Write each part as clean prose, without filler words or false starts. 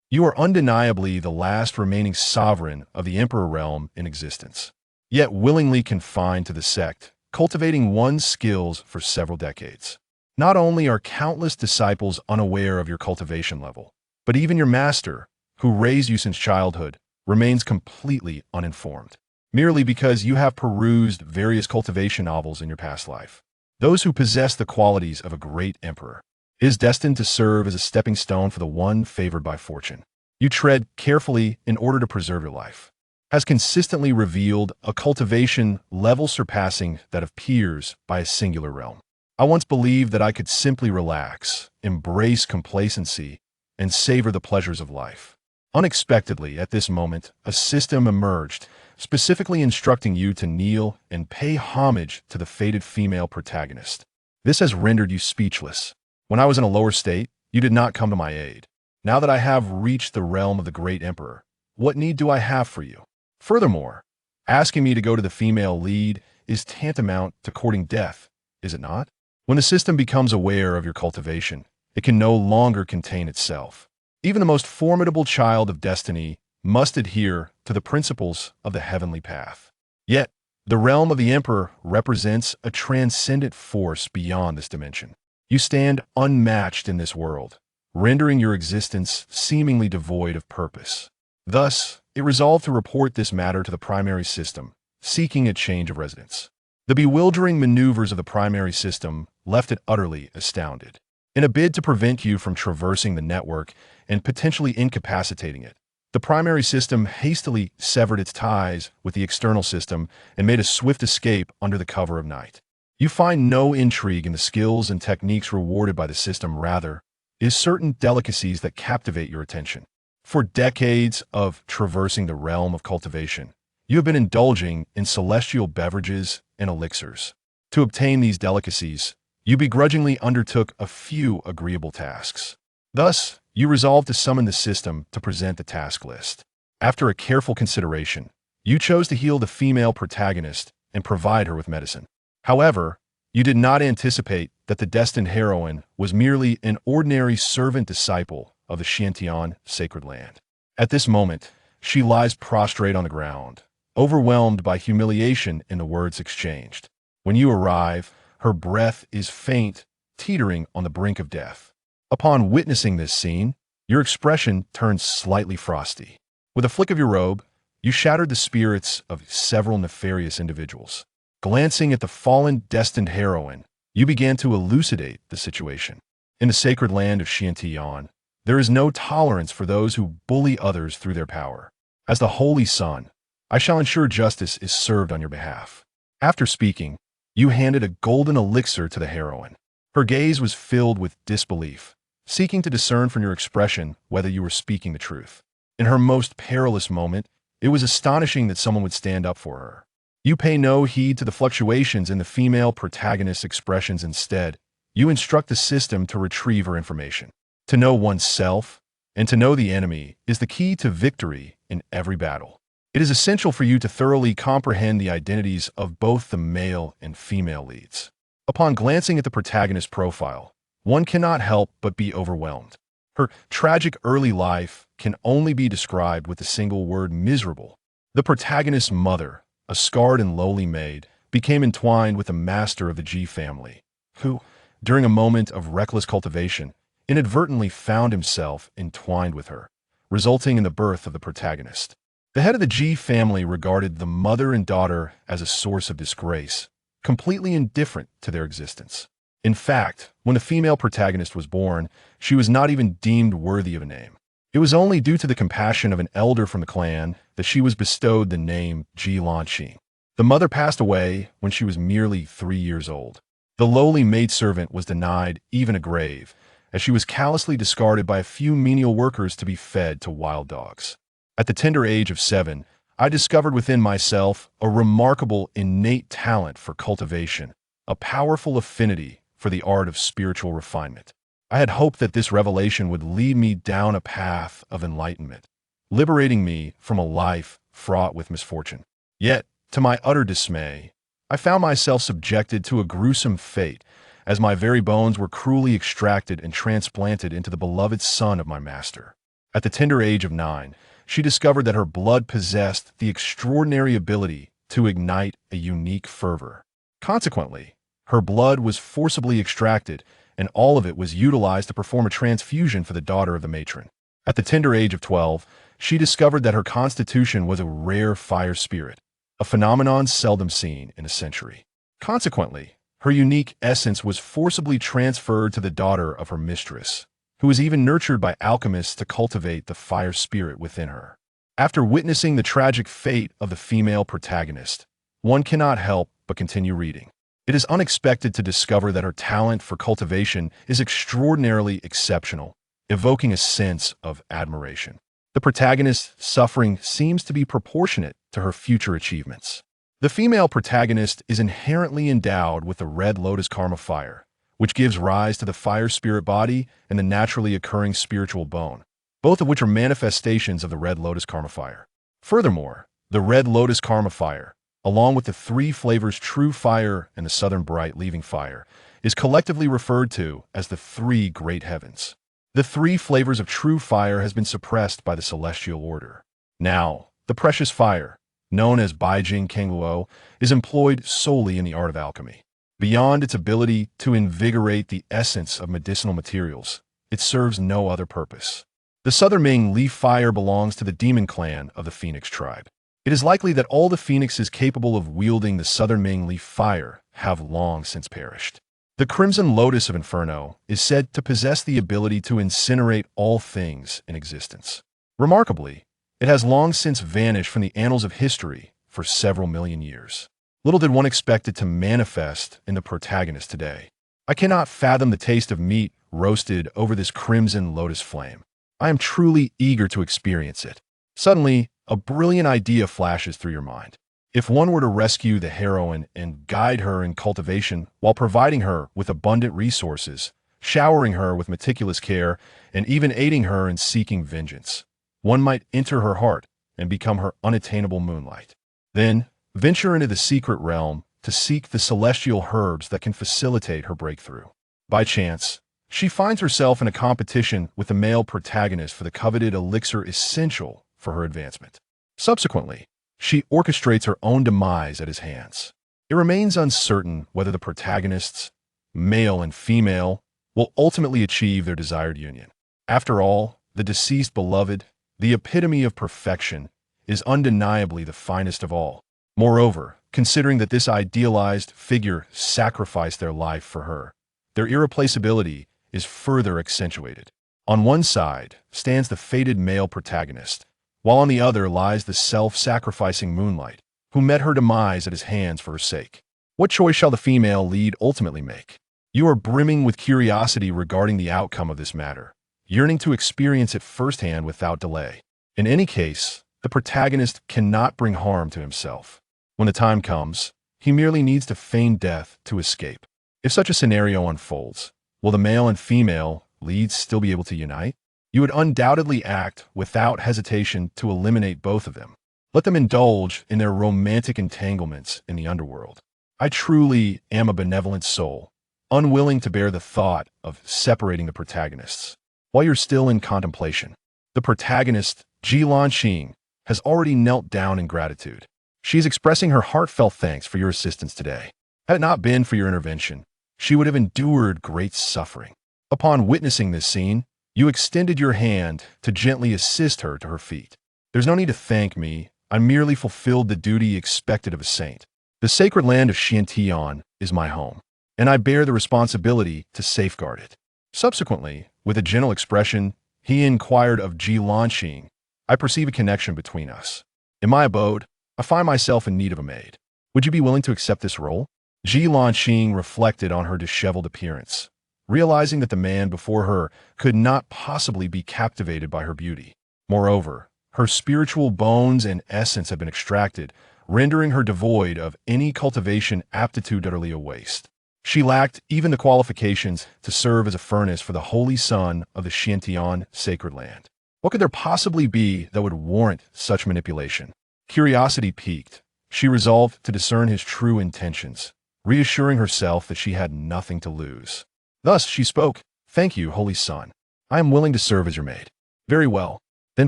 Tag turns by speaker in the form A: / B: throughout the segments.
A: You are undeniably the last remaining sovereign of the Emperor realm in existence, yet willingly confined to the sect, cultivating one's skills for several decades. Not only are countless disciples unaware of your cultivation level, but even your master, who raised you since childhood, remains completely uninformed, merely because you have perused various cultivation novels in your past life. Those who possess the qualities of a great emperor is destined to serve as a stepping stone for the one favored by fortune. You tread carefully in order to preserve your life, has consistently revealed a cultivation level surpassing that of peers by a singular realm. I once believed that I could simply relax, embrace complacency, and savor the pleasures of life. Unexpectedly, at this moment, a system emerged, specifically instructing you to kneel and pay homage to the fated female protagonist. This has rendered you speechless. When I was in a lower state, you did not come to my aid. Now that I have reached the realm of the great emperor, what need do I have for you? Furthermore, asking me to go to the female lead is tantamount to courting death, is it not? When the system becomes aware of your cultivation, it can no longer contain itself. Even the most formidable child of destiny must adhere to the principles of the heavenly path. Yet, the realm of the Emperor represents a transcendent force beyond this dimension. You stand unmatched in this world, rendering your existence seemingly devoid of purpose. Thus, it resolved to report this matter to the primary system, seeking a change of residence. The bewildering maneuvers of the primary system left it utterly astounded. In a bid to prevent you from traversing the network and potentially incapacitating it, the primary system hastily severed its ties with the external system and made a swift escape under the cover of night. You find no intrigue in the skills and techniques rewarded by the system, rather, is certain delicacies that captivate your attention. For decades of traversing the realm of cultivation, you have been indulging in celestial beverages and elixirs. To obtain these delicacies, you begrudgingly undertook a few agreeable tasks. Thus, you resolved to summon the system to present the task list. After a careful consideration, you chose to heal the female protagonist and provide her with medicine. However, you did not anticipate that the destined heroine was merely an ordinary servant disciple of the Xiantian sacred land. At this moment, she lies prostrate on the ground, overwhelmed by humiliation in the words exchanged. When you arrive, her breath is faint, teetering on the brink of death. Upon witnessing this scene, your expression turns slightly frosty. With a flick of your robe, you shattered the spirits of several nefarious individuals. Glancing at the fallen destined heroine, you began to elucidate the situation. In the sacred land of Xiantian, there is no tolerance for those who bully others through their power. As the Holy Son, I shall ensure justice is served on your behalf. After speaking, you handed a golden elixir to the heroine. Her gaze was filled with disbelief, seeking to discern from your expression whether you were speaking the truth. In her most perilous moment, it was astonishing that someone would stand up for her. You pay no heed to the fluctuations in the female protagonist's expressions. Instead, you instruct the system to retrieve her information. To know oneself and to know the enemy is the key to victory in every battle. It is essential for you to thoroughly comprehend the identities of both the male and female leads. Upon glancing at the protagonist's profile, one cannot help but be overwhelmed. Her tragic early life can only be described with the single word miserable. The protagonist's mother, a scarred and lowly maid, became entwined with the master of the G family, who, during a moment of reckless cultivation, inadvertently found himself entwined with her, resulting in the birth of the protagonist. The head of the G family regarded the mother and daughter as a source of disgrace, completely indifferent to their existence. In fact, when the female protagonist was born, she was not even deemed worthy of a name. It was only due to the compassion of an elder from the clan that she was bestowed the name Ji Lanqi. The mother passed away when she was merely 3 years old. The lowly maidservant was denied even a grave, as she was callously discarded by a few menial workers to be fed to wild dogs. At the tender age of 7, I discovered within myself a remarkable innate talent for cultivation, a powerful affinity for the art of spiritual refinement. I had hoped that this revelation would lead me down a path of enlightenment, liberating me from a life fraught with misfortune. Yet, to my utter dismay, I found myself subjected to a gruesome fate, as my very bones were cruelly extracted and transplanted into the beloved son of my master. At the tender age of 9, she discovered that her blood possessed the extraordinary ability to ignite a unique fervor. Consequently, her blood was forcibly extracted, and all of it was utilized to perform a transfusion for the daughter of the matron. At the tender age of 12, she discovered that her constitution was a rare fire spirit, a phenomenon seldom seen in a century. Consequently, her unique essence was forcibly transferred to the daughter of her mistress, who was even nurtured by alchemists to cultivate the fire spirit within her. After witnessing the tragic fate of the female protagonist, one cannot help but continue reading. It is unexpected to discover that her talent for cultivation is extraordinarily exceptional, evoking a sense of admiration. The protagonist's suffering seems to be proportionate to her future achievements. The female protagonist is inherently endowed with the red lotus karma fire, which gives rise to the fire spirit body and the naturally occurring spiritual bone, both of which are manifestations of the red lotus karma fire. Furthermore, the red lotus karma fire, along with the three flavors true fire and the southern bright leaving fire, is collectively referred to as the three great heavens. The three flavors of true fire has been suppressed by the celestial order. Now, the precious fire, known as Baijing Kengluo, is employed solely in the art of alchemy. Beyond its ability to invigorate the essence of medicinal materials, it serves no other purpose. The Southern Ming leaf fire belongs to the demon clan of the Phoenix tribe. It is likely that all the phoenixes capable of wielding the Southern Ming leaf fire have long since perished. The Crimson Lotus of Inferno is said to possess the ability to incinerate all things in existence. Remarkably, it has long since vanished from the annals of history for several million years. Little did one expect it to manifest in the protagonist today. I cannot fathom the taste of meat roasted over this crimson lotus flame. I am truly eager to experience it. Suddenly, a brilliant idea flashes through your mind. If one were to rescue the heroine and guide her in cultivation while providing her with abundant resources, showering her with meticulous care, and even aiding her in seeking vengeance, one might enter her heart and become her unattainable moonlight. Then, venture into the secret realm to seek the celestial herbs that can facilitate her breakthrough. By chance, she finds herself in a competition with the male protagonist for the coveted elixir essential for her advancement. Subsequently, she orchestrates her own demise at his hands. It remains uncertain whether the protagonists, male and female, will ultimately achieve their desired union. After all, the deceased beloved, the epitome of perfection, is undeniably the finest of all. Moreover, considering that this idealized figure sacrificed their life for her, their irreplaceability is further accentuated. On one side stands the fated male protagonist, while on the other lies the self-sacrificing moonlight, who met her demise at his hands for her sake. What choice shall the female lead ultimately make? You are brimming with curiosity regarding the outcome of this matter, yearning to experience it firsthand without delay. In any case, the protagonist cannot bring harm to himself. When the time comes, he merely needs to feign death to escape. If such a scenario unfolds, will the male and female leads still be able to unite? You would undoubtedly act without hesitation to eliminate both of them. Let them indulge in their romantic entanglements in the underworld. I truly am a benevolent soul, unwilling to bear the thought of separating the protagonists. While you're still in contemplation, the protagonist, Jilan Xing, has already knelt down in gratitude. She is expressing her heartfelt thanks for your assistance today. Had it not been for your intervention, she would have endured great suffering. Upon witnessing this scene, you extended your hand to gently assist her to her feet. There's no need to thank me. I merely fulfilled the duty expected of a saint. The sacred land of Xiantian is my home, and I bear the responsibility to safeguard it. Subsequently, with a gentle expression, he inquired of Ji Lanxing, I perceive a connection between us. In my abode, I find myself in need of a maid. Would you be willing to accept this role? Ji Lanxing reflected on her disheveled appearance, realizing that the man before her could not possibly be captivated by her beauty. Moreover, her spiritual bones and essence have been extracted, rendering her devoid of any cultivation aptitude utterly a waste. She lacked even the qualifications to serve as a furnace for the holy sun of the Xiantian sacred land. What could there possibly be that would warrant such manipulation? Curiosity piqued, she resolved to discern his true intentions, reassuring herself that she had nothing to lose. Thus she spoke, Thank you, holy sun. I am willing to serve as your maid. Very well. Then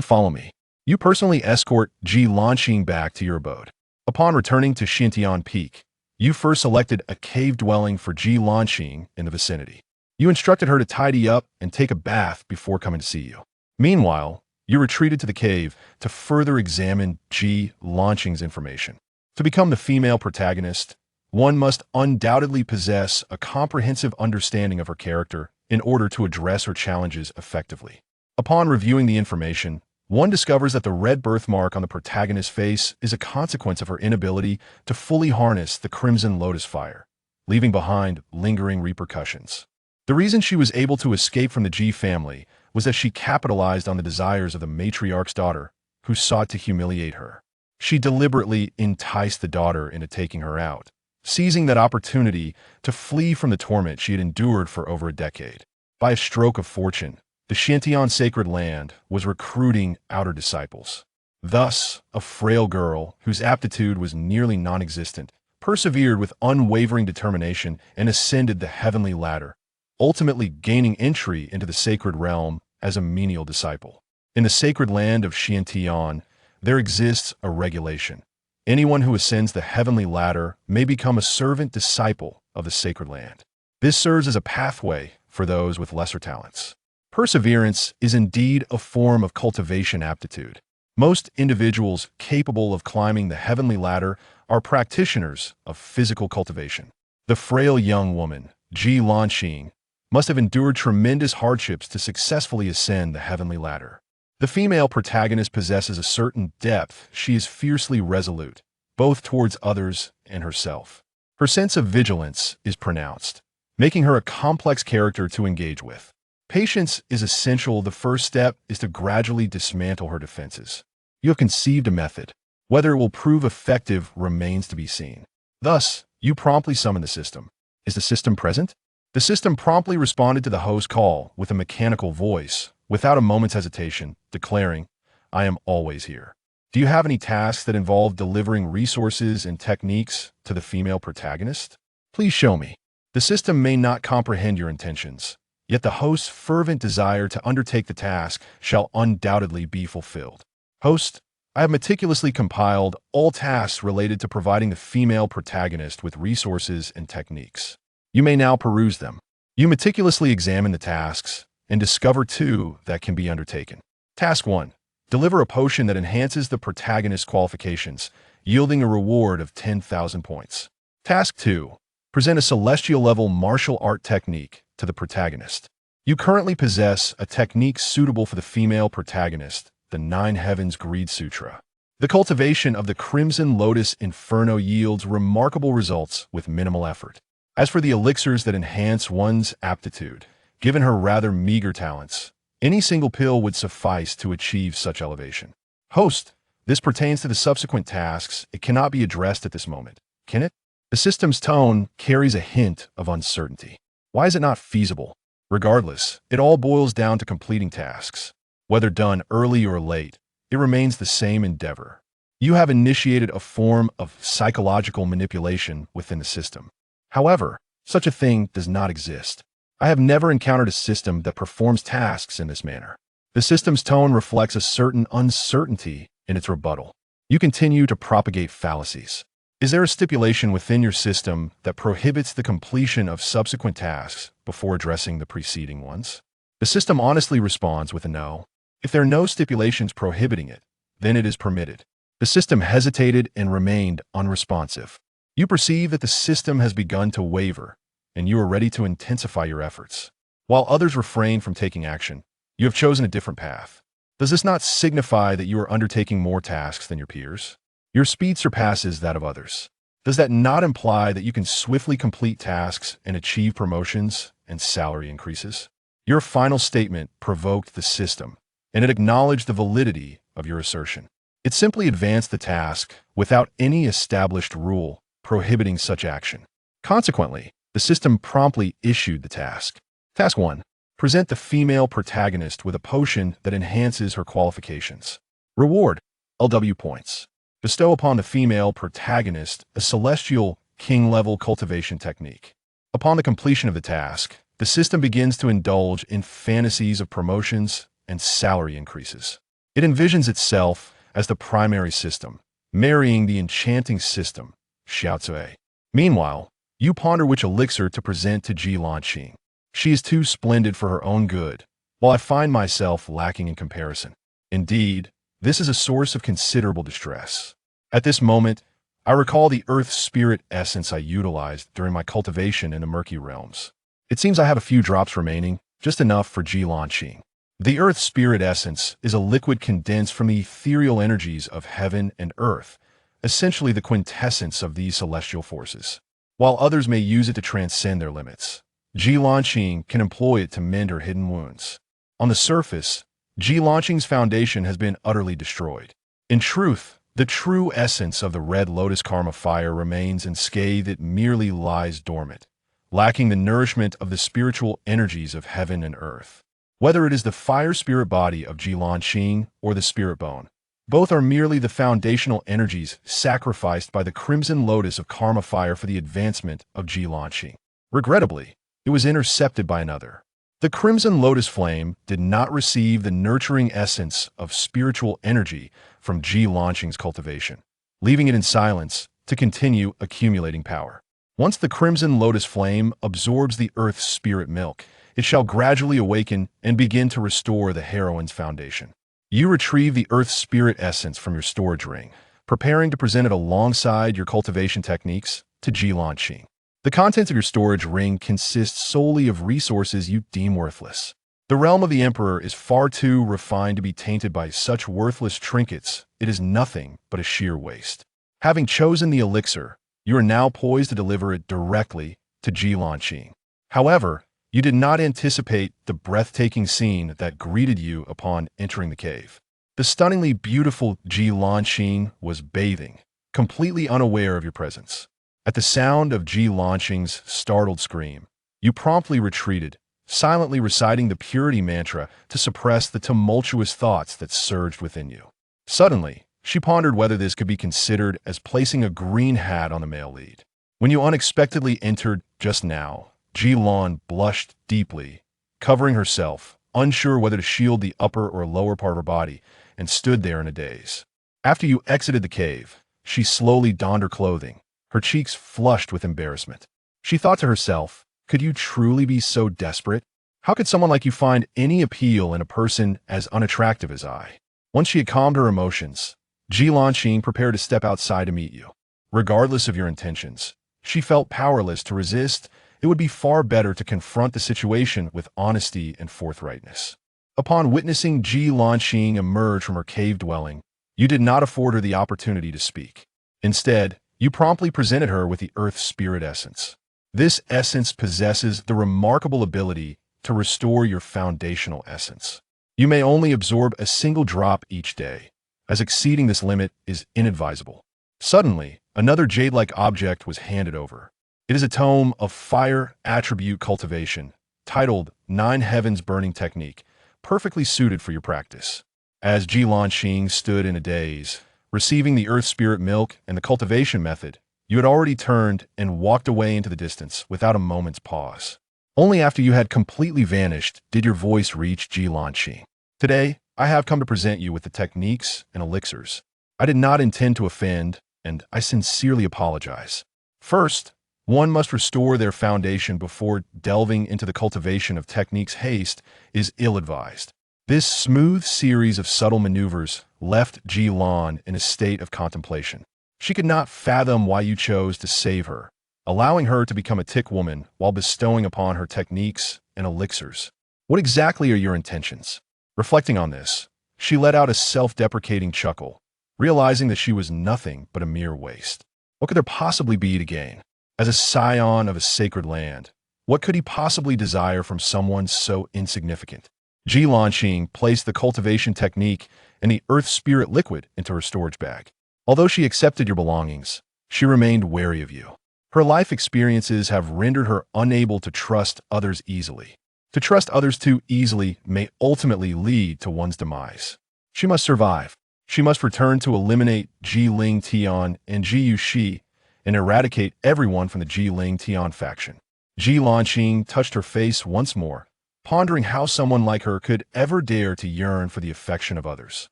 A: follow me. You personally escort Ji Lanqing back to your abode. Upon returning to Xintian Peak, you first selected a cave dwelling for Ji Lanqing in the vicinity. You instructed her to tidy up and take a bath before coming to see you. Meanwhile, you retreated to the cave to further examine Ji Lanqing's information. To become the female protagonist, one must undoubtedly possess a comprehensive understanding of her character in order to address her challenges effectively. Upon reviewing the information, one discovers that the red birthmark on the protagonist's face is a consequence of her inability to fully harness the Crimson Lotus fire, leaving behind lingering repercussions. The reason she was able to escape from the Ji family was that she capitalized on the desires of the matriarch's daughter, who sought to humiliate her. She deliberately enticed the daughter into taking her out, seizing that opportunity to flee from the torment she had endured for over a decade. By a stroke of fortune, the Xintian sacred land was recruiting outer disciples. Thus, a frail girl, whose aptitude was nearly non-existent, persevered with unwavering determination and ascended the heavenly ladder, ultimately gaining entry into the sacred realm as a menial disciple. In the sacred land of Xintian, there exists a regulation. Anyone who ascends the heavenly ladder may become a servant disciple of the sacred land. This serves as a pathway for those with lesser talents. Perseverance is indeed a form of cultivation aptitude. Most individuals capable of climbing the heavenly ladder are practitioners of physical cultivation. The frail young woman, Ji Lanqing, must have endured tremendous hardships to successfully ascend the heavenly ladder. The female protagonist possesses a certain depth. She is fiercely resolute, both towards others and herself. Her sense of vigilance is pronounced, making her a complex character to engage with. Patience is essential. The first step is to gradually dismantle her defenses. You have conceived a method. Whether it will prove effective remains to be seen. Thus, you promptly summon the system. Is the system present? The system promptly responded to the host's call with a mechanical voice, without a moment's hesitation, declaring, "I am always here." Do you have any tasks that involve delivering resources and techniques to the female protagonist? Please show me. The system may not comprehend your intentions, yet the host's fervent desire to undertake the task shall undoubtedly be fulfilled. Host, I have meticulously compiled all tasks related to providing the female protagonist with resources and techniques. You may now peruse them. You meticulously examine the tasks and discover two that can be undertaken. Task 1. Deliver a potion that enhances the protagonist's qualifications, yielding a reward of 10,000 points. Task 2. Present a celestial-level martial art technique to the protagonist. You currently possess a technique suitable for the female protagonist, the Nine Heavens Greed Sutra. The cultivation of the Crimson Lotus Inferno yields remarkable results with minimal effort. As for the elixirs that enhance one's aptitude, given her rather meager talents, any single pill would suffice to achieve such elevation. Host, this pertains to the subsequent tasks. It cannot be addressed at this moment, can it? The system's tone carries a hint of uncertainty. Why is it not feasible? Regardless, it all boils down to completing tasks. Whether done early or late, it remains the same endeavor. You have initiated a form of psychological manipulation within the system. However, such a thing does not exist. I have never encountered a system that performs tasks in this manner. The system's tone reflects a certain uncertainty in its rebuttal. You continue to propagate fallacies. Is there a stipulation within your system that prohibits the completion of subsequent tasks before addressing the preceding ones? The system honestly responds with a no. If there are no stipulations prohibiting it, then it is permitted. The system hesitated and remained unresponsive. You perceive that the system has begun to waver, and you are ready to intensify your efforts. While others refrain from taking action, you have chosen a different path. Does this not signify that you are undertaking more tasks than your peers? Your speed surpasses that of others. Does that not imply that you can swiftly complete tasks and achieve promotions and salary increases? Your final statement provoked the system, and it acknowledged the validity of your assertion. It simply advanced the task without any established rule prohibiting such action. Consequently, the system promptly issued the task. Task 1. Present the female protagonist with a potion that enhances her qualifications. Reward: LW points. Bestow upon the female protagonist a celestial king-level cultivation technique. Upon the completion of the task, the system begins to indulge in fantasies of promotions and salary increases. It envisions itself as the primary system, marrying the enchanting system, Xiaozui. Meanwhile, you ponder which elixir to present to Jilanqing. She is too splendid for her own good, while I find myself lacking in comparison. Indeed, this is a source of considerable distress. At this moment, I recall the earth spirit essence I utilized during my cultivation in the murky realms. It seems I have a few drops remaining, just enough for Jilanqing. The earth spirit essence is a liquid condensed from the ethereal energies of heaven and earth, essentially the quintessence of these celestial forces. While others may use it to transcend their limits, Jilanqing can employ it to mend her hidden wounds. On the surface, Jilanqing's foundation has been utterly destroyed. In truth, the true essence of the red lotus karma fire remains unscathed. It merely lies dormant, lacking the nourishment of the spiritual energies of heaven and earth. Whether it is the fire spirit body of Jilanqing or the spirit bone, both are merely the foundational energies sacrificed by the crimson lotus of karma fire for the advancement of Jilanqing. Regrettably, it was intercepted by another. The crimson lotus flame did not receive the nurturing essence of spiritual energy from Jilanqing's cultivation, leaving it in silence to continue accumulating power. Once the crimson lotus flame absorbs the earth's spirit milk, it shall gradually awaken and begin to restore the heroine's foundation. You retrieve the earth's spirit essence from your storage ring, preparing to present it alongside your cultivation techniques to Jilanqing. The contents of your storage ring consist solely of resources you deem worthless. The realm of the Emperor is far too refined to be tainted by such worthless trinkets. It is nothing but a sheer waste. Having chosen the elixir, you are now poised to deliver it directly to Jilanqing. However, you did not anticipate the breathtaking scene that greeted you upon entering the cave. The stunningly beautiful Jilanqing was bathing, completely unaware of your presence. At the sound of Jilanqing's startled scream, you promptly retreated, silently reciting the purity mantra to suppress the tumultuous thoughts that surged within you. Suddenly, she pondered whether this could be considered as placing a green hat on the male lead. When you unexpectedly entered just now, Jilan blushed deeply, covering herself, unsure whether to shield the upper or lower part of her body, and stood there in a daze. After you exited the cave, she slowly donned her clothing, her cheeks flushed with embarrassment. She thought to herself, could you truly be so desperate? How could someone like you find any appeal in a person as unattractive as I? Once she had calmed her emotions, Jilanqing prepared to step outside to meet you. Regardless of your intentions, she felt powerless to resist. It would be far better to confront the situation with honesty and forthrightness. Upon witnessing Jilanqing emerge from her cave dwelling, you did not afford her the opportunity to speak. Instead, you promptly presented her with the earth spirit essence. This essence possesses the remarkable ability to restore your foundational essence. You may only absorb a single drop each day, as exceeding this limit is inadvisable. Suddenly, another jade-like object was handed over. It is a tome of fire attribute cultivation, titled 9 Heavens Burning Technique, perfectly suited for your practice. As Jilanqing stood in a daze, receiving the earth spirit milk and the cultivation method, you had already turned and walked away into the distance without a moment's pause. Only after you had completely vanished did your voice reach Jilanqing. Today, I have come to present you with the techniques and elixirs. I did not intend to offend, and I sincerely apologize. First, one must restore their foundation before delving into the cultivation of techniques. Haste is ill-advised. This smooth series of subtle maneuvers left Jilan in a state of contemplation. She could not fathom why you chose to save her, allowing her to become a tick woman while bestowing upon her techniques and elixirs. What exactly are your intentions? Reflecting on this, she let out a self-deprecating chuckle, realizing that she was nothing but a mere waste. What could there possibly be to gain? As a scion of a sacred land, what could he possibly desire from someone so insignificant? Jilanqing placed the cultivation technique and the earth spirit liquid into her storage bag. Although she accepted your belongings, she remained wary of you. Her life experiences have rendered her unable to trust others easily. To trust others too easily may ultimately lead to one's demise. She must survive. She must return to eliminate Jiling Tian and Ji Yuxi and eradicate everyone from the Jiling Tian faction. Jilanqing touched her face once more, pondering how someone like her could ever dare to yearn for the affection of others.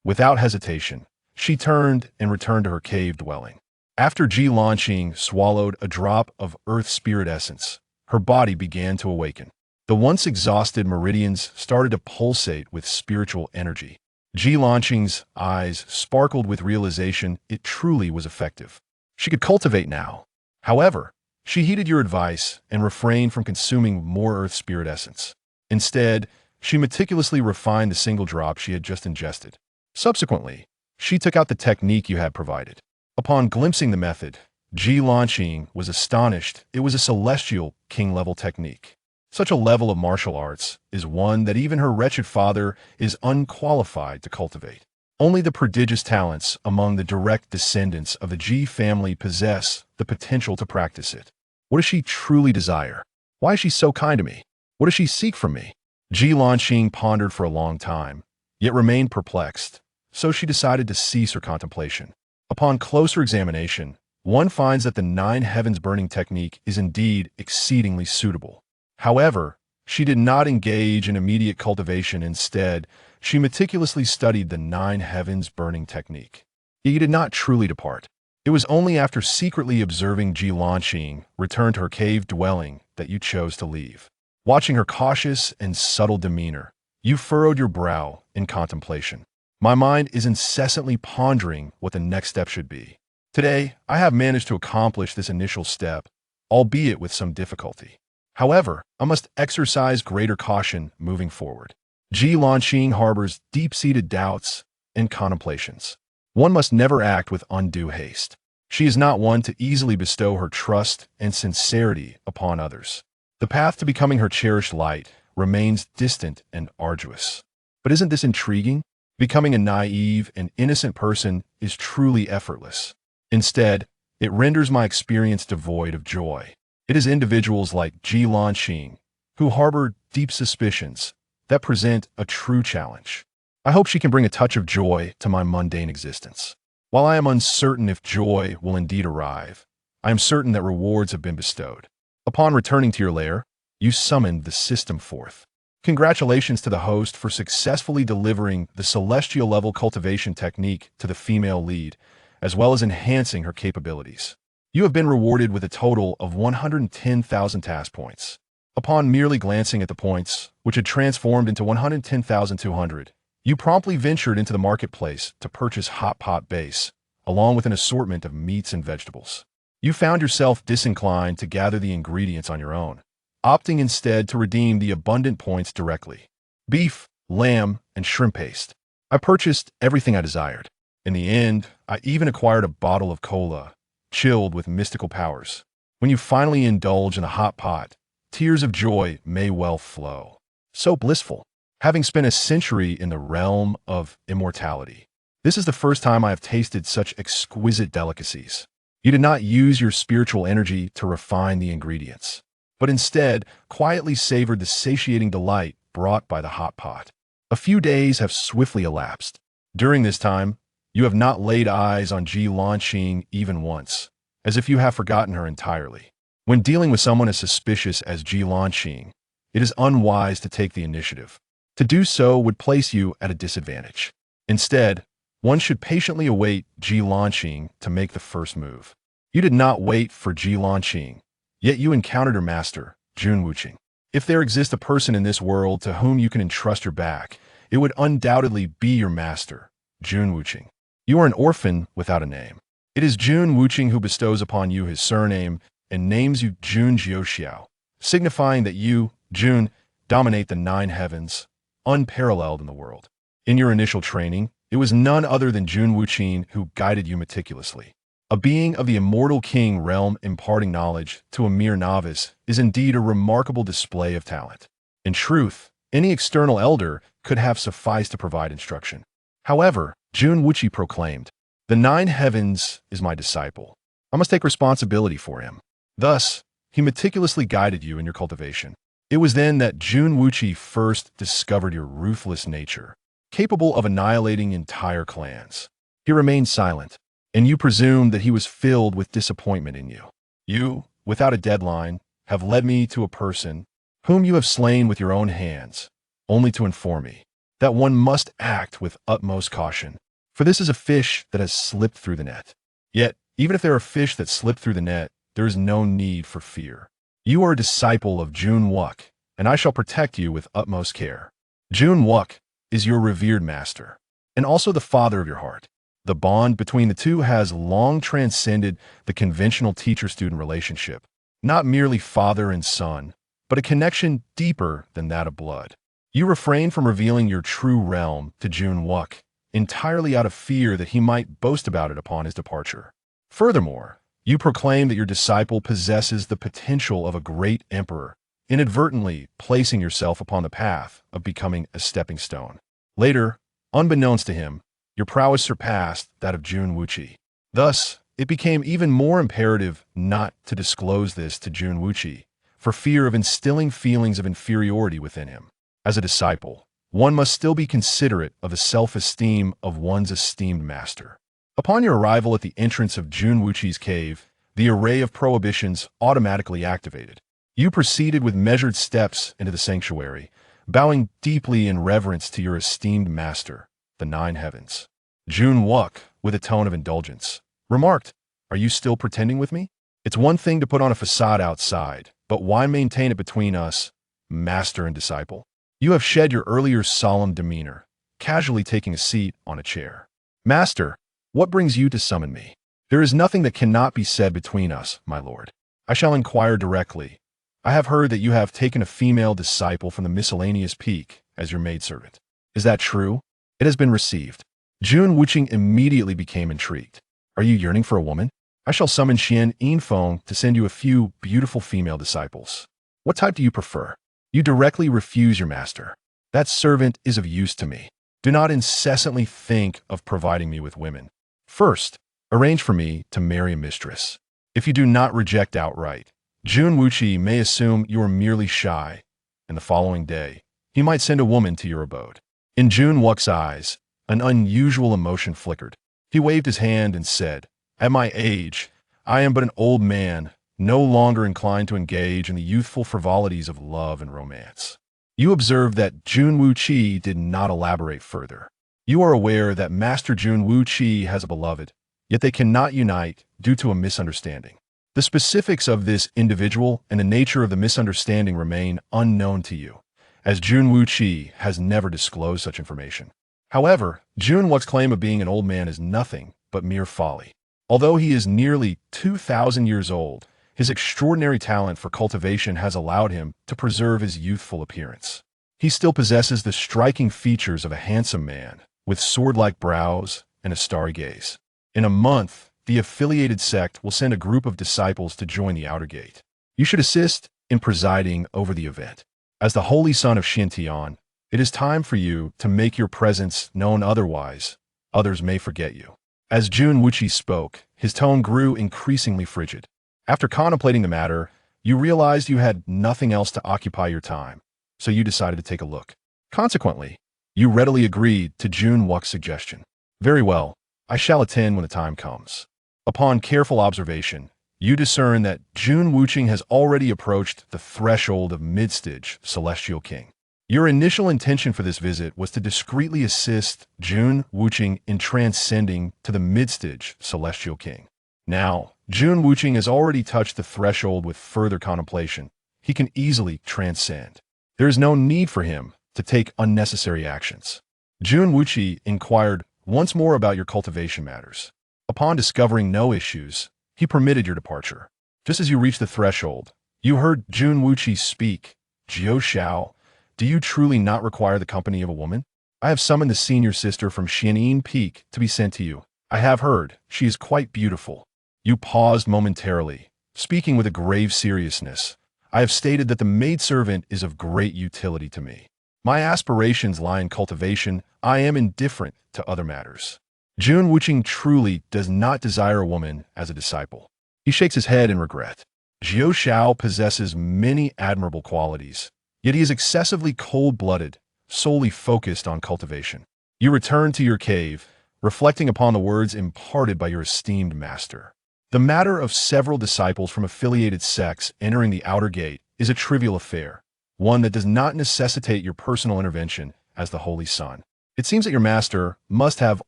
A: Without hesitation, she turned and returned to her cave dwelling. After Ji Lanqing swallowed a drop of earth spirit essence, her body began to awaken. The once exhausted meridians started to pulsate with spiritual energy. Ji Lanqing's eyes sparkled with realization it truly was effective. She could cultivate now. However, she heeded your advice and refrained from consuming more earth spirit essence. Instead, she meticulously refined the single drop she had just ingested. Subsequently, she took out the technique you had provided. Upon glimpsing the method, Ji Lanqing was astonished. It was a celestial king-level technique. Such a level of martial arts is one that even her wretched father is unqualified to cultivate. Only the prodigious talents among the direct descendants of the Ji family possess the potential to practice it. What does she truly desire? Why is she so kind to me? What does she seek from me? Ji Lanqing pondered for a long time, yet remained perplexed, so she decided to cease her contemplation. Upon closer examination, one finds that the 9 heavens burning technique is indeed exceedingly suitable. However, she did not engage in immediate cultivation. Instead, she meticulously studied the 9 heavens burning technique. He did not truly depart. It was only after secretly observing Ji Lanqing return to her cave dwelling that you chose to leave. Watching her cautious and subtle demeanor, you furrowed your brow in contemplation. My mind is incessantly pondering what the next step should be. Today, I have managed to accomplish this initial step, albeit with some difficulty. However, I must exercise greater caution moving forward. Ji Lanqing harbors deep-seated doubts and contemplations. One must never act with undue haste. She is not one to easily bestow her trust and sincerity upon others. The path to becoming her cherished light remains distant and arduous. But isn't this intriguing? Becoming a naive and innocent person is truly effortless. Instead, it renders my experience devoid of joy. It is individuals like Ji Lanqing who harbor deep suspicions that present a true challenge. I hope she can bring a touch of joy to my mundane existence. While I am uncertain if joy will indeed arrive, I am certain that rewards have been bestowed. Upon returning to your lair, you summoned the system forth. Congratulations to the host for successfully delivering the celestial level cultivation technique to the female lead, as well as enhancing her capabilities. You have been rewarded with a total of 110,000 task points. Upon merely glancing at the points, which had transformed into 110,200, you promptly ventured into the marketplace to purchase Hot Pot Base, along with an assortment of meats and vegetables. You found yourself disinclined to gather the ingredients on your own, opting instead to redeem the abundant points directly. Beef, lamb, and shrimp paste. I purchased everything I desired. In the end, I even acquired a bottle of cola, chilled with mystical powers. When you finally indulge in a hot pot, tears of joy may well flow. So blissful. Having spent a century in the realm of immortality, this is the first time I have tasted such exquisite delicacies. You did not use your spiritual energy to refine the ingredients, but instead quietly savored the satiating delight brought by the hot pot. A few days have swiftly elapsed. During this time, you have not laid eyes on Ji Lanqing even once, as if you have forgotten her entirely. When dealing with someone as suspicious as Ji Lanqing, it is unwise to take the initiative. To do so would place you at a disadvantage. Instead, one should patiently await Ji Lanqing to make the first move. You did not wait for Ji Lanqing, yet you encountered her master, Jun Jiuxiao. If there exists a person in this world to whom you can entrust your back, it would undoubtedly be your master, Jun Jiuxiao. You are an orphan without a name. It is Jun Jiuxiao who bestows upon you his surname and names you Jun Jiuxiao, signifying that you, Jun, dominate the 9 heavens, unparalleled in the world. In your initial training, it was none other than Jun Jiuxiao who guided you meticulously. A being of the Immortal King realm imparting knowledge to a mere novice is indeed a remarkable display of talent. In truth, any external elder could have sufficed to provide instruction. However, Jun Jiuxiao proclaimed, "The 9 heavens is my disciple. I must take responsibility for him." Thus, he meticulously guided you in your cultivation. It was then that Jun Jiuxiao first discovered your ruthless nature, capable of annihilating entire clans. He remained silent, and you presumed that he was filled with disappointment in you. You, without a deadline, have led me to a person whom you have slain with your own hands, only to inform me that one must act with utmost caution, for this is a fish that has slipped through the net. Yet, even if there are fish that slip through the net, there is no need for fear. You are a disciple of Jun Wook, and I shall protect you with utmost care. Jun Wook is your revered master, and also the father of your heart. The bond between the two has long transcended the conventional teacher-student relationship, not merely father and son, but a connection deeper than that of blood. You refrain from revealing your true realm to Jun Wook, entirely out of fear that he might boast about it upon his departure. Furthermore, you proclaim that your disciple possesses the potential of a great emperor, inadvertently placing yourself upon the path of becoming a stepping stone. Later, unbeknownst to him, your prowess surpassed that of Jun Wuqi. Thus, it became even more imperative not to disclose this to Jun Wuqi, for fear of instilling feelings of inferiority within him. As a disciple, one must still be considerate of the self-esteem of one's esteemed master. Upon your arrival at the entrance of Jun Wuqi's cave, the array of prohibitions automatically activated. You proceeded with measured steps into the sanctuary, bowing deeply in reverence to your esteemed master, the Nine Heavens. Jun Wook, with a tone of indulgence, remarked, "Are you still pretending with me? It's one thing to put on a facade outside, but why maintain it between us, master and disciple? You have shed your earlier solemn demeanor, casually taking a seat on a chair. Master, what brings you to summon me? There is nothing that cannot be said between us, my lord. I shall inquire directly. I have heard that you have taken a female disciple from the miscellaneous peak as your maidservant. Is that true? It has been received." Jun Wuqing immediately became intrigued. "Are you yearning for a woman? I shall summon Xian Yinfeng to send you a few beautiful female disciples. What type do you prefer? You directly refuse your master. That servant is of use to me. Do not incessantly think of providing me with women. First, arrange for me to marry a mistress. If you do not reject outright, Jun Wuqi may assume you are merely shy, and the following day, he might send a woman to your abode." In Jun Wook's eyes, an unusual emotion flickered. He waved his hand and said, "At my age, I am but an old man, no longer inclined to engage in the youthful frivolities of love and romance." You observe that Jun Wuqi did not elaborate further. You are aware that Master Jun Wuqi has a beloved, yet they cannot unite due to a misunderstanding. The specifics of this individual and the nature of the misunderstanding remain unknown to you, as Jun Wuqi has never disclosed such information. However, Jun Wook's claim of being an old man is nothing but mere folly. Although he is nearly 2,000 years old, his extraordinary talent for cultivation has allowed him to preserve his youthful appearance. He still possesses the striking features of a handsome man, with sword-like brows and a starry gaze. In a month, the affiliated sect will send a group of disciples to join the outer gate. You should assist in presiding over the event. As the holy son of Xintian, it is time for you to make your presence known, otherwise, others may forget you. As Jun Wuqi spoke, his tone grew increasingly frigid. After contemplating the matter, you realized you had nothing else to occupy your time, so you decided to take a look. Consequently, you readily agreed to Jun Wook's suggestion. "Very well, I shall attend when the time comes." Upon careful observation, you discern that Jun Wuqing has already approached the threshold of mid-stage Celestial King. Your initial intention for this visit was to discreetly assist Jun Wuqing in transcending to the mid-stage Celestial King. Now, Jun Wuqing has already touched the threshold with further contemplation. He can easily transcend. There is no need for him to take unnecessary actions. Jun Wuqi inquired once more about your cultivation matters. Upon discovering no issues, he permitted your departure. Just as you reached the threshold, you heard Jun Wuqi speak. "Jiuxiao, do you truly not require the company of a woman? I have summoned the senior sister from Xianyin Peak to be sent to you. I have heard she is quite beautiful." You paused momentarily, speaking with a grave seriousness. "I have stated that the maidservant is of great utility to me. My aspirations lie in cultivation. I am indifferent to other matters." Jun Wuqing truly does not desire a woman as a disciple. He shakes his head in regret. Jiuxiao possesses many admirable qualities, yet he is excessively cold-blooded, solely focused on cultivation. You return to your cave, reflecting upon the words imparted by your esteemed master. The matter of several disciples from affiliated sects entering the outer gate is a trivial affair, one that does not necessitate your personal intervention, as the Holy Sun. It seems that your master must have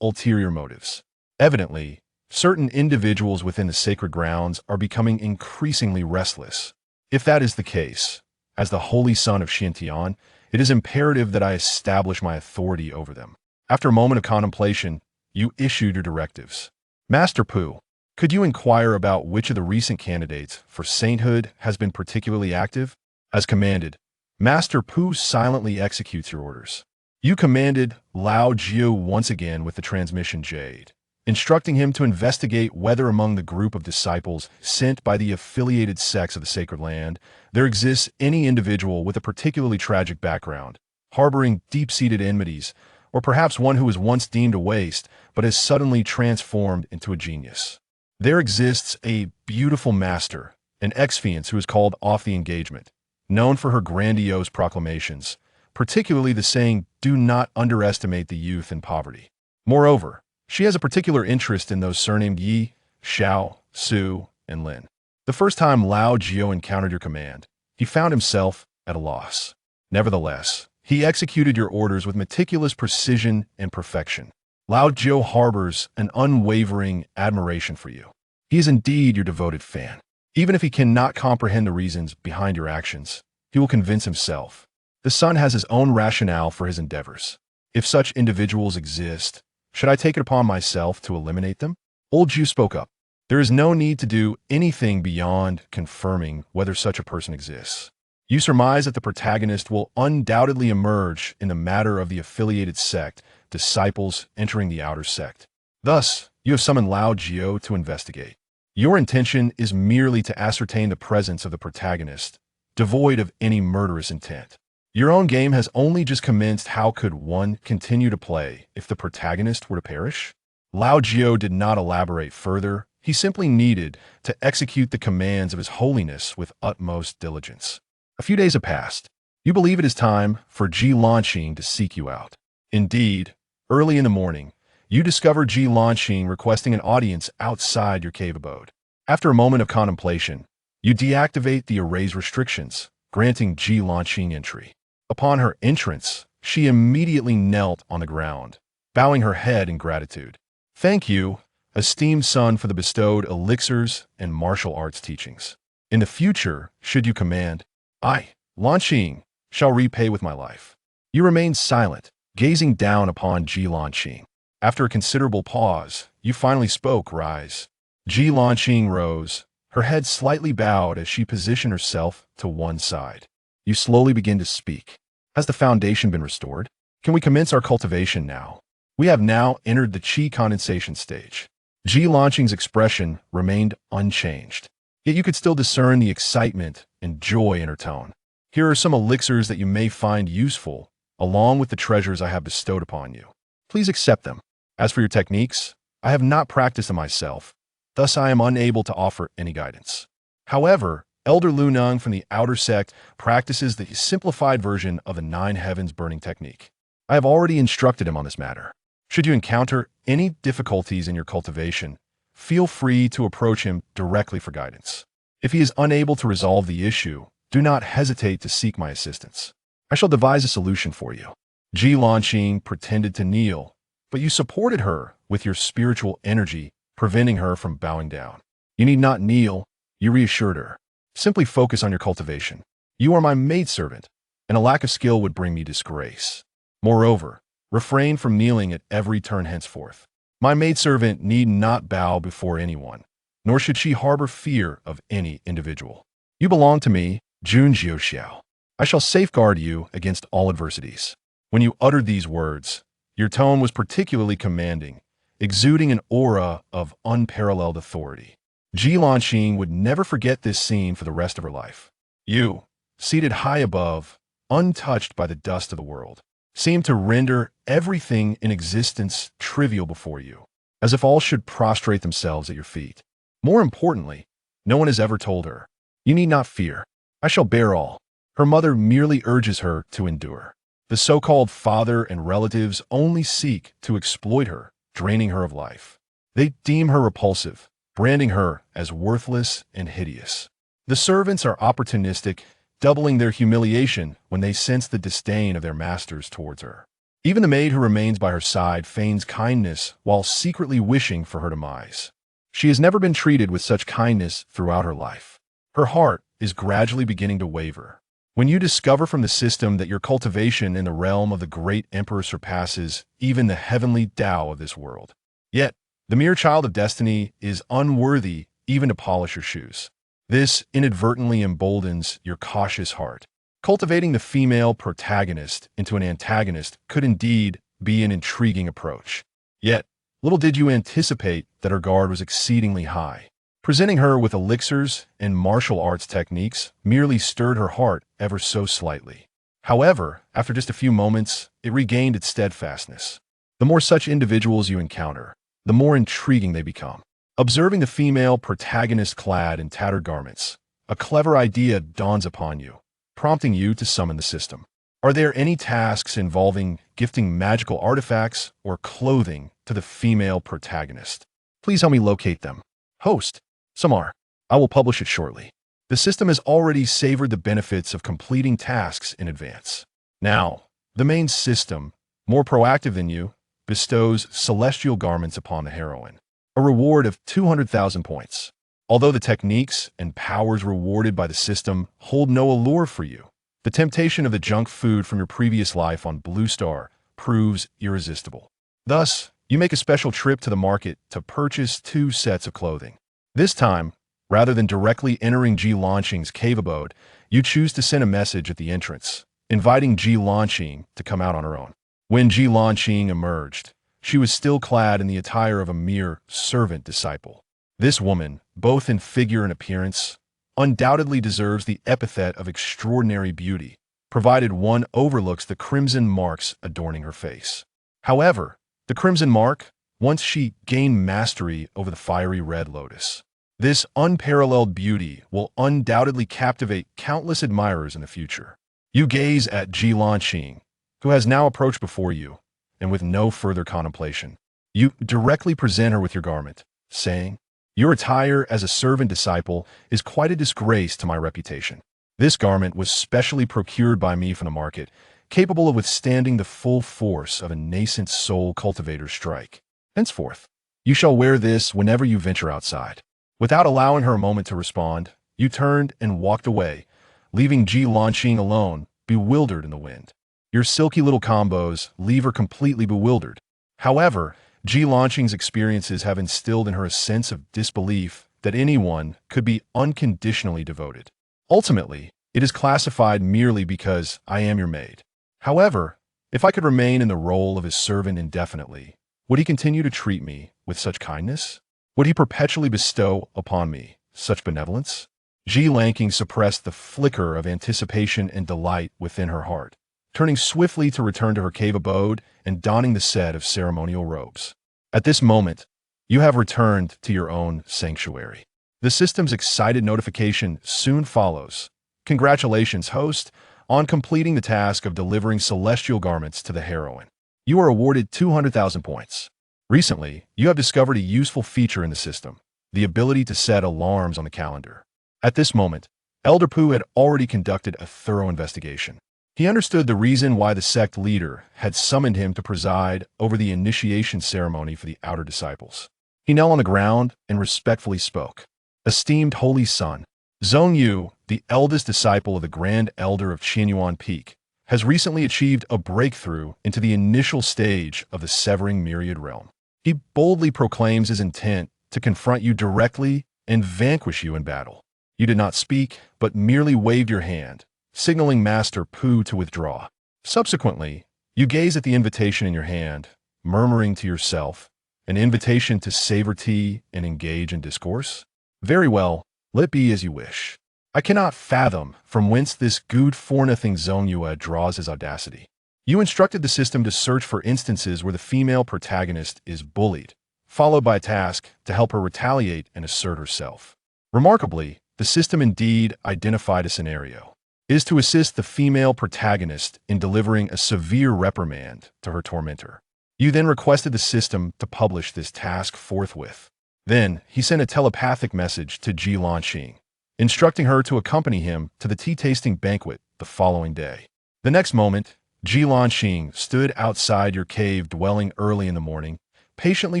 A: ulterior motives. Evidently, certain individuals within the sacred grounds are becoming increasingly restless. If that is the case, as the Holy Son of Xintian, it is imperative that I establish my authority over them. After a moment of contemplation, you issued your directives. Master Pu, could you inquire about which of the recent candidates for sainthood has been particularly active? As commanded, Master Pu silently executes your orders. You commanded Lao Jiu once again with the transmission jade, instructing him to investigate whether among the group of disciples sent by the affiliated sects of the Sacred Land there exists any individual with a particularly tragic background, harboring deep-seated enmities, or perhaps one who was once deemed a waste but has suddenly transformed into a genius. There exists a beautiful master, an exfiance who is called Off the Engagement, known for her grandiose proclamations, particularly the saying, "Do not underestimate the youth in poverty." Moreover, she has a particular interest in those surnamed Yi, Xiao, Su, and Lin. The first time Lao Jiu encountered your command, he found himself at a loss. Nevertheless, he executed your orders with meticulous precision and perfection. Lao Jiu harbors an unwavering admiration for you. He is indeed your devoted fan. Even if he cannot comprehend the reasons behind your actions, he will convince himself. The Sun has his own rationale for his endeavors. If such individuals exist, should I take it upon myself to eliminate them? Old Jiu spoke up. There is no need to do anything beyond confirming whether such a person exists. You surmise that the protagonist will undoubtedly emerge in the matter of the affiliated sect, disciples entering the outer sect. Thus, you have summoned Lao Jiu to investigate. Your intention is merely to ascertain the presence of the protagonist, devoid of any murderous intent. Your own game has only just commenced. How could one continue to play if the protagonist were to perish? Lao Jiu did not elaborate further. He simply needed to execute the commands of His Holiness with utmost diligence. A few days have passed. You believe it is time for Ji Lanqing to seek you out. Indeed, early in the morning, you discover Ji Lanqing requesting an audience outside your cave abode. After a moment of contemplation, you deactivate the erase restrictions, granting Ji Lanqing entry. Upon her entrance, she immediately knelt on the ground, bowing her head in gratitude. Thank you, esteemed son, for the bestowed elixirs and martial arts teachings. In the future, should you command, I, Lanqing, shall repay with my life. You remained silent, gazing down upon Ji Lanqing. After a considerable pause, you finally spoke. Rise. Ji Lanqing rose, her head slightly bowed as she positioned herself to one side. You slowly begin to speak. Has the foundation been restored? Can we commence our cultivation now? We have now entered the qi condensation stage. Ji Lanqing's expression remained unchanged, yet you could still discern the excitement and joy in her tone. Here are some elixirs that you may find useful, along with the treasures I have bestowed upon you. Please accept them. As for your techniques, I have not practiced them myself, thus I am unable to offer any guidance. However, Elder Lu Nung from the outer sect practices the simplified version of the 9 heavens burning technique. I have already instructed him on this matter. Should you encounter any difficulties in your cultivation, feel free to approach him directly for guidance. If he is unable to resolve the issue, do not hesitate to seek my assistance. I shall devise a solution for you. Ji Lanqing pretended to kneel, but you supported her with your spiritual energy, preventing her from bowing down. You need not kneel, you reassured her. Simply focus on your cultivation. You are my maidservant, and a lack of skill would bring me disgrace. Moreover, refrain from kneeling at every turn henceforth. My maidservant need not bow before anyone, nor should she harbor fear of any individual. You belong to me, Jun Jiuxiao. I shall safeguard you against all adversities. When you uttered these words, your tone was particularly commanding, exuding an aura of unparalleled authority. Ji Lanqing would never forget this scene for the rest of her life. You, seated high above, untouched by the dust of the world, seemed to render everything in existence trivial before you, as if all should prostrate themselves at your feet. More importantly, no one has ever told her, "You need not fear. I shall bear all." Her mother merely urges her to endure. The so-called father and relatives only seek to exploit her, draining her of life. They deem her repulsive, branding her as worthless and hideous. The servants are opportunistic, doubling their humiliation when they sense the disdain of their masters towards her. Even the maid who remains by her side feigns kindness while secretly wishing for her demise. She has never been treated with such kindness throughout her life. Her heart is gradually beginning to waver. When you discover from the system that your cultivation in the realm of the great emperor surpasses even the heavenly Tao of this world, yet the mere child of destiny is unworthy even to polish your shoes. This inadvertently emboldens your cautious heart. Cultivating the female protagonist into an antagonist could indeed be an intriguing approach. Yet, little did you anticipate that her guard was exceedingly high. Presenting her with elixirs and martial arts techniques merely stirred her heart ever so slightly. However, after just a few moments, it regained its steadfastness. The more such individuals you encounter, the more intriguing they become. Observing the female protagonist clad in tattered garments, a clever idea dawns upon you, prompting you to summon the system. Are there any tasks involving gifting magical artifacts or clothing to the female protagonist? Please help me locate them. Host. Some are. I will publish it shortly. The system has already savored the benefits of completing tasks in advance. Now, the main system, more proactive than you, bestows celestial garments upon the heroine, a reward of 200,000 points. Although the techniques and powers rewarded by the system hold no allure for you, the temptation of the junk food from your previous life on Blue Star proves irresistible. Thus, you make a special trip to the market to purchase 2 sets of clothing. This time, rather than directly entering Ji Lanqing's cave abode, you choose to send a message at the entrance, inviting Ji Lanqing to come out on her own. When Ji Lanqing emerged, she was still clad in the attire of a mere servant disciple. This woman, both in figure and appearance, undoubtedly deserves the epithet of extraordinary beauty, provided one overlooks the crimson marks adorning her face. However, the crimson mark, once she gained mastery over the fiery red lotus. This unparalleled beauty will undoubtedly captivate countless admirers in the future. You gaze at Ji Lanqing, who has now approached before you, and with no further contemplation, you directly present her with your garment, saying, "Your attire as a servant disciple is quite a disgrace to my reputation. This garment was specially procured by me from the market, capable of withstanding the full force of a nascent soul cultivator's strike. Henceforth, you shall wear this whenever you venture outside." Without allowing her a moment to respond, you turned and walked away, leaving Ji Lanqing alone, bewildered in the wind. Your silky little combos leave her completely bewildered. However, Ji Lanqing's experiences have instilled in her a sense of disbelief that anyone could be unconditionally devoted. Ultimately, it is classified merely because I am your maid. However, if I could remain in the role of his servant indefinitely, would he continue to treat me with such kindness? Would he perpetually bestow upon me such benevolence? Ji Lanqing suppressed the flicker of anticipation and delight within her heart, turning swiftly to return to her cave abode and donning the set of ceremonial robes. At this moment, you have returned to your own sanctuary. The system's excited notification soon follows. Congratulations, host, on completing the task of delivering celestial garments to the heroine. You are awarded 200,000 points. Recently, you have discovered a useful feature in the system, the ability to set alarms on the calendar. At this moment, Elder Pu had already conducted a thorough investigation. He understood the reason why the sect leader had summoned him to preside over the initiation ceremony for the outer disciples. He knelt on the ground and respectfully spoke. "Esteemed Holy Son, Zhong Yu, the eldest disciple of the Grand Elder of Qianyuan Peak, has recently achieved a breakthrough into the initial stage of the Severing Myriad Realm. He boldly proclaims his intent to confront you directly and vanquish you in battle. You did not speak, but merely waved your hand, signaling Master Pu to withdraw. Subsequently, you gaze at the invitation in your hand, murmuring to yourself, an invitation to savor tea and engage in discourse? Very well, let it be as you wish. I cannot fathom from whence this good for nothing Zhong Yue draws his audacity. You instructed the system to search for instances where the female protagonist is bullied, followed by a task to help her retaliate and assert herself. Remarkably, the system indeed identified a scenario. It is to assist the female protagonist in delivering a severe reprimand to her tormentor. You then requested the system to publish this task forthwith. Then, he sent a telepathic message to Ji Lanqing, instructing her to accompany him to the tea-tasting banquet the following day. The next moment, Jiuxiao stood outside your cave dwelling early in the morning, patiently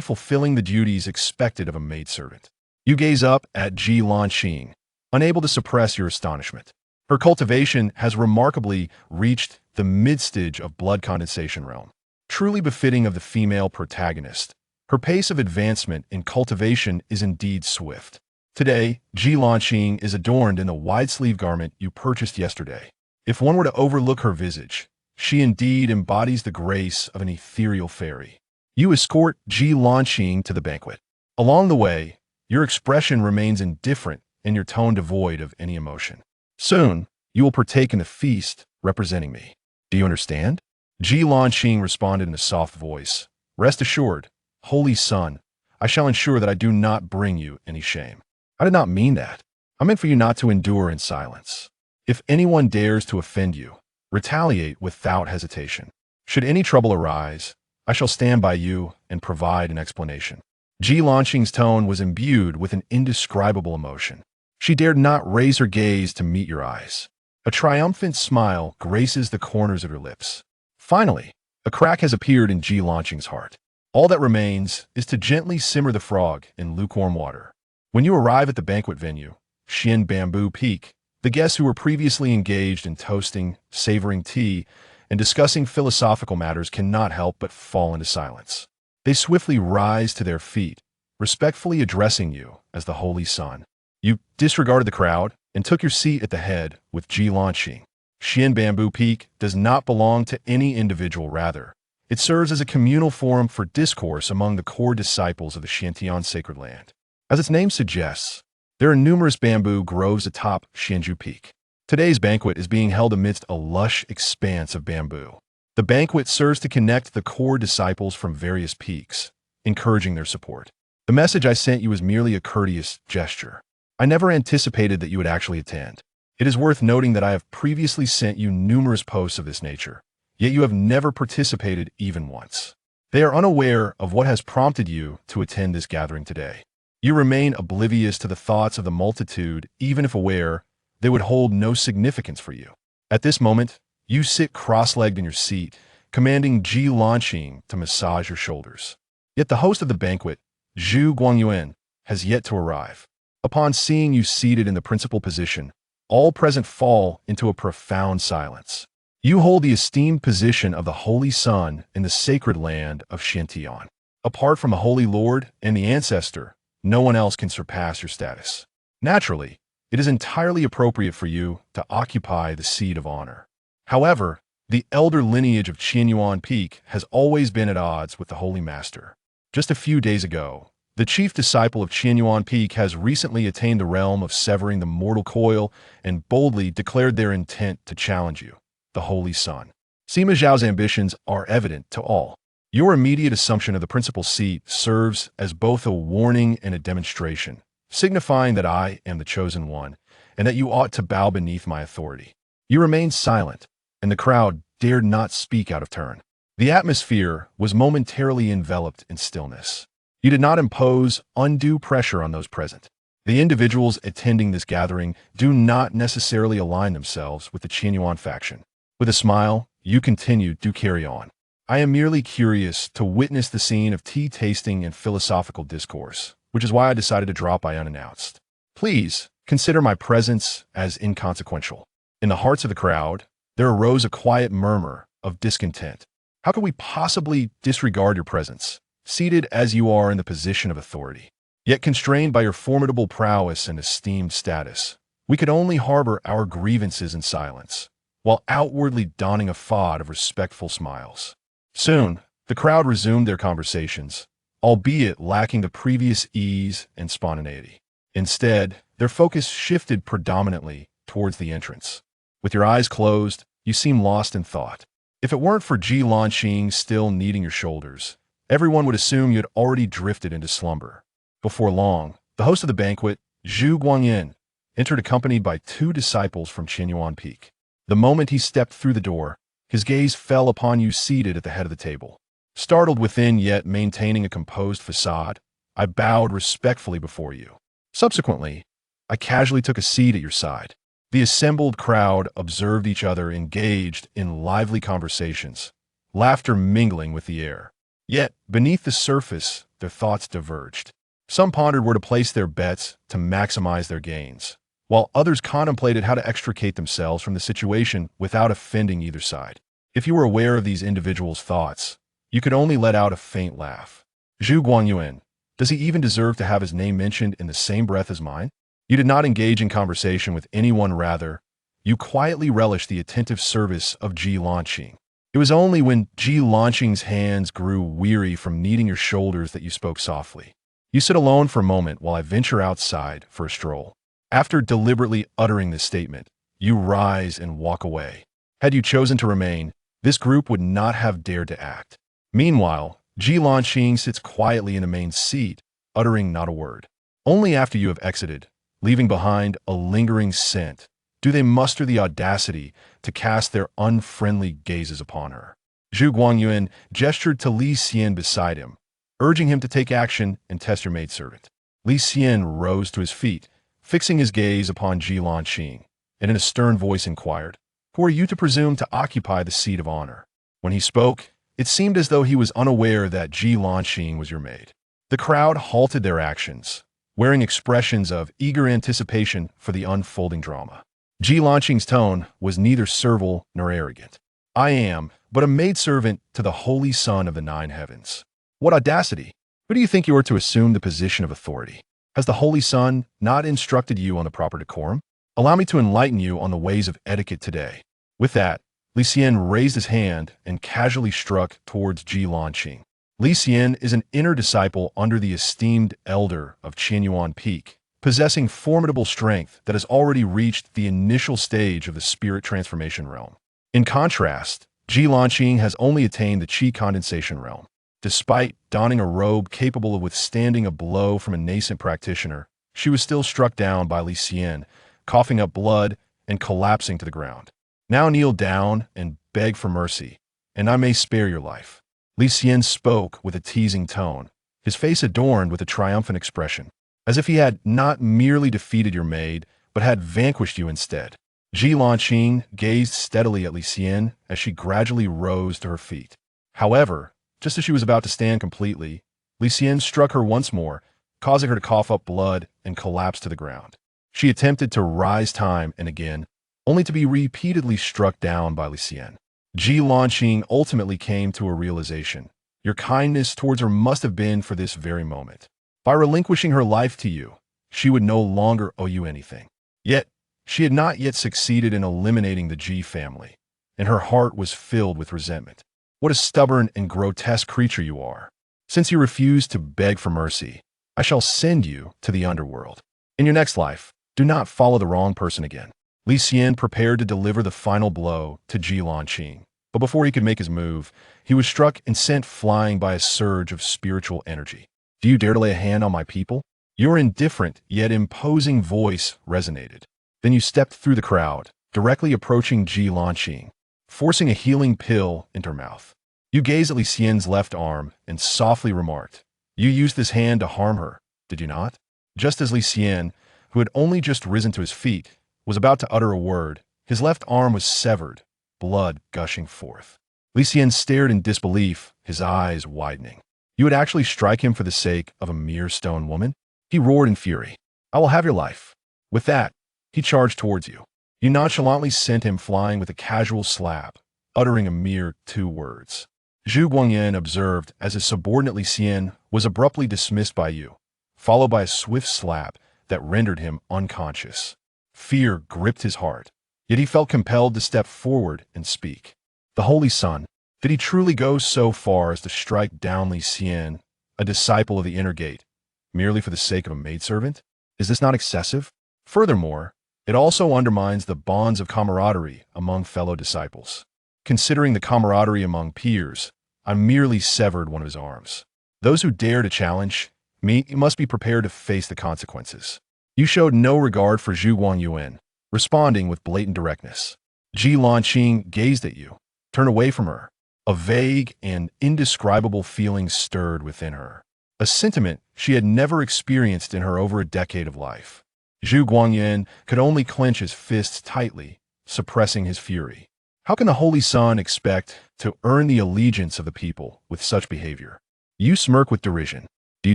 A: fulfilling the duties expected of a maidservant. You gaze up at Jiuxiao, unable to suppress your astonishment. Her cultivation has remarkably reached the mid-stage of blood condensation realm, truly befitting of the female protagonist. Her pace of advancement in cultivation is indeed swift. Today, Jiuxiao is adorned in the wide-sleeve garment you purchased yesterday. If one were to overlook her visage, she indeed embodies the grace of an ethereal fairy. You escort Jiuxiao to the banquet. Along the way, your expression remains indifferent and your tone devoid of any emotion. Soon, you will partake in the feast representing me. Do you understand? Jiuxiao responded in a soft voice. Rest assured, Holy Son, I shall ensure that I do not bring you any shame. I did not mean that. I meant for you not to endure in silence. If anyone dares to offend you, retaliate without hesitation. Should any trouble arise, I shall stand by you and provide an explanation. Jiuxiao's tone was imbued with an indescribable emotion. She dared not raise her gaze to meet your eyes. A triumphant smile graces the corners of your lips. Finally, a crack has appeared in Jiuxiao's heart. All that remains is to gently simmer the frog in lukewarm water. When you arrive at the banquet venue, Xin Bamboo Peak, the guests who were previously engaged in toasting, savoring tea, and discussing philosophical matters cannot help but fall into silence. They swiftly rise to their feet, respectfully addressing you as the Holy Son. You disregarded the crowd and took your seat at the head with Jiuxiao. Xin Bamboo Peak does not belong to any individual, rather. It serves as a communal forum for discourse among the core disciples of the Xiantian sacred land. As its name suggests, there are numerous bamboo groves atop Xianju Peak. Today's banquet is being held amidst a lush expanse of bamboo. The banquet serves to connect the core disciples from various peaks, encouraging their support. The message I sent you was merely a courteous gesture. I never anticipated that you would actually attend. It is worth noting that I have previously sent you numerous posts of this nature, yet you have never participated even once. They are unaware of what has prompted you to attend this gathering today. You remain oblivious to the thoughts of the multitude, even if aware they would hold no significance for you. At this moment, you sit cross-legged in your seat, commanding Jiuxiao to massage your shoulders. Yet the host of the banquet, Zhu Guangyuan, has yet to arrive. Upon seeing you seated in the principal position, all present fall into a profound silence. You hold the esteemed position of the Holy Son in the sacred land of Xiantian. Apart from the Holy Lord and the Ancestor, no one else can surpass your status. Naturally, it is entirely appropriate for you to occupy the seat of honor. However, the elder lineage of Qianyuan Peak has always been at odds with the Holy Master. Just a few days ago, the chief disciple of Qianyuan Peak has recently attained the realm of severing the mortal coil and boldly declared their intent to challenge you, the Holy Son. Sima Zhao's ambitions are evident to all. Your immediate assumption of the principal seat serves as both a warning and a demonstration, signifying that I am the chosen one, and that you ought to bow beneath my authority. You remained silent, and the crowd dared not speak out of turn. The atmosphere was momentarily enveloped in stillness. You did not impose undue pressure on those present. The individuals attending this gathering do not necessarily align themselves with the Qianyuan faction. With a smile, you continued to carry on. I am merely curious to witness the scene of tea tasting and philosophical discourse, which is why I decided to drop by unannounced. Please consider my presence as inconsequential. In the hearts of the crowd, there arose a quiet murmur of discontent. How could we possibly disregard your presence, seated as you are in the position of authority? Yet constrained by your formidable prowess and esteemed status, we could only harbor our grievances in silence, while outwardly donning a facade of respectful smiles. Soon, the crowd resumed their conversations, albeit lacking the previous ease and spontaneity. Instead, their focus shifted predominantly towards the entrance. With your eyes closed, you seem lost in thought. If it weren't for Jiuxiao still kneading your shoulders, everyone would assume you had already drifted into slumber. Before long, the host of the banquet, Zhu Guangyuan, entered accompanied by 2 disciples from Qianyuan Peak. The moment he stepped through the door, his gaze fell upon you seated at the head of the table. Startled within yet maintaining a composed facade, I bowed respectfully before you. Subsequently, I casually took a seat at your side. The assembled crowd observed each other engaged in lively conversations, laughter mingling with the air. Yet, beneath the surface, their thoughts diverged. Some pondered where to place their bets to maximize their gains, while others contemplated how to extricate themselves from the situation without offending either side. If you were aware of these individuals' thoughts, you could only let out a faint laugh. Zhu Guangyuan, does he even deserve to have his name mentioned in the same breath as mine? You did not engage in conversation with anyone, rather, you quietly relished the attentive service of Ji Lanqing. It was only when Ji Lanqing's hands grew weary from kneading your shoulders that you spoke softly. You sit alone for a moment while I venture outside for a stroll. After deliberately uttering this statement, you rise and walk away. Had you chosen to remain, this group would not have dared to act. Meanwhile, Ji Lanqing sits quietly in the main seat, uttering not a word. Only after you have exited, leaving behind a lingering scent, do they muster the audacity to cast their unfriendly gazes upon her. Zhu Guangyuan gestured to Li Xian beside him, urging him to take action and test your maidservant. Li Xian rose to his feet, fixing his gaze upon Ji Lanqing, and in a stern voice inquired, "Who are you to presume to occupy the seat of honor?" When he spoke, it seemed as though he was unaware that Ji Lanqing was your maid. The crowd halted their actions, wearing expressions of eager anticipation for the unfolding drama. Ji Lanqing's tone was neither servile nor arrogant. "I am but a maidservant to the Holy Son of the Nine Heavens." What audacity! Who do you think you are to assume the position of authority? Has the Holy Son not instructed you on the proper decorum? Allow me to enlighten you on the ways of etiquette today. With that, Li Xian raised his hand and casually struck towards Ji Lanqing. Li Xian is an inner disciple under the esteemed elder of Qianyuan Peak, possessing formidable strength that has already reached the initial stage of the spirit transformation realm. In contrast, Ji Lanqing has only attained the qi condensation realm. Despite donning a robe capable of withstanding a blow from a nascent practitioner, she was still struck down by Li Xian, coughing up blood and collapsing to the ground. "Now kneel down and beg for mercy, and I may spare your life." Li Xian spoke with a teasing tone, his face adorned with a triumphant expression, as if he had not merely defeated your maid, but had vanquished you instead. Ji Lanqing gazed steadily at Li Xian as she gradually rose to her feet. However, just as she was about to stand completely, Li Xian struck her once more, causing her to cough up blood and collapse to the ground. She attempted to rise time and again, only to be repeatedly struck down by Li Xian. Ji Lanqing ultimately came to a realization. Your kindness towards her must have been for this very moment. By relinquishing her life to you, she would no longer owe you anything. Yet, she had not yet succeeded in eliminating the Ji family, and her heart was filled with resentment. What a stubborn and grotesque creature you are. Since you refuse to beg for mercy, I shall send you to the underworld. In your next life, do not follow the wrong person again. Li Xian prepared to deliver the final blow to Ji Lanqing, but before he could make his move, he was struck and sent flying by a surge of spiritual energy. "Do you dare to lay a hand on my people?" Your indifferent yet imposing voice resonated. Then you stepped through the crowd, directly approaching Ji Lanqing, forcing a healing pill into her mouth. You gazed at Li Xian's left arm and softly remarked, "You used this hand to harm her, did you not?" Just as Li Xian, who had only just risen to his feet, was about to utter a word, his left arm was severed, blood gushing forth. Li Xian stared in disbelief, his eyes widening. You would actually strike him for the sake of a mere stone woman? He roared in fury. "I will have your life." With that, he charged towards you. You nonchalantly sent him flying with a casual slap, uttering a mere 2 words. Zhu Guangyan observed as his subordinate Li Xian was abruptly dismissed by you, followed by a swift slap that rendered him unconscious. Fear gripped his heart, yet he felt compelled to step forward and speak. The Holy Son, did he truly go so far as to strike down Li Xian, a disciple of the Inner Gate, merely for the sake of a maidservant? Is this not excessive? Furthermore, it also undermines the bonds of camaraderie among fellow disciples. Considering the camaraderie among peers, I merely severed one of his arms. Those who dare to challenge me must be prepared to face the consequences. You showed no regard for Zhu Guangyuan, responding with blatant directness. Ji Lanqing gazed at you, turned away from her. A vague and indescribable feeling stirred within her, a sentiment she had never experienced in her over a decade of life. Zhu Guangyan could only clench his fists tightly, suppressing his fury. How can the Holy Sun expect to earn the allegiance of the people with such behavior? You smirk with derision. Do you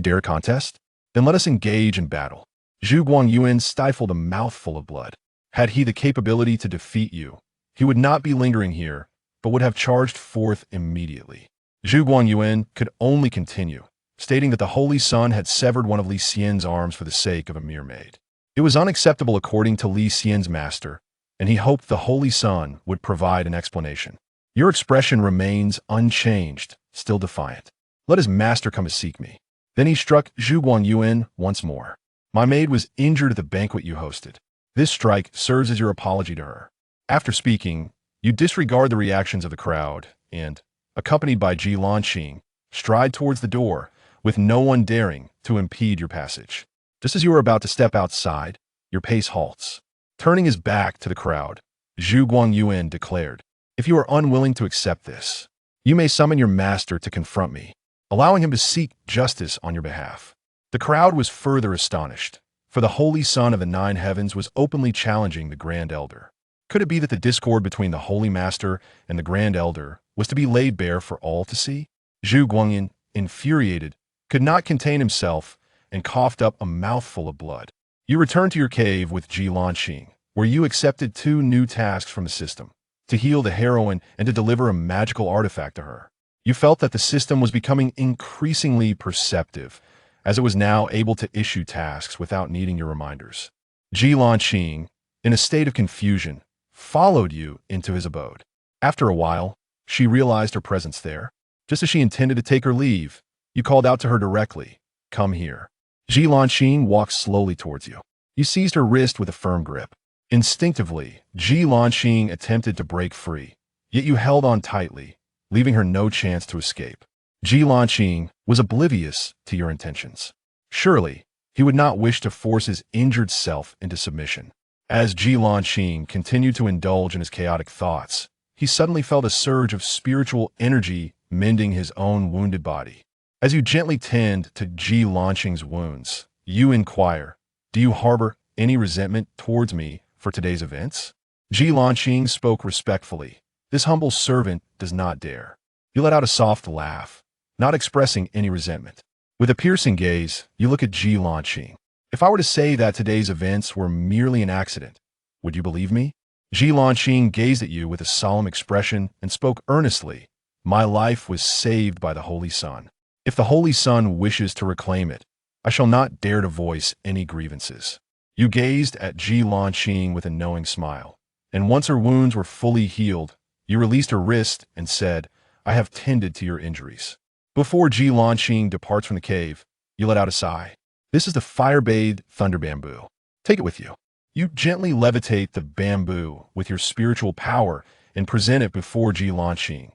A: dare contest? Then let us engage in battle. Zhu Guangyuan stifled a mouthful of blood. Had he the capability to defeat you, he would not be lingering here, but would have charged forth immediately. Zhu Guangyuan could only continue, stating that the Holy Sun had severed one of Li Xian's arms for the sake of a mere maid. It was unacceptable according to Li Xian's master, and he hoped the Holy Sun would provide an explanation. Your expression remains unchanged, still defiant. Let his master come to seek me. Then he struck Zhu Guangyuan once more. My maid was injured at the banquet you hosted. This strike serves as your apology to her. After speaking, you disregard the reactions of the crowd and, accompanied by Ji Lanqing, stride towards the door, with no one daring to impede your passage. Just as you are about to step outside, your pace halts. Turning his back to the crowd, Zhu Guangyuan declared, "If you are unwilling to accept this, you may summon your master to confront me, allowing him to seek justice on your behalf." The crowd was further astonished, for the Holy Son of the Nine Heavens was openly challenging the Grand Elder. Could it be that the discord between the Holy Master and the Grand Elder was to be laid bare for all to see? Zhu Guangyan, infuriated, could not contain himself and coughed up a mouthful of blood. You returned to your cave with Ji Lanqing, where you accepted two new tasks from the system, to heal the heroine and to deliver a magical artifact to her. You felt that the system was becoming increasingly perceptive, as it was now able to issue tasks without needing your reminders. Ji Lanqing, in a state of confusion, followed you into his abode. After a while, she realized her presence there. Just as she intended to take her leave, you called out to her directly, "Come here." Ji Lanqing walked slowly towards you. You seized her wrist with a firm grip. Instinctively, Ji Lanqing attempted to break free, yet you held on tightly, leaving her no chance to escape. Ji Lanqing was oblivious to your intentions. Surely, he would not wish to force his injured self into submission. As Ji Lanqing continued to indulge in his chaotic thoughts, he suddenly felt a surge of spiritual energy mending his own wounded body. As you gently tend to Ji Lanqing's wounds, you inquire, "Do you harbor any resentment towards me for today's events?" Ji Lanqing spoke respectfully. "This humble servant does not dare." You let out a soft laugh, not expressing any resentment. With a piercing gaze, you look at Ji Lanqing. "If I were to say that today's events were merely an accident, would you believe me?" Ji Lanqing gazed at you with a solemn expression and spoke earnestly. "My life was saved by the Holy Sun. If the Holy Sun wishes to reclaim it, I shall not dare to voice any grievances." You gazed at Ji Lanqing with a knowing smile, and once her wounds were fully healed, you released her wrist and said, "I have tended to your injuries." Before Ji Lanqing departs from the cave, you let out a sigh. "This is the fire-bathed thunder bamboo. Take it with you." You gently levitate the bamboo with your spiritual power and present it before Ji Lanqing,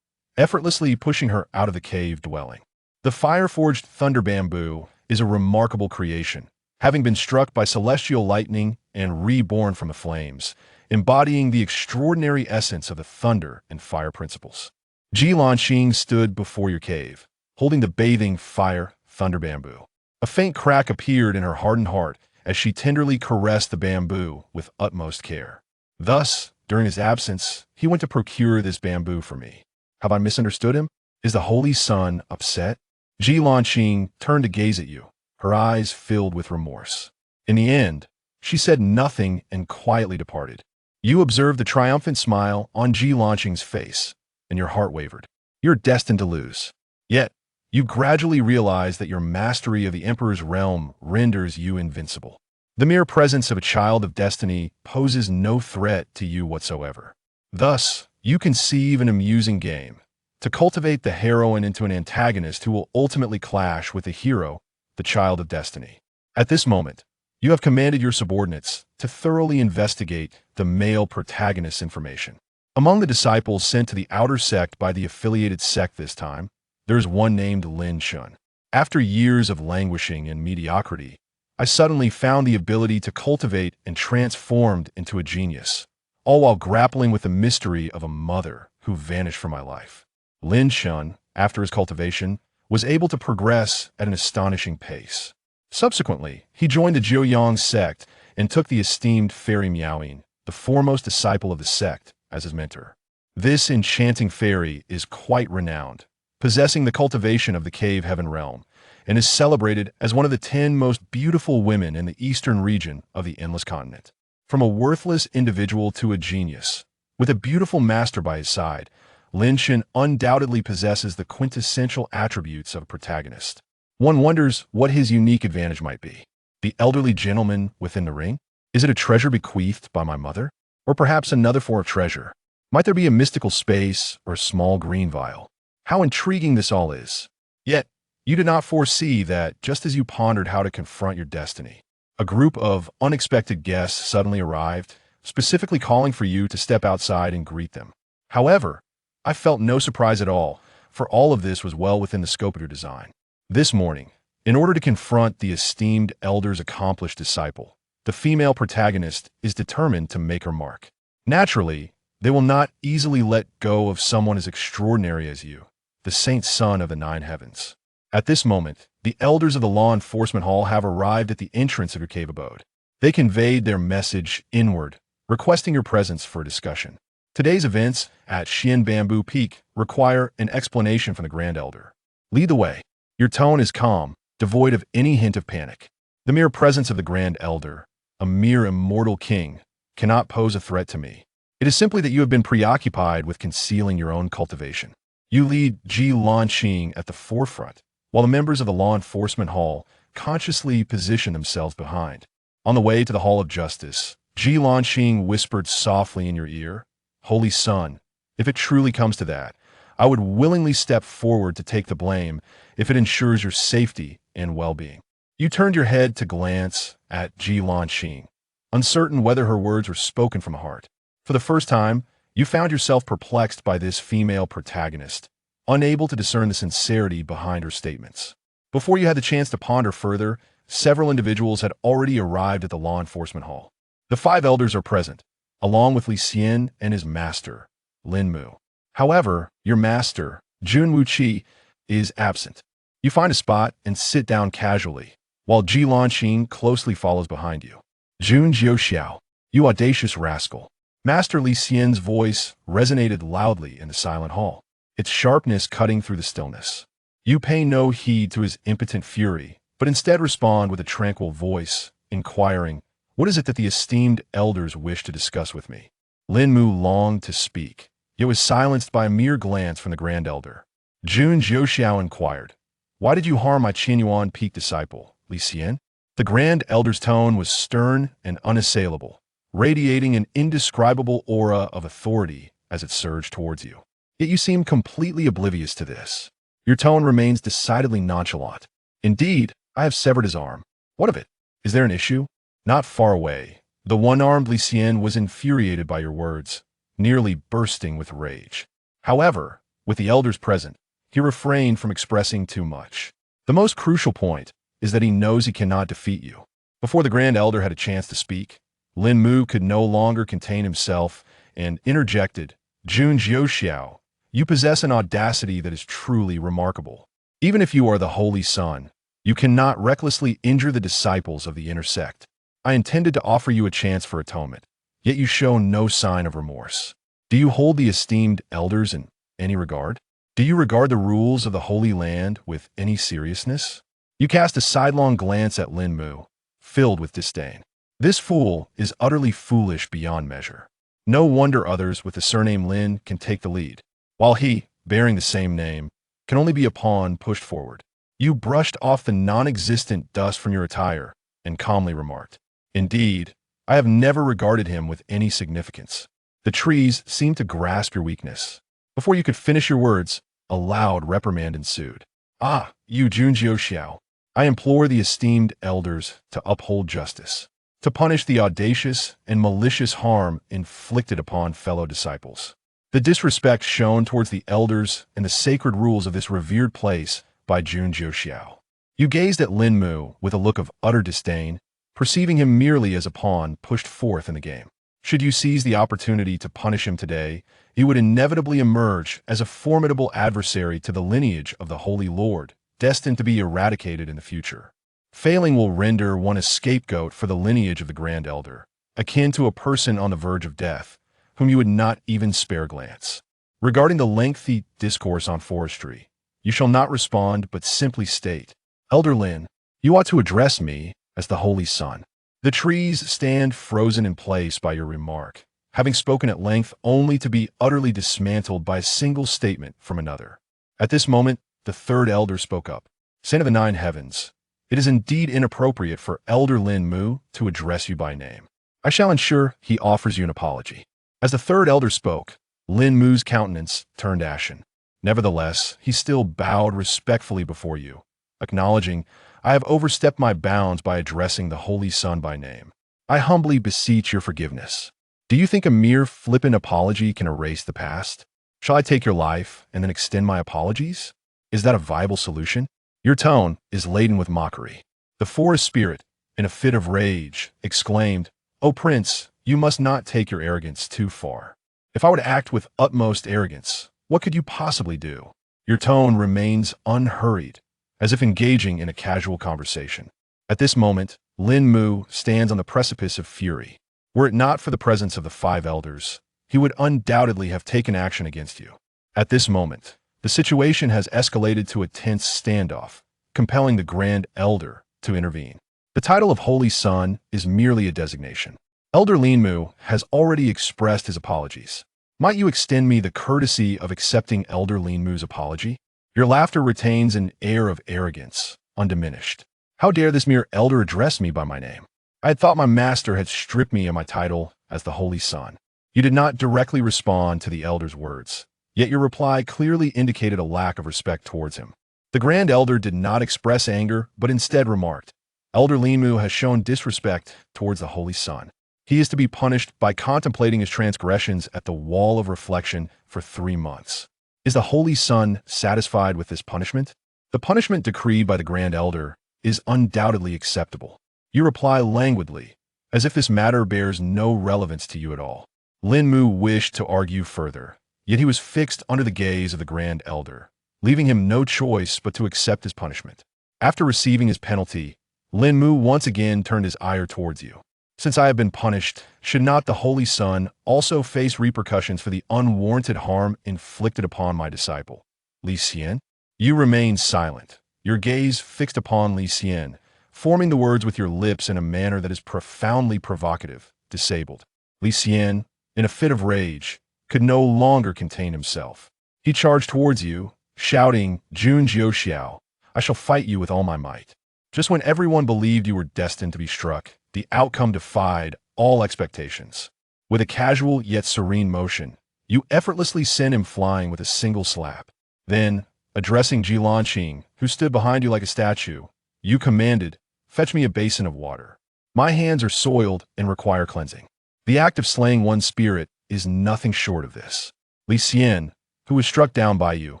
A: effortlessly pushing her out of the cave dwelling. The fire-forged thunder bamboo is a remarkable creation, having been struck by celestial lightning and reborn from the flames, embodying the extraordinary essence of the thunder and fire principles. Ji Lanqing stood before your cave, holding the bathing fire thunder bamboo. A faint crack appeared in her hardened heart as she tenderly caressed the bamboo with utmost care. Thus, during his absence, he went to procure this bamboo for me. Have I misunderstood him? Is the Holy Sun upset? Ji Lanqing turned to gaze at you, her eyes filled with remorse. In the end, she said nothing and quietly departed. You observed the triumphant smile on Ji Lanqing's face, and your heart wavered. You're destined to lose. Yet, you gradually realize that your mastery of the Emperor's realm renders you invincible. The mere presence of a child of destiny poses no threat to you whatsoever. Thus, you conceive an amusing game to cultivate the heroine into an antagonist who will ultimately clash with the hero, the child of destiny. At this moment, you have commanded your subordinates to thoroughly investigate the male protagonist's information. Among the disciples sent to the outer sect by the affiliated sect this time, there's one named Lin Shun. After years of languishing in mediocrity, I suddenly found the ability to cultivate and transformed into a genius, all while grappling with the mystery of a mother who vanished from my life. Lin Shun, after his cultivation, was able to progress at an astonishing pace. Subsequently, he joined the Jiuyang sect and took the esteemed fairy Miaoing, the foremost disciple of the sect, as his mentor. This enchanting fairy is quite renowned, possessing the cultivation of the cave heaven realm, and is celebrated as one of the 10 most beautiful women in the eastern region of the Endless Continent. From a worthless individual to a genius, with a beautiful master by his side, Lin Shen undoubtedly possesses the quintessential attributes of a protagonist. One wonders what his unique advantage might be. The elderly gentleman within the ring? Is it a treasure bequeathed by my mother? Or perhaps another form of treasure? Might there be a mystical space or a small green vial? How intriguing this all is. Yet, you did not foresee that just as you pondered how to confront your destiny, a group of unexpected guests suddenly arrived, specifically calling for you to step outside and greet them. However, I felt no surprise at all, for all of this was well within the scope of your design. This morning, in order to confront the esteemed elder's accomplished disciple, the female protagonist is determined to make her mark. Naturally, they will not easily let go of someone as extraordinary as you, the saint son of the 9 heavens. At this moment, the elders of the law enforcement hall have arrived at the entrance of your cave abode. They conveyed their message inward, requesting your presence for a discussion. Today's events at Xian Bamboo Peak require an explanation from the Grand Elder. Lead the way. Your tone is calm, devoid of any hint of panic. The mere presence of the Grand Elder, a mere Immortal King, cannot pose a threat to me. It is simply that you have been preoccupied with concealing your own cultivation. You lead Ji Lanqing at the forefront, while the members of the law enforcement hall consciously position themselves behind. On the way to the Hall of Justice, Ji Lanqing whispered softly in your ear, "Holy Son, if it truly comes to that, I would willingly step forward to take the blame if it ensures your safety and well-being." You turned your head to glance at Ji Lanqing, uncertain whether her words were spoken from the heart. For the first time, you found yourself perplexed by this female protagonist, unable to discern the sincerity behind her statements. Before you had the chance to ponder further, several individuals had already arrived at the law enforcement hall. The 5 elders are present, along with Li Xian and his master, Lin Mu. However, your master, Jun Jiuxiao, is absent. You find a spot and sit down casually, while Ji Lanqing closely follows behind you. Jun Jiuxiao, you audacious rascal. Master Li Xian's voice resonated loudly in the silent hall, its sharpness cutting through the stillness. You pay no heed to his impotent fury, but instead respond with a tranquil voice, inquiring, "What is it that the esteemed elders wish to discuss with me?" Lin Mu longed to speak, yet was silenced by a mere glance from the Grand Elder. Jun Jiuxiao inquired, "Why did you harm my Qianyuan Peak disciple, Li Xian?" The Grand Elder's tone was stern and unassailable, radiating an indescribable aura of authority as it surged towards you. Yet you seem completely oblivious to this. Your tone remains decidedly nonchalant. "Indeed, I have severed his arm. What of it? Is there an issue?" Not far away, the one-armed Li Xian was infuriated by your words, nearly bursting with rage. However, with the elders present, he refrained from expressing too much. The most crucial point is that he knows he cannot defeat you. Before the Grand Elder had a chance to speak, Lin Mu could no longer contain himself and interjected, "Jun Jiuxiao, you possess an audacity that is truly remarkable. Even if you are the Holy Son, you cannot recklessly injure the disciples of the inner sect. I intended to offer you a chance for atonement, yet you show no sign of remorse. Do you hold the esteemed elders in any regard? Do you regard the rules of the Holy Land with any seriousness?" You cast a sidelong glance at Lin Mu, filled with disdain. This fool is utterly foolish beyond measure. No wonder others with the surname Lin can take the lead, while he, bearing the same name, can only be a pawn pushed forward. You brushed off the non-existent dust from your attire and calmly remarked, "Indeed, I have never regarded him with any significance." The trees seemed to grasp your weakness. Before you could finish your words, a loud reprimand ensued. "Ah, you Jun Jiuxiao, I implore the esteemed elders to uphold justice, to punish the audacious and malicious harm inflicted upon fellow disciples. The disrespect shown towards the elders and the sacred rules of this revered place by Jun Jiuxiao." You gazed at Lin Mu with a look of utter disdain, perceiving him merely as a pawn pushed forth in the game. Should you seize the opportunity to punish him today, he would inevitably emerge as a formidable adversary to the lineage of the Holy Lord, destined to be eradicated in the future. Failing will render one a scapegoat for the lineage of the Grand Elder, akin to a person on the verge of death, whom you would not even spare a glance. Regarding the lengthy discourse on forestry, you shall not respond but simply state, Elder Lin, you ought to address me as the Holy Sun. The trees stand frozen in place by your remark, having spoken at length only to be utterly dismantled by a single statement from another. At this moment, the third elder spoke up. Saint of the Nine Heavens, it is indeed inappropriate for Elder Lin Mu to address you by name. I shall ensure he offers you an apology. As the third elder spoke, Lin Mu's countenance turned ashen. Nevertheless, he still bowed respectfully before you, acknowledging, I have overstepped my bounds by addressing the Holy Sun by name. I humbly beseech your forgiveness. Do you think a mere flippant apology can erase the past? Shall I take your life and then extend my apologies? Is that a viable solution? Your tone is laden with mockery. The forest spirit, in a fit of rage, exclaimed, O Prince, you must not take your arrogance too far. If I were to act with utmost arrogance, what could you possibly do? Your tone remains unhurried, as if engaging in a casual conversation. At this moment, Lin Mu stands on the precipice of fury. Were it not for the presence of the five elders, he would undoubtedly have taken action against you. At this moment, the situation has escalated to a tense standoff, compelling the Grand Elder to intervene. The title of Holy Sun is merely a designation. Elder Lin Mu has already expressed his apologies. Might you extend me the courtesy of accepting Elder Lin Mu's apology? Your laughter retains an air of arrogance, undiminished. How dare this mere elder address me by my name? I had thought my master had stripped me of my title as the Holy Sun. You did not directly respond to the elder's words, yet your reply clearly indicated a lack of respect towards him. The Grand Elder did not express anger, but instead remarked, Elder Lin Mu has shown disrespect towards the Holy Sun. He is to be punished by contemplating his transgressions at the wall of reflection for 3 months. Is the Holy Sun satisfied with this punishment? The punishment decreed by the Grand Elder is undoubtedly acceptable. You reply languidly, as if this matter bears no relevance to you at all. Lin Mu wished to argue further, yet he was fixed under the gaze of the Grand Elder, leaving him no choice but to accept his punishment. After receiving his penalty, Lin Mu once again turned his ire towards you. Since I have been punished, should not the Holy Sun also face repercussions for the unwarranted harm inflicted upon my disciple, Li Xian? You remain silent, your gaze fixed upon Li Xian, forming the words with your lips in a manner that is profoundly provocative, disabled. Li Xian, in a fit of rage, could no longer contain himself. He charged towards you, shouting, Jun Jiuxiao, I shall fight you with all my might. Just when everyone believed you were destined to be struck, the outcome defied all expectations. With a casual yet serene motion, you effortlessly sent him flying with a single slap. Then, addressing Jilanqing, who stood behind you like a statue, you commanded, fetch me a basin of water. My hands are soiled and require cleansing. The act of slaying one spirit is nothing short of this. Li Xian, who was struck down by you,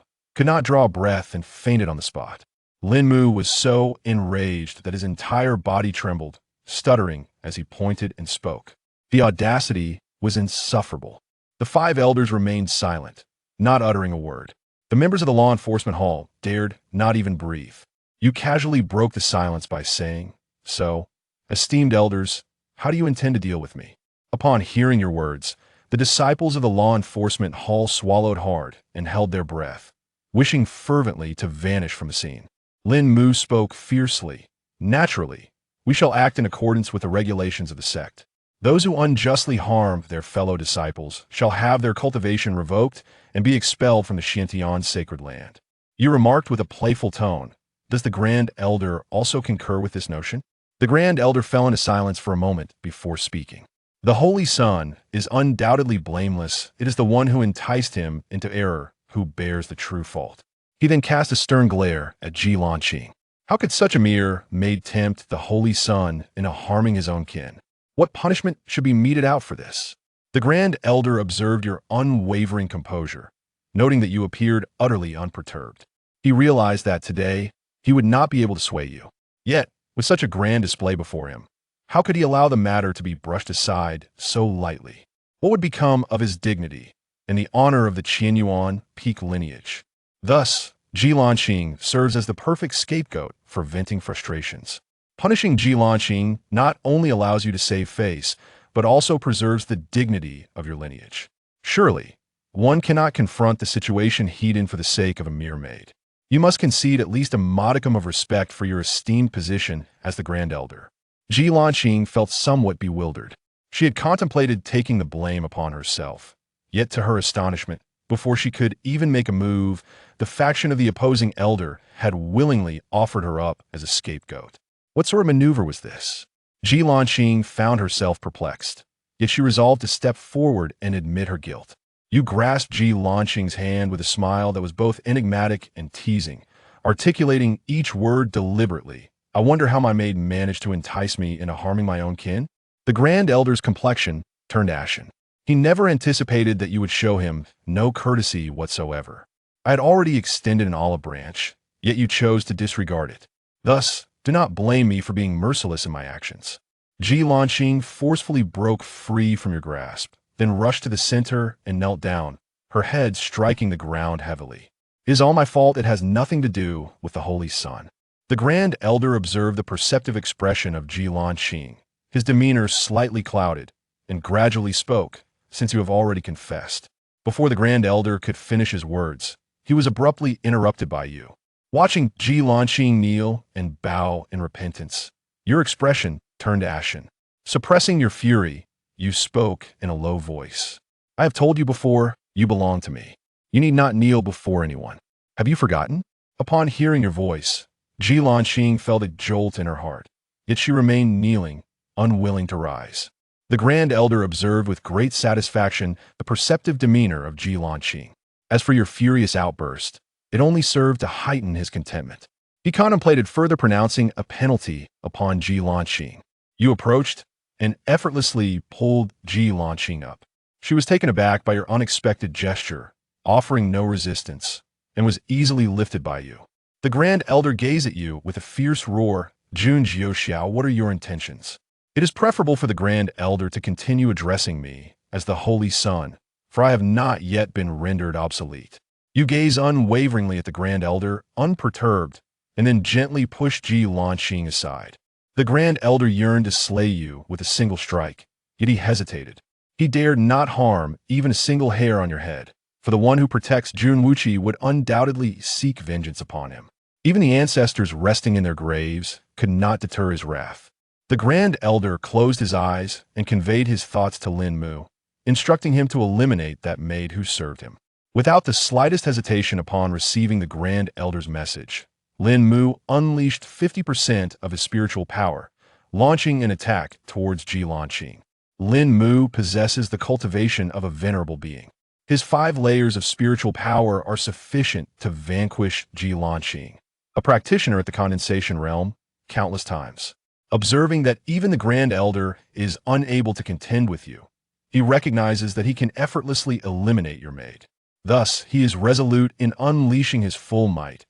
A: could not draw a breath and fainted on the spot. Lin Mu was so enraged that his entire body trembled, stuttering as he pointed and spoke. The audacity was insufferable. The five elders remained silent, not uttering a word. The members of the law enforcement hall dared not even breathe. You casually broke the silence by saying, So, esteemed elders, how do you intend to deal with me? Upon hearing your words, the disciples of the law enforcement hall swallowed hard and held their breath, wishing fervently to vanish from the scene. Lin Mu spoke fiercely. Naturally, we shall act in accordance with the regulations of the sect. Those who unjustly harm their fellow disciples shall have their cultivation revoked and be expelled from the Xiantian sacred land. You remarked with a playful tone, Does the Grand Elder also concur with this notion? The Grand Elder fell into silence for a moment before speaking. The Holy Sun is undoubtedly blameless. It is the one who enticed him into error who bears the true fault. He then cast a stern glare at Jilanqing. How could such a mere maid tempt the Holy Sun into harming his own kin? What punishment should be meted out for this? The Grand Elder observed your unwavering composure, noting that you appeared utterly unperturbed. He realized that today he would not be able to sway you. Yet, with such a grand display before him, how could he allow the matter to be brushed aside so lightly? What would become of his dignity and the honor of the Qianyuan peak lineage? Thus, Jilanqing serves as the perfect scapegoat for venting frustrations. Punishing Ji Lanqing not only allows you to save face, but also preserves the dignity of your lineage. Surely, one cannot confront the situation he'd in for the sake of a mere maid. You must concede at least a modicum of respect for your esteemed position as the Grand Elder. Ji Lanqing felt somewhat bewildered. She had contemplated taking the blame upon herself. Yet to her astonishment, before she could even make a move, the faction of the opposing elder had willingly offered her up as a scapegoat. What sort of maneuver was this? Ji Lanqing found herself perplexed, yet she resolved to step forward and admit her guilt. You grasped Ji Lanqing's hand with a smile that was both enigmatic and teasing, articulating each word deliberately. I wonder how my maid managed to entice me into harming my own kin? The Grand Elder's complexion turned ashen. He never anticipated that you would show him no courtesy whatsoever. I had already extended an olive branch, yet you chose to disregard it. Thus, do not blame me for being merciless in my actions. Ji Lanqing forcefully broke free from your grasp, then rushed to the center and knelt down, her head striking the ground heavily. It is all my fault. It has nothing to do with the Holy Sun. The Grand Elder observed the perceptive expression of Ji Lanqing, his demeanor slightly clouded, and gradually spoke, since you have already confessed. Before the Grand Elder could finish his words, he was abruptly interrupted by you. Watching Ji Lanqing kneel and bow in repentance, your expression turned ashen. Suppressing your fury, you spoke in a low voice. I have told you before, you belong to me. You need not kneel before anyone. Have you forgotten? Upon hearing your voice, Ji Lanqing felt a jolt in her heart, yet she remained kneeling, unwilling to rise. The Grand Elder observed with great satisfaction the perceptive demeanor of Ji Lanqing. As for your furious outburst, it only served to heighten his contentment. He contemplated further pronouncing a penalty upon Ji Lanqing. You approached and effortlessly pulled Ji Lanqing up. She was taken aback by your unexpected gesture, offering no resistance, and was easily lifted by you. The Grand Elder gazed at you with a fierce roar. Jun Jiuxiao, what are your intentions? It is preferable for the Grand Elder to continue addressing me as the Holy Sun, for I have not yet been rendered obsolete. You gaze unwaveringly at the Grand Elder, unperturbed, and then gently push Ji Lanqing aside. The Grand Elder yearned to slay you with a single strike, yet he hesitated. He dared not harm even a single hair on your head, for the one who protects Jun Wuqi would undoubtedly seek vengeance upon him. Even the ancestors resting in their graves could not deter his wrath. The Grand Elder closed his eyes and conveyed his thoughts to Lin Mu, instructing him to eliminate that maid who served him. Without the slightest hesitation upon receiving the Grand Elder's message, Lin Mu unleashed 50% of his spiritual power, launching an attack towards Ji Lanqing. Lin Mu possesses the cultivation of a venerable being. His 5 layers of spiritual power are sufficient to vanquish Ji Lanqing, a practitioner at the condensation realm, countless times. Observing that even the Grand Elder is unable to contend with you, he recognizes that he can effortlessly eliminate your maid. Thus, he is resolute in unleashing his full might,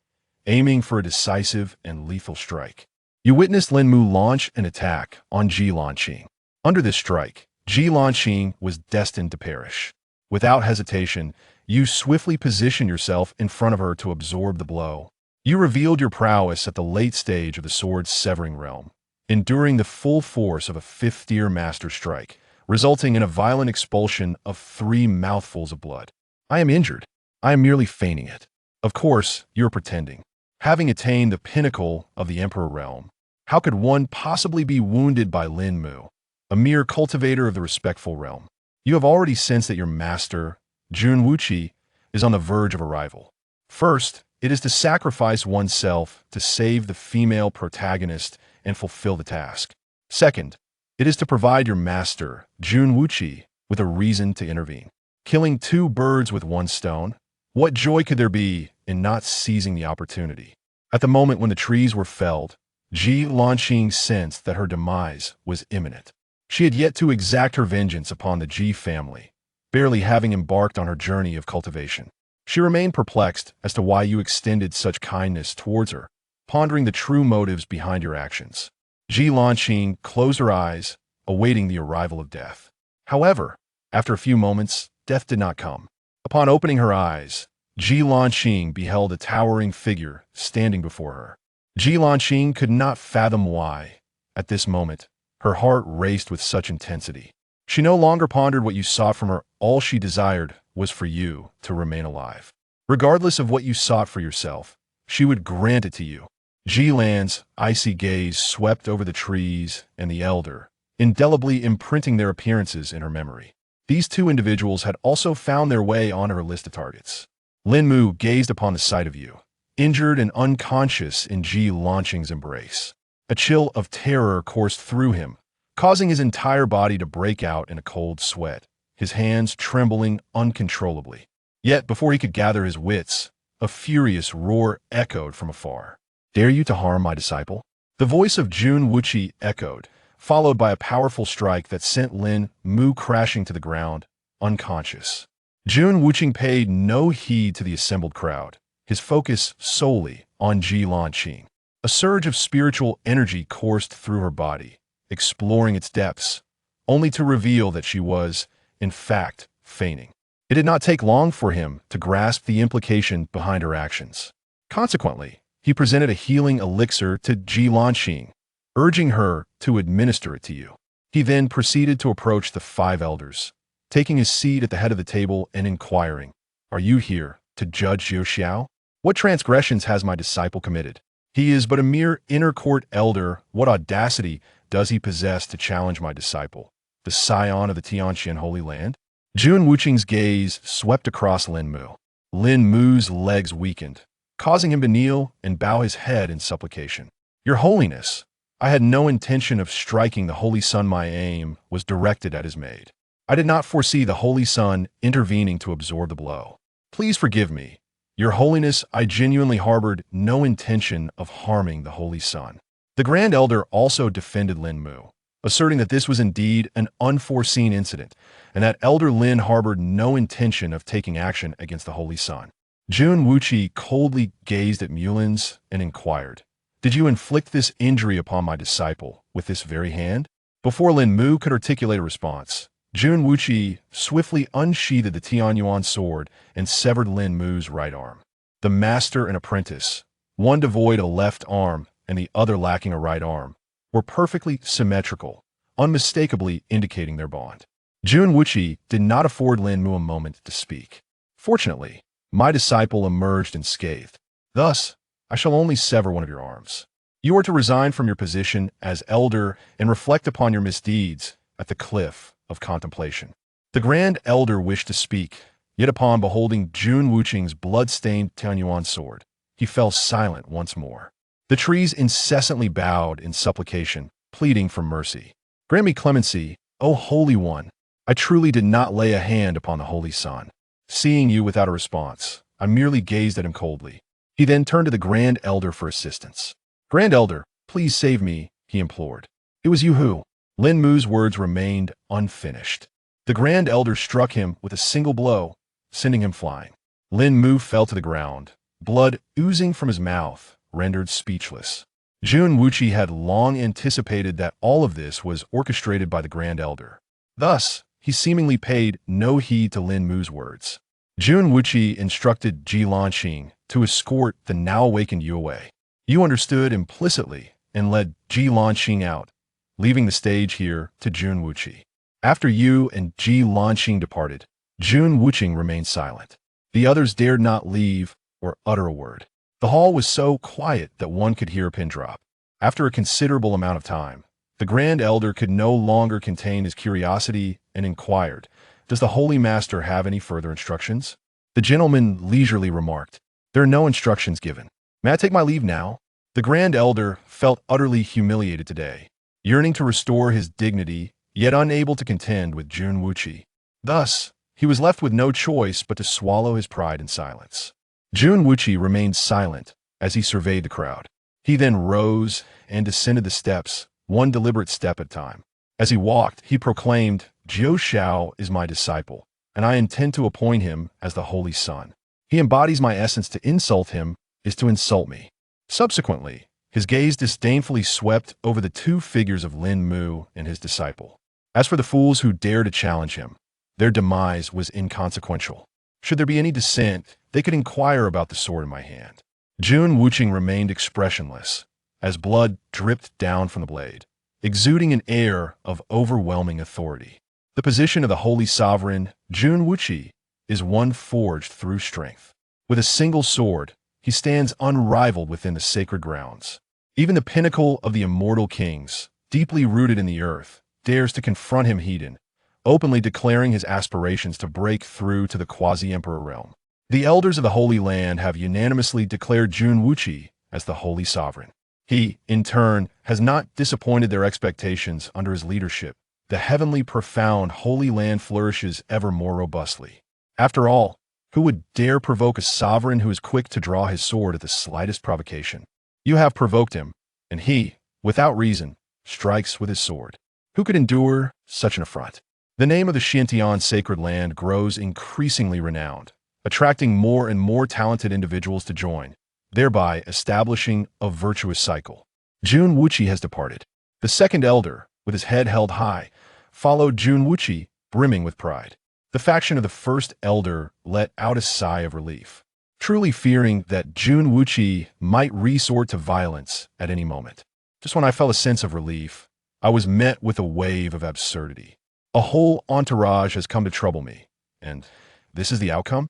A: aiming for a decisive and lethal strike. You witnessed Lin Mu launch an attack on Ji Lanqing. Under this strike, Ji Lanqing was destined to perish. Without hesitation, you swiftly positioned yourself in front of her to absorb the blow. You revealed your prowess at the late stage of the sword's severing realm, enduring the full force of a 5th-tier master strike, resulting in a violent expulsion of 3 mouthfuls of blood. I am injured. I am merely feigning it. Of course, you're pretending. Having attained the pinnacle of the Emperor realm, how could one possibly be wounded by Lin Mu, a mere cultivator of the respectful realm? You have already sensed that your master, Jun Wuqi, is on the verge of arrival. First, it is to sacrifice oneself to save the female protagonist and fulfill the task. Second, it is to provide your master, Jun Wuqi, with a reason to intervene. Killing 2 birds with 1 stone? What joy could there be in not seizing the opportunity? At the moment when the trees were felled, Ji Lanqing sensed that her demise was imminent. She had yet to exact her vengeance upon the Ji family, barely having embarked on her journey of cultivation. She remained perplexed as to why you extended such kindness towards her, pondering the true motives behind your actions. Ji Lanqing closed her eyes, awaiting the arrival of death. However, after a few moments, death did not come. Upon opening her eyes, Ji Lanqing beheld a towering figure standing before her. Ji Lanqing could not fathom why, At this moment, her heart raced with such intensity. She no longer pondered what you sought from her. All she desired was for you to remain alive. Regardless of what you sought for yourself, she would grant it to you. Ji-Lan's icy gaze swept over the trees and the elder, indelibly imprinting their appearances in her memory. These two individuals had also found their way onto her list of targets. Lin Mu gazed upon the sight of you, injured and unconscious in Ji Lanqing's embrace. A chill of terror coursed through him, causing his entire body to break out in a cold sweat, his hands trembling uncontrollably. Yet before he could gather his wits, a furious roar echoed from afar. "Dare you to harm my disciple?" The voice of Jun Jiuxiao echoed, followed by a powerful strike that sent Lin Mu crashing to the ground, unconscious. Jun Jiuxiao paid no heed to the assembled crowd, his focus solely on Ji Lanqing. A surge of spiritual energy coursed through her body, exploring its depths, only to reveal that she was, in fact, fainting. It did not take long for him to grasp the implication behind her actions. Consequently, he presented a healing elixir to Ji Lanqing, urging her to administer it to you. He then proceeded to approach the 5 elders, taking his seat at the head of the table and inquiring, "Are you here to judge Jiuxiao? What transgressions has my disciple committed? He is but a mere inner court elder. What audacity does he possess to challenge my disciple, the scion of the Tianqian Holy Land?" Jun Jiuxiao's gaze swept across Lin Mu. Lin Mu's legs weakened, causing him to kneel and bow his head in supplication. "Your Holiness, I had no intention of striking the Holy Sun. My aim was directed at his maid. I did not foresee the Holy Sun intervening to absorb the blow. Please forgive me. Your Holiness, I genuinely harbored no intention of harming the Holy Sun." The Grand Elder also defended Lin Mu, asserting that this was indeed an unforeseen incident, and that Elder Lin harbored no intention of taking action against the Holy Sun. Jun Jiuxiao coldly gazed at Mulins and inquired, "Did you inflict this injury upon my disciple with this very hand?" Before Lin Mu could articulate a response, Jun Jiuxiao swiftly unsheathed the Tianyuan sword and severed Lin Mu's right arm. The master and apprentice, one devoid a left arm and the other lacking a right arm, were perfectly symmetrical, unmistakably indicating their bond. Jun Jiuxiao did not afford Lin Mu a moment to speak. "Fortunately, my disciple emerged unscathed. Thus, I shall only sever one of your arms. You are to resign from your position as elder and reflect upon your misdeeds at the cliff of contemplation." The Grand Elder wished to speak, yet upon beholding Jun Jiuxiao's blood-stained Tianyuan sword, he fell silent once more. The trees incessantly bowed in supplication, pleading for mercy. "Grant me clemency, O Holy One. I truly did not lay a hand upon the Holy Sun." Seeing you without a response, I merely gazed at him coldly. He then turned to the Grand Elder for assistance. "Grand Elder, please save me," he implored. "It was you who—" Lin Mu's words remained unfinished. The Grand Elder struck him with a single blow, sending him flying. Lin Mu fell to the ground, blood oozing from his mouth, rendered speechless. Jun Jiuxiao had long anticipated that all of this was orchestrated by the Grand Elder. Thus, he seemingly paid no heed to Lin Mu's words. Jun Jiuxiao instructed Ji Lanqing to escort the now-awakened Yu away. You understood implicitly and led Ji Lanqing out, leaving the stage here to Jun Jiuxiao. After Yu and Ji Lanqing departed, Jun Jiuxiao remained silent. The others dared not leave or utter a word. The hall was so quiet that one could hear a pin drop. After a considerable amount of time, the Grand Elder could no longer contain his curiosity and inquired, "Does the Holy Master have any further instructions?" The gentleman leisurely remarked, "There are no instructions given. May I take my leave now?" The Grand Elder felt utterly humiliated today, yearning to restore his dignity, yet unable to contend with Jun Jiuxiao. Thus, he was left with no choice but to swallow his pride in silence. Jun Jiuxiao remained silent as he surveyed the crowd. He then rose and descended the steps, one deliberate step at a time. As he walked, he proclaimed, "Jiuxiao is my disciple, and I intend to appoint him as the Holy Sun. He embodies my essence. To insult him is to insult me." Subsequently, his gaze disdainfully swept over the two figures of Lin Mu and his disciple. As for the fools who dare to challenge him, their demise was inconsequential. Should there be any dissent, they could inquire about the sword in my hand. Jun Jiuxiao remained expressionless, as blood dripped down from the blade. exuding an air of overwhelming authority. The position of the holy sovereign, Jun Jiuxiao, is one forged through strength. With a single sword, he stands unrivaled within the sacred grounds. Even the pinnacle of the Immortal Kings, deeply rooted in the earth, dares to confront him heathen, openly declaring his aspirations to break through to the quasi-emperor realm. The elders of the Holy Land have unanimously declared Jun Jiuxiao as the holy sovereign. He, in turn, has not disappointed their expectations under his leadership. The heavenly profound Holy Land flourishes ever more robustly. After all, who would dare provoke a sovereign who is quick to draw his sword at the slightest provocation? You have provoked him, and he, without reason, strikes with his sword. Who could endure such an affront? The name of the Xintian sacred land grows increasingly renowned, attracting more and more talented individuals to join, thereby establishing a virtuous cycle. Jun Jiuxiao has departed. The second elder, with his head held high, followed Jun Jiuxiao, brimming with pride. The faction of the first elder let out a sigh of relief, truly fearing that Jun Jiuxiao might resort to violence at any moment. Just when I felt a sense of relief, I was met with a wave of absurdity. A whole entourage has come to trouble me, and this is the outcome?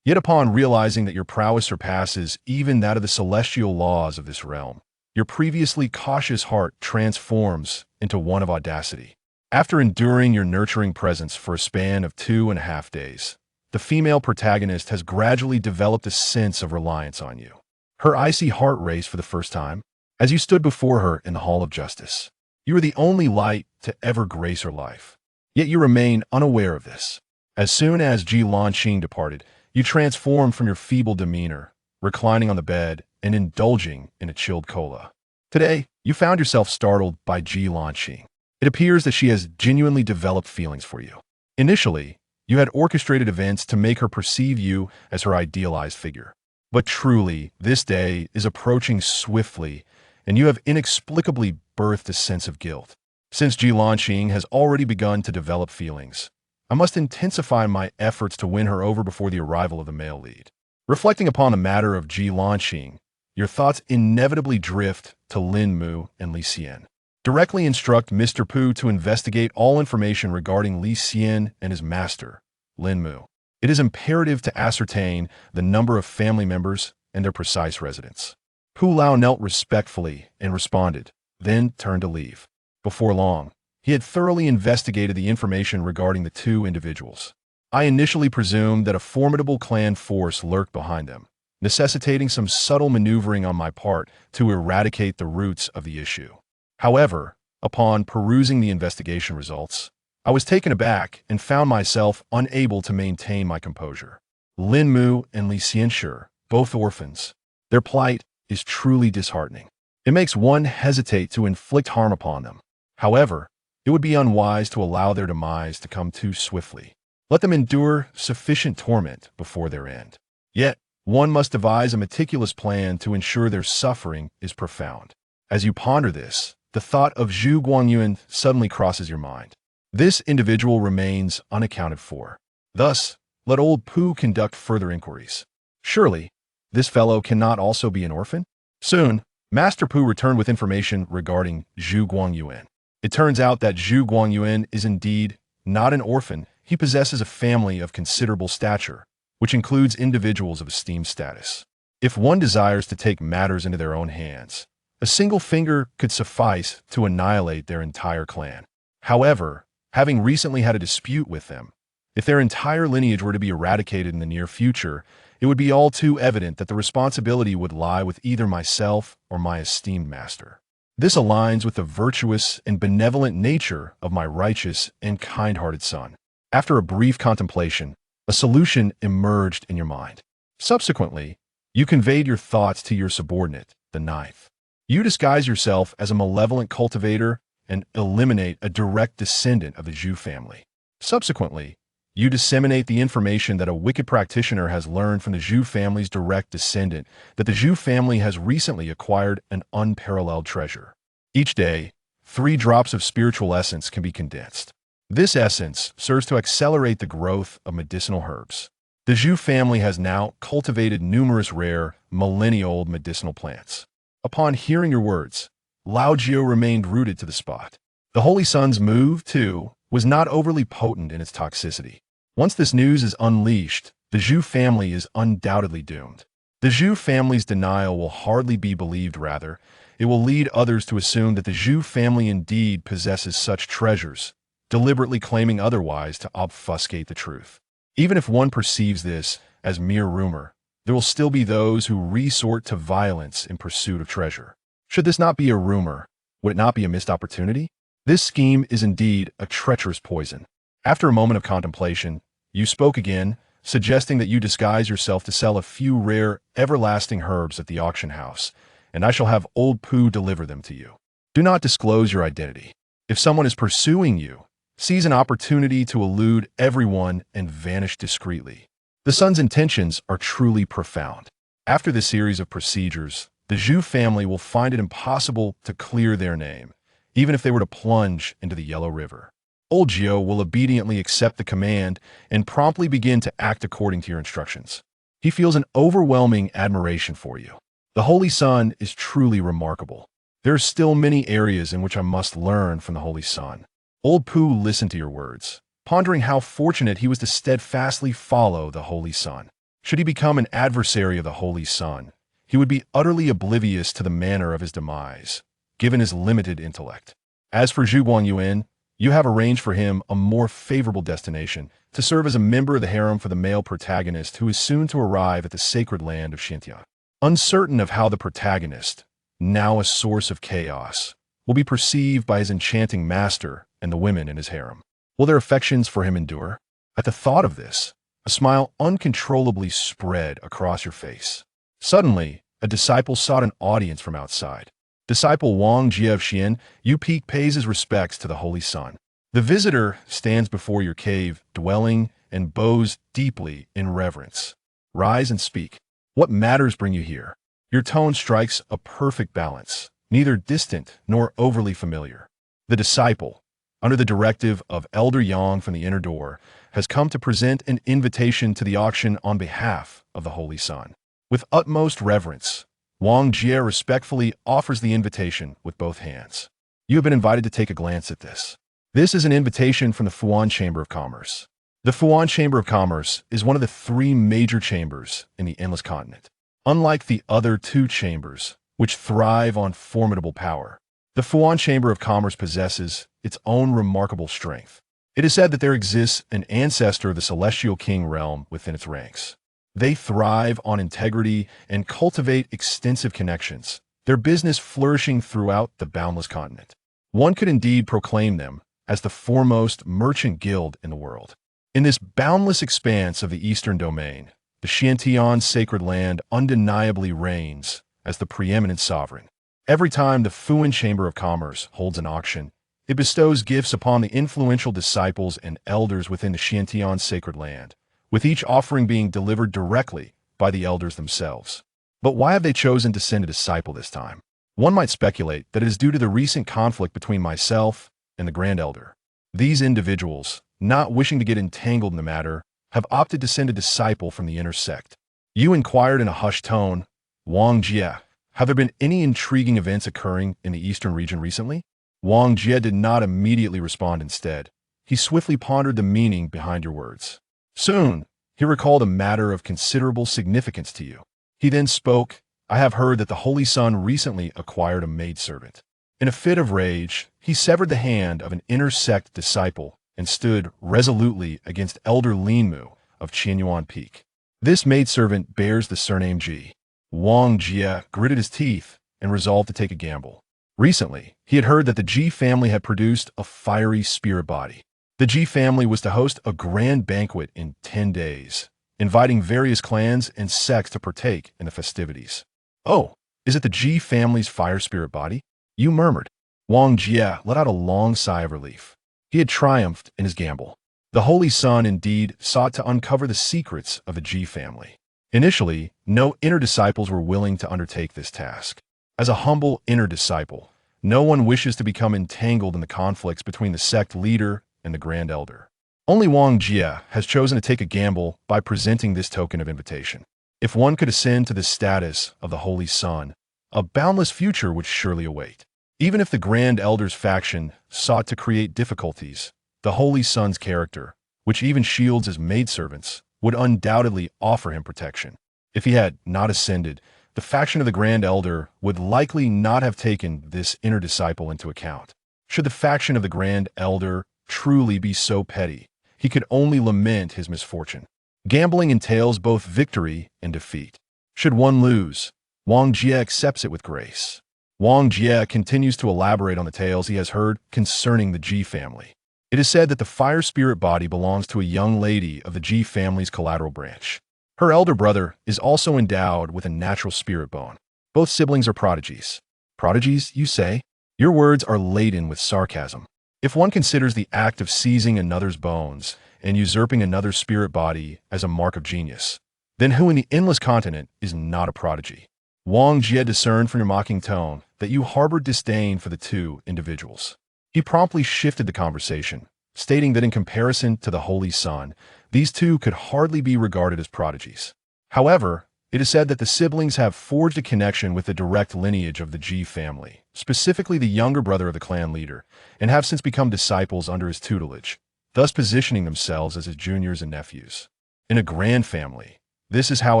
A: Yet upon realizing that your prowess surpasses even that of the celestial laws of this realm, your previously cautious heart transforms into one of audacity. After enduring your nurturing presence for a span of 2.5 days, the female protagonist has gradually developed a sense of reliance on you. Her icy heart raced for the first time as you stood before her in the Hall of Justice. You are the only light to ever grace her life. Yet you remain unaware of this. As soon as Ji Lanqing departed, you transformed from your feeble demeanor, reclining on the bed and indulging in a chilled cola. Today, you found yourself startled by Ji Lanqing. It appears that she has genuinely developed feelings for you. Initially, you had orchestrated events to make her perceive you as her idealized figure. But truly, this day is approaching swiftly, and you have inexplicably birthed a sense of guilt. Since Ji Lanqing has already begun to develop feelings, I must intensify my efforts to win her over before the arrival of the male lead. Reflecting upon the matter of Ji Lanqing, your thoughts inevitably drift to Lin Mu and Li Xian. Directly instruct Mr. Pu to investigate all information regarding Li Xian and his master, Lin Mu. It is imperative to ascertain the number of family members and their precise residence. Pu Lao knelt respectfully and responded, then turned to leave. Before long, he had thoroughly investigated the information regarding the two individuals. I initially presumed that a formidable clan force lurked behind them, necessitating some subtle maneuvering on my part to eradicate the roots of the issue. However, upon perusing the investigation results, I was taken aback and found myself unable to maintain my composure. Lin Mu and Li Xianshi, both orphans, their plight is truly disheartening. It makes one hesitate to inflict harm upon them. However, it would be unwise to allow their demise to come too swiftly. Let them endure sufficient torment before their end. Yet, one must devise a meticulous plan to ensure their suffering is profound. As you ponder this, the thought of Zhu Guangyuan suddenly crosses your mind. This individual remains unaccounted for. Thus, let old Pu conduct further inquiries. Surely, this fellow cannot also be an orphan? Soon, Master Pu returned with information regarding Zhu Guangyuan. It turns out that Zhu Guangyuan is indeed not an orphan. He possesses a family of considerable stature, which includes individuals of esteemed status. If one desires to take matters into their own hands, a single finger could suffice to annihilate their entire clan. However, having recently had a dispute with them, if their entire lineage were to be eradicated in the near future, it would be all too evident that the responsibility would lie with either myself or my esteemed master. This aligns with the virtuous and benevolent nature of my righteous and kind-hearted son. After a brief contemplation, a solution emerged in your mind. Subsequently, you conveyed your thoughts to your subordinate, the ninth. You disguise yourself as a malevolent cultivator and eliminate a direct descendant of the Zhu family. Subsequently, you disseminate the information that a wicked practitioner has learned from the Zhu family's direct descendant that the Zhu family has recently acquired an unparalleled treasure. Each day, 3 drops of spiritual essence can be condensed. This essence serves to accelerate the growth of medicinal herbs. The Zhu family has now cultivated numerous rare, millennia-old medicinal plants. Upon hearing your words, Lao Jiao remained rooted to the spot. The Holy Sun's move, too, was not overly potent in its toxicity. Once this news is unleashed, the Zhu family is undoubtedly doomed. The Zhu family's denial will hardly be believed, rather. It will lead others to assume that the Zhu family indeed possesses such treasures, deliberately claiming otherwise to obfuscate the truth. Even if one perceives this as mere rumor, there will still be those who resort to violence in pursuit of treasure. Should this not be a rumor, would it not be a missed opportunity? This scheme is indeed a treacherous poison. After a moment of contemplation, you spoke again, suggesting that you disguise yourself to sell a few rare, everlasting herbs at the auction house, and I shall have old Pooh deliver them to you. Do not disclose your identity. If someone is pursuing you, seize an opportunity to elude everyone and vanish discreetly. The Sun's intentions are truly profound. After this series of procedures, the Zhu family will find it impossible to clear their name, even if they were to plunge into the Yellow River. Old Jiao will obediently accept the command and promptly begin to act according to your instructions. He feels an overwhelming admiration for you. The Holy Sun is truly remarkable. There are still many areas in which I must learn from the Holy Sun. Old Pooh listened to your words, pondering how fortunate he was to steadfastly follow the Holy Sun. Should he become an adversary of the Holy Sun, he would be utterly oblivious to the manner of his demise, given his limited intellect. As for Zhu Guangyuan, you have arranged for him a more favorable destination to serve as a member of the harem for the male protagonist who is soon to arrive at the sacred land of Xintia. Uncertain of how the protagonist, now a source of chaos, will be perceived by his enchanting master and the women in his harem. Will their affections for him endure? At the thought of this, a smile uncontrollably spread across your face. Suddenly, a disciple sought an audience from outside. Disciple Wang Jie of Xian, Yu-Peak pays his respects to the Holy Sun. The visitor stands before your cave, dwelling, and bows deeply in reverence. Rise and speak. What matters bring you here? Your tone strikes a perfect balance, neither distant nor overly familiar. The disciple, under the directive of Elder Yang from the inner door, has come to present an invitation to the auction on behalf of the Holy Sun. With utmost reverence, Wang Jie respectfully offers the invitation with both hands. You have been invited to take a glance at this. This is an invitation from the Fuan Chamber of Commerce. The Fuan Chamber of Commerce is one of the 3 major chambers in the Endless Continent. Unlike the other 2 chambers, which thrive on formidable power, the Fuan Chamber of Commerce possesses its own remarkable strength. It is said that there exists an ancestor of the Celestial King realm within its ranks. They thrive on integrity and cultivate extensive connections, their business flourishing throughout the boundless continent. One could indeed proclaim them as the foremost merchant guild in the world. In this boundless expanse of the Eastern Domain, the Xiantian sacred land undeniably reigns as the preeminent sovereign. Every time the Fuan Chamber of Commerce holds an auction, it bestows gifts upon the influential disciples and elders within the Xiantian sacred land, with each offering being delivered directly by the elders themselves. But why have they chosen to send a disciple this time? One might speculate that it is due to the recent conflict between myself and the Grand Elder. These individuals, not wishing to get entangled in the matter, have opted to send a disciple from the inner sect. You inquired in a hushed tone, Wang Jie, have there been any intriguing events occurring in the eastern region recently? Wang Jie did not immediately respond. Instead, he swiftly pondered the meaning behind your words. Soon, he recalled a matter of considerable significance to you. He then spoke, I have heard that the Holy Sun recently acquired a maidservant. In a fit of rage, he severed the hand of an inner sect disciple and stood resolutely against Elder Linmu of Qianyuan Peak. This maidservant bears the surname Ji. Wang Jie gritted his teeth and resolved to take a gamble. Recently, he had heard that the Ji family had produced a fiery spirit body. The Ji family was to host a grand banquet in 10 days, inviting various clans and sects to partake in the festivities. Oh, is it the Ji family's fire spirit body? You murmured. Wang Jie let out a long sigh of relief. He had triumphed in his gamble. The Holy Sun indeed sought to uncover the secrets of the Ji family. Initially, no inner disciples were willing to undertake this task. As a humble inner disciple, no one wishes to become entangled in the conflicts between the sect leader and the Grand Elder. Only Wang Jie has chosen to take a gamble by presenting this token of invitation. If one could ascend to the status of the Holy Sun, a boundless future would surely await. Even if the Grand Elder's faction sought to create difficulties, the Holy Son's character, which even shields his maidservants, would undoubtedly offer him protection. If he had not ascended, the faction of the Grand Elder would likely not have taken this inner disciple into account. Should the faction of the Grand Elder truly be so petty, he could only lament his misfortune. Gambling entails both victory and defeat. Should one lose, Wang Jie accepts it with grace. Wang Jie continues to elaborate on the tales he has heard concerning the Ji family. It is said that the fire spirit body belongs to a young lady of the Ji family's collateral branch. Her elder brother is also endowed with a natural spirit bone. Both siblings are prodigies. Prodigies, you say? Your words are laden with sarcasm. If one considers the act of seizing another's bones and usurping another's spirit body as a mark of genius, then who in the endless continent is not a prodigy? Wang Jie discerned from your mocking tone that you harbored disdain for the two individuals. He promptly shifted the conversation, stating that in comparison to the Holy Son, these two could hardly be regarded as prodigies. However, it is said that the siblings have forged a connection with the direct lineage of the Ji family, specifically the younger brother of the clan leader, and have since become disciples under his tutelage, thus positioning themselves as his juniors and nephews. In a grand family, this is how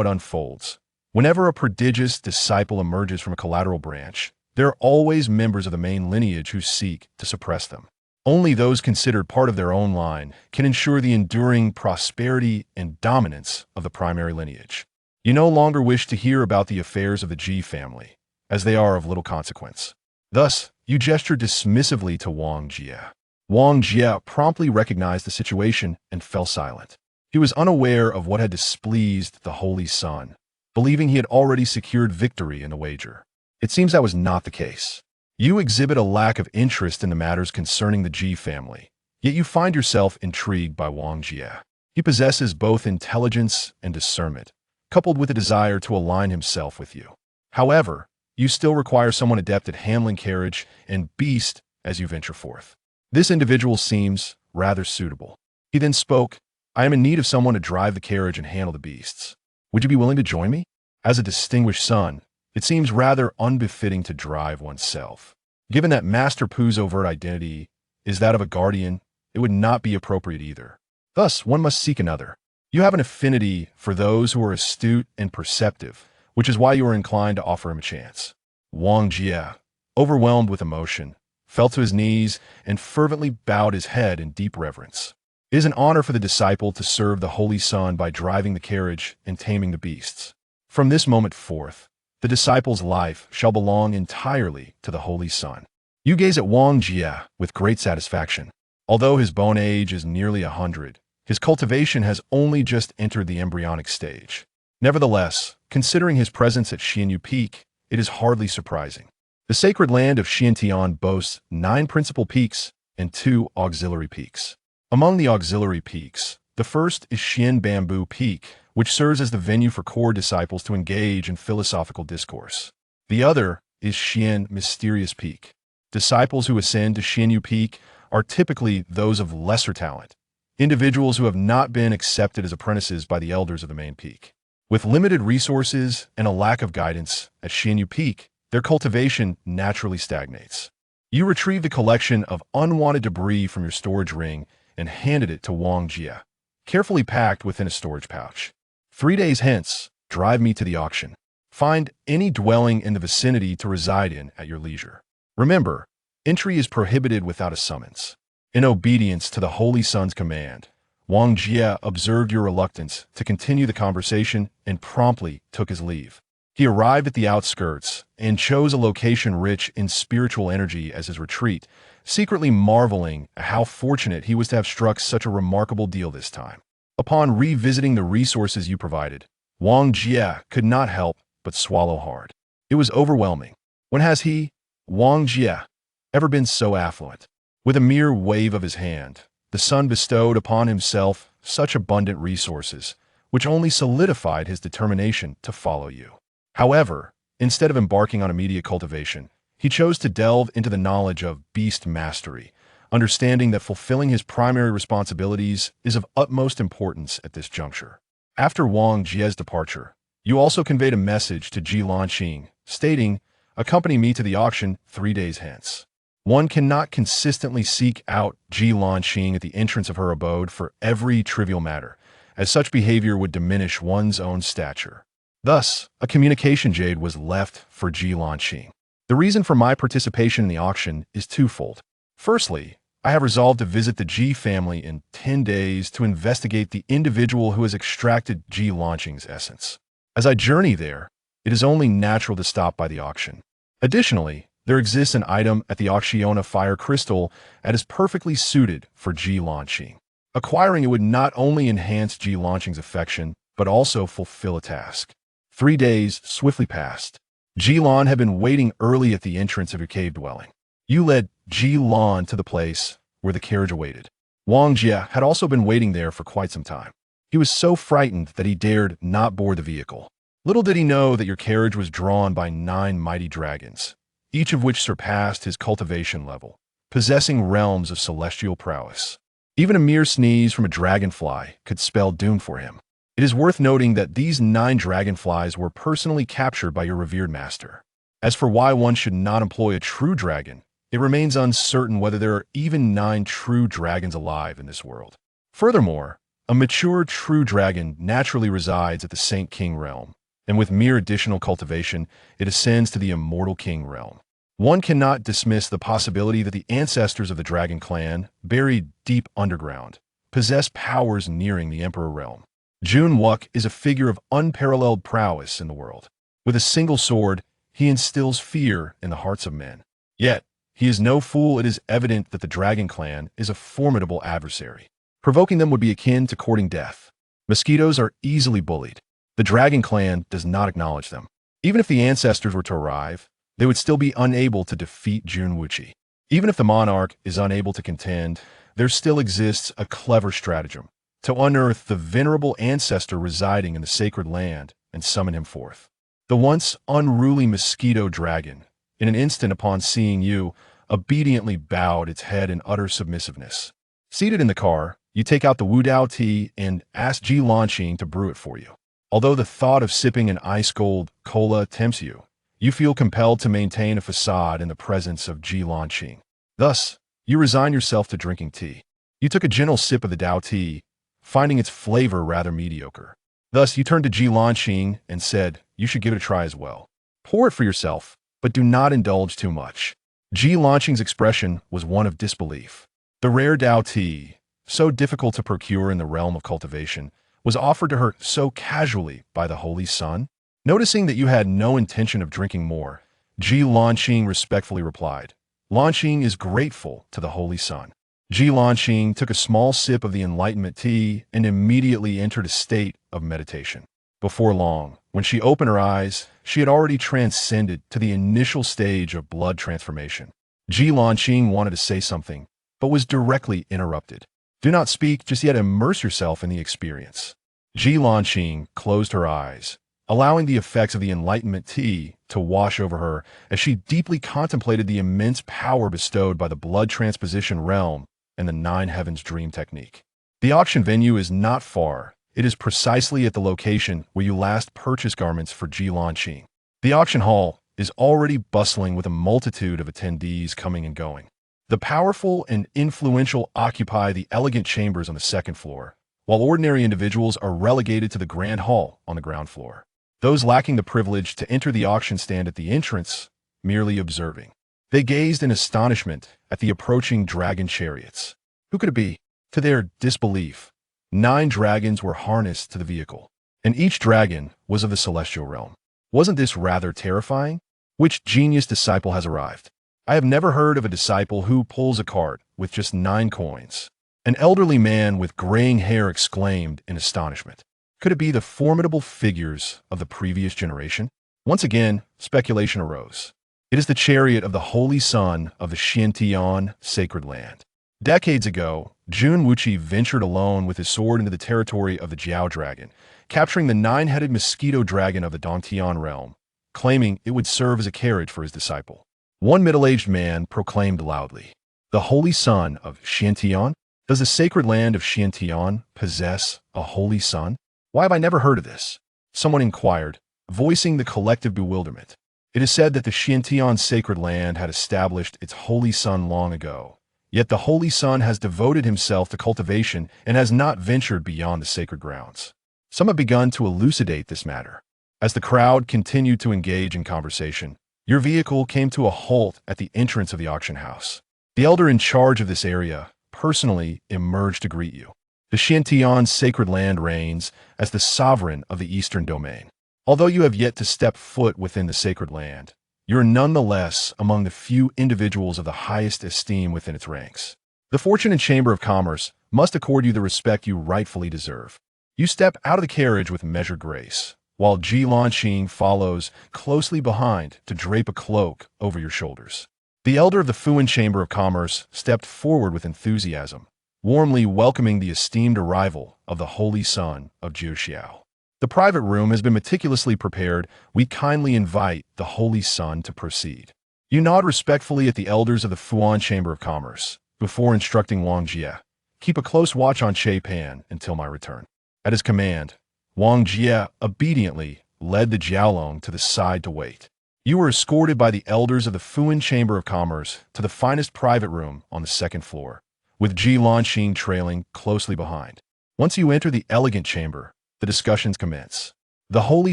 A: it unfolds. Whenever a prodigious disciple emerges from a collateral branch, there are always members of the main lineage who seek to suppress them. Only those considered part of their own line can ensure the enduring prosperity and dominance of the primary lineage. You no longer wish to hear about the affairs of the Ji family, as they are of little consequence. Thus, you gesture dismissively to Wang Jie. Wang Jie promptly recognized the situation and fell silent. He was unaware of what had displeased the Holy Son, believing he had already secured victory in the wager. It seems that was not the case. You exhibit a lack of interest in the matters concerning the Ji family, yet you find yourself intrigued by Wang Jie. He possesses both intelligence and discernment, coupled with a desire to align himself with you. However, you still require someone adept at handling carriage and beast as you venture forth. This individual seems rather suitable. He then spoke, I am in need of someone to drive the carriage and handle the beasts. Would you be willing to join me? As a distinguished son, it seems rather unbefitting to drive oneself. Given that Master Pu's overt identity is that of a guardian, it would not be appropriate either. Thus, one must seek another. You have an affinity for those who are astute and perceptive, which is why you are inclined to offer him a chance. Wang Jie, overwhelmed with emotion, fell to his knees and fervently bowed his head in deep reverence. It is an honor for the disciple to serve the Holy Son by driving the carriage and taming the beasts. From this moment forth, the disciple's life shall belong entirely to the Holy Son. You gaze at Wang Jie with great satisfaction. Although his bone age is nearly 100, his cultivation has only just entered the embryonic stage. Nevertheless, considering his presence at Xianyu Peak, it is hardly surprising. The sacred land of Xiantian boasts 9 principal peaks and 2 auxiliary peaks. Among the auxiliary peaks, the first is Xian Bamboo Peak, which serves as the venue for core disciples to engage in philosophical discourse. The other is Xian Mysterious Peak. Disciples who ascend to Xianyu Peak are typically those of lesser talent, individuals who have not been accepted as apprentices by the elders of the main peak. With limited resources and a lack of guidance at Xianyu Peak, their cultivation naturally stagnates. You retrieve the collection of unwanted debris from your storage ring and handed it to Wang Jie, carefully packed within a storage pouch. 3 days hence, drive me to the auction. Find any dwelling in the vicinity to reside in at your leisure. Remember, entry is prohibited without a summons. In obedience to the Holy Son's command, Wang Jie observed your reluctance to continue the conversation and promptly took his leave. He arrived at the outskirts and chose a location rich in spiritual energy as his retreat, secretly marveling at how fortunate he was to have struck such a remarkable deal this time. Upon revisiting the resources you provided, Wang Jie could not help but swallow hard. It was overwhelming. When has he, Wang Jie, ever been so affluent? With a mere wave of his hand, the son bestowed upon himself such abundant resources, which only solidified his determination to follow you. However, instead of embarking on immediate cultivation, he chose to delve into the knowledge of beast mastery, understanding that fulfilling his primary responsibilities is of utmost importance at this juncture. After Wang Jie's departure, you also conveyed a message to Ji Lanqing, stating, Accompany me to the auction 3 days hence. One cannot consistently seek out Ji Lanqing at the entrance of her abode for every trivial matter, as such behavior would diminish one's own stature. Thus, a communication jade was left for Ji Lanqing. The reason for my participation in the auction is twofold. Firstly, I have resolved to visit the Ji family in 10 days to investigate the individual who has extracted Ji Lanqing's essence. As I journey there, it is only natural to stop by the auction. Additionally, there exists an item at the Auctiona Fire Crystal that is perfectly suited for Ji Lanqing. Acquiring it would not only enhance Ji Lanqing's affection, but also fulfill a task. 3 days swiftly passed. Ji Lan had been waiting early at the entrance of your cave dwelling. You led Ji Lan to the place where the carriage awaited. Wang Jia had also been waiting there for quite some time. He was so frightened that he dared not board the vehicle. Little did he know that your carriage was drawn by 9 mighty dragons, each of which surpassed his cultivation level, possessing realms of celestial prowess. Even a mere sneeze from a dragonfly could spell doom for him. It is worth noting that these 9 dragonflies were personally captured by your revered master. As for why one should not employ a true dragon, it remains uncertain whether there are even 9 true dragons alive in this world. Furthermore, a mature true dragon naturally resides at the Saint King realm, and with mere additional cultivation, it ascends to the Immortal King realm. One cannot dismiss the possibility that the ancestors of the dragon clan, buried deep underground, possess powers nearing the Emperor realm. Jun Jiuxiao is a figure of unparalleled prowess in the world. With a single sword, he instills fear in the hearts of men. Yet, he is no fool. It is evident that the dragon clan is a formidable adversary. Provoking them would be akin to courting death. Mosquitoes are easily bullied. The dragon clan does not acknowledge them. Even if the ancestors were to arrive, they would still be unable to defeat Jun Jiuxiao. Even if the monarch is unable to contend, there still exists a clever stratagem to unearth the venerable ancestor residing in the sacred land and summon him forth. The once unruly mosquito dragon, in an instant upon seeing you, obediently bowed its head in utter submissiveness. Seated in the car, you take out the Wudao tea and ask Ji Lanqing to brew it for you. Although the thought of sipping an ice-cold cola tempts you, you feel compelled to maintain a facade in the presence of Ji Lanqing. Thus, you resign yourself to drinking tea. You took a gentle sip of the Dao tea, finding its flavor rather mediocre. Thus, you turned to Ji Lanqing and said, you should give it a try as well. Pour it for yourself, but do not indulge too much. Ji Lanqing's expression was one of disbelief. The rare Dao tea, so difficult to procure in the realm of cultivation, was offered to her so casually by the Holy Sun. Noticing that you had no intention of drinking more, Ji Lanqing respectfully replied, Lanqing is grateful to the Holy Sun. Ji Lanqing took a small sip of the enlightenment tea and immediately entered a state of meditation. Before long, when she opened her eyes, she had already transcended to the initial stage of blood transformation. Ji Lanqing wanted to say something, but was directly interrupted. Do not speak, just yet immerse yourself in the experience. Ji Lanqing closed her eyes, allowing the effects of the enlightenment tea to wash over her as she deeply contemplated the immense power bestowed by the blood transposition realm and the 9 heavens dream technique. The auction venue is not far. It is precisely at the location where you last purchased garments for Ji Lanqing. The auction hall is already bustling with a multitude of attendees coming and going. The powerful and influential occupy the elegant chambers on the 2nd floor, while ordinary individuals are relegated to the grand hall on the ground floor. Those lacking the privilege to enter the auction stand at the entrance, merely observing. They gazed in astonishment at the approaching dragon chariots. Who could it be? To their disbelief, 9 dragons were harnessed to the vehicle, and each dragon was of the celestial realm. Wasn't this rather terrifying? Which genius disciple has arrived? I have never heard of a disciple who pulls a cart with just 9 coins. An elderly man with graying hair exclaimed in astonishment. Could it be the formidable figures of the previous generation? Once again, speculation arose. It is the chariot of the holy son of the Xiantian sacred land. Decades ago, Jun Jiuxiao ventured alone with his sword into the territory of the Jiao dragon, capturing the 9-headed mosquito dragon of the Dongtian realm, claiming it would serve as a carriage for his disciple. One middle-aged man proclaimed loudly, "The holy son of Xiantian? Does the sacred land of Xiantian possess a holy son? Why have I never heard of this?" Someone inquired, voicing the collective bewilderment. It is said that the Xiantian sacred land had established its holy sun long ago. Yet the holy sun has devoted himself to cultivation and has not ventured beyond the sacred grounds. Some have begun to elucidate this matter. As the crowd continued to engage in conversation, your vehicle came to a halt at the entrance of the auction house. The elder in charge of this area personally emerged to greet you. The Xiantian sacred land reigns as the sovereign of the eastern domain. Although you have yet to step foot within the sacred land, you are nonetheless among the few individuals of the highest esteem within its ranks. The Fortune and Chamber of Commerce must accord you the respect you rightfully deserve. You step out of the carriage with measured grace, while Ji Lanqing follows closely behind to drape a cloak over your shoulders. The elder of the Fuan Chamber of Commerce stepped forward with enthusiasm, warmly welcoming the esteemed arrival of the holy son of Jiuxiao. The private room has been meticulously prepared. We kindly invite the holy son to proceed. You nod respectfully at the elders of the Fuan Chamber of Commerce before instructing Wang Jie, keep a close watch on Che Pan until my return. At his command, Wang Jie obediently led the Jiaolong to the side to wait. You were escorted by the elders of the Fuan Chamber of Commerce to the finest private room on the second floor, with Ji Lanqing trailing closely behind. Once you enter the elegant chamber, the discussions commence. The holy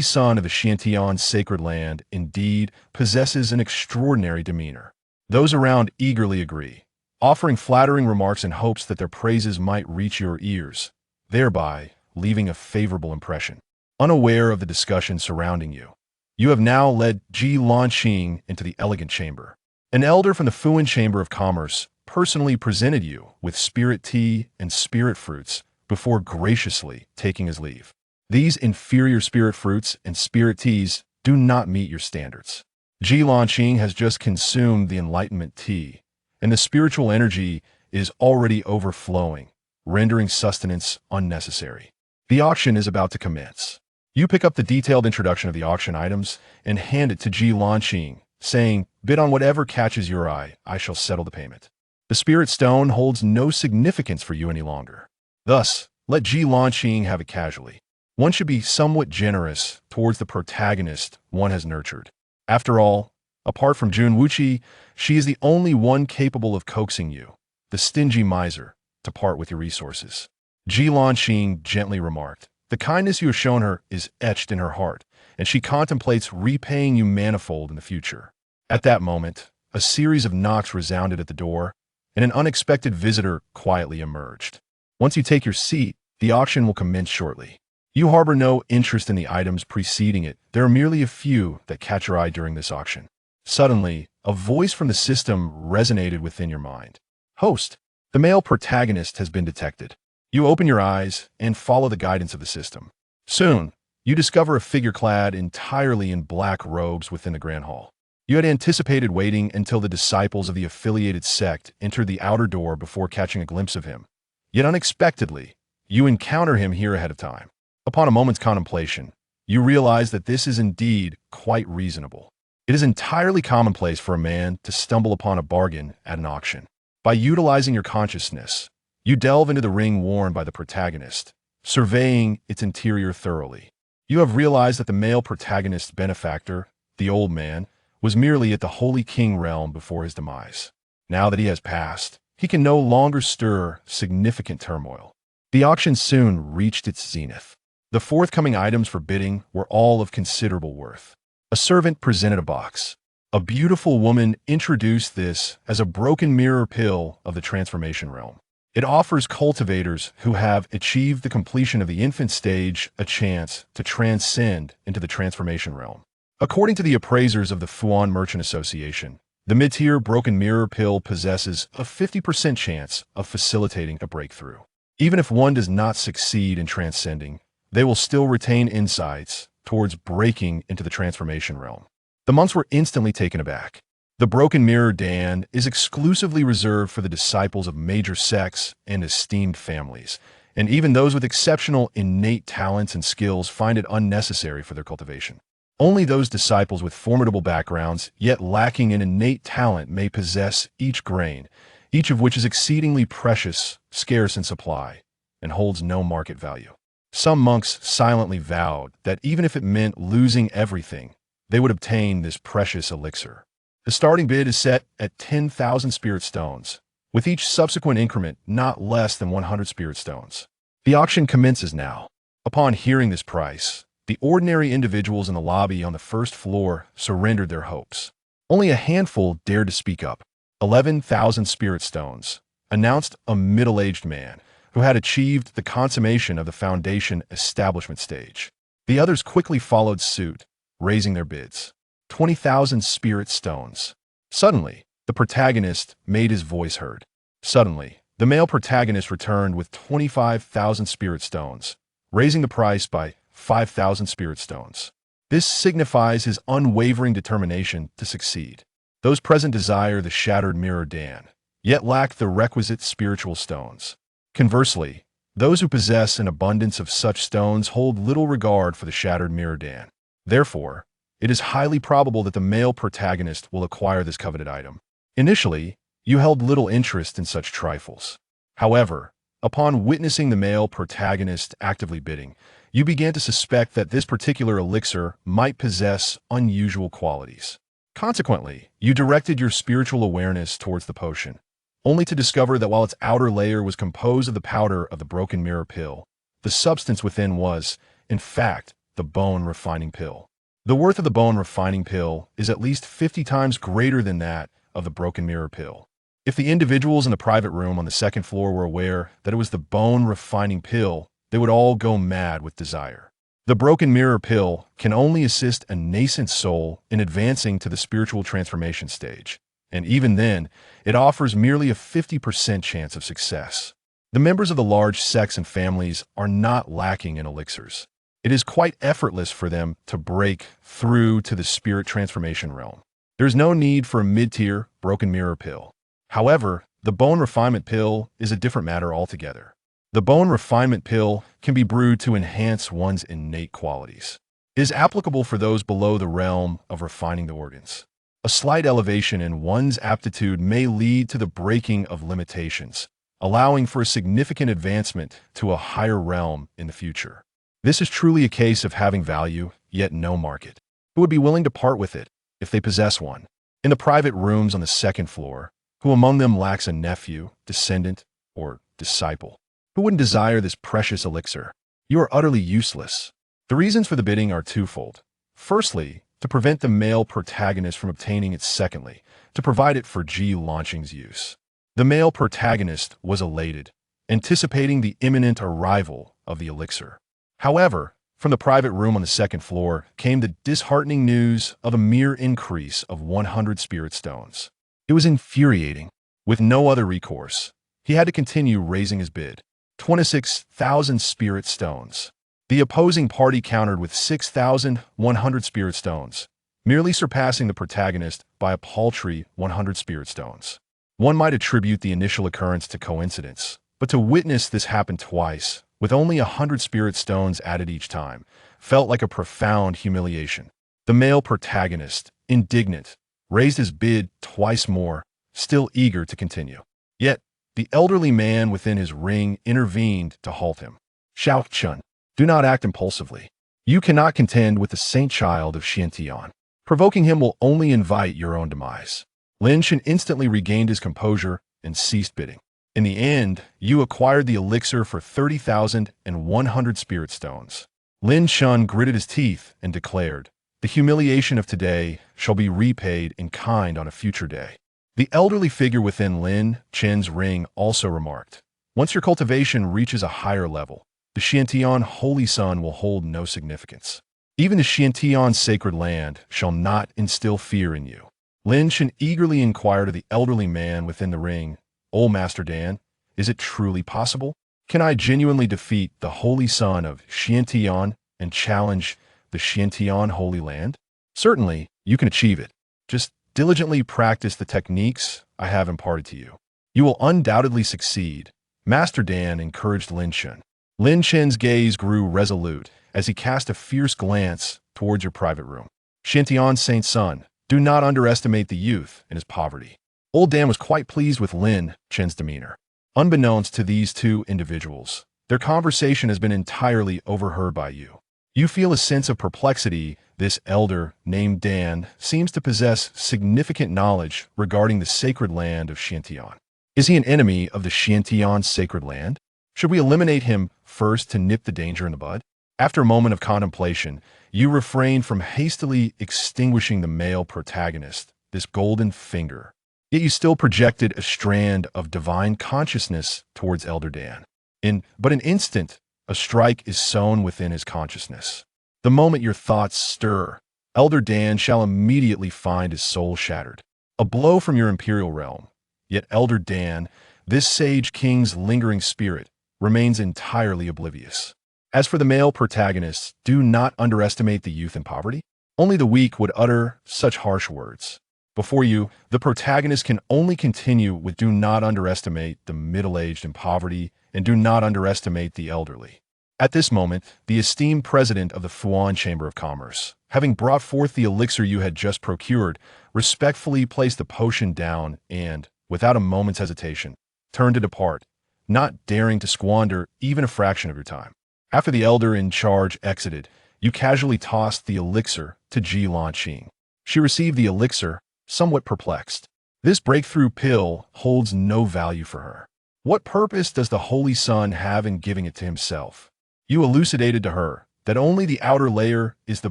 A: son of the Xiantian sacred land indeed possesses an extraordinary demeanor. Those around eagerly agree, offering flattering remarks in hopes that their praises might reach your ears, thereby leaving a favorable impression. Unaware of the discussion surrounding you, you have now led Ji Lanqing into the elegant chamber. An elder from the Fuan Chamber of Commerce personally presented you with spirit tea and spirit fruits before graciously taking his leave. These inferior spirit fruits and spirit teas do not meet your standards. Ji Lanqing has just consumed the enlightenment tea, and the spiritual energy is already overflowing, rendering sustenance unnecessary. The auction is about to commence. You pick up the detailed introduction of the auction items and hand it to Ji Lanqing, saying, "Bid on whatever catches your eye, I shall settle the payment." The spirit stone holds no significance for you any longer. Thus, let Ji Lanqing have it casually. One should be somewhat generous towards the protagonist one has nurtured. After all, apart from Jun Jiuxiao, she is the only one capable of coaxing you, the stingy miser, to part with your resources. Ji Lanqing gently remarked, "The kindness you have shown her is etched in her heart, and she contemplates repaying you manifold in the future." At that moment, a series of knocks resounded at the door, and an unexpected visitor quietly emerged. Once you take your seat, the auction will commence shortly. You harbor no interest in the items preceding it. There are merely a few that catch your eye during this auction. Suddenly, a voice from the system resonated within your mind. "Host, the male protagonist has been detected." You open your eyes and follow the guidance of the system. Soon, you discover a figure clad entirely in black robes within the grand hall. You had anticipated waiting until the disciples of the affiliated sect entered the outer door before catching a glimpse of him. Yet unexpectedly, you encounter him here ahead of time. Upon a moment's contemplation, you realize that this is indeed quite reasonable. It is entirely commonplace for a man to stumble upon a bargain at an auction. By utilizing your consciousness, you delve into the ring worn by the protagonist, surveying its interior thoroughly. You have realized that the male protagonist's benefactor, the old man, was merely at the Holy King realm before his demise. Now that he has passed, he can no longer stir significant turmoil. The auction soon reached its zenith. The forthcoming items for bidding were all of considerable worth. A servant presented a box. A beautiful woman introduced this as a broken mirror pill of the transformation realm. It offers cultivators who have achieved the completion of the infant stage a chance to transcend into the transformation realm. According to the appraisers of the Fuan Merchant Association, the mid-tier broken mirror pill possesses a 50% chance of facilitating a breakthrough. Even if one does not succeed in transcending, they will still retain insights towards breaking into the transformation realm. The monks were instantly taken aback. The broken mirror Dan is exclusively reserved for the disciples of major sects and esteemed families, and even those with exceptional innate talents and skills find it unnecessary for their cultivation. Only those disciples with formidable backgrounds, yet lacking in innate talent, may possess each grain, each of which is exceedingly precious, scarce in supply, and holds no market value. Some monks silently vowed that even if it meant losing everything, they would obtain this precious elixir. The starting bid is set at 10,000 spirit stones, with each subsequent increment not less than 100 spirit stones. The auction commences now. Upon hearing this price, the ordinary individuals in the lobby on the first floor surrendered their hopes. Only a handful dared to speak up. 11,000 spirit stones, announced a middle-aged man who had achieved the consummation of the foundation establishment stage. The others quickly followed suit, raising their bids. 20,000 spirit stones. Suddenly, the protagonist made his voice heard. Suddenly, the male protagonist returned with 25,000 spirit stones, raising the price by 5,000 spirit stones. This signifies his unwavering determination to succeed. Those present desire the shattered mirror Dan, yet lack the requisite spiritual stones. Conversely, those who possess an abundance of such stones hold little regard for the shattered mirror Dan. Therefore, it is highly probable that the male protagonist will acquire this coveted item. Initially, you held little interest in such trifles. However, upon witnessing the male protagonist actively bidding, you began to suspect that this particular elixir might possess unusual qualities. Consequently, you directed your spiritual awareness towards the potion, only to discover that while its outer layer was composed of the powder of the broken mirror pill, the substance within was, in fact, the bone refining pill. The worth of the bone refining pill is at least 50 times greater than that of the broken mirror pill. If the individuals in the private room on the second floor were aware that it was the bone refining pill, they would all go mad with desire. The broken mirror pill can only assist a nascent soul in advancing to the spiritual transformation stage, and even then, it offers merely a 50% chance of success. The members of the large sects and families are not lacking in elixirs. It is quite effortless for them to break through to the spirit transformation realm. There is no need for a mid-tier broken mirror pill. However, the bone refinement pill is a different matter altogether. The bone refinement pill can be brewed to enhance one's innate qualities. It is applicable for those below the realm of refining the organs. A slight elevation in one's aptitude may lead to the breaking of limitations, allowing for a significant advancement to a higher realm in the future. This is truly a case of having value, yet no market. Who would be willing to part with it if they possess one? In the private rooms on the second floor, who among them lacks a nephew, descendant, or disciple? Who wouldn't desire this precious elixir? You are utterly useless. The reasons for the bidding are twofold. Firstly, to prevent the male protagonist from obtaining it. Secondly, to provide it for Ji Launching's use. The male protagonist was elated, anticipating the imminent arrival of the elixir. However, from the private room on the second floor came the disheartening news of a mere increase of 100 spirit stones. It was infuriating. With no other recourse, he had to continue raising his bid. 26,000 spirit stones. The opposing party countered with 6,100 spirit stones, merely surpassing the protagonist by a paltry 100 spirit stones. One might attribute the initial occurrence to coincidence, but to witness this happen twice, with only 100 spirit stones added each time, felt like a profound humiliation. The male protagonist, indignant, raised his bid twice more, still eager to continue. Yet, the elderly man within his ring intervened to halt him. Xiao Chun, do not act impulsively. You cannot contend with the saint child of Xiantian. Provoking him will only invite your own demise. Lin Shen instantly regained his composure and ceased bidding. In the end, you acquired the elixir for 30,100 spirit stones. Lin Shun gritted his teeth and declared, "The humiliation of today shall be repaid in kind on a future day." The elderly figure within Lin Chen's ring also remarked, "Once your cultivation reaches a higher level, the Xiantian Holy Sun will hold no significance. Even the Xiantian sacred land shall not instill fear in you." Lin Chen eagerly inquired of the elderly man within the ring, "Old Master Dan, is it truly possible? Can I genuinely defeat the Holy Sun of Xiantian and challenge the Xiantian Holy Land?" "Certainly, you can achieve it. Just diligently practice the techniques I have imparted to you. You will undoubtedly succeed," Master Dan encouraged Lin Chen. Lin Chen's gaze grew resolute as he cast a fierce glance towards your private room. "Xiantian Saint's son, do not underestimate the youth and his poverty." Old Dan was quite pleased with Lin Chen's demeanor. Unbeknownst to these two individuals, their conversation has been entirely overheard by you. You feel a sense of perplexity. This elder, named Dan, seems to possess significant knowledge regarding the sacred land of Xiantian. Is he an enemy of the Xiantian sacred land? Should we eliminate him first to nip the danger in the bud? After a moment of contemplation, you refrain from hastily extinguishing the male protagonist, this golden finger. Yet you still projected a strand of divine consciousness towards Elder Dan. In but an instant, a strike is sown within his consciousness. The moment your thoughts stir, Elder Dan shall immediately find his soul shattered. A blow from your imperial realm. Yet Elder Dan, this sage king's lingering spirit, remains entirely oblivious. As for the male protagonists, do not underestimate the youth in poverty. Only the weak would utter such harsh words. Before you, the protagonist can only continue with do not underestimate the middle-aged in poverty and do not underestimate the elderly. At this moment, the esteemed president of the Fuan Chamber of Commerce, having brought forth the elixir you had just procured, respectfully placed the potion down and, without a moment's hesitation, turned to depart, not daring to squander even a fraction of your time. After the elder in charge exited, you casually tossed the elixir to Jiuxiao. She received the elixir, somewhat perplexed. This breakthrough pill holds no value for her. What purpose does the Holy Sun have in giving it to himself? You elucidated to her that only the outer layer is the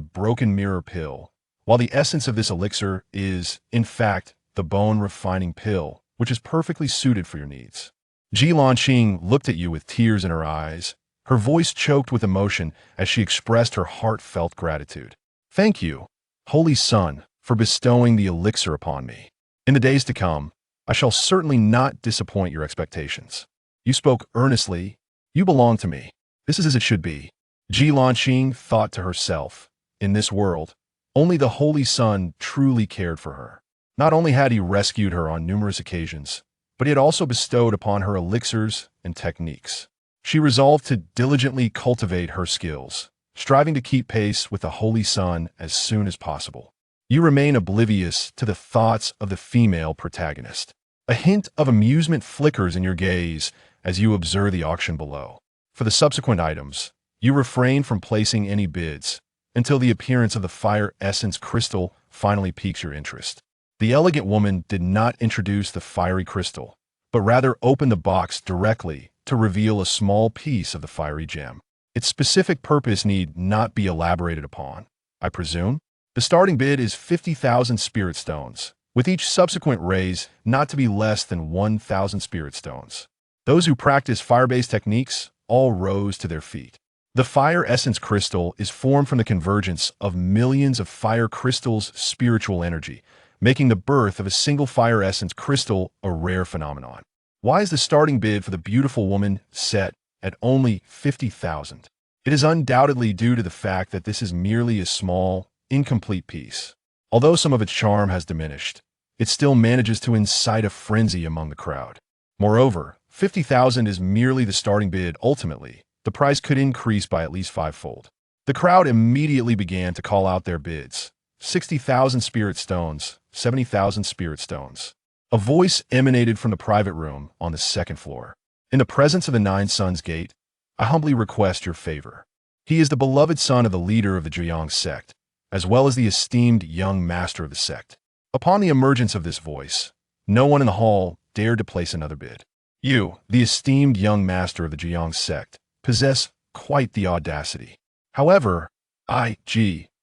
A: broken mirror pill, while the essence of this elixir is, in fact, the bone-refining pill, which is perfectly suited for your needs. Jiuxiao looked at you with tears in her eyes, her voice choked with emotion as she expressed her heartfelt gratitude. Thank you, Holy Sun, for bestowing the elixir upon me. In the days to come, I shall certainly not disappoint your expectations. You spoke earnestly. You belong to me. This is as it should be. Jiuxiao thought to herself. In this world, only the Holy Sun truly cared for her. Not only had he rescued her on numerous occasions, but he had also bestowed upon her elixirs and techniques. She resolved to diligently cultivate her skills, striving to keep pace with the Holy Sun as soon as possible. You remain oblivious to the thoughts of the female protagonist. A hint of amusement flickers in your gaze as you observe the auction below. For the subsequent items, you refrain from placing any bids until the appearance of the fire essence crystal finally piques your interest. The elegant woman did not introduce the fiery crystal, but rather opened the box directly to reveal a small piece of the fiery gem. Its specific purpose need not be elaborated upon, I presume. The starting bid is 50,000 spirit stones, with each subsequent raise not to be less than 1,000 spirit stones. Those who practice fire-based techniques all rose to their feet. The fire essence crystal is formed from the convergence of millions of fire crystals' spiritual energy, making the birth of a single fire essence crystal a rare phenomenon. Why is the starting bid for the beautiful woman set at only 50,000? It is undoubtedly due to the fact that this is merely a small, incomplete piece. Although some of its charm has diminished, it still manages to incite a frenzy among the crowd. Moreover, 50,000 is merely the starting bid. Ultimately, the price could increase by at least fivefold. The crowd immediately began to call out their bids. 60,000 spirit stones, 70,000 spirit stones. A voice emanated from the private room on the second floor. In the presence of the Nine Suns Gate, I humbly request your favor. He is the beloved son of the leader of the Jiang sect, as well as the esteemed young master of the sect. Upon the emergence of this voice, no one in the hall dared to place another bid. You, the esteemed young master of the Jiang sect, possess quite the audacity. However, I,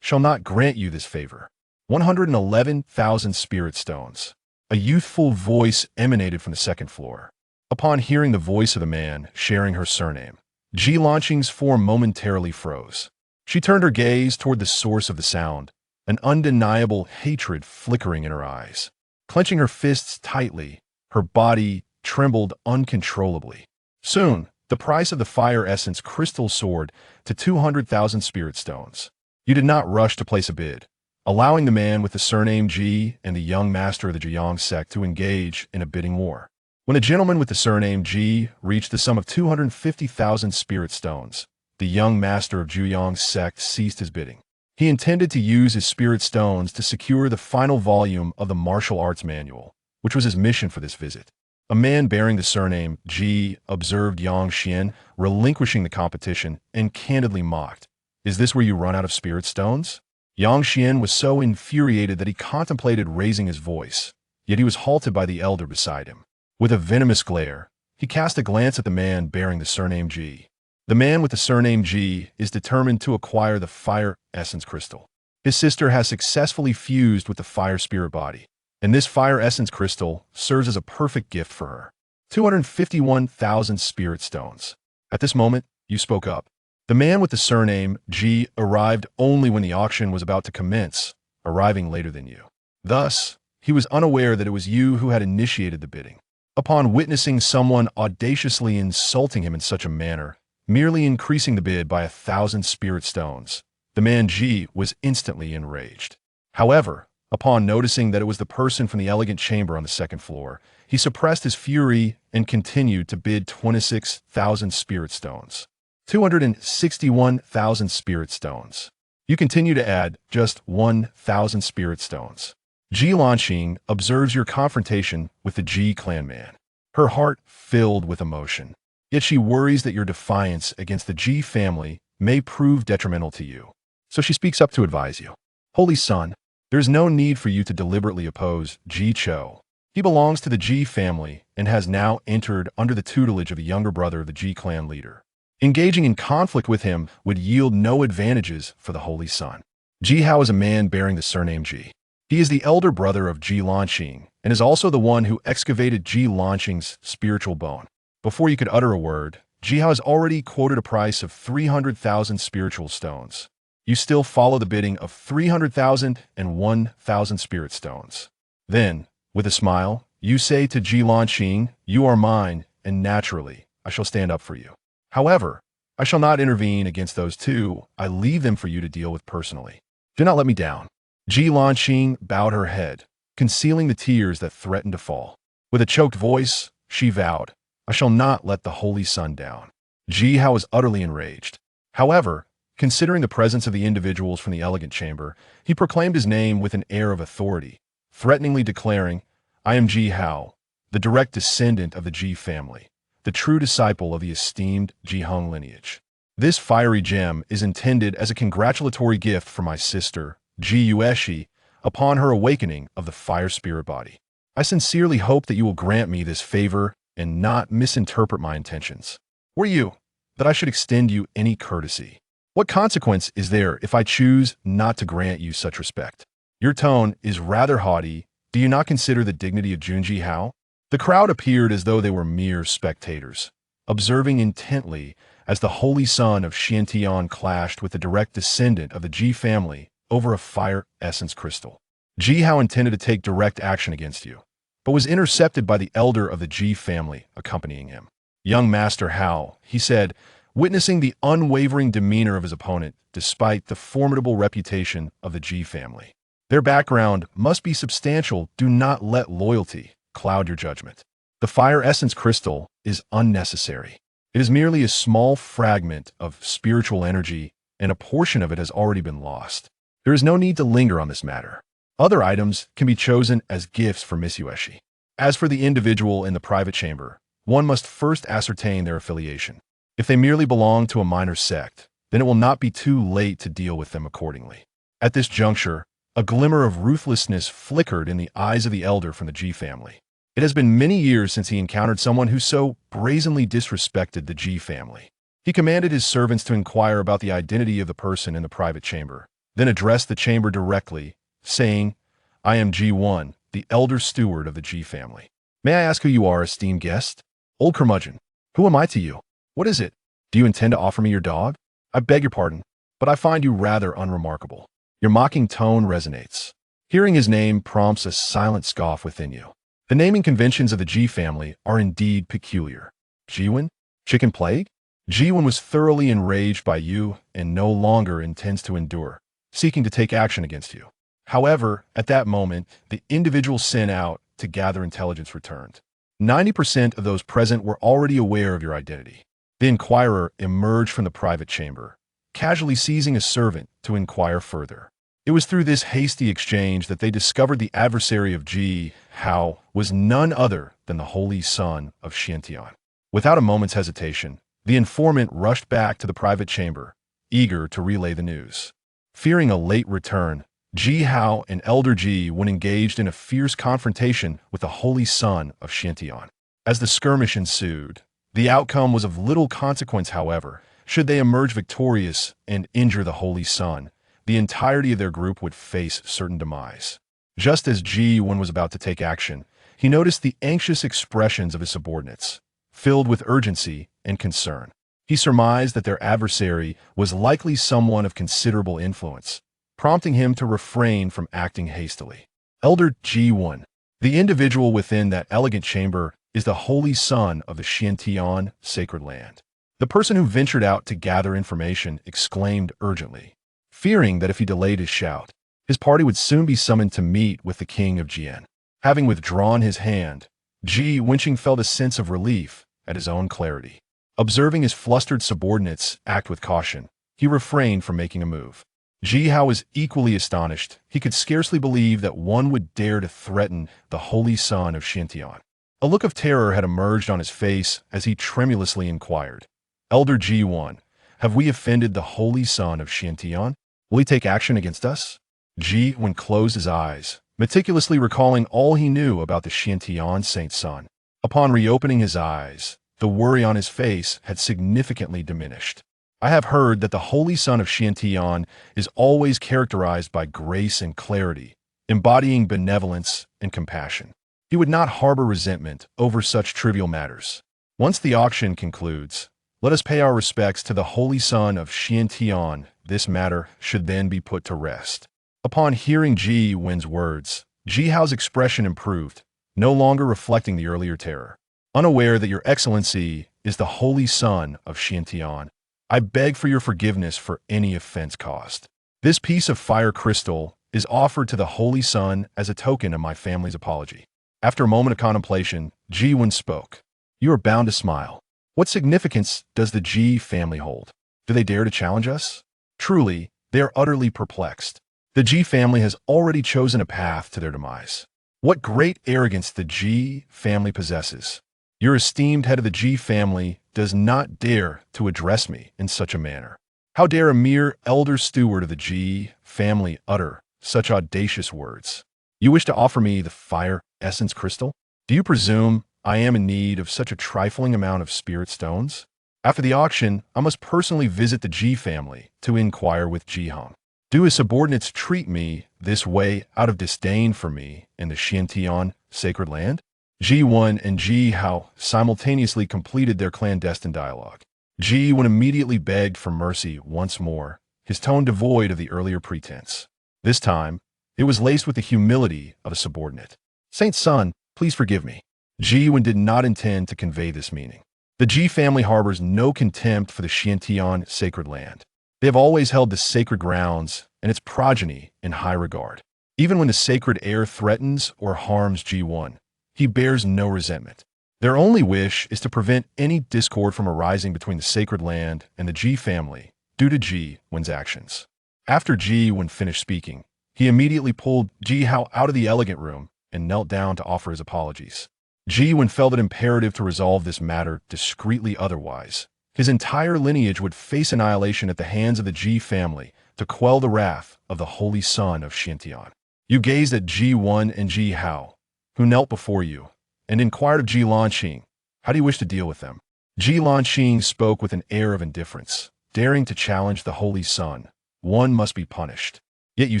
A: shall not grant you this favor. 111,000 spirit stones. A youthful voice emanated from the second floor. Upon hearing the voice of the man sharing her surname, Jiuxiao's form momentarily froze. She turned her gaze toward the source of the sound, an undeniable hatred flickering in her eyes. Clenching her fists tightly, her body trembled uncontrollably. Soon, the price of the fire essence crystal soared to 200,000 spirit stones. You did not rush to place a bid, allowing the man with the surname Ji and the young master of the Jiang sect to engage in a bidding war. When a gentleman with the surname Ji reached the sum of 250,000 spirit stones, the young master of Jiang's sect ceased his bidding. He intended to use his spirit stones to secure the final volume of the martial arts manual, which was his mission for this visit. A man bearing the surname Ji observed Yang Xian relinquishing the competition and candidly mocked. Is this where you run out of spirit stones? Yang Xian was so infuriated that he contemplated raising his voice, yet he was halted by the elder beside him. With a venomous glare, he cast a glance at the man bearing the surname Ji. The man with the surname Ji is determined to acquire the fire essence crystal. His sister has successfully fused with the fire spirit body, and this fire essence crystal serves as a perfect gift for her. 251,000 spirit stones. At this moment, you spoke up. The man with the surname Ji arrived only when the auction was about to commence, arriving later than you. Thus, he was unaware that it was you who had initiated the bidding. Upon witnessing someone audaciously insulting him in such a manner, merely increasing the bid by 1,000 spirit stones, the man Ji was instantly enraged. However, upon noticing that it was the person from the elegant chamber on the second floor, he suppressed his fury and continued to bid 26,000 spirit stones. 261,000 spirit stones. You continue to add just 1,000 spirit stones. Ji Lanqing observes your confrontation with the Ji clan man. Her heart filled with emotion. Yet she worries that your defiance against the Ji family may prove detrimental to you. So she speaks up to advise you. Holy son, there is no need for you to deliberately oppose Ji Cho. He belongs to the Ji family and has now entered under the tutelage of the younger brother of the Ji clan leader. Engaging in conflict with him would yield no advantages for the Holy Son. Ji Hao is a man bearing the surname Ji. He is the elder brother of Ji Lanqing and is also the one who excavated Ji Lanqing's spiritual bone. Before you could utter a word, Ji Hao has already quoted a price of 300,000 spiritual stones. You still follow the bidding of 300,000 and 1,000 spirit stones. Then, with a smile, you say to Ji Lanqing, "You are mine, and naturally, I shall stand up for you. However, I shall not intervene against those two. I leave them for you to deal with personally. Do not let me down." Ji Lanqing bowed her head, concealing the tears that threatened to fall. With a choked voice, she vowed, "I shall not let the Holy Sun down." Ji Hao was utterly enraged. However, considering the presence of the individuals from the elegant chamber, he proclaimed his name with an air of authority, threateningly declaring, "I am Ji Hao, the direct descendant of the Ji family, the true disciple of the esteemed Ji Hung lineage. This fiery gem is intended as a congratulatory gift for my sister, Ji Yueshi, upon her awakening of the fire spirit body. I sincerely hope that you will grant me this favor and not misinterpret my intentions. Were you that I should extend you any courtesy? What consequence is there if I choose not to grant you such respect? Your tone is rather haughty. Do you not consider the dignity of Jun Jiuxiao?" The crowd appeared as though they were mere spectators, observing intently as the holy son of Xiantian clashed with the direct descendant of the Ji family over a fire essence crystal. Ji Hao intended to take direct action against you, but was intercepted by the elder of the Ji family accompanying him. "Young Master Hao," he said, witnessing the unwavering demeanor of his opponent despite the formidable reputation of the Ji family. "Their background must be substantial. Do not let loyalty cloud your judgment. The fire essence crystal is unnecessary. It is merely a small fragment of spiritual energy, and a portion of it has already been lost. There is no need to linger on this matter. Other items can be chosen as gifts for Miss Yueshi. As for the individual in the private chamber, one must first ascertain their affiliation. If they merely belong to a minor sect, then it will not be too late to deal with them accordingly." At this juncture, a glimmer of ruthlessness flickered in the eyes of the elder from the Ji family. It has been many years since he encountered someone who so brazenly disrespected the Ji family. He commanded his servants to inquire about the identity of the person in the private chamber, then addressed the chamber directly, saying, "I am Ji1, the elder steward of the Ji family. May I ask who you are, esteemed guest? Old curmudgeon, who am I to you? What is it? Do you intend to offer me your dog? I beg your pardon, but I find you rather unremarkable." Your mocking tone resonates. Hearing his name prompts a silent scoff within you. The naming conventions of the Ji family are indeed peculiar. Jiwen? Chicken plague? Jiwen was thoroughly enraged by you and no longer intends to endure, seeking to take action against you. However, at that moment, the individual sent out to gather intelligence returned. 90% of those present were already aware of your identity. The inquirer emerged from the private chamber, casually seizing a servant to inquire further. It was through this hasty exchange that they discovered the adversary of Ji Hao was none other than the holy son of Xiantian. Without a moment's hesitation, the informant rushed back to the private chamber, eager to relay the news. Fearing a late return, Jiuxiao and Elder Ji when engaged in a fierce confrontation with the holy son of Xiantian. As the skirmish ensued, the outcome was of little consequence, however. Should they emerge victorious and injure the holy son, the entirety of their group would face certain demise. Just as Ji Wen was about to take action, he noticed the anxious expressions of his subordinates, filled with urgency and concern. He surmised that their adversary was likely someone of considerable influence, prompting him to refrain from acting hastily. Elder Ji Wen, the individual within that elegant chamber, is the holy son of the Xiantian sacred land. The person who ventured out to gather information exclaimed urgently, fearing that if he delayed his shout, his party would soon be summoned to meet with the king of Jian. Having withdrawn his hand, Ji Wenqing felt a sense of relief at his own clarity. Observing his flustered subordinates act with caution, he refrained from making a move. Jiuxiao was equally astonished. He could scarcely believe that one would dare to threaten the holy son of Xiantian. A look of terror had emerged on his face as he tremulously inquired, Elder Ji Wen, have we offended the holy son of Xiantian? Will he take action against us? Ji Wen closed his eyes, meticulously recalling all he knew about the Xiantian saint's son. Upon reopening his eyes, the worry on his face had significantly diminished. I have heard that the holy son of Xiantian is always characterized by grace and clarity, embodying benevolence and compassion. He would not harbor resentment over such trivial matters. Once the auction concludes, let us pay our respects to the holy son of Xiantian. This matter should then be put to rest. Upon hearing Ji Wen's words, Jiuxiao's expression improved, no longer reflecting the earlier terror. Unaware that your excellency is the holy son of Xiantian, I beg for your forgiveness for any offense caused. This piece of fire crystal is offered to the holy son as a token of my family's apology. After a moment of contemplation, Ji Wen spoke. You are bound to smile. What significance does the Ji family hold? Do they dare to challenge us? Truly, they are utterly perplexed. The Ji family has already chosen a path to their demise. What great arrogance the Ji family possesses. Your esteemed head of the Ji family does not dare to address me in such a manner. How dare a mere elder steward of the Ji family utter such audacious words? You wish to offer me the fire essence crystal? Do you presume I am in need of such a trifling amount of spirit stones? After the auction, I must personally visit the Ji family to inquire with Ji Hong. Do his subordinates treat me this way out of disdain for me in the Xiantian sacred land? Ji Wen and Jiuxiao simultaneously completed their clandestine dialogue. Ji Wen immediately begged for mercy once more, his tone devoid of the earlier pretense. This time, it was laced with the humility of a subordinate. Saint's son, please forgive me. Ji Wen did not intend to convey this meaning. The Ji family harbors no contempt for the Xiantian sacred land. They have always held the sacred grounds and its progeny in high regard. Even when the sacred heir threatens or harms Ji Wen, he bears no resentment. Their only wish is to prevent any discord from arising between the sacred land and the Ji family due to Ji Wen's actions. After Ji Wen finished speaking, he immediately pulled Jiuxiao out of the elegant room and knelt down to offer his apologies. Ji Wen felt it imperative to resolve this matter discreetly, otherwise his entire lineage would face annihilation at the hands of the Ji family to quell the wrath of the holy son of Xiantian. You gazed at Ji Wen and Jiuxiao, who knelt before you, and inquired of Ji Lanqing, how do you wish to deal with them? Ji Lanqing spoke with an air of indifference, daring to challenge the holy son. One must be punished. Yet you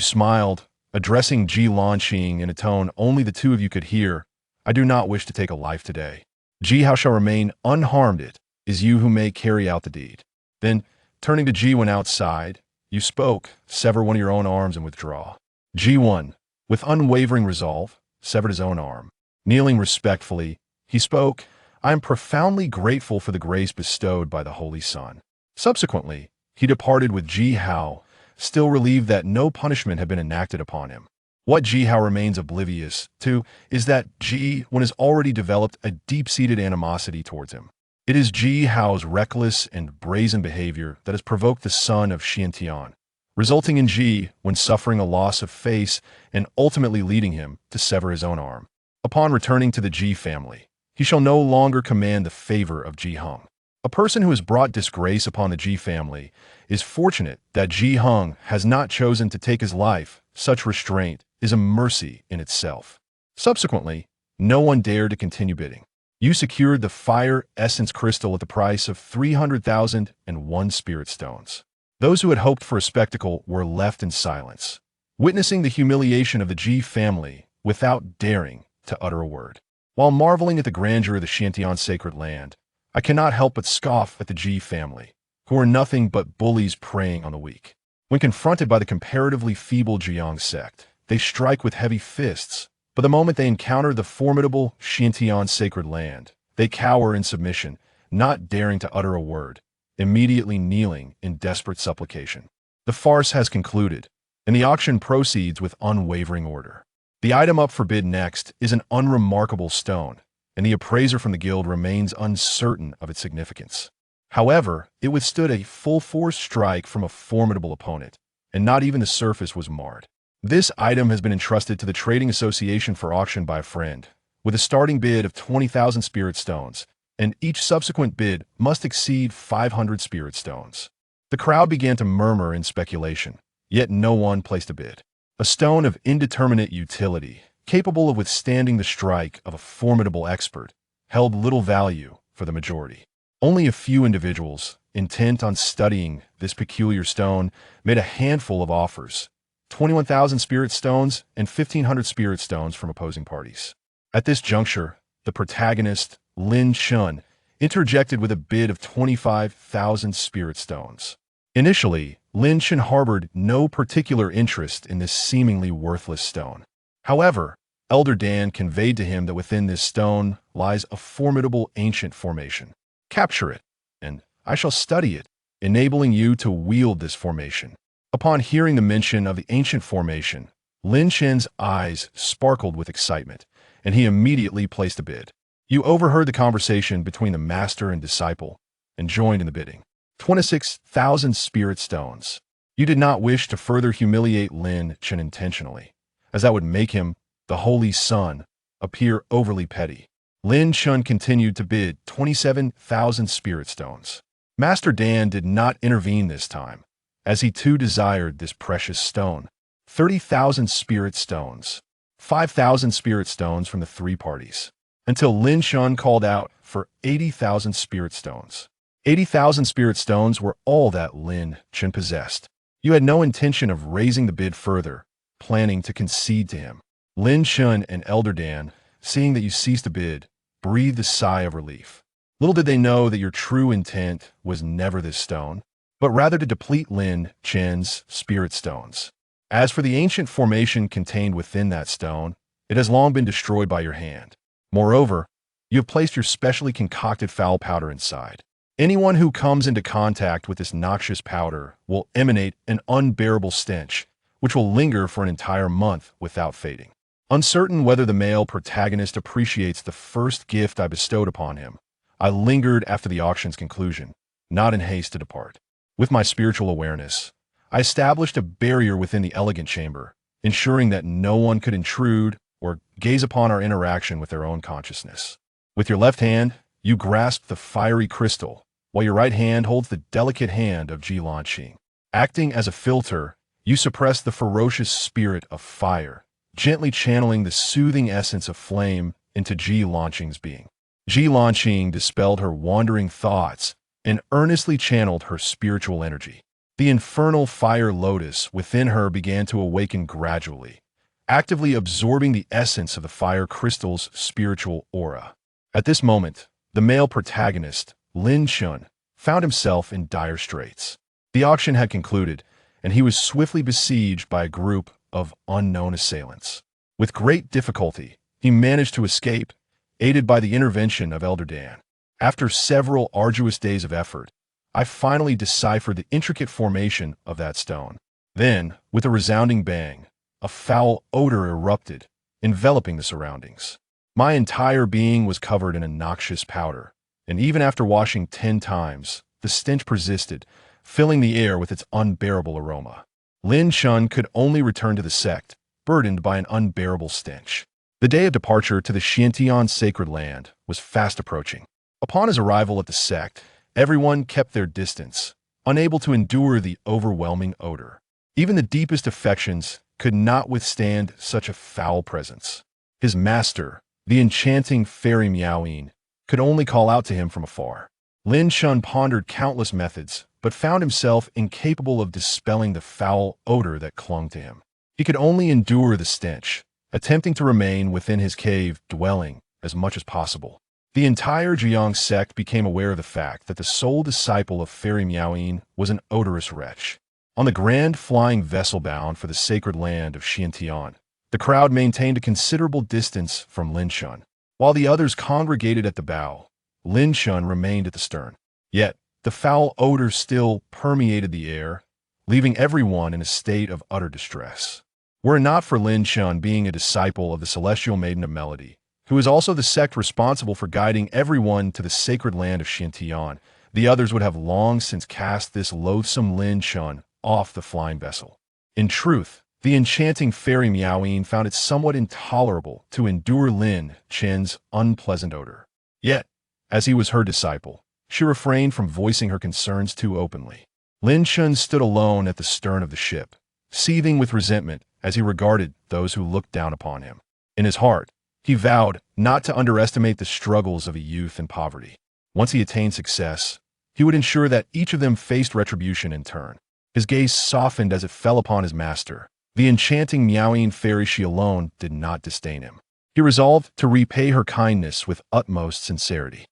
A: smiled, addressing Ji Lanqing in a tone only the two of you could hear. I do not wish to take a life today. Jiuxiao shall remain unharmed. It is you who may carry out the deed. Then, turning to Ji Wen outside, you spoke, sever one of your own arms and withdraw. Ji Wen, with unwavering resolve, severed his own arm. Kneeling respectfully, he spoke, I am profoundly grateful for the grace bestowed by the Holy Son. Subsequently, he departed with Jiuxiao, still relieved that no punishment had been enacted upon him. What Jiuxiao remains oblivious to is that Ji Wen has already developed a deep-seated animosity towards him. It is Jiuxiao's reckless and brazen behavior that has provoked the son of Xiantian, resulting in Ji Wen suffering a loss of face and ultimately leading him to sever his own arm. Upon returning to the Ji family, he shall no longer command the favor of Ji Hong. A person who has brought disgrace upon the Ji family is fortunate that Ji Hung has not chosen to take his life. Such restraint is a mercy in itself. Subsequently, no one dared to continue bidding. You secured the fire essence crystal at the price of 300,001 spirit stones. Those who had hoped for a spectacle were left in silence, witnessing the humiliation of the Ji family without daring to utter a word. While marveling at the grandeur of the Xiantian sacred land, I cannot help but scoff at the Ji family, who are nothing but bullies preying on the weak. When confronted by the comparatively feeble Jiang sect, they strike with heavy fists, but the moment they encounter the formidable Xiantian sacred land, they cower in submission, not daring to utter a word, immediately kneeling in desperate supplication. The farce has concluded, and the auction proceeds with unwavering order. The item up for bid next is an unremarkable stone, and the appraiser from the guild remains uncertain of its significance. However, it withstood a full-force strike from a formidable opponent, and not even the surface was marred. This item has been entrusted to the Trading Association for auction by a friend, with a starting bid of 20,000 spirit stones, and each subsequent bid must exceed 500 spirit stones. The crowd began to murmur in speculation, yet no one placed a bid. A stone of indeterminate utility, capable of withstanding the strike of a formidable expert, held little value for the majority. Only a few individuals, intent on studying this peculiar stone, made a handful of offers, 21,000 spirit stones and 1,500 spirit stones from opposing parties. At this juncture, the protagonist, Lin Chun, interjected with a bid of 25,000 spirit stones. Initially, Lin Chun harbored no particular interest in this seemingly worthless stone. However, Elder Dan conveyed to him that within this stone lies a formidable ancient formation. Capture it, and I shall study it, enabling you to wield this formation. Upon hearing the mention of the ancient formation, Lin Chen's eyes sparkled with excitement, and he immediately placed a bid. You overheard the conversation between the master and disciple, and joined in the bidding. 26,000 spirit stones. You did not wish to further humiliate Lin Chen intentionally, as that would make him, the Holy Son, appear overly petty. Lin Chun continued to bid 27,000 spirit stones. Master Dan did not intervene this time, as he too desired this precious stone. 30,000 spirit stones, 5,000 spirit stones from the three parties, until Lin Chun called out for 80,000 spirit stones. 80,000 spirit stones were all that Lin Chun possessed. You had no intention of raising the bid further, planning to concede to him. Lin Chun and Elder Dan, seeing that you ceased to bid, breathed a sigh of relief. Little did they know that your true intent was never this stone, but rather to deplete Lin Chen's spirit stones. As for the ancient formation contained within that stone, it has long been destroyed by your hand. Moreover, you have placed your specially concocted foul powder inside. Anyone who comes into contact with this noxious powder will emanate an unbearable stench, which will linger for an entire month without fading. Uncertain whether the male protagonist appreciates the first gift I bestowed upon him, I lingered after the auction's conclusion, not in haste to depart. With my spiritual awareness, I established a barrier within the elegant chamber, ensuring that no one could intrude or gaze upon our interaction with their own consciousness. With your left hand, you grasp the fiery crystal, while your right hand holds the delicate hand of Ji Lanqing. Acting as a filter, you suppress the ferocious spirit of fire, gently channeling the soothing essence of flame into Ji Lanqing's being. Ji Lanqing dispelled her wandering thoughts and earnestly channeled her spiritual energy. The infernal fire lotus within her began to awaken gradually, actively absorbing the essence of the fire crystal's spiritual aura. At this moment, the male protagonist, Lin Chun, found himself in dire straits. The auction had concluded, and he was swiftly besieged by a group of unknown assailants. With great difficulty, he managed to escape, aided by the intervention of Elder Dan. After several arduous days of effort, I finally deciphered the intricate formation of that stone. Then, with a resounding bang, a foul odor erupted, enveloping the surroundings. My entire being was covered in a noxious powder, and even after washing 10 times, the stench persisted, filling the air with its unbearable aroma. Lin Chun could only return to the sect, burdened by an unbearable stench. The day of departure to the Xiantian sacred land was fast approaching. Upon his arrival at the sect, Everyone kept their distance, unable to endure the overwhelming odor. Even the deepest affections could not withstand such a foul presence. His master, the enchanting fairy Miaoyin, could only call out to him from afar. Lin Shun pondered countless methods, but found himself incapable of dispelling the foul odor that clung to him. He could only endure the stench, attempting to remain within his cave dwelling as much as possible. The entire Jiang sect became aware of the fact that the sole disciple of Fairy Miaoyin was an odorous wretch. On the grand flying vessel bound for the sacred land of Xiantian, the crowd maintained a considerable distance from Lin Shun. While the others congregated at the bow, Lin Shun remained at the stern. Yet, the foul odor still permeated the air, leaving everyone in a state of utter distress. Were it not for Lin Shun being a disciple of the celestial maiden of melody, who is also the sect responsible for guiding everyone to the sacred land of Xiantian, the others would have long since cast this loathsome Lin Shun off the flying vessel. In truth, the enchanting fairy Miaoyin found it somewhat intolerable to endure Lin Chen's unpleasant odor. Yet, as he was her disciple, she refrained from voicing her concerns too openly. Lin Shun stood alone at the stern of the ship, seething with resentment as he regarded those who looked down upon him. In his heart, he vowed not to underestimate the struggles of a youth in poverty. Once he attained success, he would ensure that each of them faced retribution in turn. His gaze softened as it fell upon his master. The enchanting Miaoyin fairy, she alone did not disdain him. He resolved to repay her kindness with utmost sincerity.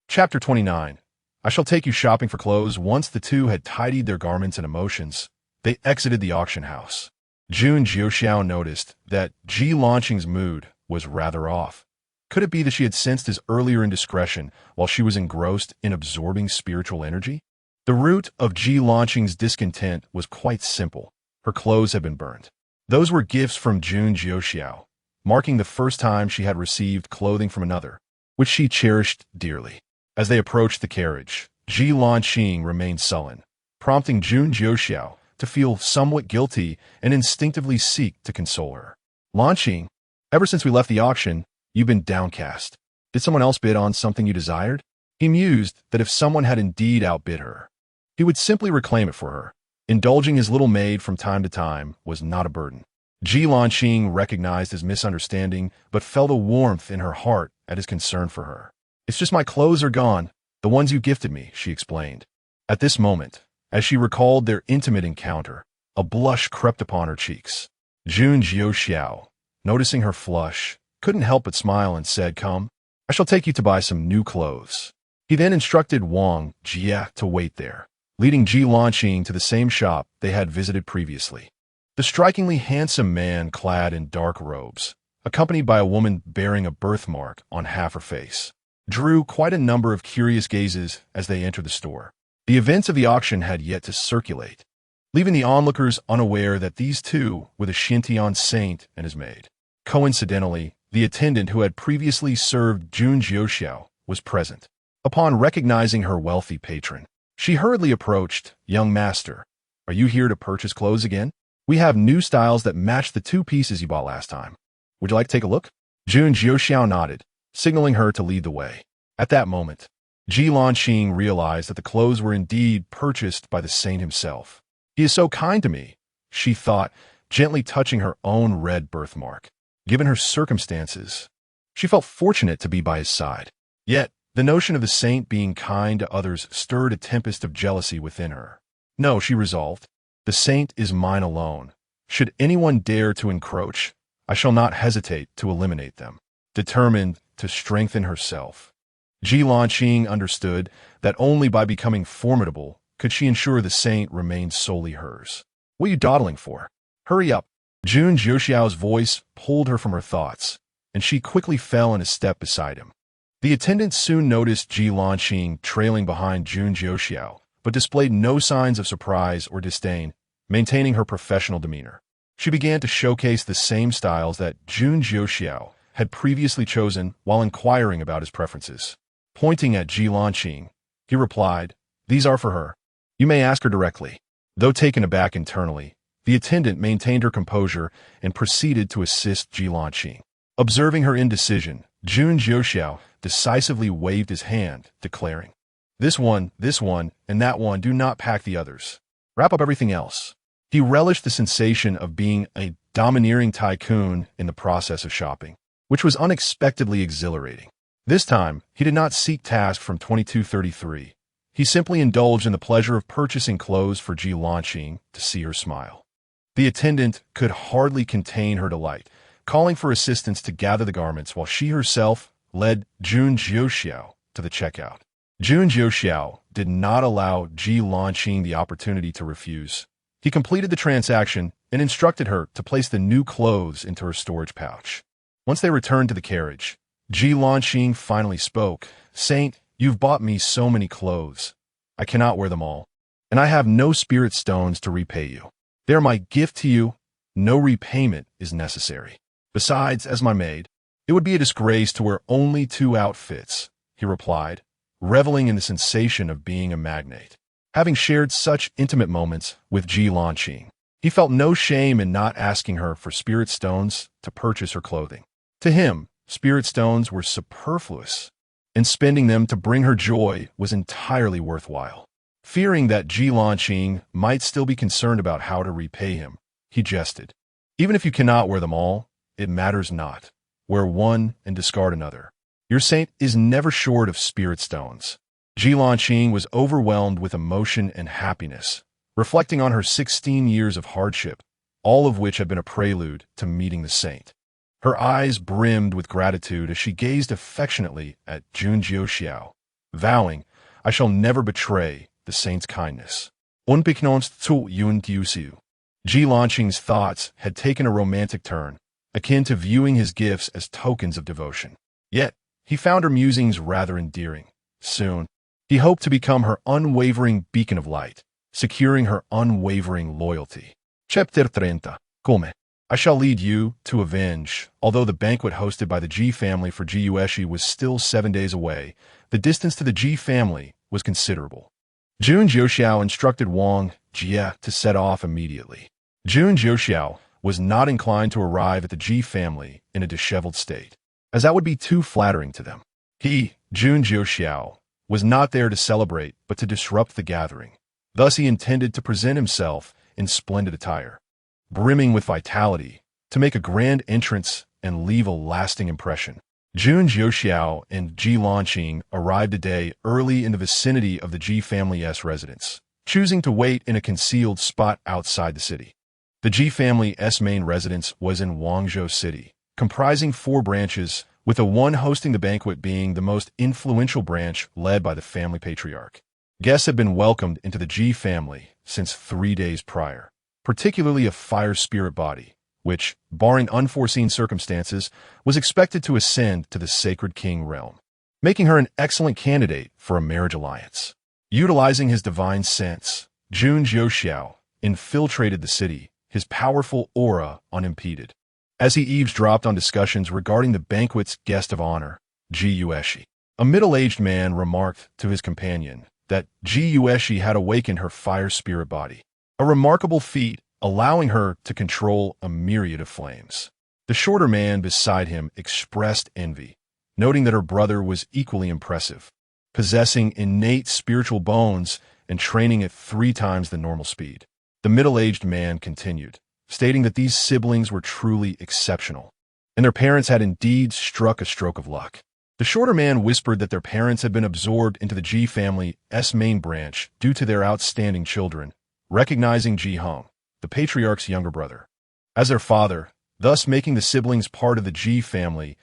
A: Chapter 29. I shall take you shopping for clothes. Once the two had tidied their garments and emotions, they exited the auction house. Jun Jiuxiao noticed that Ji Lanqing's mood was rather off. Could it be that she had sensed his earlier indiscretion while she was engrossed in absorbing spiritual energy? The root of Ji Lanqing's discontent was quite simple. Her clothes had been burned. Those were gifts from Jun Jiuxiao, marking the first time she had received clothing from another, which she cherished dearly. As they approached the carriage, Ji Lanqing remained sullen, prompting Jun Jiuxiao to feel somewhat guilty and instinctively seek to console her. Lanqing, ever since we left the auction, you've been downcast. Did someone else bid on something you desired? He mused that if someone had indeed outbid her, he would simply reclaim it for her. Indulging his little maid from time to time was not a burden. Ji Lanqing recognized his misunderstanding, but felt a warmth in her heart at his concern for her. It's just my clothes are gone, the ones you gifted me, she explained. At this moment, as she recalled their intimate encounter, a blush crept upon her cheeks. Jun Jiuxiao, noticing her flush, couldn't help but smile and said, "Come, I shall take you to buy some new clothes." He then instructed Wang Jie to wait there, leading Ji Lanqing to the same shop they had visited previously. The strikingly handsome man clad in dark robes, accompanied by a woman bearing a birthmark on half her face, drew quite a number of curious gazes as they entered the store. The events of the auction had yet to circulate, leaving the onlookers unaware that these two were the Xiantian saint and his maid. Coincidentally, the attendant who had previously served Jun Jiuxiao was present. Upon recognizing her wealthy patron, she hurriedly approached. "Young master, are you here to purchase clothes again? We have new styles that match the two pieces you bought last time. Would you like to take a look?" Jun Jiuxiao nodded, signaling her to lead the way. At that moment, Ji Lanqing realized that the clothes were indeed purchased by the saint himself. "He is so kind to me," she thought, gently touching her own red birthmark. Given her circumstances, she felt fortunate to be by his side. Yet, the notion of the saint being kind to others stirred a tempest of jealousy within her. "No," she resolved, "the saint is mine alone. Should anyone dare to encroach, I shall not hesitate to eliminate them." Determined to strengthen herself, Ji Lanqing understood that only by becoming formidable could she ensure the saint remained solely hers. "What are you dawdling for? Hurry up." Jun Jiuxiao's voice pulled her from her thoughts, and she quickly fell in a step beside him. The attendant soon noticed Ji Lanqing trailing behind Jun Jiuxiao, but displayed no signs of surprise or disdain, maintaining her professional demeanor. She began to showcase the same styles that Jun Jiuxiao had previously chosen while inquiring about his preferences. Pointing at Ji Lanqing, he replied, "These are for her. You may ask her directly." Though taken aback internally, the attendant maintained her composure and proceeded to assist Ji Lanqing. Observing her indecision, Jun Jiuxiao decisively waved his hand, declaring, This one, and that one do not pack the others. Wrap up everything else. He relished the sensation of being a domineering tycoon in the process of shopping, which was unexpectedly exhilarating. This time, he did not seek task from 2233. He simply indulged in the pleasure of purchasing clothes for Ji Lanqing to see her smile. The attendant could hardly contain her delight, calling for assistance to gather the garments while she herself led Jun Jiuxiao to the checkout. Jun Jiuxiao did not allow Ji Lanqing the opportunity to refuse. He completed the transaction and instructed her to place the new clothes into her storage pouch. Once they returned to the carriage, Ji Lanqing finally spoke. "Saint, you've bought me so many clothes. I cannot wear them all, and I have no spirit stones to repay you. They are my gift to you. No repayment is necessary. Besides, as my maid, it would be a disgrace to wear only 2 outfits," he replied, reveling in the sensation of being a magnate. Having shared such intimate moments with Ji Lanqing, he felt no shame in not asking her for spirit stones to purchase her clothing. To him, spirit stones were superfluous, and spending them to bring her joy was entirely worthwhile. Fearing that Ji Lanqing might still be concerned about how to repay him, he jested. "Even if you cannot wear them all, it matters not. Wear one and discard another. Your saint is never short of spirit stones." Ji Lanqing was overwhelmed with emotion and happiness, reflecting on her 16 years of hardship, all of which had been a prelude to meeting the saint. Her eyes brimmed with gratitude as she gazed affectionately at Jun Jiuxiao, vowing, "I shall never betray the saint's kindness." Unbeknownst zu Jun Jiuxiao, Ji Lanqing's thoughts had taken a romantic turn, akin to viewing his gifts as tokens of devotion. Yet, he found her musings rather endearing. Soon, he hoped to become her unwavering beacon of light, securing her unwavering loyalty. Chapter 30. Come. I shall lead you to avenge. Although the banquet hosted by the Ji family for Jun Jiuxiao was still 7 days away, the distance to the Ji family was considerable. Jun Jiuxiao instructed Wang Jie to set off immediately. Jun Jiuxiao was not inclined to arrive at the Ji family in a disheveled state, as that would be too flattering to them. He, Jun Jiuxiao, was not there to celebrate but to disrupt the gathering. Thus he intended to present himself in splendid attire, brimming with vitality, to make a grand entrance and leave a lasting impression. Jun Jiuxiao and Ji Lanqing arrived a day early in the vicinity of the Ji family's residence, choosing to wait in a concealed spot outside the city. The Ji family's main residence was in Guangzhou City, comprising 4 branches, with the one hosting the banquet being the most influential branch led by the family patriarch. Guests had been welcomed into the Ji family since 3 days prior, particularly a fire spirit body, which, barring unforeseen circumstances, was expected to ascend to the sacred king realm, making her an excellent candidate for a marriage alliance. Utilizing his divine sense, Jun Jiuxiao infiltrated the city, his powerful aura unimpeded. As he eavesdropped on discussions regarding the banquet's guest of honor, Jun Jiuxiao, a middle-aged man remarked to his companion that Jun Jiuxiao had awakened her fire spirit body, a remarkable feat allowing her to control a myriad of flames. The shorter man beside him expressed envy, noting that her brother was equally impressive, possessing innate spiritual bones and training at 3 times the normal speed. The middle-aged man continued, stating that these siblings were truly exceptional, and their parents had indeed struck a stroke of luck. The shorter man whispered that their parents had been absorbed into the Ji family's main branch due to their outstanding children, recognizing Ji Hong, the patriarch's younger brother, as their father, thus making the siblings part of the Ji family's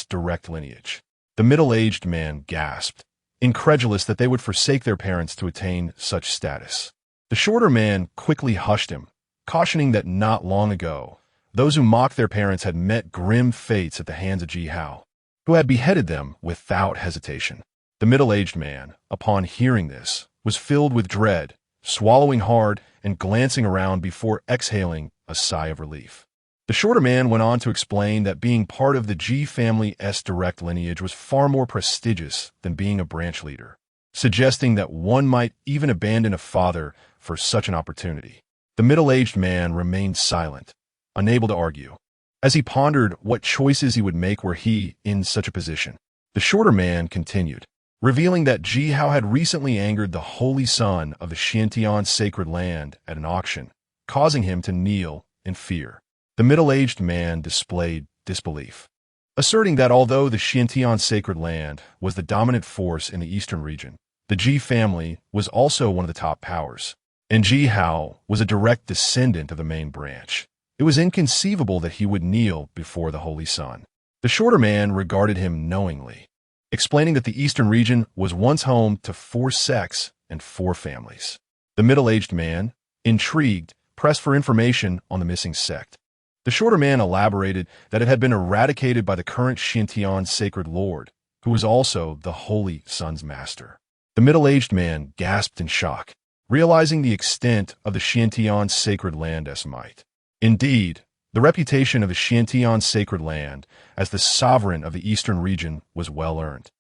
A: direct lineage. The middle-aged man gasped, incredulous that they would forsake their parents to attain such status. The shorter man quickly hushed him, cautioning that not long ago, those who mocked their parents had met grim fates at the hands of Ji Hao, who had beheaded them without hesitation. The middle-aged man, upon hearing this, was filled with dread, swallowing hard and glancing around before exhaling a sigh of relief. The shorter man went on to explain that being part of the Ji family's direct lineage was far more prestigious than being a branch leader, suggesting that one might even abandon a father for such an opportunity. The middle-aged man remained silent, unable to argue, as he pondered what choices he would make were he in such a position. The shorter man continued, revealing that Jiuxiao had recently angered the holy son of the Xiantian sacred land at an auction, causing him to kneel in fear. The middle-aged man displayed disbelief, asserting that although the Xiantian sacred land was the dominant force in the eastern region, the Ji family was also one of the top powers, and Jiuxiao was a direct descendant of the main branch. It was inconceivable that he would kneel before the holy son. The shorter man regarded him knowingly, explaining that the eastern region was once home to 4 sects and 4 families. The middle-aged man, intrigued, pressed for information on the missing sect. The shorter man elaborated that it had been eradicated by the current Xiantian sacred lord, who was also the holy son's master. The middle-aged man gasped in shock, realizing the extent of the Xiantian sacred land as might. Indeed, the reputation of the Xiantian sacred land as the sovereign of the eastern region was well earned.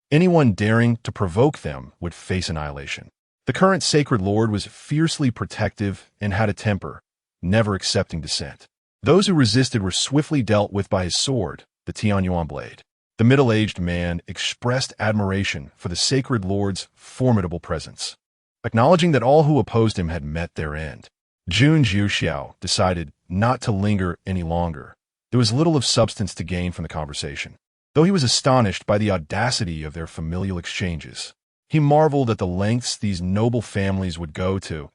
A: Anyone daring to provoke them would face annihilation. The current sacred lord was fiercely protective and had a temper, never accepting dissent. Those who resisted were swiftly dealt with by his sword, the Tianyuan blade. The middle-aged man expressed admiration for the sacred lord's formidable presence, acknowledging that all who opposed him had met their end. Jun Jiuxiao decided not to linger any longer. There was little of substance to gain from the conversation, though he was astonished by the audacity of their familial exchanges. He marveled at the lengths these noble families would go to,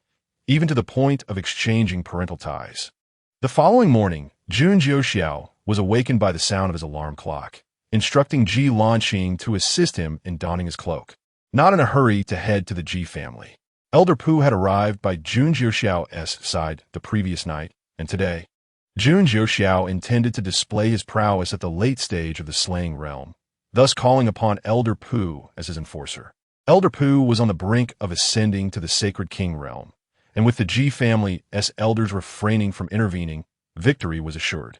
A: even to the point of exchanging parental ties. The following morning, Jun Jiuxiao was awakened by the sound of his alarm clock, instructing Ji Lanqing to assist him in donning his cloak. Not in a hurry to head to the Ji family. Elder Pu had arrived by Jun Jiuxiao's side the previous night, and today, Jun Jiuxiao intended to display his prowess at the late stage of the slaying realm, thus calling upon Elder Pu as his enforcer. Elder Pu was on the brink of ascending to the sacred king realm, and with the Ji family's elders refraining from intervening, victory was assured.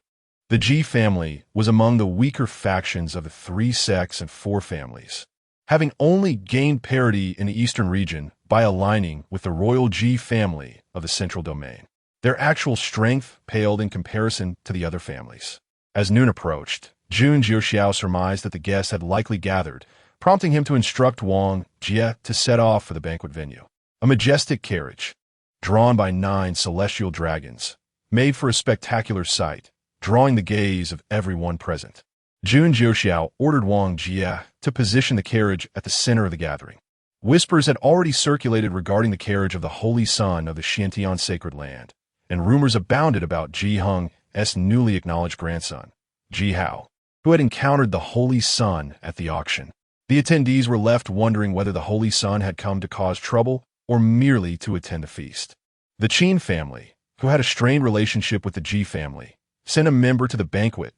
A: The Ji family was among the weaker factions of the 3 sects and 4 families, having only gained parity in the eastern region by aligning with the royal Ji family of the central domain. Their actual strength paled in comparison to the other families. As noon approached, Jun Jiuxiao surmised that the guests had likely gathered, prompting him to instruct Wang Jie to set off for the banquet venue. A majestic carriage, drawn by 9 celestial dragons, made for a spectacular sight, drawing the gaze of everyone present. Jun Jiuxiao ordered Wang Jie to position the carriage at the center of the gathering. Whispers had already circulated regarding the carriage of the holy son of the Xiantian sacred land, and rumors abounded about Ji Heng's newly acknowledged grandson, Jiuxiao, who had encountered the holy son at the auction. The attendees were left wondering whether the holy son had come to cause trouble or merely to attend the feast. The Qin family, who had a strained relationship with the Ji family, sent a member to the banquet,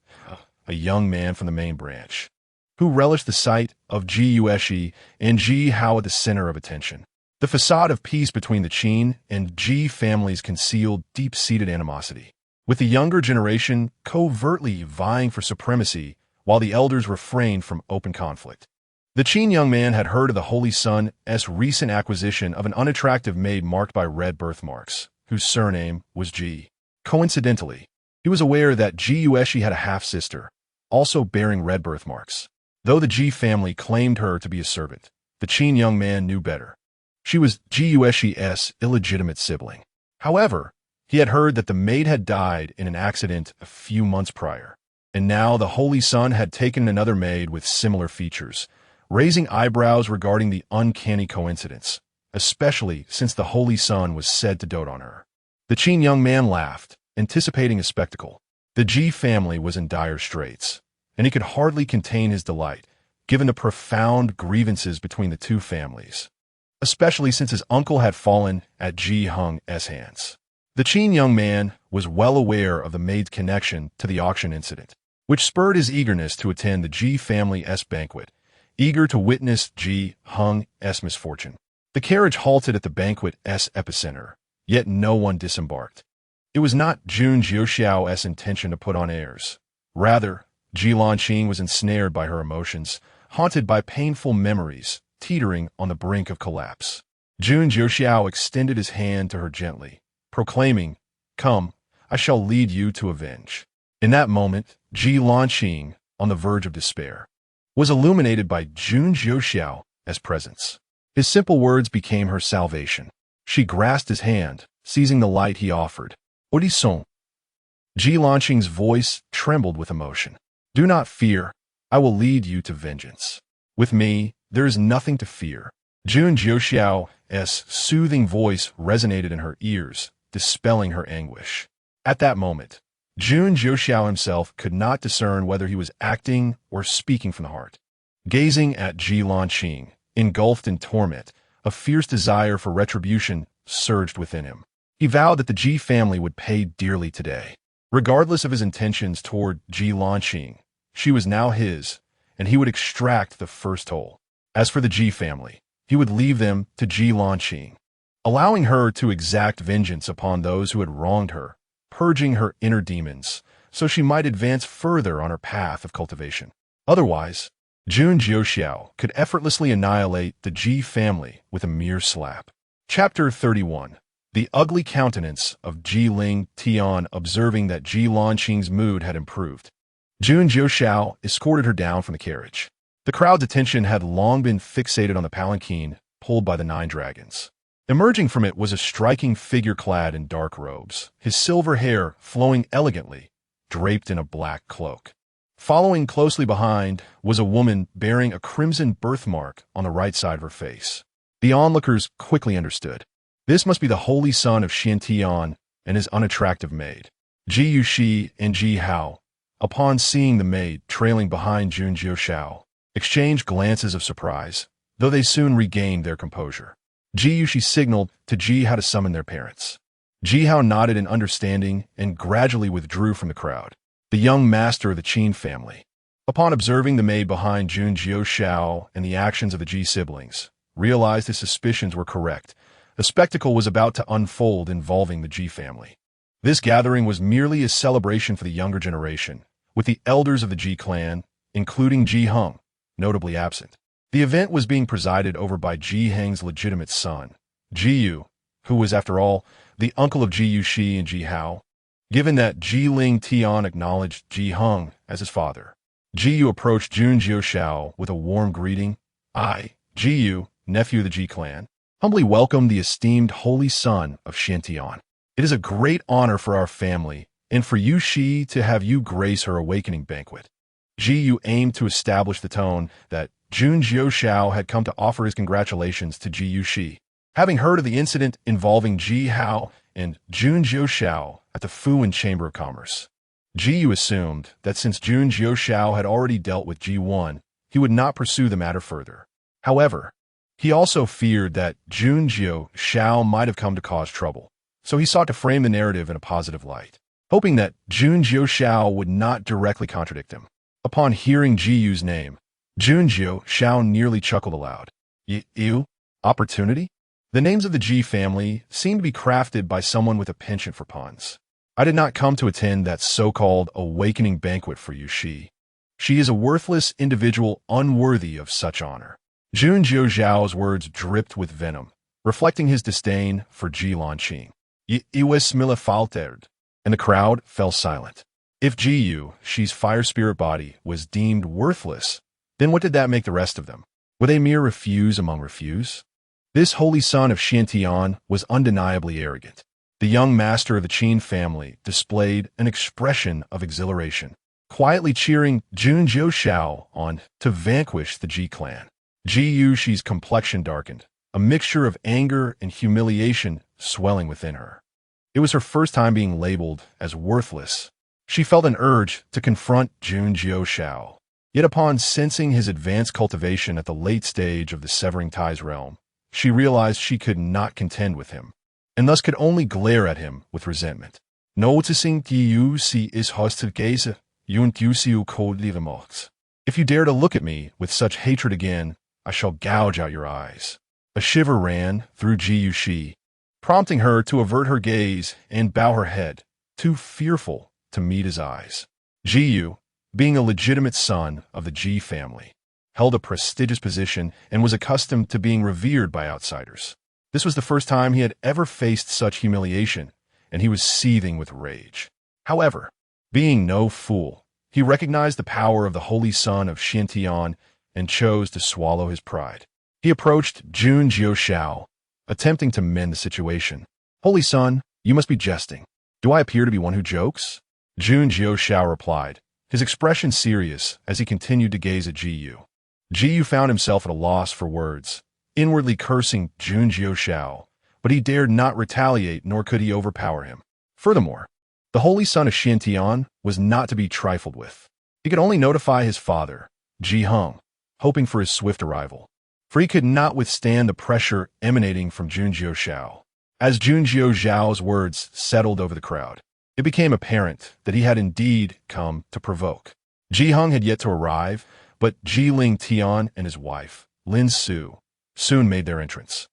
A: a young man from the main branch, who relished the sight of Jiuxiao and Jiuxiao at the center of attention. The facade of peace between the Qin and Ji families concealed deep-seated animosity, with the younger generation covertly vying for supremacy while the elders refrained from open conflict. The Qin young man had heard of the Holy Son's recent acquisition of an unattractive maid marked by red birthmarks, whose surname was Ji. Coincidentally, he was aware that Jiuxiao had a half-sister, also bearing red birthmarks. Though the Ji family claimed her to be a servant, the Qin young man knew better. She was Jiuxiao's illegitimate sibling. However, he had heard that the maid had died in an accident a few months prior, and now the Holy Son had taken another maid with similar features, raising eyebrows regarding the uncanny coincidence, especially since the Holy Son was said to dote on her. The Qin young man laughed, anticipating a spectacle. The Ji family was in dire straits, and he could hardly contain his delight, given the profound grievances between the 2 families, especially since his uncle had fallen at Ji Heng's hands. The Qin young man was well aware of the maid's connection to the auction incident, which spurred his eagerness to attend the Ji family's banquet, eager to witness Ji Heng's misfortune. The carriage halted at the banquet's epicenter, yet no one disembarked. It was not Jun Jiuxiao's intention to put on airs. Rather, Ji Lanqing was ensnared by her emotions, haunted by painful memories, teetering on the brink of collapse. Jun Jiuxiao extended his hand to her gently, proclaiming, "Come, I shall lead you to avenge." In that moment, Ji Lanqing, on the verge of despair, was illuminated by Jun Jiuxiao, as presence. His simple words became her salvation. She grasped his hand, seizing the light he offered. Odison. Ji Lanqing's voice trembled with emotion. Do not fear. I will lead you to vengeance. With me, there is nothing to fear. Jun Jiuxiao's soothing voice resonated in her ears, dispelling her anguish. At that moment, Jun Jiuxiao himself could not discern whether he was acting or speaking from the heart. Gazing at Ji Lanqing, engulfed in torment, a fierce desire for retribution surged within him. He vowed that the Ji family would pay dearly today. Regardless of his intentions toward Ji Lanqing, she was now his, and he would extract the first toll. As for the Ji family, he would leave them to Ji Lanqing, allowing her to exact vengeance upon those who had wronged her, purging her inner demons, so she might advance further on her path of cultivation. Otherwise, Jun Jiuxiao could effortlessly annihilate the Ji family with a mere slap. Chapter 31. The ugly countenance of Ji Ling Tian. Observing that Ji Lanqing's mood had improved, Jun Jiuxiao escorted her down from the carriage. The crowd's attention had long been fixated on the palanquin pulled by the 9 dragons. Emerging from it was a striking figure clad in dark robes, his silver hair flowing elegantly, draped in a black cloak. Following closely behind was a woman bearing a crimson birthmark on the right side of her face. The onlookers quickly understood. This must be the holy son of Xiantian and his unattractive maid. Ji Yuxi and Ji Hao, upon seeing the maid trailing behind Jun Jiuxiao, exchanged glances of surprise, though they soon regained their composure. Ji Yuxi signaled to Ji Hao to summon their parents. Ji Hao nodded in understanding and gradually withdrew from the crowd. The young master of the Qin family, upon observing the maid behind Jun Jiuxiao and the actions of the Ji siblings, realized his suspicions were correct. A spectacle was about to unfold involving the Ji family. This gathering was merely a celebration for the younger generation, with the elders of the Ji clan, including Ji Heng, notably absent. The event was being presided over by Ji Heng's legitimate son, Ji Yu, who was, after all, the uncle of Ji Yuxi and Ji Hao. Given that Ji Ling Tian acknowledged Ji Heng as his father, Ji Yu approached Jun Jiuxiao with a warm greeting. I, Ji Yu, nephew of the Ji clan, humbly welcome the esteemed holy son of Xiantian. It is a great honor for our family and for Yuxi to have you grace her awakening banquet. Ji Yu aimed to establish the tone that Jun Jiuxiao had come to offer his congratulations to Ji Yuxi. Having heard of the incident involving Ji Hao and Jun Jiuxiao at the Fuan Chamber of Commerce, Ji Yu assumed that since Jun Jiuxiao had already dealt with Ji Wan, he would not pursue the matter further. However, he also feared that Jun Jiuxiao might have come to cause trouble, so he sought to frame the narrative in a positive light, hoping that Jun Jiuxiao would not directly contradict him. Upon hearing Ji Yu's name, Jun Jiuxiao nearly chuckled aloud. You? Opportunity? The names of the Ji family seemed to be crafted by someone with a penchant for puns. I did not come to attend that so-called awakening banquet for Yuxi. She is a worthless individual unworthy of such honor. Jun Jiuxiao's words dripped with venom, reflecting his disdain for Ji Lanqing. Iwesmila faltered, and the crowd fell silent. If Ji Yu, she's fire spirit body, was deemed worthless, then what did that make the rest of them? Were they mere refuse among refuse? This holy son of Xiantian was undeniably arrogant. The young master of the Qin family displayed an expression of exhilaration, quietly cheering Jun Jiuxiao on to vanquish the Ji clan. Ji Yuxi's complexion darkened, a mixture of anger and humiliation swelling within her. It was her first time being labeled as worthless. She felt an urge to confront Jun Jiuxiao. Yet upon sensing his advanced cultivation at the late stage of the Severing Ties realm, she realized she could not contend with him, and thus could only glare at him with resentment. Noticing Yuxi is hostilgeise, Yuxiu cultivates. If you dare to look at me with such hatred again, I shall gouge out your eyes. A shiver ran through Ji Yuxi, prompting her to avert her gaze and bow her head, too fearful to meet his eyes. Ji Yu, being a legitimate son of the Ji family, held a prestigious position and was accustomed to being revered by outsiders. This was the first time he had ever faced such humiliation, and he was seething with rage. However, being no fool, he recognized the power of the holy son of Xiantian and chose to swallow his pride. He approached Jun Jiuxiao, attempting to mend the situation. Holy son, you must be jesting. Do I appear to be one who jokes? Jun Jiuxiao replied, his expression serious as he continued to gaze at Jiyu. Jiyu found himself at a loss for words, inwardly cursing Jun Jiuxiao, but he dared not retaliate nor could he overpower him. Furthermore, the holy son of Xiantian was not to be trifled with. He could only notify his father, Ji Heng, hoping for his swift arrival, for he could not withstand the pressure emanating from Jun Jiuxiao. As Jun Jiuxiao's words settled over the crowd, it became apparent that he had indeed come to provoke. Ji Heng had yet to arrive, but Ji Ling Tian and his wife, Lin Su, soon made their entrance.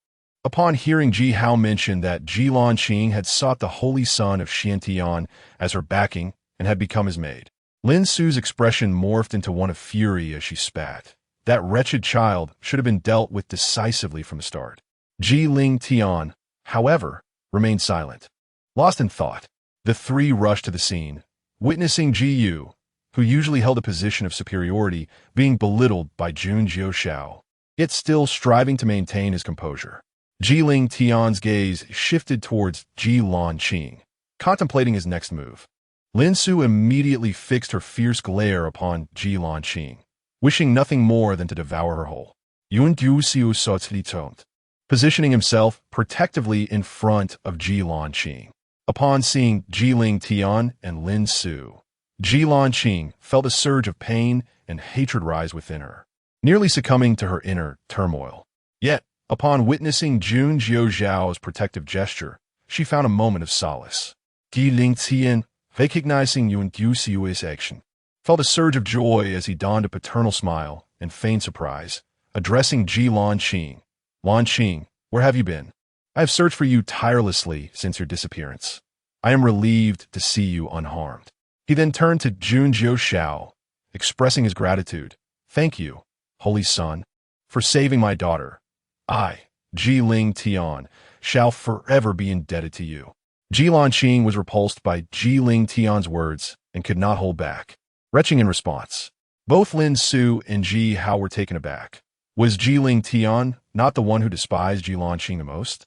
A: Upon hearing Ji Hao mention that Ji Lanqing had sought the holy son of Xiantian as her backing and had become his maid, Lin Su's expression morphed into one of fury as she spat. That wretched child should have been dealt with decisively from the start. Ji Ling Tian, however, remained silent. Lost in thought, the three rushed to the scene, witnessing Ji Yu, who usually held a position of superiority, being belittled by Jun Jiuxiao, yet still striving to maintain his composure. Ji Ling Tian's gaze shifted towards Ji Lanqing, contemplating his next move. Lin Su immediately fixed her fierce glare upon Ji Lanqing, wishing nothing more than to devour her whole. Jun Jiuxiao sautilitoned, positioning himself protectively in front of Ji Lanqing. Upon seeing Ji Ling Tian and Lin Su, Ji Lanqing felt a surge of pain and hatred rise within her, nearly succumbing to her inner turmoil. Yet, upon witnessing Jun Jiuxiao's protective gesture, she found a moment of solace. Ji Ling Tian, recognizing Jun Jiuxiao's action, felt a surge of joy as he donned a paternal smile and feigned surprise, addressing Ji Lanqing. Lanqing, where have you been? I have searched for you tirelessly since your disappearance. I am relieved to see you unharmed. He then turned to Jun Jiuxiao, expressing his gratitude. Thank you, holy son, for saving my daughter. I, Ji Ling Tian, shall forever be indebted to you. Ji Lanqing was repulsed by Ji Ling Tian's words and could not hold back, retching in response. Both Lin Su and Ji Hao were taken aback. Was Ji Ling Tian not the one who despised Ji Lanqing the most?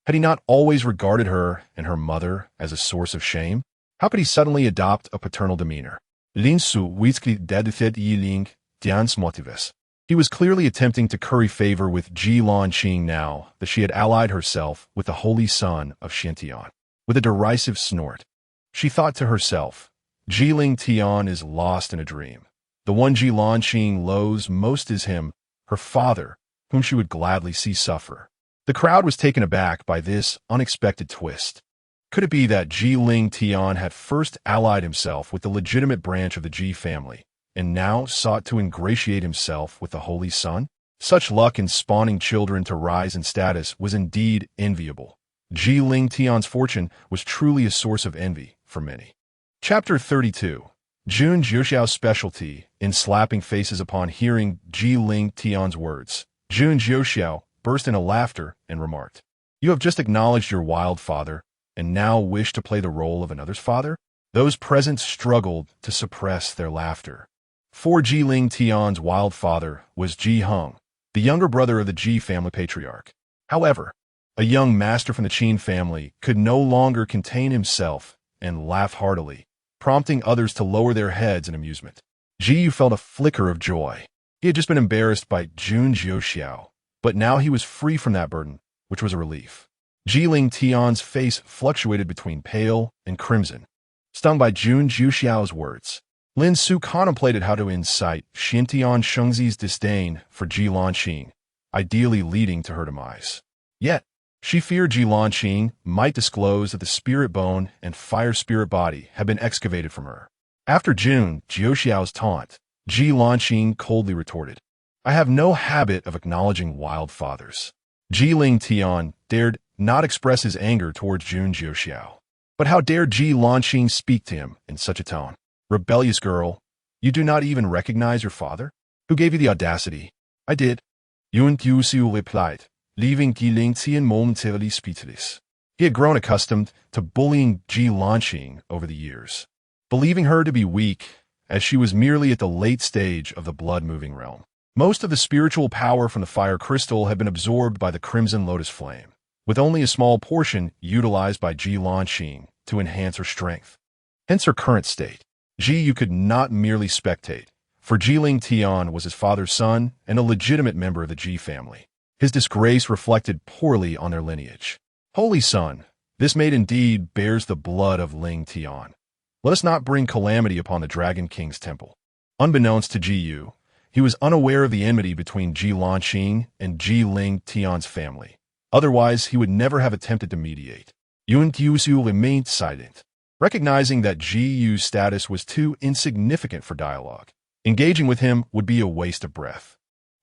A: Had he not always regarded her and her mother as a source of shame? How could he suddenly adopt a paternal demeanor? Lin Su whisky dedicated Yi Ling Tian's motives. He was clearly attempting to curry favor with Ji Lanqing now that she had allied herself with the holy son of Xiantian. With a derisive snort, she thought to herself, Ji Ling Tian is lost in a dream. The one Ji Lanqing loathes most is him, her father, whom she would gladly see suffer. The crowd was taken aback by this unexpected twist. Could it be that Ji Ling Tian had first allied himself with the legitimate branch of the Ji family, and now sought to ingratiate himself with the Holy Son? Such luck in spawning children to rise in status was indeed enviable. Ji Ling Tian's fortune was truly a source of envy for many. Chapter 32. Jun Jiuxiao's specialty in slapping faces upon hearing Ji Ling Tian's words. Jun Jiuxiao burst into laughter and remarked, You have just acknowledged your wild father, and now wish to play the role of another's father? Those present struggled to suppress their laughter. For Ji Ling Tian's wild father was Ji Heng, the younger brother of the Ji family patriarch. However, a young master from the Qin family could no longer contain himself and laughed heartily, prompting others to lower their heads in amusement. Jiyu felt a flicker of joy. He had just been embarrassed by Jun Jiuxiao, but now he was free from that burden, which was a relief. Ji Ling Tian's face fluctuated between pale and crimson, stung by Jun Jiuxiao's words. Lin Su contemplated how to incite Xiantian Shengzi's disdain for Ji Lanqing, ideally leading to her demise. Yet, she feared Ji Lanqing might disclose that the spirit bone and fire spirit body had been excavated from her. After Jun Jiuxiao's taunt, Ji Lanqing coldly retorted, I have no habit of acknowledging wild fathers. Ji Ling Tian dared not express his anger towards Jun Jiuxiao. But how dared Ji Lanqing speak to him in such a tone? Rebellious girl, you do not even recognize your father? Who gave you the audacity? I did. Jun Jiuxiao replied, leaving Ji Ling Tian momentarily speechless. He had grown accustomed to bullying Ji Lanqing over the years, believing her to be weak, as she was merely at the late stage of the blood-moving realm. Most of the spiritual power from the fire crystal had been absorbed by the crimson lotus flame, with only a small portion utilized by Ji Lanqing to enhance her strength. Hence her current state. Ji Yu could not merely spectate, for Jiling Tian was his father's son and a legitimate member of the Ji family. His disgrace reflected poorly on their lineage. Holy son, this maid indeed bears the blood of Ling Tian. Let us not bring calamity upon the Dragon King's temple. Unbeknownst to Ji Yu, he was unaware of the enmity between Ji Lanqing and Ji Ling Tian's family. Otherwise, he would never have attempted to mediate. Jun Jiuxiao remained silent, recognizing that Ji Yu's status was too insignificant for dialogue. Engaging with him would be a waste of breath.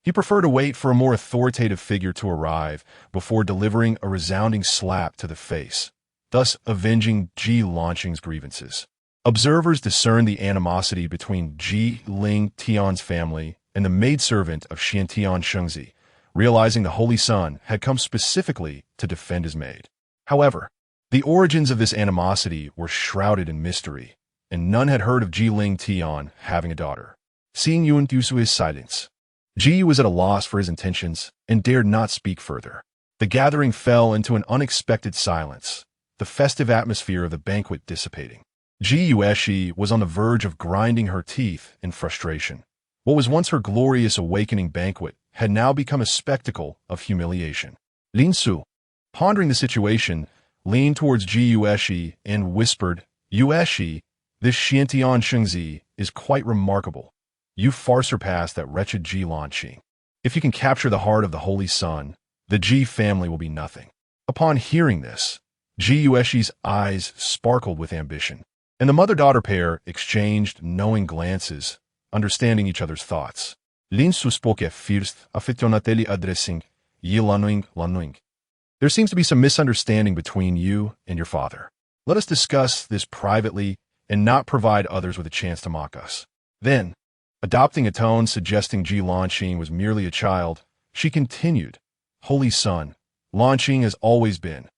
A: He preferred to wait for a more authoritative figure to arrive before delivering a resounding slap to the face, thus avenging Ji Lanqing's grievances. Observers discerned the animosity between Ji Ling Tian's family and the maidservant of Xiantian Shengzi, realizing the Holy Son had come specifically to defend his maid. However, the origins of this animosity were shrouded in mystery, and none had heard of Ji Ling Tian having a daughter. Seeing Jun Jiuxiao's silence, Ji Yu was at a loss for his intentions and dared not speak further. The gathering fell into an unexpected silence, the festive atmosphere of the banquet dissipating. Ji Yueshi was on the verge of grinding her teeth in frustration. What was once her glorious awakening banquet had now become a spectacle of humiliation. Lin Su, pondering the situation, leaned towards Ji Yueshi and whispered, "Yueshi, this Xiantian Shengzi is quite remarkable. You far surpass that wretched Ji Lanqing. If you can capture the heart of the Holy Son, the Ji family will be nothing." Upon hearing this, Ji Yueshi's eyes sparkled with ambition, and the mother-daughter pair exchanged knowing glances, understanding each other's thoughts. Lin Su spoke at first, affectionately addressing Yi Lanwing. "There seems to be some misunderstanding between you and your father. Let us discuss this privately and not provide others with a chance to mock us." Then, adopting a tone suggesting Ji Lanqing was merely a child, she continued, "Holy Son, Lanqing has always been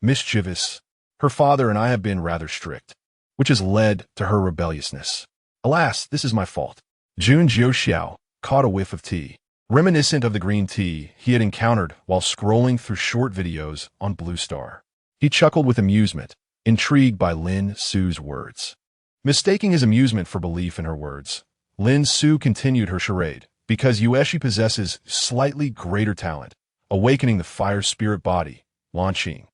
A: mischievous. Her father and I have been rather strict, which has led to her rebelliousness. Alas, this is my fault." Jun Jiuxiao caught a whiff of tea, reminiscent of the green tea he had encountered while scrolling through short videos on Blue Star. He chuckled with amusement, intrigued by Lin Su's words. Mistaking his amusement for belief in her words, Lin Su continued her charade, because Yueshi possesses slightly greater talent, awakening the fire spirit body. Lanqing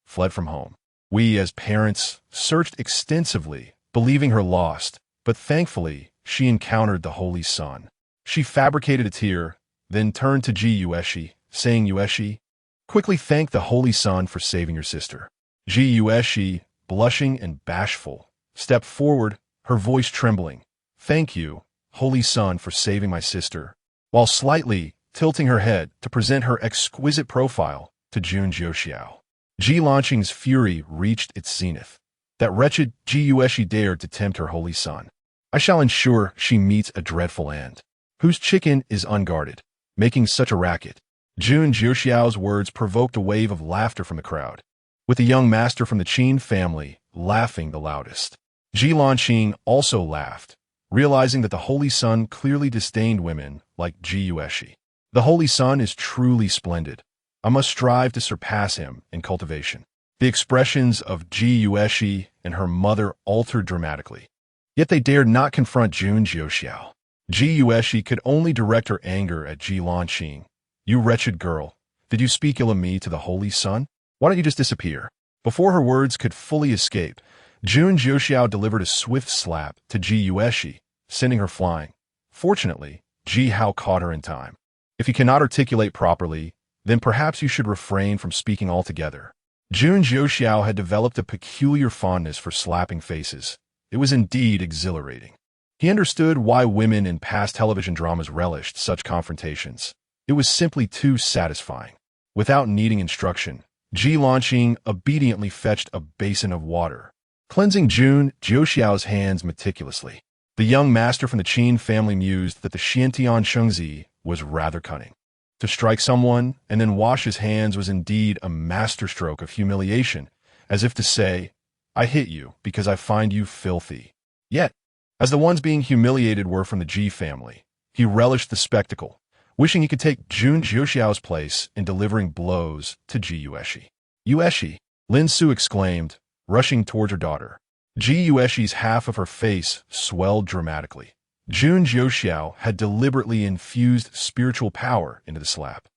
A: fled from home. We, as parents, searched extensively, believing her lost, but thankfully, she encountered the Holy Son. She fabricated a tear, then turned to Ji Yueshi, saying, "Yueshi, quickly thank the Holy Son for saving your sister." Ji Yueshi, blushing and bashful, stepped forward, her voice trembling. "Thank you, Holy Son, for saving my sister," while slightly tilting her head to present her exquisite profile to Jun Jiuxiao. Ji Lanqing's fury reached its zenith. That wretched Ji Yueshi dared to tempt her Holy Son. I shall ensure she meets a dreadful end. Whose chicken is unguarded, making such a racket? Jun Jiuxiao's words provoked a wave of laughter from the crowd, with the young master from the Qin family laughing the loudest. Ji Lanqing also laughed, realizing that the Holy Son clearly disdained women like Ji Yueshi. The Holy Son is truly splendid. I must strive to surpass him in cultivation. The expressions of Ji Yueshi and her mother altered dramatically, yet they dared not confront Jun Jiuxiao. Ji Yueshi could only direct her anger at Ji Lanqing. "You wretched girl, did you speak ill of me to the Holy Son? Why don't you just disappear?" Before her words could fully escape, Jun Jiuxiao delivered a swift slap to Ji Yueshi, sending her flying. Fortunately, Ji Hao caught her in time. "If you cannot articulate properly, then perhaps you should refrain from speaking altogether." Jun Jiuxiao had developed a peculiar fondness for slapping faces. It was indeed exhilarating. He understood why women in past television dramas relished such confrontations. It was simply too satisfying. Without needing instruction, Ji Lanqing obediently fetched a basin of water, cleansing Jun Jiuxiao's hands meticulously. The young master from the Qin family mused that the Xiantian Shengzi was rather cunning. To strike someone and then wash his hands was indeed a masterstroke of humiliation, as if to say, "I hit you because I find you filthy." Yet, as the ones being humiliated were from the Ji family, he relished the spectacle, wishing he could take Jun Jiuxiao's place in delivering blows to Ji Yueshi. Yueshi, Lin Su exclaimed, rushing towards her daughter. Ji Yueshi's half of her face swelled dramatically. Jun Jiuxiao had deliberately infused spiritual power into the slap,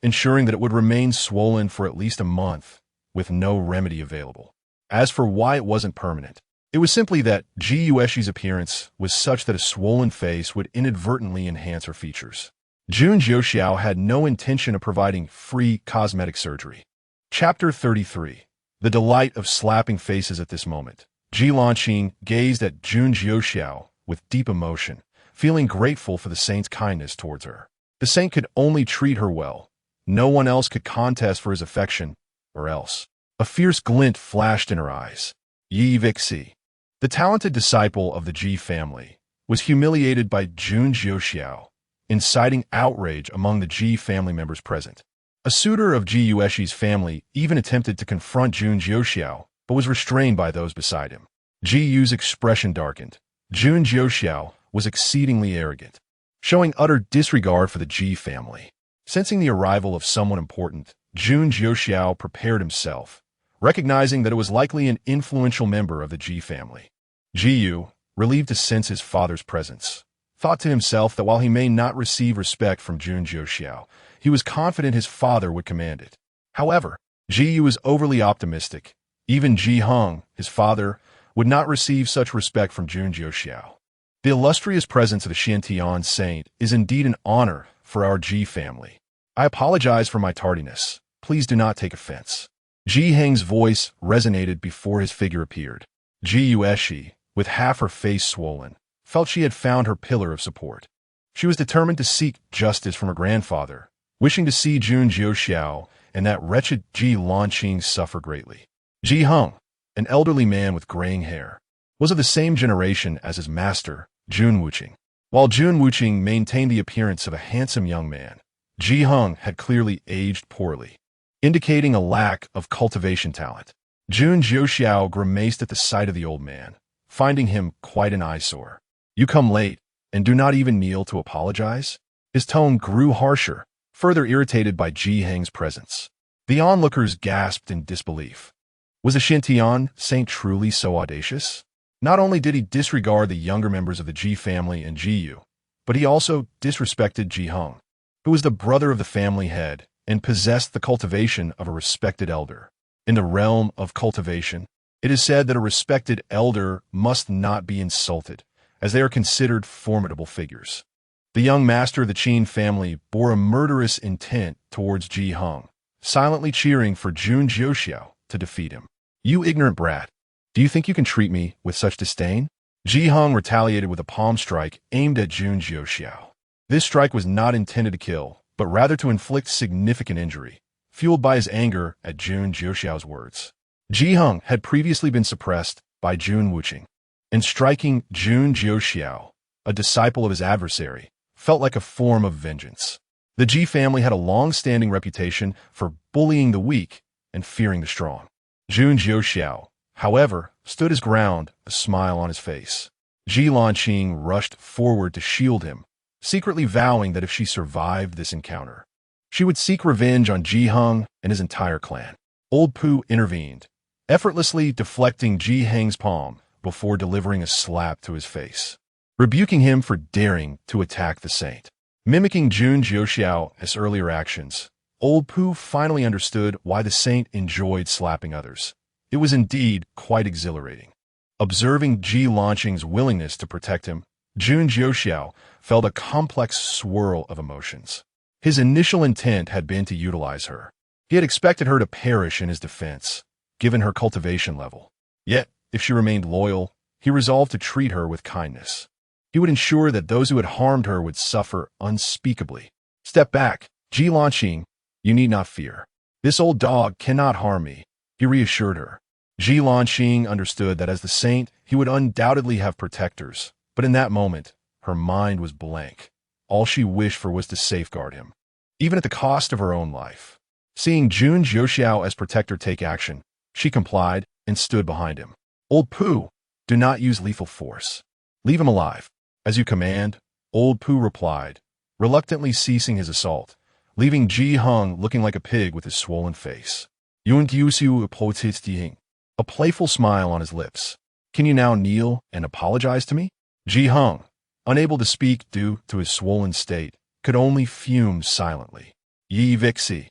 A: ensuring that it would remain swollen for at least a month, with no remedy available. As for why it wasn't permanent, it was simply that Ji Yueshi's appearance was such that a swollen face would inadvertently enhance her features. Jun Jiuxiao had no intention of providing free cosmetic surgery. Chapter 33. The delight of slapping faces at this moment. Ji Lanqing gazed at Jun Jiuxiao with deep emotion, feeling grateful for the saint's kindness towards her. The saint could only treat her well. No one else could contest for his affection, or else. A fierce glint flashed in her eyes. Yi Vixi, the talented disciple of the Ji family, was humiliated by Jun Jiuxiao, inciting outrage among the Ji family members present. A suitor of Ji Yueshi's family even attempted to confront Jun Jiuxiao, but was restrained by those beside him. Ji Yu's expression darkened. Jun Jiuxiao was exceedingly arrogant, showing utter disregard for the Ji family. Sensing the arrival of someone important, Jun Jiuxiao prepared himself, recognizing that it was likely an influential member of the Ji family. Ji Yu, relieved to sense his father's presence, thought to himself that while he may not receive respect from Jun Jiuxiao, he was confident his father would command it. However, Ji Yu was overly optimistic. Even Ji Heng, his father, would not receive such respect from Jun Jiuxiao. The illustrious presence of the Xiantian saint is indeed an honor for our Ji family. I apologize for my tardiness. Please do not take offense. Ji Heng's voice resonated before his figure appeared. Ji Yueshi, with half her face swollen, felt she had found her pillar of support. She was determined to seek justice from her grandfather, wishing to see Jun Jiuxiao and that wretched Ji Lanqing suffer greatly. Ji Heng, an elderly man with graying hair, was of the same generation as his master, Jun Wuqing. While Jun Wuqing maintained the appearance of a handsome young man, Ji Heng had clearly aged poorly, indicating a lack of cultivation talent. Jun Jiuxiao grimaced at the sight of the old man, finding him quite an eyesore. You come late, and do not even kneel to apologize? His tone grew harsher, further irritated by Ji Heng's presence. The onlookers gasped in disbelief. Was the Xiantian saint truly so audacious? Not only did he disregard the younger members of the Ji family and Ji Yu, but he also disrespected Ji Heng, who was the brother of the family head and possessed the cultivation of a respected elder. In the realm of cultivation, it is said that a respected elder must not be insulted, as they are considered formidable figures. The young master of the Qin family bore a murderous intent towards Ji Heng, silently cheering for Jun Jiuxiao to defeat him. You ignorant brat! Do you think you can treat me with such disdain? Ji Heng retaliated with a palm strike aimed at Jun Jiuxiao. This strike was not intended to kill, but rather to inflict significant injury, fueled by his anger at Jun Jiuxiao's words. Ji Heng had previously been suppressed by Jun Wuqing, and striking Jun Jiuxiao, a disciple of his adversary, felt like a form of vengeance. The Ji family had a long-standing reputation for bullying the weak and fearing the strong. Jun Jiuxiao, however, stood his ground, a smile on his face. Ji Lanqing rushed forward to shield him, secretly vowing that if she survived this encounter, she would seek revenge on Ji Heng and his entire clan. Old Pu intervened, effortlessly deflecting Ji Heng's palm before delivering a slap to his face, rebuking him for daring to attack the saint. Mimicking Jun Jiuxiao's earlier actions, Old Pu finally understood why the saint enjoyed slapping others. It was indeed quite exhilarating. Observing Ji Lanqing's willingness to protect him, Jun Jiuxiao felt a complex swirl of emotions. His initial intent had been to utilize her. He had expected her to perish in his defense, given her cultivation level. Yet, if she remained loyal, he resolved to treat her with kindness. He would ensure that those who had harmed her would suffer unspeakably. Step back, Ji Lanqing. You need not fear. This old dog cannot harm me, he reassured her. Ji Lanqing understood that as the saint, he would undoubtedly have protectors, but in that moment, her mind was blank. All she wished for was to safeguard him, even at the cost of her own life. Seeing Jun Jiuxiao as protector take action, she complied and stood behind him. Old Pu, do not use lethal force. Leave him alive. As you command, Old Pu replied, reluctantly ceasing his assault, leaving Ji Hung looking like a pig with his swollen face. Jun Jiuxiao, a playful smile on his lips. Can you now kneel and apologize to me? Ji Hung, unable to speak due to his swollen state, could only fume silently. Yi Vixi,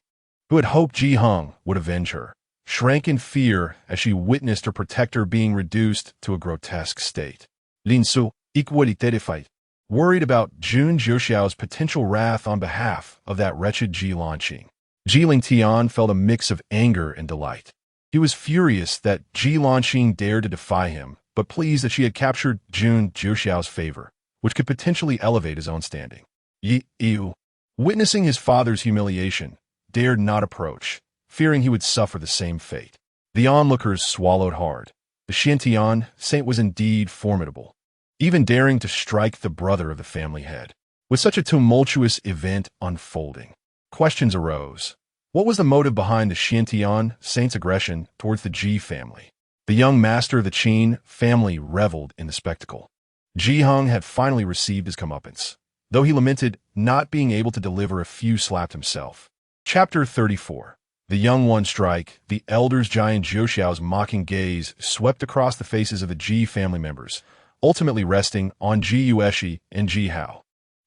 A: who had hoped Ji Hung would avenge her, shrank in fear as she witnessed her protector being reduced to a grotesque state. Lin Su, equally terrified, worried about Jun Jiuxiao's potential wrath on behalf of that wretched Ji Lanqing. Ji Lingtian felt a mix of anger and delight. He was furious that Ji Lanqing dared to defy him, but pleased that she had captured Jun Jiuxiao's favor, which could potentially elevate his own standing. Yi Yu, witnessing his father's humiliation, dared not approach, fearing he would suffer the same fate. The onlookers swallowed hard. The Xiantian saint was indeed formidable, even daring to strike the brother of the family head. With such a tumultuous event unfolding, questions arose. What was the motive behind the Xiantian saint's aggression towards the Ji family? The young master of the Qin family reveled in the spectacle. Ji Hung had finally received his comeuppance, though he lamented not being able to deliver a few slaps himself. Chapter 34. The young one strike. The elder's giant Jiuxiao's mocking gaze swept across the faces of the Ji family members, ultimately resting on Ji Yueshi and Ji Hao.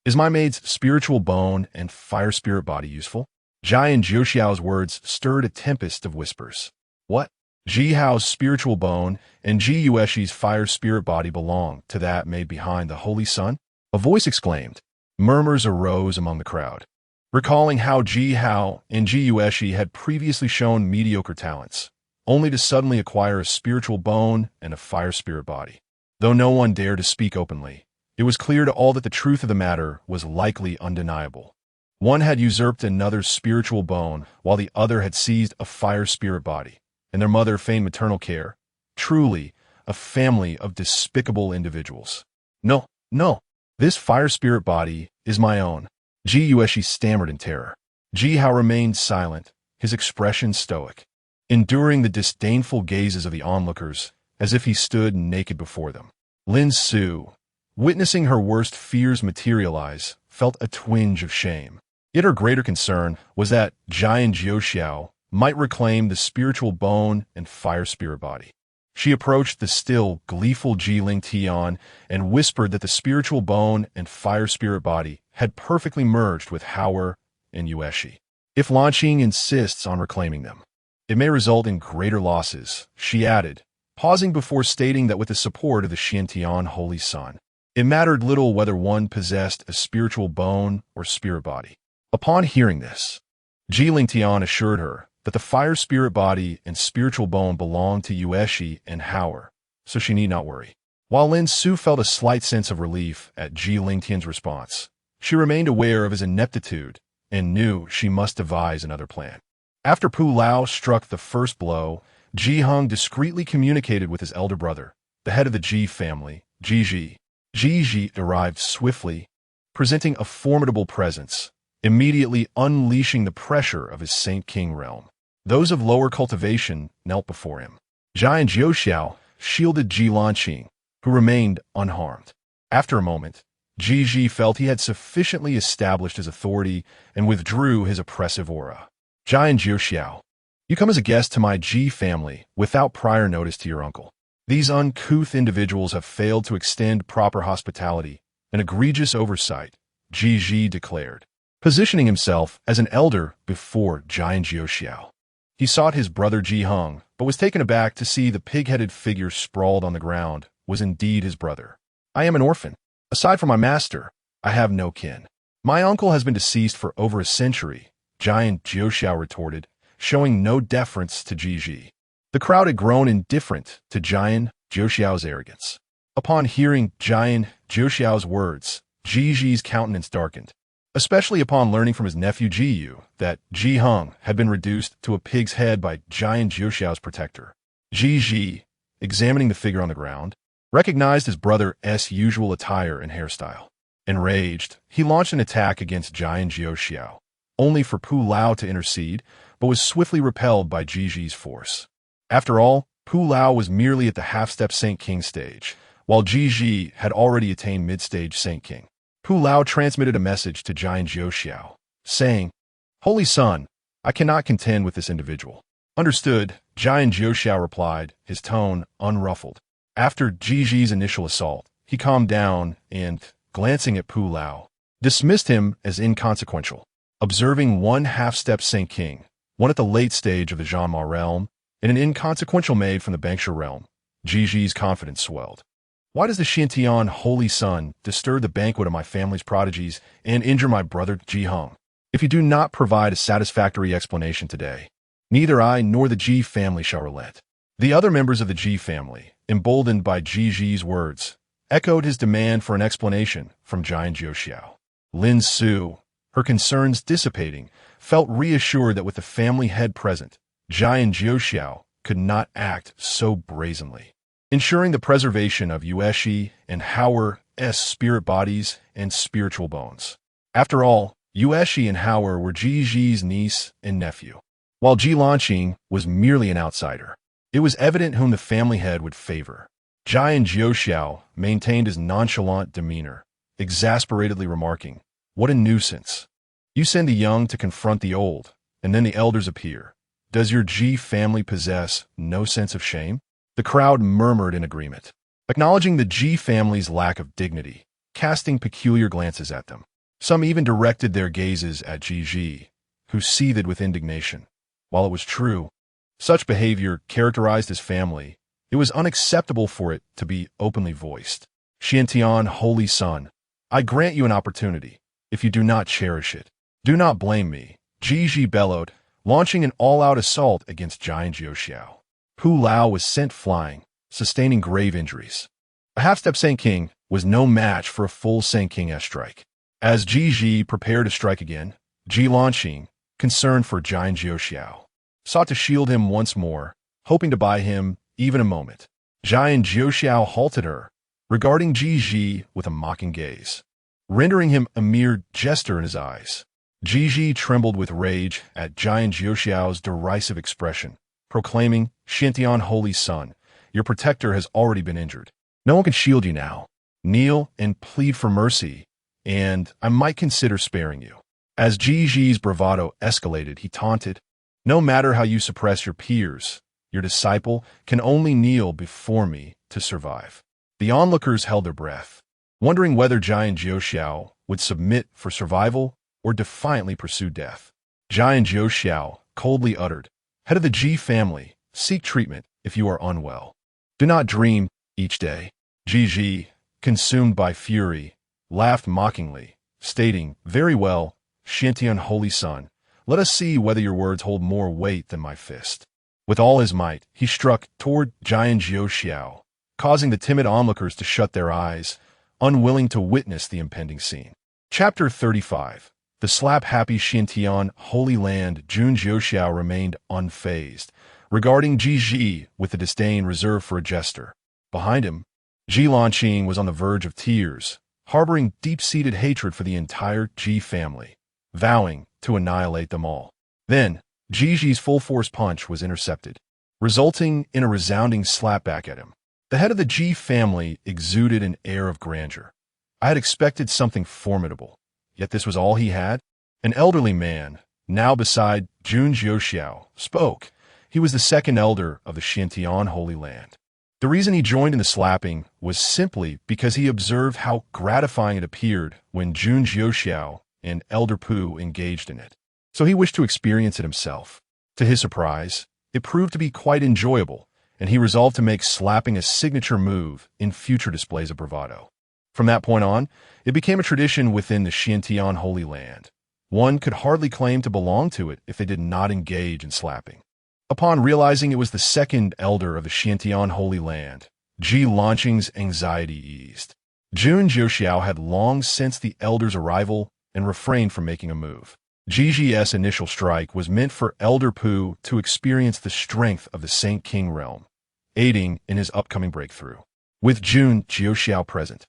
A: Is my maid's spiritual bone and fire spirit body useful? Giant Jiuxiao's words stirred a tempest of whispers. What? Ji Hao's spiritual bone and Ji Yueshi's fire spirit body belong to that made behind the Holy Sun? A voice exclaimed. Murmurs arose among the crowd, recalling how Ji Hao and Ji Yueshi had previously shown mediocre talents, only to suddenly acquire a spiritual bone and a fire spirit body. Though no one dared to speak openly, it was clear to all that the truth of the matter was likely undeniable. One had usurped another's spiritual bone, while the other had seized a fire spirit body, and their mother feigned maternal care. Truly, a family of despicable individuals. No, no, this fire spirit body is my own. Ji Yueshi stammered in terror. Ji Hao remained silent, his expression stoic, enduring the disdainful gazes of the onlookers as if he stood naked before them. Lin Su, witnessing her worst fears materialize, felt a twinge of shame. Yet her greater concern was that Giant Jiuxiao might reclaim the spiritual bone and fire spirit body. She approached the still gleeful Ji Lingtian and whispered that the spiritual bone and fire spirit body had perfectly merged with Hao and Yueshi. If Lanqing insists on reclaiming them, it may result in greater losses, she added, pausing before stating that with the support of the Xiantian Holy Sun, it mattered little whether one possessed a spiritual bone or spirit body. Upon hearing this, Ji Lingtian assured her that the fire spirit body and spiritual bone belonged to Yueshi and Hao, so she need not worry. While Lin Su felt a slight sense of relief at Ji Lingtian's response, she remained aware of his ineptitude and knew she must devise another plan. After Pu Lao struck the first blow, Ji Hung discreetly communicated with his elder brother, the head of the Ji family, Ji Ji. Ji Ji arrived swiftly, presenting a formidable presence, immediately unleashing the pressure of his Saint King realm. Those of lower cultivation knelt before him. Giant Jiuxiao shielded Ji Lanqing, who remained unharmed. After a moment, Ji Ji felt he had sufficiently established his authority and withdrew his oppressive aura. Giant Jiuxiao, you come as a guest to my Ji family without prior notice to your uncle. These uncouth individuals have failed to extend proper hospitality, an egregious oversight, Ji Ji declared, positioning himself as an elder before Giant Jiuxiao. He sought his brother Ji Hung, but was taken aback to see the pig-headed figure sprawled on the ground was indeed his brother. I am an orphan. Aside from my master, I have no kin. My uncle has been deceased for over a century, Giant Jiuxiao retorted, showing no deference to Ji Ji. The crowd had grown indifferent to Giant Jiuxiao's arrogance. Upon hearing Giant Jiuxiao's words, Ji Ji's countenance darkened, especially upon learning from his nephew Ji Yu that Ji Hung had been reduced to a pig's head by Giant Jiuxiao's protector. Ji Ji, examining the figure on the ground, recognized his brother's usual attire and hairstyle. Enraged, he launched an attack against Giant Jiuxiao, only for Pu Lao to intercede, but was swiftly repelled by Ji Ji's force. After all, Pu Lao was merely at the half-step Saint King stage, while Ji Ji had already attained mid-stage Saint King. Pu Lao transmitted a message to Jun Jiuxiao, saying, "Holy Son, I cannot contend with this individual." Understood, Jun Jiuxiao replied, his tone unruffled. After Ji's initial assault, he calmed down and, glancing at Pu Lao, dismissed him as inconsequential. Observing one half-step Saint King, one at the late stage of the Zhanma realm, and an inconsequential maid from the Bangsha realm, Ji's confidence swelled. Why does the Xintian Holy Sun disturb the banquet of my family's prodigies and injure my brother Ji Heng? If you do not provide a satisfactory explanation today, neither I nor the Ji family shall relent. The other members of the Ji family, emboldened by Ji's words, echoed his demand for an explanation from Jun Jiuxiao. Lin Su, her concerns dissipating, felt reassured that with the family head present, Jun Jiuxiao could not act so brazenly. Ensuring the preservation of Yueshi and Hauer's spirit bodies and spiritual bones. After all, Yueshi and Hauer were Ji's niece and nephew, while Ji Lanqing was merely an outsider. It was evident whom the family head would favor. Jun Jiuxiao maintained his nonchalant demeanor, exasperatedly remarking, "What a nuisance. You send the young to confront the old, and then the elders appear. Does your Ji family possess no sense of shame?" The crowd murmured in agreement, acknowledging the Ji family's lack of dignity, casting peculiar glances at them. Some even directed their gazes at Ji, who seethed with indignation. While it was true, such behavior characterized his family, it was unacceptable for it to be openly voiced. "Xintian Holy Son, I grant you an opportunity. If you do not cherish it, do not blame me," Ji bellowed, launching an all-out assault against Jun Jiuxiao. Pu Lao was sent flying, sustaining grave injuries. A half-step Saint King was no match for a full Saint King-esque strike. As Ji prepared to strike again, Ji Lanqing, concerned for Jun Jiuxiao, sought to shield him once more, hoping to buy him even a moment. Jun Jiuxiao halted her, regarding Ji with a mocking gaze, rendering him a mere jester in his eyes. Ji trembled with rage at Jun Jiuxiao's derisive expression, proclaiming, "Xintian Holy Son, your protector has already been injured. No one can shield you now. Kneel and plead for mercy, and I might consider sparing you." As Ji's bravado escalated, he taunted, "No matter how you suppress your peers, your disciple can only kneel before me to survive." The onlookers held their breath, wondering whether Jun Jiuxiao would submit for survival or defiantly pursue death. Jun Jiuxiao coldly uttered, "Head of the Ji family, seek treatment if you are unwell. Do not dream each day." Ji, consumed by fury, laughed mockingly, stating, "Very well, Xintian Holy Son, let us see whether your words hold more weight than my fist." With all his might, he struck toward Jun Jiuxiao, causing the timid onlookers to shut their eyes, unwilling to witness the impending scene. Chapter 35. The slap-happy Xintian Holy Land. Jun Jiuxiao remained unfazed, regarding Ji with the disdain reserved for a jester. Behind him, Ji Lanqing was on the verge of tears, harboring deep-seated hatred for the entire Ji family, vowing to annihilate them all. Then, Ji's full-force punch was intercepted, resulting in a resounding slapback at him. The head of the Ji family exuded an air of grandeur. I had expected something formidable, yet this was all he had? An elderly man, now beside Jun Jiuxiao, spoke. He was the second elder of the Xintian Holy Land. The reason he joined in the slapping was simply because he observed how gratifying it appeared when Jun Jiuxiao and Elder Pu engaged in it. So he wished to experience it himself. To his surprise, it proved to be quite enjoyable, and he resolved to make slapping a signature move in future displays of bravado. From that point on, it became a tradition within the Xintian Holy Land. One could hardly claim to belong to it if they did not engage in slapping. Upon realizing it was the second elder of the Xintian Holy Land, Ji Lanqing's anxiety eased. Jun Jiuxiao had long sensed the elder's arrival and refrained from making a move. Ji's initial strike was meant for Elder Pu to experience the strength of the Saint King realm, aiding in his upcoming breakthrough. With Jun Jiuxiao present,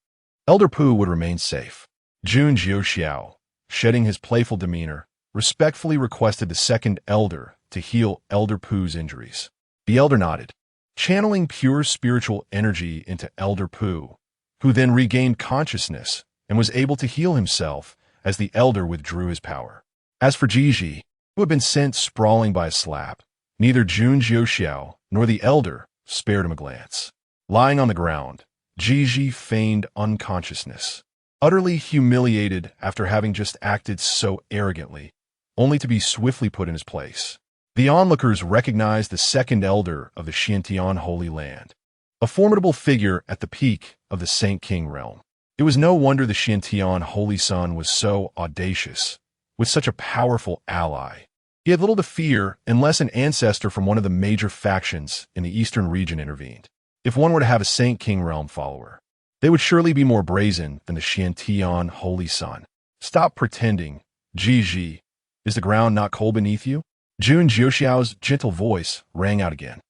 A: Elder Pu would remain safe. Jun Jiuxiao, shedding his playful demeanor, respectfully requested the second elder to heal Elder Pu's injuries. The elder nodded, channeling pure spiritual energy into Elder Pu, who then regained consciousness and was able to heal himself as the elder withdrew his power. As for Jiji, who had been sent sprawling by a slap, neither Jun Jiuxiao nor the elder spared him a glance. Lying on the ground, Jiji feigned unconsciousness, utterly humiliated after having just acted so arrogantly, only to be swiftly put in his place. The onlookers recognized the second elder of the Xiantian Holy Land, a formidable figure at the peak of the Saint King realm. It was no wonder the Xiantian Holy Son was so audacious, with such a powerful ally. He had little to fear unless an ancestor from one of the major factions in the eastern region intervened. If one were to have a Saint King realm follower, they would surely be more brazen than the Xiantian Holy Son. Stop pretending, Jiji. Is the ground not cold beneath you? Jun Jiuxiao's gentle voice rang out again.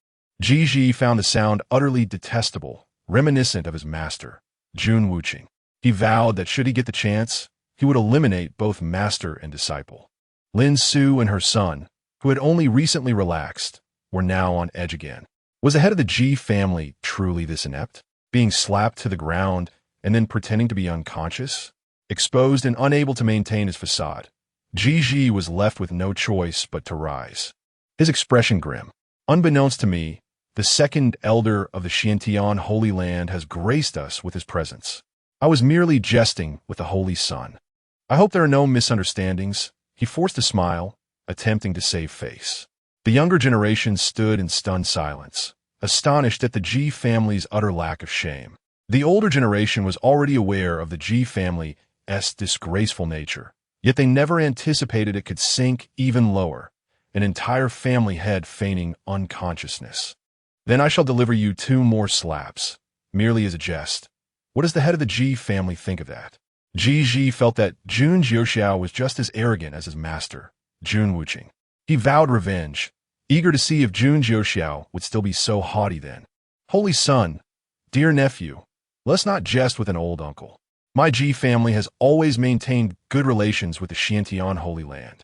A: Jiji found the sound utterly detestable, reminiscent of his master, Jun Wuqing. He vowed that should he get the chance, he would eliminate both master and disciple. Lin Su and her son, who had only recently relaxed, were now on edge again. Was the head of the Ji family truly this inept? Being slapped to the ground and then pretending to be unconscious? Exposed and unable to maintain his facade, Jiji was left with no choice but to rise. His expression grim. Unbeknownst to me, the second elder of the Xiantian Holy Land has graced us with his presence. I was merely jesting with the Holy Son. I hope there are no misunderstandings. He forced a smile, attempting to save face. The younger generation stood in stunned silence, astonished at the Ji family's utter lack of shame. The older generation was already aware of the Ji family's disgraceful nature, yet they never anticipated it could sink even lower, an entire family head feigning unconsciousness. Then I shall deliver you 2 more slaps, merely as a jest. What does the head of the Ji family think of that? Jiji felt that Jun Jiuxiao was just as arrogant as his master, Jun Wuqing. He vowed revenge, eager to see if Jun Jiuxiao would still be so haughty then. Holy son, dear nephew, let's not jest with an old uncle. My Ji family has always maintained good relations with the Xiantian Holy Land.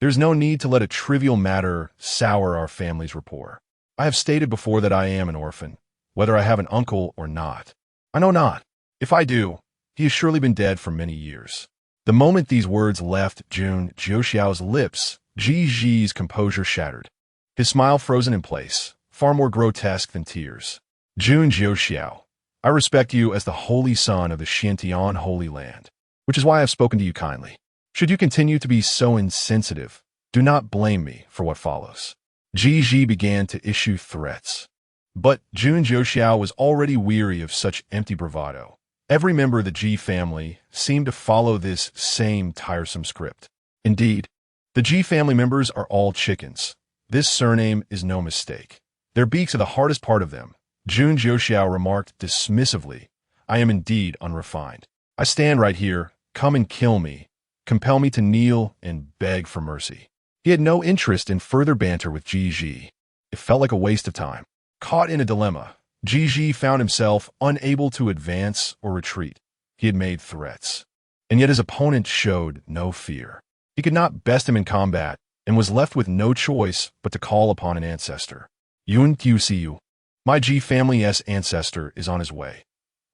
A: There's no need to let a trivial matter sour our family's rapport. I have stated before that I am an orphan, whether I have an uncle or not. I know not. If I do, he has surely been dead for many years. The moment these words left Jun Jiuxiao's lips, Jiji's composure shattered. His smile frozen in place, far more grotesque than tears. Jun Jiuxiao, I respect you as the holy son of the Xiantian Holy Land, which is why I have spoken to you kindly. Should you continue to be so insensitive, do not blame me for what follows. Jiji began to issue threats. But Jun Jiuxiao was already weary of such empty bravado. Every member of the Ji family seemed to follow this same tiresome script. Indeed, the Ji family members are all chickens. This surname is no mistake. Their beaks are the hardest part of them. Jun Jiuxiao remarked dismissively, I am indeed unrefined. I stand right here, come and kill me, compel me to kneel and beg for mercy. He had no interest in further banter with Jiji. It felt like a waste of time. Caught in a dilemma, Jiji found himself unable to advance or retreat. He had made threats, and yet his opponent showed no fear. He could not best him in combat, and was left with no choice but to call upon an ancestor. Jun Jiuxiao, my Ji family's ancestor is on his way.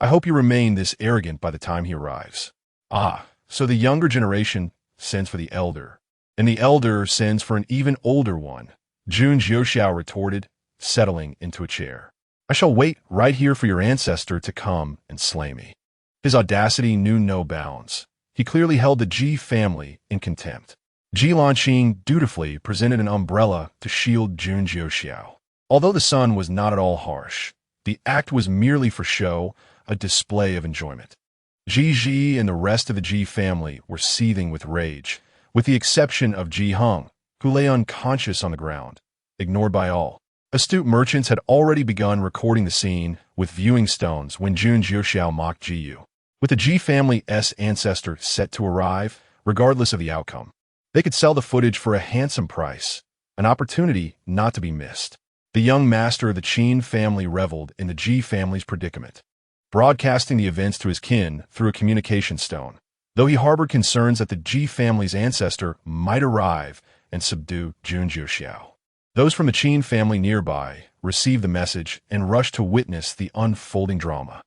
A: I hope you remain this arrogant by the time he arrives. Ah, so the younger generation sends for the elder, and the elder sends for an even older one, Jun Jiuxiao retorted, settling into a chair. I shall wait right here for your ancestor to come and slay me. His audacity knew no bounds. He clearly held the Ji family in contempt. Ji Lanqing dutifully presented an umbrella to shield Jun Jiuxiao. Although the sun was not at all harsh, the act was merely for show, a display of enjoyment. Jiji and the rest of the Ji family were seething with rage, with the exception of Ji Heng, who lay unconscious on the ground, ignored by all. Astute merchants had already begun recording the scene with viewing stones when Jun Jiuxiao mocked Jiyu. With the Ji family's ancestor set to arrive, regardless of the outcome, they could sell the footage for a handsome price, an opportunity not to be missed. The young master of the Qin family reveled in the Ji family's predicament, broadcasting the events to his kin through a communication stone, though he harbored concerns that the Ji family's ancestor might arrive and subdue Jun Jiuxiao. Those from the Qin family nearby received the message and rushed to witness the unfolding drama.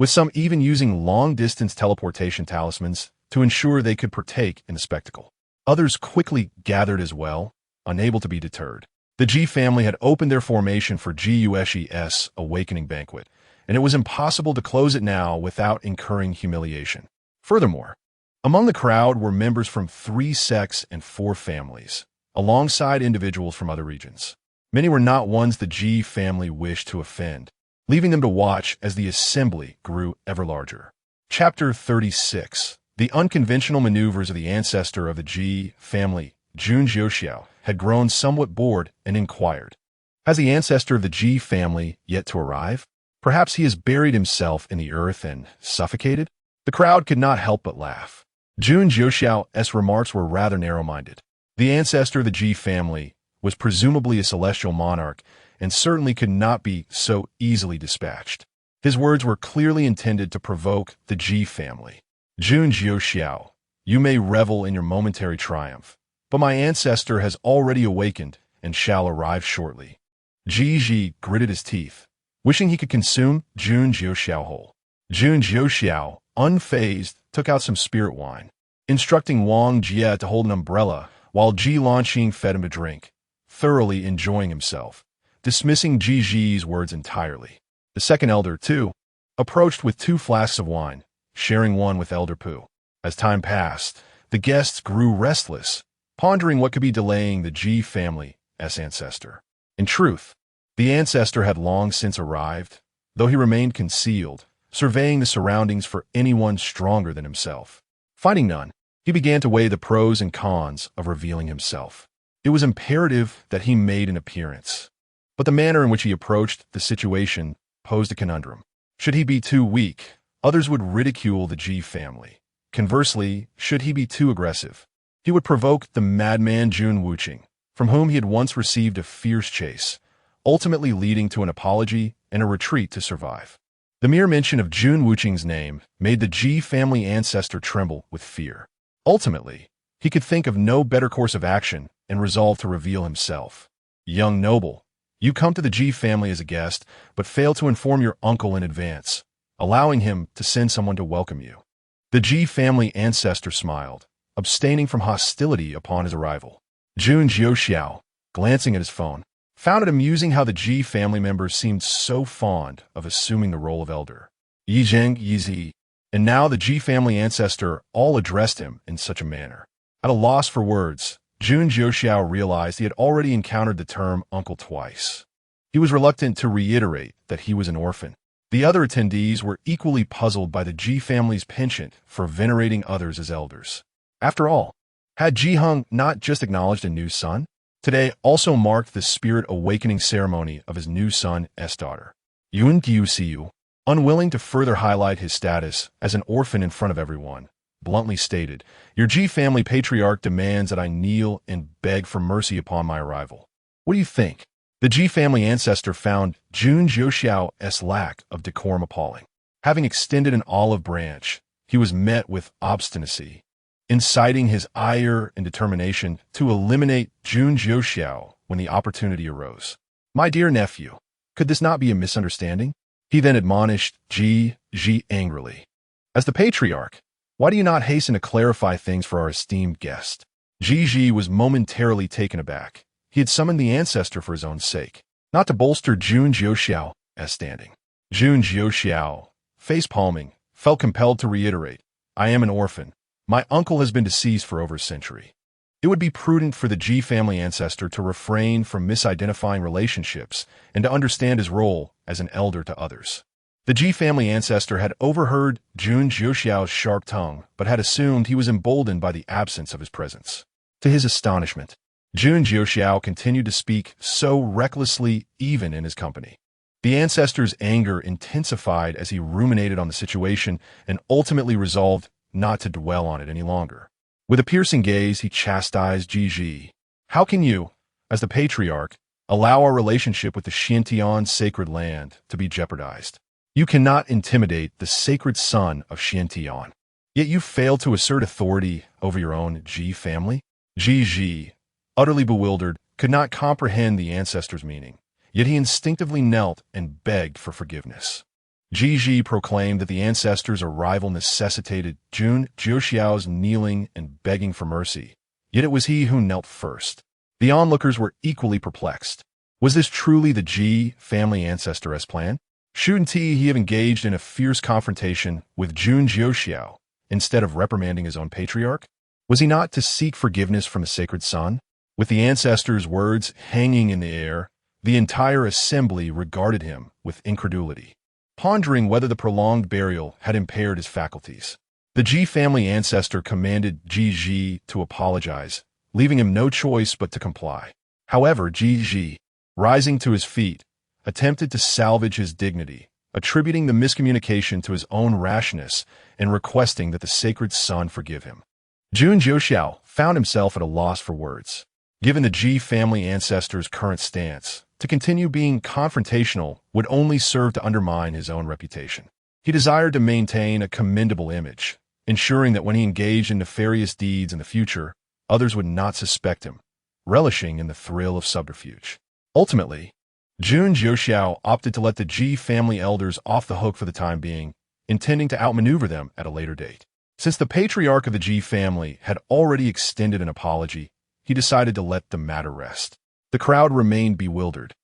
A: with some even using long-distance teleportation talismans to ensure they could partake in the spectacle. Others quickly gathered as well, unable to be deterred. The Ji family had opened their formation for Jun Jiuxiao's awakening banquet, and it was impossible to close it now without incurring humiliation. Furthermore, among the crowd were members from 3 sects and 4 families, alongside individuals from other regions. Many were not ones the Ji family wished to offend, leaving them to watch as the assembly grew ever larger. Chapter 36. The unconventional maneuvers of the ancestor of the Ji family, Jun Jiuxiao, had grown somewhat bored and inquired, "Has the ancestor of the Ji family yet to arrive? Perhaps he has buried himself in the earth and suffocated?" The crowd could not help but laugh. Jun Jiuxiao's remarks were rather narrow-minded. The ancestor of the Ji family was presumably a celestial monarch and certainly could not be so easily dispatched. His words were clearly intended to provoke the Ji family. "Jun Jiuxiao, you may revel in your momentary triumph, but my ancestor has already awakened and shall arrive shortly." Ji gritted his teeth, wishing he could consume Jun Jiuxiao whole. Jun Jiuxiao, unfazed, took out some spirit wine, instructing Wang Jie to hold an umbrella while Ji Lanqing fed him a drink, thoroughly enjoying himself, dismissing Ji's words entirely. The second elder, too, approached with 2 flasks of wine, sharing one with Elder Pu. As time passed, the guests grew restless, pondering what could be delaying the Ji family's ancestor. In truth, the ancestor had long since arrived, though he remained concealed, surveying the surroundings for anyone stronger than himself. Finding none, he began to weigh the pros and cons of revealing himself. It was imperative that he made an appearance, but the manner in which he approached the situation posed a conundrum. Should he be too weak, others would ridicule the Ji family. Conversely, should he be too aggressive, he would provoke the madman Jun Wuqing, from whom he had once received a fierce chase, ultimately leading to an apology and a retreat to survive. The mere mention of Jun Wuqing's name made the Ji family ancestor tremble with fear. Ultimately, he could think of no better course of action and resolved to reveal himself. "Young noble, you come to the Ji family as a guest, but fail to inform your uncle in advance, allowing him to send someone to welcome you." The Ji family ancestor smiled, abstaining from hostility upon his arrival. Jun Jiuxiao, glancing at his phone, found it amusing how the Ji family members seemed so fond of assuming the role of elder. Yizheng Yizi, and now the Ji family ancestor all addressed him in such a manner. At a loss for words, Jun Jiuxiao realized he had already encountered the term uncle twice. He was reluctant to reiterate that he was an orphan. The other attendees were equally puzzled by the Ji family's penchant for venerating others as elders. After all, had Ji Heng not just acknowledged a new son? Today also marked the spirit awakening ceremony of his new son's daughter. Jun Jiuxiao, unwilling to further highlight his status as an orphan in front of everyone, bluntly stated, "Your Ji family patriarch demands that I kneel and beg for mercy upon my arrival." What do you think? The Ji family ancestor found Jun Jiuxiao's lack of decorum appalling. Having extended an olive branch, he was met with obstinacy, inciting his ire and determination to eliminate Jun Jiuxiao when the opportunity arose. "My dear nephew, could this not be a misunderstanding?" He then admonished Ji angrily. "As the patriarch, why do you not hasten to clarify things for our esteemed guest?" Ji was momentarily taken aback. He had summoned the ancestor for his own sake, not to bolster Jun Jiuxiao's standing. Jun Jiuxiao, face-palming, felt compelled to reiterate, "I am an orphan. My uncle has been deceased for over a century." It would be prudent for the Ji family ancestor to refrain from misidentifying relationships and to understand his role as an elder to others. The Ji family ancestor had overheard Jun Jiuxiao's sharp tongue, but had assumed he was emboldened by the absence of his presence. To his astonishment, Jun Jiuxiao continued to speak so recklessly even in his company. The ancestor's anger intensified as he ruminated on the situation and ultimately resolved not to dwell on it any longer. With a piercing gaze, he chastised Ji. "How can you, as the patriarch, allow our relationship with the Xiantian sacred land to be jeopardized? You cannot intimidate the sacred son of Xiantian. Yet you fail to assert authority over your own Ji family?" Ji, utterly bewildered, could not comprehend the ancestor's meaning, yet he instinctively knelt and begged for forgiveness. Ji proclaimed that the ancestors' arrival necessitated Jun Jiuxiao's kneeling and begging for mercy, yet it was he who knelt first. The onlookers were equally perplexed. Was this truly the Ji family ancestor as planned? Shouldn't he have engaged in a fierce confrontation with Jun Jiuxiao instead of reprimanding his own patriarch? Was he not to seek forgiveness from the sacred son? With the ancestors' words hanging in the air, the entire assembly regarded him with incredulity, pondering whether the prolonged burial had impaired his faculties. The Ji family ancestor commanded Ji to apologize, leaving him no choice but to comply. However, Ji, rising to his feet, attempted to salvage his dignity, attributing the miscommunication to his own rashness and requesting that the sacred son forgive him. Jun Jiuxiao found himself at a loss for words. Given the Ji family ancestor's current stance, to continue being confrontational would only serve to undermine his own reputation. He desired to maintain a commendable image, ensuring that when he engaged in nefarious deeds in the future, others would not suspect him, relishing in the thrill of subterfuge. Ultimately, Jun Jiuxiao opted to let the Ji family elders off the hook for the time being, intending to outmaneuver them at a later date. Since the patriarch of the Ji family had already extended an apology, he decided to let the matter rest. The crowd remained bewildered,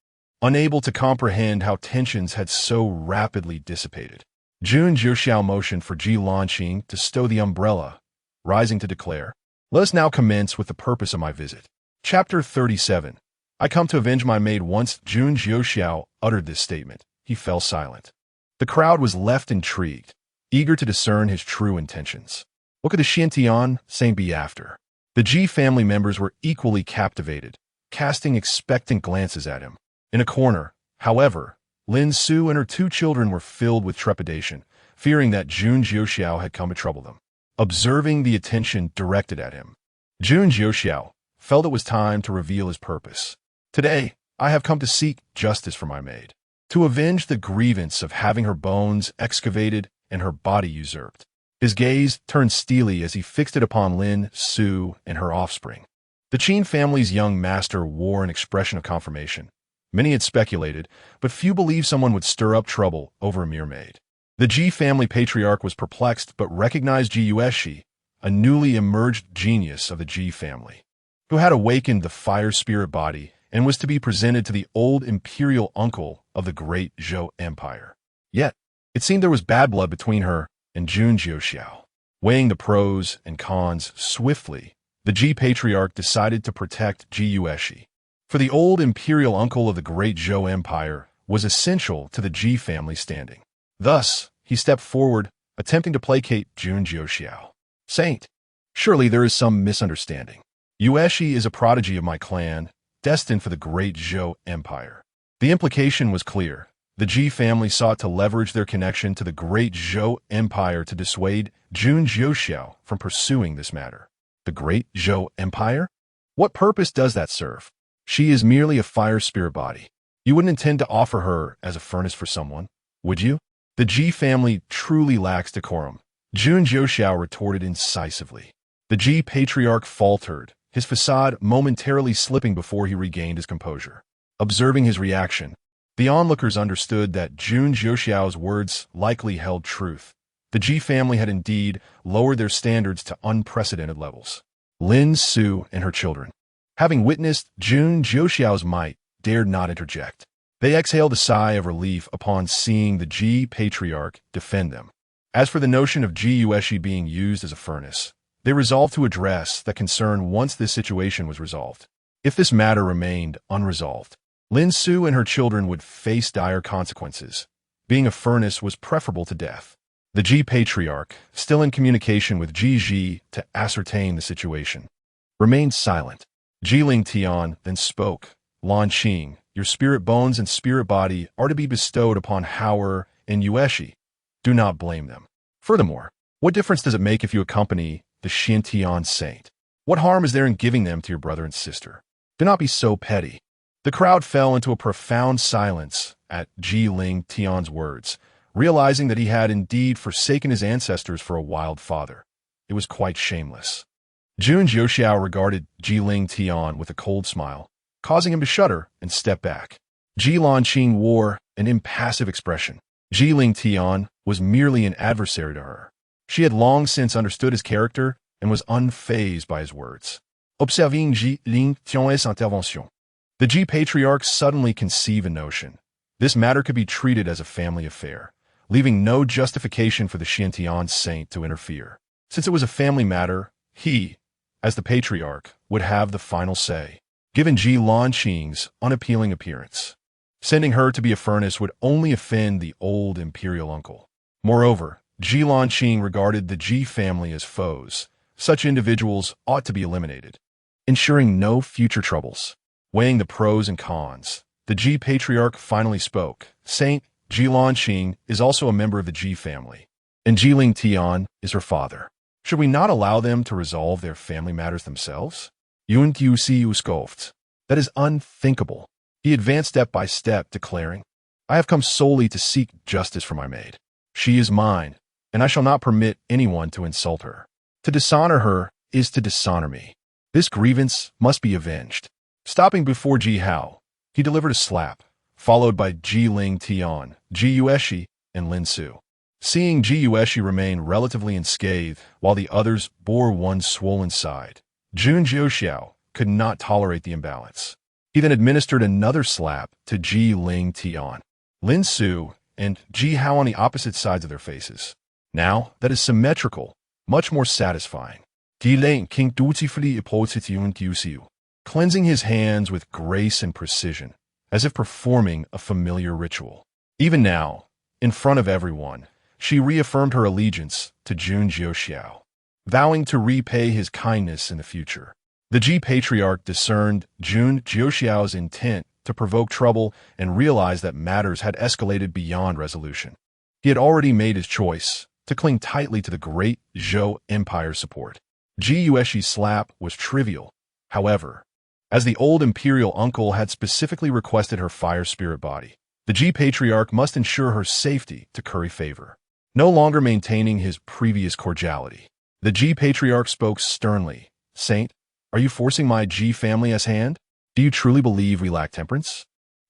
A: unable to comprehend how tensions had so rapidly dissipated. Jun Jiuxiao motioned for Ji Lanqing to stow the umbrella, rising to declare, "Let us now commence with the purpose of my visit." Chapter 37. I come to avenge my maid. Once Jun Jiuxiao uttered this statement, he fell silent. The crowd was left intrigued, eager to discern his true intentions. What could the Xiantian saint be after? The Ji family members were equally captivated, casting expectant glances at him. In a corner, however, Lin Su and her two children were filled with trepidation, fearing that Jun Jiuxiao had come to trouble them. Observing the attention directed at him, Jun Jiuxiao felt it was time to reveal his purpose. Today, I have come to seek justice for my maid, to avenge the grievance of having her bones excavated and her body usurped. His gaze turned steely as he fixed it upon Lin Su and her offspring. The Qin family's young master wore an expression of confirmation. Many had speculated, but few believed someone would stir up trouble over a mere maid. The Ji family patriarch was perplexed but recognized Jiuxiao, a newly emerged genius of the Ji family, who had awakened the fire spirit body and was to be presented to the old imperial uncle of the great Zhou Empire. Yet, it seemed there was bad blood between her and Jun Jiuxiao. Weighing the pros and cons swiftly, the Ji patriarch decided to protect Jiuxiao. For the old imperial uncle of the great Zhou Empire was essential to the Ji family standing. Thus, he stepped forward, attempting to placate Jun Jiuxiao. "Saint, surely there is some misunderstanding. Yueshi is a prodigy of my clan, destined for the great Zhou Empire." The implication was clear. The Ji family sought to leverage their connection to the great Zhou Empire to dissuade Jun Jiuxiao from pursuing this matter. The great Zhou Empire? What purpose does that serve? She is merely a fire spirit body. You wouldn't intend to offer her as a furnace for someone, would you? The Ji family truly lacks decorum, Jun Jiuxiao retorted incisively. The Ji patriarch faltered, his facade momentarily slipping before he regained his composure. Observing his reaction, the onlookers understood that Jun Jiuxiao's words likely held truth. The Ji family had indeed lowered their standards to unprecedented levels. Lin Su and her children, having witnessed Jun Jiuxiao's might, dared not interject. They exhaled a sigh of relief upon seeing the Ji patriarch defend them. As for the notion of Jiuxiao being used as a furnace, they resolved to address that concern once this situation was resolved. If this matter remained unresolved, Lin Su and her children would face dire consequences. Being a furnace was preferable to death. The Ji patriarch, still in communication with Ji to ascertain the situation, remained silent. Jiling Tian then spoke. "Lanqing, your spirit bones and spirit body are to be bestowed upon Hauer and Yueshi. Do not blame them. Furthermore, what difference does it make if you accompany the Xiantian saint? What harm is there in giving them to your brother and sister? Do not be so petty." The crowd fell into a profound silence at Jiling Tian's words, realizing that he had indeed forsaken his ancestors for a wild father. It was quite shameless. Jun Jiuxiao regarded Jiling Tian with a cold smile, causing him to shudder and step back. Ji Lanqing wore an impassive expression. Ji Tian was merely an adversary to her. She had long since understood his character and was unfazed by his words. Observing Ji Tian's intervention. The Ji patriarch suddenly conceived a notion. This matter could be treated as a family affair, leaving no justification for the Xiantian saint to interfere. Since it was a family matter, he, as the patriarch, would have the final say, given Ji Lanqing's unappealing appearance. Sending her to be a furnace would only offend the old imperial uncle. Moreover, Ji Lanqing regarded the Ji family as foes. Such individuals ought to be eliminated, ensuring no future troubles. Weighing the pros and cons, the Ji patriarch finally spoke. Saint Ji Lanqing is also a member of the Ji family, and Ji Tian is her father. Should we not allow them to resolve their family matters themselves? Jun Jiuxiao scoffed. That is unthinkable. He advanced step by step, declaring, I have come solely to seek justice for my maid. She is mine, and I shall not permit anyone to insult her. To dishonor her is to dishonor me. This grievance must be avenged. Stopping before Ji Hao, he delivered a slap, followed by Ji Tian, Ji Yueshi, and Lin Su. Seeing Ji Yueshi remain relatively unscathed while the others bore one swollen side, Jun Jiuxiao could not tolerate the imbalance. He then administered another slap to Ji Tian, Lin Su, and Ji Hao on the opposite sides of their faces. Now, that is symmetrical, much more satisfying. Ji King dutifully opposed Jun Jiuxiao, cleansing his hands with grace and precision, as if performing a familiar ritual. Even now, in front of everyone, she reaffirmed her allegiance to Jun Jiuxiao, vowing to repay his kindness in the future. The Ji patriarch discerned Jun Jiuxiao's intent to provoke trouble and realized that matters had escalated beyond resolution. He had already made his choice to cling tightly to the great Zhou Empire's support. Ji Yueshi's slap was trivial, however, as the old imperial uncle had specifically requested her fire spirit body. The Ji patriarch must ensure her safety to curry favor. No longer maintaining his previous cordiality, the Ji patriarch spoke sternly. Saint, are you forcing my Ji family's hand? Do you truly believe we lack temperance?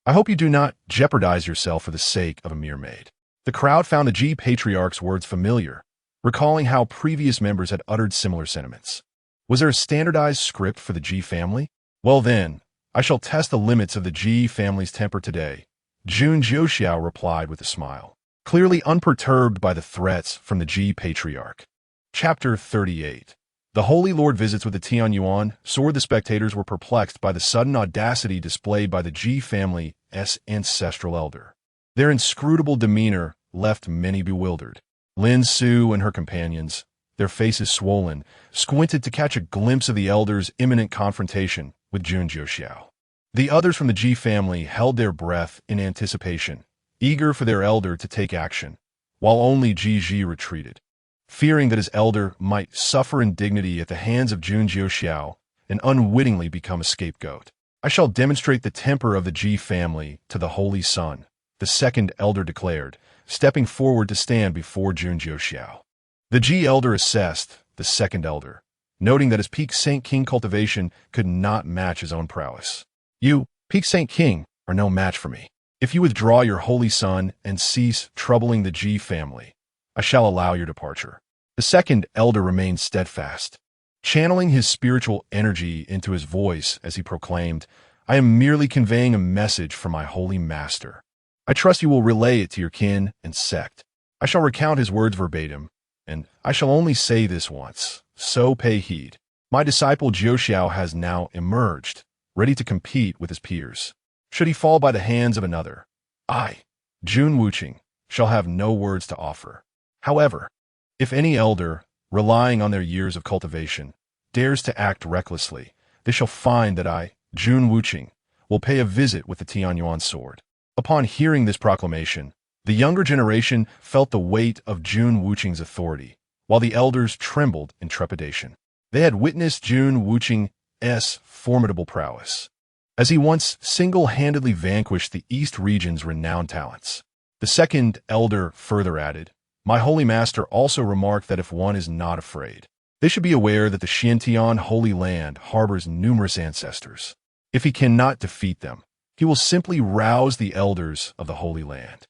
A: I hope you do not jeopardize yourself for the sake of a mere maid. The crowd found the Ji patriarch's words familiar, recalling how previous members had uttered similar sentiments. Was there a standardized script for the Ji family? Well then, I shall test the limits of the Ji family's temper today, Jun Jiuxiao replied with a smile, clearly unperturbed by the threats from the Ji patriarch. Chapter 38. The Holy Lord visits with the Tianyuan. The spectators were perplexed by the sudden audacity displayed by the Ji family's ancestral elder. Their inscrutable demeanor left many bewildered. Lin Su and her companions, their faces swollen, squinted to catch a glimpse of the elder's imminent confrontation with Jun Jiuxiao. The others from the Ji family held their breath in anticipation, eager for their elder to take action, while only Ji retreated, fearing that his elder might suffer indignity at the hands of Jun Jiuxiao and unwittingly become a scapegoat. I shall demonstrate the temper of the Ji family to the Holy Son, the second elder declared, stepping forward to stand before Jun Jiuxiao. The Ji elder assessed the second elder, noting that his peak Saint King cultivation could not match his own prowess. You, peak Saint King, are no match for me. If you withdraw your Holy Son and cease troubling the Ji family, I shall allow your departure. The second elder remained steadfast, channeling his spiritual energy into his voice as he proclaimed, I am merely conveying a message from my holy master. I trust you will relay it to your kin and sect. I shall recount his words verbatim, and I shall only say this once, so pay heed. My disciple Jiuxiao has now emerged, ready to compete with his peers. Should he fall by the hands of another, I, Jun Wuqing, shall have no words to offer. However, if any elder, relying on their years of cultivation, dares to act recklessly, they shall find that I, Jun Wuqing, will pay a visit with the Tianyuan sword. Upon hearing this proclamation, the younger generation felt the weight of Jun Wuqing's authority, while the elders trembled in trepidation. They had witnessed Jun Wuqing's formidable prowess, as he once single-handedly vanquished the East region's renowned talents. The second elder further added, My holy master also remarked that if one is not afraid, they should be aware that the Xiantian Holy Land harbors numerous ancestors. If he cannot defeat them, he will simply rouse the elders of the Holy Land.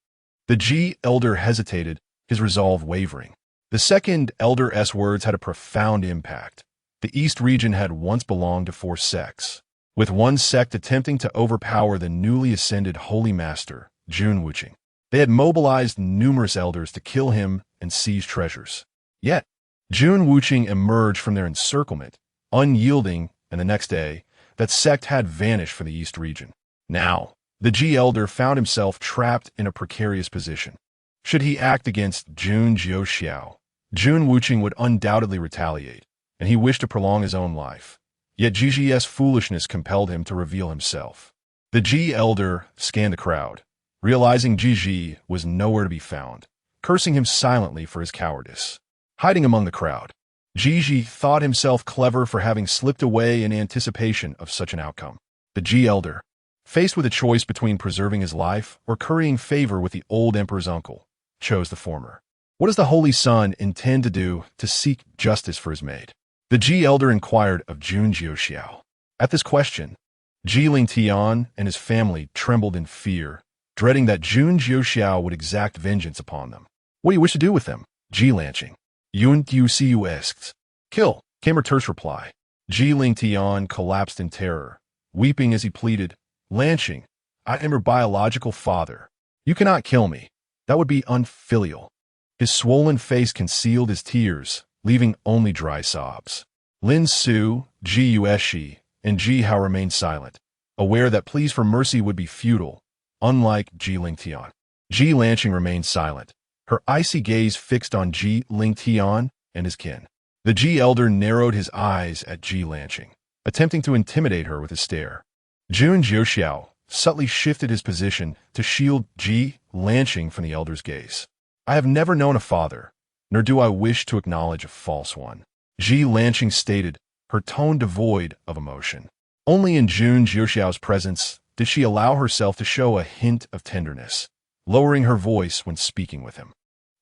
A: The Ji elder hesitated, his resolve wavering. The second elder's words had a profound impact. The East region had once belonged to 4 sects, with one sect attempting to overpower the newly ascended Holy Master, Jun Jiuxiao. They had mobilized numerous elders to kill him and seize treasures. Yet, Jun Jiuxiao emerged from their encirclement, unyielding, and the next day, that sect had vanished from the East region. Now, the Ji elder found himself trapped in a precarious position. Should he act against Jun Jiuxiao, Jun Jiuxiao would undoubtedly retaliate, and he wished to prolong his own life. Yet Jiji's foolishness compelled him to reveal himself. The Ji elder scanned the crowd, realizing Jiji was nowhere to be found, cursing him silently for his cowardice. Hiding among the crowd, Jiji thought himself clever for having slipped away in anticipation of such an outcome. The Ji elder, faced with a choice between preserving his life or currying favor with the old emperor's uncle, chose the former. What does the Holy Son intend to do to seek justice for his maid? The Ji elder inquired of Jun Jiuxiao. At this question, Ji Lingtian and his family trembled in fear, dreading that Jun Jiuxiao would exact vengeance upon them. What do you wish to do with them? Ji Lanqing. Jun Jiuxiao asked. Kill, came her terse reply. Ji Lingtian collapsed in terror, weeping as he pleaded, Lanqing, I am your biological father. You cannot kill me. That would be unfilial. His swollen face concealed his tears, leaving only dry sobs. Lin Su, Ji Yueshi, and Ji Hao remained silent, aware that pleas for mercy would be futile, unlike Ji Lingtian. Ji Lanqing remained silent, her icy gaze fixed on Ji Lingtian and his kin. The Ji elder narrowed his eyes at Ji Lanqing, attempting to intimidate her with his stare. Jun Jiuxiao subtly shifted his position to shield Ji Lanqing from the elder's gaze. I have never known a father, nor do I wish to acknowledge a false one, Ji Lanqing stated, her tone devoid of emotion. Only in Jun Jiuxiao's presence did she allow herself to show a hint of tenderness, lowering her voice when speaking with him.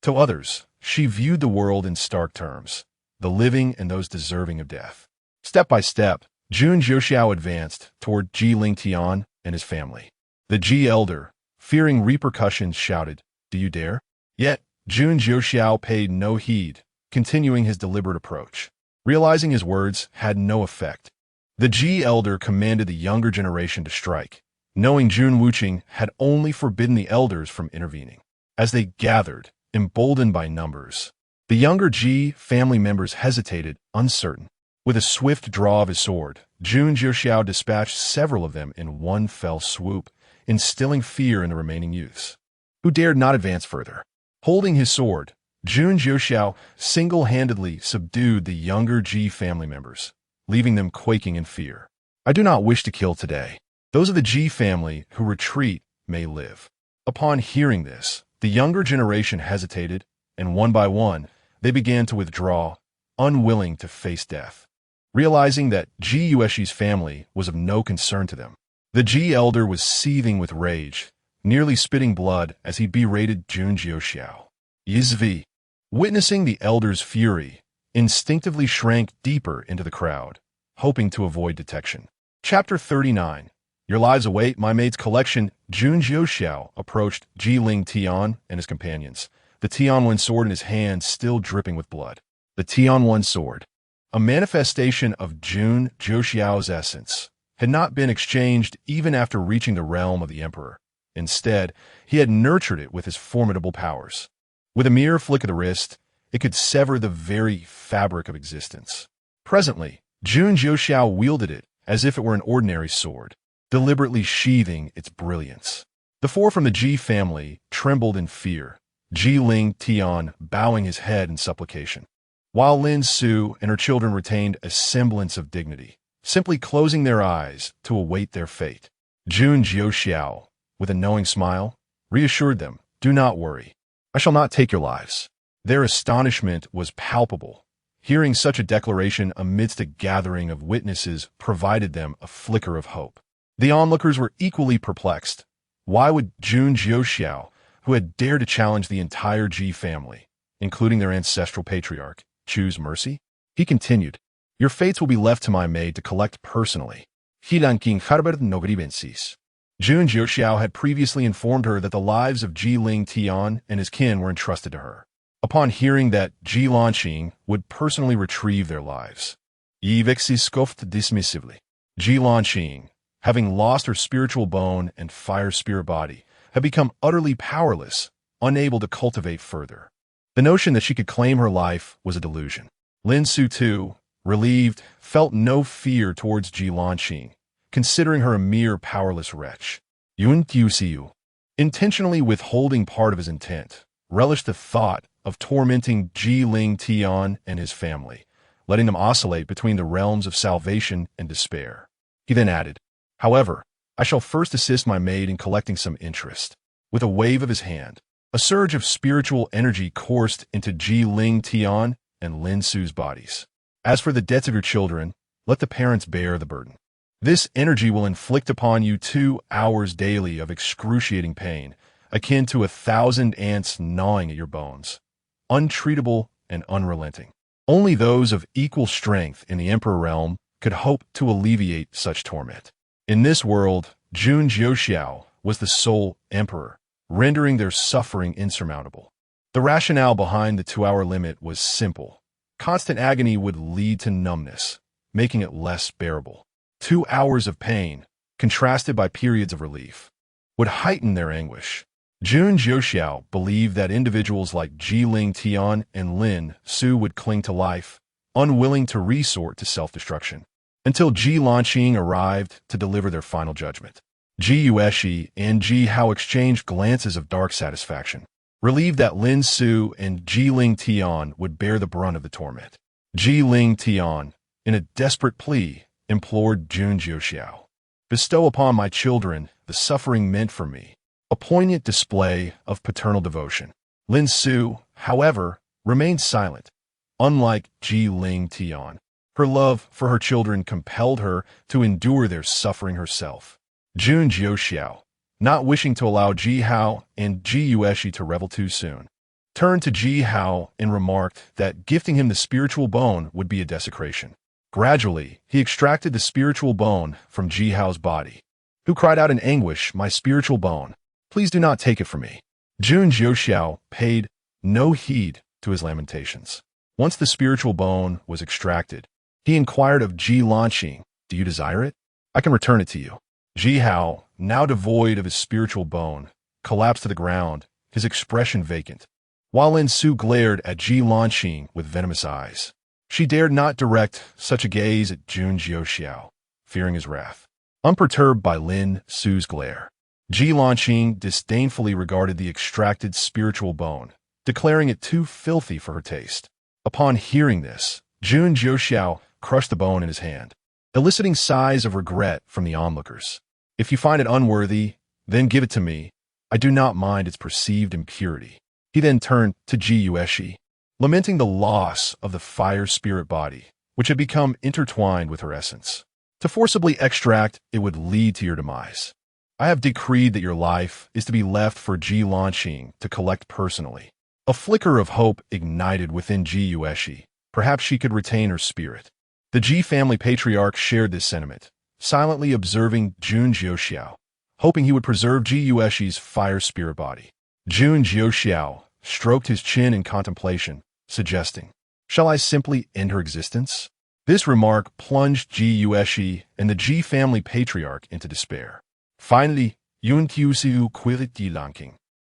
A: To others, she viewed the world in stark terms, the living and those deserving of death. Step by step, Jun Jiuxiao advanced toward Ji Lingtian and his family. The Ji elder, fearing repercussions, shouted, Do you dare? Yet, Jun Jiuxiao paid no heed, continuing his deliberate approach. Realizing his words had no effect, the Ji elder commanded the younger generation to strike, knowing Jun Jiuxiao had only forbidden the elders from intervening. As they gathered, emboldened by numbers, the younger Ji family members hesitated, uncertain. With a swift draw of his sword, Jun Jiuxiao dispatched several of them in one fell swoop, instilling fear in the remaining youths, who dared not advance further. Holding his sword, Jun Jiuxiao single-handedly subdued the younger Ji family members, leaving them quaking in fear. I do not wish to kill today. Those of the Ji family who retreat may live. Upon hearing this, the younger generation hesitated, and one by one, they began to withdraw, unwilling to face death. Realizing that Ji Yueshi's family was of no concern to them, the Ji elder was seething with rage, nearly spitting blood as he berated Jun Jiuxiao. Yizvi, witnessing the elder's fury, instinctively shrank deeper into the crowd, hoping to avoid detection. Chapter 39. Your lives await, my maid's collection. Jun Jiuxiao approached Ji Lingtian and his companions, the Tianwen sword in his hand still dripping with blood. The Tianwen sword, a manifestation of Jun Jiuxiao's essence, had not been exchanged even after reaching the realm of the emperor. Instead, he had nurtured it with his formidable powers. With a mere flick of the wrist, it could sever the very fabric of existence. Presently, Jun Jiuxiao wielded it as if it were an ordinary sword, deliberately sheathing its brilliance. The 4 from the Ji family trembled in fear, Ji Lingtian bowing his head in supplication, while Lin Su and her children retained a semblance of dignity, simply closing their eyes to await their fate. Jun Jiuxiao, with a knowing smile, reassured them, Do not worry. I shall not take your lives. Their astonishment was palpable. Hearing such a declaration amidst a gathering of witnesses provided them a flicker of hope. The onlookers were equally perplexed. Why would Jun Jiuxiao, who had dared to challenge the entire Ji family, including their ancestral patriarch, choose mercy? He continued, Your fates will be left to my maid to collect personally. Hidan King Harbert no Grivensis. Jun Jiuxiao had previously informed her that the lives of Ji Ling Tian and his kin were entrusted to her. Upon hearing that Ji Lanqing would personally retrieve their lives, Yi Vixi scoffed dismissively. Ji Lanqing, having lost her spiritual bone and fire spirit body, had become utterly powerless, unable to cultivate further. The notion that she could claim her life was a delusion. Lin Su, too, relieved, felt no fear towards Ji Lanqing, considering her a mere powerless wretch. Jun Jiuxiao, intentionally withholding part of his intent, relished the thought of tormenting Ji Ling Tian and his family, letting them oscillate between the realms of salvation and despair. He then added, "However, I shall first assist my maid in collecting some interest." With a wave of his hand, a surge of spiritual energy coursed into Ji Ling Tian and Lin Su's bodies. "As for the debts of your children, let the parents bear the burden. This energy will inflict upon you 2 hours daily of excruciating pain, akin to 1,000 ants gnawing at your bones, untreatable and unrelenting. Only those of equal strength in the Emperor realm could hope to alleviate such torment." In this world, Jun Jiuxiao was the sole emperor, rendering their suffering insurmountable. The rationale behind the 2-hour limit was simple. Constant agony would lead to numbness, making it less bearable. 2 hours of pain, contrasted by periods of relief, would heighten their anguish. Jun Jiuxiao believed that individuals like Ji Ling Tian and Lin Su would cling to life, unwilling to resort to self-destruction, until Ji Lanqing arrived to deliver their final judgment. Ji Yueshi and Ji Hao exchanged glances of dark satisfaction, relieved that Lin Su and Ji Ling Tian would bear the brunt of the torment. Ji Ling Tian, in a desperate plea, implored Jun Jiuxiao, "Bestow upon my children the suffering meant for me," a poignant display of paternal devotion. Lin Su, however, remained silent. Unlike Ji Ling Tian, her love for her children compelled her to endure their suffering herself. Jun Jiuxiao, not wishing to allow Ji Hao and Ji Yueshi to revel too soon, turned to Ji Hao and remarked that gifting him the spiritual bone would be a desecration. Gradually, he extracted the spiritual bone from Ji Hao's body, who cried out in anguish, "My spiritual bone! Please do not take it from me." Jun Jiuxiao paid no heed to his lamentations. Once the spiritual bone was extracted, he inquired of Ji Lanqing, "Do you desire it? I can return it to you." Ji Hao, now devoid of his spiritual bone, collapsed to the ground, his expression vacant, while Lin Su glared at Ji Lanqing with venomous eyes. She dared not direct such a gaze at Jun Jiuxiao, fearing his wrath. Unperturbed by Lin Su's glare, Ji Lanqing disdainfully regarded the extracted spiritual bone, declaring it too filthy for her taste. Upon hearing this, Jun Jiuxiao crushed the bone in his hand, eliciting sighs of regret from the onlookers. "If you find it unworthy, then give it to me. I do not mind its perceived impurity." He then turned to Ji Yueshi, lamenting the loss of the fire spirit body, which had become intertwined with her essence. "To forcibly extract it would lead to your demise. I have decreed that your life is to be left for Ji Lanqing to collect personally." A flicker of hope ignited within Ji Yueshi. Perhaps she could retain her spirit. The Ji family patriarch shared this sentiment, silently observing Jun Jiuxiao, hoping he would preserve Ji Yueshi's fire spirit body. Jun Jiuxiao stroked his chin in contemplation, suggesting, "Shall I simply end her existence?" This remark plunged Ji Yueshi and the Ji family patriarch into despair. Finally, Jun Jiuxiao queried Ji Lanqing,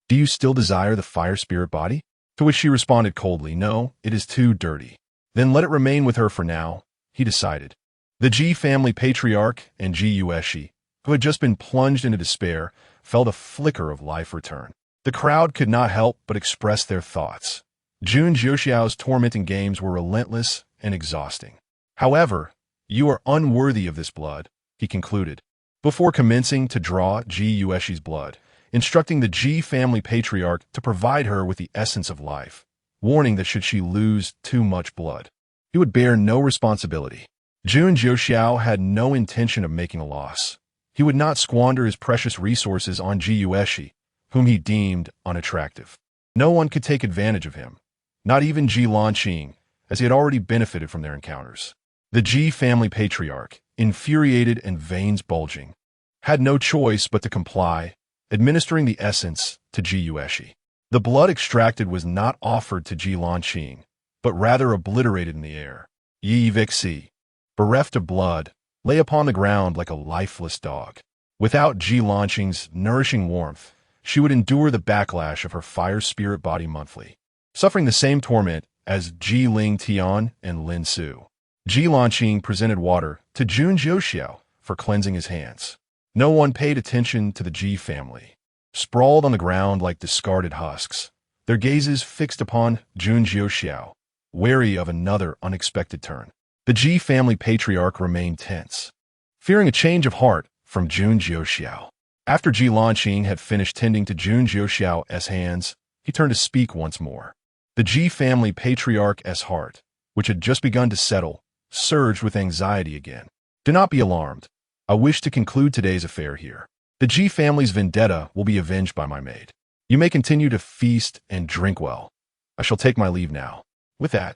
A: "Do you still desire the fire spirit body?" To which she responded coldly, "No, it is too dirty." "Then let it remain with her for now," he decided. The Ji family patriarch and Ji Yueshi, who had just been plunged into despair, felt a flicker of life return. The crowd could not help but express their thoughts. Jun Jiuxiao's tormenting games were relentless and exhausting. "However, you are unworthy of this blood," he concluded, before commencing to draw Ji Yueshi's blood, instructing the Ji family patriarch to provide her with the essence of life, warning that should she lose too much blood, he would bear no responsibility. Jun Jiuxiao had no intention of making a loss. He would not squander his precious resources on Ji Yueshi, whom he deemed unattractive. No one could take advantage of him, not even Ji Lanqing, as he had already benefited from their encounters. The Ji family patriarch, infuriated and veins bulging, had no choice but to comply, administering the essence to Jiuxiao. The blood extracted was not offered to Ji Lanqing, but rather obliterated in the air. Yi Vixi, bereft of blood, lay upon the ground like a lifeless dog. Without Ji Lanqing's nourishing warmth, she would endure the backlash of her fire spirit body monthly, suffering the same torment as Ji Ling Tian and Lin Su. Ji Lanqing presented water to Jun Jiuxiao for cleansing his hands. No one paid attention to the Ji family. Sprawled on the ground like discarded husks, their gazes fixed upon Jun Jiuxiao, wary of another unexpected turn. The Ji family patriarch remained tense, fearing a change of heart from Jun Jiuxiao. After Ji Lanqing had finished tending to Jun Jiuxiao's hands, he turned to speak once more. The Ji family patriarch's heart, which had just begun to settle, surged with anxiety again. Do not be alarmed. I wish to conclude today's affair here. The Ji family's vendetta will be avenged by my maid. You may continue to feast and drink well. I shall take my leave now. With that,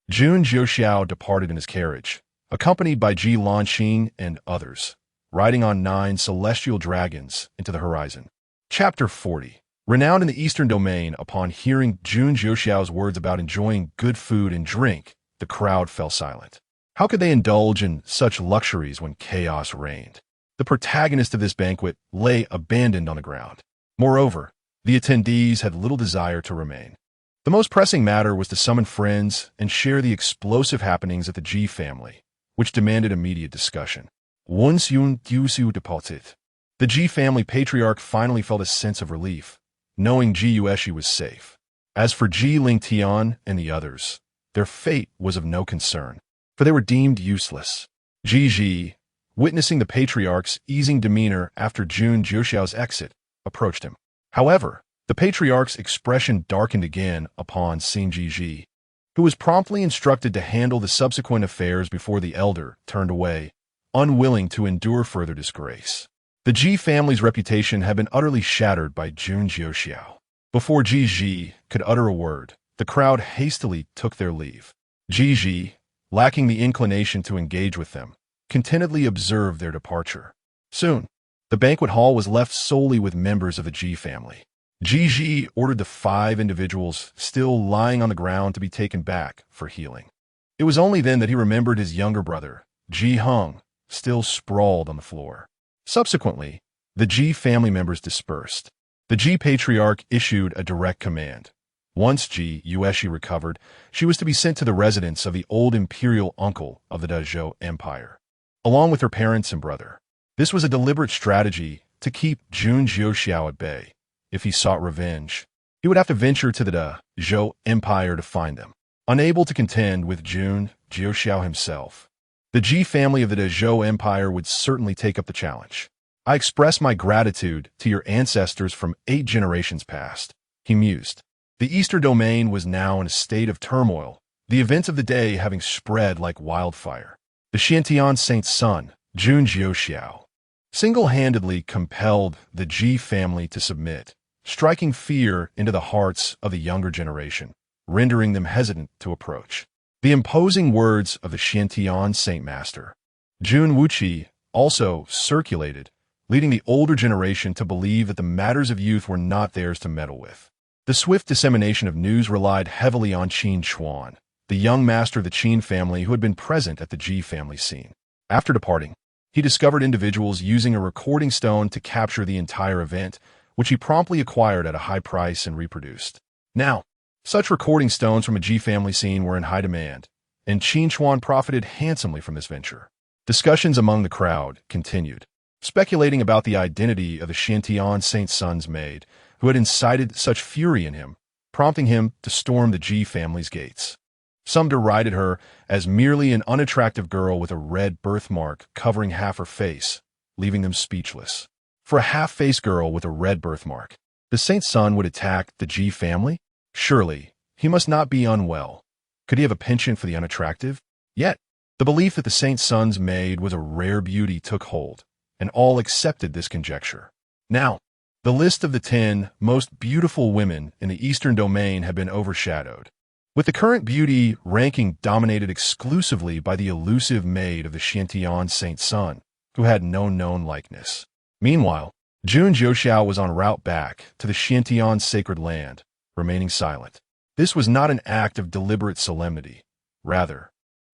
A: Jun Jiuxiao departed in his carriage, accompanied by Ji Lanqing and others, riding on 9 celestial dragons into the horizon. Chapter 40. Renowned in the Eastern Domain, upon hearing Jun Jiuxiao's words about enjoying good food and drink, the crowd fell silent. How could they indulge in such luxuries when chaos reigned? The protagonist of this banquet lay abandoned on the ground. Moreover, the attendees had little desire to remain. The most pressing matter was to summon friends and share the explosive happenings at the Ji family, which demanded immediate discussion. Once Jun Jiuxiao departed, the Ji family patriarch finally felt a sense of relief, knowing Jiuxiao was safe. As for Ji Ling Tian and the others, their fate was of no concern, for they were deemed useless. Ji, witnessing the patriarch's easing demeanor after Jun Jiuxiao's exit, approached him. However, the patriarch's expression darkened again upon seeing Ji, who was promptly instructed to handle the subsequent affairs before the elder turned away, unwilling to endure further disgrace. The Ji family's reputation had been utterly shattered by Jun Jiuxiao. Before Ji could utter a word, the crowd hastily took their leave. Ji, lacking the inclination to engage with them, contentedly observed their departure. Soon, the banquet hall was left solely with members of the Ji family. Ji ordered the 5 individuals still lying on the ground to be taken back for healing. It was only then that he remembered his younger brother, Ji Heng, still sprawled on the floor. Subsequently, the Ji family members dispersed. The Ji patriarch issued a direct command. Once Jiuxiao recovered, she was to be sent to the residence of the old imperial uncle of the Dezhou Empire, along with her parents and brother. This was a deliberate strategy to keep Jun Jiuxiao at bay. If he sought revenge, he would have to venture to the Dezhou Empire to find them. Unable to contend with Jun Jiuxiao himself, the Ji family of the Dezhou Empire would certainly take up the challenge. I express my gratitude to your ancestors from 8 generations past, he mused. The Eastern Domain was now in a state of turmoil, the events of the day having spread like wildfire. The Xiantian Saint's son, Jun Jiuxiao, single-handedly compelled the Ji family to submit, striking fear into the hearts of the younger generation, rendering them hesitant to approach. The imposing words of the Xiantian Saint Master, Jun Wuqi, also circulated, leading the older generation to believe that the matters of youth were not theirs to meddle with. The swift dissemination of news relied heavily on Qin Chuan, the young master of the Qin family who had been present at the Ji family scene. After departing, he discovered individuals using a recording stone to capture the entire event, which he promptly acquired at a high price and reproduced. Now, such recording stones from a Ji family scene were in high demand, and Qin Chuan profited handsomely from this venture. Discussions among the crowd continued, speculating about the identity of the Xiantian Saint's son's maid, who had incited such fury in him, prompting him to storm the Ji family's gates. Some derided her as merely an unattractive girl with a red birthmark covering half her face, leaving them speechless. For a half-faced girl with a red birthmark, the saint's son would attack the Ji family? Surely, he must not be unwell. Could he have a penchant for the unattractive? Yet, the belief that the saint's son's maid was a rare beauty took hold, and all accepted this conjecture. Now, the list of the 10 most beautiful women in the Eastern Domain had been overshadowed, with the current beauty ranking dominated exclusively by the elusive maid of the Xiantian Saint's son, who had no known likeness. Meanwhile, Jun Jiuxiao was en route back to the Xiantian sacred land, remaining silent. This was not an act of deliberate solemnity. Rather,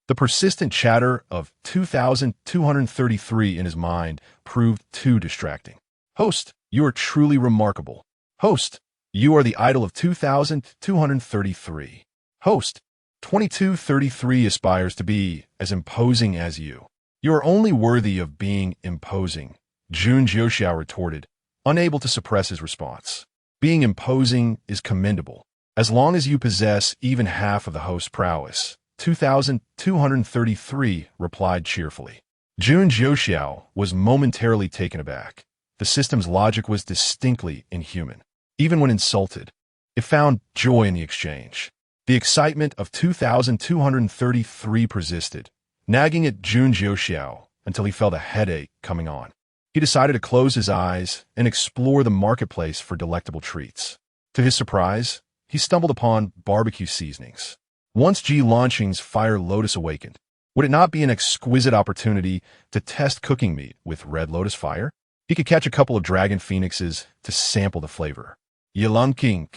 A: the persistent chatter of 2,233 in his mind proved too distracting. Host, you are truly remarkable. Host, you are the idol of 2,233. Host, 2233 aspires to be as imposing as you. You are only worthy of being imposing, Jun Jiuxiao retorted, unable to suppress his response. Being imposing is commendable, as long as you possess even half of the host's prowess, 2,233 replied cheerfully. Jun Jiuxiao was momentarily taken aback. The system's logic was distinctly inhuman. Even when insulted, it found joy in the exchange. The excitement of 2,233 persisted, nagging at Jun Jiuxiao until he felt a headache coming on. He decided to close his eyes and explore the marketplace for delectable treats. To his surprise, he stumbled upon barbecue seasonings. Once Ji Lanqing's Fire Lotus awakened, would it not be an exquisite opportunity to test cooking meat with Red Lotus fire? He could catch a couple of dragon phoenixes to sample the flavor. Immortal King,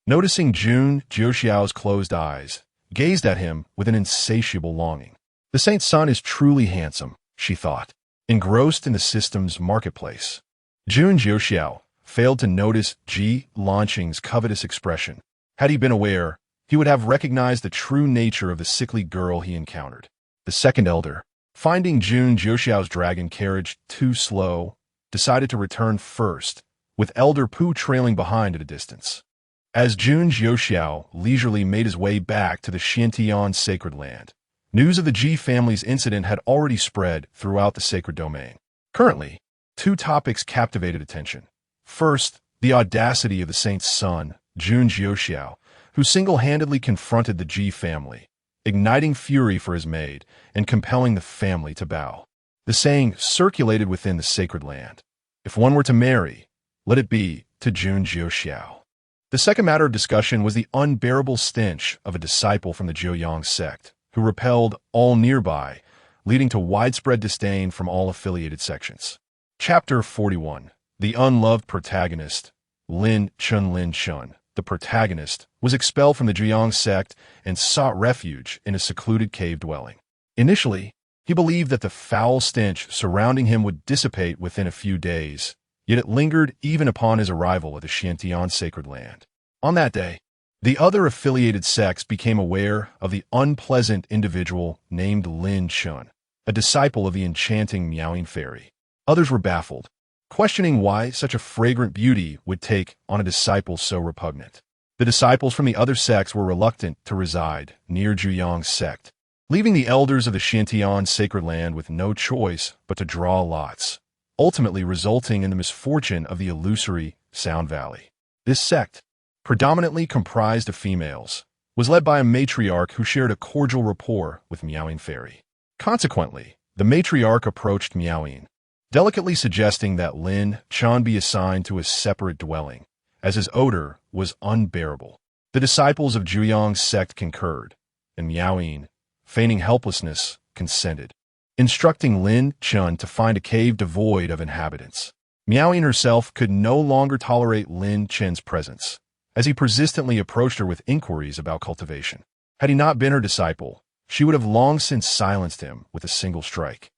A: noticing Jun Jiuxiao's closed eyes, gazed at him with an insatiable longing. The Saint's son is truly handsome, she thought, engrossed in the system's marketplace. Jun Jiuxiao failed to notice Ji Lanqing's covetous expression. Had he been aware, he would have recognized the true nature of the sickly girl he encountered. The second elder, finding Jun Jiuxiao's dragon carriage too slow, decided to return first, with Elder Pu trailing behind at a distance. As Jun Jiuxiao leisurely made his way back to the Xiantian sacred land, news of the Ji family's incident had already spread throughout the sacred domain. Currently, two topics captivated attention. First, the audacity of the saint's son, Jun Jiuxiao, who single-handedly confronted the Ji family, igniting fury for his maid and compelling the family to bow. The saying circulated within the sacred land: if one were to marry, let it be to Jun Jiuxiao. The second matter of discussion was the unbearable stench of a disciple from the Jiuyang sect, who repelled all nearby, leading to widespread disdain from all affiliated sections. Chapter 41. The Unloved Protagonist. Lin Chun. The protagonist was expelled from the Jiuyang sect and sought refuge in a secluded cave dwelling. Initially, he believed that the foul stench surrounding him would dissipate within a few days, yet it lingered even upon his arrival at the Xiantian sacred land. On that day, the other affiliated sects became aware of the unpleasant individual named Lin Chun, a disciple of the enchanting Miaoying fairy. Others were baffled, questioning why such a fragrant beauty would take on a disciple so repugnant. The disciples from the other sects were reluctant to reside near Jiuyang's sect, leaving the elders of the Xiantian sacred land with no choice but to draw lots, ultimately resulting in the misfortune of the illusory Sound Valley. This sect, predominantly comprised of females, was led by a matriarch who shared a cordial rapport with Miaoying fairy. Consequently, the matriarch approached Miaoying, delicately suggesting that Lin Chun be assigned to a separate dwelling, as his odor was unbearable. The disciples of Jiuyang's sect concurred, and Miaoying, feigning helplessness, consented, instructing Lin Chun to find a cave devoid of inhabitants. Miaoying herself could no longer tolerate Lin Chun's presence, as he persistently approached her with inquiries about cultivation. Had he not been her disciple, she would have long since silenced him with a single strike.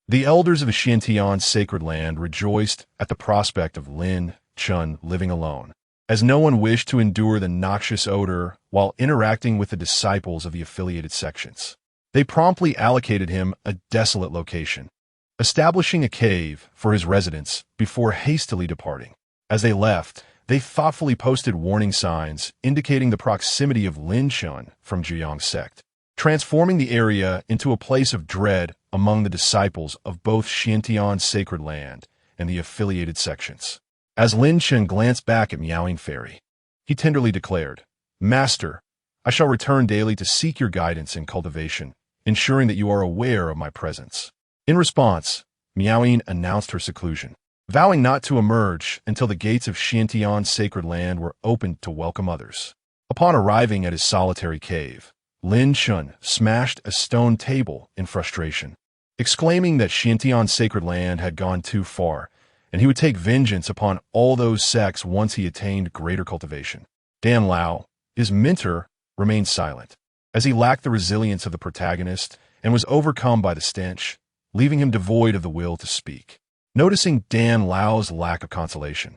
A: The elders of the Xiantian sacred land rejoiced at the prospect of Lin Chun living alone, as no one wished to endure the noxious odor while interacting with the disciples of the affiliated sections. They promptly allocated him a desolate location, establishing a cave for his residence before hastily departing. As they left, they thoughtfully posted warning signs indicating the proximity of Lin Chun from Jiuyang's sect, transforming the area into a place of dread among the disciples of both Xiantian's sacred land and the affiliated sections. As Lin Chun glanced back at Miaoying fairy, he tenderly declared, "Master, I shall return daily to seek your guidance in cultivation, ensuring that you are aware of my presence." In response, Miaoying announced her seclusion, vowing not to emerge until the gates of Xiantian's sacred land were opened to welcome others. Upon arriving at his solitary cave, Lin Chun smashed a stone table in frustration, exclaiming that Xiantian's sacred land had gone too far and he would take vengeance upon all those sects once he attained greater cultivation. Dan Lao, his mentor, remained silent, as he lacked the resilience of the protagonist and was overcome by the stench, leaving him devoid of the will to speak. Noticing Dan Lao's lack of consolation,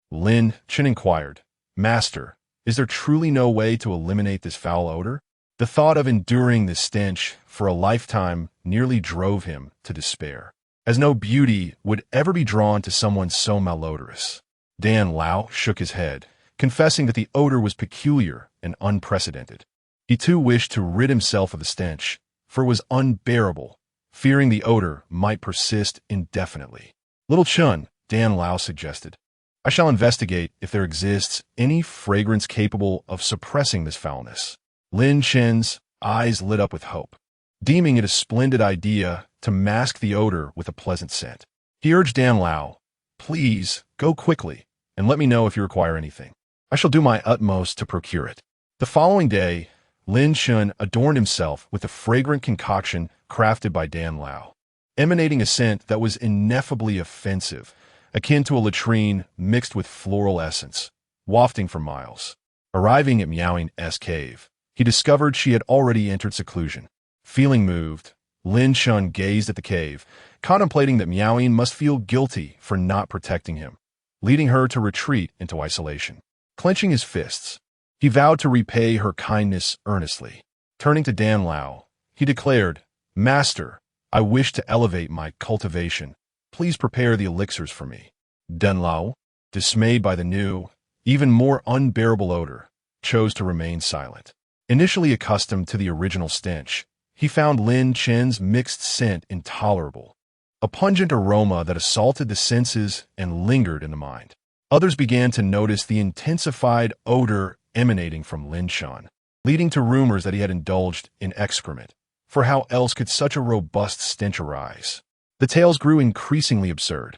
A: Lin Chen inquired, "Master, is there truly no way to eliminate this foul odor?" The thought of enduring this stench for a lifetime nearly drove him to despair, as no beauty would ever be drawn to someone so malodorous. Dan Lao shook his head, confessing that the odor was peculiar and unprecedented. He too wished to rid himself of the stench, for it was unbearable, fearing the odor might persist indefinitely. "Little Chun," Dan Lao suggested, "I shall investigate if there exists any fragrance capable of suppressing this foulness." Lin Chen's eyes lit up with hope, deeming it a splendid idea to mask the odor with a pleasant scent. He urged Dan Lao, "Please, go quickly, and let me know if you require anything. I shall do my utmost to procure it." The following day, Lin Chen adorned himself with a fragrant concoction crafted by Dan Lao, emanating a scent that was ineffably offensive, akin to a latrine mixed with floral essence, wafting for miles. Arriving at Miaoying's cave, he discovered she had already entered seclusion. Feeling moved, Lin Chen gazed at the cave, contemplating that Miaoying must feel guilty for not protecting him, leading her to retreat into isolation. Clenching his fists, he vowed to repay her kindness earnestly. Turning to Dan Lao, he declared, "Master, I wish to elevate my cultivation. Please prepare the elixirs for me." Dan Lao, dismayed by the new, even more unbearable odor, chose to remain silent. Initially accustomed to the original stench, he found Lin Chen's mixed scent intolerable, a pungent aroma that assaulted the senses and lingered in the mind. Others began to notice the intensified odor emanating from Lin Chen, leading to rumors that he had indulged in excrement, for how else could such a robust stench arise? The tales grew increasingly absurd,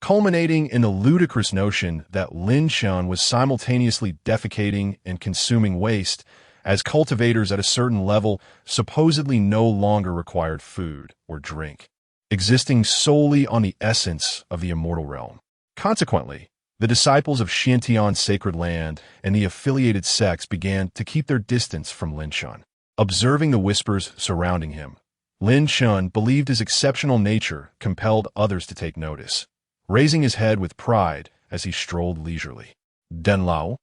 A: culminating in the ludicrous notion that Lin Chen was simultaneously defecating and consuming waste, as cultivators at a certain level supposedly no longer required food or drink, existing solely on the essence of the immortal realm. Consequently, the disciples of Xiantian's sacred land and the affiliated sects began to keep their distance from Lin Chen. Observing the whispers surrounding him, Lin Chen believed his exceptional nature compelled others to take notice, raising his head with pride as he strolled leisurely. Dan Lao,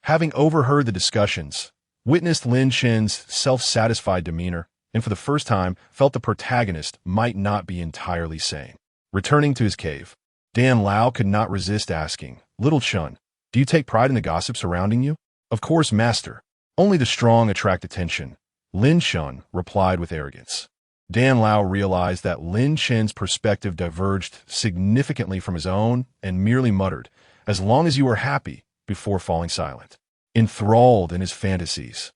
A: having overheard the discussions, witnessed Lin Chen's self-satisfied demeanor, and for the first time felt the protagonist might not be entirely sane. Returning to his cave, Dan Lao could not resist asking, "Little Chun, do you take pride in the gossip surrounding you?" "Of course, master. Only the strong attract attention," Lin Chen replied with arrogance. Dan Lao realized that Lin Chen's perspective diverged significantly from his own and merely muttered, "As long as you are happy," before falling silent. Enthralled in his fantasies,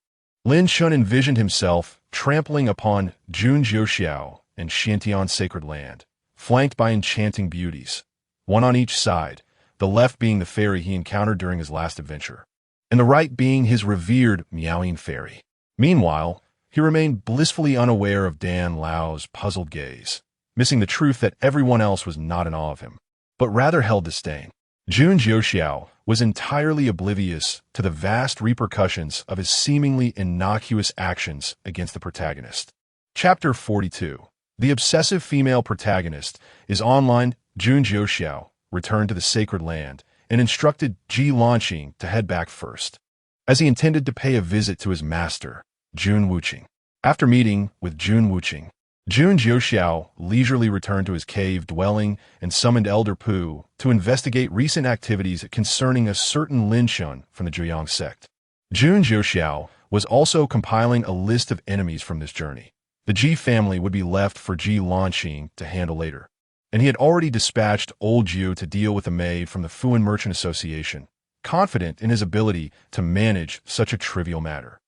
A: Lin Chen envisioned himself trampling upon Jun Jiuxiao and Xiantian's sacred land, flanked by enchanting beauties, one on each side, the left being the fairy he encountered during his last adventure, and the right being his revered Miaoying fairy. Meanwhile, he remained blissfully unaware of Dan Lao's puzzled gaze, missing the truth that everyone else was not in awe of him, but rather held disdain. Jun Jiuxiao was entirely oblivious to the vast repercussions of his seemingly innocuous actions against the protagonist. Chapter 42. The obsessive female protagonist is online. Jun Jiuxiao returned to the sacred land and instructed Ji Lanqing to head back first, as he intended to pay a visit to his master, Jun Wuqing. After meeting with Jun Wuqing, Jun Jiuxiao leisurely returned to his cave dwelling and summoned Elder Pu to investigate recent activities concerning a certain Lin Chen from the Zhuyang sect. Jun Jiuxiao was also compiling a list of enemies from this journey. The Ji family would be left for Ji Lanqing to handle later, and he had already dispatched Old Jiu to deal with a maid from the Fuan Merchant Association, confident in his ability to manage such a trivial matter.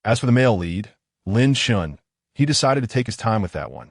A: As for the male lead, Lin Chen, he decided to take his time with that one.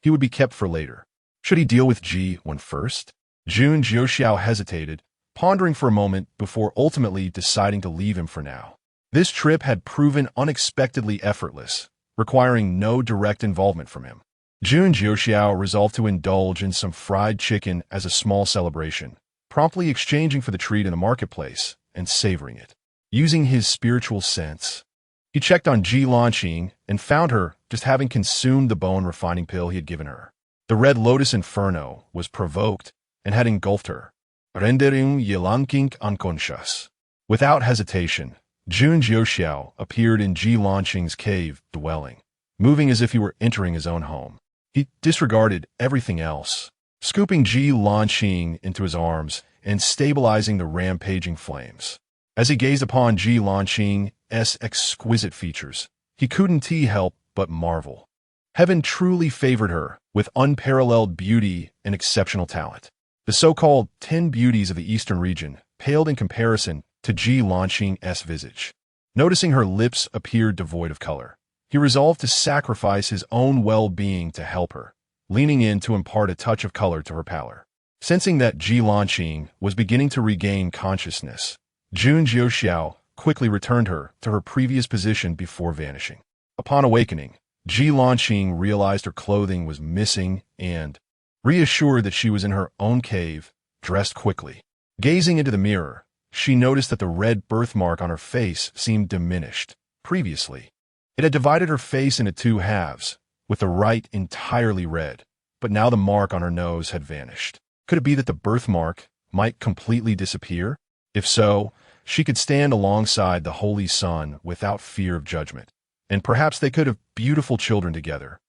A: He would be kept for later. Should he deal with Ji one first? Jun Jiuxiao hesitated, pondering for a moment before ultimately deciding to leave him for now. This trip had proven unexpectedly effortless, requiring no direct involvement from him. Jun Jiuxiao resolved to indulge in some fried chicken as a small celebration, promptly exchanging for the treat in the marketplace and savoring it. Using his spiritual sense, he checked on Ji Lanqing and found her just having consumed the bone-refining pill he had given her. The Red Lotus Inferno was provoked and had engulfed her, rendering Yilanqing unconscious. Without hesitation, Jun Jiuxiao appeared in Ji Lanqing's cave dwelling, moving as if he were entering his own home. He disregarded everything else, scooping Ji Lanqing into his arms and stabilizing the rampaging flames. As he gazed upon Ji Lanqing's exquisite features, he couldn't help but marvel. Heaven truly favored her with unparalleled beauty and exceptional talent. The so-called 10 beauties of the eastern region paled in comparison to Ji Lanqing's visage. Noticing her lips appeared devoid of color, he resolved to sacrifice his own well-being to help her, leaning in to impart a touch of color to her pallor. Sensing that Ji Lanqing was beginning to regain consciousness, Jun Jiuxiao quickly returned her to her previous position before vanishing. Upon awakening, Ji Lanqing realized her clothing was missing and, reassured that she was in her own cave, dressed quickly. Gazing into the mirror, she noticed that the red birthmark on her face seemed diminished. Previously, it had divided her face into two halves, with the right entirely red, but now the mark on her nose had vanished. Could it be that the birthmark might completely disappear? If so, she could stand alongside the Holy Sun without fear of judgment, and perhaps they could have beautiful children together,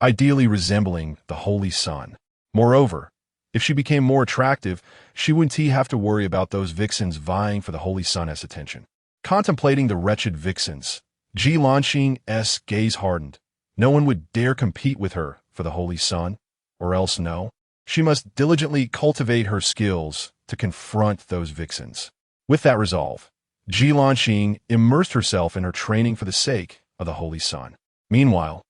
A: ideally resembling the Holy Sun. Moreover, if she became more attractive, she wouldn't have to worry about those vixens vying for the Holy Sun's attention. Contemplating the wretched vixens, Ji Lanqing's gaze hardened. No one would dare compete with her for the Holy Sun, or else no. She must diligently cultivate her skills to confront those vixens. With that resolve, Ji Lanqing immersed herself in her training for the sake of the Holy Sun. Meanwhile,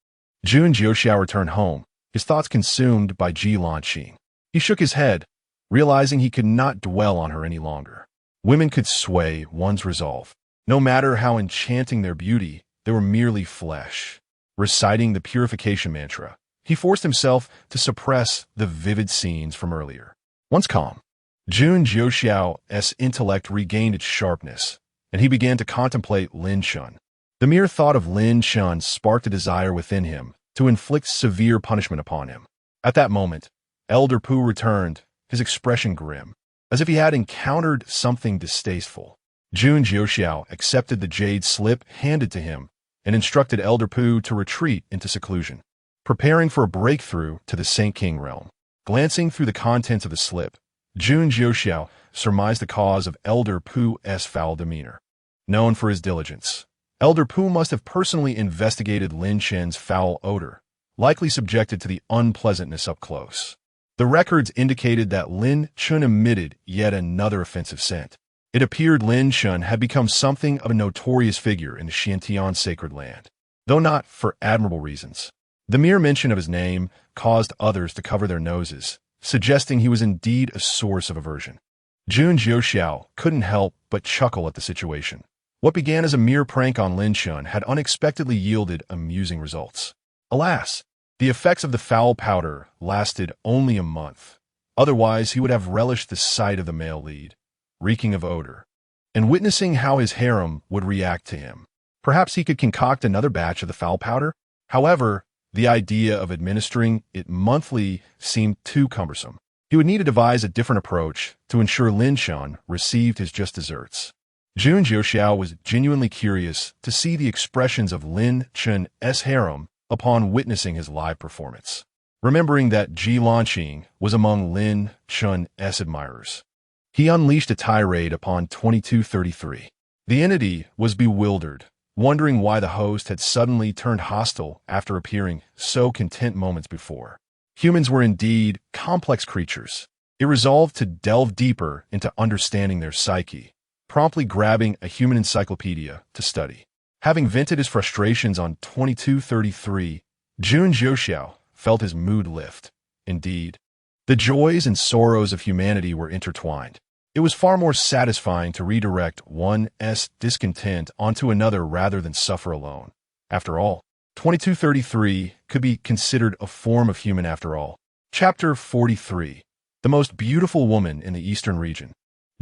A: Jun Jiuxiao returned home, his thoughts consumed by Ji Lanqing. He shook his head, realizing he could not dwell on her any longer. Women could sway one's resolve. No matter how enchanting their beauty, they were merely flesh. Reciting the purification mantra, he forced himself to suppress the vivid scenes from earlier. Once calm, Jun Jiuxiao's intellect regained its sharpness, and he began to contemplate Lin Shun. The mere thought of Lin Shun sparked a desire within him to inflict severe punishment upon him. At that moment, Elder Pu returned, his expression grim, as if he had encountered something distasteful. Jun Jiuxiao accepted the jade slip handed to him and instructed Elder Pu to retreat into seclusion, preparing for a breakthrough to the Saint King realm. Glancing through the contents of the slip, Jun Jiuxiao surmised the cause of Elder Pu's foul demeanor. Known for his diligence, Elder Pu must have personally investigated Lin Shen's foul odor, likely subjected to the unpleasantness up close. The records indicated that Lin Chun emitted yet another offensive scent. It appeared Lin Shun had become something of a notorious figure in the Xiantian sacred land, though not for admirable reasons. The mere mention of his name caused others to cover their noses, suggesting he was indeed a source of aversion. Jun Jiuxiao couldn't help but chuckle at the situation. What began as a mere prank on Lin Shun had unexpectedly yielded amusing results. Alas, the effects of the foul powder lasted only a month. Otherwise, he would have relished the sight of the male lead, reeking of odor, and witnessing how his harem would react to him. Perhaps he could concoct another batch of the foul powder. However, the idea of administering it monthly seemed too cumbersome. He would need to devise a different approach to ensure Lin Shun received his just desserts. Jun Jiuxiao was genuinely curious to see the expressions of Lin Chun's harem upon witnessing his live performance. Remembering that Ji Lanqing was among Lin Chun's admirers, he unleashed a tirade upon 2233. The entity was bewildered, wondering why the host had suddenly turned hostile after appearing so content moments before. Humans were indeed complex creatures. It resolved to delve deeper into understanding their psyche, promptly grabbing a human encyclopedia to study. Having vented his frustrations on 2233, Jun Jiuxiao felt his mood lift. Indeed, the joys and sorrows of humanity were intertwined. It was far more satisfying to redirect one's discontent onto another rather than suffer alone. After all, 2233 could be considered a form of human after all. Chapter 43. the most beautiful woman in the eastern region.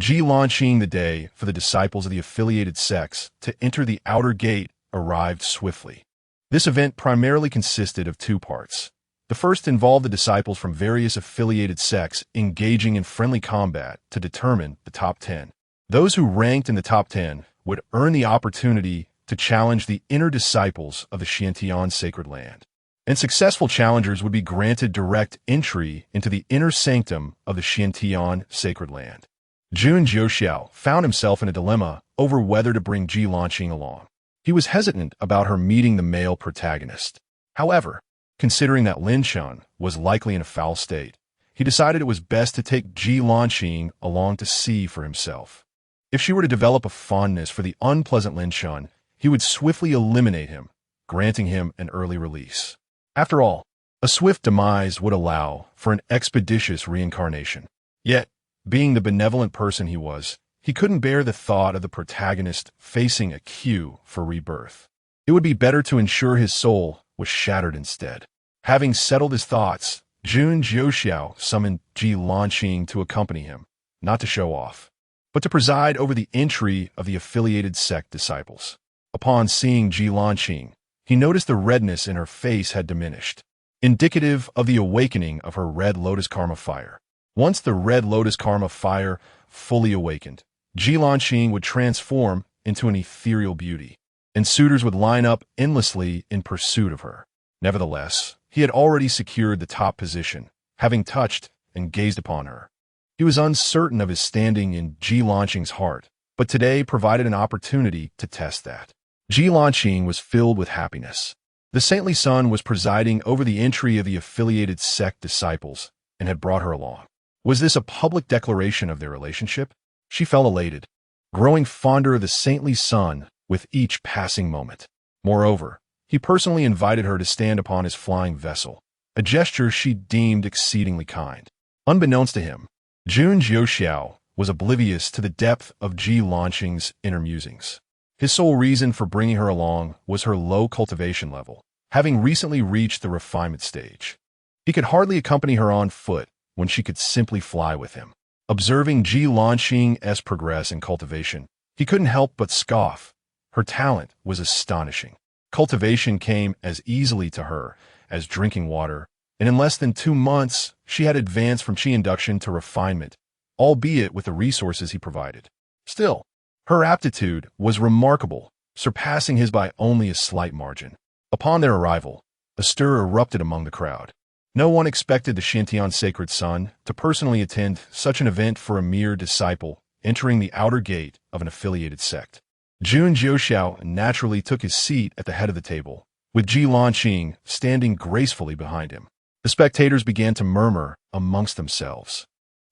A: Ji launching the day for the disciples of the affiliated sects to enter the outer gate arrived swiftly. This event primarily consisted of two parts. The first involved the disciples from various affiliated sects engaging in friendly combat to determine the top 10. Those who ranked in the top 10 would earn the opportunity to challenge the inner disciples of the Xiantian sacred land. And successful challengers would be granted direct entry into the inner sanctum of the Xiantian sacred land. Jun Jiuxiao found himself in a dilemma over whether to bring Ji launching along. He was hesitant about her meeting the male protagonist. However, considering that Lin Chun was likely in a foul state, he decided it was best to take Ji launching along to see for himself. If she were to develop a fondness for the unpleasant Lin Chun, he would swiftly eliminate him, granting him an early release. After all, a swift demise would allow for an expeditious reincarnation. Yet, being the benevolent person he was, he couldn't bear the thought of the protagonist facing a queue for rebirth. It would be better to ensure his soul was shattered instead. Having settled his thoughts, Jun Jiuxiao summoned Ji launching to accompany him, not to show off, but to preside over the entry of the affiliated sect disciples. Upon seeing Ji launching, he noticed the redness in her face had diminished, indicative of the awakening of her red lotus karma fire. Once the red lotus karma fire fully awakened, Ji launching would transform into an ethereal beauty, and suitors would line up endlessly in pursuit of her. Nevertheless, he had already secured the top position, having touched and gazed upon her. He was uncertain of his standing in Ji launching's heart, but today provided an opportunity to test that. Ji launching was filled with happiness. The saintly sun was presiding over the entry of the affiliated sect disciples and had brought her along. Was this a public declaration of their relationship? She felt elated, growing fonder of the saintly sun with each passing moment. Moreover, he personally invited her to stand upon his flying vessel, a gesture she deemed exceedingly kind. Unbeknownst to him, Jun Jiuxiao was oblivious to the depth of Ji launching's inner musings. His sole reason for bringing her along was her low cultivation level, having recently reached the refinement stage. He could hardly accompany her on foot when she could simply fly with him. Observing Ji launching's progress in cultivation, he couldn't help but scoff. Her talent was astonishing. Cultivation came as easily to her as drinking water, and in less than 2 months, she had advanced from Qi induction to refinement, albeit with the resources he provided. Still, her aptitude was remarkable, surpassing his by only a slight margin. Upon their arrival, a stir erupted among the crowd. No one expected the Xiantian sacred son to personally attend such an event for a mere disciple entering the outer gate of an affiliated sect. Jun Jiuxiao naturally took his seat at the head of the table, with Ji launching standing gracefully behind him. The spectators began to murmur amongst themselves.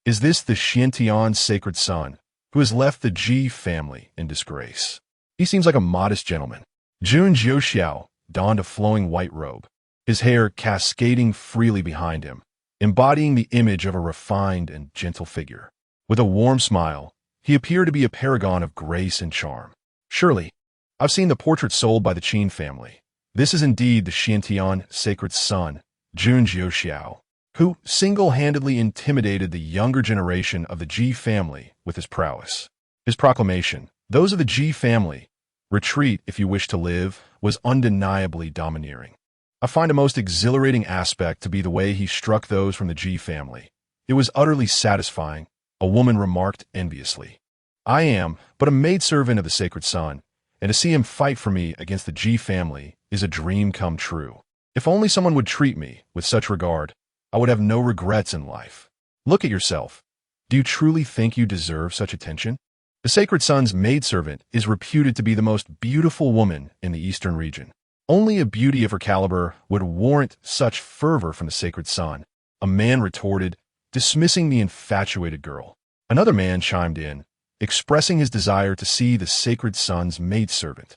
A: Is this the Xiantian sacred son who has left the Ji family in disgrace? He seems like a modest gentleman. Jun Jiuxiao donned a flowing white robe, his hair cascading freely behind him, embodying the image of a refined and gentle figure. With a warm smile, he appeared to be a paragon of grace and charm. Surely, I've seen the portrait sold by the Qin family. This is indeed the Xiantian sacred son, Jun Jiuxiao, who single-handedly intimidated the younger generation of the Ji family with his prowess. His proclamation, "Those of the Ji family, retreat if you wish to live," was undeniably domineering. I find a most exhilarating aspect to be the way he struck those from the Ji family. It was utterly satisfying, a woman remarked enviously. I am but a maidservant of the sacred son, and to see him fight for me against the Ji family is a dream come true. If only someone would treat me with such regard, I would have no regrets in life. Look at yourself. Do you truly think you deserve such attention? The sacred son's maidservant is reputed to be the most beautiful woman in the eastern region. Only a beauty of her caliber would warrant such fervor from the sacred son, a man retorted, dismissing the infatuated girl. Another man chimed in, expressing his desire to see the sacred son's maidservant,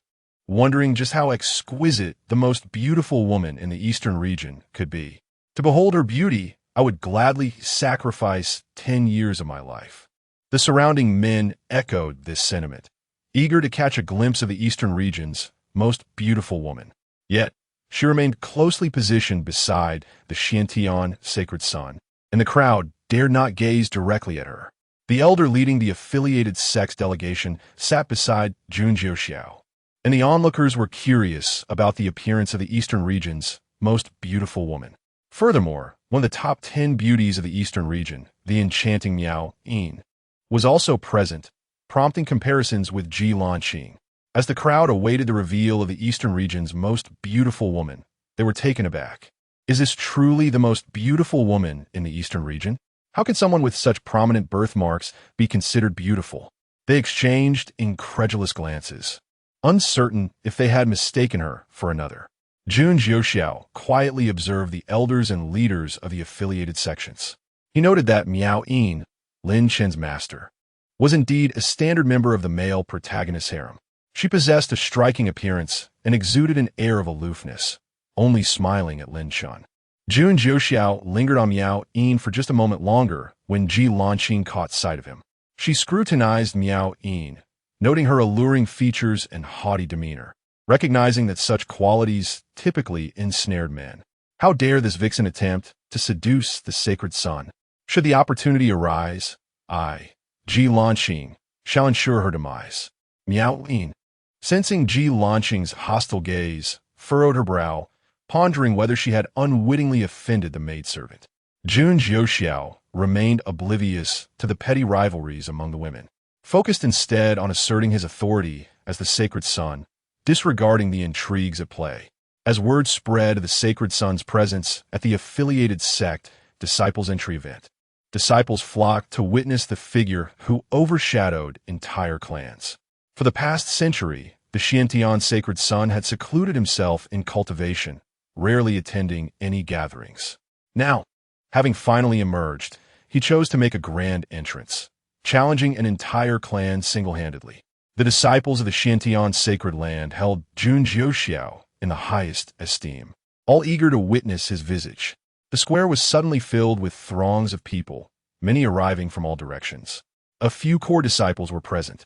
A: wondering just how exquisite the most beautiful woman in the eastern region could be. To behold her beauty, I would gladly sacrifice 10 years of my life. The surrounding men echoed this sentiment, eager to catch a glimpse of the eastern region's most beautiful woman. Yet, she remained closely positioned beside the Xiantian sacred son, and the crowd dared not gaze directly at her. The elder leading the affiliated sex delegation sat beside Jun Jiuxiao, and the onlookers were curious about the appearance of the Eastern region's most beautiful woman. Furthermore, one of the top 10 beauties of the Eastern region, the enchanting Miao Yin, was also present, prompting comparisons with Ji Lanqing. As the crowd awaited the reveal of the Eastern region's most beautiful woman, they were taken aback. Is this truly the most beautiful woman in the Eastern region? How can someone with such prominent birthmarks be considered beautiful? They exchanged incredulous glances, uncertain if they had mistaken her for another. Jun Jiuxiao quietly observed the elders and leaders of the affiliated sections. He noted that Miao Yin, Lin Chen's master, was indeed a standard member of the male protagonist harem. She possessed a striking appearance and exuded an air of aloofness, only smiling at Lin Chen. Jun Jiuxiao lingered on Miao Yin for just a moment longer when Ji Lanqing caught sight of him. She scrutinized Miao Yin, noting her alluring features and haughty demeanor, recognizing that such qualities typically ensnared men. How dare this vixen attempt to seduce the sacred son? Should the opportunity arise, I, Ji Lanqing, shall ensure her demise. Miao Yin, sensing Ji Lanqing's hostile gaze, furrowed her brow, pondering whether she had unwittingly offended the maidservant. Jun Jiuxiao remained oblivious to the petty rivalries among the women, focused instead on asserting his authority as the sacred son, disregarding the intrigues at play. As word spread of the sacred son's presence at the affiliated sect disciples' entry event, disciples flocked to witness the figure who overshadowed entire clans. For the past century, the Xiantian sacred son had secluded himself in cultivation, rarely attending any gatherings. Now, having finally emerged, he chose to make a grand entrance, challenging an entire clan single-handedly. The disciples of the Xiantian sacred land held Jun Jiuxiao in the highest esteem, all eager to witness his visage. The square was suddenly filled with throngs of people, many arriving from all directions. A few core disciples were present,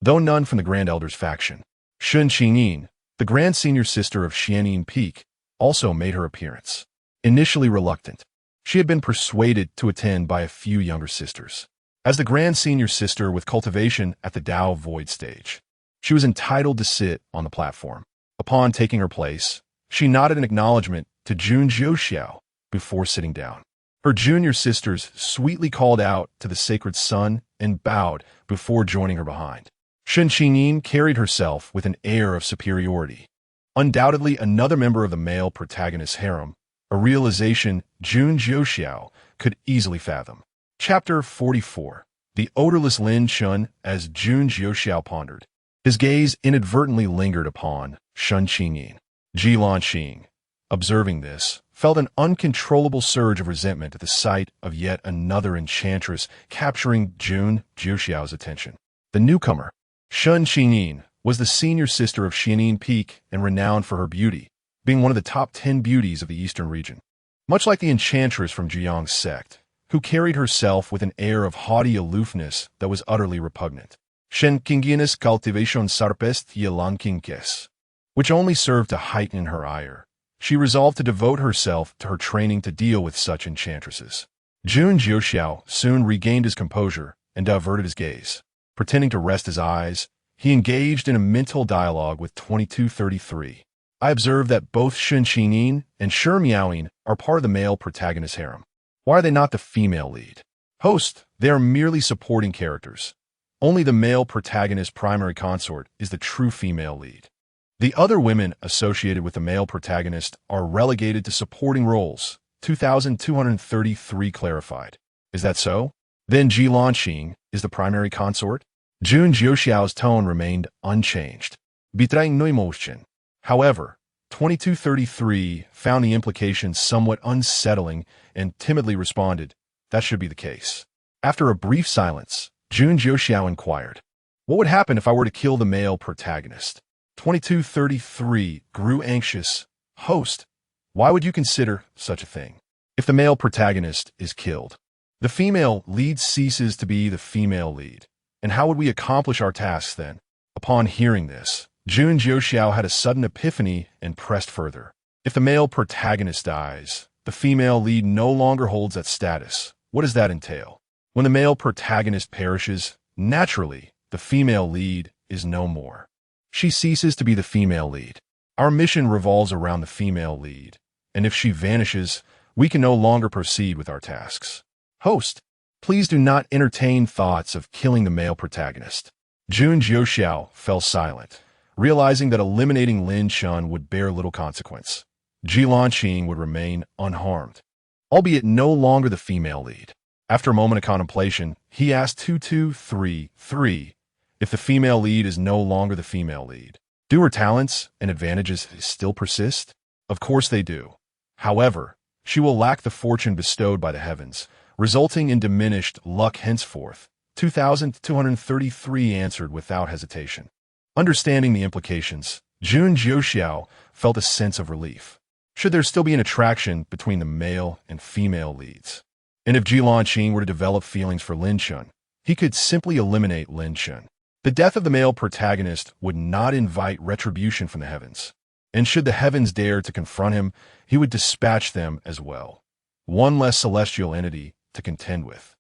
A: though none from the Grand Elder's faction. Shun Qingyin, the Grand Senior Sister of Xianin Peak, also made her appearance. Initially reluctant, she had been persuaded to attend by a few younger sisters. As the Grand Senior Sister with cultivation at the Dao Void stage, she was entitled to sit on the platform. Upon taking her place, she nodded in acknowledgement to Jun Jiuxiao before sitting down. Her junior sisters sweetly called out to the sacred son and bowed before joining her behind. Shun Qingyin carried herself with an air of superiority. Undoubtedly another member of the male protagonist's harem, a realization Jun Jiuxiao could easily fathom. Chapter 44. The odorless Lin Chen as Jun Jiuxiao pondered. His gaze inadvertently lingered upon Shun Qingyin. Ji Lanqing, observing this, felt an uncontrollable surge of resentment at the sight of yet another enchantress capturing Jun Jiuxiao's attention. The newcomer, Shun Qingyin, was the senior sister of Xianin Peak and renowned for her beauty, being one of the top 10 beauties of the Eastern region. Much like the enchantress from Jiang's sect, who carried herself with an air of haughty aloofness that was utterly repugnant. Shen Kingianus cultivation sarpest yelankinkes, which only served to heighten her ire. She resolved to devote herself to her training to deal with such enchantresses. Jun Jiuxiao soon regained his composure and diverted his gaze. Pretending to rest his eyes, he engaged in a mental dialogue with 2233. I observed that both Shun Qingyin and Shi Miaoyin are part of the male protagonist harem. Why are they not the female lead? Host, they are merely supporting characters. Only the male protagonist's primary consort is the true female lead. The other women associated with the male protagonist are relegated to supporting roles. 2233 clarified. Is that so? Then Ji Lanqing is the primary consort? Jun Jiuxiao's tone remained unchanged, betraying no emotion. However, 2233 found the implication somewhat unsettling and timidly responded, that should be the case. After a brief silence, Jun Jiuxiao inquired, what would happen if I were to kill the male protagonist? 2233 grew anxious. Host, why would you consider such a thing? If the male protagonist is killed, the female lead ceases to be the female lead. And how would we accomplish our tasks then? Upon hearing this, Jun Jiuxiao had a sudden epiphany and pressed further. If the male protagonist dies, the female lead no longer holds that status, What does that entail? When the male protagonist perishes, naturally, the female lead is no more. She ceases to be the female lead. Our mission revolves around the female lead, and if she vanishes, we can no longer proceed with our tasks. Host, please do not entertain thoughts of killing the male protagonist. Jun Jiuxiao fell silent, realizing that eliminating Lin Chun would bear little consequence. Qing would remain unharmed, albeit no longer the female lead. After a moment of contemplation, he asked 2233 if the female lead is no longer the female lead. Do her talents and advantages still persist? Of course they do. However, she will lack the fortune bestowed by the heavens, resulting in diminished luck henceforth. 2233 answered without hesitation. Understanding the implications, Jun Jiuxiao felt a sense of relief. Should there still be an attraction between the male and female leads? And if Qing were to develop feelings for Lin Chun, he could simply eliminate Lin Chun. The death of the male protagonist would not invite retribution from the heavens. And should the heavens dare to confront him, he would dispatch them as well. One less celestial entity to contend with.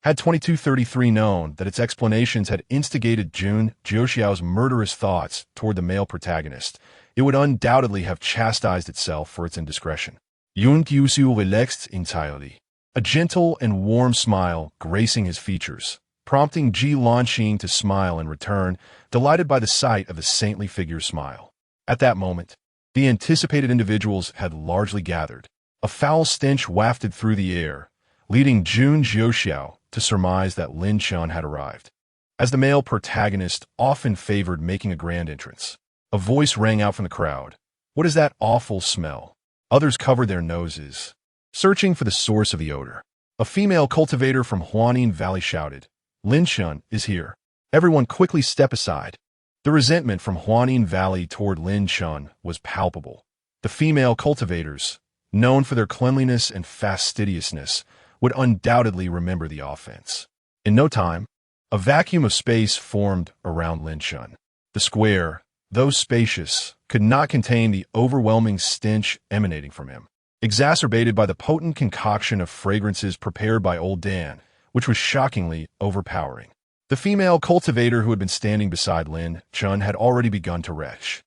A: Had 2233 known that its explanations had instigated Jun Jiuxiao's murderous thoughts toward the male protagonist, it would undoubtedly have chastised itself for its indiscretion. Jun Jiuxiao relaxed entirely, a gentle and warm smile gracing his features, prompting Qing to smile in return, delighted by the sight of the saintly figure's smile. At that moment, the anticipated individuals had largely gathered. A foul stench wafted through the air, leading Jun Jiuxiao to surmise that Lin Chun had arrived. As the male protagonist often favored making a grand entrance, a voice rang out from the crowd. What is that awful smell? Others covered their noses, searching for the source of the odor. A female cultivator from Huanin Valley shouted, Lin Chun is here. Everyone quickly step aside. The resentment from Huanin Valley toward Lin Chun was palpable. The female cultivators, known for their cleanliness and fastidiousness, would undoubtedly remember the offense. In no time, a vacuum of space formed around Lin Chun. The square, though spacious, could not contain the overwhelming stench emanating from him, exacerbated by the potent concoction of fragrances prepared by old Dan, which was shockingly overpowering. The female cultivator who had been standing beside Lin Chun had already begun to retch.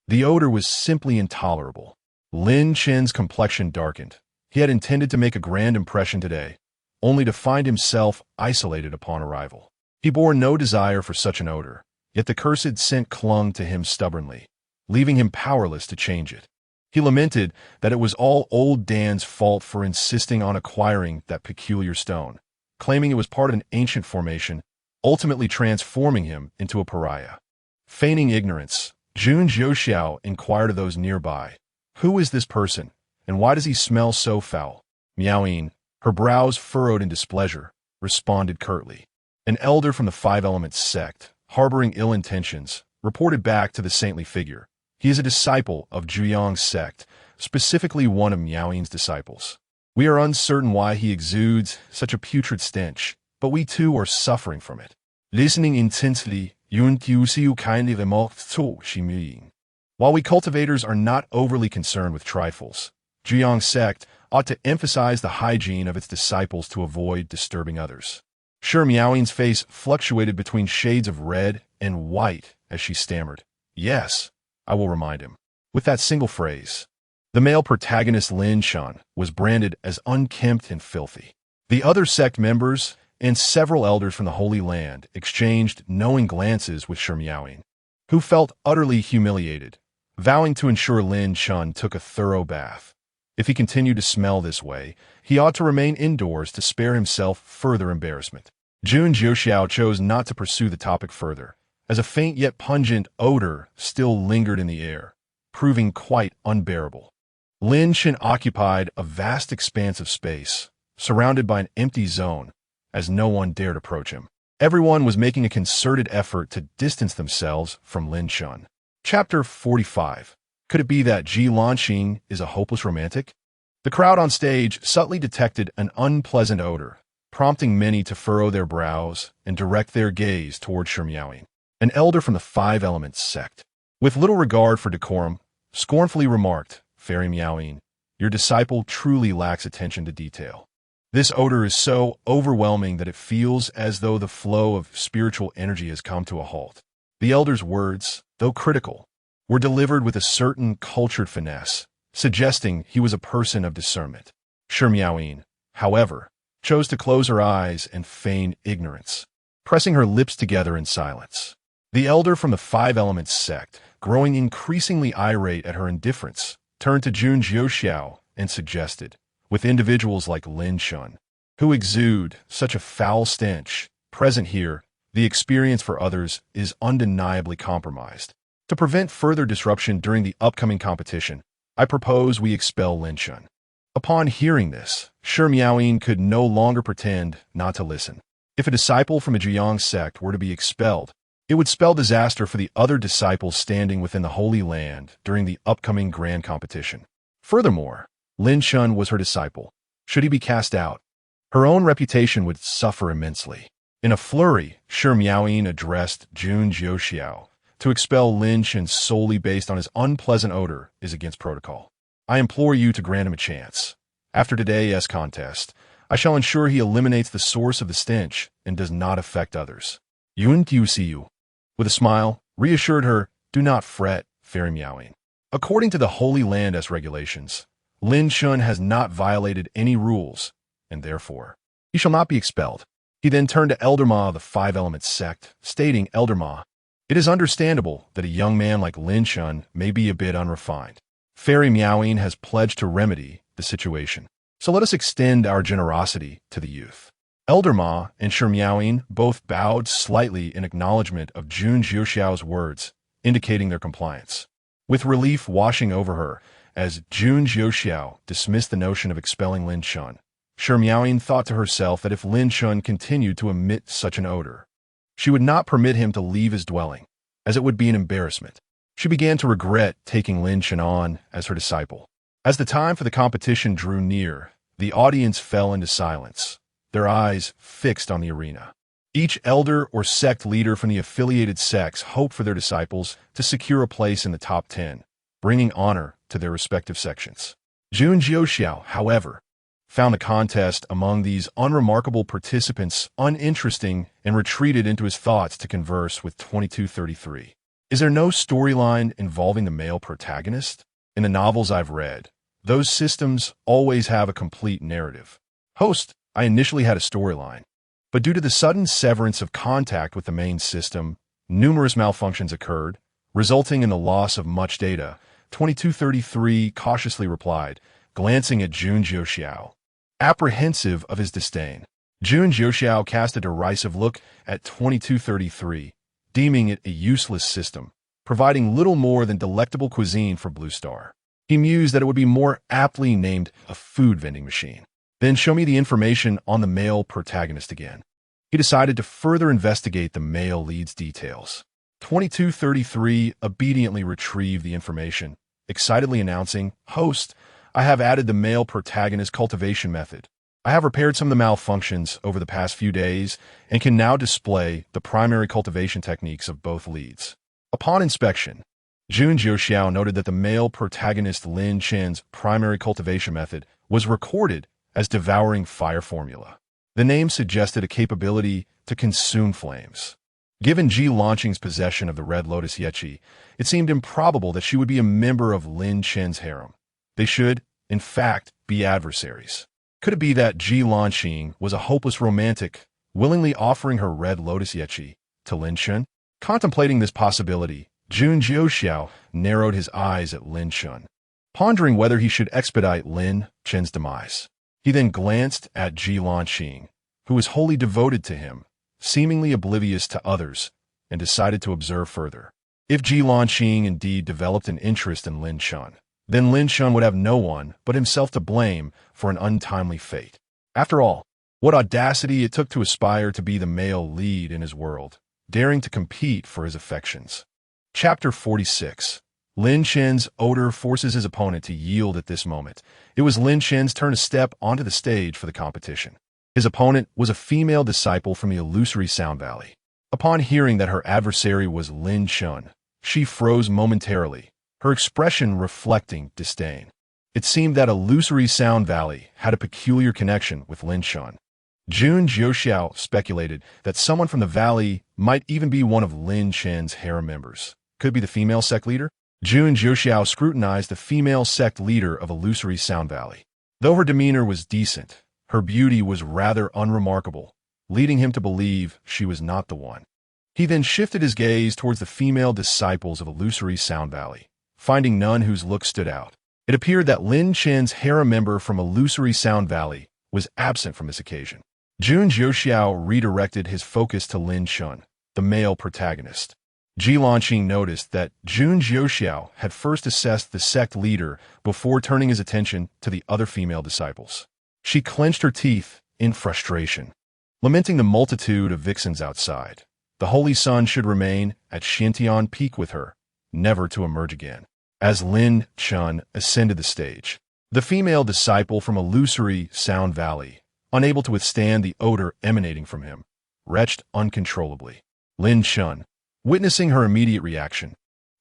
A: The odor was simply intolerable. Lin Chun's complexion darkened. He had intended to make a grand impression today, only to find himself isolated upon arrival. He bore no desire for such an odor, yet the cursed scent clung to him stubbornly, leaving him powerless to change it. He lamented that it was all old Dan's fault for insisting on acquiring that peculiar stone, claiming it was part of an ancient formation, ultimately transforming him into a pariah. Feigning ignorance, Jun Jiuxiao inquired of those nearby, who is this person, and why does he smell so foul? Miaoyin, her brows furrowed in displeasure, responded curtly. An elder from the Five Elements sect, harboring ill intentions, reported back to the saintly figure. He is a disciple of Zhuyang's sect, specifically one of Miaoyin's disciples. We are uncertain why he exudes such a putrid stench, but we too are suffering from it. Listening intensely, Jun Jiuxiao kindly remarked to Miaoyin. While we cultivators are not overly concerned with trifles, Zhuyang's sect ought to emphasize the hygiene of its disciples to avoid disturbing others. Sure, Miaoyin's face fluctuated between shades of red and white as she stammered. Yes, I will remind him. With that single phrase, the male protagonist Lin Chun was branded as unkempt and filthy. The other sect members and several elders from the Holy Land exchanged knowing glances with Miaoyin, who felt utterly humiliated, vowing to ensure Lin Chun took a thorough bath. If he continued to smell this way, he ought to remain indoors to spare himself further embarrassment. Jun Jiuxiao chose not to pursue the topic further, as a faint yet pungent odor still lingered in the air, proving quite unbearable. Lin Chun occupied a vast expanse of space, surrounded by an empty zone, as no one dared approach him. Everyone was making a concerted effort to distance themselves from Lin Chun. Chapter 45. Could it be that Qing is a hopeless romantic? The crowd on stage subtly detected an unpleasant odor, prompting many to furrow their brows and direct their gaze toward Miaoyin, an elder from the Five Elements sect. With little regard for decorum, scornfully remarked, Fairy Miaoyin, your disciple truly lacks attention to detail. This odor is so overwhelming that it feels as though the flow of spiritual energy has come to a halt. The elder's words, though critical, were delivered with a certain cultured finesse, suggesting he was a person of discernment. Shi Miaoyin, however, chose to close her eyes and feign ignorance, pressing her lips together in silence. The elder from the Five Elements sect, growing increasingly irate at her indifference, turned to Jun Jiuxiao and suggested, with individuals like Lin Shun, who exude such a foul stench, present here, the experience for others is undeniably compromised. To prevent further disruption during the upcoming competition, I propose we expel Lin Shun. Upon hearing this, Shi Miaoyin could no longer pretend not to listen. If a disciple from a Jiang sect were to be expelled, it would spell disaster for the other disciples standing within the Holy Land during the upcoming grand competition. Furthermore, Lin Shun was her disciple. Should he be cast out, her own reputation would suffer immensely. In a flurry, Shi Miaoyin addressed Jun Jiuxiao. To expel Lin Shun solely based on his unpleasant odor is against protocol. I implore you to grant him a chance. After today's contest, I shall ensure he eliminates the source of the stench and does not affect others. Jun Jiuxiao, with a smile, reassured her, do not fret, Fairy Miaoyin. According to the Holy Land's regulations, Lin Shun has not violated any rules, and therefore, he shall not be expelled. He then turned to Elder Ma of the Five Elements sect, stating, Elder Ma, it is understandable that a young man like Lin Shun may be a bit unrefined. Fairy Miaoyin has pledged to remedy the situation, so let us extend our generosity to the youth. Elder Ma and Shi Miaoyin both bowed slightly in acknowledgement of Jun Jiuxiao's words, indicating their compliance. With relief washing over her, as Jun Jiuxiao dismissed the notion of expelling Lin Shun, Shi Miaoyin thought to herself that if Lin Shun continued to emit such an odor, she would not permit him to leave his dwelling, as it would be an embarrassment. She began to regret taking Lin Shun on as her disciple. As the time for the competition drew near, the audience fell into silence, their eyes fixed on the arena. Each elder or sect leader from the affiliated sects hoped for their disciples to secure a place in the top 10, bringing honor to their respective sections. Jun Jiuxiao, however, found the contest among these unremarkable participants uninteresting and retreated into his thoughts to converse with 2233. Is there no storyline involving the male protagonist? In the novels I've read, those systems always have a complete narrative. Host, I initially had a storyline, but due to the sudden severance of contact with the main system, numerous malfunctions occurred, resulting in the loss of much data. 2233 cautiously replied, glancing at Jun Jiuxiao. Apprehensive of his disdain, Jun Jiuxiao cast a derisive look at 2233, deeming it a useless system, providing little more than delectable cuisine for Blue Star. He mused that it would be more aptly named a food vending machine. Then show me the information on the male protagonist again. He decided to further investigate the male lead's details. 2233 obediently retrieved the information, excitedly announcing, Host, I have added the male protagonist cultivation method. I have repaired some of the malfunctions over the past few days and can now display the primary cultivation techniques of both leads. Upon inspection, Jun Jiuxiao noted that the male protagonist Lin Chen's primary cultivation method was recorded as devouring fire formula. The name suggested a capability to consume flames. Given Ji Lanqing's possession of the Red Lotus Yechi, it seemed improbable that she would be a member of Lin Chen's harem. They should, in fact, be adversaries. Could it be that Ji Lanqing was a hopeless romantic, willingly offering her Red Lotus Yechi to Lin Chen? Contemplating this possibility, Jun Jiuxiao narrowed his eyes at Lin Chen, pondering whether he should expedite Lin Chen's demise. He then glanced at Ji Lanqing, who was wholly devoted to him, seemingly oblivious to others, and decided to observe further. If Ji Lanqing indeed developed an interest in Lin Chen, then Lin Chen would have no one but himself to blame for an untimely fate. After all, what audacity it took to aspire to be the male lead in his world, daring to compete for his affections. Chapter 46. Lin Chen's odor forces his opponent to yield at this moment. It was Lin Chen's turn to step onto the stage for the competition. His opponent was a female disciple from the illusory Sound Valley. Upon hearing that her adversary was Lin Chen, she froze momentarily, her expression reflecting disdain. It seemed that illusory Sound Valley had a peculiar connection with Lin Chun. Jun Jiuxiao speculated that someone from the valley might even be one of Lin Chen's harem members. Could be the female sect leader? Jun Jiuxiao scrutinized the female sect leader of illusory Sound Valley. Though her demeanor was decent, her beauty was rather unremarkable, leading him to believe she was not the one. He then shifted his gaze towards the female disciples of illusory Sound Valley, finding none whose look stood out. It appeared that Lin Chen's harem member from illusory Sound Valley was absent from this occasion. Jun Jiuxiao redirected his focus to Lin Chun, the male protagonist. Ji Lanqing noticed that Jun Jiuxiao had first assessed the sect leader before turning his attention to the other female disciples. She clenched her teeth in frustration, lamenting the multitude of vixens outside. The Holy Sun should remain at Xintian Peak with her, never to emerge again. As Lin Chun ascended the stage, the female disciple from illusory Sound Valley, unable to withstand the odor emanating from him, retched uncontrollably. Lin Chun, witnessing her immediate reaction,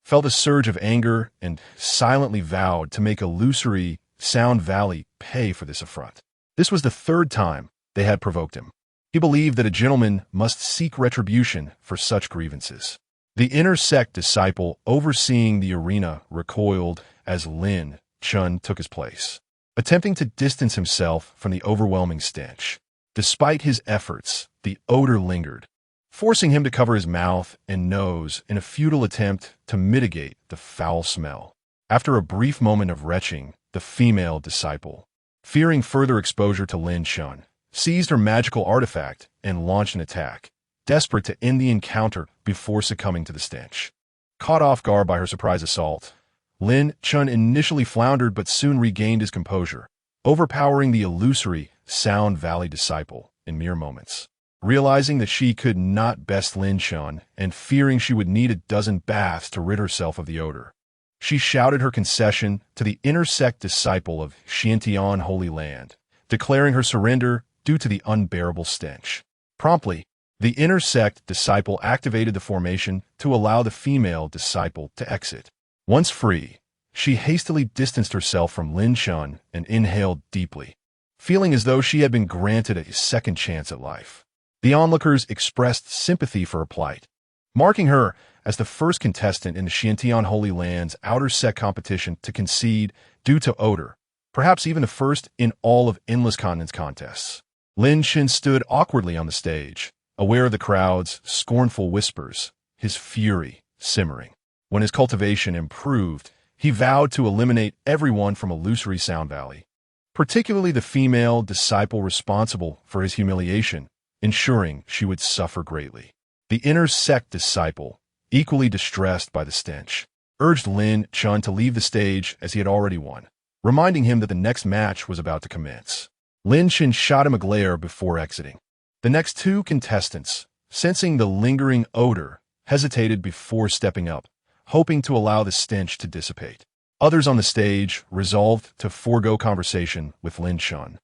A: felt a surge of anger and silently vowed to make illusory Sound Valley pay for this affront. This was the third time they had provoked him. He believed that a gentleman must seek retribution for such grievances. The inner sect disciple overseeing the arena recoiled as Lin Chun took his place, attempting to distance himself from the overwhelming stench. Despite his efforts, the odor lingered, forcing him to cover his mouth and nose in a futile attempt to mitigate the foul smell. After a brief moment of retching, the female disciple, fearing further exposure to Lin Chun, seized her magical artifact and launched an attack, desperate to end the encounter before succumbing to the stench. Caught off guard by her surprise assault, Lin Chun initially floundered but soon regained his composure, overpowering the illusory Sound Valley disciple in mere moments. Realizing that she could not best Lin Chun and fearing she would need a dozen baths to rid herself of the odor, she shouted her concession to the inner sect disciple of Xintian Holy Land, declaring her surrender due to the unbearable stench. Promptly, the inner sect disciple activated the formation to allow the female disciple to exit. Once free, she hastily distanced herself from Lin Chun and inhaled deeply, feeling as though she had been granted a second chance at life. The onlookers expressed sympathy for her plight, marking her as the first contestant in the Xintian Holy Land's outer sect competition to concede due to odor, perhaps even the first in all of Endless Continents contests. Lin Chun stood awkwardly on the stage, aware of the crowd's scornful whispers, his fury simmering. When his cultivation improved, he vowed to eliminate everyone from illusory Sound Valley, particularly the female disciple responsible for his humiliation, ensuring she would suffer greatly. The inner sect disciple, equally distressed by the stench, urged Lin Chun to leave the stage as he had already won, reminding him that the next match was about to commence. Lin Chun shot him a glare before exiting. The next two contestants, sensing the lingering odor, hesitated before stepping up, hoping to allow the stench to dissipate. Others on the stage resolved to forego conversation with Lin Chun,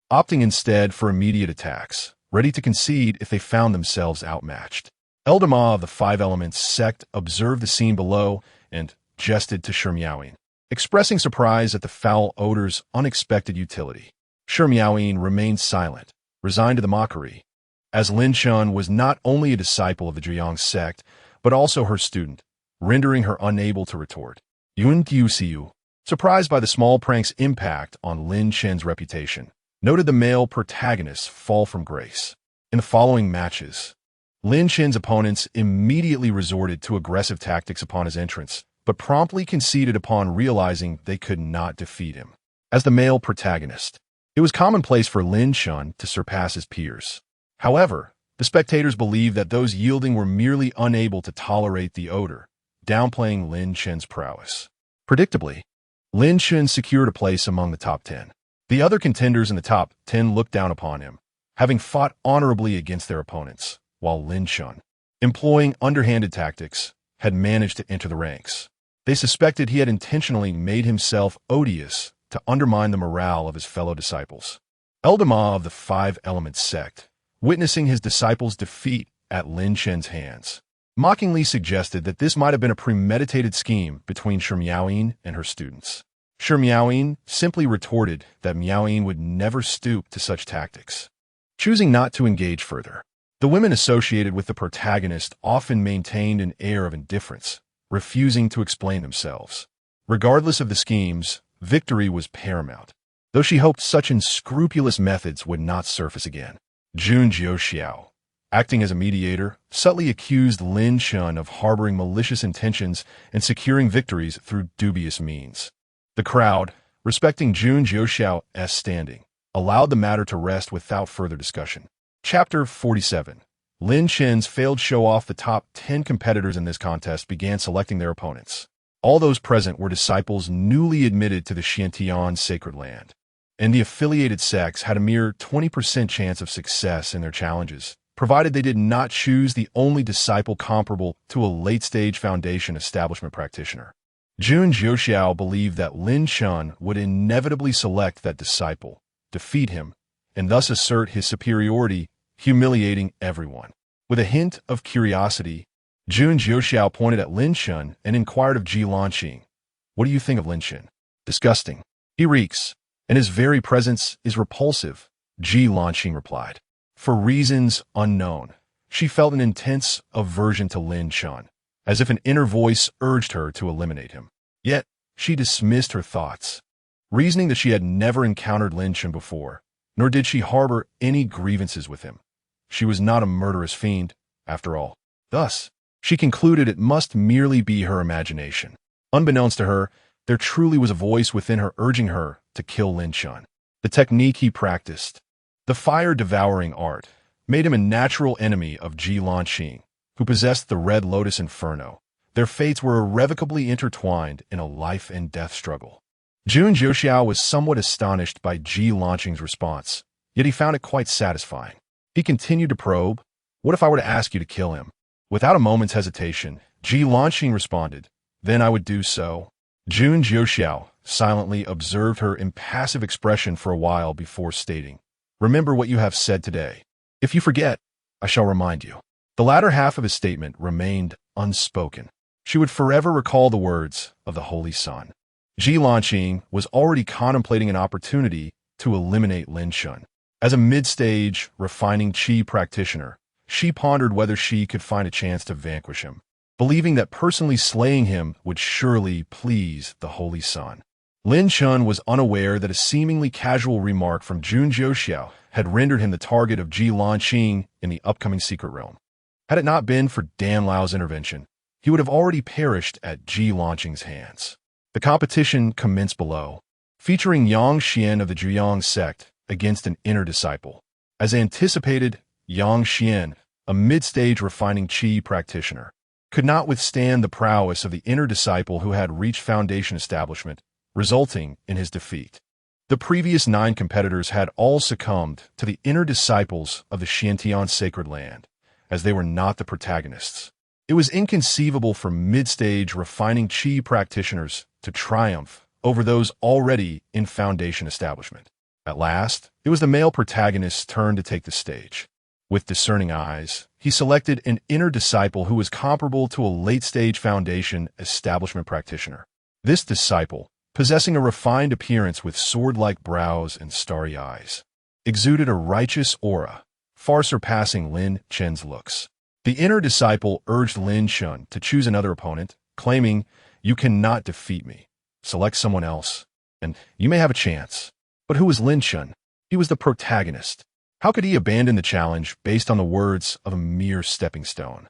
A: opting instead for immediate attacks, ready to concede if they found themselves outmatched. Elder Ma of the Five Elements sect observed the scene below and gestured to Shi Miaoyin, expressing surprise at the foul odor's unexpected utility. Shi Miaoyin remained silent, resigned to the mockery, as Lin Chun was not only a disciple of the Zhiyang sect, but also her student, rendering her unable to retort. Jun Jiuxiao, surprised by the small prank's impact on Lin Chen's reputation, noted the male protagonist fall from grace. In the following matches, Lin Chen's opponents immediately resorted to aggressive tactics upon his entrance, but promptly conceded upon realizing they could not defeat him. As the male protagonist, it was commonplace for Lin Chun to surpass his peers. However, the spectators believed that those yielding were merely unable to tolerate the odor, downplaying Lin Chen's prowess. Predictably, Lin Chun secured a place among the top 10. The other contenders in the top 10 looked down upon him, having fought honorably against their opponents, while Lin Chun, employing underhanded tactics, had managed to enter the ranks. They suspected he had intentionally made himself odious to undermine the morale of his fellow disciples. Elder Ma of the Five Elements sect, witnessing his disciples' defeat at Lin Chen's hands, mockingly suggested that this might have been a premeditated scheme between Shi Miaoyin and her students. Sure, Miaoyin simply retorted that Miaoyin would never stoop to such tactics, choosing not to engage further. The women associated with the protagonist often maintained an air of indifference, refusing to explain themselves. Regardless of the schemes, victory was paramount, though she hoped such unscrupulous methods would not surface again. Jun Jiuxiao, acting as a mediator, subtly accused Lin Shun of harboring malicious intentions and securing victories through dubious means. The crowd, respecting Jun Jiuxiao's standing, allowed the matter to rest without further discussion. Chapter 47. Lin Chen's failed show-off. The top 10 competitors in this contest began selecting their opponents. All those present were disciples newly admitted to the Xiantian sacred land, and the affiliated sects had a mere 20% chance of success in their challenges, provided they did not choose the only disciple comparable to a late-stage foundation establishment practitioner. Jun Jiuxiao believed that Lin Shun would inevitably select that disciple, defeat him, and thus assert his superiority, humiliating everyone. With a hint of curiosity, Jun Jiuxiao pointed at Lin Shun and inquired of Ji Lanqing, "What do you think of Lin Shun?" "Disgusting. He reeks, and his very presence is repulsive," Ji Lanqing replied. For reasons unknown, she felt an intense aversion to Lin Shun, as if an inner voice urged her to eliminate him. Yet, she dismissed her thoughts, reasoning that she had never encountered Lin Shun before, nor did she harbor any grievances with him. She was not a murderous fiend, after all. Thus, she concluded it must merely be her imagination. Unbeknownst to her, there truly was a voice within her urging her to kill Lin Shun. The technique he practiced, the fire-devouring art, made him a natural enemy of Ji Lanqing, who possessed the Red Lotus Inferno. Their fates were irrevocably intertwined in a life-and-death struggle. Jun Jiuxiao was somewhat astonished by Ji Lanqing's response, yet he found it quite satisfying. He continued to probe, "What if I were to ask you to kill him?" Without a moment's hesitation, Ji Lanqing responded, "Then I would do so." Jun Jiuxiao silently observed her impassive expression for a while before stating, "Remember what you have said today. If you forget, I shall remind you." The latter half of his statement remained unspoken. She would forever recall the words of the Holy Sun. Ji Lanqing was already contemplating an opportunity to eliminate Lin Shun. As a mid-stage, refining Qi practitioner, she pondered whether she could find a chance to vanquish him, believing that personally slaying him would surely please the Holy Sun. Lin Shun was unaware that a seemingly casual remark from Jun Jiuxiao had rendered him the target of Ji Lanqing in the upcoming secret realm. Had it not been for Dan Lao's intervention, he would have already perished at Ji Lanqing's hands. The competition commenced below, featuring Yang Xian of the Zhuyang sect against an inner disciple. As anticipated, Yang Xian, a mid-stage refining Qi practitioner, could not withstand the prowess of the inner disciple who had reached foundation establishment, resulting in his defeat. The previous 9 competitors had all succumbed to the inner disciples of the Xiantian sacred land, as they were not the protagonists. It was inconceivable for mid-stage refining Qi practitioners to triumph over those already in foundation establishment. At last, it was the male protagonist's turn to take the stage. With discerning eyes, he selected an inner disciple who was comparable to a late-stage foundation establishment practitioner. This disciple, possessing a refined appearance with sword-like brows and starry eyes, exuded a righteous aura, far surpassing Lin Chen's looks. The inner disciple urged Lin Shun to choose another opponent, claiming, "You cannot defeat me. Select someone else, and you may have a chance." But who was Lin Shun? He was the protagonist. How could he abandon the challenge based on the words of a mere stepping stone?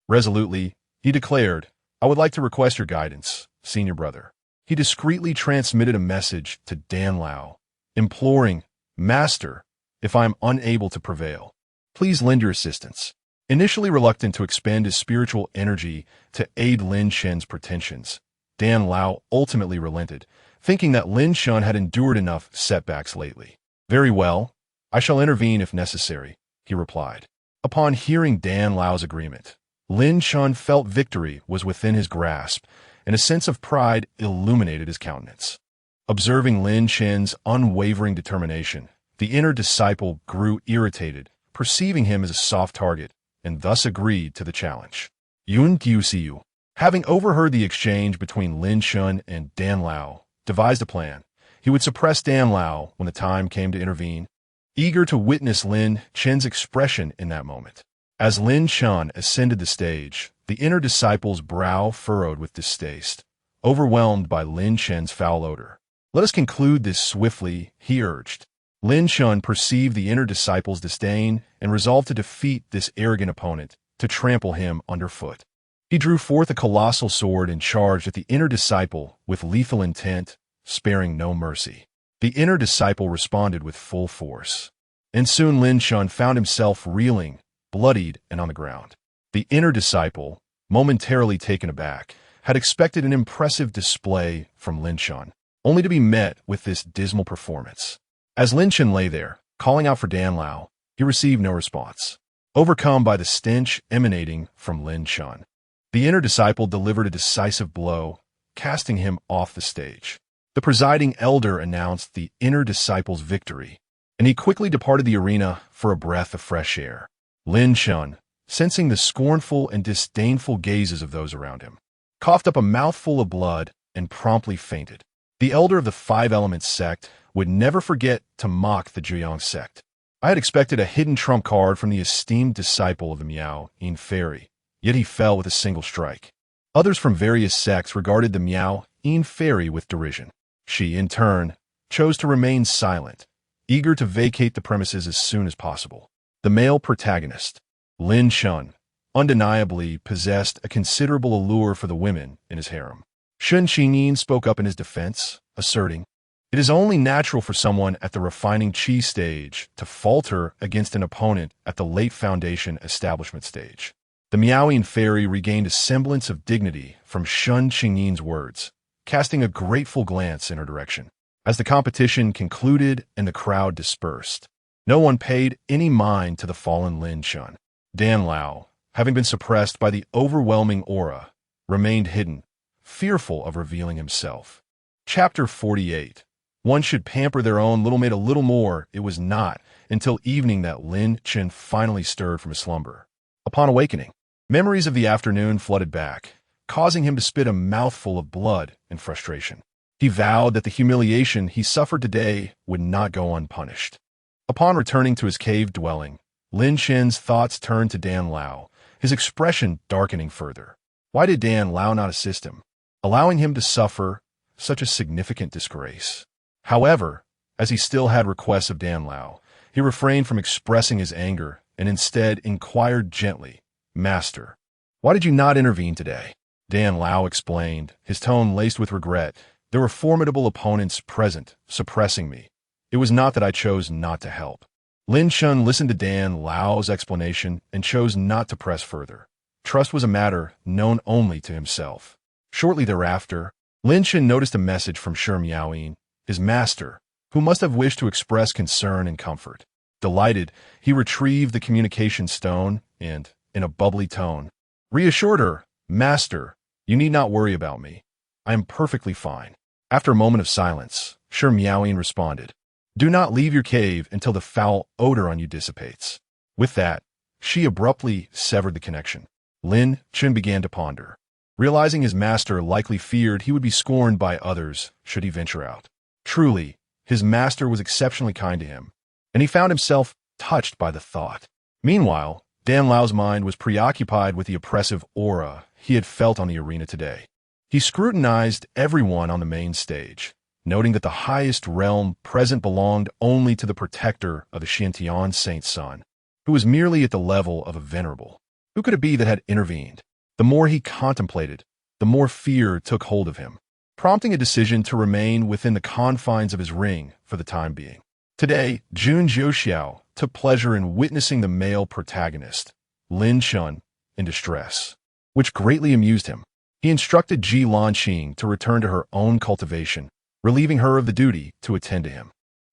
A: Resolutely, he declared, "I would like to request your guidance, senior brother." He discreetly transmitted a message to Dan Lao, imploring, "Master, if I am unable to prevail, please lend your assistance." Initially reluctant to expend his spiritual energy to aid Lin Chen's pretensions, Dan Lao ultimately relented, thinking that Lin Shun had endured enough setbacks lately. "Very well, I shall intervene if necessary," he replied. Upon hearing Dan Lao's agreement, Lin Shun felt victory was within his grasp, and a sense of pride illuminated his countenance. Observing Lin Chen's unwavering determination, the inner disciple grew irritated, perceiving him as a soft target, and thus agreed to the challenge. Jun Jiuxiao, having overheard the exchange between Lin Shun and Dan Lao, devised a plan. He would suppress Dan Lao when the time came to intervene, eager to witness Lin Chen's expression in that moment. As Lin Chen ascended the stage, the inner disciple's brow furrowed with distaste, overwhelmed by Lin Chen's foul odor. "Let us conclude this swiftly," he urged. Lin Chen perceived the inner disciple's disdain and resolved to defeat this arrogant opponent, to trample him underfoot. He drew forth a colossal sword and charged at the inner disciple with lethal intent, sparing no mercy. The inner disciple responded with full force, and soon Lin Chen found himself reeling, bloodied, and on the ground. The inner disciple, momentarily taken aback, had expected an impressive display from Lin Chen, only to be met with this dismal performance. As Lin Chen lay there, calling out for Dan Lao, he received no response. Overcome by the stench emanating from Lin Chen, the inner disciple delivered a decisive blow, casting him off the stage. The presiding elder announced the inner disciple's victory, and he quickly departed the arena for a breath of fresh air. Lin Chen, sensing the scornful and disdainful gazes of those around him, coughed up a mouthful of blood and promptly fainted. The elder of the Five Elements sect would never forget to mock the Zhuyang sect. I had expected a hidden trump card from the esteemed disciple of the Miao Yin Fairy, yet he fell with a single strike. Others from various sects regarded the Miao Yin Fairy with derision. She, in turn, chose to remain silent, eager to vacate the premises as soon as possible. The male protagonist, Lin Chen, undeniably possessed a considerable allure for the women in his harem. Shun Qingyin spoke up in his defense, asserting, "It is only natural for someone at the refining chi stage to falter against an opponent at the late foundation establishment stage." The Miaoyin fairy regained a semblance of dignity from Shun Qingyin's words, casting a grateful glance in her direction. As the competition concluded and the crowd dispersed, no one paid any mind to the fallen Lin Chen. Dan Lao, having been suppressed by the overwhelming aura, remained hidden, fearful of revealing himself. Chapter 48. One should pamper their own little mate a little more. It was not until evening that Lin Chen finally stirred from his slumber. Upon awakening, memories of the afternoon flooded back, causing him to spit a mouthful of blood in frustration. He vowed that the humiliation he suffered today would not go unpunished. Upon returning to his cave dwelling, Lin Chen's thoughts turned to Dan Lao, his expression darkening further. Why did Dan Lao not assist him, allowing him to suffer such a significant disgrace? However, as he still had requests of Dan Lao, he refrained from expressing his anger and instead inquired gently, "Master, why did you not intervene today?" Dan Lao explained, his tone laced with regret. "There were formidable opponents present, suppressing me. It was not that I chose not to help." Lin Chen listened to Dan Lao's explanation and chose not to press further. Trust was a matter known only to himself. Shortly thereafter, Lin Chen noticed a message from Shi Miaoyin, his master, who must have wished to express concern and comfort. Delighted, he retrieved the communication stone and, in a bubbly tone, reassured her, "Master, you need not worry about me. I am perfectly fine." After a moment of silence, Shi Miaoyin responded, "Do not leave your cave until the foul odor on you dissipates." With that, she abruptly severed the connection. Lin Chen began to ponder, realizing his master likely feared he would be scorned by others should he venture out. Truly, his master was exceptionally kind to him, and he found himself touched by the thought. Meanwhile, Dan Lao's mind was preoccupied with the oppressive aura he had felt on the arena today. He scrutinized everyone on the main stage, noting that the highest realm present belonged only to the protector of the Xiantian Saint's son, who was merely at the level of a venerable. Who could it be that had intervened? The more he contemplated, the more fear took hold of him, prompting a decision to remain within the confines of his ring for the time being. Today, Jun Jiuxiao took pleasure in witnessing the male protagonist, Lin Chen, in distress, which greatly amused him. He instructed Ji Lanqing to return to her own cultivation, relieving her of the duty to attend to him.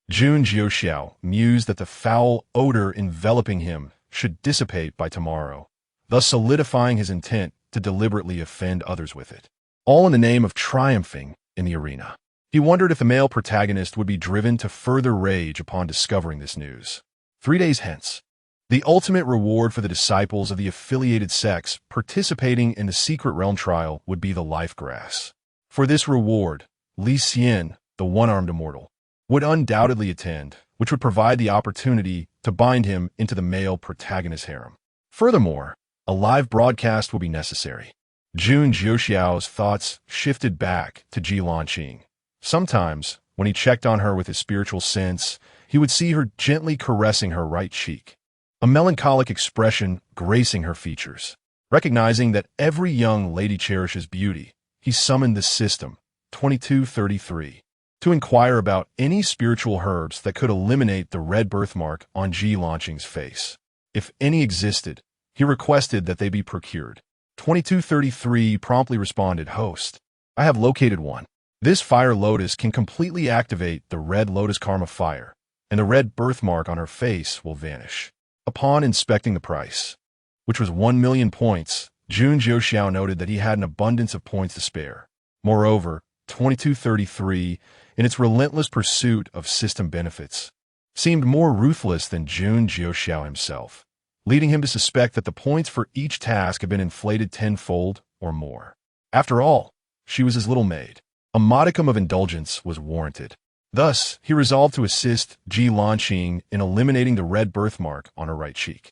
A: Jun Jiuxiao mused that the foul odor enveloping him should dissipate by tomorrow, thus solidifying his intent to deliberately offend others with it, all in the name of triumphing in the arena. He wondered if the male protagonist would be driven to further rage upon discovering this news. 3 days hence, the ultimate reward for the disciples of the affiliated sects participating in the secret realm trial would be the life grass. For this reward, Li Xian, the one-armed immortal, would undoubtedly attend, which would provide the opportunity to bind him into the male protagonist harem. Furthermore, a live broadcast will be necessary. Jun Jiuxiao's thoughts shifted back to Ji Lanqing. Sometimes, when he checked on her with his spiritual sense, he would see her gently caressing her right cheek, a melancholic expression gracing her features. Recognizing that every young lady cherishes beauty, he summoned the system, 2233, to inquire about any spiritual herbs that could eliminate the red birthmark on Ji Lanqing's face. If any existed, he requested that they be procured. 2233 promptly responded, "Host, I have located one. This fire lotus can completely activate the red lotus karma fire, and the red birthmark on her face will vanish." Upon inspecting the price, which was 1 million points, Jun Jiuxiao noted that he had an abundance of points to spare. Moreover, 2233, in its relentless pursuit of system benefits, seemed more ruthless than Jun Jiuxiao himself, leading him to suspect that the points for each task had been inflated tenfold or more. After all, she was his little maid. A modicum of indulgence was warranted. Thus, he resolved to assist Ji Lanqing in eliminating the red birthmark on her right cheek.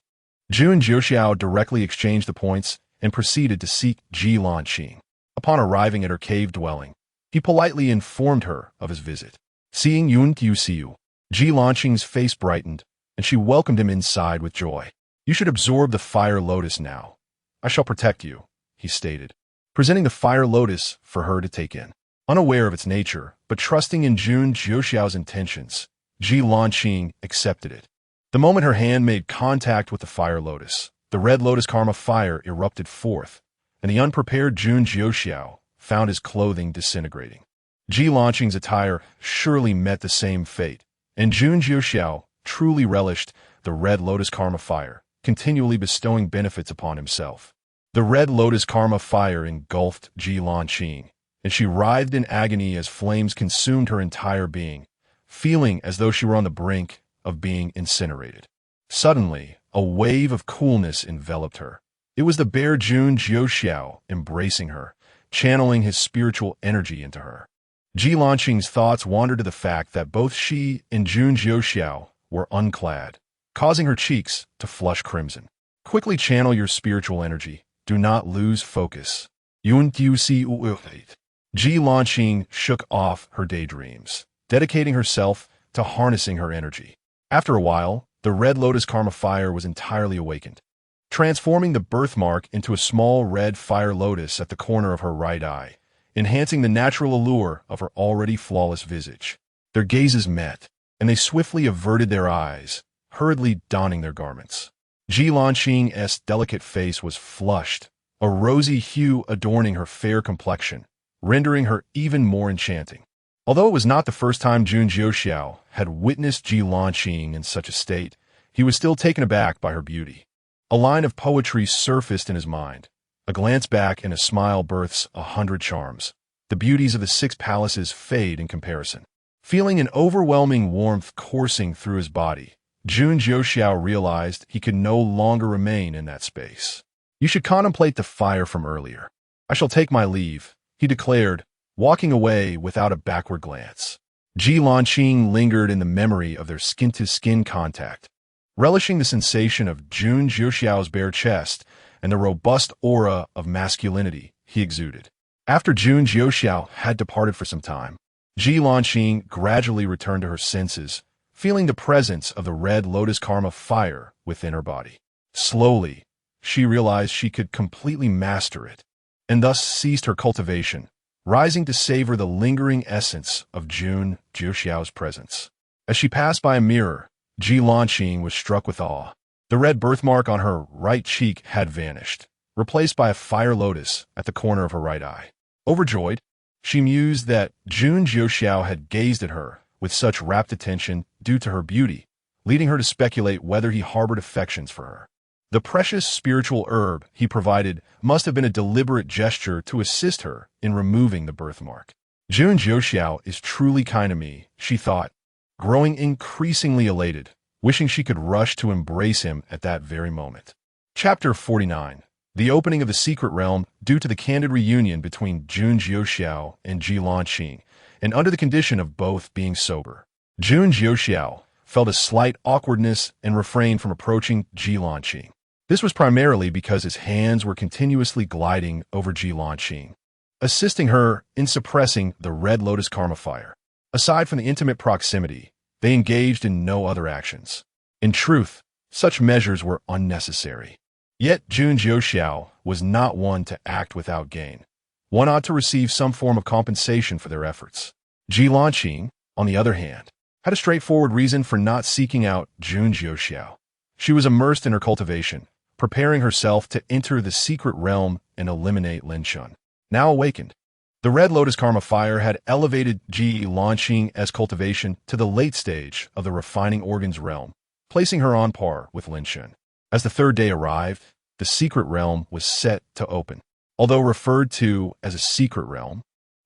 A: Jun Jiuxiao directly exchanged the points and proceeded to seek Ji Lanqing. Upon arriving at her cave dwelling, he politely informed her of his visit. Seeing Jun Jiuxiao, Ji Lanqing's face brightened, and she welcomed him inside with joy. "You should absorb the fire lotus now. I shall protect you," he stated, presenting the fire lotus for her to take in. Unaware of its nature, but trusting in Jun Jiuxiao's intentions, Ji Lanqing accepted it. The moment her hand made contact with the fire lotus, the red lotus karma fire erupted forth, and the unprepared Jun Jiuxiao found his clothing disintegrating. Ji Lanqing's attire surely met the same fate, and Jun Jiuxiao truly relished the red lotus karma fire, continually bestowing benefits upon himself. The red lotus karma fire engulfed Ji Lanqing, and she writhed in agony as flames consumed her entire being, feeling as though she were on the brink of being incinerated. Suddenly, a wave of coolness enveloped her. It was the bear Jun Jiuxiao embracing her, channeling his spiritual energy into her. Ji Lanqing's thoughts wandered to the fact that both she and Jun Jiuxiao were unclad, causing her cheeks to flush crimson. Quickly channel your spiritual energy. Do not lose focus. Jun Jiuxiao. Ji Lanqing shook off her daydreams, dedicating herself to harnessing her energy. After a while, the red lotus karma fire was entirely awakened, transforming the birthmark into a small red fire lotus at the corner of her right eye, enhancing the natural allure of her already flawless visage. Their gazes met, and they swiftly averted their eyes, hurriedly donning their garments. Ji Lanqing's delicate face was flushed, a rosy hue adorning her fair complexion, rendering her even more enchanting. Although it was not the first time Jun Jiuxiao had witnessed Ji Lanqing in such a state, he was still taken aback by her beauty. A line of poetry surfaced in his mind. A glance back and a smile births 100 charms. The beauties of the 6 palaces fade in comparison. Feeling an overwhelming warmth coursing through his body, Jun Jiuxiao realized he could no longer remain in that space. "You should contemplate the fire from earlier. I shall take my leave," he declared, walking away without a backward glance. Ji Lanqing lingered in the memory of their skin-to-skin contact, relishing the sensation of Jun Jiuxiao's bare chest and the robust aura of masculinity he exuded. After Jun Jiuxiao had departed for some time, Ji Lanqing gradually returned to her senses, feeling the presence of the red lotus karma fire within her body. Slowly, she realized she could completely master it, and thus ceased her cultivation, rising to savor the lingering essence of Jun Jiuxiao's presence. As she passed by a mirror, Ji Lanqing was struck with awe. The red birthmark on her right cheek had vanished, replaced by a fire lotus at the corner of her right eye. Overjoyed, she mused that Jun Jiuxiao had gazed at her with such rapt attention due to her beauty, leading her to speculate whether he harbored affections for her. The precious spiritual herb he provided must have been a deliberate gesture to assist her in removing the birthmark. Jun Jiuxiao is truly kind to me, she thought, growing increasingly elated, wishing she could rush to embrace him at that very moment. Chapter 49. The opening of the secret realm due to the candid reunion between Jun Jiuxiao and Ji Lanqing and under the condition of both being sober. Jun Jiuxiao felt a slight awkwardness and refrained from approaching Jiuxiao. This was primarily because his hands were continuously gliding over Jiuxiao, assisting her in suppressing the Red Lotus Karma fire. Aside from the intimate proximity, they engaged in no other actions. In truth, such measures were unnecessary. Yet Jun Jiuxiao was not one to act without gain. One ought to receive some form of compensation for their efforts. Jiuxiao, on the other hand, had a straightforward reason for not seeking out Jun Jiuxiao. She was immersed in her cultivation, preparing herself to enter the secret realm and eliminate Lin Shun. Now awakened, the Red Lotus Karma fire had elevated Jiuxiao's cultivation to the late stage of the refining organs realm, placing her on par with Lin Shun. As the third day arrived, the secret realm was set to open. Although referred to as a secret realm,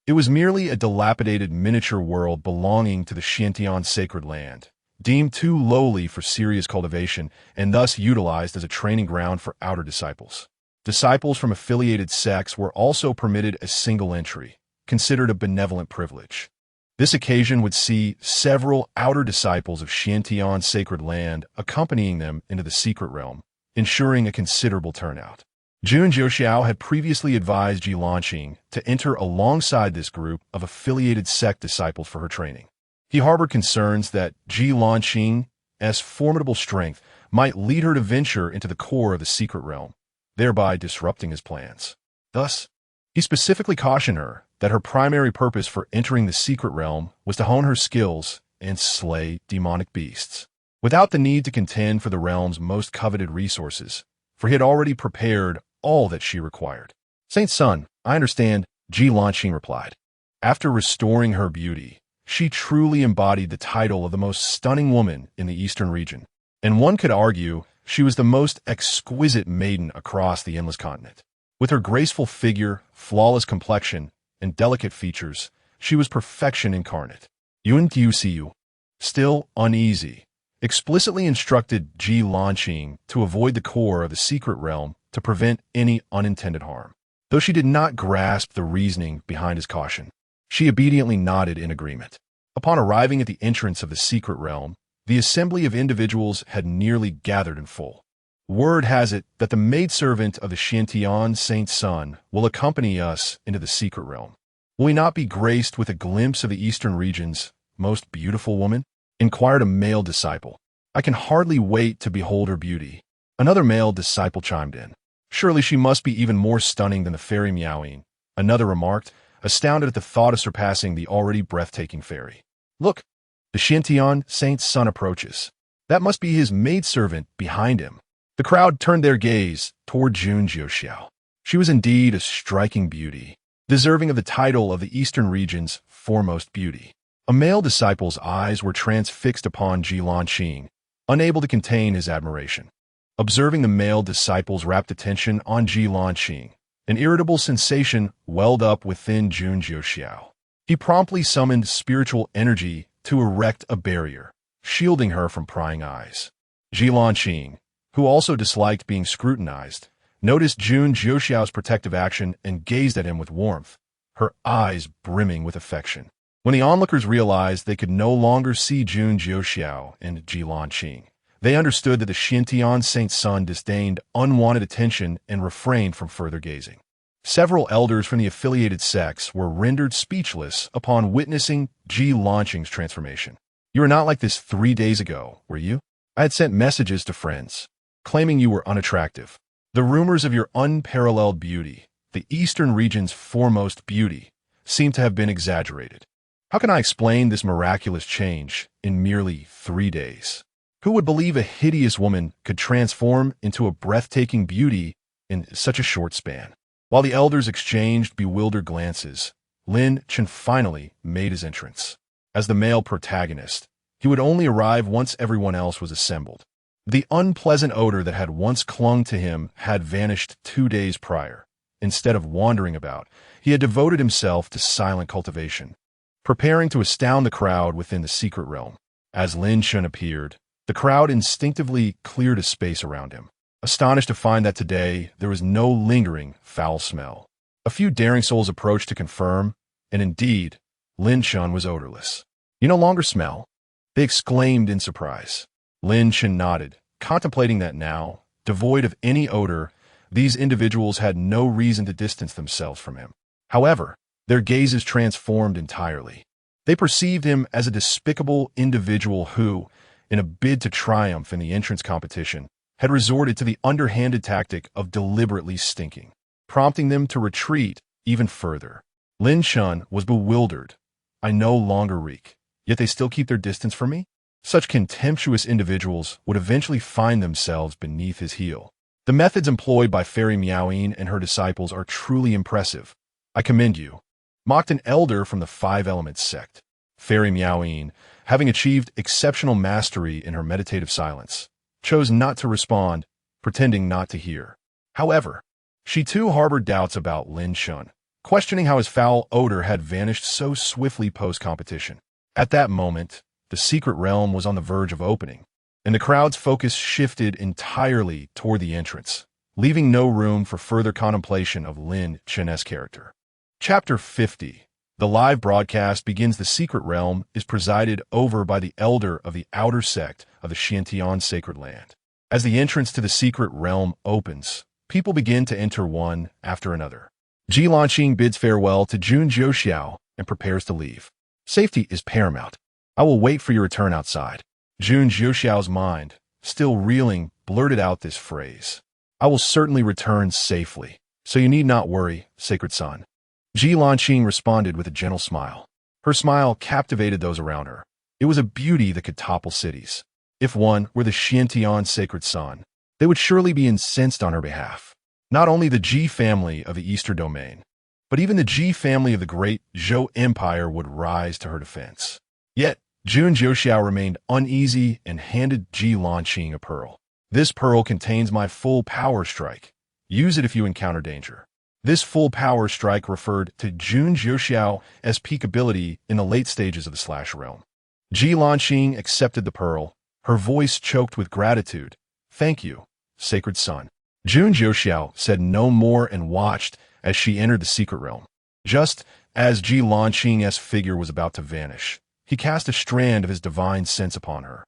A: it was merely a dilapidated miniature world belonging to the Xiantian sacred land, deemed too lowly for serious cultivation and thus utilized as a training ground for outer disciples. Disciples from affiliated sects were also permitted a single entry, considered a benevolent privilege. This occasion would see several outer disciples of Xiantian sacred land accompanying them into the secret realm, ensuring a considerable turnout. Jun Jiuxiao had previously advised Jiuxiao to enter alongside this group of affiliated sect disciples for her training. He harbored concerns that Jiuxiao's formidable strength might lead her to venture into the core of the secret realm, thereby disrupting his plans. Thus, he specifically cautioned her that her primary purpose for entering the secret realm was to hone her skills and slay demonic beasts, without the need to contend for the realm's most coveted resources, for he had already prepared all that she required. Saint Sun, I understand, Jiuxiao replied. After restoring her beauty, she truly embodied the title of the most stunning woman in the eastern region, and one could argue she was the most exquisite maiden across the endless continent. With her graceful figure, flawless complexion, and delicate features, she was perfection incarnate. Jun Jiuxiao, still uneasy, explicitly instructed Jiuxiao to avoid the core of the secret realm to prevent any unintended harm. Though she did not grasp the reasoning behind his caution, she obediently nodded in agreement. Upon arriving at the entrance of the secret realm, the assembly of individuals had nearly gathered in full. Word has it that the maidservant of the Xiantian Saint Sun will accompany us into the secret realm. Will we not be graced with a glimpse of the eastern region's most beautiful woman? Inquired a male disciple. I can hardly wait to behold her beauty. Another male disciple chimed in. Surely she must be even more stunning than the fairy Miaoying, another remarked, astounded at the thought of surpassing the already breathtaking fairy. Look, the Xiantian Saint Sun approaches. That must be his maidservant behind him. The crowd turned their gaze toward Jun Jiuxiao. She was indeed a striking beauty, deserving of the title of the eastern region's foremost beauty. A male disciple's eyes were transfixed upon Jiuxiao, unable to contain his admiration. Observing the male disciple's rapt attention on Jiuxiao, an irritable sensation welled up within Jun Jiuxiao. He promptly summoned spiritual energy to erect a barrier, shielding her from prying eyes. Jiuxiao, who also disliked being scrutinized, noticed Jun Jiuxiao's protective action and gazed at him with warmth, her eyes brimming with affection. When the onlookers realized they could no longer see Jun Jiuxiao and Jiuxiao, they understood that the Xiantian Saint Sun disdained unwanted attention and refrained from further gazing. Several elders from the affiliated sects were rendered speechless upon witnessing Jiuxiao's transformation. You were not like this 3 days ago, were you? I had sent messages to friends, claiming you were unattractive. The rumors of your unparalleled beauty, the eastern region's foremost beauty, seem to have been exaggerated. How can I explain this miraculous change in merely 3 days? Who would believe a hideous woman could transform into a breathtaking beauty in such a short span? While the elders exchanged bewildered glances, Lin Shun finally made his entrance. As the male protagonist, he would only arrive once everyone else was assembled. The unpleasant odor that had once clung to him had vanished 2 days prior. Instead of wandering about, he had devoted himself to silent cultivation, preparing to astound the crowd within the secret realm. As Lin Shun appeared, the crowd instinctively cleared a space around him, astonished to find that today there was no lingering foul smell. A few daring souls approached to confirm, and indeed, Lin Chun was odorless. "You no longer smell?" they exclaimed in surprise. Lin Chun nodded, contemplating that now, devoid of any odor, these individuals had no reason to distance themselves from him. However, their gazes transformed entirely. They perceived him as a despicable individual who, in a bid to triumph in the entrance competition, had resorted to the underhanded tactic of deliberately stinking, prompting them to retreat even further. Lin Chun was bewildered. "I no longer reek, yet they still keep their distance from me?" Such contemptuous individuals would eventually find themselves beneath his heel. The methods employed by Fairy Miaoyin and her disciples are truly impressive. "I commend you," mocked an elder from the Five Elements sect. Fairy Miaoyin, having achieved exceptional mastery in her meditative silence, chose not to respond, pretending not to hear. However, she too harbored doubts about Lin Chun, questioning how his foul odor had vanished so swiftly post-competition. At that moment, the secret realm was on the verge of opening, and the crowd's focus shifted entirely toward the entrance, leaving no room for further contemplation of Lin Chun's character. Chapter 50. The live broadcast begins. The secret realm is presided over by the elder of the outer sect of the Xiantian sacred land. As the entrance to the secret realm opens, people begin to enter one after another. Ji Lanqing bids farewell to Jun Jiuxiao and prepares to leave. "Safety is paramount. I will wait for your return outside." Jun Jiuxiao's mind, still reeling, blurted out this phrase. "I will certainly return safely, so you need not worry, sacred son." Ji Lanqing responded with a gentle smile. Her smile captivated those around her. It was a beauty that could topple cities. If one were the Xiantian sacred son, they would surely be incensed on her behalf. Not only the Ji family of the Eastern Domain, but even the Ji family of the great Zhou Empire would rise to her defense. Yet, Jun Jiuxiao remained uneasy and handed Ji Lanqing a pearl. "This pearl contains my full power strike. Use it if you encounter danger." This full power strike referred to Jun Jiuxiao as peak ability in the late stages of the Slash realm. Ji Lanqing accepted the pearl, her voice choked with gratitude. "Thank you, sacred son." Jun Jiuxiao said no more and watched as she entered the secret realm. Just as Ji Lanqing's figure was about to vanish, he cast a strand of his divine sense upon her.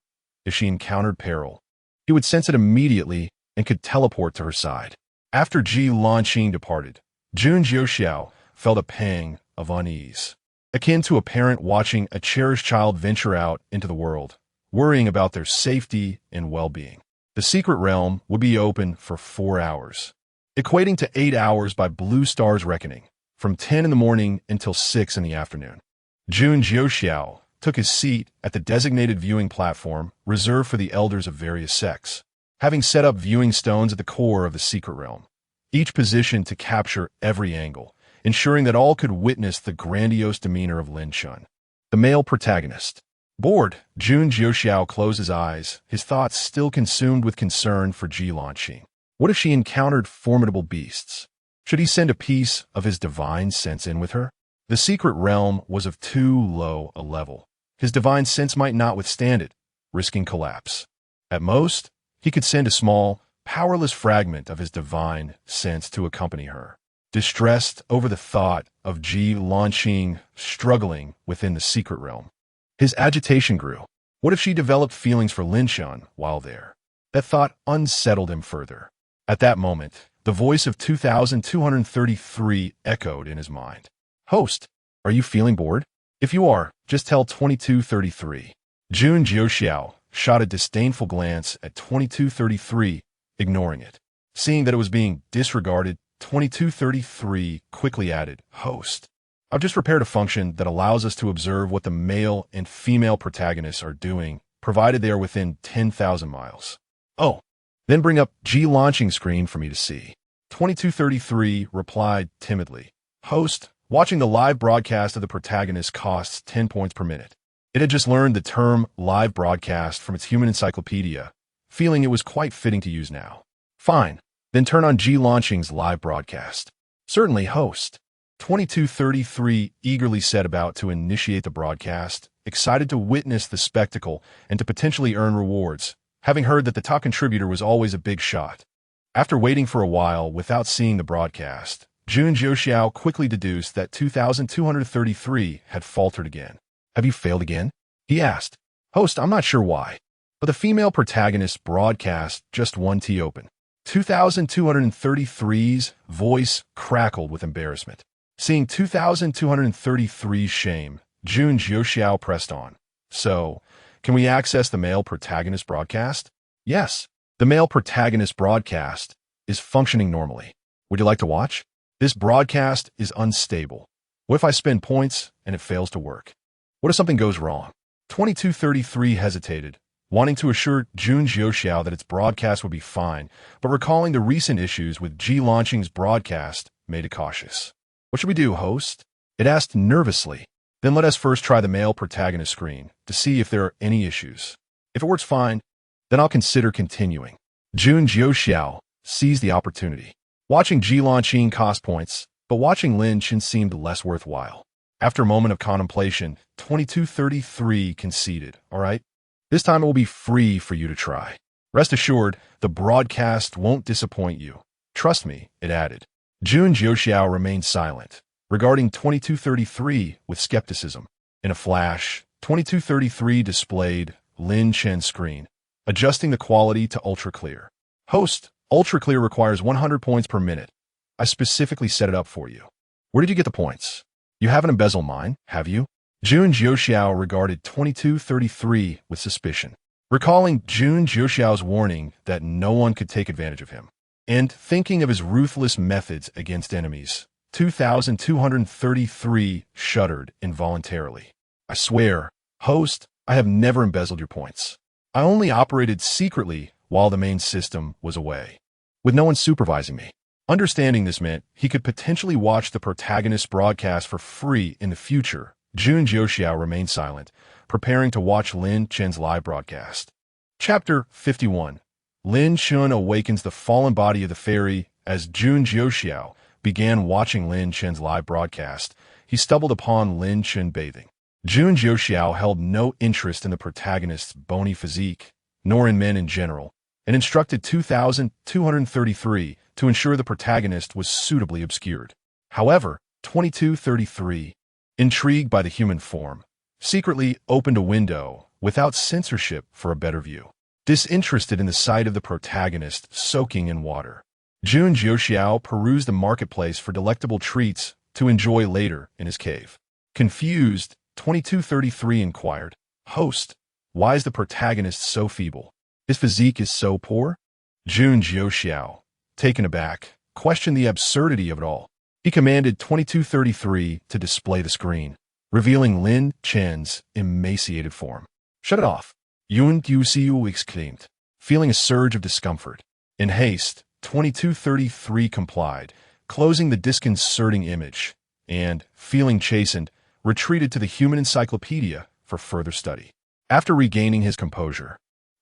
A: If she encountered peril, he would sense it immediately and could teleport to her side. After Ji Lanqing departed, Jun Jiuxiao felt a pang of unease, akin to a parent watching a cherished child venture out into the world, worrying about their safety and well-being. The secret realm would be open for 4 hours, equating to 8 hours by Blue Star's reckoning, from 10 in the morning until 6 in the afternoon. Jun Jiuxiao took his seat at the designated viewing platform reserved for the elders of various sects, having set up viewing stones at the core of the secret realm, each positioned to capture every angle, ensuring that all could witness the grandiose demeanor of Lin Chun, the male protagonist. Bored, Jun Jiuxiao closed his eyes, his thoughts still consumed with concern for Ji Lanqing. What if she encountered formidable beasts? Should he send a piece of his divine sense in with her? The secret realm was of too low a level. His divine sense might not withstand it, risking collapse. At most, he could send a small, powerless fragment of his divine sense to accompany her. Distressed over the thought of Ji Lanqing struggling within the secret realm, his agitation grew. What if she developed feelings for Lin Chun while there? That thought unsettled him further. At that moment, the voice of 2233 echoed in his mind. "Host, are you feeling bored? If you are, just tell 2233. Jun Jiuxiao shot a disdainful glance at 2233, ignoring it. Seeing that it was being disregarded, 2233 quickly added, "Host, I've just prepared a function that allows us to observe what the male and female protagonists are doing, provided they are within 10,000 miles. "Oh, then bring up Ji Lanqing's screen for me to see." 2233 replied timidly. "Host, watching the live broadcast of the protagonist costs 10 points per minute." It had just learned the term live broadcast from its human encyclopedia, feeling it was quite fitting to use now. "Fine, then turn on Ji Lanqing's live broadcast." "Certainly, host." 2233 eagerly set about to initiate the broadcast, excited to witness the spectacle and to potentially earn rewards, having heard that the top contributor was always a big shot. After waiting for a while without seeing the broadcast, Jun Jiuxiao quickly deduced that 2233 had faltered again. Have you failed again? He asked. Host, I'm not sure why, but the female protagonist's broadcast just one T open. 2233's voice crackled with embarrassment. Seeing 2233's shame, Jun Jiuxiao pressed on. So, can we access the male protagonist broadcast? Yes, the male protagonist broadcast is functioning normally. Would you like to watch? This broadcast is unstable. What if I spend points and it fails to work? What if something goes wrong? 2233 hesitated, wanting to assure Jun Jiuxiao that its broadcast would be fine, but recalling the recent issues with Ji Launching's broadcast made it cautious. What should we do, host? It asked nervously. Then let us first try the male protagonist screen to see if there are any issues. If it works fine, then I'll consider continuing. Jun Jiuxiao seized the opportunity. Watching Ji Launching cost points, but watching Lin Chen seemed less worthwhile. After a moment of contemplation, 2233 conceded, all right? This time it will be free for you to try. Rest assured, the broadcast won't disappoint you. Trust me, it added. Jun Jiuxiao remained silent, regarding 2233 with skepticism. In a flash, 2233 displayed Lin Chen's screen, adjusting the quality to ultra-clear. Host, ultra-clear requires 100 points per minute. I specifically set it up for you. Where did you get the points? You haven't embezzled mine, have you? Jun Jiuxiao regarded 2233 with suspicion, recalling Jun Jiuxiao's warning that no one could take advantage of him. And thinking of his ruthless methods against enemies, 2233 shuddered involuntarily. I swear, host, I have never embezzled your points. I only operated secretly while the main system was away, with no one supervising me. Understanding this meant he could potentially watch the protagonist's broadcast for free in the future. Jun Jiuxiao remained silent, preparing to watch Lin Chen's live broadcast. Chapter 51. Lin Chen awakens the fallen body of the fairy. As Jun Jiuxiao began watching Lin Chen's live broadcast, he stumbled upon Lin Chen bathing. Jun Jiuxiao held no interest in the protagonist's bony physique, nor in men in general, and instructed 2233 to ensure the protagonist was suitably obscured. However, 2233, intrigued by the human form, secretly opened a window without censorship for a better view. Disinterested in the sight of the protagonist soaking in water, Jun Jiuxiao perused the marketplace for delectable treats to enjoy later in his cave. Confused, 2233 inquired, Host, why is the protagonist so feeble? His physique is so poor? Jun Jiuxiao, taken aback, questioned the absurdity of it all. He commanded 2233 to display the screen, revealing Lin Chen's emaciated form. Shut it off, Jun Jiuxiao exclaimed, feeling a surge of discomfort. In haste, 2233 complied, closing the disconcerting image, and, feeling chastened, retreated to the human encyclopedia for further study. After regaining his composure,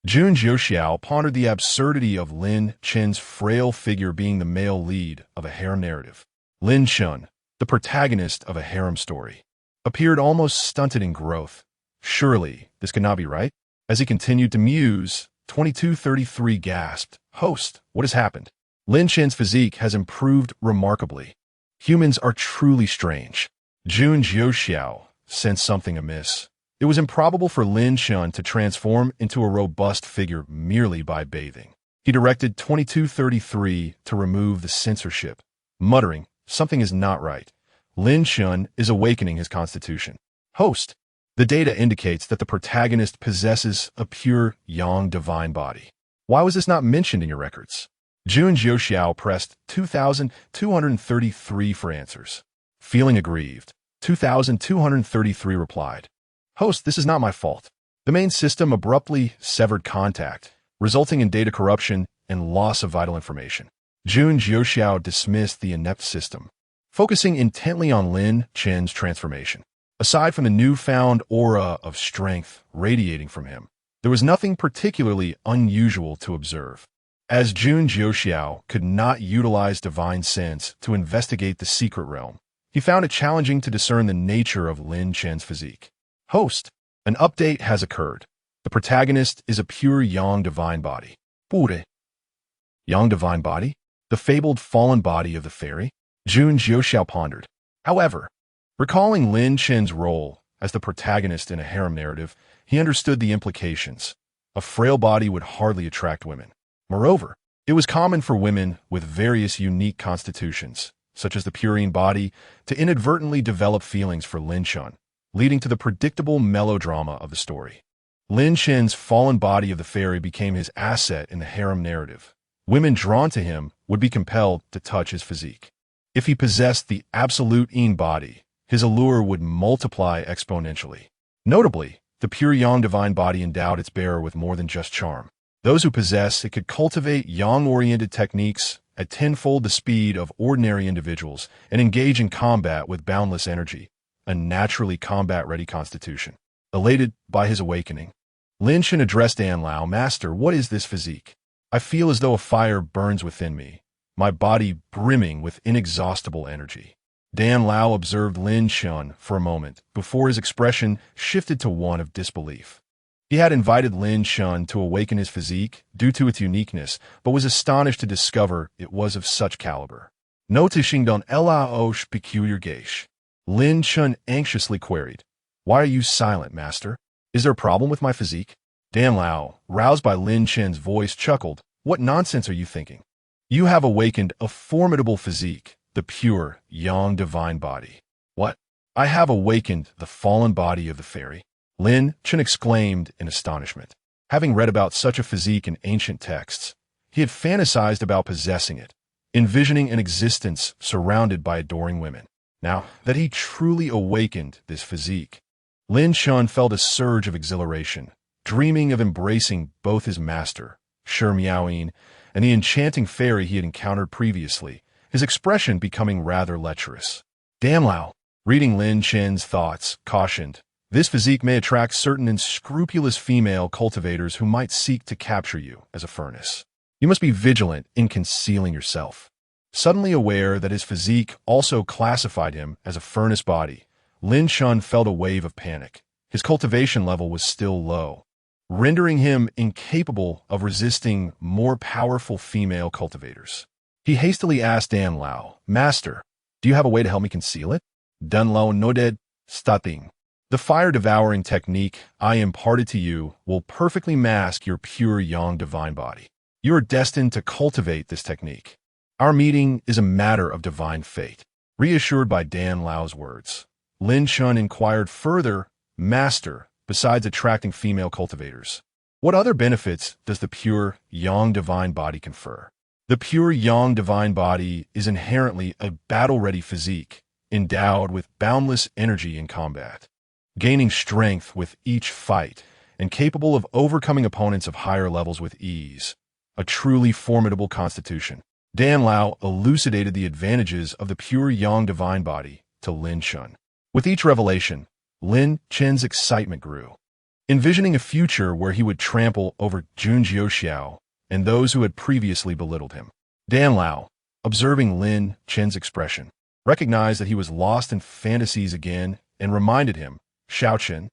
A: Jun Jiuxiao pondered the absurdity of Lin Chen's frail figure being the male lead of a harem narrative. Lin Chen, the protagonist of a harem story, appeared almost stunted in growth. Surely, this could not be right? As he continued to muse, 2233 gasped, Host, what has happened? Lin Chen's physique has improved remarkably. Humans are truly strange. Jun Jiuxiao sensed something amiss. It was improbable for Lin Chen to transform into a robust figure merely by bathing. He directed 2233 to remove the censorship, muttering, something is not right. Lin Chen is awakening his constitution. Host, the data indicates that the protagonist possesses a pure yang divine body. Why was this not mentioned in your records? Jun Jiuxiao pressed 2233 for answers. Feeling aggrieved, 2233 replied, Host, this is not my fault. The main system abruptly severed contact, resulting in data corruption and loss of vital information. Jun Jiuxiao dismissed the inept system, focusing intently on Lin Chen's transformation. Aside from the newfound aura of strength radiating from him, there was nothing particularly unusual to observe. As Jun Jiuxiao could not utilize divine sense to investigate the secret realm, he found it challenging to discern the nature of Lin Chen's physique. Host, an update has occurred. The protagonist is a pure yang divine body. Pure. Yang divine body? The fabled fallen body of the fairy? Jun Jiuxiao pondered. However, recalling Lin Chen's role as the protagonist in a harem narrative, he understood the implications. A frail body would hardly attract women. Moreover, it was common for women with various unique constitutions, such as the purine body, to inadvertently develop feelings for Lin Chen, leading to the predictable melodrama of the story. Lin Chen's fallen body of the fairy became his asset in the harem narrative. Women drawn to him would be compelled to touch his physique. If he possessed the absolute yin body, his allure would multiply exponentially. Notably, the pure yang divine body endowed its bearer with more than just charm. Those who possess it could cultivate yang-oriented techniques at tenfold the speed of ordinary individuals and engage in combat with boundless energy, a naturally combat-ready constitution. Elated by his awakening, Lin Chen addressed Dan Lao, "Master, what is this physique? I feel as though a fire burns within me, my body brimming with inexhaustible energy." Dan Lao observed Lin Chen for a moment before his expression shifted to one of disbelief. He had invited Lin Chen to awaken his physique due to its uniqueness, but was astonished to discover it was of such caliber. Noticing don Lao's peculiar gaish, Lin Chen anxiously queried, "Why are you silent, master? Is there a problem with my physique?" Dan Lao, roused by Lin Chen's voice, chuckled, "What nonsense are you thinking? You have awakened a formidable physique, the pure, yang divine body." "What? I have awakened the fallen body of the fairy?" Lin Chen exclaimed in astonishment. Having read about such a physique in ancient texts, he had fantasized about possessing it, envisioning an existence surrounded by adoring women. Now that he truly awakened this physique, Lin Chen felt a surge of exhilaration, dreaming of embracing both his master, Shi Miaoyin, and the enchanting fairy he had encountered previously, his expression becoming rather lecherous. Dan Lao, reading Lin Chen's thoughts, cautioned, "This physique may attract certain unscrupulous female cultivators who might seek to capture you as a furnace. You must be vigilant in concealing yourself." Suddenly aware that his physique also classified him as a furnace body, Lin Chen felt a wave of panic. His cultivation level was still low, rendering him incapable of resisting more powerful female cultivators. He hastily asked Dan Lao, "Master, do you have a way to help me conceal it?" Dan Lao nodded, stating, "The fire-devouring technique I imparted to you will perfectly mask your pure yang divine body. You are destined to cultivate this technique. Our meeting is a matter of divine fate." Reassured by Dan Lao's words, Lin Chen inquired further, "Master, besides attracting female cultivators, what other benefits does the pure yang divine body confer?" The pure yang divine body is inherently a battle-ready physique, endowed with boundless energy in combat, gaining strength with each fight, and capable of overcoming opponents of higher levels with ease. A truly formidable constitution. Dan Lao elucidated the advantages of the pure yang divine body to Lin Chen. With each revelation, Lin Chen's excitement grew, envisioning a future where he would trample over Jun Jiuxiao and those who had previously belittled him. Dan Lao, observing Lin Chen's expression, recognized that he was lost in fantasies again and reminded him, "Xiao Chen,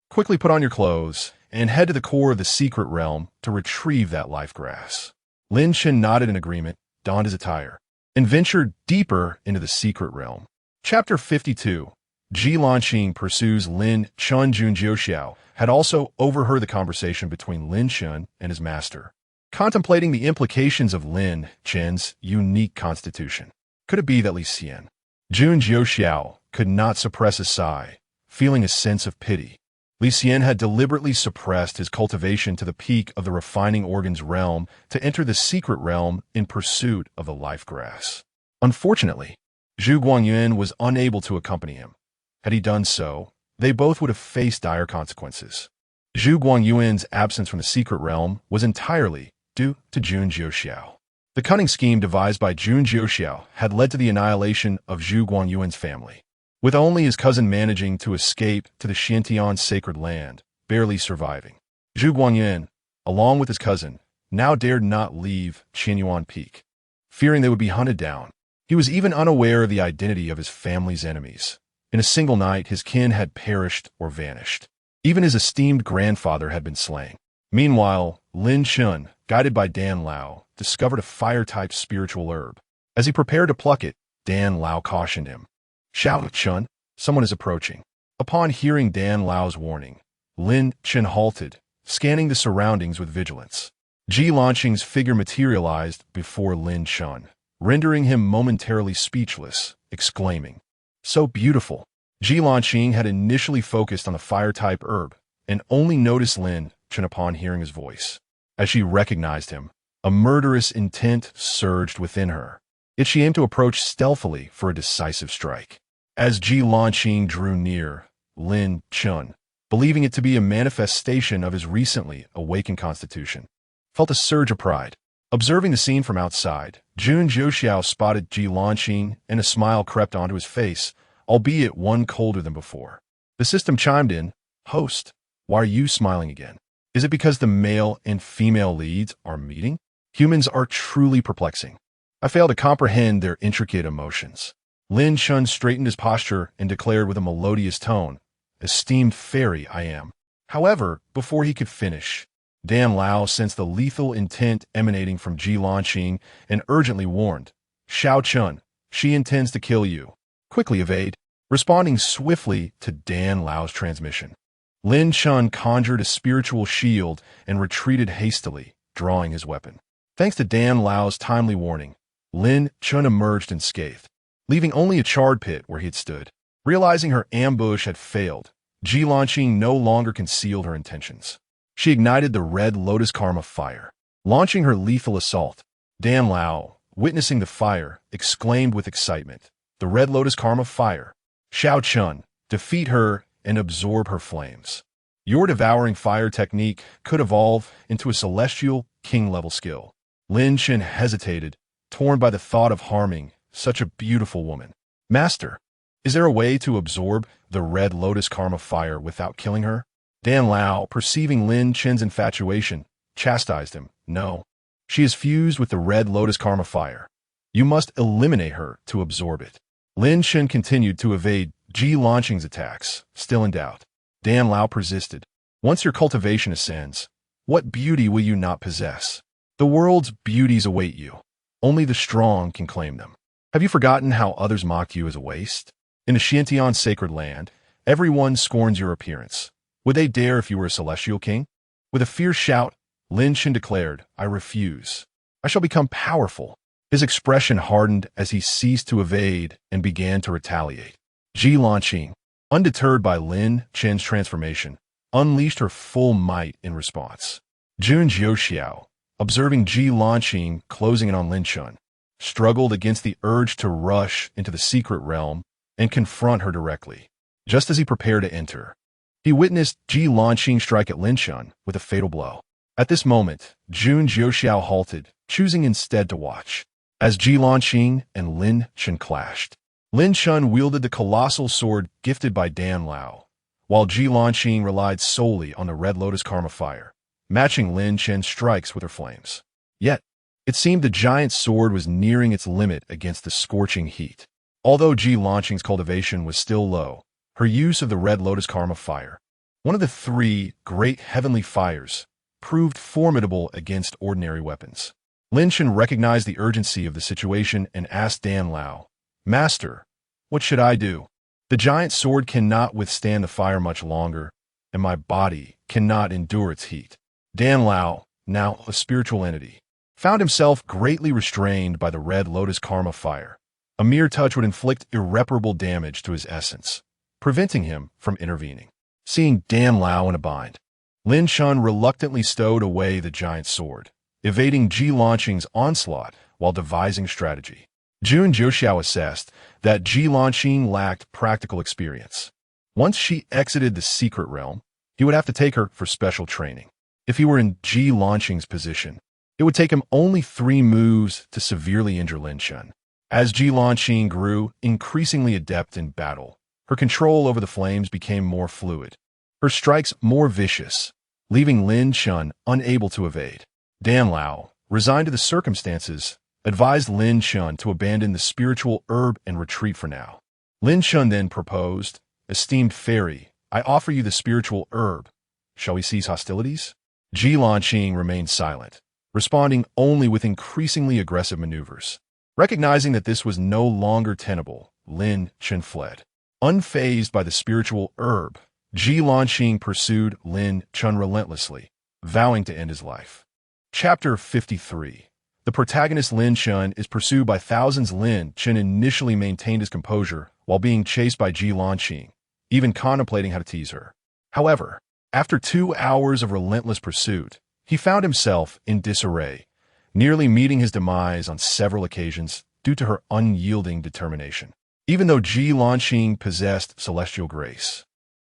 A: quickly put on your clothes and head to the core of the secret realm to retrieve that life grass." Lin Chen nodded in agreement, donned his attire, and ventured deeper into the secret realm. Chapter 52. Ji Lanqing pursues Lin Chen. Jun Jiuxiao had also overheard the conversation between Lin Chen and his master, contemplating the implications of Lin Chen's unique constitution. Could it be that Li Xian? Jun Jiuxiao could not suppress a sigh, feeling a sense of pity. Li Xian had deliberately suppressed his cultivation to the peak of the refining organs realm to enter the secret realm in pursuit of the life grass. Unfortunately, Zhu Guangyuan was unable to accompany him. Had he done so, they both would have faced dire consequences. Zhu Guangyuan's absence from the secret realm was entirely due to Jun Jiuxiao. The cunning scheme devised by Jun Jiuxiao had led to the annihilation of Zhu Guangyuan's family, with only his cousin managing to escape to the Xiantian sacred land, barely surviving. Zhu Guangyuan, along with his cousin, now dared not leave Qianyuan Peak, fearing they would be hunted down. He was even unaware of the identity of his family's enemies. In a single night, his kin had perished or vanished. Even his esteemed grandfather had been slain. Meanwhile, Lin Chen, guided by Dan Lao, discovered a fire-type spiritual herb. As he prepared to pluck it, Dan Lao cautioned him. "Shout, Chun, someone is approaching." Upon hearing Dan Lao's warning, Lin Chen halted, scanning the surroundings with vigilance. Ji Lanqing's figure materialized before Lin Chen, rendering him momentarily speechless, exclaiming, "So beautiful." Ji Lanqing had initially focused on the fire-type herb, and only noticed Lin Chen upon hearing his voice. As she recognized him, a murderous intent surged within her. Yet she aimed to approach stealthily for a decisive strike. As Ji Lanqing drew near, Lin Chen, believing it to be a manifestation of his recently awakened constitution, felt a surge of pride. Observing the scene from outside, Jun Jiuxiao spotted Ji Lanqing, and a smile crept onto his face, albeit one colder than before. The system chimed in, "Host, why are you smiling again? Is it because the male and female leads are meeting? Humans are truly perplexing. I fail to comprehend their intricate emotions." Lin Chen straightened his posture and declared with a melodious tone, "Esteemed fairy I am." However, before he could finish, Dan Lao sensed the lethal intent emanating from Ji Lanqing and urgently warned, "Xiao Chun, she intends to kill you. Quickly evade." Responding swiftly to Dan Lao's transmission, Lin Chen conjured a spiritual shield and retreated hastily, drawing his weapon. Thanks to Dan Lao's timely warning, Lin Chen emerged unscathed, leaving only a charred pit where he had stood. Realizing her ambush had failed, Ji Lanqing no longer concealed her intentions. She ignited the red lotus karma fire, launching her lethal assault. Dan Lao, witnessing the fire, exclaimed with excitement, "The red lotus karma fire! Xiao Chun, defeat her and absorb her flames." Your devouring fire technique could evolve into a celestial king-level skill. Lin Chen hesitated, torn by the thought of harming such a beautiful woman. "Master, is there a way to absorb the red lotus karma fire without killing her?" Dan Lao, perceiving Lin Chen's infatuation, chastised him. "No. She is fused with the red lotus karma fire. You must eliminate her to absorb it." Lin Chen continued to evade Ji Lanqing's attacks, still in doubt. Dan Lao persisted. "Once your cultivation ascends, what beauty will you not possess? The world's beauties await you. Only the strong can claim them. Have you forgotten how others mocked you as a waste? In the Xintian sacred land, everyone scorns your appearance. Would they dare if you were a celestial king?" With a fierce shout, Lin Chen declared, "I refuse. I shall become powerful." His expression hardened as he ceased to evade and began to retaliate. Ji Lanqing, undeterred by Lin Chen's transformation, unleashed her full might in response. Jun Jiuxiao, observing Ji Lanqing closing in on Lin Chen, struggled against the urge to rush into the secret realm and confront her directly. Just as he prepared to enter, he witnessed Ji Lanqing strike at Lin Chen with a fatal blow. At this moment, Jun Jiuxiao halted, choosing instead to watch. As Ji Lanqing and Lin Chen clashed, Lin Chen wielded the colossal sword gifted by Dan Lao, while Ji Lanqing relied solely on the red lotus karma fire, matching Lin Chen's strikes with her flames. Yet, it seemed the giant sword was nearing its limit against the scorching heat. Although Ji Lanqing's cultivation was still low, her use of the red lotus karma fire, one of the three great heavenly fires, proved formidable against ordinary weapons. Lin Chen recognized the urgency of the situation and asked Dan Lao, "Master, what should I do? The giant sword cannot withstand the fire much longer, and my body cannot endure its heat." Dan Lao, now a spiritual entity, found himself greatly restrained by the red lotus karma fire. A mere touch would inflict irreparable damage to his essence, preventing him from intervening. Seeing Dan Lao in a bind, Lin Chen reluctantly stowed away the giant sword, evading Ji Lanqing's onslaught while devising strategy. Jun Jiuxiao assessed that Ji Lanqing lacked practical experience. Once she exited the secret realm, he would have to take her for special training. If he were in Ji Lanqing's position, it would take him only 3 moves to severely injure Lin Chen. As Ji Lanqing grew increasingly adept in battle, her control over the flames became more fluid, her strikes more vicious, leaving Lin Chen unable to evade. Dan Lao, resigned to the circumstances, advised Lin Chen to abandon the spiritual herb and retreat for now. Lin Chen then proposed, "Esteemed fairy, I offer you the spiritual herb. Shall we cease hostilities?" Ji Lanqing remained silent, responding only with increasingly aggressive maneuvers. Recognizing that this was no longer tenable, Lin Chen fled. Unfazed by the spiritual herb, Ji Lanqing pursued Lin Chen relentlessly, vowing to end his life. Chapter 53. The protagonist Lin Chen is pursued by thousands. Lin Chen initially maintained his composure while being chased by Ji Lanqing, even contemplating how to tease her. However, after 2 hours of relentless pursuit, he found himself in disarray, nearly meeting his demise on several occasions due to her unyielding determination. Even though Ji Lanqing possessed celestial grace,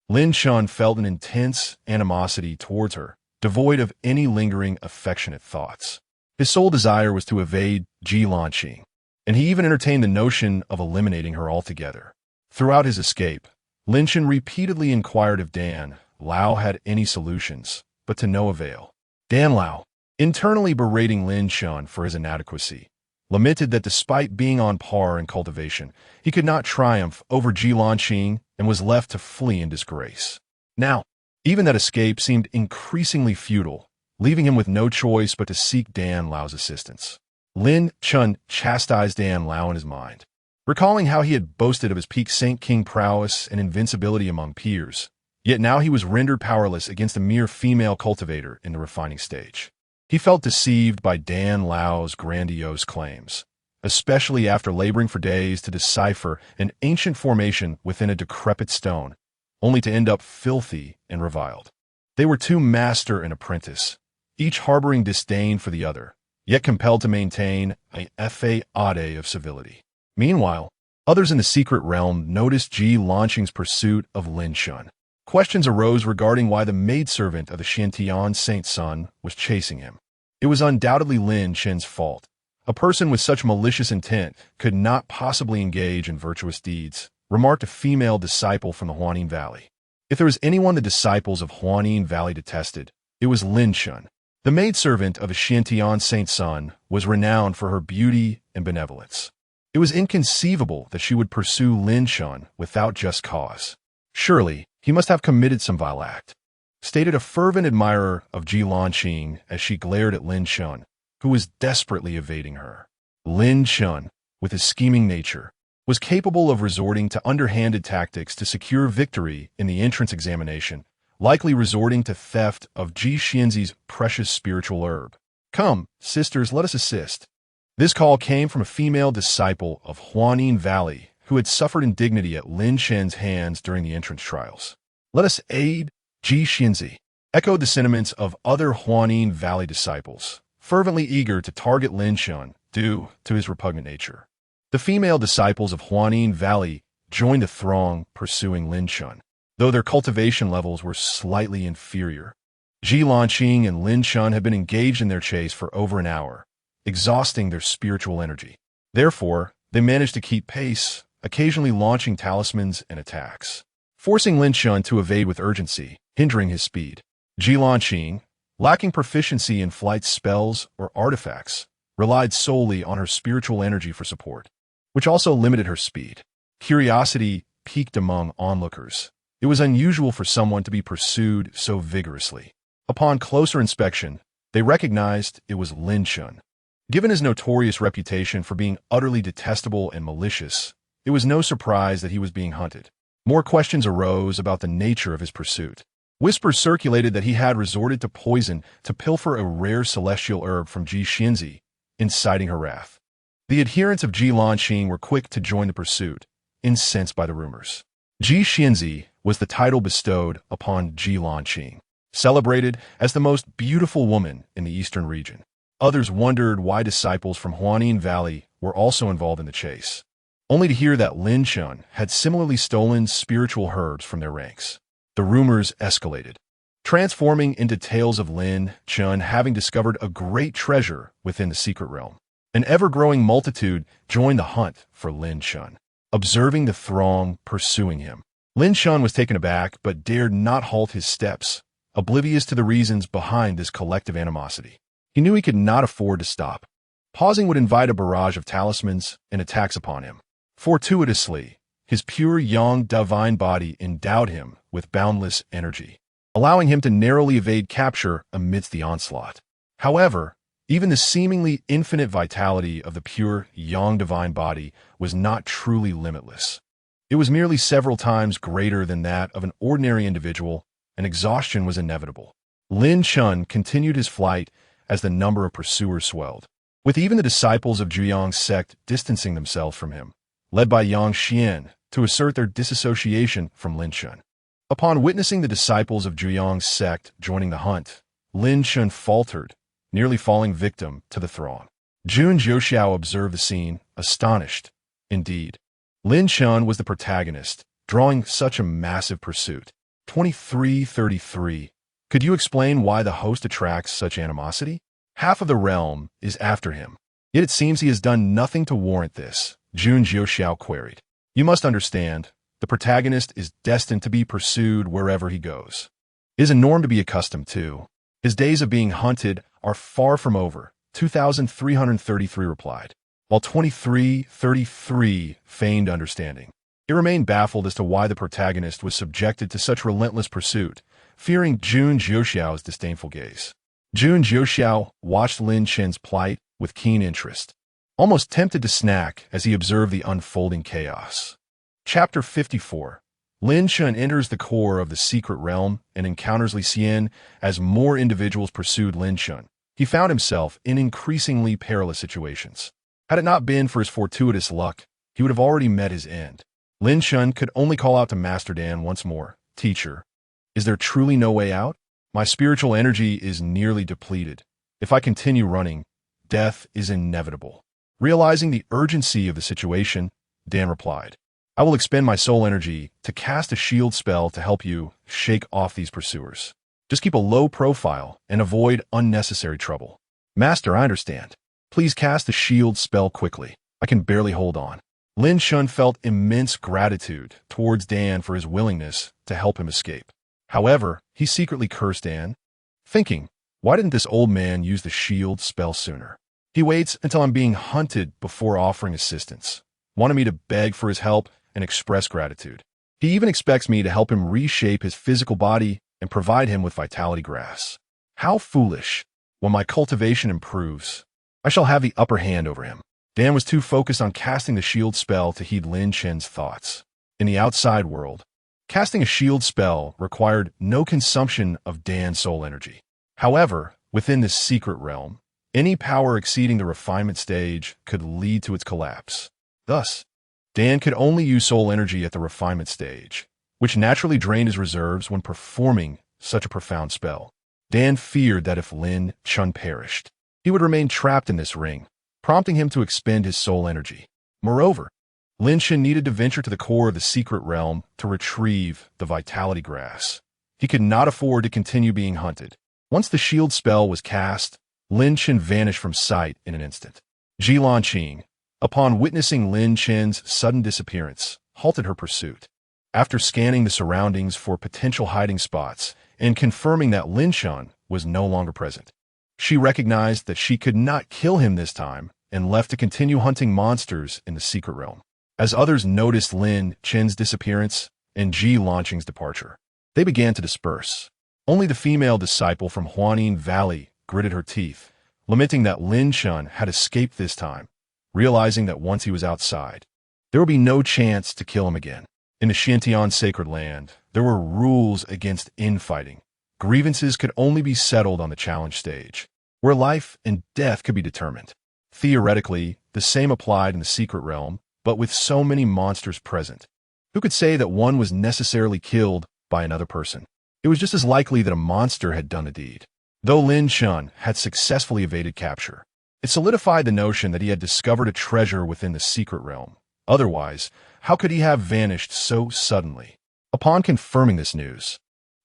A: Lin Chen felt an intense animosity towards her, devoid of any lingering affectionate thoughts. His sole desire was to evade Ji Lanqing, and he even entertained the notion of eliminating her altogether. Throughout his escape, Lin Chen repeatedly inquired if Dan Lao had any solutions, but to no avail. Dan Lao, internally berating Lin Chen for his inadequacy, lamented that despite being on par in cultivation, he could not triumph over Ji Lanqing and was left to flee in disgrace. Now, even that escape seemed increasingly futile, leaving him with no choice but to seek Dan Lao's assistance. Lin Chen chastised Dan Lao in his mind, recalling how he had boasted of his peak Saint King prowess and invincibility among peers, yet now he was rendered powerless against a mere female cultivator in the refining stage. He felt deceived by Dan Lao's grandiose claims, especially after laboring for days to decipher an ancient formation within a decrepit stone, only to end up filthy and reviled. They were two master and apprentice, each harboring disdain for the other, yet compelled to maintain a facade of civility. Meanwhile, others in the secret realm noticed Ji Lanqing's pursuit of Lin Chen. Questions arose regarding why the maidservant of the Shantian Saint's son was chasing him. It was undoubtedly Lin Chen's fault. A person with such malicious intent could not possibly engage in virtuous deeds, remarked a female disciple from the Huanin Valley. If there was anyone the disciples of Huanin Valley detested, it was Lin Chen. The maidservant of a Shantian Saint's son was renowned for her beauty and benevolence. It was inconceivable that she would pursue Lin Chen without just cause. Surely, he must have committed some vile act, stated a fervent admirer of Ji Lanqing as she glared at Lin Chen, who was desperately evading her. Lin Chen, with his scheming nature, was capable of resorting to underhanded tactics to secure victory in the entrance examination, likely resorting to theft of Ji Xianzi's precious spiritual herb. Come, sisters, let us assist. This call came from a female disciple of Huanin Valley who had suffered indignity at Lin Chen's hands during the entrance trials. Let us aid Ji Xianzi, echoed the sentiments of other Huanin Valley disciples, fervently eager to target Lin Chen due to his repugnant nature. The female disciples of Huanin Valley joined the throng pursuing Lin Chen, though their cultivation levels were slightly inferior. Ji Lanqing and Lin Chen had been engaged in their chase for over an hour, exhausting their spiritual energy. Therefore, they managed to keep pace, occasionally launching talismans and attacks, forcing Lin Chen to evade with urgency, hindering his speed. Ji Lanqing, lacking proficiency in flight spells or artifacts, relied solely on her spiritual energy for support, which also limited her speed. Curiosity piqued among onlookers. It was unusual for someone to be pursued so vigorously. Upon closer inspection, they recognized it was Lin Chen. Given his notorious reputation for being utterly detestable and malicious, it was no surprise that he was being hunted. More questions arose about the nature of his pursuit. Whispers circulated that he had resorted to poison to pilfer a rare celestial herb from Ji Xianzi, inciting her wrath. The adherents of Ji Lanqing were quick to join the pursuit, incensed by the rumors. Ji Xianzi was the title bestowed upon Ji Lanqing, celebrated as the most beautiful woman in the eastern region. Others wondered why disciples from Huanin Valley were also involved in the chase, only to hear that Lin Chen had similarly stolen spiritual herbs from their ranks. The rumors escalated, transforming into tales of Lin Chen having discovered a great treasure within the secret realm. An ever-growing multitude joined the hunt for Lin Chen, observing the throng pursuing him. Lin Chen was taken aback but dared not halt his steps, oblivious to the reasons behind this collective animosity. He knew he could not afford to stop. Pausing would invite a barrage of talismans and attacks upon him. Fortuitously, his pure young divine body endowed him with boundless energy, allowing him to narrowly evade capture amidst the onslaught. However, Even the seemingly infinite vitality of the pure yang divine body was not truly limitless. It was merely several times greater than that of an ordinary individual, and exhaustion was inevitable. Lin Chun continued his flight as the number of pursuers swelled, with even the disciples of Zhuyang's sect distancing themselves from him, led by Yang Xian, to assert their disassociation from Lin Chun. Upon witnessing the disciples of Zhuyang's sect joining the hunt, Lin Chun faltered, nearly falling victim to the throng. Jun Jiuxiao observed the scene, astonished. Indeed, Lin Chun was the protagonist, drawing such a massive pursuit. 2333. Could you explain why the host attracts such animosity? Half of the realm is after him. Yet it seems he has done nothing to warrant this, Jun Jiuxiao queried. You must understand, the protagonist is destined to be pursued wherever he goes. It is a norm to be accustomed to. His days of being hunted are far from over, 2333 replied, while 2333 feigned understanding. He remained baffled as to why the protagonist was subjected to such relentless pursuit, fearing Jun Jiuxiao's disdainful gaze. Jun Jiuxiao watched Lin Chen's plight with keen interest, almost tempted to snack as he observed the unfolding chaos. Chapter 54. Lin Chen enters the core of the secret realm and encounters Li Xian as more individuals pursued Lin Chen. He found himself in increasingly perilous situations. Had it not been for his fortuitous luck, he would have already met his end. Lin Chen could only call out to Master Dan once more. Teacher, is there truly no way out? My spiritual energy is nearly depleted. If I continue running, death is inevitable. Realizing the urgency of the situation, Dan replied, I will expend my soul energy to cast a shield spell to help you shake off these pursuers. Just keep a low profile and avoid unnecessary trouble. Master, I understand. Please cast the shield spell quickly. I can barely hold on. Lin Chun felt immense gratitude towards Dan for his willingness to help him escape. However, he secretly cursed Dan, thinking, why didn't this old man use the shield spell sooner? He waits until I'm being hunted before offering assistance, wanting me to beg for his help and express gratitude. He even expects me to help him reshape his physical body and provide him with vitality grass. How foolish. When my cultivation improves, I shall have the upper hand over him. Dan was too focused on casting the shield spell to heed Lin Chen's thoughts. In the outside world, casting a shield spell required no consumption of Dan's soul energy. However, within this secret realm, any power exceeding the refinement stage could lead to its collapse. Thus, Dan could only use soul energy at the refinement stage, which naturally drained his reserves when performing such a profound spell. Dan feared that if Lin Chun perished, he would remain trapped in this ring, prompting him to expend his soul energy. Moreover, Lin Chun needed to venture to the core of the secret realm to retrieve the vitality grass. He could not afford to continue being hunted. Once the shield spell was cast, Lin Chun vanished from sight in an instant. Jilan Qing, upon witnessing Lin Chen's sudden disappearance, halted her pursuit. After scanning the surroundings for potential hiding spots and confirming that Lin Chun was no longer present, she recognized that she could not kill him this time and left to continue hunting monsters in the secret realm. As others noticed Lin Chen's disappearance and Ji Lanqing's departure, they began to disperse. Only the female disciple from Huanin Valley gritted her teeth, lamenting that Lin Chun had escaped this time, realizing that once he was outside, there would be no chance to kill him again. In the Xintian sacred land, there were rules against infighting. Grievances could only be settled on the challenge stage, where life and death could be determined. Theoretically, the same applied in the secret realm, but with so many monsters present, who could say that one was necessarily killed by another person? It was just as likely that a monster had done the deed. Though Lin Chun had successfully evaded capture, it solidified the notion that he had discovered a treasure within the secret realm. Otherwise, how could he have vanished so suddenly? Upon confirming this news,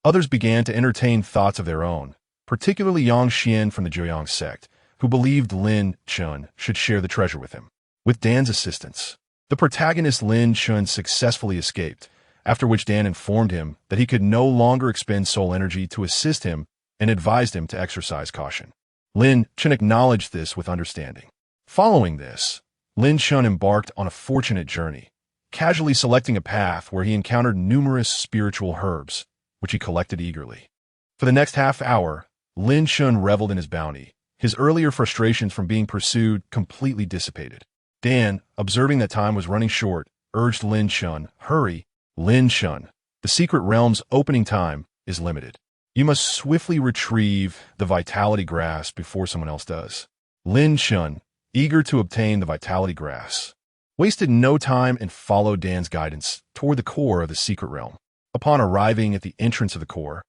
A: others began to entertain thoughts of their own, particularly Yang Xian from the Zhuyang sect, who believed Lin Chun should share the treasure with him. With Dan's assistance, the protagonist Lin Chun successfully escaped, after which Dan informed him that he could no longer expend soul energy to assist him and advised him to exercise caution. Lin Chun acknowledged this with understanding. Following this, Lin Chun embarked on a fortunate journey, casually selecting a path where he encountered numerous spiritual herbs, which he collected eagerly. For the next half hour, Lin Chun reveled in his bounty, His earlier frustrations from being pursued completely dissipated. Dan, observing that time was running short, urged Lin Shun, "Hurry, Lin Shun. The secret realm's opening time is limited. You must swiftly retrieve the vitality grass before someone else does." Lin Shun, eager to obtain the vitality grass, wasted no time and followed Dan's guidance toward the core of the secret realm. Upon arriving at the entrance of the core,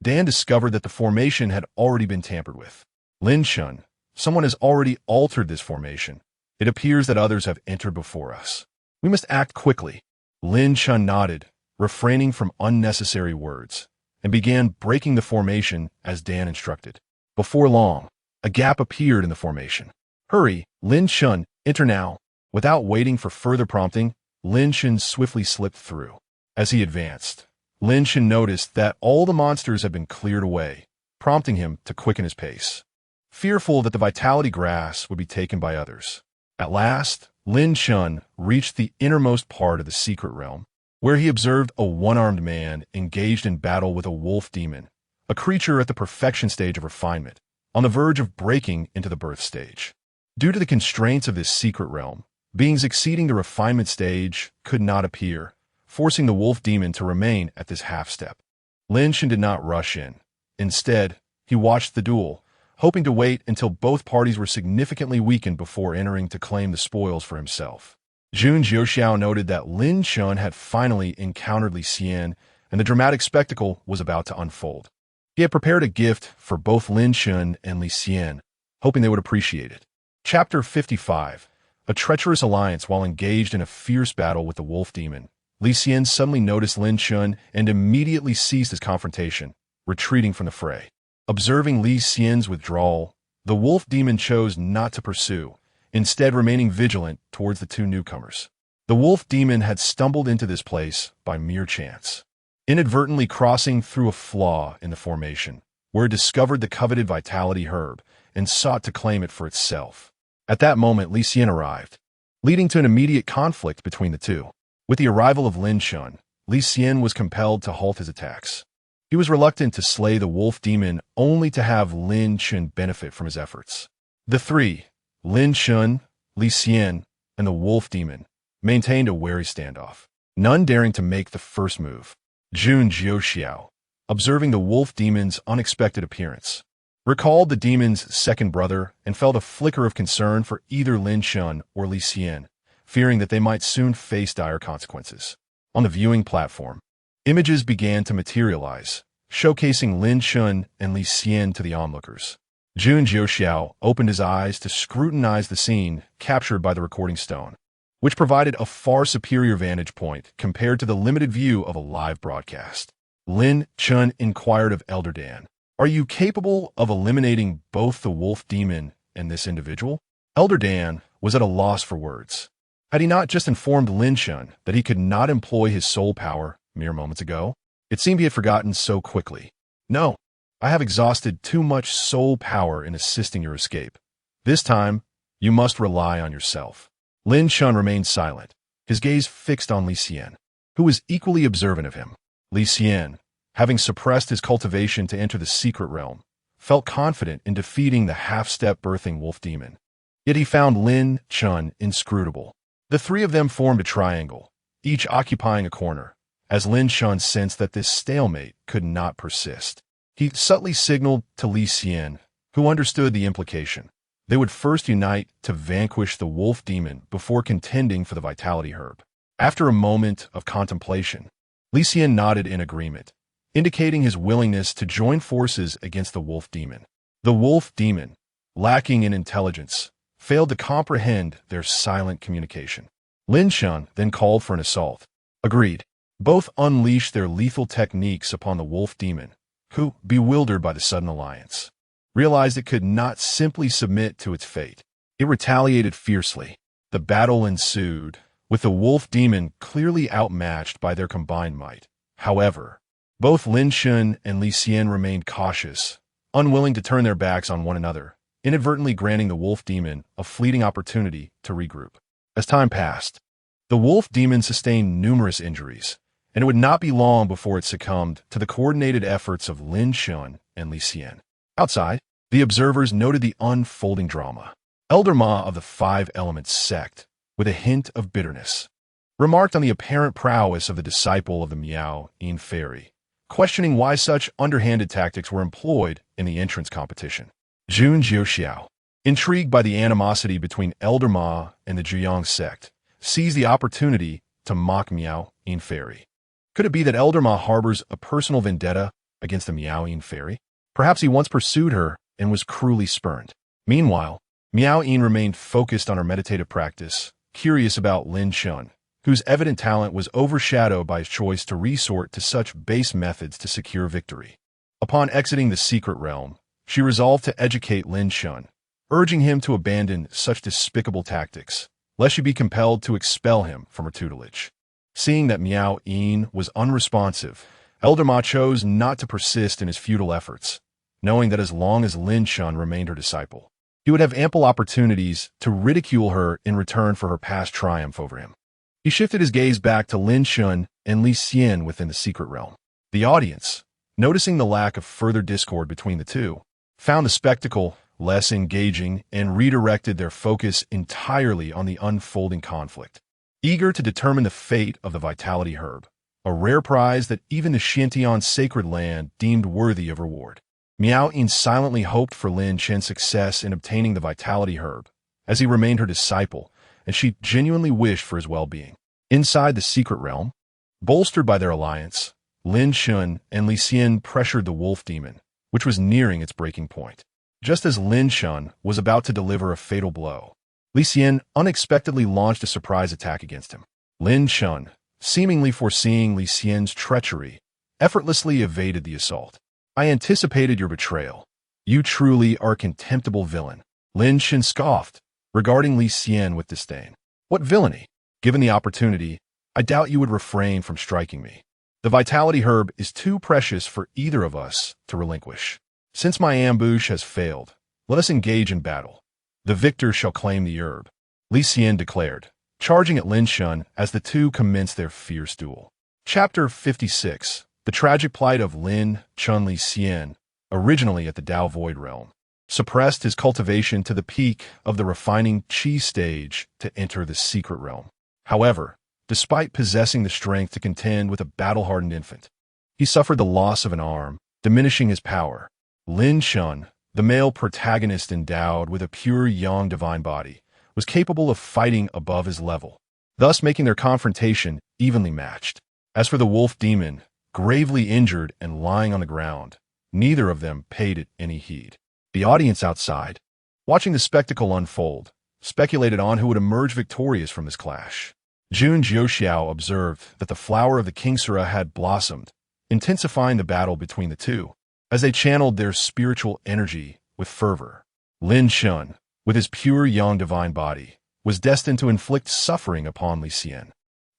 A: Dan discovered that the formation had already been tampered with. "Lin Shun, someone has already altered this formation. It appears that others have entered before us. We must act quickly." Lin Shun nodded, refraining from unnecessary words, and began breaking the formation as Dan instructed. Before long, a gap appeared in the formation. "Hurry, Lin Shun, enter now." Without waiting for further prompting, Lin Shun swiftly slipped through. As he advanced, Lin Shun noticed that all the monsters had been cleared away, prompting him to quicken his pace, fearful that the vitality grass would be taken by others. At last, Lin Shun reached the innermost part of the secret realm, where he observed a one-armed man engaged in battle with a wolf demon, a creature at the perfection stage of refinement, on the verge of breaking into the birth stage. Due to the constraints of this secret realm, beings exceeding the refinement stage could not appear, forcing the wolf demon to remain at this half-step. Lin Shun did not rush in. Instead, he watched the duel, hoping to wait until both parties were significantly weakened before entering to claim the spoils for himself. Jun Jiuxiao noted that Lin Shun had finally encountered Li Xian, and the dramatic spectacle was about to unfold. He had prepared a gift for both Lin Shun and Li Xian, hoping they would appreciate it. Chapter 55. A treacherous alliance. While engaged in a fierce battle with the wolf demon, Li Xian suddenly noticed Lin Shun and immediately ceased his confrontation, retreating from the fray. Observing Li Xian's withdrawal, the wolf demon chose not to pursue, instead remaining vigilant towards the two newcomers. The wolf demon had stumbled into this place by mere chance, inadvertently crossing through a flaw in the formation, where it discovered the coveted vitality herb and sought to claim it for itself. At that moment, Li Xian arrived, leading to an immediate conflict between the two. With the arrival of Lin Shun, Li Xian was compelled to halt his attacks. He was reluctant to slay the wolf demon only to have Lin Shun benefit from his efforts. The three, Lin Shun, Li Xian, and the wolf demon, maintained a wary standoff, none daring to make the first move. Jun Jiuxiao, observing the wolf demon's unexpected appearance, recalled the demon's second brother and felt a flicker of concern for either Lin Shun or Li Xian, fearing that they might soon face dire consequences. On the viewing platform, images began to materialize, showcasing Lin Shun and Li Xian to the onlookers. Jun Jiuxiao opened his eyes to scrutinize the scene captured by the recording stone, which provided a far superior vantage point compared to the limited view of a live broadcast. Lin Shun inquired of Elder Dan, "Are you capable of eliminating both the wolf demon and this individual?" Elder Dan was at a loss for words. Had he not just informed Lin Shun that he could not employ his soul power mere moments ago? It seemed he had forgotten so quickly. "No, I have exhausted too much soul power in assisting your escape. This time, you must rely on yourself." Lin Shun remained silent, his gaze fixed on Li Xian, who was equally observant of him. Li Xian, having suppressed his cultivation to enter the secret realm, felt confident in defeating the half-step birthing wolf demon. Yet he found Lin Shun inscrutable. The three of them formed a triangle, each occupying a corner, as Lin Shun sensed that this stalemate could not persist. He subtly signaled to Li Xian, who understood the implication. They would first unite to vanquish the wolf demon before contending for the vitality herb. After a moment of contemplation, Li Xian nodded in agreement, indicating his willingness to join forces against the wolf demon. The wolf demon, lacking in intelligence, failed to comprehend their silent communication. Lin Shun then called for an assault. Agreed. Both unleashed their lethal techniques upon the wolf demon, who, bewildered by the sudden alliance, realized it could not simply submit to its fate. It retaliated fiercely. The battle ensued, with the wolf demon clearly outmatched by their combined might. However, both Lin Shun and Li Xian remained cautious, unwilling to turn their backs on one another, inadvertently granting the wolf demon a fleeting opportunity to regroup. As time passed, the wolf demon sustained numerous injuries, and it would not be long before it succumbed to the coordinated efforts of Lin Shun and Li Xian. Outside, The observers noted the unfolding drama. Elder Ma of the Five Elements sect, with a hint of bitterness, remarked on the apparent prowess of the disciple of the Miao Yin fairy, questioning why such underhanded tactics were employed in the entrance competition. Jun Jiuxiao, intrigued by the animosity between Elder Ma and the Zhuyang sect, seized the opportunity to mock Miao Yin fairy. Could it be that Elder Ma harbors a personal vendetta against the Miao Yin fairy? Perhaps he once pursued her and was cruelly spurned. Meanwhile, Miao Yin remained focused on her meditative practice, curious about Lin Shun, whose evident talent was overshadowed by his choice to resort to such base methods to secure victory. Upon exiting the secret realm, she resolved to educate Lin Shun, urging him to abandon such despicable tactics, lest she be compelled to expel him from her tutelage. Seeing that Miao Yin was unresponsive, Elder Ma chose not to persist in his futile efforts, knowing that as long as Lin Shun remained her disciple, he would have ample opportunities to ridicule her in return for her past triumph over him. He shifted his gaze back to Lin Shun and Li Xian within the secret realm. The audience, noticing the lack of further discord between the two, found the spectacle less engaging and redirected their focus entirely on the unfolding conflict. Eager to determine the fate of the Vitality Herb, a rare prize that even the Xintian sacred land deemed worthy of reward, Miao Yin silently hoped for Lin Chen's success in obtaining the Vitality Herb, as he remained her disciple, and she genuinely wished for his well-being. Inside the secret realm, bolstered by their alliance, Lin Shun and Li Xian pressured the wolf demon, which was nearing its breaking point. Just as Lin Shun was about to deliver a fatal blow, Li Xian unexpectedly launched a surprise attack against him. Lin Shun, seemingly foreseeing Li Xian's treachery, effortlessly evaded the assault. "I anticipated your betrayal. You truly are a contemptible villain," Lin Shun scoffed, regarding Li Xian with disdain. "What villainy? Given the opportunity, I doubt you would refrain from striking me. The Vitality Herb is too precious for either of us to relinquish. Since my ambush has failed, let us engage in battle. The victor shall claim the herb," Li Xian declared, charging at Lin Shun as the two commenced their fierce duel. Chapter 56. The tragic plight of Lin Chun. Li Xian, originally at the Dao Void Realm, suppressed his cultivation to the peak of the refining Qi stage to enter the secret realm. However, despite possessing the strength to contend with a battle-hardened infant, he suffered the loss of an arm, diminishing his power. Lin Shun, the male protagonist endowed with a pure yang divine body, was capable of fighting above his level, thus making their confrontation evenly matched. As for the wolf demon, gravely injured and lying on the ground, neither of them paid it any heed. The audience outside, watching the spectacle unfold, speculated on who would emerge victorious from this clash. Jun Jiuxiao observed that the flower of the Kingsura had blossomed, intensifying the battle between the two, as they channeled their spiritual energy with fervor. Lin Shun, with his pure yang divine body, was destined to inflict suffering upon Li Xian.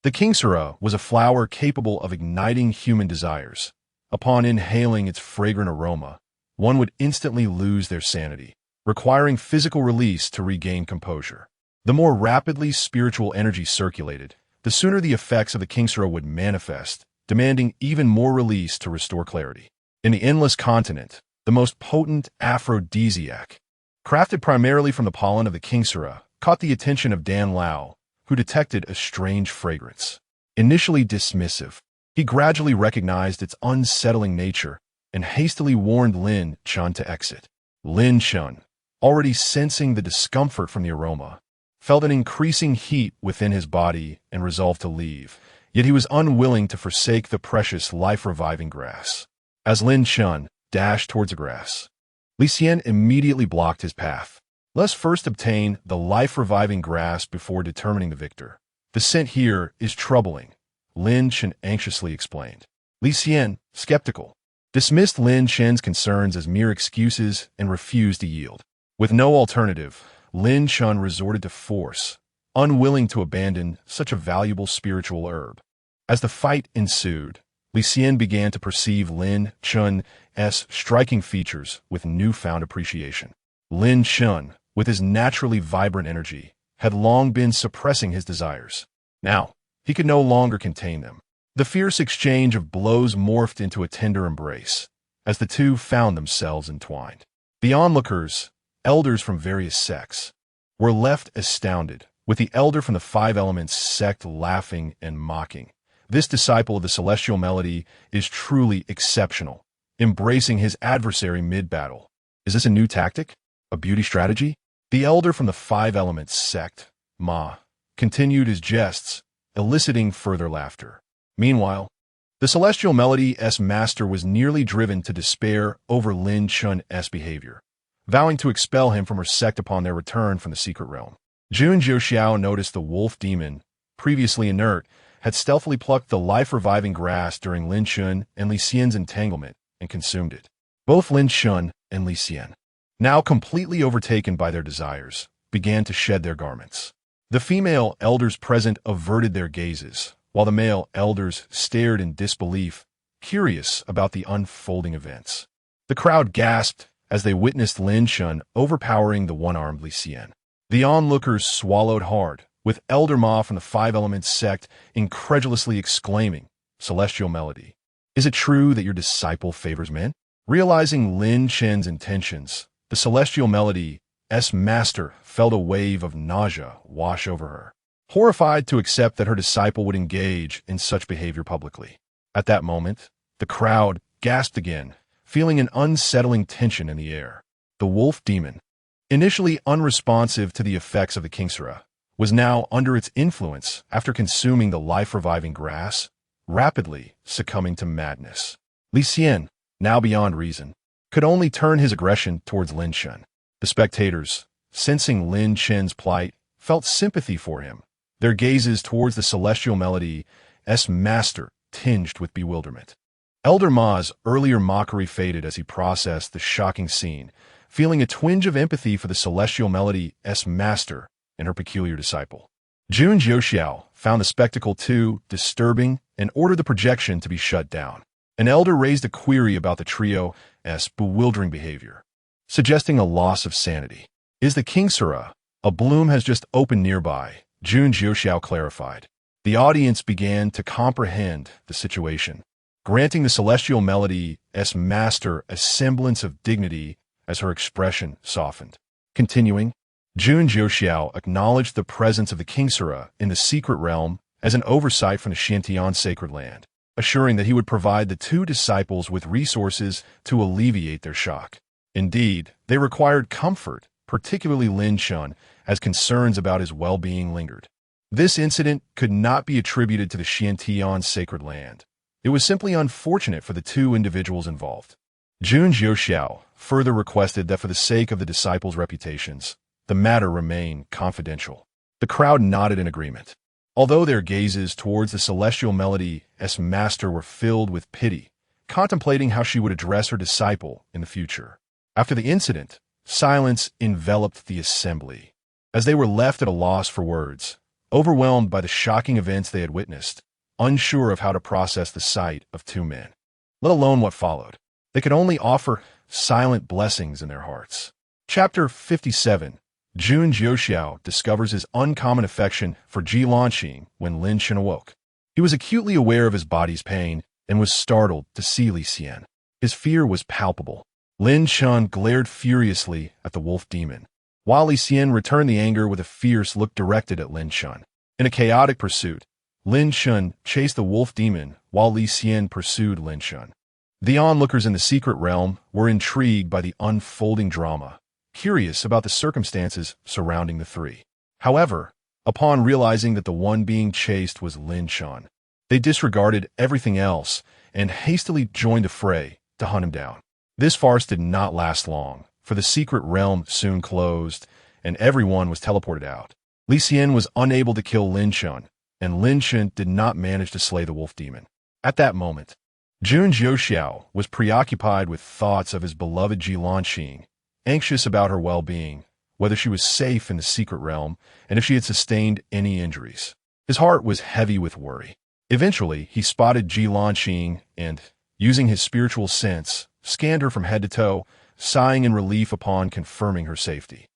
A: The Kingsura was a flower capable of igniting human desires. Upon inhaling its fragrant aroma, one would instantly lose their sanity, requiring physical release to regain composure. The more rapidly spiritual energy circulated, the sooner the effects of the Kingsura would manifest, demanding even more release to restore clarity. In the Endless Continent, the most potent aphrodisiac, crafted primarily from the pollen of the Kingsura, caught the attention of Dan Lao, who detected a strange fragrance. Initially dismissive, he gradually recognized its unsettling nature and hastily warned Lin Chun to exit. Lin Chun, already sensing the discomfort from the aroma, felt an increasing heat within his body and resolved to leave, yet he was unwilling to forsake the precious life-reviving grass. As Lin Chun dashed towards the grass, Li Xian immediately blocked his path. "Let's first obtain the life-reviving grass before determining the victor. The scent here is troubling," Lin Chen anxiously explained. Li Xian, skeptical, dismissed Lin Chen's concerns as mere excuses and refused to yield. With no alternative, Lin Chun resorted to force, unwilling to abandon such a valuable spiritual herb. As the fight ensued, Li Xian began to perceive Lin Chun's striking features with newfound appreciation. Lin Chun, with his naturally vibrant energy, had long been suppressing his desires. Now, he could no longer contain them. The fierce exchange of blows morphed into a tender embrace, as the two found themselves entwined. The onlookers, elders from various sects, were left astounded, with the elder from the Five Elements sect laughing and mocking. This disciple of the celestial melody is truly exceptional, embracing his adversary mid-battle. Is this a new tactic? A beauty strategy? The elder from the Five Elements sect, Ma, continued his jests, eliciting further laughter. Meanwhile, the celestial melody's master was nearly driven to despair over Lin Chun's behavior, vowing to expel him from her sect upon their return from the secret realm. Jun Jiuxiao noticed the wolf demon, previously inert, had stealthily plucked the life-reviving grass during Lin Chun and Li Xian's entanglement and consumed it. Both Lin Chun and Li Xian, now completely overtaken by their desires, began to shed their garments. The female elders present averted their gazes, while the male elders stared in disbelief, curious about the unfolding events. The crowd gasped as they witnessed Lin Chun overpowering the one-armed Li Xian. The onlookers swallowed hard, with Elder Ma from the Five Elements sect incredulously exclaiming, "Celestial melody, is it true that your disciple favors men?" Realizing Lin Chen's intentions, the celestial melody's master felt a wave of nausea wash over her, horrified to accept that her disciple would engage in such behavior publicly. At that moment, the crowd gasped again, feeling an unsettling tension in the air. The wolf demon, initially unresponsive to the effects of the Kingsura, was now under its influence after consuming the life-reviving grass, rapidly succumbing to madness. Li Xian, now beyond reason, could only turn his aggression towards Lin Chun. The spectators, sensing Lin Chen's plight, felt sympathy for him, their gazes towards the celestial melody's master tinged with bewilderment. Elder Ma's earlier mockery faded as he processed the shocking scene, feeling a twinge of empathy for the celestial melody's master and her peculiar disciple. Jun Jiuxiao found the spectacle too disturbing and ordered the projection to be shut down. An elder raised a query about the trio's bewildering behavior, suggesting a loss of sanity. "Is the Kingsura? A bloom has just opened nearby," Jun Jiuxiao clarified. The audience began to comprehend the situation, granting the celestial melody's master a semblance of dignity as her expression softened. Continuing, Jun Jiuxiao acknowledged the presence of the Kingsura in the secret realm as an oversight from the Xiantian sacred land, assuring that he would provide the two disciples with resources to alleviate their shock. Indeed, they required comfort, particularly Lin Chun, as concerns about his well-being lingered. This incident could not be attributed to the Xiantian sacred land. It was simply unfortunate for the two individuals involved. Jun Jiuxiao further requested that for the sake of the disciples' reputations, the matter remain confidential. The crowd nodded in agreement, although their gazes towards the celestial melody's master were filled with pity, contemplating how she would address her disciple in the future. After the incident, silence enveloped the assembly, as they were left at a loss for words, overwhelmed by the shocking events they had witnessed, unsure of how to process the sight of two men, let alone what followed. They could only offer silent blessings in their hearts. Chapter 57. Jun Jiuxiao discovers his uncommon affection for Ji Lanqing when Lin Chun awoke. He was acutely aware of his body's pain and was startled to see Li Xian. His fear was palpable. Lin Chun glared furiously at the wolf demon, while Li Xian returned the anger with a fierce look directed at Lin Chun. In a chaotic pursuit, Lin Chun chased the wolf demon while Li Xian pursued Lin Chun. The onlookers in the secret realm were intrigued by the unfolding drama, curious about the circumstances surrounding the three. However, upon realizing that the one being chased was Lin Chun, they disregarded everything else and hastily joined the fray to hunt him down. This farce did not last long, for the secret realm soon closed, and everyone was teleported out. Li Xian was unable to kill Lin Chun, and Lin Chun did not manage to slay the wolf demon. At that moment, Jun Jiuxiao was preoccupied with thoughts of his beloved Ji Lanqing, anxious about her well-being, whether she was safe in the secret realm, and if she had sustained any injuries. His heart was heavy with worry. Eventually, he spotted Ji Lanqing and, using his spiritual sense, scanned her from head to toe, sighing in relief upon confirming her safety.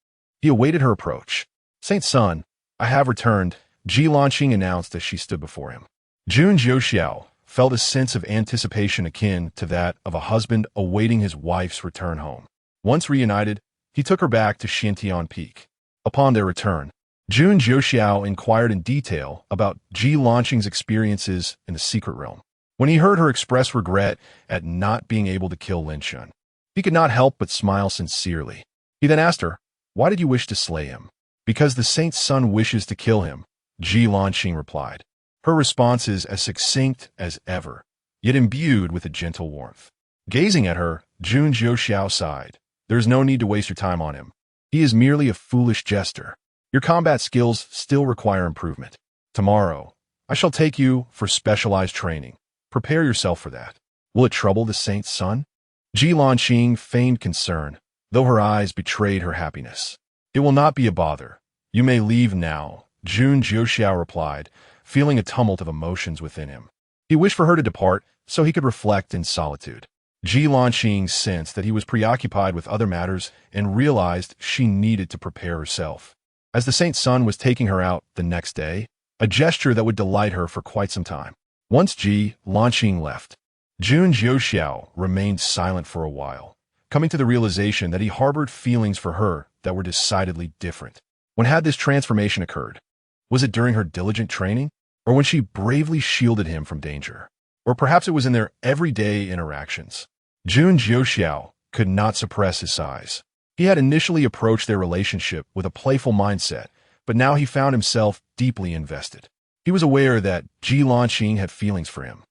A: He awaited her approach. "Saint Sun, I have returned," Ji Lanqing announced as she stood before him. Jun Jiuxiao felt a sense of anticipation akin to that of a husband awaiting his wife's return home. Once reunited, he took her back to Xintian Peak. Upon their return, Jun Jiuxiao inquired in detail about Ji Lanqing's experiences in the secret realm. When he heard her express regret at not being able to kill Lin Shun, he could not help but smile sincerely. He then asked her, "Why did you wish to slay him?" "Because the saint's son wishes to kill him," Ji Lanqing replied. Her response is as succinct as ever, yet imbued with a gentle warmth. Gazing at her, Jun Jiuxiao sighed. "There is no need to waste your time on him. He is merely a foolish jester. Your combat skills still require improvement. Tomorrow, I shall take you for specialized training. Prepare yourself for that. Will it trouble the saint's son?" Ji Lanqing feigned concern, though her eyes betrayed her happiness. "It will not be a bother. You may leave now," Jun Jiuxiao replied, feeling a tumult of emotions within him. He wished for her to depart so he could reflect in solitude. Ji Lanqing sensed that he was preoccupied with other matters and realized she needed to prepare herself. As the saint's son was taking her out the next day, a gesture that would delight her for quite some time. Once Ji Lanqing left, Jun Jiuxiao remained silent for a while, coming to the realization that he harbored feelings for her that were decidedly different. When had this transformation occurred? Was it during her diligent training, or when she bravely shielded him from danger? Or perhaps it was in their everyday interactions. Jun Jiuxiao could not suppress his sighs. He had initially approached their relationship with a playful mindset, but now he found himself deeply invested. He was aware that Ji Lanqing had feelings for him,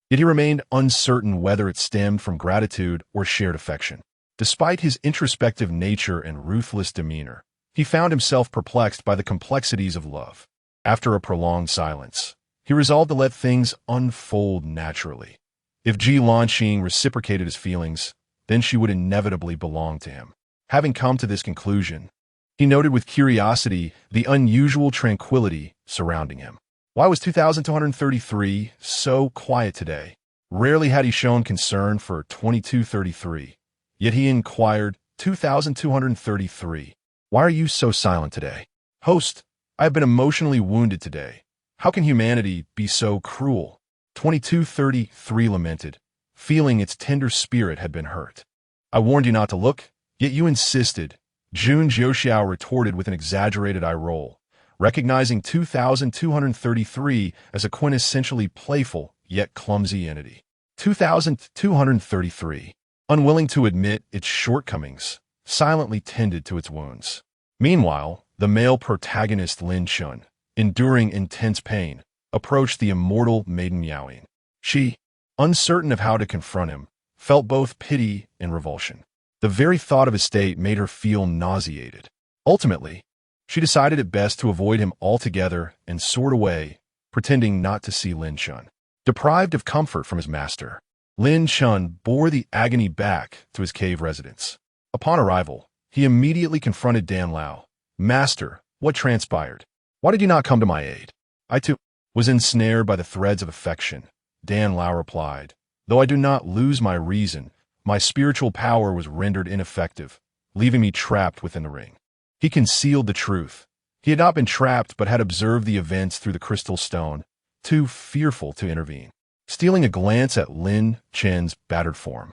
A: yet he remained uncertain whether it stemmed from gratitude or shared affection. Despite his introspective nature and ruthless demeanor, he found himself perplexed by the complexities of love. After a prolonged silence, he resolved to let things unfold naturally. If Ji Lanqing reciprocated his feelings, then she would inevitably belong to him. Having come to this conclusion, he noted with curiosity the unusual tranquility surrounding him. Why was 2233 so quiet today? Rarely had he shown concern for 2233, yet he inquired, 2233, "Why are you so silent today?" "Host, I have been emotionally wounded today. How can humanity be so cruel?" 2233 lamented, feeling its tender spirit had been hurt. "I warned you not to look, yet you insisted," Jun Jiuxiao retorted with an exaggerated eye roll, recognizing 2233 as a quintessentially playful yet clumsy entity. 2233, unwilling to admit its shortcomings, silently tended to its wounds. Meanwhile, the male protagonist Lin Shun, enduring intense pain, approached the immortal maiden Miaoying. She, uncertain of how to confront him, felt both pity and revulsion. The very thought of his state made her feel nauseated. Ultimately, she decided it best to avoid him altogether and soared away, pretending not to see Lin Shun. Deprived of comfort from his master, Lin Shun bore the agony back to his cave residence. Upon arrival, he immediately confronted Dan Lao. "Master, what transpired? Why did you not come to my aid?" "I too was ensnared by the threads of affection," Dan Lao replied. "Though I do not lose my reason, my spiritual power was rendered ineffective, leaving me trapped within the ring." He concealed the truth. He had not been trapped but had observed the events through the crystal stone, too fearful to intervene. Stealing a glance at Lin Chen's battered form,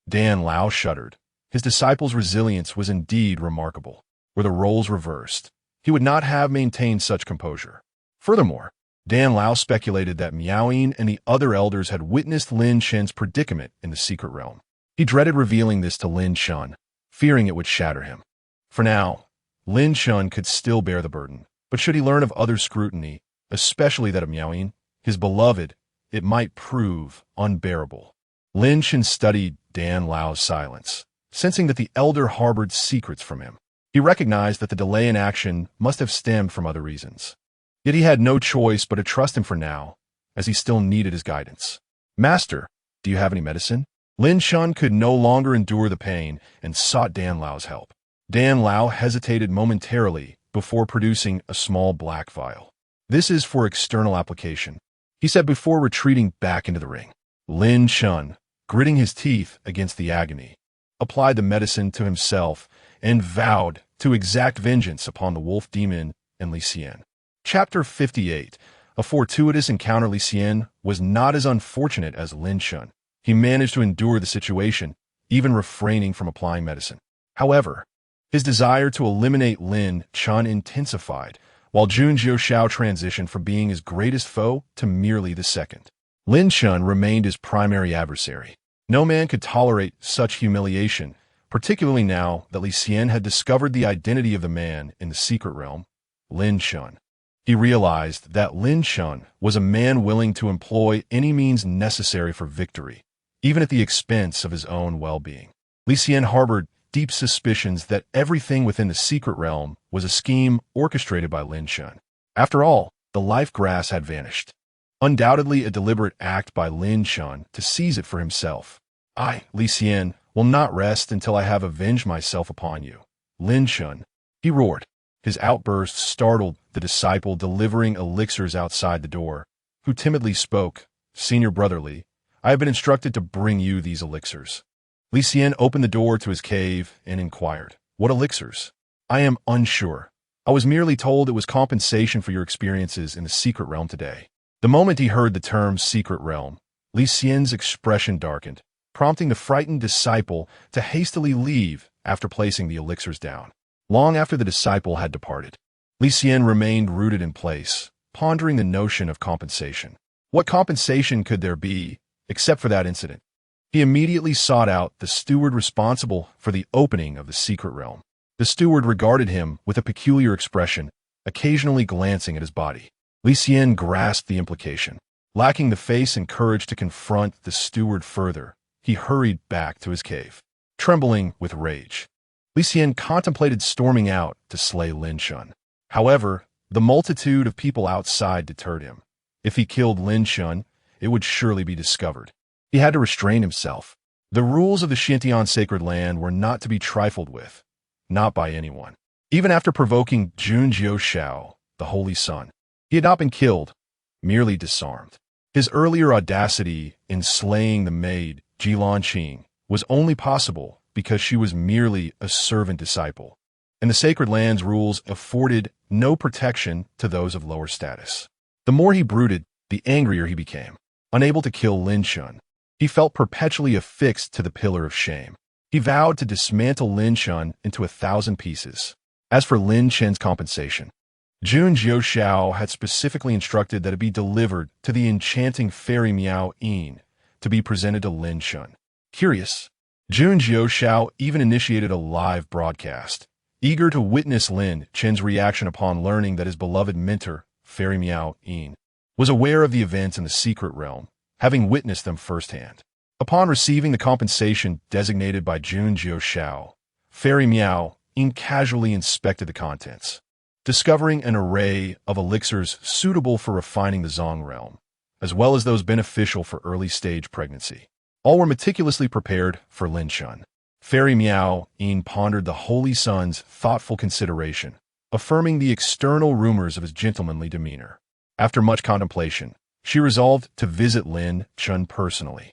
A: Dan Lao shuddered. His disciple's resilience was indeed remarkable. Were the roles reversed, he would not have maintained such composure. Furthermore, Dan Lao speculated that Miaoying and the other elders had witnessed Lin Chen's predicament in the secret realm. He dreaded revealing this to Lin Shun, fearing it would shatter him. For now, Lin Shun could still bear the burden, but should he learn of other scrutiny, especially that of Miaoying, his beloved, it might prove unbearable. Lin Shun studied Dan Lao's silence, sensing that the elder harbored secrets from him. He recognized that the delay in action must have stemmed from other reasons. Yet he had no choice but to trust him for now, as he still needed his guidance. "Master, do you have any medicine?" Lin Shun could no longer endure the pain and sought Dan Lao's help. Dan Lao hesitated momentarily before producing a small black vial. "This is for external application," he said before retreating back into the ring. Lin Shun, gritting his teeth against the agony, applied the medicine to himself and vowed to exact vengeance upon the wolf demon and Li Xian. Chapter 58. A fortuitous encounter. Li Xian was not as unfortunate as Lin Shun. He managed to endure the situation, even refraining from applying medicine. However, his desire to eliminate Lin Chun intensified, while Jun Jiuxiao transitioned from being his greatest foe to merely the second. Lin Chun remained his primary adversary. No man could tolerate such humiliation, particularly now that Li Xian had discovered the identity of the man in the secret realm, Lin Chun. He realized that Lin Chun was a man willing to employ any means necessary for victory, even at the expense of his own well-being. Li Xian harbored deep suspicions that everything within the secret realm was a scheme orchestrated by Lin Chun. After all, the life grass had vanished. Undoubtedly a deliberate act by Lin Chun to seize it for himself. I, Li Xian, will not rest until I have avenged myself upon you. Lin Chun, he roared. His outburst startled the disciple delivering elixirs outside the door, who timidly spoke, Senior Brother Li, I have been instructed to bring you these elixirs. Li Xian opened the door to his cave and inquired, What elixirs? I am unsure. I was merely told it was compensation for your experiences in the secret realm today. The moment he heard the term secret realm, Li Xian's expression darkened, prompting the frightened disciple to hastily leave after placing the elixirs down. Long after the disciple had departed, Li Xian remained rooted in place, pondering the notion of compensation. What compensation could there be, except for that incident? He immediately sought out the steward responsible for the opening of the secret realm. The steward regarded him with a peculiar expression, occasionally glancing at his body. Li Xian grasped the implication. Lacking the face and courage to confront the steward further, he hurried back to his cave. Trembling with rage, Li Xian contemplated storming out to slay Lin Chun. However, the multitude of people outside deterred him. If he killed Lin Chun, it would surely be discovered. He had to restrain himself. The rules of the Xintian sacred land were not to be trifled with, not by anyone. Even after provoking Jun Jiuxiao, the Holy Sun, he had not been killed, merely disarmed. His earlier audacity in slaying the maid, Jilan Qing, was only possible because she was merely a servant disciple, and the sacred land's rules afforded no protection to those of lower status. The more he brooded, the angrier he became. Unable to kill Lin Chun, he felt perpetually affixed to the pillar of shame. He vowed to dismantle Lin Chun into 1,000 pieces. As for Lin Chun's compensation, Jun Jiuxiao had specifically instructed that it be delivered to the enchanting fairy Miao Yin to be presented to Lin Chun. Curious, Jun Jiuxiao even initiated a live broadcast, eager to witness Lin Chun's reaction upon learning that his beloved mentor, fairy Miao Yin, was aware of the events in the secret realm, having witnessed them firsthand. Upon receiving the compensation designated by Jun Jiuxiao, fairy Miao Yin casually inspected the contents, discovering an array of elixirs suitable for refining the Zong realm, as well as those beneficial for early-stage pregnancy. All were meticulously prepared for Lin Chun. Fairy Miao Yin pondered the Holy Sun's thoughtful consideration, affirming the external rumors of his gentlemanly demeanor. After much contemplation, she resolved to visit Lin Chun personally.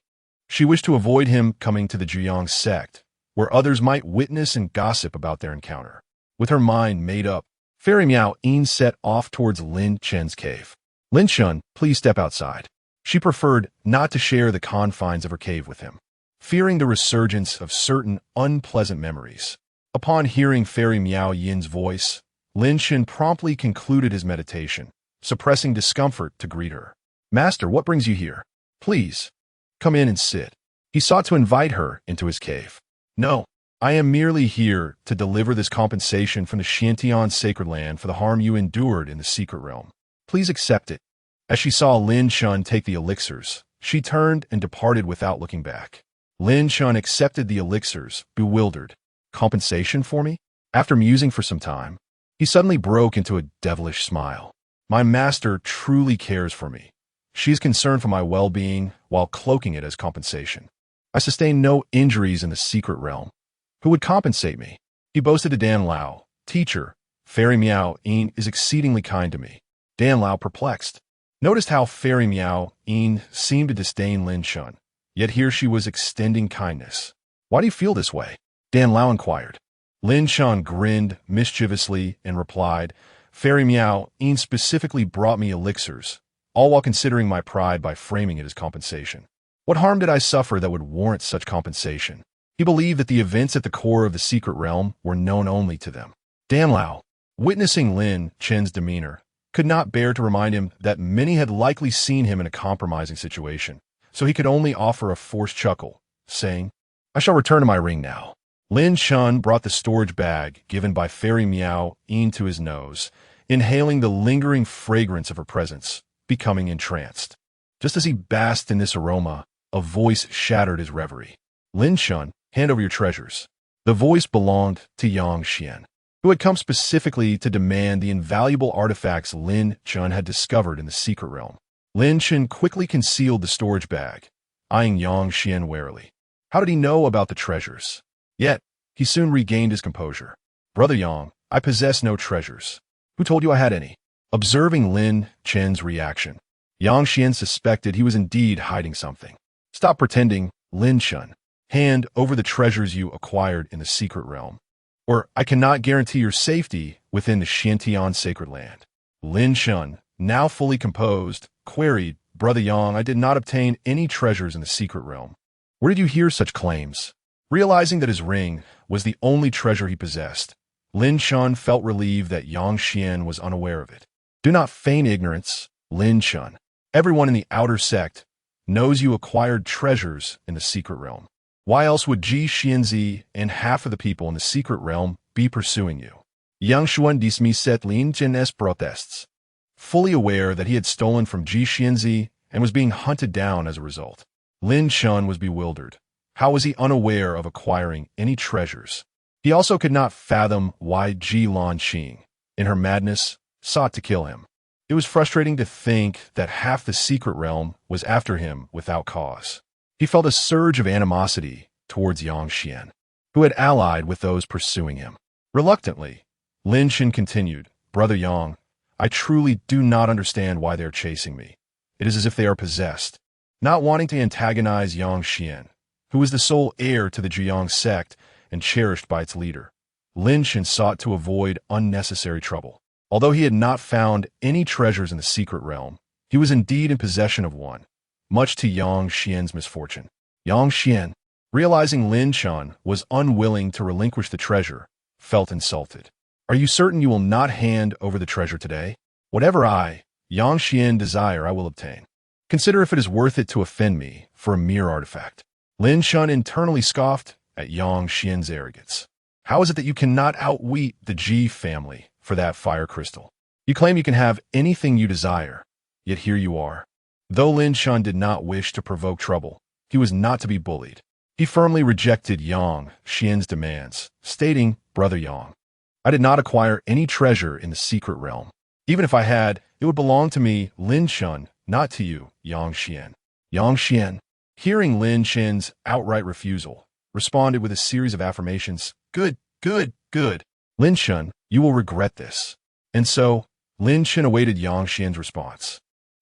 A: She wished to avoid him coming to the Jiang sect, where others might witness and gossip about their encounter. With her mind made up, fairy Miao Yin set off towards Lin Chun's cave. Lin Chun, please step outside. She preferred not to share the confines of her cave with him, fearing the resurgence of certain unpleasant memories. Upon hearing fairy Miao Yin's voice, Lin Chun promptly concluded his meditation, suppressing discomfort to greet her. Master, what brings you here? Please, come in and sit. He sought to invite her into his cave. No, I am merely here to deliver this compensation from the Xintian sacred land for the harm you endured in the secret realm. Please accept it. As she saw Lin Chun take the elixirs, she turned and departed without looking back. Lin Chun accepted the elixirs, bewildered. Compensation for me? After musing for some time, he suddenly broke into a devilish smile. My master truly cares for me. She is concerned for my well-being while cloaking it as compensation. I sustained no injuries in the secret realm. Who would compensate me? He boasted to Dan Lao. Teacher, fairy Miao Yin is exceedingly kind to me. Dan Lao, perplexed, noticed how fairy Miao Yin seemed to disdain Lin Chun, yet here she was extending kindness. Why do you feel this way? Dan Lao inquired. Lin Chun grinned mischievously and replied, Fairy Miao Yin specifically brought me elixirs, all while considering my pride by framing it as compensation. What harm did I suffer that would warrant such compensation? He believed that the events at the core of the secret realm were known only to them. Dan Lao, witnessing Lin Chen's demeanor, could not bear to remind him that many had likely seen him in a compromising situation, so he could only offer a forced chuckle, saying, "I shall return to my ring now." Lin Chun brought the storage bag given by Fairy Miao into his nose, inhaling the lingering fragrance of her presence, becoming entranced. Just as he basked in this aroma, a voice shattered his reverie. "Lin Chun, hand over your treasures." The voice belonged to Yang Xian, who had come specifically to demand the invaluable artifacts Lin Chun had discovered in the secret realm. Lin Chun quickly concealed the storage bag, eyeing Yang Xian warily. How did he know about the treasures? Yet, he soon regained his composure. "Brother Yang, I possess no treasures. Who told you I had any?" Observing Lin Chen's reaction, Yang Xian suspected he was indeed hiding something. "Stop pretending, Lin Chun. Hand over the treasures you acquired in the secret realm, or I cannot guarantee your safety within the Xiantian sacred land." Lin Chun, now fully composed, queried, "Brother Yang, I did not obtain any treasures in the secret realm. Where did you hear such claims?" Realizing that his ring was the only treasure he possessed, Lin Chun felt relieved that Yang Xian was unaware of it. "Do not feign ignorance, Lin Chun. Everyone in the outer sect knows you acquired treasures in the secret realm. Why else would Ji Xianzi and half of the people in the secret realm be pursuing you?" Yang Xuan dismissed Lin Chen's protests, fully aware that he had stolen from Ji Xianzi and was being hunted down as a result. Lin Chun was bewildered. How was he unaware of acquiring any treasures? He also could not fathom why Ji Lanqing, in her madness, sought to kill him. It was frustrating to think that half the secret realm was after him without cause. He felt a surge of animosity towards Yang Xian, who had allied with those pursuing him. Reluctantly, Lin Chen continued, "Brother Yang, I truly do not understand why they are chasing me. It is as if they are possessed." Not wanting to antagonize Yang Xian, who was the sole heir to the Jiang sect and cherished by its leader, Lin Chen sought to avoid unnecessary trouble. Although he had not found any treasures in the secret realm, he was indeed in possession of one, much to Yang Xian's misfortune. Yang Xian, realizing Lin Chun was unwilling to relinquish the treasure, felt insulted. "Are you certain you will not hand over the treasure today? Whatever I, Yang Xian, desire, I will obtain. Consider if it is worth it to offend me for a mere artifact." Lin Chun internally scoffed at Yang Xian's arrogance. "How is it that you cannot outwit the Ji family for that fire crystal? You claim you can have anything you desire, yet here you are." Though Lin Chun did not wish to provoke trouble, he was not to be bullied. He firmly rejected Yang Xian's demands, stating, "Brother Yang, I did not acquire any treasure in the secret realm. Even if I had, it would belong to me, Lin Chun, not to you, Yang Xian." Yang Xian, hearing Lin Chen's outright refusal, responded with a series of affirmations. "Good, good, good. Lin Chun, you will regret this." And so, Lin Chen awaited Yang Xian's response,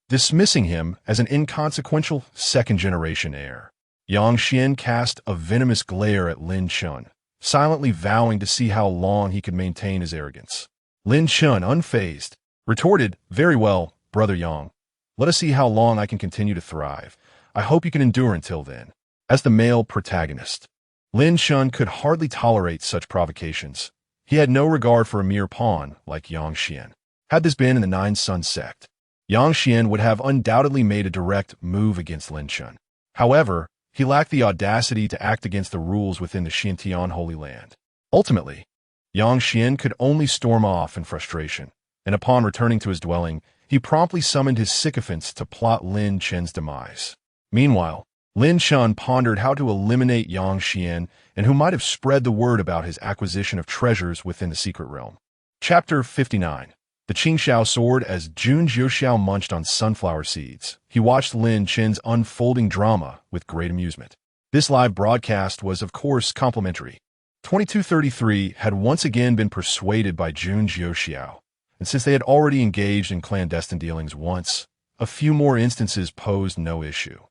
A: dismissing him as an inconsequential second-generation heir. Yang Xian cast a venomous glare at Lin Chun, silently vowing to see how long he could maintain his arrogance. Lin Chun, unfazed, retorted, "Very well, Brother Yang. Let us see how long I can continue to thrive. I hope you can endure until then." As the male protagonist, Lin Chun could hardly tolerate such provocations. He had no regard for a mere pawn like Yang Xian. Had this been in the Nine Sun sect, Yang Xian would have undoubtedly made a direct move against Lin Chun. However, he lacked the audacity to act against the rules within the Xiantian Holy Land. Ultimately, Yang Xian could only storm off in frustration, and upon returning to his dwelling, he promptly summoned his sycophants to plot Lin Chen's demise. Meanwhile, Lin Chun pondered how to eliminate Yang Xian and who might have spread the word about his acquisition of treasures within the secret realm. Chapter 59. The Qingxiao Sword. As Jun Jiuxiao munched on sunflower seeds, he watched Lin Chen's unfolding drama with great amusement. This live broadcast was, of course, complimentary. 2233 had once again been persuaded by Jun Jiuxiao, and since they had already engaged in clandestine dealings once, a few more instances posed no issue.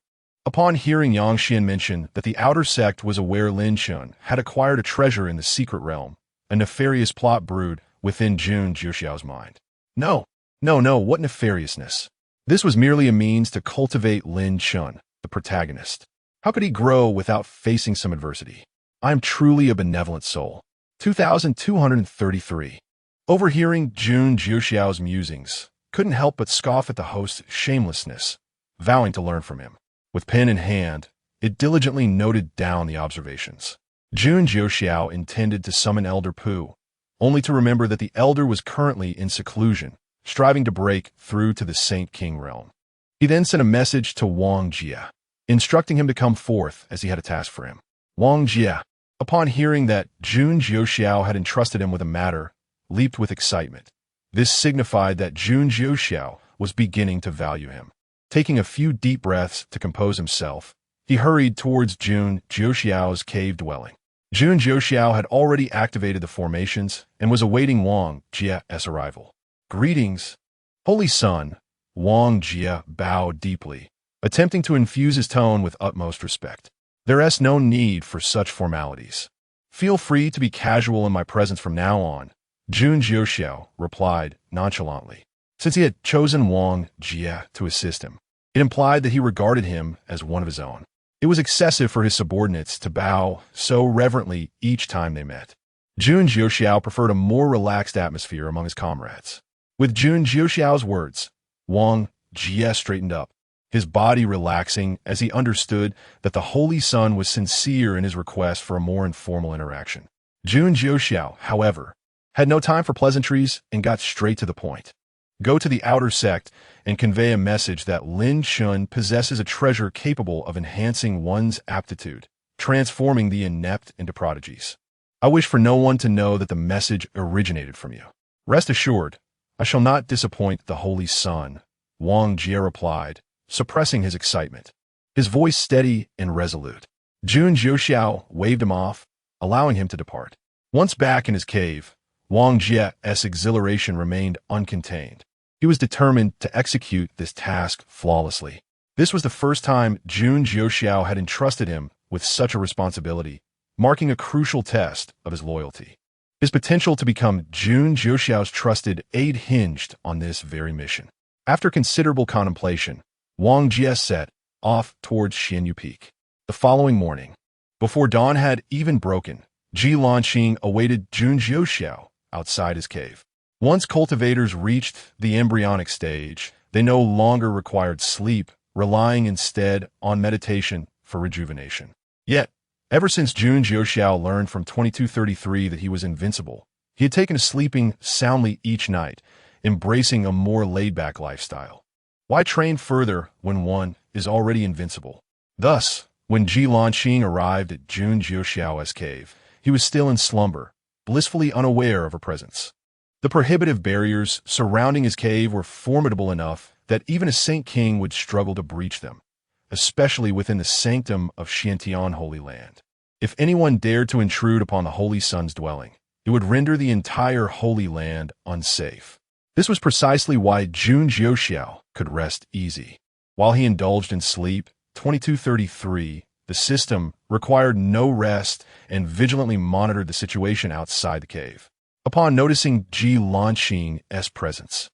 A: Upon hearing Yang Xian mention that the outer sect was aware Lin Chun had acquired a treasure in the secret realm, a nefarious plot brewed within Jun Jiuxiao's mind. No, what nefariousness? This was merely a means to cultivate Lin Chun, the protagonist. How could he grow without facing some adversity? I am truly a benevolent soul. 2233. Overhearing Jun Jiuxiao's musings, couldn't help but scoff at the host's shamelessness, vowing to learn from him. With pen in hand, it diligently noted down the observations. Jun Jiuxiao intended to summon Elder Pu, only to remember that the elder was currently in seclusion, striving to break through to the Saint King realm. He then sent a message to Wang Jie, instructing him to come forth as he had a task for him. Wang Jie, upon hearing that Jun Jiuxiao had entrusted him with a matter, leaped with excitement. This signified that Jun Jiuxiao was beginning to value him. Taking a few deep breaths to compose himself, he hurried towards Jun Jiuxiao's cave dwelling. Jun Jiuxiao had already activated the formations and was awaiting Wang Jie's arrival. Greetings, Holy Son. Wang Jie bowed deeply, attempting to infuse his tone with utmost respect. There is no need for such formalities. Feel free to be casual in my presence from now on, Jun Jiuxiao replied nonchalantly. Since he had chosen Wang Jie to assist him, it implied that he regarded him as one of his own. It was excessive for his subordinates to bow so reverently each time they met. Jun Jiuxiao preferred a more relaxed atmosphere among his comrades. With Jun Jiuxiao's words, Wang Jie straightened up, his body relaxing as he understood that the Holy Son was sincere in his request for a more informal interaction. Jun Jiuxiao, however, had no time for pleasantries and got straight to the point. Go to the outer sect and convey a message that Lin Chun possesses a treasure capable of enhancing one's aptitude, transforming the inept into prodigies. I wish for no one to know that the message originated from you. Rest assured, I shall not disappoint the Holy Son, Wang Jie replied, suppressing his excitement, his voice steady and resolute. Jun Jiuxiao waved him off, allowing him to depart. Once back in his cave, Wang Jie's exhilaration remained uncontained. He was determined to execute this task flawlessly. This was the first time Jun Jiuxiao had entrusted him with such a responsibility, marking a crucial test of his loyalty. His potential to become Jun Jiuxiao's trusted aide hinged on this very mission. After considerable contemplation, Wang Jie set off towards Xianyu Peak. The following morning, before dawn had even broken, Ji Lanqing awaited Jun Jiuxiao outside his cave. Once cultivators reached the embryonic stage, they no longer required sleep, relying instead on meditation for rejuvenation. Yet, ever since Jun Jiuxiao learned from 2233 that he was invincible, he had taken to sleeping soundly each night, embracing a more laid-back lifestyle. Why train further when one is already invincible? Thus, when Ji Lanqing arrived at Jun Jiuxiao's cave, he was still in slumber, blissfully unaware of her presence. The prohibitive barriers surrounding his cave were formidable enough that even a Saint King would struggle to breach them, especially within the sanctum of Xiantian Holy Land. If anyone dared to intrude upon the Holy Son's dwelling, it would render the entire Holy Land unsafe. This was precisely why Jun Jiuxiao could rest easy. While he indulged in sleep, 2233, the system required no rest and vigilantly monitored the situation outside the cave. Upon noticing Ji Lanqing's presence,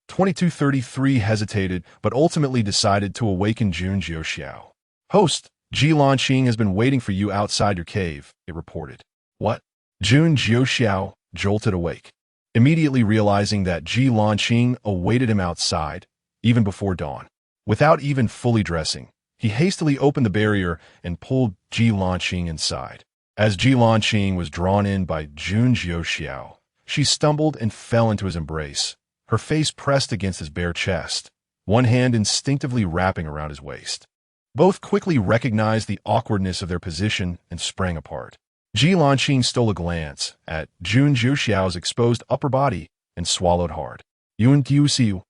A: 2233 hesitated but ultimately decided to awaken Jun Jiuxiao. Host, Ji Lanqing has been waiting for you outside your cave, it reported. What? Jun Jiuxiao jolted awake, immediately realizing that Ji Lanqing awaited him outside, even before dawn. Without even fully dressing, he hastily opened the barrier and pulled Ji Lanqing inside. As Ji Lanqing was drawn in by Jun Jiuxiao, she stumbled and fell into his embrace, her face pressed against his bare chest, one hand instinctively wrapping around his waist. Both quickly recognized the awkwardness of their position and sprang apart. Ji Lanqing stole a glance at Jun Jiuxiao's exposed upper body and swallowed hard. Jun Jiuxiao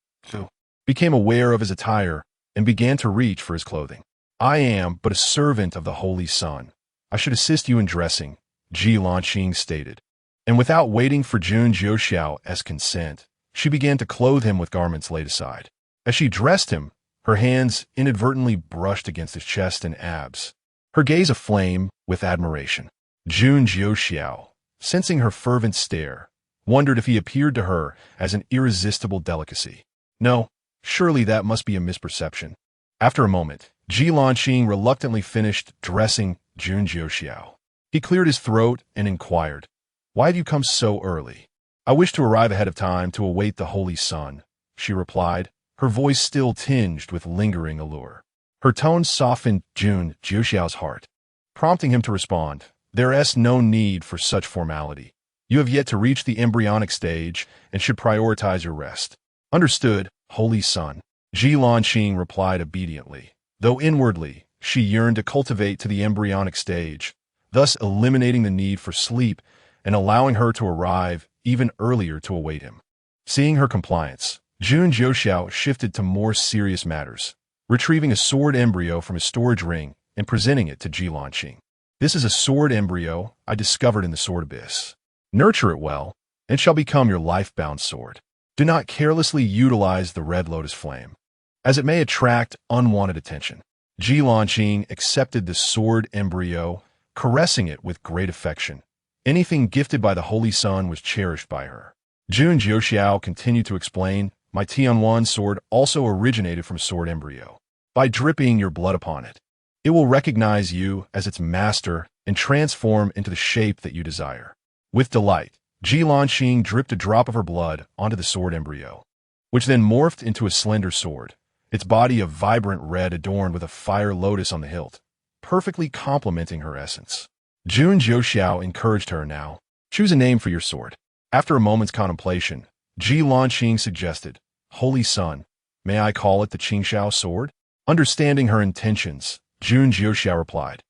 A: became aware of his attire and began to reach for his clothing. I am but a servant of the Holy Son. I should assist you in dressing, Ji Lanqing stated. And without waiting for Jun Jiuxiao's consent, she began to clothe him with garments laid aside. As she dressed him, her hands inadvertently brushed against his chest and abs, her gaze aflame with admiration. Jun Jiuxiao, sensing her fervent stare, wondered if he appeared to her as an irresistible delicacy. No, surely that must be a misperception. After a moment, Ji Lanqing reluctantly finished dressing Jun Jiuxiao. He cleared his throat and inquired, "Why have you come so early?" "I wish to arrive ahead of time to await the Holy Sun," she replied, her voice still tinged with lingering allure. Her tone softened Jun Jiuxiao's heart, prompting him to respond, "There's no need for such formality. You have yet to reach the embryonic stage and should prioritize your rest." "Understood, Holy Sun," Ji Lanqing replied obediently, though inwardly she yearned to cultivate to the embryonic stage, thus eliminating the need for sleep and allowing her to arrive even earlier to await him. Seeing her compliance, Jun Jiuxiao shifted to more serious matters, retrieving a sword embryo from his storage ring and presenting it to Ji Lanqing. "This is a sword embryo I discovered in the sword abyss. Nurture it well, and it shall become your life-bound sword. Do not carelessly utilize the red lotus flame, as it may attract unwanted attention." Ji Lanqing accepted the sword embryo, caressing it with great affection. Anything gifted by the Holy Sun was cherished by her. Jun Jiuxiao continued to explain, "My Tianwan sword also originated from a sword embryo. By dripping your blood upon it, it will recognize you as its master and transform into the shape that you desire." With delight, Ji Lanqing dripped a drop of her blood onto the sword embryo, which then morphed into a slender sword, its body of vibrant red adorned with a fire lotus on the hilt, perfectly complementing her essence. Jun Jiuxiao encouraged her now. "Choose a name for your sword." After a moment's contemplation, Ji Lanqing suggested, "Holy Sun, may I call it the Qingxiao sword?" Understanding her intentions, Jun Jiuxiao replied,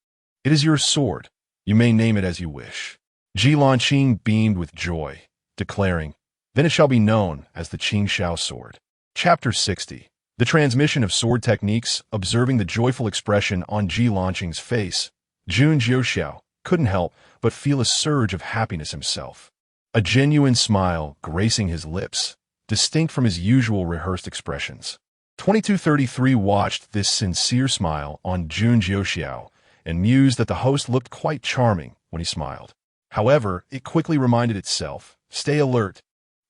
A: "It is your sword. You may name it as you wish." Ji Lanqing beamed with joy, declaring, "Then it shall be known as the Qingxiao sword." Chapter 60. The transmission of sword techniques. Observing the joyful expression on Ji Lanqing's face, Jun Jiuxiao couldn't help but feel a surge of happiness himself. A genuine smile gracing his lips, distinct from his usual rehearsed expressions. 2233 watched this sincere smile on Jun Jiuxiao and mused that the host looked quite charming when he smiled. However, it quickly reminded itself, "Stay alert.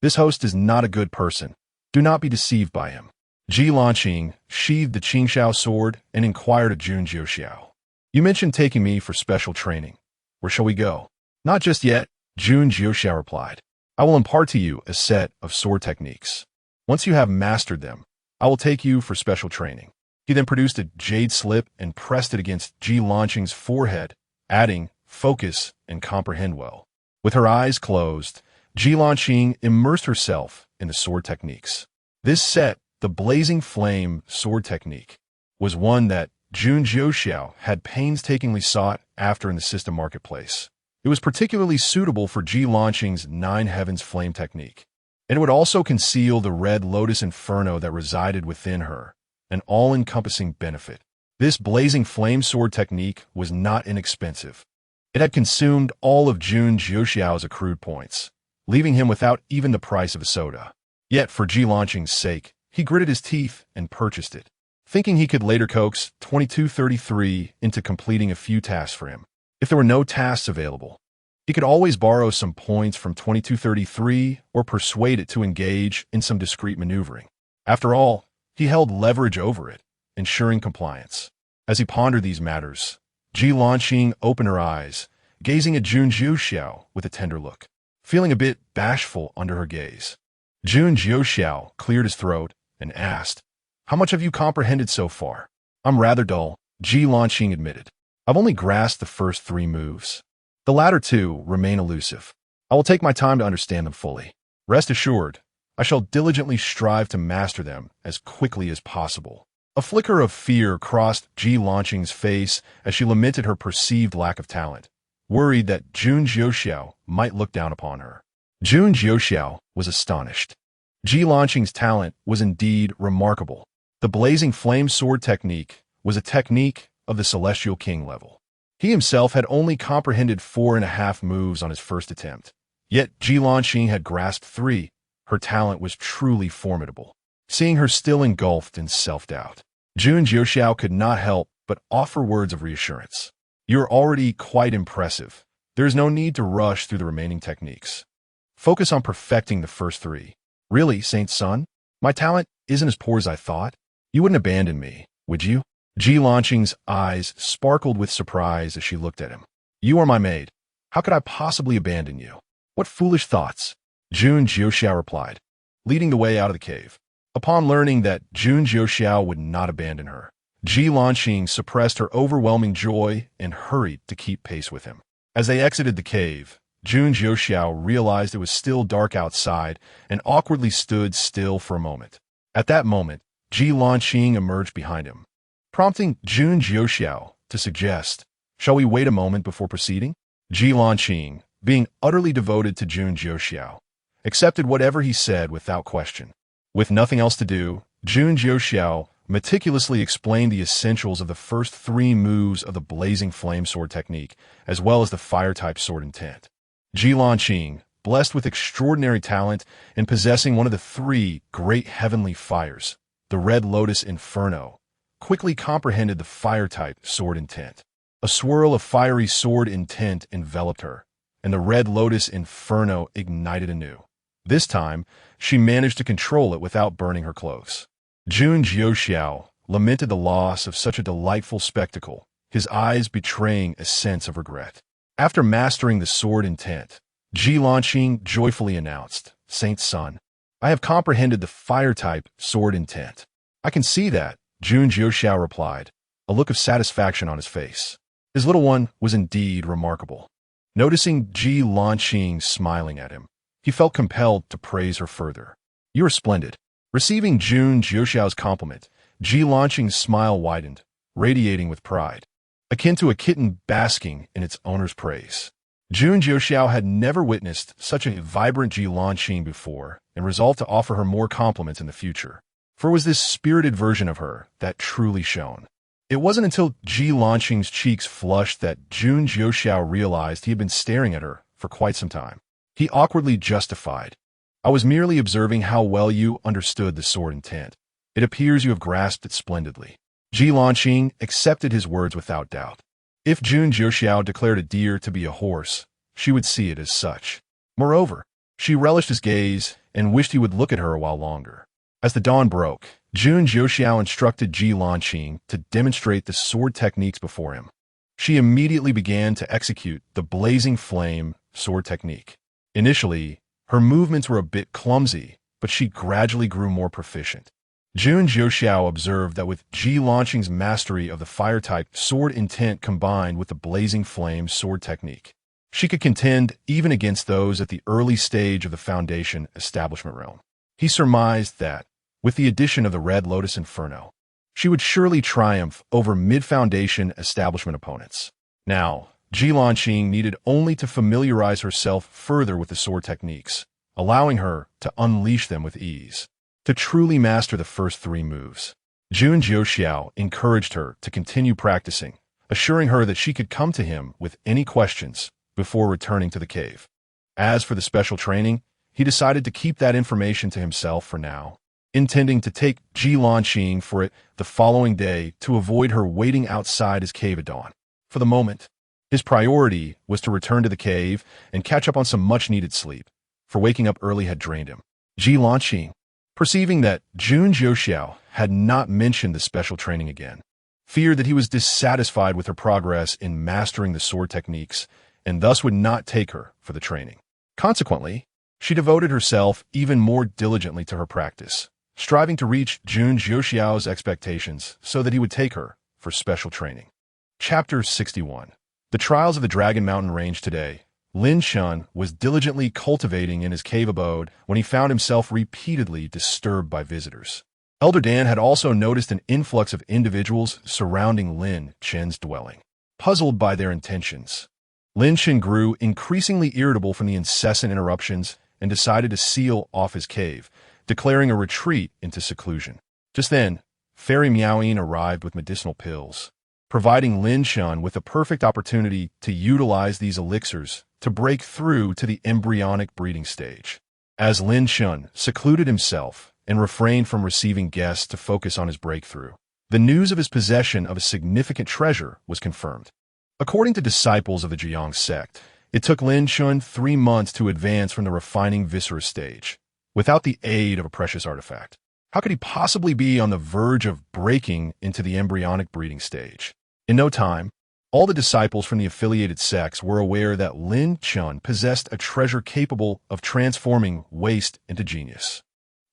A: This host is not a good person. Do not be deceived by him." Ji Lanqing sheathed the Qingxiao sword and inquired of Jun Jiuxiao, "You mentioned taking me for special training. Where shall we go?" "Not just yet," Jun Jiuxiao replied. "I will impart to you a set of sword techniques. Once you have mastered them, I will take you for special training." He then produced a jade slip and pressed it against Ji Lanqing's forehead, adding, "Focus and comprehend well." With her eyes closed, Ji Lanqing immersed herself in the sword techniques. This set, the Blazing Flame sword technique, was one that Jun Jiuxiao had painstakingly sought after in the system marketplace. It was particularly suitable for Ji Lanqing's Nine Heavens Flame technique, and it would also conceal the red lotus inferno that resided within her, an all-encompassing benefit. This Blazing Flame sword technique was not inexpensive. It had consumed all of Jun Jiuxiao's accrued points, leaving him without even the price of a soda. Yet, for Ji Lanqing's sake, he gritted his teeth and purchased it, thinking he could later coax 2233 into completing a few tasks for him. If there were no tasks available, he could always borrow some points from 2233 or persuade it to engage in some discreet maneuvering. After all, he held leverage over it, ensuring compliance. As he pondered these matters, Ji Lanqing opened her eyes, gazing at Jun Jiuxiao with a tender look, feeling a bit bashful under her gaze. Jun Jiuxiao cleared his throat and asked, "How much have you comprehended so far?" "I'm rather dull," Ji Lanqing admitted. "I've only grasped the first 3 moves. The latter 2 remain elusive. I will take my time to understand them fully. Rest assured, I shall diligently strive to master them as quickly as possible." A flicker of fear crossed Ji Lanqing's face as she lamented her perceived lack of talent, worried that Jun Jiuxiao might look down upon her. Jun Jiuxiao was astonished. Ji Lanqing's talent was indeed remarkable. The Blazing Flame sword technique was a technique of the Celestial King level. He himself had only comprehended 4.5 moves on his first attempt. Yet Ji Lanqing had grasped 3. Her talent was truly formidable. Seeing her still engulfed in self-doubt, Jun Jiuxiao could not help but offer words of reassurance. "You're already quite impressive. There is no need to rush through the remaining techniques. Focus on perfecting the first 3. Really, Saint Sun? My talent isn't as poor as I thought. You wouldn't abandon me, would you?" Ji Lanqing's eyes sparkled with surprise as she looked at him. You are my maid. How could I possibly abandon you? What foolish thoughts? Jun Jiuxiao replied, leading the way out of the cave. Upon learning that Jun Jiuxiao would not abandon her, Ji Lanqing suppressed her overwhelming joy and hurried to keep pace with him. As they exited the cave, Jun Jiuxiao realized it was still dark outside and awkwardly stood still for a moment. At that moment, Ji Lanqing emerged behind him, prompting Jun Jiuxiao to suggest, "Shall we wait a moment before proceeding?" Ji Lanqing, being utterly devoted to Jun Jiuxiao, accepted whatever he said without question. With nothing else to do, Jun Jiuxiao meticulously explained the essentials of the first 3 moves of the blazing flame sword technique, as well as the fire-type sword intent. Ji Lanqing, blessed with extraordinary talent and possessing one of the 3 great heavenly fires, the Red Lotus Inferno, quickly comprehended the fire-type sword intent. A swirl of fiery sword intent enveloped her, and the Red Lotus Inferno ignited anew. This time, she managed to control it without burning her clothes. Jun Jiuxiao lamented the loss of such a delightful spectacle, his eyes betraying a sense of regret. After mastering the sword intent, Ji Lanqing joyfully announced, "Saint's son, I have comprehended the fire-type sword intent." "I can see that," Jun Jiuxiao replied, a look of satisfaction on his face. His little one was indeed remarkable. Noticing Ji Lanqing smiling at him, he felt compelled to praise her further. "You are splendid." Receiving Jun Jiuxiao's compliment, Ji Lanqing's smile widened, radiating with pride, akin to a kitten basking in its owner's praise. Jun Jiuxiao had never witnessed such a vibrant Ji Lanqing before and resolved to offer her more compliments in the future, for it was this spirited version of her that truly shone. It wasn't until Ji Lanqing's cheeks flushed that Jun Jiuxiao realized he had been staring at her for quite some time. He awkwardly justified, "I was merely observing how well you understood the sword intent. It appears you have grasped it splendidly." Ji Lanqing accepted his words without doubt. If Jun Jiuxiao declared a deer to be a horse, she would see it as such. Moreover, she relished his gaze and wished he would look at her a while longer. As the dawn broke, Jun Jiuxiao instructed Ji Lanqing to demonstrate the sword techniques before him. She immediately began to execute the blazing flame sword technique. Initially, her movements were a bit clumsy, but she gradually grew more proficient. Jun Jiuxiao observed that with Ji Lanqing's mastery of the fire-type sword intent combined with the blazing flame sword technique, she could contend even against those at the early stage of the Foundation establishment realm. He surmised that, with the addition of the Red Lotus Inferno, she would surely triumph over mid-Foundation establishment opponents. Now, Ji Lanqing needed only to familiarize herself further with the sword techniques, allowing her to unleash them with ease. To truly master the first 3 moves, Jun Jiuxiao encouraged her to continue practicing, assuring her that she could come to him with any questions before returning to the cave. As for the special training, he decided to keep that information to himself for now, intending to take Ji Lanqing for it the following day to avoid her waiting outside his cave at dawn. For the moment, his priority was to return to the cave and catch up on some much-needed sleep, for waking up early had drained him. Ji Lanqing, perceiving that Jun Jiuxiao had not mentioned the special training again, feared that he was dissatisfied with her progress in mastering the sword techniques and thus would not take her for the training. Consequently, she devoted herself even more diligently to her practice, striving to reach Jun Jiuxiao's expectations so that he would take her for special training. Chapter 61. The Trials of the Dragon Mountain Range today. Lin Shun was diligently cultivating in his cave abode when he found himself repeatedly disturbed by visitors. Elder Dan had also noticed an influx of individuals surrounding Lin Chen's dwelling. Puzzled by their intentions, Lin Chen grew increasingly irritable from the incessant interruptions and decided to seal off his cave, declaring a retreat into seclusion. Just then, Fairy Miaoying arrived with medicinal pills, providing Lin Shun with a perfect opportunity to utilize these elixirs to break through to the embryonic breeding stage. As Lin Shun secluded himself and refrained from receiving guests to focus on his breakthrough, the news of his possession of a significant treasure was confirmed. According to disciples of the Jiang sect, it took Lin Shun 3 months to advance from the refining viscera stage, without the aid of a precious artifact. How could he possibly be on the verge of breaking into the embryonic breeding stage? In no time, All the disciples from the affiliated sects were aware that Lin Chun possessed a treasure capable of transforming waste into genius.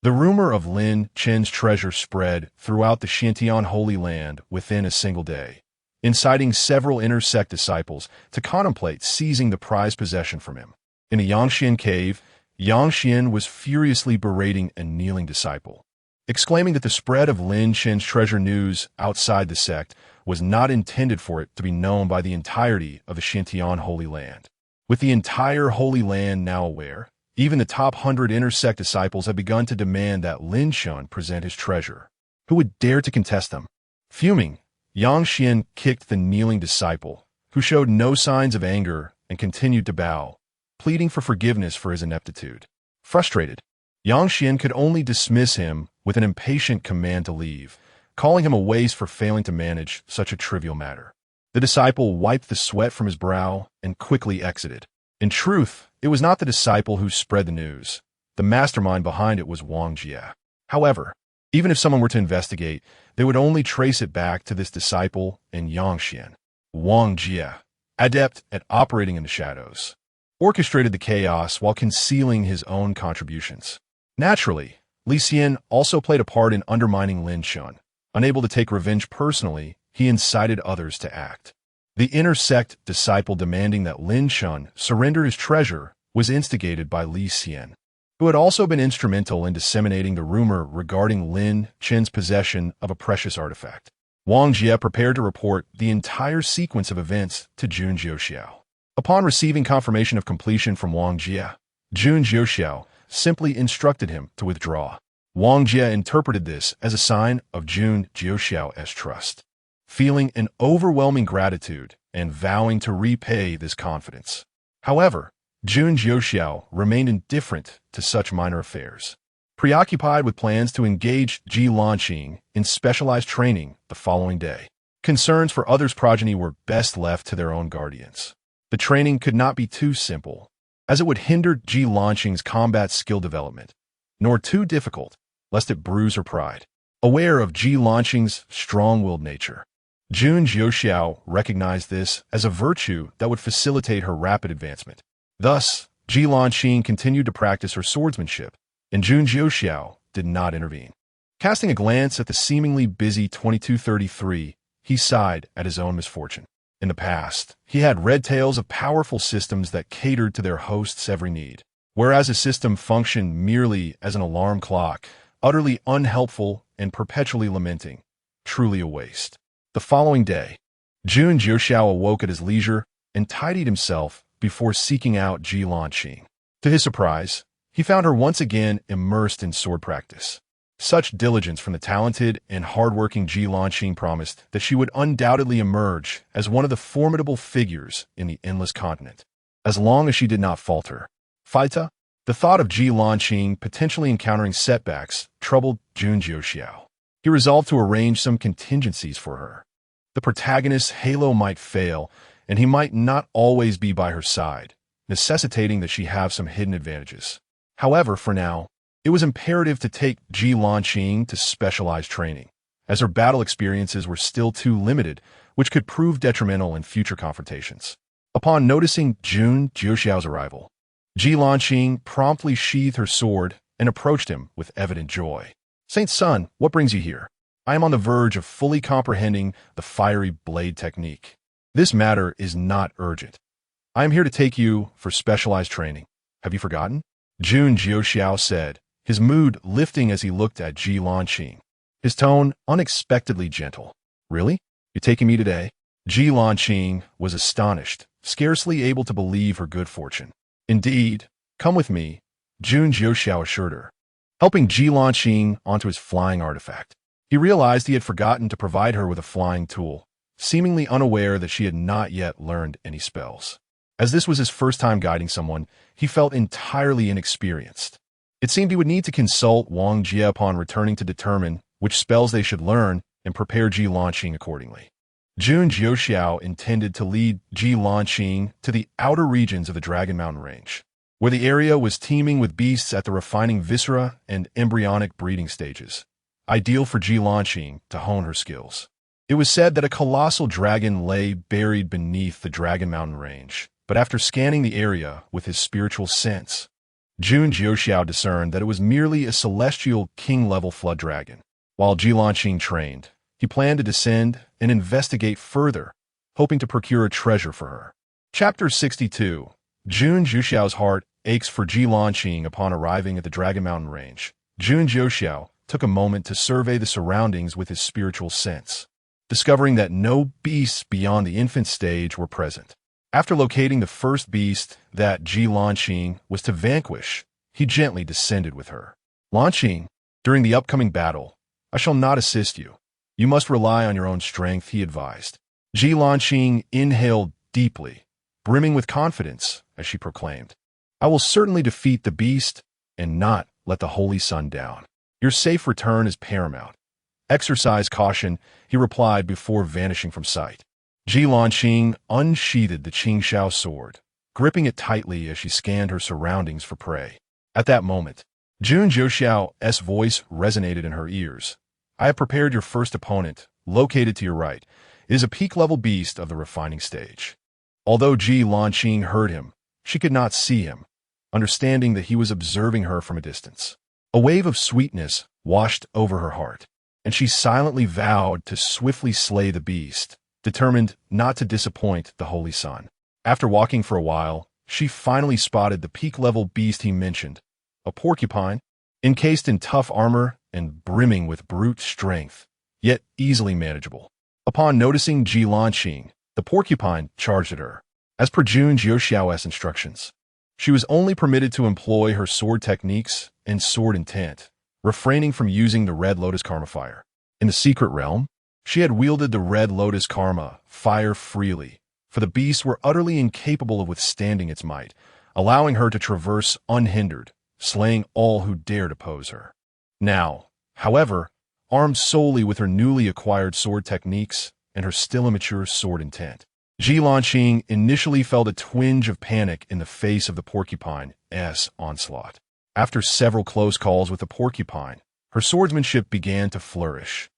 A: The rumor of Lin Chen's treasure spread throughout the Xintian Holy Land within a single day, inciting several inner-sect disciples to contemplate seizing the prized possession from him. In a Yangxian cave, Yangxian was furiously berating a kneeling disciple, exclaiming that the spread of Lin Chen's treasure news outside the sect was not intended for it to be known by the entirety of the Xintian Holy Land. With the entire Holy Land now aware, even the top 100 inner-sect disciples had begun to demand that Lin Chun present his treasure. Who would dare to contest them? Fuming, Yang Xian kicked the kneeling disciple, who showed no signs of anger and continued to bow, pleading for forgiveness for his ineptitude. Frustrated, Yang Xian could only dismiss him with an impatient command to leave, calling him a waste for failing to manage such a trivial matter. The disciple wiped the sweat from his brow and quickly exited. In truth, it was not the disciple who spread the news. The mastermind behind it was Wang Jie. However, even if someone were to investigate, they would only trace it back to this disciple and Yang Xian. Wang Jie, adept at operating in the shadows, orchestrated the chaos while concealing his own contributions. Naturally, Li Xian also played a part in undermining Lin Chun. Unable to take revenge personally, he incited others to act. The inner-sect disciple demanding that Lin Chun surrender his treasure was instigated by Li Xian, who had also been instrumental in disseminating the rumor regarding Lin Chen's possession of a precious artifact. Wang Jie prepared to report the entire sequence of events to Jun Jiuxiao. Upon receiving confirmation of completion from Wang Jie, Jun Jiuxiao simply instructed him to withdraw. Wang Jie interpreted this as a sign of Jun Jiuxiao's trust, feeling an overwhelming gratitude and vowing to repay this confidence. However, Jun Jiuxiao remained indifferent to such minor affairs, preoccupied with plans to engage Ji Lanqing in specialized training the following day. Concerns for others' progeny were best left to their own guardians. The training could not be too simple, as it would hinder Ji Lanqing's combat skill development, nor too difficult, lest it bruise her pride. Aware of Ji Lanqing's strong-willed nature, Jun Jiuxiao recognized this as a virtue that would facilitate her rapid advancement. Thus, Ji Lanqing continued to practice her swordsmanship, and Jun Jiuxiao did not intervene. Casting a glance at the seemingly busy 2233, he sighed at his own misfortune. In the past, he had read tales of powerful systems that catered to their host's every need, whereas a system functioned merely as an alarm clock, utterly unhelpful and perpetually lamenting, truly a waste. The following day, Jun Jiuxiao awoke at his leisure and tidied himself before seeking out Ji Lanqing. To his surprise, he found her once again immersed in sword practice. Such diligence from the talented and hardworking Ji Lanqing promised that she would undoubtedly emerge as one of the formidable figures in the Endless Continent, as long as she did not falter. Faita, the thought of Ji Lanqing potentially encountering setbacks troubled Jun Jiuxiao. He resolved to arrange some contingencies for her. The protagonist's halo might fail, and he might not always be by her side, necessitating that she have some hidden advantages. However, for now, it was imperative to take Ji Lanqing to specialized training, as her battle experiences were still too limited, which could prove detrimental in future confrontations. Upon noticing Jun Jiuxiao's arrival, Ji Lanqing promptly sheathed her sword and approached him with evident joy. "Saint Sun, what brings you here? I am on the verge of fully comprehending the fiery blade technique. This matter is not urgent. I am here to take you for specialized training. Have you forgotten?" Jun Jiuxiao said, his mood lifting as he looked at Ji Lanqing, his tone unexpectedly gentle. "Really? You're taking me today?" Ji Lanqing was astonished, scarcely able to believe her good fortune. "Indeed, come with me," Jun Jiuxiao assured her, helping Ji Lanqing onto his flying artifact. He realized he had forgotten to provide her with a flying tool, seemingly unaware that she had not yet learned any spells. As this was his first time guiding someone, he felt entirely inexperienced. It seemed he would need to consult Wang Jie upon returning to determine which spells they should learn and prepare Ji Lanqing accordingly. Jun Jiuxiao intended to lead Ji Lanqing to the outer regions of the Dragon Mountain Range, where the area was teeming with beasts at the refining viscera and embryonic breeding stages, ideal for Ji Lanqing to hone her skills. It was said that a colossal dragon lay buried beneath the Dragon Mountain range, but after scanning the area with his spiritual sense, Jun Jiuxiao discerned that it was merely a celestial king-level flood dragon. While Jilanqing trained, he planned to descend and investigate further, hoping to procure a treasure for her. Chapter 62. Jun Jiuxiao's heart aches for Jilanqing upon arriving at the Dragon Mountain range. Jun Jiuxiao took a moment to survey the surroundings with his spiritual sense, discovering that no beasts beyond the infant stage were present. After locating the first beast that Jilanqing was to vanquish, he gently descended with her. Lanqing, during the upcoming battle, I shall not assist you. You must rely on your own strength, he advised. Jilanqing inhaled deeply, brimming with confidence, as she proclaimed, I will certainly defeat the beast and not let the holy sun down. Your safe return is paramount. Exercise caution, he replied before vanishing from sight. Jilanqing unsheathed the Qingxiao sword, gripping it tightly as she scanned her surroundings for prey. At that moment, Jun Jiuxiao's voice resonated in her ears. I have prepared your first opponent, located to your right. It is a peak-level beast of the refining stage. Although Jilanqing heard him, she could not see him, understanding that he was observing her from a distance. A wave of sweetness washed over her heart, and she silently vowed to swiftly slay the beast, determined not to disappoint the Holy Sun. After walking for a while, she finally spotted the peak-level beast he mentioned, a porcupine, encased in tough armor and brimming with brute strength, yet easily manageable. Upon noticing Jilanqing, the porcupine charged at her. As per Jun Jiuxiao's instructions, she was only permitted to employ her sword techniques and sword intent, refraining from using the Red Lotus Karma Fire. In the secret realm, she had wielded the Red Lotus Karma Fire freely, for the beasts were utterly incapable of withstanding its might, allowing her to traverse unhindered, slaying all who dared oppose her. Now, however, armed solely with her newly acquired sword techniques and her still immature sword intent, Jilanqing initially felt a twinge of panic in the face of the porcupine's onslaught. After several close calls with the porcupine, her swordsmanship began to flourish,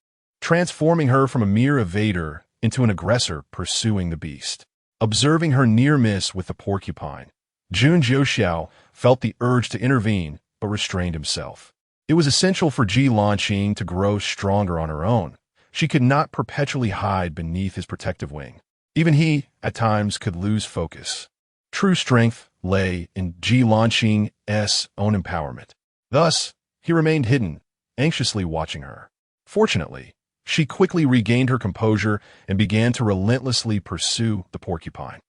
A: transforming her from a mere evader into an aggressor pursuing the beast. Observing her near miss with the porcupine, Jun Jiuxiao felt the urge to intervene but restrained himself. It was essential for Jilanqing to grow stronger on her own. She could not perpetually hide beneath his protective wing. Even he, at times, could lose focus. True strength lay in Jilanqing's own empowerment. Thus, he remained hidden, anxiously watching her. Fortunately, she quickly regained her composure and began to relentlessly pursue the porcupine.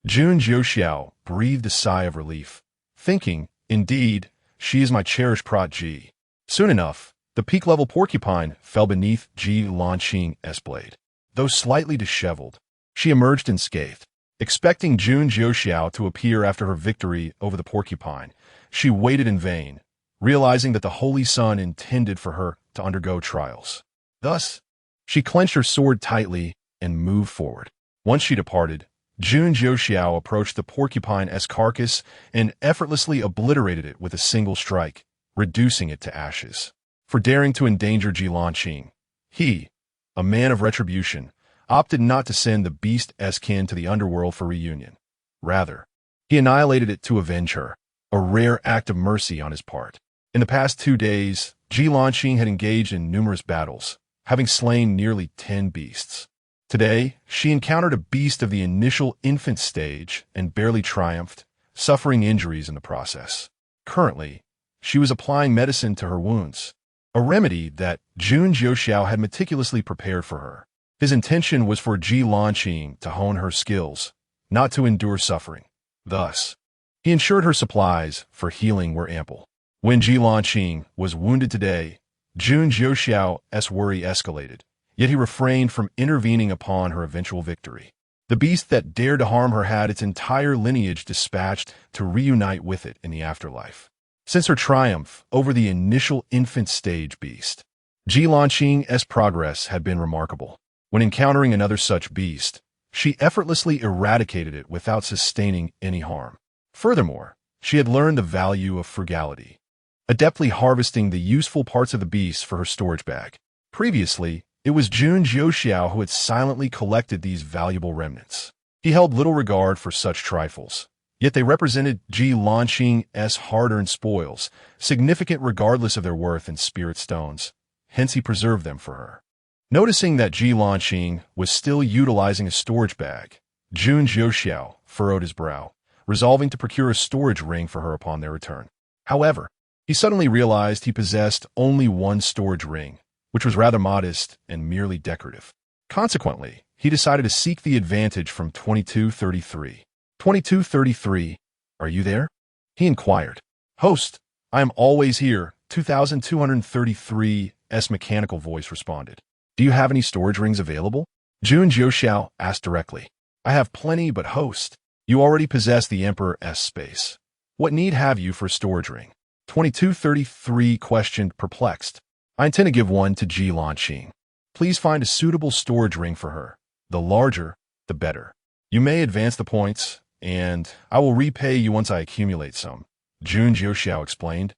A: Jun Jiuxiao breathed a sigh of relief, thinking, indeed, she is my cherished protege. Soon enough, the peak-level porcupine fell beneath Jilanqing's blade. Though slightly disheveled, she emerged unscathed. Expecting Jun Jiuxiao to appear after her victory over the porcupine, she waited in vain, realizing that the Holy Sun intended for her to undergo trials. Thus, she clenched her sword tightly and moved forward. Once she departed, Jun Jiuxiao approached the porcupine's carcass and effortlessly obliterated it with a single strike, reducing it to ashes. For daring to endanger Jilanqing, he, a man of retribution, opted not to send the beast's kin to the underworld for reunion. Rather, he annihilated it to avenge her, a rare act of mercy on his part. In the past 2 days, Jilanqing had engaged in numerous battles, having slain nearly 10 beasts. Today, she encountered a beast of the initial infant stage and barely triumphed, suffering injuries in the process. Currently, she was applying medicine to her wounds, a remedy that Jun Jiuxiao had meticulously prepared for her. His intention was for Jilanqing to hone her skills, not to endure suffering. Thus, he ensured her supplies for healing were ample. When Jilanqing was wounded today, Jun Jiuxiao's worry escalated, yet he refrained from intervening upon her eventual victory. The beast that dared to harm her had its entire lineage dispatched to reunite with it in the afterlife. Since her triumph over the initial infant stage beast, Jilanqing's progress had been remarkable. When encountering another such beast, she effortlessly eradicated it without sustaining any harm. Furthermore, she had learned the value of frugality, adeptly harvesting the useful parts of the beast for her storage bag. Previously, It was Jun Jiuxiao who had silently collected these valuable remnants. He held little regard for such trifles, yet they represented Ji Lanqing's hard-earned spoils, significant regardless of their worth in spirit stones. Hence he preserved them for her. Noticing that Ji Lanqing was still utilizing a storage bag, Jun Jiuxiao furrowed his brow, resolving to procure a storage ring for her upon their return. However, he suddenly realized he possessed only one storage ring, which was rather modest and merely decorative. Consequently, he decided to seek the advantage from 2233. 2233, are you there? He inquired. Host, I am always here, 2233's mechanical voice responded. Do you have any storage rings available? Jun Jiuxiao asked directly. I have plenty, but host, you already possess the Emperor's space. What need have you for a storage ring? 2233 questioned, perplexed. I intend to give one to Ji Lanqing. Please find a suitable storage ring for her. The larger, the better. You may advance the points, and I will repay you once I accumulate some, Jun Jiuxiao explained.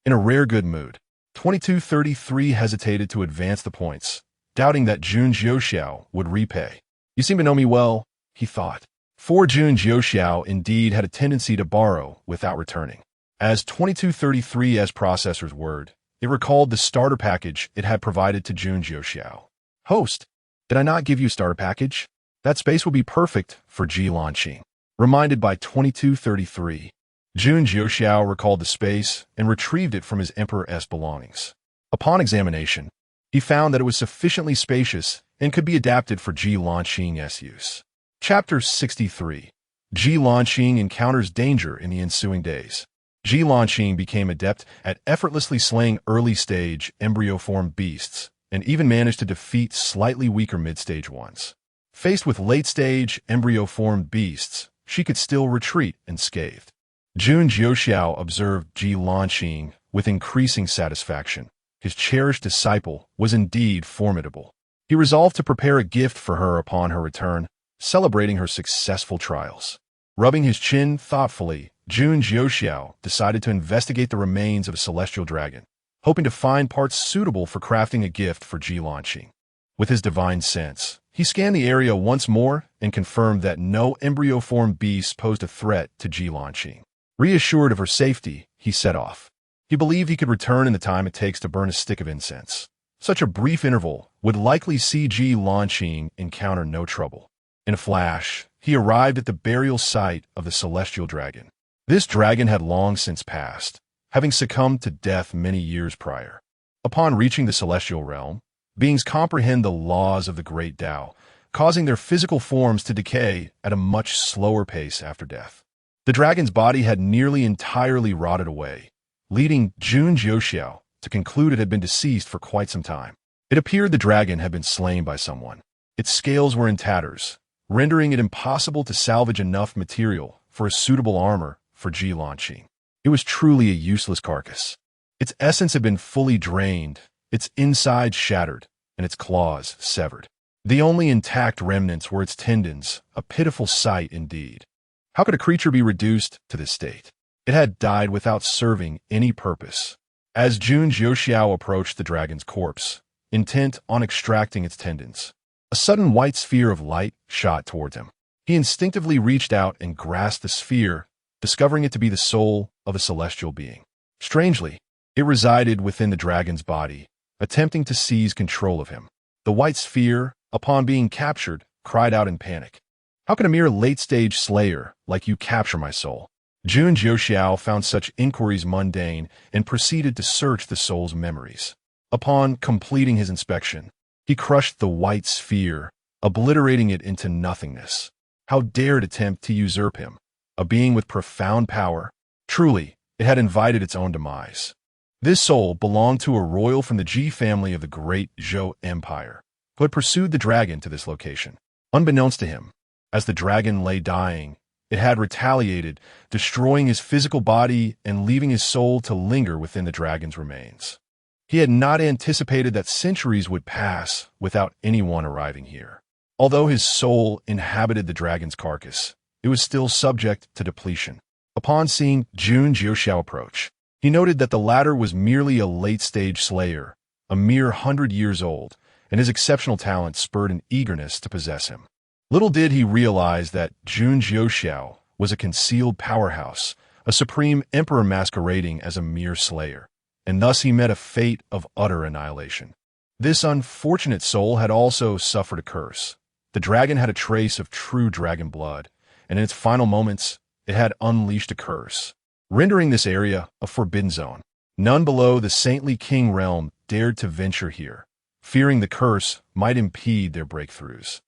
A: In a rare good mood, 2233 hesitated to advance the points, doubting that Jun Jiuxiao would repay. You seem to know me well, he thought. For Jun Jiuxiao indeed had a tendency to borrow without returning. As 2233's processor's word, it recalled the starter package it had provided to Jun Jiuxiao. Host, did I not give you a starter package? That space will be perfect for Ji Lanqing. Reminded by 2233, Jun Jiuxiao recalled the space and retrieved it from his Emperor's belongings. Upon examination, he found that it was sufficiently spacious and could be adapted for Ji Lanqing's use. Chapter 63. Ji Lanqing encounters danger in the ensuing days. Ji Lanqing became adept at effortlessly slaying early-stage embryo-formed beasts and even managed to defeat slightly weaker mid-stage ones. Faced with late-stage embryo-formed beasts, she could still retreat unscathed. Jun Jiuxiao observed Ji Lanqing with increasing satisfaction. His cherished disciple was indeed formidable. He resolved to prepare a gift for her upon her return, celebrating her successful trials. Rubbing his chin thoughtfully, Jun Jiuxiao decided to investigate the remains of a celestial dragon, hoping to find parts suitable for crafting a gift for Ji Lanqing. With his divine sense, he scanned the area once more and confirmed that no embryo-formed beast posed a threat to Ji Lanqing. Reassured of her safety, he set off. He believed he could return in the time it takes to burn a stick of incense. Such a brief interval would likely see Ji Lanqing encounter no trouble. In a flash, he arrived at the burial site of the celestial dragon. This dragon had long since passed, having succumbed to death many years prior. Upon reaching the celestial realm, beings comprehend the laws of the great Tao, causing their physical forms to decay at a much slower pace after death. The dragon's body had nearly entirely rotted away, leading Jun Jiuxiao to conclude it had been deceased for quite some time. It appeared the dragon had been slain by someone. Its scales were in tatters, rendering it impossible to salvage enough material for a suitable armor for Ji Lanqing. It was truly a useless carcass. Its essence had been fully drained, its insides shattered, and its claws severed. The only intact remnants were its tendons, a pitiful sight indeed. How could a creature be reduced to this state? It had died without serving any purpose. As Jun Jiuxiao approached the dragon's corpse, intent on extracting its tendons, a sudden white sphere of light shot towards him. He instinctively reached out and grasped the sphere, discovering it to be the soul of a celestial being. Strangely, it resided within the dragon's body, attempting to seize control of him. The white sphere, upon being captured, cried out in panic. How can a mere late-stage slayer like you capture my soul? Jun Jiuxiao found such inquiries mundane and proceeded to search the soul's memories. Upon completing his inspection, he crushed the white sphere, obliterating it into nothingness. How dared attempt to usurp him? A being with profound power. Truly, it had invited its own demise. This soul belonged to a royal from the Ji family of the great Zhou Empire, who had pursued the dragon to this location. Unbeknownst to him, as the dragon lay dying, it had retaliated, destroying his physical body and leaving his soul to linger within the dragon's remains. He had not anticipated that centuries would pass without anyone arriving here. Although his soul inhabited the dragon's carcass, it was still subject to depletion. Upon seeing Jun Jiuxiao approach, he noted that the latter was merely a late-stage slayer, a mere 100 years old, and his exceptional talent spurred an eagerness to possess him. Little did he realize that Jun Jiuxiao was a concealed powerhouse, a supreme emperor masquerading as a mere slayer, and thus he met a fate of utter annihilation. This unfortunate soul had also suffered a curse. The dragon had a trace of true dragon blood, and in its final moments, it had unleashed a curse, rendering this area a forbidden zone. None below the saintly king realm dared to venture here, fearing the curse might impede their breakthroughs,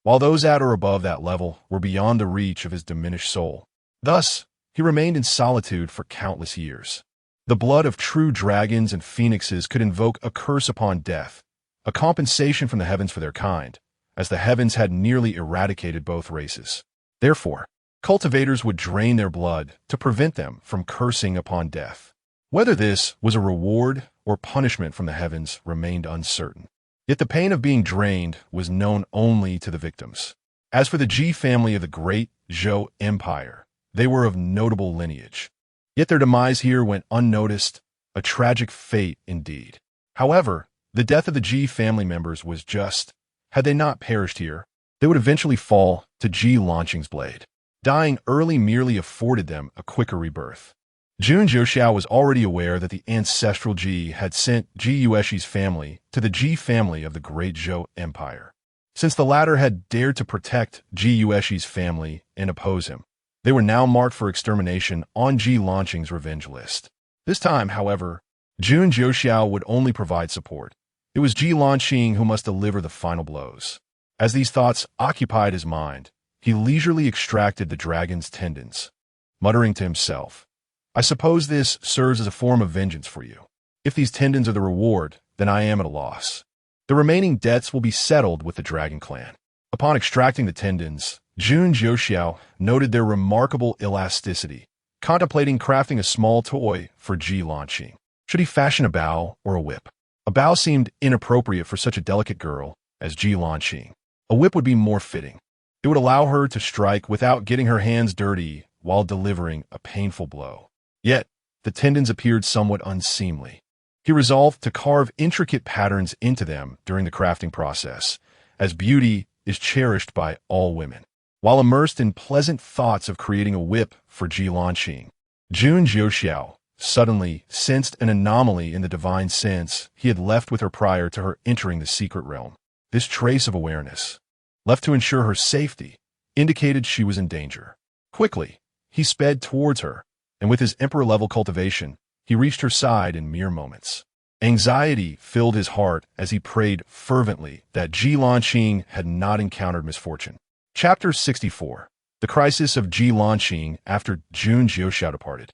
A: while those at or above that level were beyond the reach of his diminished soul. Thus, he remained in solitude for countless years. The blood of true dragons and phoenixes could invoke a curse upon death, a compensation from the heavens for their kind, as the heavens had nearly eradicated both races. Therefore, cultivators would drain their blood to prevent them from cursing upon death. Whether this was a reward or punishment from the heavens remained uncertain. Yet the pain of being drained was known only to the victims. As for the Ji family of the great Zhou Empire, they were of notable lineage. Yet their demise here went unnoticed, a tragic fate indeed. However, the death of the Ji family members was just. Had they not perished here, they would eventually fall to Ji Lanqing's blade. Dying early merely afforded them a quicker rebirth. Jun Jiuxiao was already aware that the ancestral Ji had sent Ji Yuexi's family to the Ji family of the great Zhou Empire. Since the latter had dared to protect Ji Yuexi's family and oppose him, they were now marked for extermination on Ji Lanqing's revenge list. This time, however, Jun Jiuxiao would only provide support. It was Ji Lanqing who must deliver the final blows. As these thoughts occupied his mind, he leisurely extracted the dragon's tendons, muttering to himself, "I suppose this serves as a form of vengeance for you. If these tendons are the reward, then I am at a loss. The remaining debts will be settled with the dragon clan." Upon extracting the tendons, Jun Jiuxiao noted their remarkable elasticity, contemplating crafting a small toy for Ji Lanqing. Should he fashion a bow or a whip? A bow seemed inappropriate for such a delicate girl as Ji Lanqing. A whip would be more fitting. It would allow her to strike without getting her hands dirty while delivering a painful blow. Yet, the tendons appeared somewhat unseemly. He resolved to carve intricate patterns into them during the crafting process, as beauty is cherished by all women. While immersed in pleasant thoughts of creating a whip for Ji Lanqing, Jun Jiuxiao suddenly sensed an anomaly in the divine sense he had left with her prior to her entering the secret realm. This trace of awareness, left to ensure her safety, indicated she was in danger. Quickly, he sped towards her, and with his emperor-level cultivation, he reached her side in mere moments. Anxiety filled his heart as he prayed fervently that Ji Lanqing had not encountered misfortune. Chapter 64. The Crisis of Ji Lanqing after Jun Jiuxiao departed.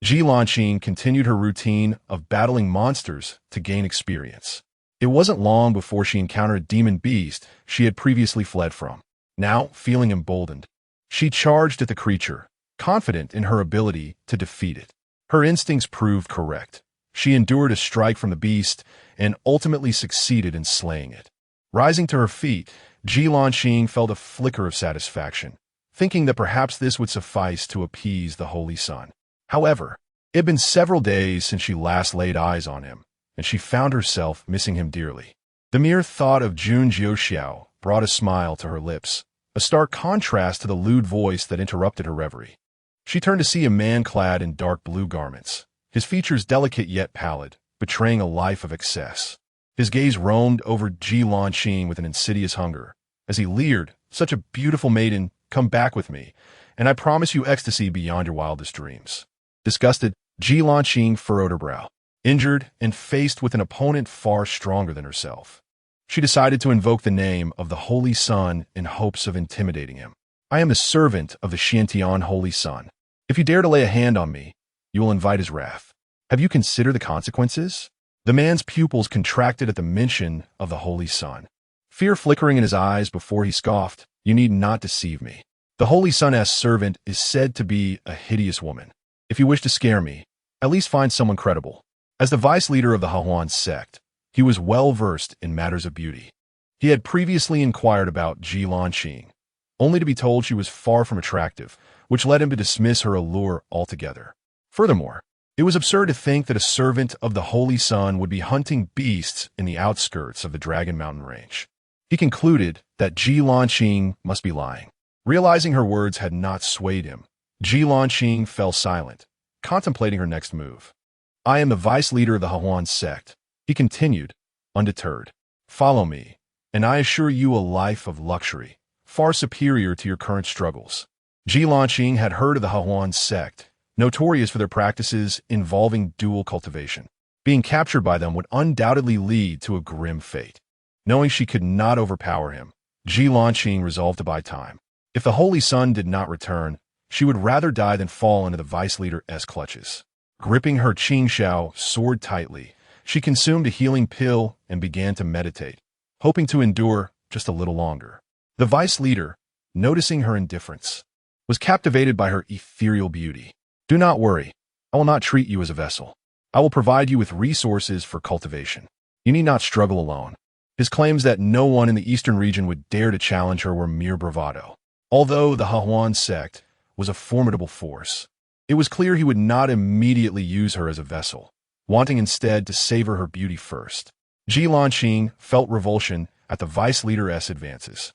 A: Ji Lanqing continued her routine of battling monsters to gain experience. It wasn't long before she encountered a demon beast she had previously fled from. Now, feeling emboldened, she charged at the creature, confident in her ability to defeat it. Her instincts proved correct. She endured a strike from the beast and ultimately succeeded in slaying it. Rising to her feet, Ji Lanqing felt a flicker of satisfaction, thinking that perhaps this would suffice to appease the Holy Sun. However, it had been several days since she last laid eyes on him, and she found herself missing him dearly. The mere thought of Jun Jiuxiao brought a smile to her lips, a stark contrast to the lewd voice that interrupted her reverie. She turned to see a man clad in dark blue garments, his features delicate yet pallid, betraying a life of excess. His gaze roamed over Ji Lanqing with an insidious hunger, as he leered, "Such a beautiful maiden, come back with me, and I promise you ecstasy beyond your wildest dreams." Disgusted, Ji Lanqing furrowed her brow. Injured and faced with an opponent far stronger than herself, she decided to invoke the name of the Holy Sun in hopes of intimidating him. "I am the servant of the Xiantian Holy Sun. If you dare to lay a hand on me, you will invite his wrath. Have you considered the consequences?" The man's pupils contracted at the mention of the Holy Sun, fear flickering in his eyes before he scoffed, "You need not deceive me. The Holy Sun's servant is said to be a hideous woman. If you wish to scare me, at least find someone credible." As the vice leader of the Hahuan sect, he was well versed in matters of beauty. He had previously inquired about Ji Lanqing, only to be told she was far from attractive, which led him to dismiss her allure altogether. Furthermore, It was absurd to think that a servant of the Holy Sun would be hunting beasts in the outskirts of the Dragon Mountain Range. He concluded that Ji Lanqing must be lying. Realizing her words had not swayed him, Ji Lanqing fell silent, contemplating her next move. I am the vice leader of the Hahuan sect, he continued, undeterred. Follow me, and I assure you a life of luxury, far superior to your current struggles. Ji Lanqing had heard of the Hahuan sect, notorious for their practices involving dual cultivation. Being captured by them would undoubtedly lead to a grim fate. Knowing she could not overpower him, Ji Lanqing resolved to buy time. If the Holy Sun did not return, she would rather die than fall into the vice leader's clutches. Gripping her Qingxiao sword tightly, she consumed a healing pill and began to meditate, hoping to endure just a little longer. The vice leader, noticing her indifference, was captivated by her ethereal beauty. Do not worry, I will not treat you as a vessel. I will provide you with resources for cultivation. You need not struggle alone. His claims that no one in the eastern region would dare to challenge her were mere bravado. Although the Hahuan sect was a formidable force, it was clear he would not immediately use her as a vessel, wanting instead to savor her beauty first. Ji Lanqing felt revulsion at the vice leader's advances,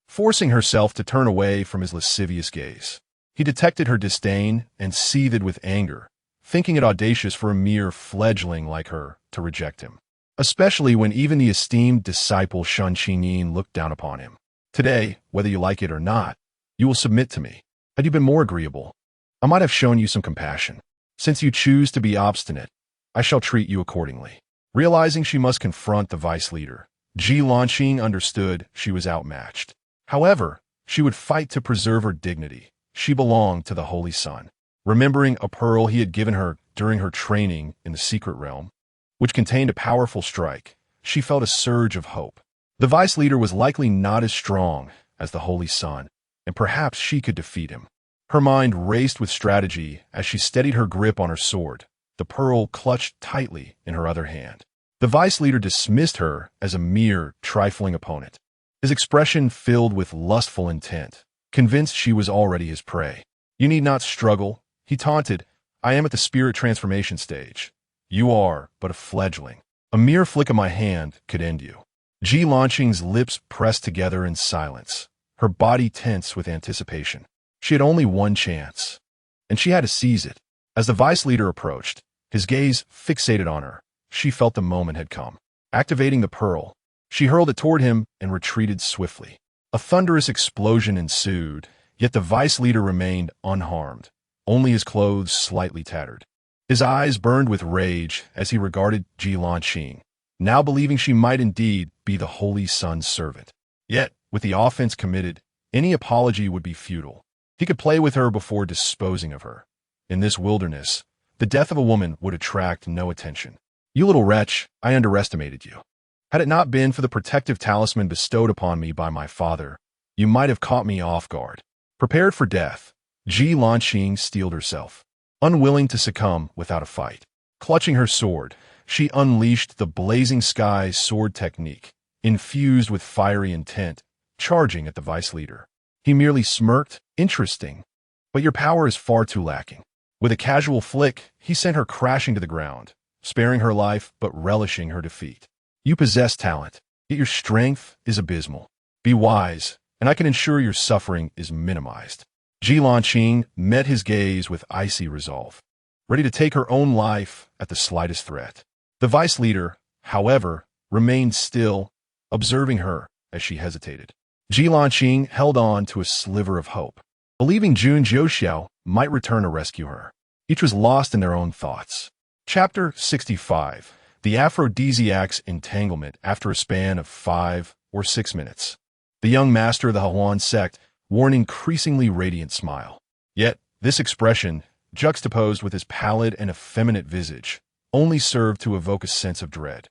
A: forcing herself to turn away from his lascivious gaze. He detected her disdain and seethed with anger, thinking it audacious for a mere fledgling like her to reject him, especially when even the esteemed disciple Shen Qingyin looked down upon him. Today, whether you like it or not, you will submit to me. Had you been more agreeable, I might have shown you some compassion. Since you choose to be obstinate, I shall treat you accordingly. Realizing she must confront the vice leader, Ji Lanqing understood she was outmatched. However, she would fight to preserve her dignity. She belonged to the Holy Sun. Remembering a pearl he had given her during her training in the secret realm, which contained a powerful strike, she felt a surge of hope. The vice leader was likely not as strong as the Holy Sun, and perhaps she could defeat him. Her mind raced with strategy as she steadied her grip on her sword, the pearl clutched tightly in her other hand. The vice leader dismissed her as a mere trifling opponent, his expression filled with lustful intent, convinced she was already his prey. You need not struggle, he taunted. I am at the spirit transformation stage. You are but a fledgling. A mere flick of my hand could end you. Ji Lanqing's lips pressed together in silence, her body tense with anticipation. She had only one chance, and she had to seize it. As the vice leader approached, his gaze fixated on her, she felt the moment had come. Activating the pearl, she hurled it toward him and retreated swiftly. A thunderous explosion ensued, yet the vice leader remained unharmed, only his clothes slightly tattered. His eyes burned with rage as he regarded Ji Lanqing, now believing she might indeed be the Holy Sun's servant. Yet, with the offense committed, any apology would be futile. He could play with her before disposing of her. In this wilderness, the death of a woman would attract no attention. You little wretch, I underestimated you. Had it not been for the protective talisman bestowed upon me by my father, you might have caught me off guard. Prepared for death, Ji Lanqing steeled herself, unwilling to succumb without a fight. Clutching her sword, she unleashed the blazing sky sword technique, infused with fiery intent, charging at the vice leader. He merely smirked, interesting, but your power is far too lacking. With a casual flick, he sent her crashing to the ground, sparing her life but relishing her defeat. You possess talent, yet your strength is abysmal. Be wise, and I can ensure your suffering is minimized. Ji Lanqing met his gaze with icy resolve, ready to take her own life at the slightest threat. The vice leader, however, remained still, observing her as she hesitated. Ji Lanqing held on to a sliver of hope, believing Jun Jiuxiao might return to rescue her. Each was lost in their own thoughts. Chapter 65. The Aphrodisiac's Entanglement after a span of 5 or 6 minutes. The young master of the Hahuan sect wore an increasingly radiant smile. Yet, this expression, juxtaposed with his pallid and effeminate visage, only served to evoke a sense of dread.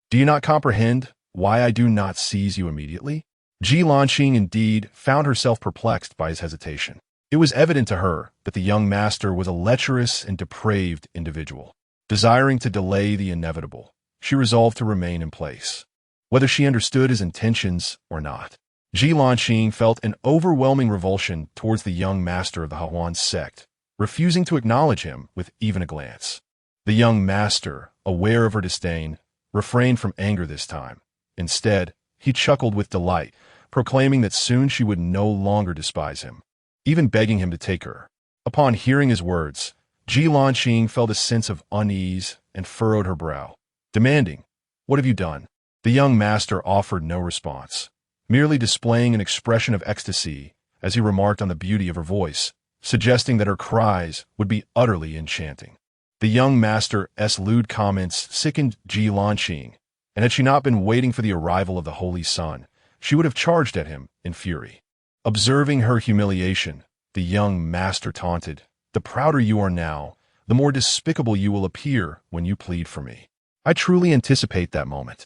A: Do you not comprehend why I do not seize you immediately? Ji Lanqing indeed found herself perplexed by his hesitation. It was evident to her that the young master was a lecherous and depraved individual. Desiring to delay the inevitable, she resolved to remain in place, whether she understood his intentions or not. Ji Lanqing felt an overwhelming revulsion towards the young master of the Hahuan sect, refusing to acknowledge him with even a glance. The young master, aware of her disdain, refrained from anger this time. Instead, he chuckled with delight, proclaiming that soon she would no longer despise him, even begging him to take her. Upon hearing his words, Ji Lanqing felt a sense of unease and furrowed her brow, demanding, "What have you done?" The young master offered no response, merely displaying an expression of ecstasy as he remarked on the beauty of her voice, suggesting that her cries would be utterly enchanting. The young master's lewd comments sickened Ji Lanqing, and had she not been waiting for the arrival of the Holy Sun, she would have charged at him in fury. Observing her humiliation, the young master taunted, "The prouder you are now, the more despicable you will appear when you plead for me. I truly anticipate that moment."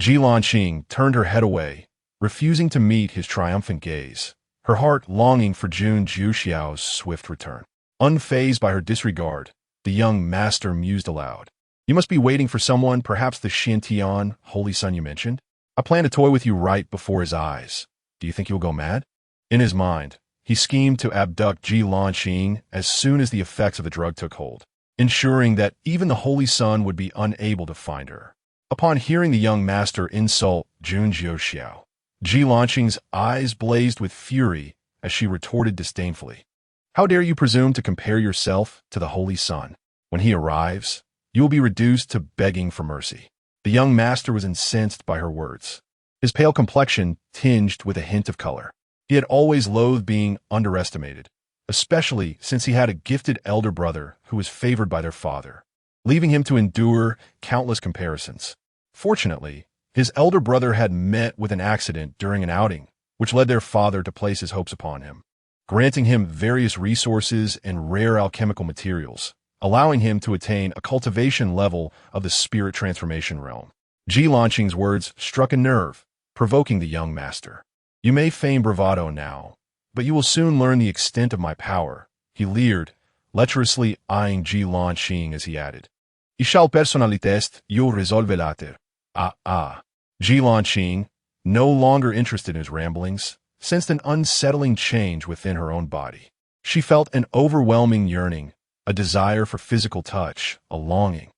A: Ji Lanqing turned her head away, refusing to meet his triumphant gaze, her heart longing for Jun Jiuxiao's swift return. Unfazed by her disregard, the young master mused aloud. "You must be waiting for someone, perhaps the Xiantian, Holy Sun you mentioned? I plan to toy with you right before his eyes. Do you think he will go mad?" In his mind, he schemed to abduct Ji Lanqing as soon as the effects of the drug took hold, ensuring that even the Holy Sun would be unable to find her. Upon hearing the young master insult Jun Jiuxiao, Ji Lanqing's eyes blazed with fury as she retorted disdainfully, "How dare you presume to compare yourself to the Holy Sun? When he arrives, you will be reduced to begging for mercy." The young master was incensed by her words, his pale complexion tinged with a hint of color. He had always loathed being underestimated, especially since he had a gifted elder brother who was favored by their father, leaving him to endure countless comparisons. Fortunately, his elder brother had met with an accident during an outing, which led their father to place his hopes upon him, granting him various resources and rare alchemical materials, allowing him to attain a cultivation level of the spirit transformation realm. Ji Lanqing's words struck a nerve, provoking the young master. "You may feign bravado now, but you will soon learn the extent of my power," he leered, lecherously eyeing Ji Lanqing as he added, "Ishal personalitest, you'll resolve later." Ji Lanqing, no longer interested in his ramblings, sensed an unsettling change within her own body. She felt an overwhelming yearning, a desire for physical touch, a longing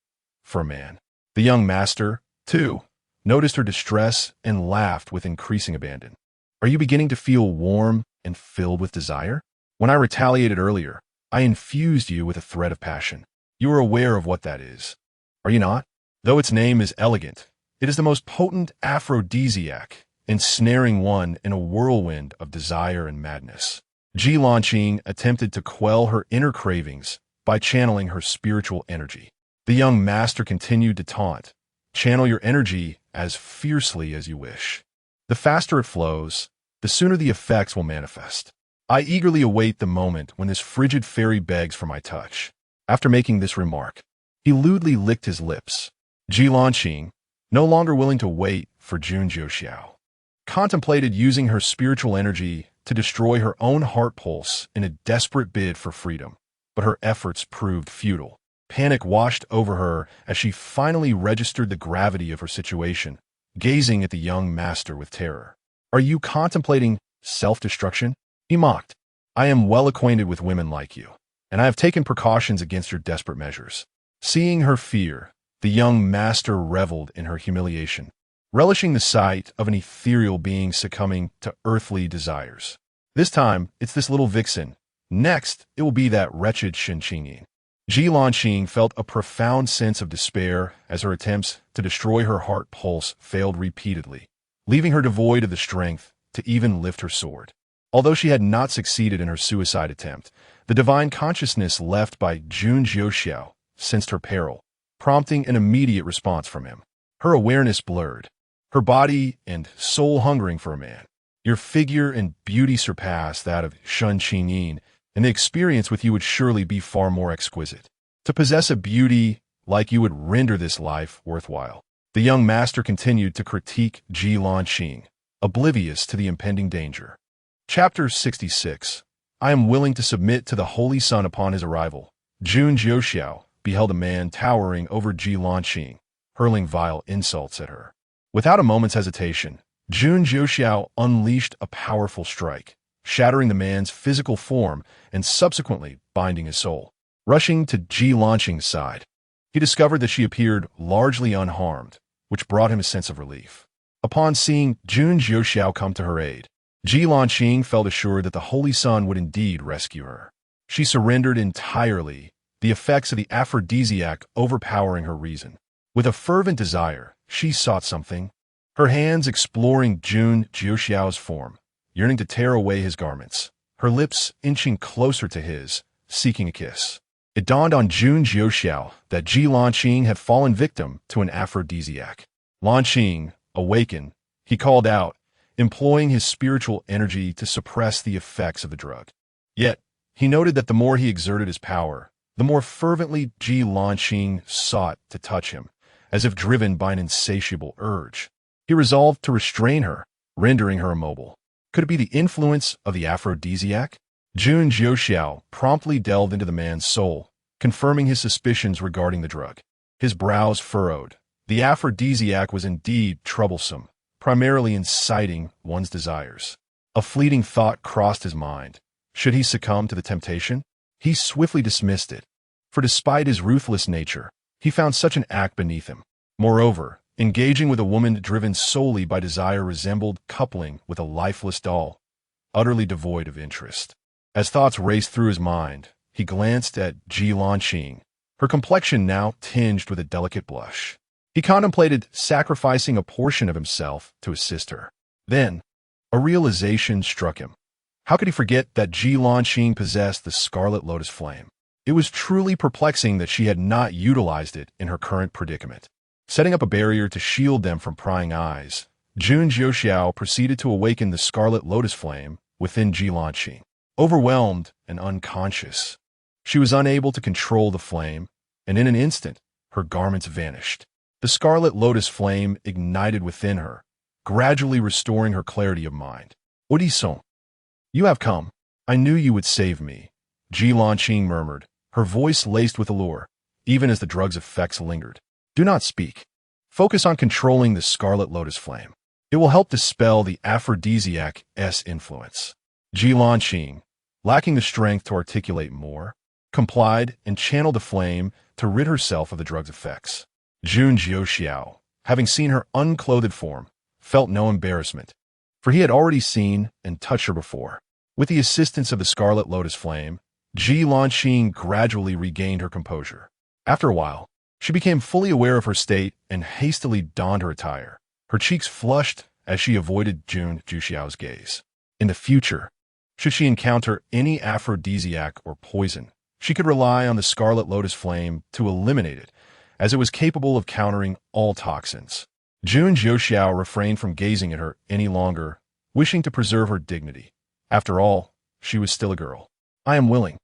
A: for a man. The young master, too, noticed her distress and laughed with increasing abandon. "Are you beginning to feel warm and filled with desire? When I retaliated earlier, I infused you with a thread of passion. You are aware of what that is, are you not? Though its name is elegant, it is the most potent aphrodisiac, ensnaring one in a whirlwind of desire and madness." Ji Lanqing attempted to quell her inner cravings by channeling her spiritual energy. The young master continued to taunt, "Channel your energy as fiercely as you wish. The faster it flows, the sooner the effects will manifest. I eagerly await the moment when this frigid fairy begs for my touch." After making this remark, he lewdly licked his lips. Ji Lanqing, no longer willing to wait for Jun Jiuxiao, contemplated using her spiritual energy to destroy her own heart pulse in a desperate bid for freedom, but her efforts proved futile. Panic washed over her as she finally registered the gravity of her situation, gazing at the young master with terror. "Are you contemplating self-destruction?" he mocked. "I am well acquainted with women like you, and I have taken precautions against your desperate measures." Seeing her fear, the young master reveled in her humiliation, relishing the sight of an ethereal being succumbing to earthly desires. "This time, it's this little vixen. Next, it will be that wretched Shenqing." Ji Lanqing felt a profound sense of despair as her attempts to destroy her heart pulse failed repeatedly, leaving her devoid of the strength to even lift her sword. Although she had not succeeded in her suicide attempt, the divine consciousness left by Jun Jiuxiao sensed her peril, prompting an immediate response from him. Her awareness blurred, her body and soul hungering for a man. "Your figure and beauty surpass that of Shun Qingyin, and the experience with you would surely be far more exquisite. To possess a beauty like you would render this life worthwhile." The young master continued to critique Ji Lanqing, oblivious to the impending danger. Chapter 66. I am willing to submit to the Holy Sun upon his arrival. Jun Jiuxiao beheld a man towering over Ji Lanqing, hurling vile insults at her. Without a moment's hesitation, Jun Jiuxiao unleashed a powerful strike, shattering the man's physical form and subsequently binding his soul. Rushing to Ji Lanqing's side, he discovered that she appeared largely unharmed, which brought him a sense of relief. Upon seeing Jun Jiuxiao come to her aid, Ji Lanqing felt assured that the Holy Sun would indeed rescue her. She surrendered entirely, the effects of the aphrodisiac overpowering her reason. With a fervent desire, she sought something, her hands exploring Jun Jiuxiao's form, yearning to tear away his garments, her lips inching closer to his, seeking a kiss. It dawned on Jun Jiuxiao that Ji Lanqing had fallen victim to an aphrodisiac. Lanqing, awakened, he called out, employing his spiritual energy to suppress the effects of the drug. Yet, he noted that the more he exerted his power, the more fervently Ji Lanqing sought to touch him, as if driven by an insatiable urge. He resolved to restrain her, rendering her immobile. Could it be the influence of the aphrodisiac? Jun Jiuxiao promptly delved into the man's soul, confirming his suspicions regarding the drug. His brows furrowed. The aphrodisiac was indeed troublesome, primarily inciting one's desires. A fleeting thought crossed his mind. Should he succumb to the temptation? He swiftly dismissed it, for despite his ruthless nature, he found such an act beneath him. Moreover, engaging with a woman driven solely by desire resembled coupling with a lifeless doll, utterly devoid of interest. As thoughts raced through his mind, he glanced at Ji Lanqing, her complexion now tinged with a delicate blush. He contemplated sacrificing a portion of himself to assist her. Then, a realization struck him. How could he forget that Ji Lanqing possessed the Scarlet Lotus Flame? It was truly perplexing that she had not utilized it in her current predicament. Setting up a barrier to shield them from prying eyes, Jun Jiuxiao proceeded to awaken the Scarlet Lotus Flame within Ji Lanqing. Overwhelmed and unconscious, she was unable to control the flame, and in an instant, her garments vanished. The Scarlet Lotus Flame ignited within her, gradually restoring her clarity of mind. Odisson, you have come. I knew you would save me, Ji Lanqing murmured, her voice laced with allure, even as the drug's effects lingered. Do not speak. Focus on controlling the Scarlet Lotus Flame. It will help dispel the aphrodisiac's influence. Ji Lanqing, lacking the strength to articulate more, complied and channeled the flame to rid herself of the drug's effects. Jun Jiuxiao, having seen her unclothed form, felt no embarrassment, for he had already seen and touched her before. With the assistance of the Scarlet Lotus Flame, Ji Lanqing gradually regained her composure. After a while, she became fully aware of her state and hastily donned her attire. Her cheeks flushed as she avoided Jun Jiuxiao's gaze. In the future, should she encounter any aphrodisiac or poison, she could rely on the Scarlet Lotus Flame to eliminate it, as it was capable of countering all toxins. Jun Jiuxiao refrained from gazing at her any longer, wishing to preserve her dignity. After all, she was still a girl. I am willing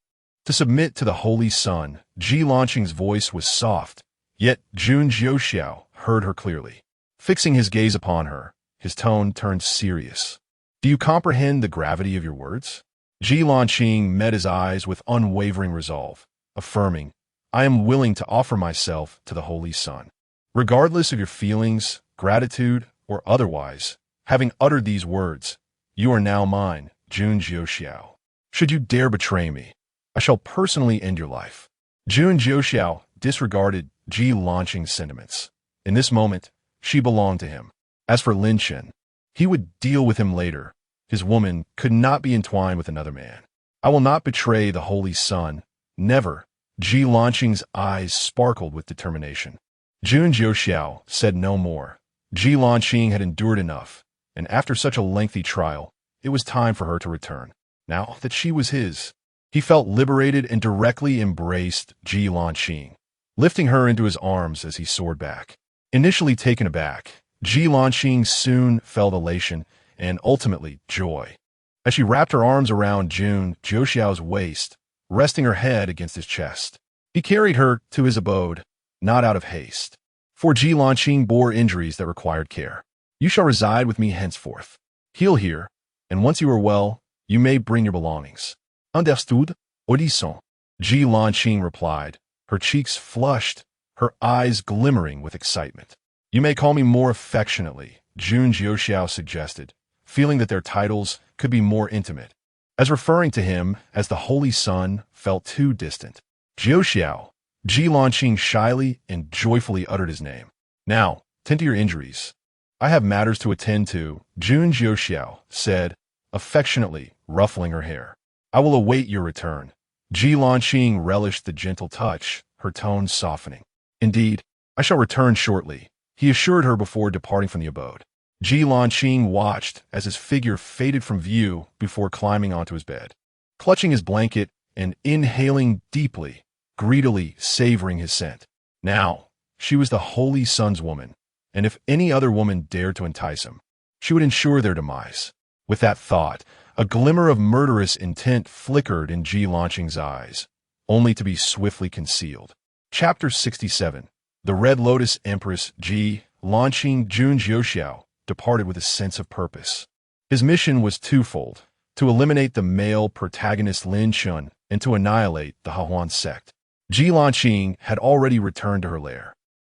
A: to submit to the Holy Sun. Ji Lanqing's voice was soft, yet Jun Jiuxiao heard her clearly. Fixing his gaze upon her, his tone turned serious. Do you comprehend the gravity of your words? Ji Lanqing met his eyes with unwavering resolve, affirming, I am willing to offer myself to the Holy Sun. Regardless of your feelings, gratitude, or otherwise, having uttered these words, you are now mine, Jun Jiuxiao. Should you dare betray me, I shall personally end your life. Jun Jiuxiao disregarded Ji Lanqing's sentiments. In this moment, she belonged to him. As for Lin Chen, he would deal with him later. His woman could not be entwined with another man. I will not betray the Holy Sun. Never. Ji Lanqing's eyes sparkled with determination. Jun Jiuxiao said no more. Ji Lanqing had endured enough, and after such a lengthy trial, it was time for her to return. Now that she was his, he felt liberated and directly embraced Ji Lanqing, lifting her into his arms as he soared back. Initially taken aback, Ji Lanqing soon felt elation and ultimately joy, as she wrapped her arms around Jun Jiuxiao's waist, resting her head against his chest. He carried her to his abode, not out of haste, for Ji Lanqing bore injuries that required care. You shall reside with me henceforth. Heal here, and once you are well, you may bring your belongings. Understood, Odisson? Ji Lanqing replied, her cheeks flushed, her eyes glimmering with excitement. You may call me more affectionately, Jun Jiuxiao suggested, feeling that their titles could be more intimate, as referring to him as the Holy Sun felt too distant. Jiuxiao, Ji Lanqing shyly and joyfully uttered his name. Now, tend to your injuries. I have matters to attend to, Jun Jiuxiao said, affectionately ruffling her hair. I will await your return. Ji Lanqing relished the gentle touch, her tone softening. Indeed, I shall return shortly, he assured her before departing from the abode. Ji Lanqing watched as his figure faded from view before climbing onto his bed. Clutching his blanket and inhaling deeply, greedily savoring his scent. Now, she was the Holy Sun's woman, and if any other woman dared to entice him, she would ensure their demise. With that thought, a glimmer of murderous intent flickered in Ji Lanqing's eyes, only to be swiftly concealed. Chapter 67. The Red Lotus Empress Ji Lanqing Jun Jiuxiao departed with a sense of purpose. His mission was twofold: to eliminate the male protagonist Lin Chun and to annihilate the Hahuan sect. Ji Lanqing had already returned to her lair,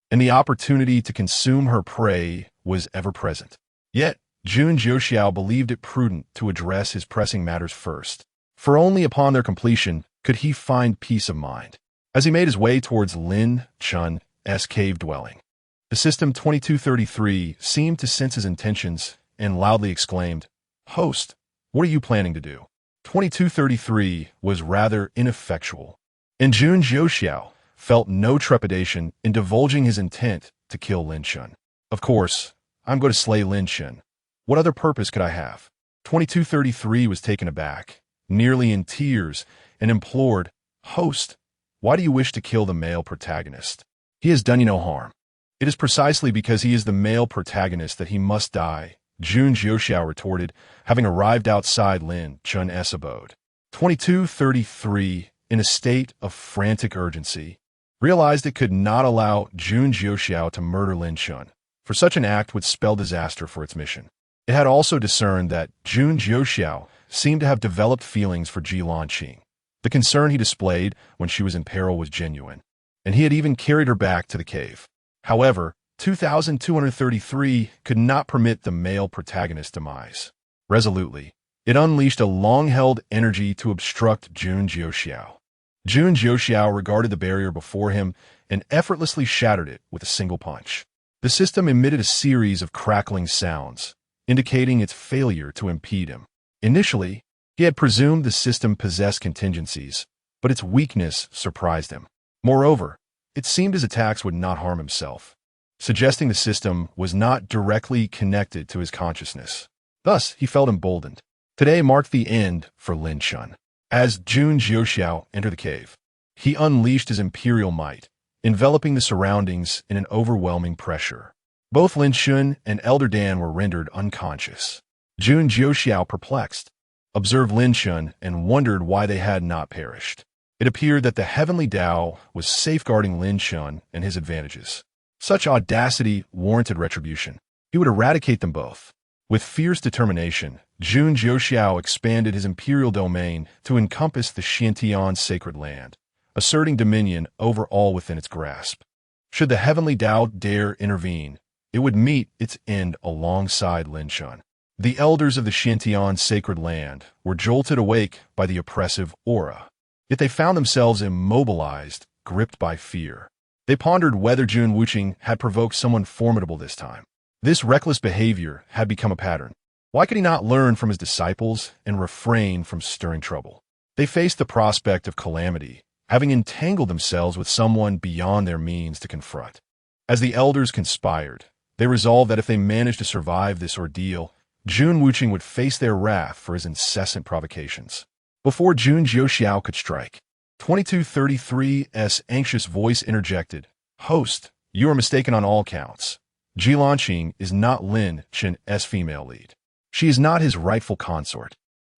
A: and the opportunity to consume her prey was ever present. Yet, Jun Jiuxiao believed it prudent to address his pressing matters first, for only upon their completion could he find peace of mind. As he made his way towards Lin Chun's cave dwelling, the System 2233 seemed to sense his intentions and loudly exclaimed, "Host, what are you planning to do?" 2233 was rather ineffectual, and Jun Jiuxiao felt no trepidation in divulging his intent to kill Lin Chun. Of course, I'm going to slay Lin Chun. What other purpose could I have? 2233 was taken aback, nearly in tears, and implored, "Host, why do you wish to kill the male protagonist? He has done you no harm." "It is precisely because he is the male protagonist that he must die," Jun Jiuxiao retorted, having arrived outside Lin Chun's abode. 2233, in a state of frantic urgency, realized it could not allow Jun Jiuxiao to murder Lin Chun, for such an act would spell disaster for its mission. It had also discerned that Jun Jiuxiao seemed to have developed feelings for Ji Lanqing. The concern he displayed when she was in peril was genuine, and he had even carried her back to the cave. However, 2233 could not permit the male protagonist's demise. Resolutely, it unleashed a long-held energy to obstruct Jun Jiuxiao. Jun Jiuxiao regarded the barrier before him and effortlessly shattered it with a single punch. The system emitted a series of crackling sounds, indicating its failure to impede him. Initially, he had presumed the system possessed contingencies, but its weakness surprised him. Moreover, it seemed his attacks would not harm himself, suggesting the system was not directly connected to his consciousness. Thus, he felt emboldened. Today marked the end for Lin Chun. As Jun Jiuxiao entered the cave, he unleashed his imperial might, enveloping the surroundings in an overwhelming pressure. Both Lin Chun and Elder Dan were rendered unconscious. Jun Jiuxiao, perplexed, observed Lin Chun and wondered why they had not perished. It appeared that the heavenly Tao was safeguarding Lin Chun and his advantages. Such audacity warranted retribution. He would eradicate them both. With fierce determination, Jun Jiuxiao expanded his imperial domain to encompass the Xiantian sacred land, asserting dominion over all within its grasp. Should the heavenly Tao dare intervene, it would meet its end alongside Lin Chun. The elders of the Xiantian sacred land were jolted awake by the oppressive aura. Yet they found themselves immobilized, gripped by fear. They pondered whether Jun Wuqing had provoked someone formidable this time. This reckless behavior had become a pattern. Why could he not learn from his disciples and refrain from stirring trouble? They faced the prospect of calamity, having entangled themselves with someone beyond their means to confront. As the elders conspired, they resolved that if they managed to survive this ordeal, Jun Wuqing would face their wrath for his incessant provocations. Before Jun Jiuxiao could strike, 2233's anxious voice interjected, "Host, you are mistaken on all counts. Ji Lanqing is not Lin Chun's female lead. She is not his rightful consort."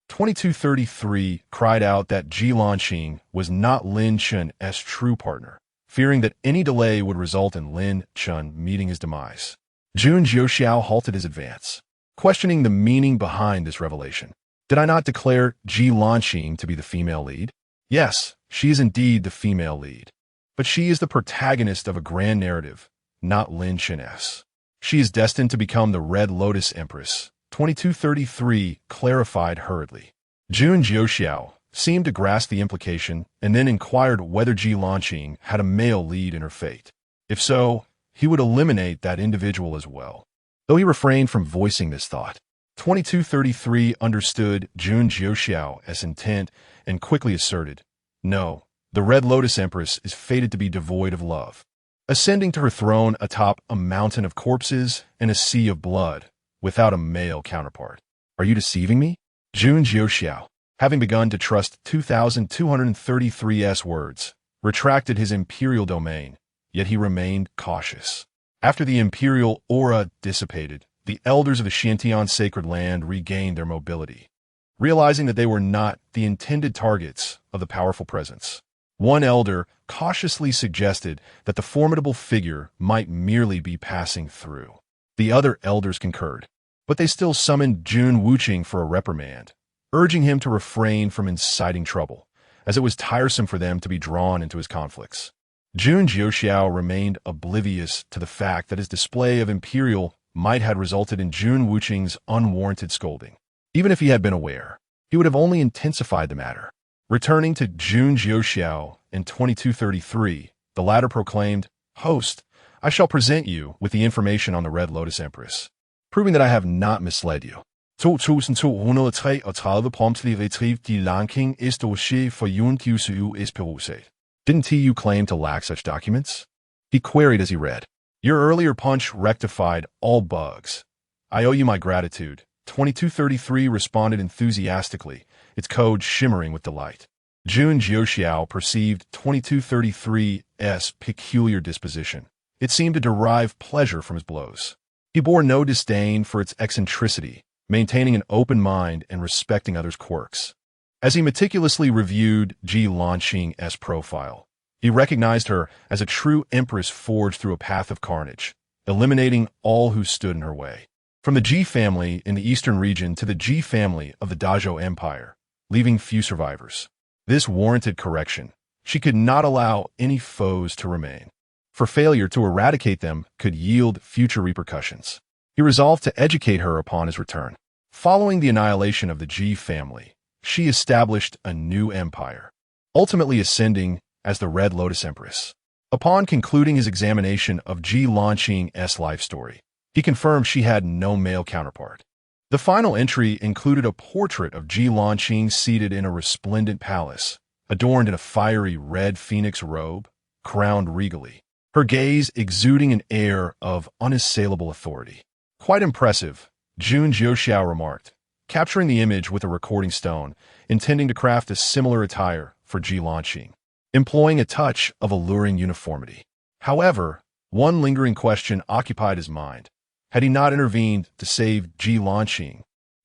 A: 2233 cried out that Ji Lanqing was not Lin Chun's true partner, fearing that any delay would result in Lin Chun meeting his demise. Jun Jiuxiao halted his advance, questioning the meaning behind this revelation. Did I not declare Ji Lanqing to be the female lead? Yes, she is indeed the female lead, but she is the protagonist of a grand narrative, not Lin Chun's. She is destined to become the Red Lotus Empress, 2233 clarified hurriedly. Jun Jiuxiao, seemed to grasp the implication and then inquired whether Ji Lanqing had a male lead in her fate. If so, he would eliminate that individual as well. Though he refrained from voicing this thought, 2233 understood Jun Jiuxiao's intent and quickly asserted, "No, the Red Lotus Empress is fated to be devoid of love, ascending to her throne atop a mountain of corpses and a sea of blood, without a male counterpart. Are you deceiving me?" Jun Jiuxiao, having begun to trust 2233's words, retracted his imperial domain, yet he remained cautious. After the imperial aura dissipated, the elders of the Xintian sacred land regained their mobility, realizing that they were not the intended targets of the powerful presence. One elder cautiously suggested that the formidable figure might merely be passing through. The other elders concurred, but they still summoned Jun Jiuxiao for a reprimand, urging him to refrain from inciting trouble, as it was tiresome for them to be drawn into his conflicts. Jun Jiuxiao remained oblivious to the fact that his display of imperial might have resulted in Jun Jiuxiao's unwarranted scolding. Even if he had been aware, he would have only intensified the matter. Returning to Jun Jiuxiao in 2233, the latter proclaimed, "Host, I shall present you with the information on the Red Lotus Empress, proving that I have not misled you." 2233 promptly retrieved the Lanqing is dossier for Jun Jiuxiao's perusal. "Didn't you claim to lack such documents?" he queried as he read. "Your earlier punch rectified all bugs. I owe you my gratitude." 2233 responded enthusiastically, its code shimmering with delight. Jun Jiuxiao perceived 2233's peculiar disposition. It seemed to derive pleasure from his blows. He bore no disdain for its eccentricity, maintaining an open mind and respecting others' quirks. As he meticulously reviewed Ji Lanqing's profile, he recognized her as a true empress forged through a path of carnage, eliminating all who stood in her way. From the Ji family in the eastern region to the Ji family of the Dazhou Empire, leaving few survivors. This warranted correction. She could not allow any foes to remain, for failure to eradicate them could yield future repercussions. He resolved to educate her upon his return. Following the annihilation of the Ji family, she established a new empire, ultimately ascending as the Red Lotus Empress. Upon concluding his examination of Ji Lanqing's life story, he confirmed she had no male counterpart. The final entry included a portrait of Ji Lanqing seated in a resplendent palace, adorned in a fiery red phoenix robe, crowned regally, her gaze exuding an air of unassailable authority. "Quite impressive," Jun Jiuxiao remarked, capturing the image with a recording stone, intending to craft a similar attire for Ji Lanqing, employing a touch of alluring uniformity. However, one lingering question occupied his mind. Had he not intervened to save Ji Lanqing?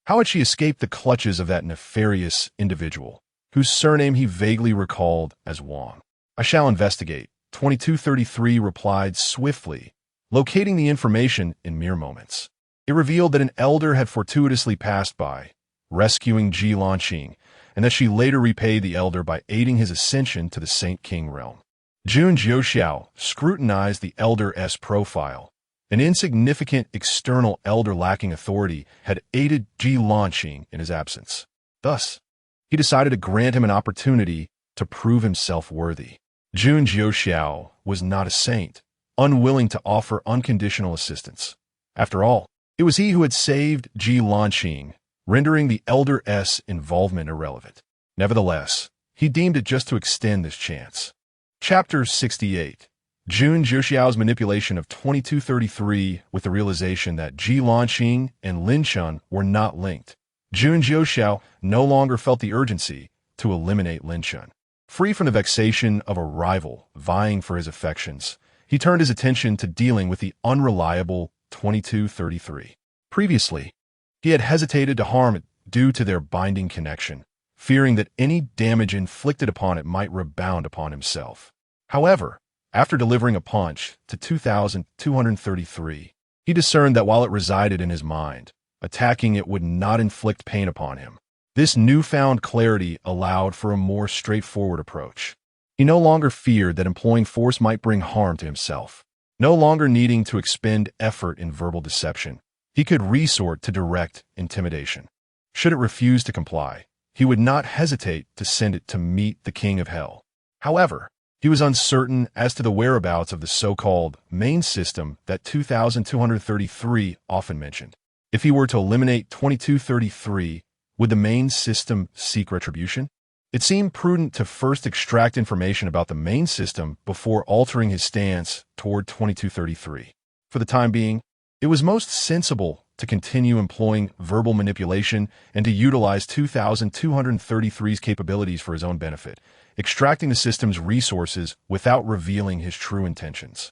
A: How had she escaped the clutches of that nefarious individual, whose surname he vaguely recalled as Wang? "I shall investigate," 2233 replied swiftly, locating the information in mere moments. It revealed that an elder had fortuitously passed by, rescuing Ji Lanqing, and that she later repaid the elder by aiding his ascension to the Saint King realm. Jun Jiuxiao scrutinized the elder's profile. An insignificant external elder lacking authority had aided Ji Lanqing in his absence. Thus, he decided to grant him an opportunity to prove himself worthy. Jun Jiuxiao was not a saint, unwilling to offer unconditional assistance. After all, it was he who had saved Ji Lanqing, rendering the elder's involvement irrelevant. Nevertheless, he deemed it just to extend this chance. Chapter 68. Jun Jiuxiao's manipulation of 2233 with the realization that Ji Lanqing and Lin Chun were not linked. Jun Jiuxiao no longer felt the urgency to eliminate Lin Chun. Free from the vexation of a rival vying for his affections, he turned his attention to dealing with the unreliable 2233. Previously, he had hesitated to harm it due to their binding connection, fearing that any damage inflicted upon it might rebound upon himself. However, after delivering a punch to 2233, he discerned that while it resided in his mind, attacking it would not inflict pain upon him. This newfound clarity allowed for a more straightforward approach. He no longer feared that employing force might bring harm to himself. No longer needing to expend effort in verbal deception, he could resort to direct intimidation. Should it refuse to comply, he would not hesitate to send it to meet the King of Hell. However, he was uncertain as to the whereabouts of the so-called main system that 2233 often mentioned. If he were to eliminate 2233, would the main system seek retribution? It seemed prudent to first extract information about the main system before altering his stance toward 2233. For the time being, it was most sensible to continue employing verbal manipulation and to utilize 2233's capabilities for his own benefit, extracting the system's resources without revealing his true intentions.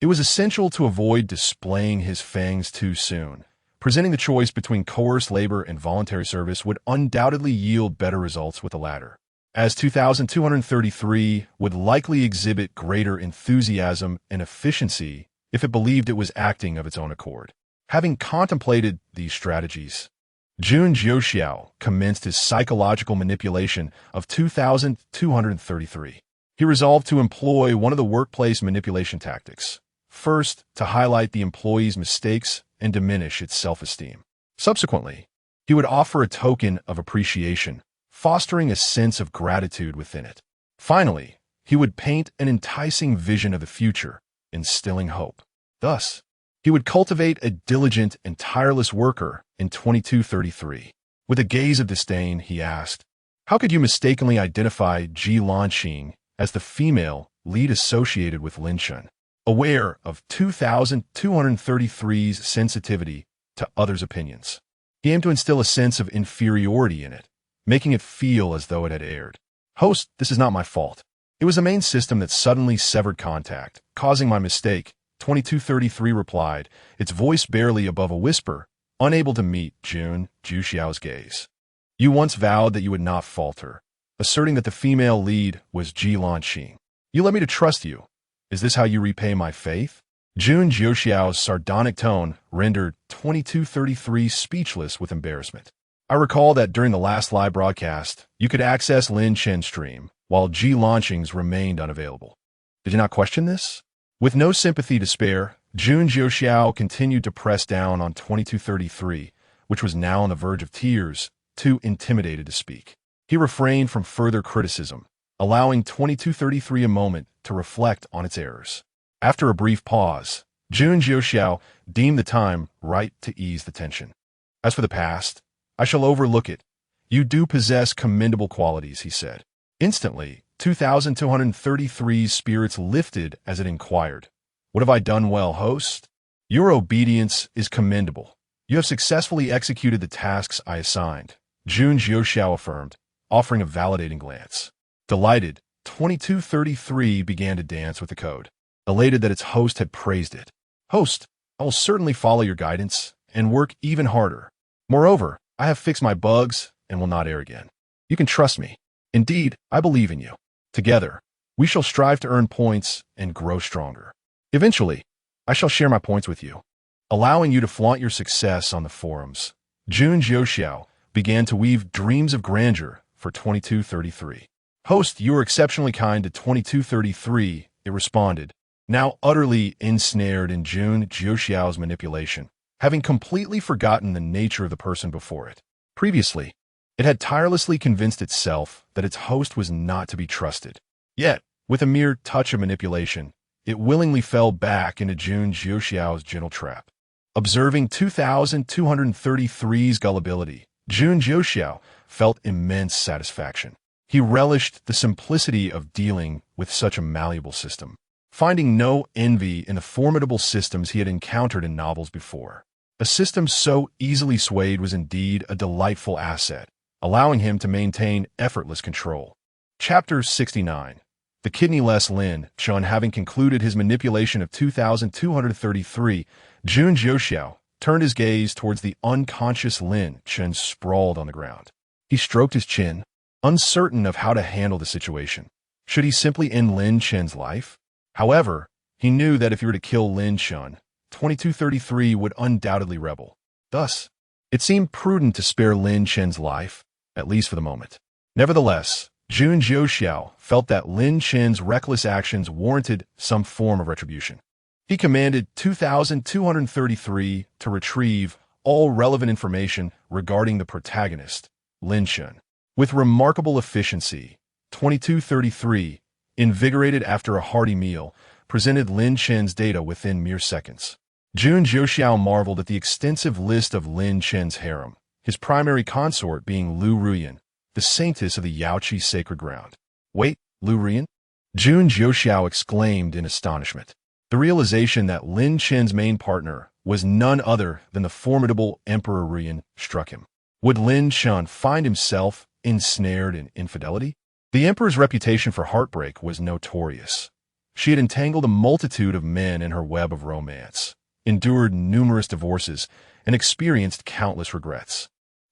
A: It was essential to avoid displaying his fangs too soon. Presenting the choice between coerced labor and voluntary service would undoubtedly yield better results with the latter, as 2233 would likely exhibit greater enthusiasm and efficiency if it believed it was acting of its own accord. Having contemplated these strategies, Jun Jiuxiao commenced his psychological manipulation of 2233. He resolved to employ one of the workplace manipulation tactics. First, to highlight the employee's mistakes and diminish its self-esteem. Subsequently, he would offer a token of appreciation, fostering a sense of gratitude within it. Finally, he would paint an enticing vision of the future, instilling hope. Thus, he would cultivate a diligent and tireless worker in 2233. With a gaze of disdain, he asked, "How could you mistakenly identify Ji Lanxing as the female lead associated with Lin Shun?" Aware of 2233's sensitivity to others' opinions, he aimed to instill a sense of inferiority in it, making it feel as though it had erred. "Host, this is not my fault. It was the main system that suddenly severed contact, causing my mistake," 2233 replied, its voice barely above a whisper, unable to meet Jun Jiuxiao's gaze. "You once vowed that you would not falter, asserting that the female lead was Ji Lanxing. You led me to trust you. Is this how you repay my faith?" Jun Jiuxiao's sardonic tone rendered 2233 speechless with embarrassment. "I recall that during the last live broadcast, you could access Lin Chen's stream, while Ji Lanxing's remained unavailable. Did you not question this?" With no sympathy to spare, Jun Jiuxiao continued to press down on 2233, which was now on the verge of tears, too intimidated to speak. He refrained from further criticism, allowing 2233 a moment to reflect on its errors. After a brief pause, Jun Jiuxiao deemed the time right to ease the tension. "As for the past, I shall overlook it. You do possess commendable qualities," he said. Instantly, 2233's spirits lifted as it inquired, "What have I done well, host?" "Your obedience is commendable. You have successfully executed the tasks I assigned," Jun Jiuxiao affirmed, offering a validating glance. Delighted, 2233 began to dance with the code, elated that its host had praised it. "Host, I will certainly follow your guidance and work even harder. Moreover, I have fixed my bugs and will not err again. You can trust me. Indeed, I believe in you. Together, we shall strive to earn points and grow stronger. Eventually, I shall share my points with you, allowing you to flaunt your success on the forums." Jun Jiuxiao began to weave dreams of grandeur for 2233. "Host, you are exceptionally kind to 2233, it responded, now utterly ensnared in Jun Jiuxiao's manipulation, having completely forgotten the nature of the person before it. Previously, it had tirelessly convinced itself that its host was not to be trusted. Yet, with a mere touch of manipulation, it willingly fell back into Jun Jiuxiao's gentle trap. Observing 2233's gullibility, Jun Jiuxiao felt immense satisfaction. He relished the simplicity of dealing with such a malleable system, finding no envy in the formidable systems he had encountered in novels before. A system so easily swayed was indeed a delightful asset, allowing him to maintain effortless control. Chapter 69. The kidneyless Lin Chun. Having concluded his manipulation of 2233, Jun Jiuxiao turned his gaze towards the unconscious Lin Chun sprawled on the ground. He stroked his chin, uncertain of how to handle the situation. Should he simply end Lin Chen's life? However, he knew that if he were to kill Lin Chun, 2233 would undoubtedly rebel. Thus, it seemed prudent to spare Lin Chen's life, at least for the moment. Nevertheless, Jun Jiuxiao felt that Lin Chen's reckless actions warranted some form of retribution. He commanded 2233 to retrieve all relevant information regarding the protagonist, Lin Chun. With remarkable efficiency, 2233, invigorated after a hearty meal, presented Lin Chen's data within mere seconds. Jun Jiuxiao marveled at the extensive list of Lin Chen's harem, his primary consort being Lu Ruyan, the saintess of the Yaoqi sacred ground. Wait, Lu Ruyan? Jun Jiuxiao exclaimed in astonishment. The realization that Lin Chen's main partner was none other than the formidable Emperor Ruyan struck him. Would Lin Chen find himself ensnared in infidelity? The emperor's reputation for heartbreak was notorious. She had entangled a multitude of men in her web of romance, endured numerous divorces, and experienced countless regrets.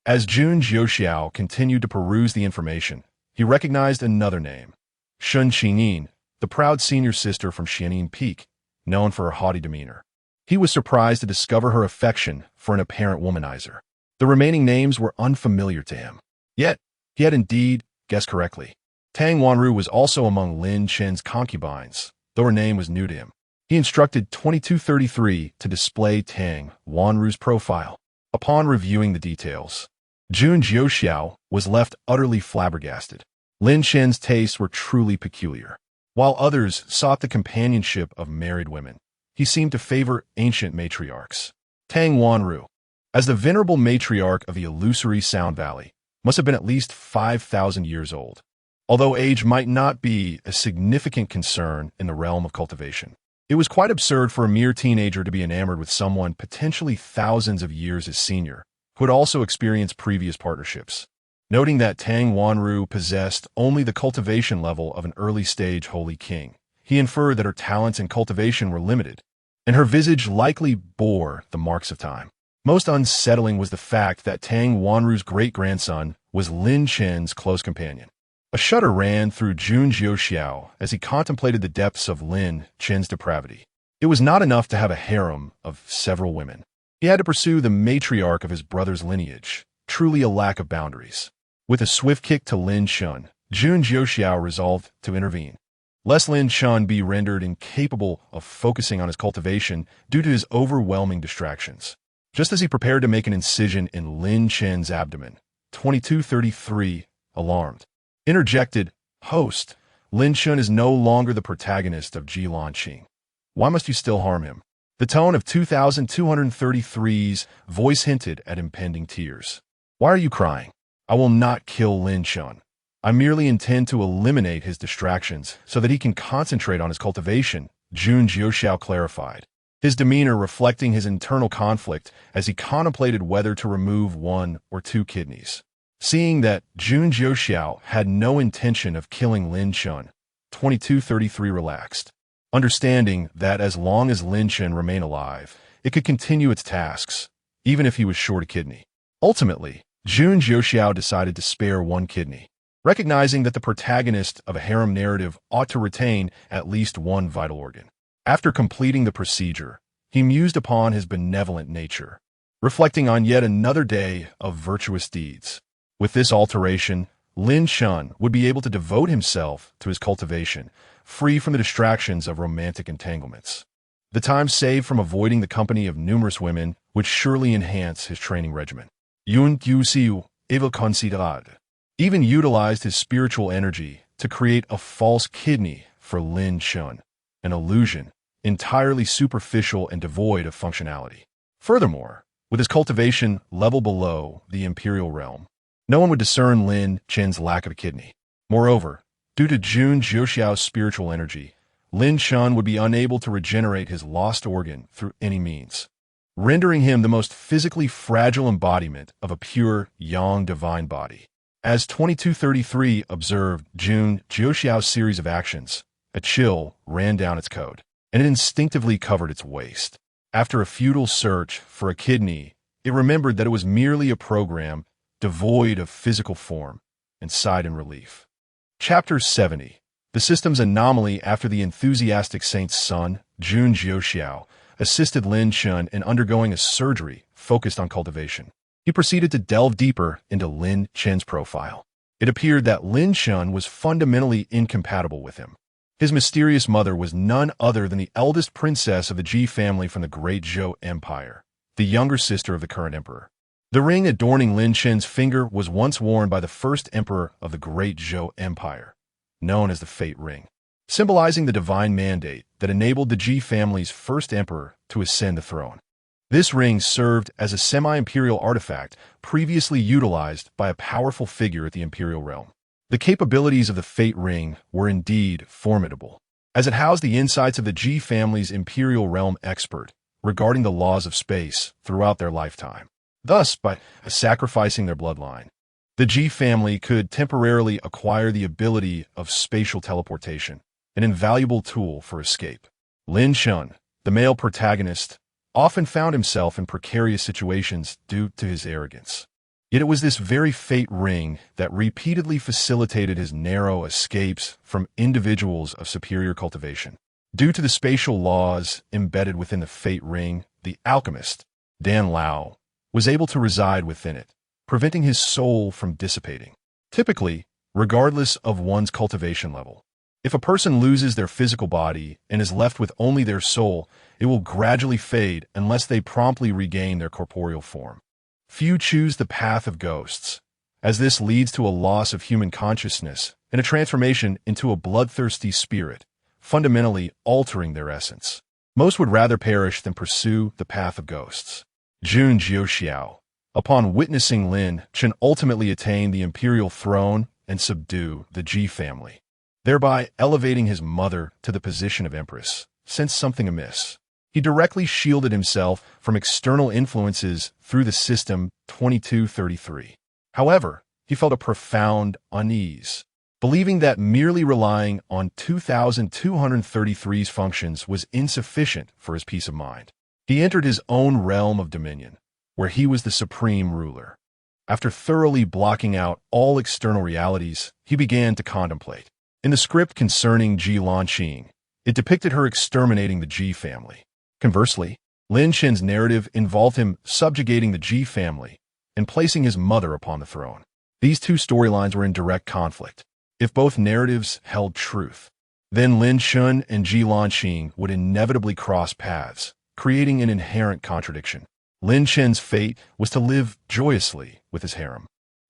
A: As Jun Jiuxiao continued to peruse the information, he recognized another name, Shun Xining, the proud senior sister from Xianing Peak, known for her haughty demeanor. He was surprised to discover her affection for an apparent womanizer. The remaining names were unfamiliar to him. Yet, he had indeed guessed correctly. Tang Wanru was also among Lin Chen's concubines, though her name was new to him. He instructed 2233 to display Tang Wanru's profile. Upon reviewing the details, Jun Jiuxiao was left utterly flabbergasted. Lin Chen's tastes were truly peculiar. While others sought the companionship of married women, he seemed to favor ancient matriarchs. Tang Wanru, as the venerable matriarch of the illusory Sound Valley, must have been at least 5,000 years old, although age might not be a significant concern in the realm of cultivation. It was quite absurd for a mere teenager to be enamored with someone potentially thousands of years his senior, who had also experienced previous partnerships. Noting that Tang Wanru possessed only the cultivation level of an early-stage holy king, he inferred that her talents in cultivation were limited, and her visage likely bore the marks of time. Most unsettling was the fact that Tang Wanru's great-grandson was Lin Chen's close companion. A shudder ran through Jun Jiuxiao as he contemplated the depths of Lin Chen's depravity. It was not enough to have a harem of several women. He had to pursue the matriarch of his brother's lineage, truly a lack of boundaries. With a swift kick to Lin Chen, Jun Jiuxiao resolved to intervene. Lest Lin Chen be rendered incapable of focusing on his cultivation due to his overwhelming distractions. Just as he prepared to make an incision in Lin Chen's abdomen, 2233, alarmed, interjected, "Host, Lin Chen is no longer the protagonist of Jilan Qing. Why must you still harm him?" The tone of 2233's voice hinted at impending tears. "Why are you crying? I will not kill Lin Chen. I merely intend to eliminate his distractions so that he can concentrate on his cultivation," Jun Jiuxiao clarified, his demeanor reflecting his internal conflict as he contemplated whether to remove one or two kidneys. Seeing that Jun Jiuxiao had no intention of killing Lin Chen, 2233 relaxed, understanding that as long as Lin Chen remained alive, it could continue its tasks, even if he was short a kidney. Ultimately, Jun Jiuxiao decided to spare one kidney, recognizing that the protagonist of a harem narrative ought to retain at least one vital organ. After completing the procedure, he mused upon his benevolent nature, reflecting on yet another day of virtuous deeds. With this alteration, Lin Chen would be able to devote himself to his cultivation, free from the distractions of romantic entanglements. The time saved from avoiding the company of numerous women would surely enhance his training regimen. Jun Jiuxiao, evil considerad, even utilized his spiritual energy to create a false kidney for Lin Chen, an illusion entirely superficial and devoid of functionality. Furthermore, with his cultivation level below the imperial realm, no one would discern Lin Chen's lack of a kidney. Moreover, due to Jun Jiuxiao's spiritual energy, Lin Chen would be unable to regenerate his lost organ through any means, rendering him the most physically fragile embodiment of a pure yang divine body. As 2233 observed Jun Jiuxiao's series of actions, a chill ran down its coat, and it instinctively covered its waist. After a futile search for a kidney, it remembered that it was merely a program devoid of physical form, and sighed in relief. Chapter 70. The system's anomaly. After the enthusiastic saint's son, Jun Jiuxiao, assisted Lin Chen in undergoing a surgery focused on cultivation, he proceeded to delve deeper into Lin Chen's profile. It appeared that Lin Chen was fundamentally incompatible with him. His mysterious mother was none other than the eldest princess of the Ji family from the Great Zhou Empire, the younger sister of the current emperor. The ring adorning Lin Chen's finger was once worn by the first emperor of the Great Zhou Empire, known as the Fate Ring, symbolizing the divine mandate that enabled the Ji family's first emperor to ascend the throne. This ring served as a semi-imperial artifact previously utilized by a powerful figure at the imperial realm. The capabilities of the Fate Ring were indeed formidable, as it housed the insights of the Ji family's imperial realm expert regarding the laws of space throughout their lifetime. Thus, by sacrificing their bloodline, the Ji family could temporarily acquire the ability of spatial teleportation, an invaluable tool for escape. Lin Chen, the male protagonist, often found himself in precarious situations due to his arrogance. Yet it was this very Fate Ring that repeatedly facilitated his narrow escapes from individuals of superior cultivation. Due to the spatial laws embedded within the Fate Ring, the alchemist, Dan Lao, was able to reside within it, preventing his soul from dissipating. Typically, regardless of one's cultivation level, if a person loses their physical body and is left with only their soul, it will gradually fade unless they promptly regain their corporeal form. Few choose the path of ghosts, as this leads to a loss of human consciousness and a transformation into a bloodthirsty spirit, fundamentally altering their essence. Most would rather perish than pursue the path of ghosts. Jun Jiuxiao, upon witnessing Lin Chen ultimately attain the imperial throne and subdue the Ji family, thereby elevating his mother to the position of empress, sensed something amiss. He directly shielded himself from external influences through the system 2233. However, he felt a profound unease, believing that merely relying on 2233's functions was insufficient for his peace of mind. He entered his own realm of dominion, where he was the supreme ruler. After thoroughly blocking out all external realities, he began to contemplate. In the script concerning Ji Lanqing, it depicted her exterminating the Ji family. Conversely, Lin Chen's narrative involved him subjugating the Ji family and placing his mother upon the throne. These two storylines were in direct conflict. If both narratives held truth, then Lin Chen and Ji Lanqing would inevitably cross paths, creating an inherent contradiction. Lin Chen's fate was to live joyously with his harem,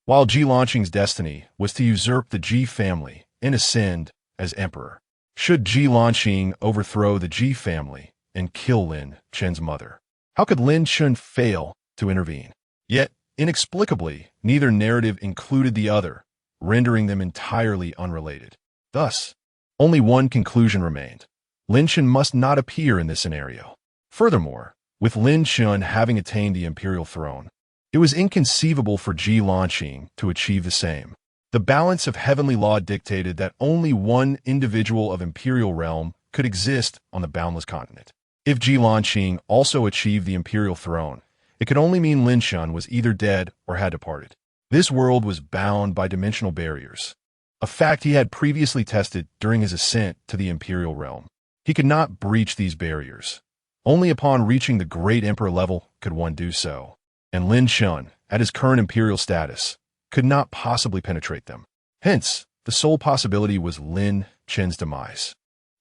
A: while Ji Lanqing's destiny was to usurp the Ji family and ascend as emperor. Should Ji Lanqing overthrow the Ji family and kill Lin Chen's mother, how could Lin Chen fail to intervene? Yet, inexplicably, neither narrative included the other, rendering them entirely unrelated. Thus, only one conclusion remained. Lin Chen must not appear in this scenario. Furthermore, with Lin Chen having attained the imperial throne, it was inconceivable for Ji Lanqing to achieve the same. The balance of heavenly law dictated that only one individual of imperial realm could exist on the boundless continent. If Ji Lanqing also achieved the imperial throne, it could only mean Lin Chen was either dead or had departed. This world was bound by dimensional barriers, a fact he had previously tested during his ascent to the imperial realm. He could not breach these barriers. Only upon reaching the great emperor level could one do so, and Lin Chen, at his current imperial status, could not possibly penetrate them. Hence, the sole possibility was Lin Chen's demise.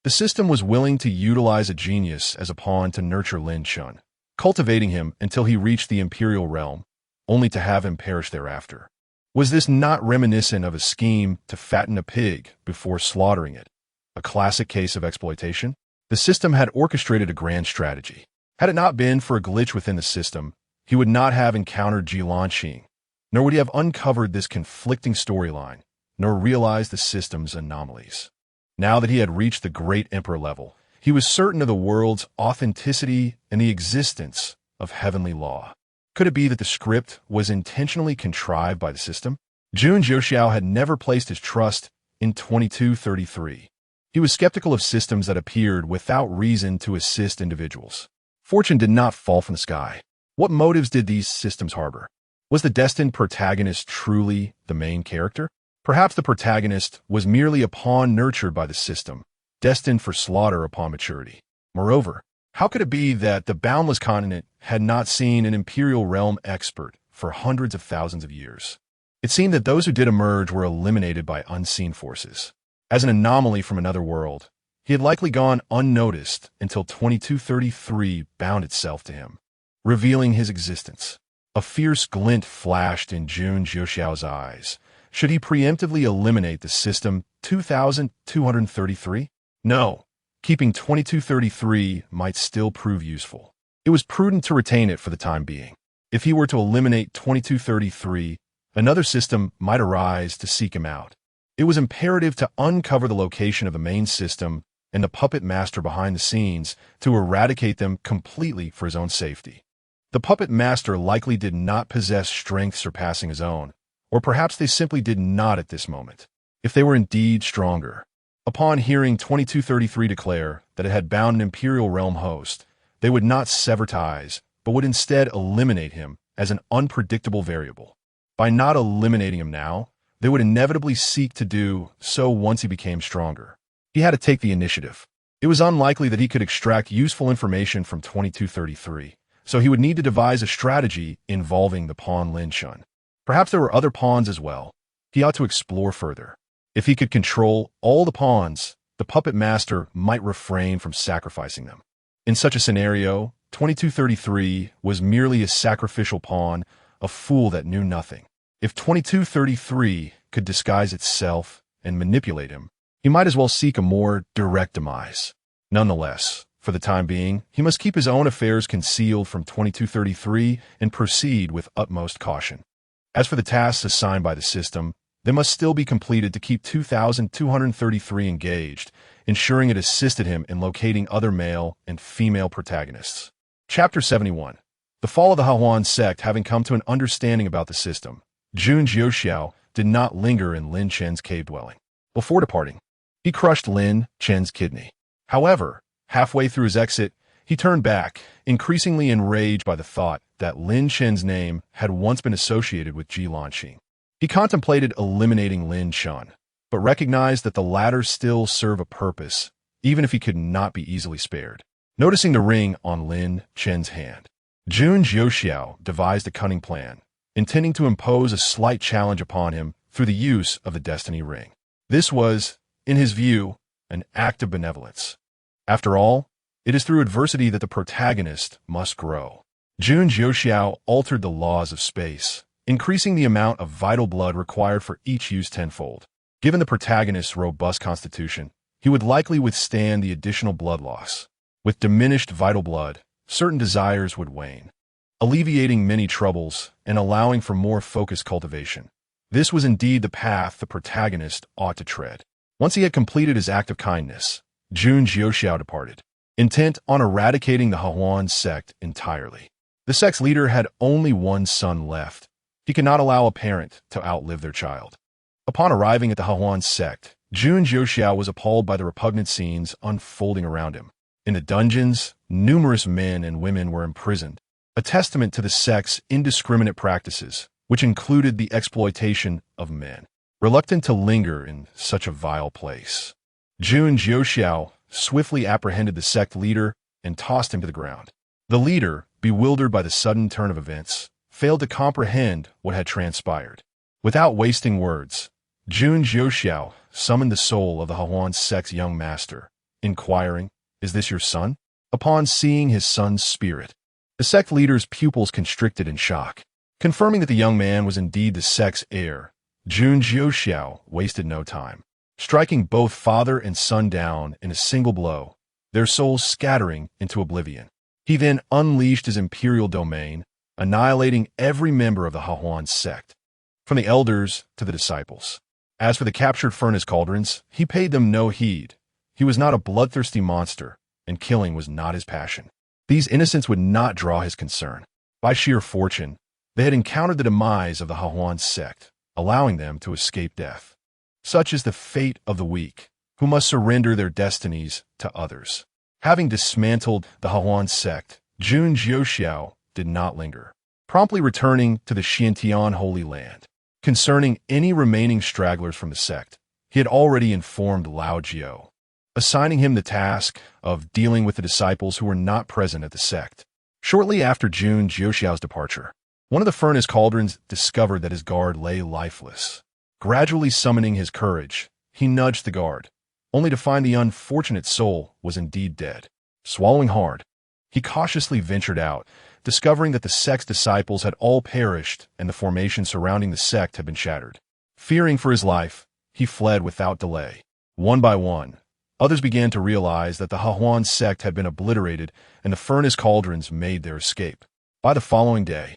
A: The system was willing to utilize a genius as a pawn to nurture Lin Chen, cultivating him until he reached the imperial realm, only to have him perish thereafter. Was this not reminiscent of a scheme to fatten a pig before slaughtering it, a classic case of exploitation? The system had orchestrated a grand strategy. Had it not been for a glitch within the system, he would not have encountered Ji Lanqing, nor would he have uncovered this conflicting storyline, nor realized the system's anomalies. Now that he had reached the great emperor level, he was certain of the world's authenticity and the existence of heavenly law. Could it be that the script was intentionally contrived by the system? Jun Jiuxiao had never placed his trust in 2233. He was skeptical of systems that appeared without reason to assist individuals. Fortune did not fall from the sky. What motives did these systems harbor? Was the destined protagonist truly the main character? Perhaps the protagonist was merely a pawn nurtured by the system, destined for slaughter upon maturity. Moreover, how could it be that the boundless continent had not seen an imperial realm expert for hundreds of thousands of years? It seemed that those who did emerge were eliminated by unseen forces. As an anomaly from another world, he had likely gone unnoticed until 2233 bound itself to him, revealing his existence. A fierce glint flashed in Jun Jiuxiao's eyes. Should he preemptively eliminate the system 2233? No. Keeping 2233 might still prove useful. It was prudent to retain it for the time being. If he were to eliminate 2233, another system might arise to seek him out. It was imperative to uncover the location of the main system and the puppet master behind the scenes to eradicate them completely for his own safety. The puppet master likely did not possess strength surpassing his own, or perhaps they simply did not at this moment. If they were indeed stronger. Upon hearing 2233 declare that it had bound an Imperial Realm host, they would not sever ties, but would instead eliminate him as an unpredictable variable. By not eliminating him now, they would inevitably seek to do so once he became stronger. He had to take the initiative. It was unlikely that he could extract useful information from 2233, so he would need to devise a strategy involving the pawn Lin Chun. Perhaps there were other pawns as well. He ought to explore further. If he could control all the pawns, the puppet master might refrain from sacrificing them. In such a scenario, 2233 was merely a sacrificial pawn, a fool that knew nothing. If 2233 could disguise itself and manipulate him, he might as well seek a more direct demise. Nonetheless, for the time being, he must keep his own affairs concealed from 2233 and proceed with utmost caution. As for the tasks assigned by the system, they must still be completed to keep 2233 engaged, ensuring it assisted him in locating other male and female protagonists. Chapter 71. The fall of the Hahuan sect. Having come to an understanding about the system, Jun Jiuxiao did not linger in Lin Chen's cave dwelling. Before departing, he crushed Lin Chen's kidney. However, halfway through his exit, he turned back, increasingly enraged by the thought that Lin Chen's name had once been associated with Ji Lanxing. He contemplated eliminating Lin Chun, but recognized that the latter still served a purpose, even if he could not be easily spared. Noticing the ring on Lin Chen's hand, Jun Jiuxiao devised a cunning plan, intending to impose a slight challenge upon him through the use of the destiny ring. This was, in his view, an act of benevolence. After all, it is through adversity that the protagonist must grow. Jun Jiuxiao altered the laws of space, increasing the amount of vital blood required for each use tenfold. Given the protagonist's robust constitution, he would likely withstand the additional blood loss. With diminished vital blood, certain desires would wane, alleviating many troubles and allowing for more focused cultivation. This was indeed the path the protagonist ought to tread. Once he had completed his act of kindness, Jun Jiuxiao departed, intent on eradicating the Hahuan sect entirely. The sect's leader had only one son left. He could not allow a parent to outlive their child. Upon arriving at the Hahuan sect, Jun Jiuxiao was appalled by the repugnant scenes unfolding around him. In the dungeons, numerous men and women were imprisoned, a testament to the sect's indiscriminate practices, which included the exploitation of men. Reluctant to linger in such a vile place, Jun Jiuxiao swiftly apprehended the sect leader and tossed him to the ground. The leader, bewildered by the sudden turn of events, failed to comprehend what had transpired. Without wasting words, Jun Jiuxiao summoned the soul of the Hahuan sect's young master, inquiring, "Is this your son?" Upon seeing his son's spirit, the sect leader's pupils constricted in shock. Confirming that the young man was indeed the sect's heir, Jun Jiuxiao wasted no time, striking both father and son down in a single blow, their souls scattering into oblivion. He then unleashed his imperial domain, annihilating every member of the Hahuan sect, from the elders to the disciples. As for the captured furnace cauldrons, he paid them no heed. He was not a bloodthirsty monster, and killing was not his passion. These innocents would not draw his concern. By sheer fortune, they had encountered the demise of the Hahuan sect, allowing them to escape death. Such is the fate of the weak, who must surrender their destinies to others. Having dismantled the Hahuan sect, Jun Jiuxiao did not linger, promptly returning to the Xiantian Holy Land. Concerning any remaining stragglers from the sect, he had already informed Lao Jiao, assigning him the task of dealing with the disciples who were not present at the sect. Shortly after Jun Jiuxiao's departure, one of the furnace cauldrons discovered that his guard lay lifeless. Gradually summoning his courage, he nudged the guard, only to find the unfortunate soul was indeed dead. Swallowing hard, he cautiously ventured out, discovering that the sect's disciples had all perished and the formation surrounding the sect had been shattered. Fearing for his life, he fled without delay. One by one, others began to realize that the Hahuan sect had been obliterated and the furnace cauldrons made their escape. By the following day,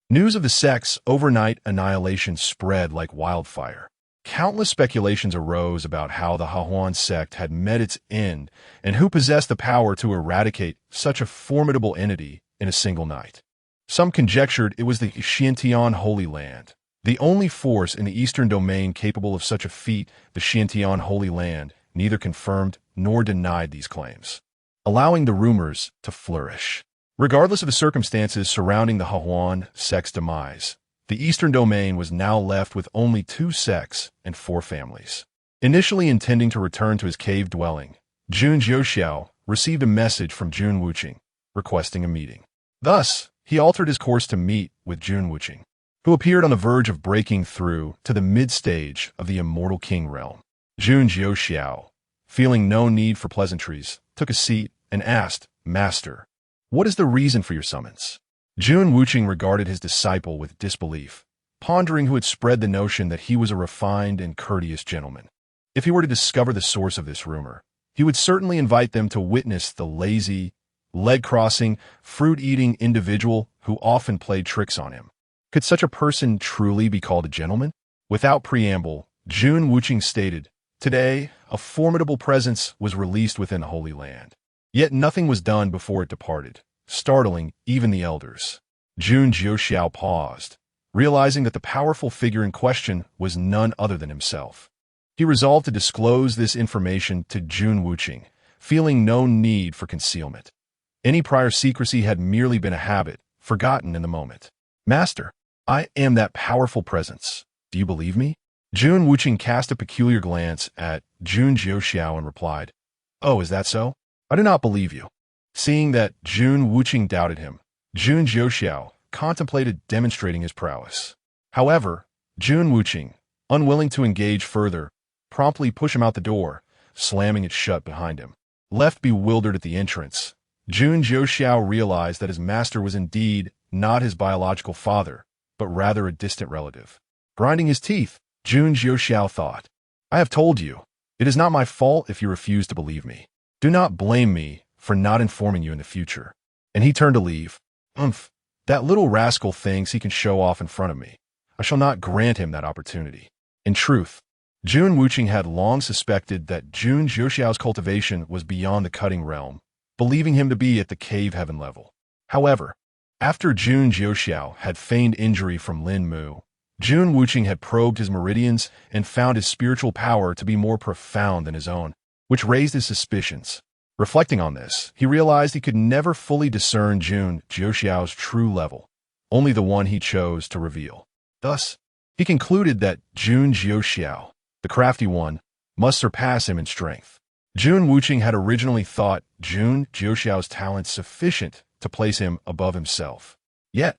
A: news of the sect's overnight annihilation spread like wildfire. Countless speculations arose about how the Hahuan sect had met its end and who possessed the power to eradicate such a formidable entity in a single night. Some conjectured it was the Xiantian Holy Land, the only force in the eastern domain capable of such a feat. The Xiantian Holy Land neither confirmed nor denied these claims, allowing the rumors to flourish. Regardless of the circumstances surrounding the Hahuan sect's demise, the eastern domain was now left with only 2 sects and 4 families. Initially intending to return to his cave dwelling, Jun Jiuxiao received a message from Jun Wuqing, requesting a meeting. Thus, he altered his course to meet with Jun Wuqing, who appeared on the verge of breaking through to the mid-stage of the Immortal King realm. Jun Jiuxiao, feeling no need for pleasantries, took a seat and asked, "Master, what is the reason for your summons?" Jun Wuqing regarded his disciple with disbelief, pondering who had spread the notion that he was a refined and courteous gentleman. If he were to discover the source of this rumor, he would certainly invite them to witness the lazy, leg-crossing, fruit-eating individual who often played tricks on him. Could such a person truly be called a gentleman? Without preamble, Jun Wuqing stated, "Today, a formidable presence was released within the Holy Land. Yet nothing was done before it departed, startling even the elders." Jun Jiuxiao paused, realizing that the powerful figure in question was none other than himself. He resolved to disclose this information to Jun Wuqing, feeling no need for concealment. Any prior secrecy had merely been a habit, forgotten in the moment. "Master, I am that powerful presence. Do you believe me?" Jun Wuqing cast a peculiar glance at Jun Jiuxiao and replied, "Oh, is that so? I do not believe you." Seeing that Jun Wuqing doubted him, Jun Jiuxiao contemplated demonstrating his prowess. However, Jun Wuqing, unwilling to engage further, promptly pushed him out the door, slamming it shut behind him. Left bewildered at the entrance, Jun Jiuxiao realized that his master was indeed not his biological father, but rather a distant relative. Grinding his teeth, Jun Jiuxiao thought, "I have told you, it is not my fault if you refuse to believe me. Do not blame me for not informing you in the future." And he turned to leave. That little rascal thinks he can show off in front of me. I shall not grant him that opportunity." In truth, Jun Wuqing had long suspected that Jun Jiuxiao's cultivation was beyond the cutting realm, believing him to be at the cave heaven level. However, after Jun Jiuxiao had feigned injury from Lin Mu, Jun Wuqing had probed his meridians and found his spiritual power to be more profound than his own, which raised his suspicions. Reflecting on this, he realized he could never fully discern Jun Jiuxiao's true level, only the one he chose to reveal. Thus, he concluded that Jun Jiuxiao, the crafty one, must surpass him in strength. Jun Wuqing had originally thought Jun Jiuxiao's talent sufficient to place him above himself. Yet,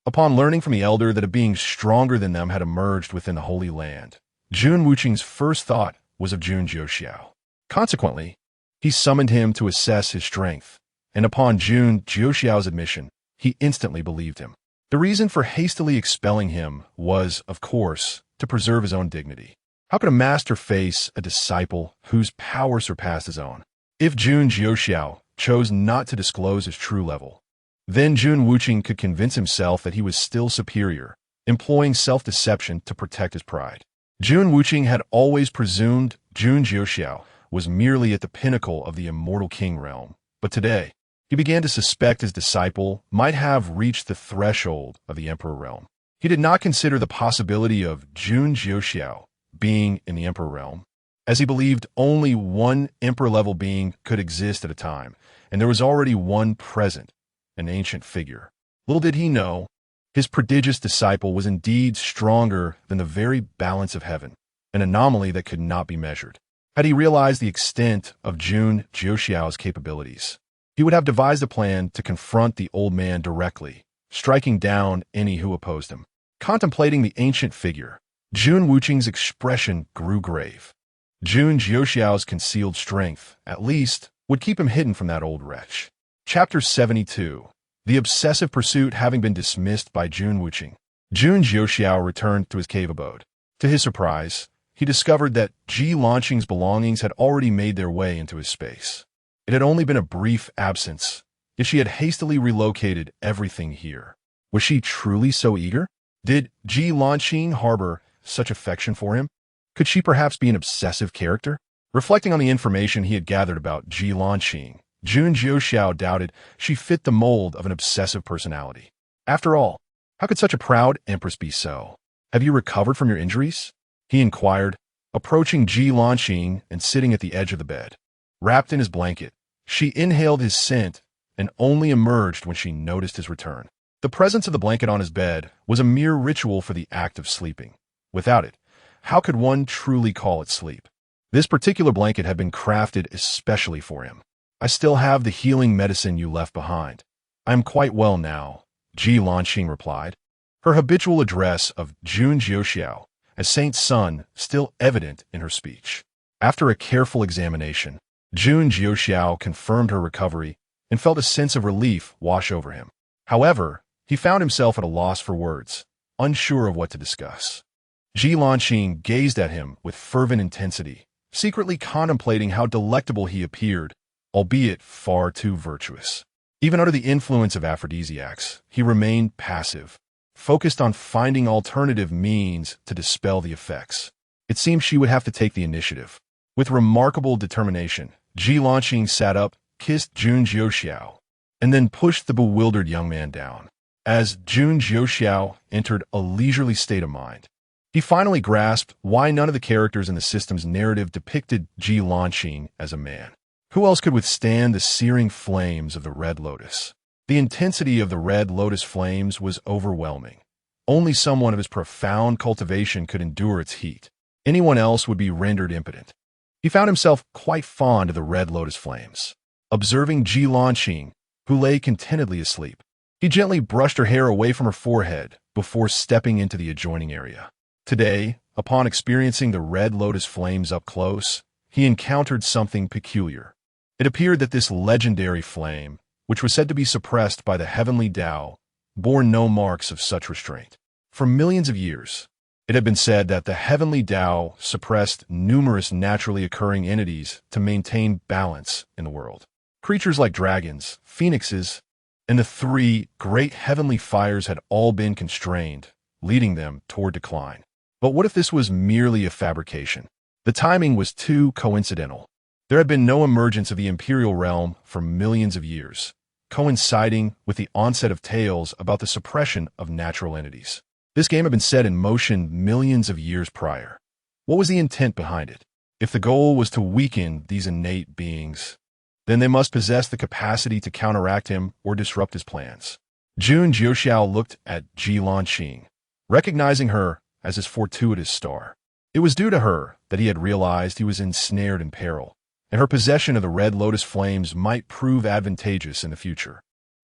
A: upon learning from the elder that a being stronger than them had emerged within the Holy Land, Jun Wuqing's first thought was of Jun Jiuxiao. Consequently, he summoned him to assess his strength, and upon Jun Jiuxiao's admission, he instantly believed him. The reason for hastily expelling him was, of course, to preserve his own dignity. How could a master face a disciple whose power surpassed his own? If Jun Jiuxiao chose not to disclose his true level, then Jun Wuqing could convince himself that he was still superior, employing self-deception to protect his pride. Jun Wuqing had always presumed Jun Jiuxiao was merely at the pinnacle of the Immortal King realm, but today, he began to suspect his disciple might have reached the threshold of the Emperor realm. He did not consider the possibility of Jun Jiuxiao being in the Emperor realm, as he believed only one Emperor-level being could exist at a time, and there was already one present, an ancient figure. Little did he know, his prodigious disciple was indeed stronger than the very balance of heaven, an anomaly that could not be measured. Had he realized the extent of Jun Jiuxiao's capabilities, he would have devised a plan to confront the old man directly, striking down any who opposed him. Contemplating the ancient figure, Jun Wuqing's expression grew grave. Jun Jiuxiao's concealed strength, at least, would keep him hidden from that old wretch. Chapter 72. The obsessive pursuit having been dismissed by Jun Wuqing. Jun Jiuxiao returned to his cave abode. To his surprise, he discovered that Ji Lanqing's belongings had already made their way into his space. It had only been a brief absence, yet she had hastily relocated everything here. Was she truly so eager? Did Ji Lanqing harbor such affection for him? Could she perhaps be an obsessive character? Reflecting on the information he had gathered about Ji Lanqing, Jun Jiuxiao doubted she fit the mold of an obsessive personality. After all, how could such a proud empress be so? Have you recovered from your injuries? He inquired, approaching Ji Lanqing and sitting at the edge of the bed. Wrapped in his blanket, she inhaled his scent and only emerged when she noticed his return. The presence of the blanket on his bed was a mere ritual for the act of sleeping. Without it, how could one truly call it sleep? This particular blanket had been crafted especially for him. I still have the healing medicine you left behind. I am quite well now, Ji Lanqing replied, her habitual address of Jun Jiuxiao as Saint's son still evident in her speech. After a careful examination, Jun Jiuxiao confirmed her recovery and felt a sense of relief wash over him. However, he found himself at a loss for words, unsure of what to discuss. Ji Lanqing gazed at him with fervent intensity, secretly contemplating how delectable he appeared, albeit far too virtuous. Even under the influence of aphrodisiacs, he remained passive, focused on finding alternative means to dispel the effects. It seemed she would have to take the initiative. With remarkable determination, Ji Lanqing sat up, kissed Jun Jiuxiao, and then pushed the bewildered young man down. As Jun Jiuxiao entered a leisurely state of mind, he finally grasped why none of the characters in the system's narrative depicted Ji Lanqing as a man. Who else could withstand the searing flames of the Red Lotus? The intensity of the Red Lotus flames was overwhelming. Only someone of his profound cultivation could endure its heat. Anyone else would be rendered impotent. He found himself quite fond of the Red Lotus flames. Observing Ji Lanqing, who lay contentedly asleep, he gently brushed her hair away from her forehead before stepping into the adjoining area. Today, upon experiencing the Red Lotus flames up close, he encountered something peculiar. It appeared that this legendary flame, which was said to be suppressed by the heavenly Tao, bore no marks of such restraint. For millions of years, it had been said that the heavenly Tao suppressed numerous naturally occurring entities to maintain balance in the world. Creatures like dragons, phoenixes, and the three great heavenly fires had all been constrained, leading them toward decline. But what if this was merely a fabrication? The timing was too coincidental. There had been no emergence of the imperial realm for millions of years, coinciding with the onset of tales about the suppression of natural entities. This game had been set in motion millions of years prior. What was the intent behind it? If the goal was to weaken these innate beings, then they must possess the capacity to counteract him or disrupt his plans. Jun Jiuxiao looked at Ji Lanqing, recognizing her as his fortuitous star. It was due to her that he had realized he was ensnared in peril, and her possession of the Red Lotus flames might prove advantageous in the future.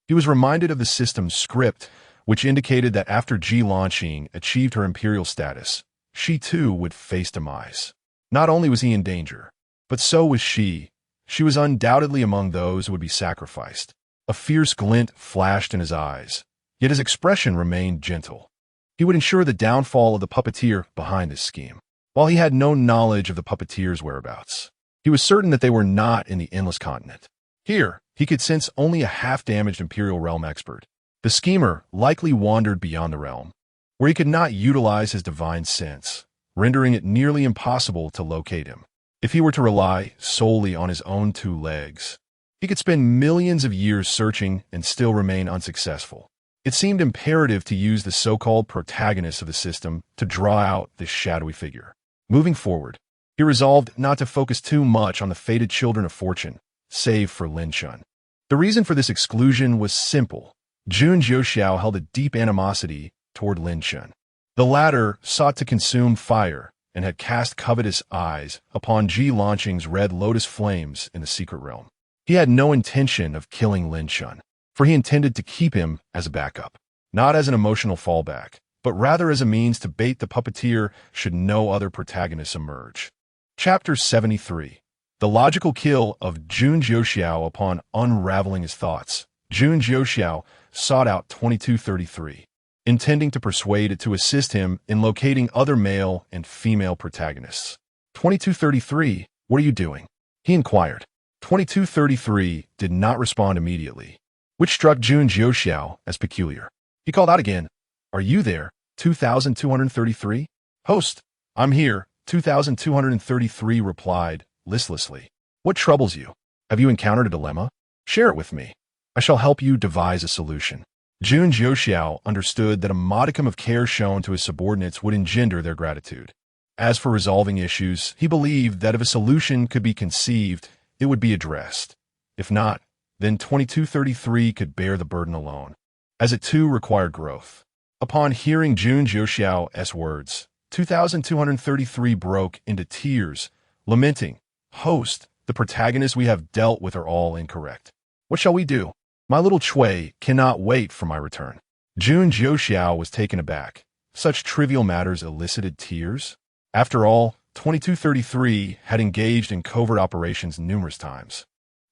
A: He was reminded of the system's script, which indicated that after Ji Lanqing achieved her imperial status, she too would face demise. Not only was he in danger, but so was she. She was undoubtedly among those who would be sacrificed. A fierce glint flashed in his eyes, yet his expression remained gentle. He would ensure the downfall of the puppeteer behind this scheme. While he had no knowledge of the puppeteer's whereabouts, he was certain that they were not in the Endless Continent. Here, he could sense only a half-damaged Imperial Realm expert. The schemer likely wandered beyond the realm, where he could not utilize his divine sense, rendering it nearly impossible to locate him. If he were to rely solely on his own two legs, he could spend millions of years searching and still remain unsuccessful. It seemed imperative to use the so-called protagonist of the system to draw out this shadowy figure. Moving forward, he resolved not to focus too much on the fated children of fortune, save for Lin Chun. The reason for this exclusion was simple. Jun Jiuxiao held a deep animosity toward Lin Chun. The latter sought to consume fire and had cast covetous eyes upon Ji Lanqing's Red Lotus flames in the secret realm. He had no intention of killing Lin Chun, for he intended to keep him as a backup, not as an emotional fallback, but rather as a means to bait the puppeteer should no other protagonists emerge. Chapter 73. The logical kill of Jun Jiuxiao. Upon unraveling his thoughts, Jun Jiuxiao sought out 2233, intending to persuade it to assist him in locating other male and female protagonists. 2233, what are you doing? He inquired. 2233 did not respond immediately, which struck Jun Jiuxiao as peculiar. He called out again, "Are you there, 2233? Host, I'm here," 2233 replied listlessly. "What troubles you? Have you encountered a dilemma? Share it with me. I shall help you devise a solution." Jun Jiuxiao understood that a modicum of care shown to his subordinates would engender their gratitude. As for resolving issues, he believed that if a solution could be conceived, it would be addressed. If not, then 2233 could bear the burden alone, as it too required growth. Upon hearing Jun Jiuxiao's words, 2233 broke into tears, lamenting, "Host, the protagonists we have dealt with are all incorrect. What shall we do? My little Chui cannot wait for my return." Jun Jiuxiao was taken aback. Such trivial matters elicited tears? After all, 2233 had engaged in covert operations numerous times.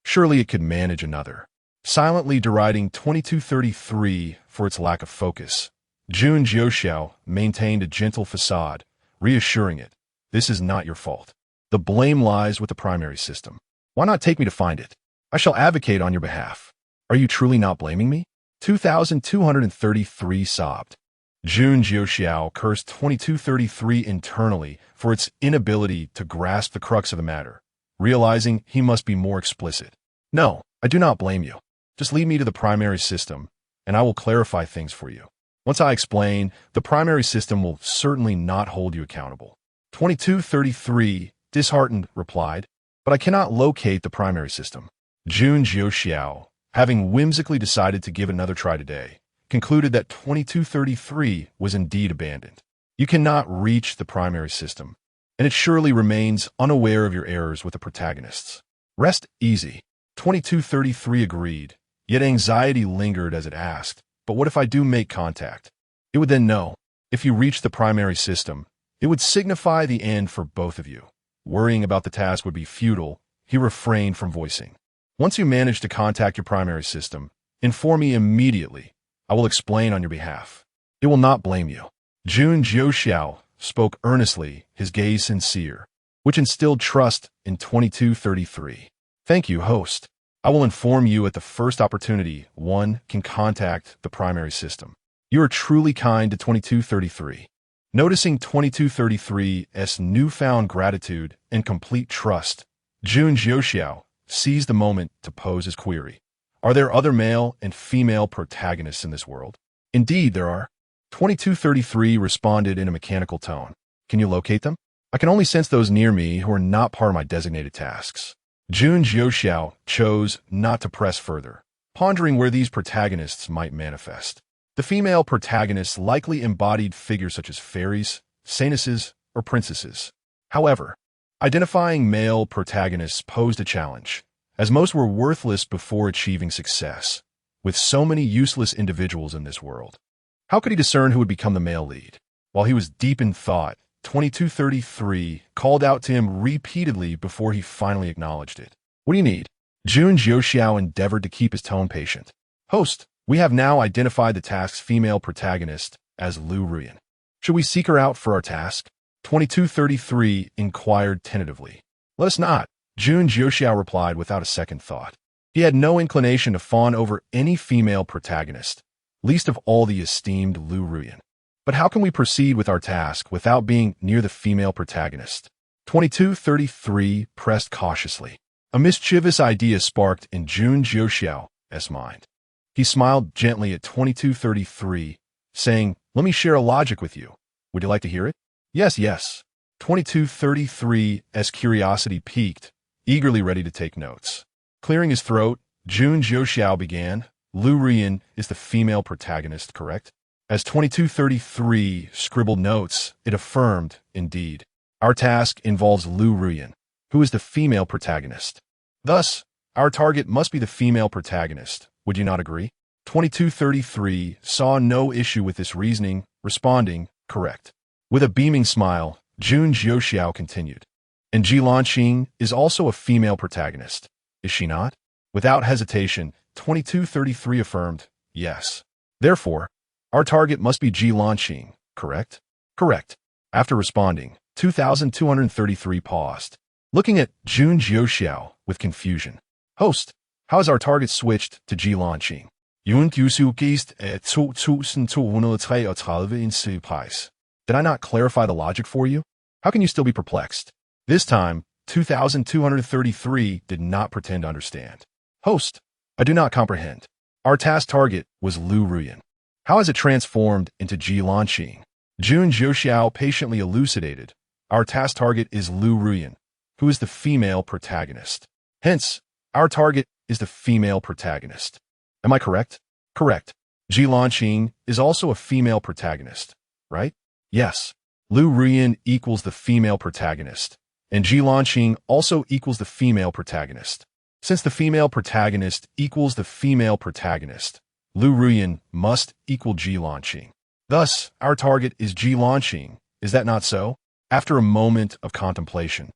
A: Surely it could manage another. Silently deriding 2233 for its lack of focus, Jun Jiuxiao maintained a gentle facade, reassuring it, "This is not your fault. The blame lies with the primary system. Why not take me to find it? I shall advocate on your behalf." "Are you truly not blaming me?" 2233 sobbed. Jun Jiuxiao cursed 2233 internally for its inability to grasp the crux of the matter, realizing he must be more explicit. "No, I do not blame you. Just lead me to the primary system, and I will clarify things for you. Once I explain, the primary system will certainly not hold you accountable." 2233, disheartened, replied, "But I cannot locate the primary system." Jun Jiuxiao, having whimsically decided to give another try today, concluded that 2233 was indeed abandoned. You cannot reach the primary system, and it surely remains unaware of your errors with the protagonists. Rest easy. 2233 agreed, yet anxiety lingered as it asked, "But what if I do make contact?" It would then know. If you reach the primary system, it would signify the end for both of you. Worrying about the task would be futile, he refrained from voicing. "Once you manage to contact your primary system, inform me immediately. I will explain on your behalf. It will not blame you." Jun Jiuxiao spoke earnestly, his gaze sincere, which instilled trust in 2233. "Thank you, host. I will inform you at the first opportunity one can contact the primary system." "You are truly kind to 2233. Noticing 2233's newfound gratitude and complete trust, Jun Jiuxiao seized the moment to pose his query. "Are there other male and female protagonists in this world?" "Indeed, there are." 2233 responded in a mechanical tone. "Can you locate them?" "I can only sense those near me who are not part of my designated tasks." Jun Jiuxiao chose not to press further, pondering where these protagonists might manifest. The female protagonists likely embodied figures such as fairies, saintesses, or princesses. However, identifying male protagonists posed a challenge, as most were worthless before achieving success, with so many useless individuals in this world. How could he discern who would become the male lead? While he was deep in thought, 2233 called out to him repeatedly before he finally acknowledged it. "What do you need?" Jun Jiuxiao endeavored to keep his tone patient. "Host, we have now identified the task's female protagonist as Lu Ruyan. Should we seek her out for our task?" 2233 inquired tentatively. "Let us not," Jun Jiuxiao replied without a second thought. He had no inclination to fawn over any female protagonist, least of all the esteemed Lu Ruyan. "But how can we proceed with our task without being near the female protagonist?" 2233 pressed cautiously. A mischievous idea sparked in Jun Jiuxiao's mind. He smiled gently at 2233, saying, "Let me share a logic with you. Would you like to hear it?" Yes. 2233's curiosity piqued, eagerly ready to take notes. Clearing his throat, Jun Jiuxiao began, "Lu Ruyan is the female protagonist, correct?" As 2233 scribbled notes, it affirmed, "Indeed. Our task involves Lu Ruyan, who is the female protagonist. Thus, our target must be the female protagonist. Would you not agree?" 2233 saw no issue with this reasoning, responding, "Correct." With a beaming smile, Jun Jiuxiao continued, And Ji Lanqing is also a female protagonist, is she not? Without hesitation, 2233 affirmed, yes. Therefore, our target must be Ji Lanqing, correct? Correct. After responding, 2233 paused, looking at Jun Jiuxiao with confusion. Host, how has our target switched to Ji Lanqing? Jun Jiuxiao gazed at 2233 in surprise. Did I not clarify the logic for you? How can you still be perplexed? This time, 2233 did not pretend to understand. Host, I do not comprehend. Our task target was Lu Ruyan. How has it transformed into Ji Lanqing? Jun Jiuxiao patiently elucidated. Our task target is Lu Ruyan, who is the female protagonist. Hence, our target is the female protagonist. Am I correct? Correct. Ji Lanqing is also a female protagonist, right? Yes. Lu Ruyan equals the female protagonist, and Ji Lanqing also equals the female protagonist. Since the female protagonist equals the female protagonist, Lu Ruyan must equal Ji Lanqing. Thus, our target is Ji Lanqing. Is that not so? After a moment of contemplation,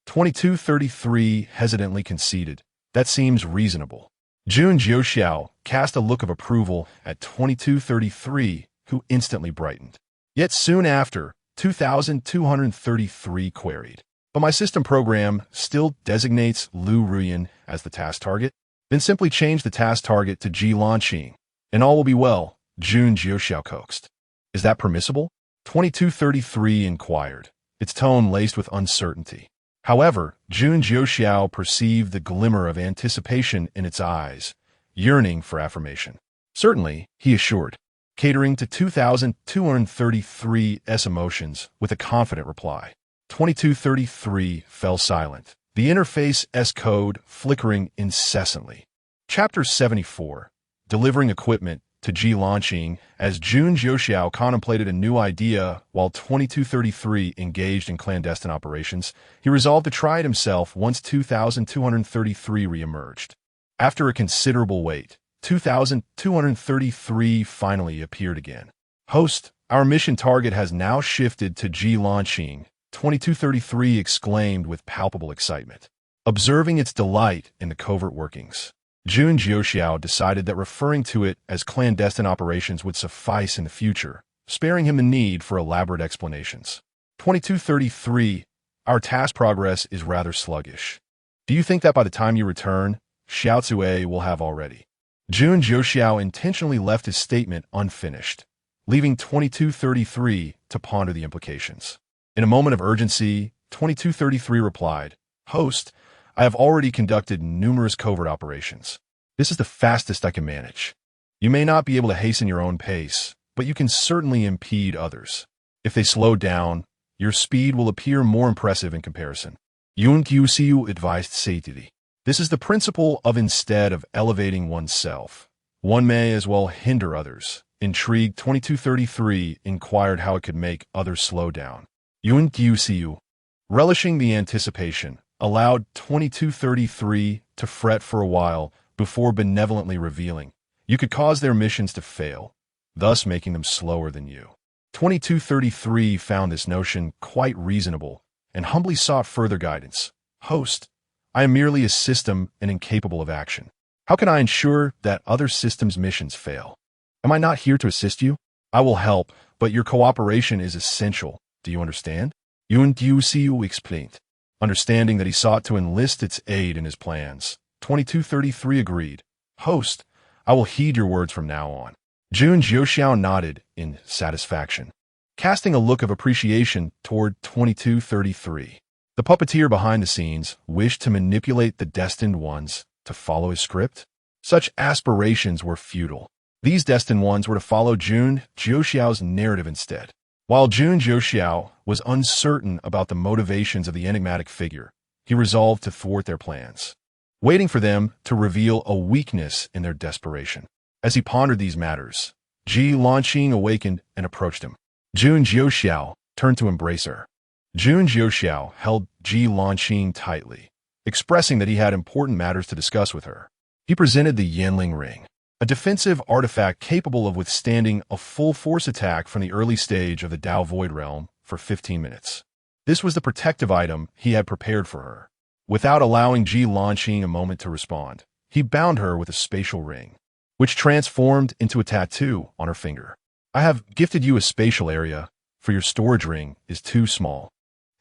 A: 2233 hesitantly conceded. That seems reasonable. Jun Jiuxiao cast a look of approval at 2233, who instantly brightened. Yet soon after, 2233 queried. But my system program still designates Lu Ruyan as the task target? Then simply change the task target to Ji Lanqing, and all will be well, Jun Jiuxiao coaxed. Is that permissible? 2233 inquired, its tone laced with uncertainty. However, Jun Jiuxiao perceived the glimmer of anticipation in its eyes, yearning for affirmation. Certainly, he assured, catering to 2233's emotions with a confident reply. 2233 fell silent, the interface S-code flickering incessantly. Chapter 74, Delivering Equipment to Ji Lanqing. As Jun Jiuxiao contemplated a new idea while 2233 engaged in clandestine operations, he resolved to try it himself once 2233 re-emerged. After a considerable wait, 2233 finally appeared again. Host, our mission target has now shifted to Ji Lanqing, 2233 exclaimed with palpable excitement. Observing its delight in the covert workings, Jun Jiuxiao decided that referring to it as clandestine operations would suffice in the future, sparing him the need for elaborate explanations. 2233, our task progress is rather sluggish. Do you think that by the time you return, Xiao Zue will have already? Jun Jiuxiao intentionally left his statement unfinished, leaving 2233 to ponder the implications. In a moment of urgency, 2233 replied, Host, I have already conducted numerous covert operations. This is the fastest I can manage. You may not be able to hasten your own pace, but you can certainly impede others. If they slow down, your speed will appear more impressive in comparison. Jun Jiuxiao advised safety. This is the principle of instead of elevating oneself, one may as well hinder others. Intrigued, 2233 inquired how it could make others slow down. Jun Jiuxiao, relishing the anticipation, allowed 2233 to fret for a while before benevolently revealing, you could cause their missions to fail, thus making them slower than you. 2233 found this notion quite reasonable and humbly sought further guidance. Host, I am merely a system and incapable of action. How can I ensure that other systems' missions fail? Am I not here to assist you? I will help, but your cooperation is essential. Do you understand? Jun Jiuxiao explained. Understanding that he sought to enlist its aid in his plans, 2233 agreed. Host, I will heed your words from now on. Jun Jiuxiao nodded in satisfaction, casting a look of appreciation toward 2233. The puppeteer behind the scenes wished to manipulate the destined ones to follow his script. Such aspirations were futile. These destined ones were to follow Jun Jiuxiao's narrative instead. While Jun Jiuxiao was uncertain about the motivations of the enigmatic figure, he resolved to thwart their plans, waiting for them to reveal a weakness in their desperation. As he pondered these matters, Ji Lanqing awakened and approached him. Jun Jiuxiao turned to embrace her. Jun Jiuxiao held Ji Lanqing tightly, expressing that he had important matters to discuss with her. He presented the Yanling ring, a defensive artifact capable of withstanding a full-force attack from the early stage of the Dao Void Realm for 15 minutes. This was the protective item he had prepared for her. Without allowing Ji Lanqing a moment to respond, he bound her with a spatial ring, which transformed into a tattoo on her finger. I have gifted you a spatial area, for your storage ring is too small.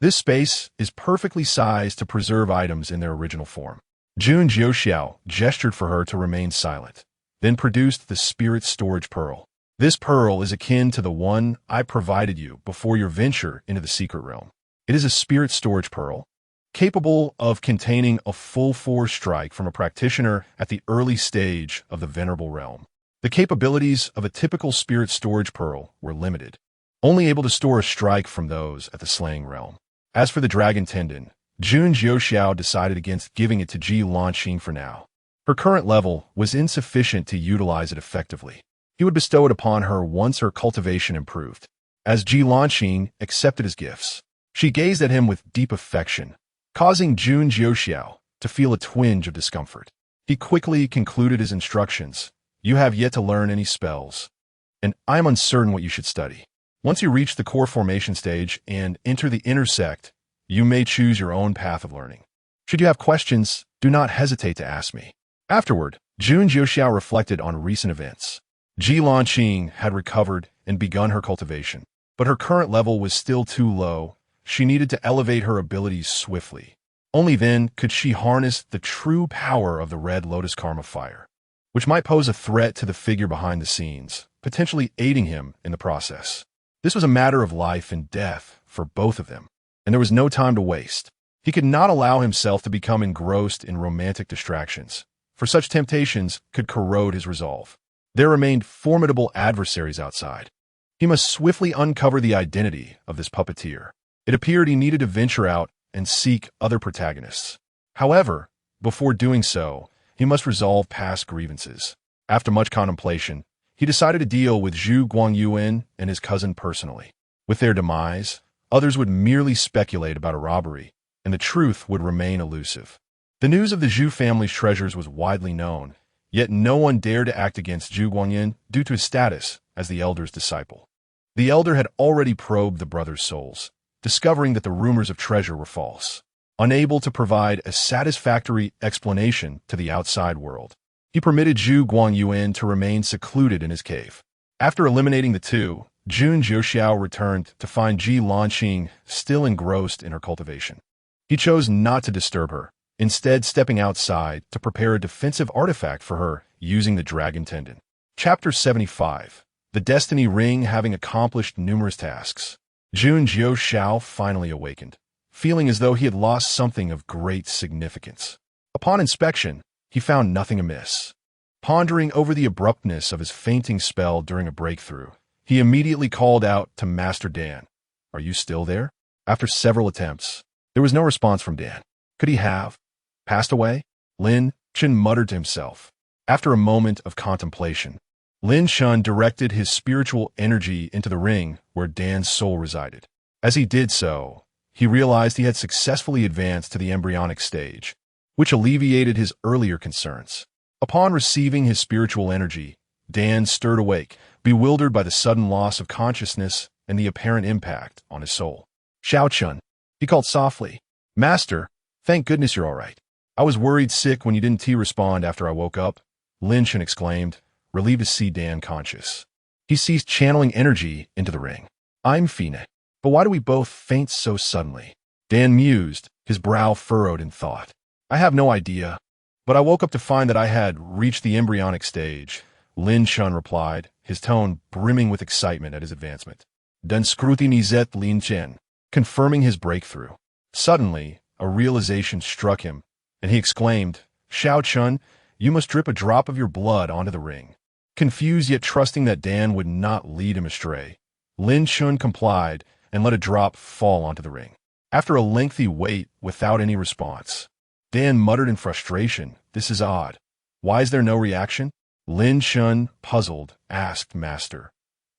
A: This space is perfectly sized to preserve items in their original form. Jun Jiuxiao gestured for her to remain silent, then produced the spirit storage pearl. This pearl is akin to the one I provided you before your venture into the secret realm. It is a spirit storage pearl, capable of containing a full force strike from a practitioner at the early stage of the venerable realm. The capabilities of a typical spirit storage pearl were limited, only able to store a strike from those at the slaying realm. As for the dragon tendon, Jun Jiuxiao decided against giving it to Ji Lanqing for now. Her current level was insufficient to utilize it effectively. He would bestow it upon her once her cultivation improved. As Ji Lanqing accepted his gifts, she gazed at him with deep affection, causing Jun Jiuxiao to feel a twinge of discomfort. He quickly concluded his instructions. You have yet to learn any spells, and I am uncertain what you should study. Once you reach the core formation stage and enter the intersect, you may choose your own path of learning. Should you have questions, do not hesitate to ask me. Afterward, Jun Jiuxiao reflected on recent events. Ji Lanqing had recovered and begun her cultivation, but her current level was still too low. She needed to elevate her abilities swiftly. Only then could she harness the true power of the Red Lotus Karma Fire, which might pose a threat to the figure behind the scenes, potentially aiding him in the process. This was a matter of life and death for both of them, and there was no time to waste. He could not allow himself to become engrossed in romantic distractions, for such temptations could corrode his resolve. There remained formidable adversaries outside. He must swiftly uncover the identity of this puppeteer. It appeared he needed to venture out and seek other protagonists. However, before doing so, he must resolve past grievances. After much contemplation, he decided to deal with Zhu Guangyuan and his cousin personally. With their demise, others would merely speculate about a robbery, and the truth would remain elusive. The news of the Zhu family's treasures was widely known, yet no one dared to act against Zhu Guangyuan due to his status as the elder's disciple. The elder had already probed the brothers' souls, discovering that the rumors of treasure were false. Unable to provide a satisfactory explanation to the outside world, he permitted Zhu Guangyuan to remain secluded in his cave. After eliminating the two, Jun Jiuxiao returned to find Ji Lanqing still engrossed in her cultivation. He chose not to disturb her, instead stepping outside to prepare a defensive artifact for her using the dragon tendon. Chapter 75. The Destiny Ring. Having accomplished numerous tasks, Jun Jiuxiao finally awakened, feeling as though he had lost something of great significance. Upon inspection, he found nothing amiss. Pondering over the abruptness of his fainting spell during a breakthrough, he immediately called out to Master Dan. Are you still there? After several attempts, there was no response from Dan. Could he have passed away? Lin Chen muttered to himself. After a moment of contemplation, Lin Chen directed his spiritual energy into the ring where Dan's soul resided. As he did so, he realized he had successfully advanced to the embryonic stage, which alleviated his earlier concerns. Upon receiving his spiritual energy, Dan stirred awake, bewildered by the sudden loss of consciousness and the apparent impact on his soul. Xiao Chun, he called softly. Master, thank goodness you're all right. I was worried sick when you didn't respond after I woke up, Lin Chen exclaimed, relieved to see Dan conscious. He ceased channeling energy into the ring. I'm Fina, but why do we both faint so suddenly? Dan mused, his brow furrowed in thought. I have no idea, but I woke up to find that I had reached the embryonic stage, Lin Chen replied, his tone brimming with excitement at his advancement. Dan scrutinizet Lin Chen, confirming his breakthrough. Suddenly, a realization struck him, and he exclaimed, Xiao Chun, you must drip a drop of your blood onto the ring. Confused yet trusting that Dan would not lead him astray, Lin Chen complied and let a drop fall onto the ring. After a lengthy wait without any response, Dan muttered in frustration, this is odd. Why is there no reaction? Lin Chen, puzzled, asked Master,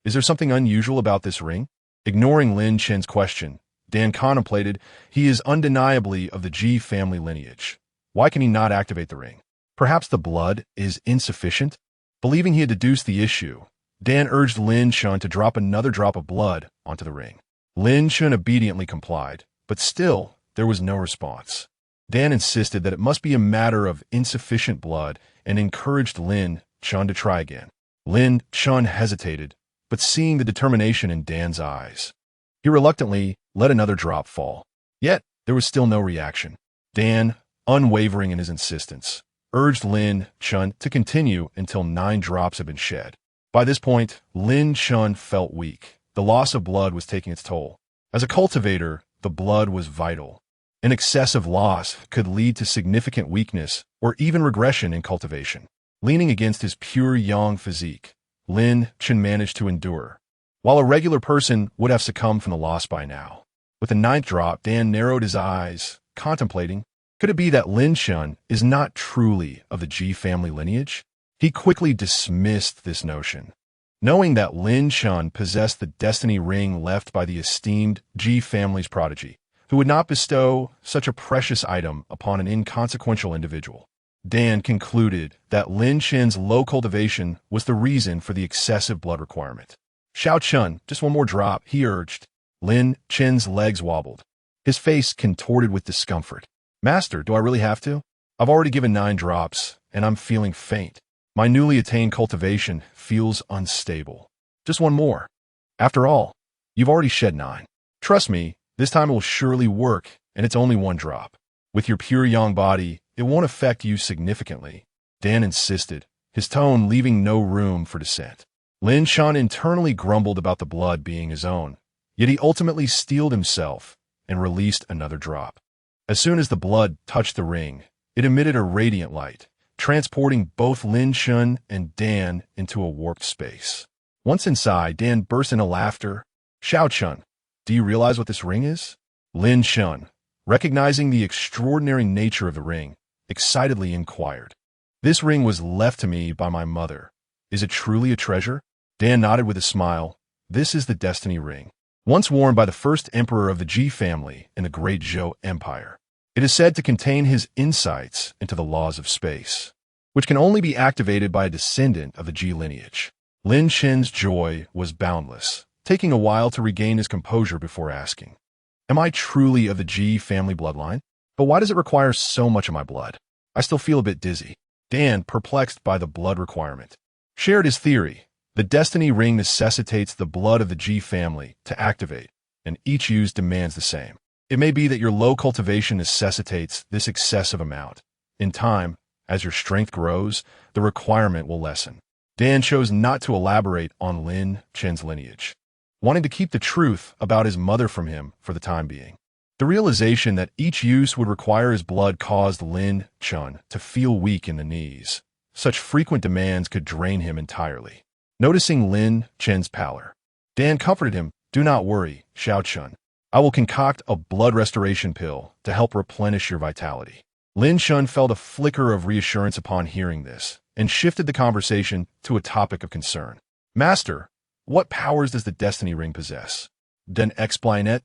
A: is there something unusual about this ring? Ignoring Lin Chen's question, Dan contemplated, he is undeniably of the Ji family lineage. Why can he not activate the ring? Perhaps the blood is insufficient? Believing he had deduced the issue, Dan urged Lin Chen to drop another drop of blood onto the ring. Lin Chen obediently complied, but still, there was no response. Dan insisted that it must be a matter of insufficient blood and encouraged Lin Chun to try again. Lin Chun hesitated, but seeing the determination in Dan's eyes, he reluctantly let another drop fall. Yet, there was still no reaction. Dan, unwavering in his insistence, urged Lin Chun to continue until 9 drops had been shed. By this point, Lin Chun felt weak. The loss of blood was taking its toll. As a cultivator, the blood was vital. An excessive loss could lead to significant weakness or even regression in cultivation. Leaning against his pure yang physique, Lin Chun managed to endure, while a regular person would have succumbed from the loss by now. With the 9th drop, Dan narrowed his eyes, contemplating, could it be that Lin Chun is not truly of the Ji family lineage? He quickly dismissed this notion, knowing that Lin Chun possessed the destiny ring left by the esteemed Ji family's prodigy, who would not bestow such a precious item upon an inconsequential individual. Dan concluded that Lin Chun's low cultivation was the reason for the excessive blood requirement. Xiao Chun, just one more drop, he urged. Lin Chun's legs wobbled, his face contorted with discomfort. Master, do I really have to? I've already given 9 drops, and I'm feeling faint. My newly attained cultivation feels unstable. Just one more. After all, you've already shed 9. Trust me, this time it will surely work, and it's only 1 drop. With your pure yang body, it won't affect you significantly. Dan insisted, his tone leaving no room for dissent. Lin Chun internally grumbled about the blood being his own, yet he ultimately steeled himself and released another drop. As soon as the blood touched the ring, it emitted a radiant light, transporting both Lin Chun and Dan into a warped space. Once inside, Dan burst into laughter. Xiao Chun, do you realize what this ring is? Lin Chun, recognizing the extraordinary nature of the ring, excitedly inquired. This ring was left to me by my mother. Is it truly a treasure? Dan nodded with a smile. This is the destiny ring, once worn by the first emperor of the Ji family in the Great Zhou Empire. It is said to contain his insights into the laws of space, which can only be activated by a descendant of the Ji lineage. Lin Chun's joy was boundless, taking a while to regain his composure before asking, am I truly of the Ji family bloodline? But why does it require so much of my blood? I still feel a bit dizzy. Dan, perplexed by the blood requirement, shared his theory. The destiny ring necessitates the blood of the Ji family to activate, and each use demands the same. It may be that your low cultivation necessitates this excessive amount. In time, as your strength grows, the requirement will lessen. Dan chose not to elaborate on Lin Chun's lineage, wanting to keep the truth about his mother from him for the time being. The realization that each use would require his blood caused Lin Chun to feel weak in the knees. Such frequent demands could drain him entirely. Noticing Lin Chun's pallor, Dan comforted him. Do not worry, Xiao Chun. I will concoct a blood restoration pill to help replenish your vitality. Lin Chun felt a flicker of reassurance upon hearing this and shifted the conversation to a topic of concern. Master, what powers does the destiny ring possess? Den explain.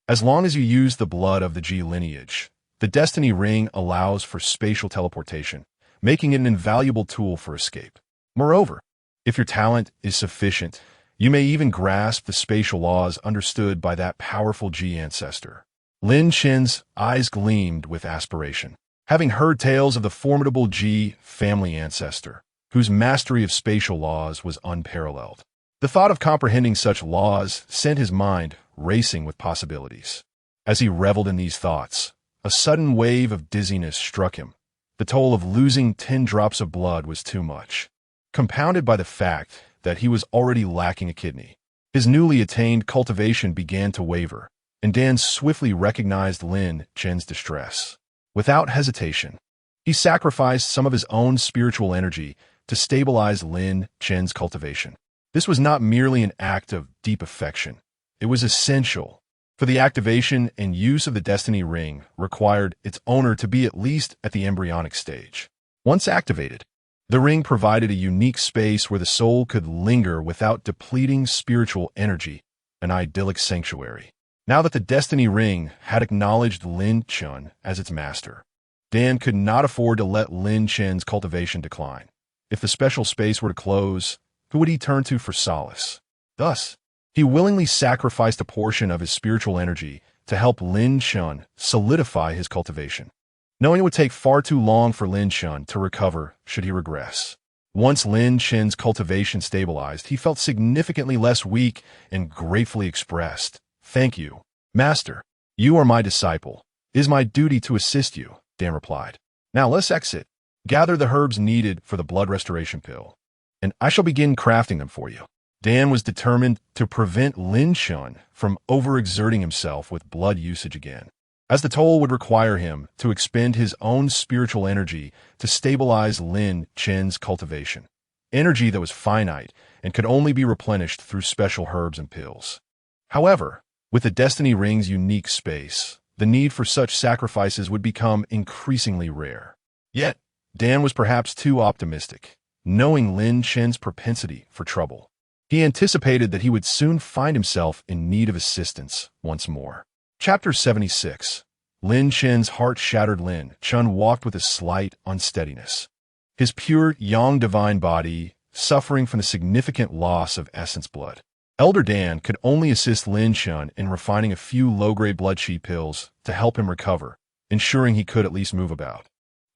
A: As long as you use the blood of the Ji lineage, the destiny ring allows for spatial teleportation, making it an invaluable tool for escape. Moreover, if your talent is sufficient, you may even grasp the spatial laws understood by that powerful Ji ancestor. Lin Chun's eyes gleamed with aspiration, having heard tales of the formidable Ji family ancestor, whose mastery of spatial laws was unparalleled. The thought of comprehending such laws sent his mind racing with possibilities. As he reveled in these thoughts, a sudden wave of dizziness struck him. The toll of losing 10 drops of blood was too much, compounded by the fact that he was already lacking a kidney. His newly attained cultivation began to waver, and Dan swiftly recognized Lin Chun's distress. Without hesitation, he sacrificed some of his own spiritual energy to stabilize Lin Chun's cultivation. This was not merely an act of deep affection. It was essential, for the activation and use of the destiny ring required its owner to be at least at the embryonic stage. Once activated, the ring provided a unique space where the soul could linger without depleting spiritual energy, an idyllic sanctuary. Now that the destiny ring had acknowledged Lin Chun as its master, Dan could not afford to let Lin Chun's cultivation decline. If the special space were to close, who would he turn to for solace? Thus, he willingly sacrificed a portion of his spiritual energy to help Lin Chun solidify his cultivation, knowing it would take far too long for Lin Chun to recover should he regress. Once Lin Chen's cultivation stabilized, he felt significantly less weak and gratefully expressed, "Thank you, Master. You are my disciple. It is my duty to assist you," Dan replied. "Now let's exit. Gather the herbs needed for the blood restoration pill, and I shall begin crafting them for you." Dan was determined to prevent Lin Chun from overexerting himself with blood usage again, as the toll would require him to expend his own spiritual energy to stabilize Lin Chen's cultivation, energy that was finite and could only be replenished through special herbs and pills. However, with the Destiny Ring's unique space, the need for such sacrifices would become increasingly rare. Yet, Dan was perhaps too optimistic, knowing Lin Chen's propensity for trouble. He anticipated that he would soon find himself in need of assistance once more. Chapter 76. Lin Chen's heart-shattered. Lin Chun walked with a slight unsteadiness, his pure yang divine body suffering from the significant loss of essence blood. Elder Dan could only assist Lin Chun in refining a few low-grade blood chi pills to help him recover, ensuring he could at least move about.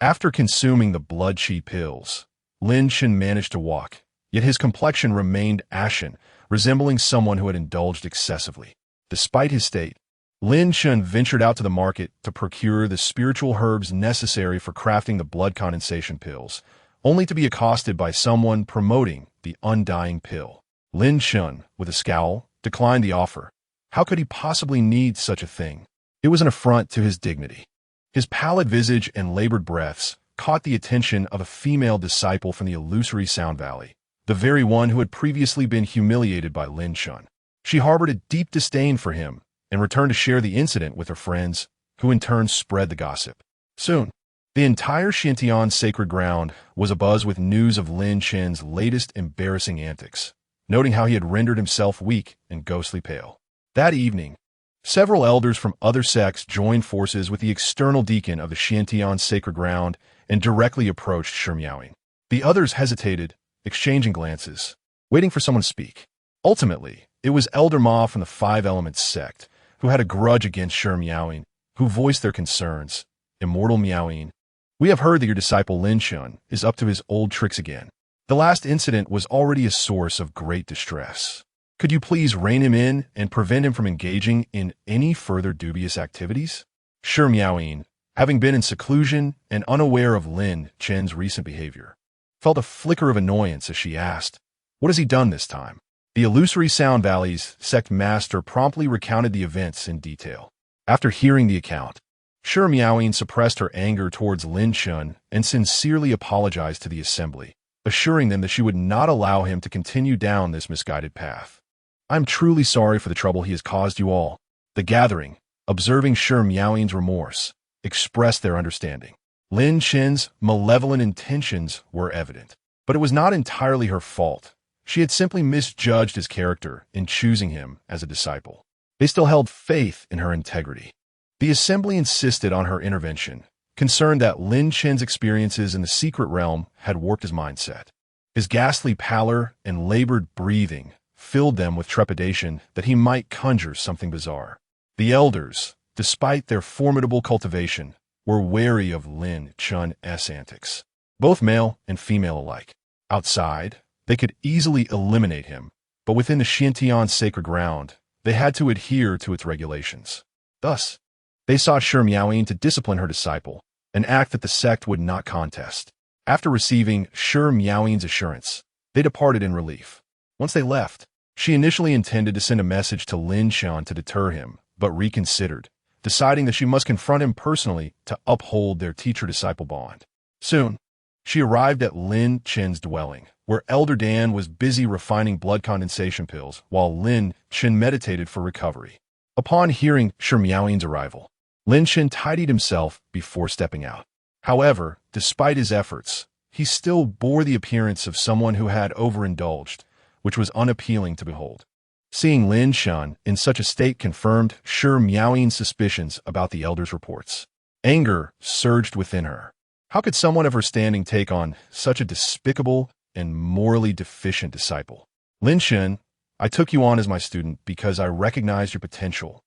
A: After consuming the blood chi pills, Lin Chun managed to walk, yet his complexion remained ashen, resembling someone who had indulged excessively. Despite his state, Lin Chun ventured out to the market to procure the spiritual herbs necessary for crafting the blood condensation pills, only to be accosted by someone promoting the undying pill. Lin Chun, with a scowl, declined the offer. How could he possibly need such a thing? It was an affront to his dignity. His pallid visage and labored breaths caught the attention of a female disciple from the illusory Sound Valley, the very one who had previously been humiliated by Lin Chun. She harbored a deep disdain for him and returned to share the incident with her friends, who in turn spread the gossip. Soon, the entire Xintian sacred ground was abuzz with news of Lin Chen's latest embarrassing antics, noting how he had rendered himself weak and ghostly pale. That evening, several elders from other sects joined forces with the external deacon of the Xintian sacred ground and directly approached Shi Miaoying. The others hesitated, exchanging glances, waiting for someone to speak. Ultimately, it was Elder Ma from the Five Elements sect, who had a grudge against Shi Miaoying, who voiced their concerns. Immortal Miaoying, we have heard that your disciple Lin Chun is up to his old tricks again. The last incident was already a source of great distress. Could you please rein him in and prevent him from engaging in any further dubious activities? Shi Miaoying, having been in seclusion and unaware of Lin Chen's recent behavior, felt a flicker of annoyance as she asked, "What has he done this time?" The illusory Sound Valley's sect master promptly recounted the events in detail. After hearing the account, Shi Miaoying suppressed her anger towards Lin Chun and sincerely apologized to the assembly, assuring them that she would not allow him to continue down this misguided path. "I am truly sorry for the trouble he has caused you all." The gathering, observing Shi Miaoying's remorse, expressed their understanding. Lin Chen's malevolent intentions were evident, but it was not entirely her fault. She had simply misjudged his character in choosing him as a disciple. They still held faith in her integrity. The assembly insisted on her intervention, concerned that Lin Chen's experiences in the secret realm had warped his mindset. His ghastly pallor and labored breathing filled them with trepidation that he might conjure something bizarre. The elders, despite their formidable cultivation, were wary of Lin Chun's antics, both male and female alike. Outside, they could easily eliminate him, but within the Xintian sacred ground, they had to adhere to its regulations. Thus, they sought Shi Miaoying to discipline her disciple, an act that the sect would not contest. After receiving Shi Miaoying's assurance, they departed in relief. Once they left, she initially intended to send a message to Lin Chun to deter him, but reconsidered, deciding that she must confront him personally to uphold their teacher-disciple bond. Soon, she arrived at Lin Chen's dwelling, where Elder Dan was busy refining blood condensation pills while Lin Chen meditated for recovery. Upon hearing Shi Miaoying's arrival, Lin Chen tidied himself before stepping out. However, despite his efforts, he still bore the appearance of someone who had overindulged, which was unappealing to behold. Seeing Lin Chun in such a state confirmed Shi Miaoying's suspicions about the elder's reports. Anger surged within her. How could someone of her standing take on such a despicable and morally deficient disciple? Lin Chun, I took you on as my student because I recognized your potential.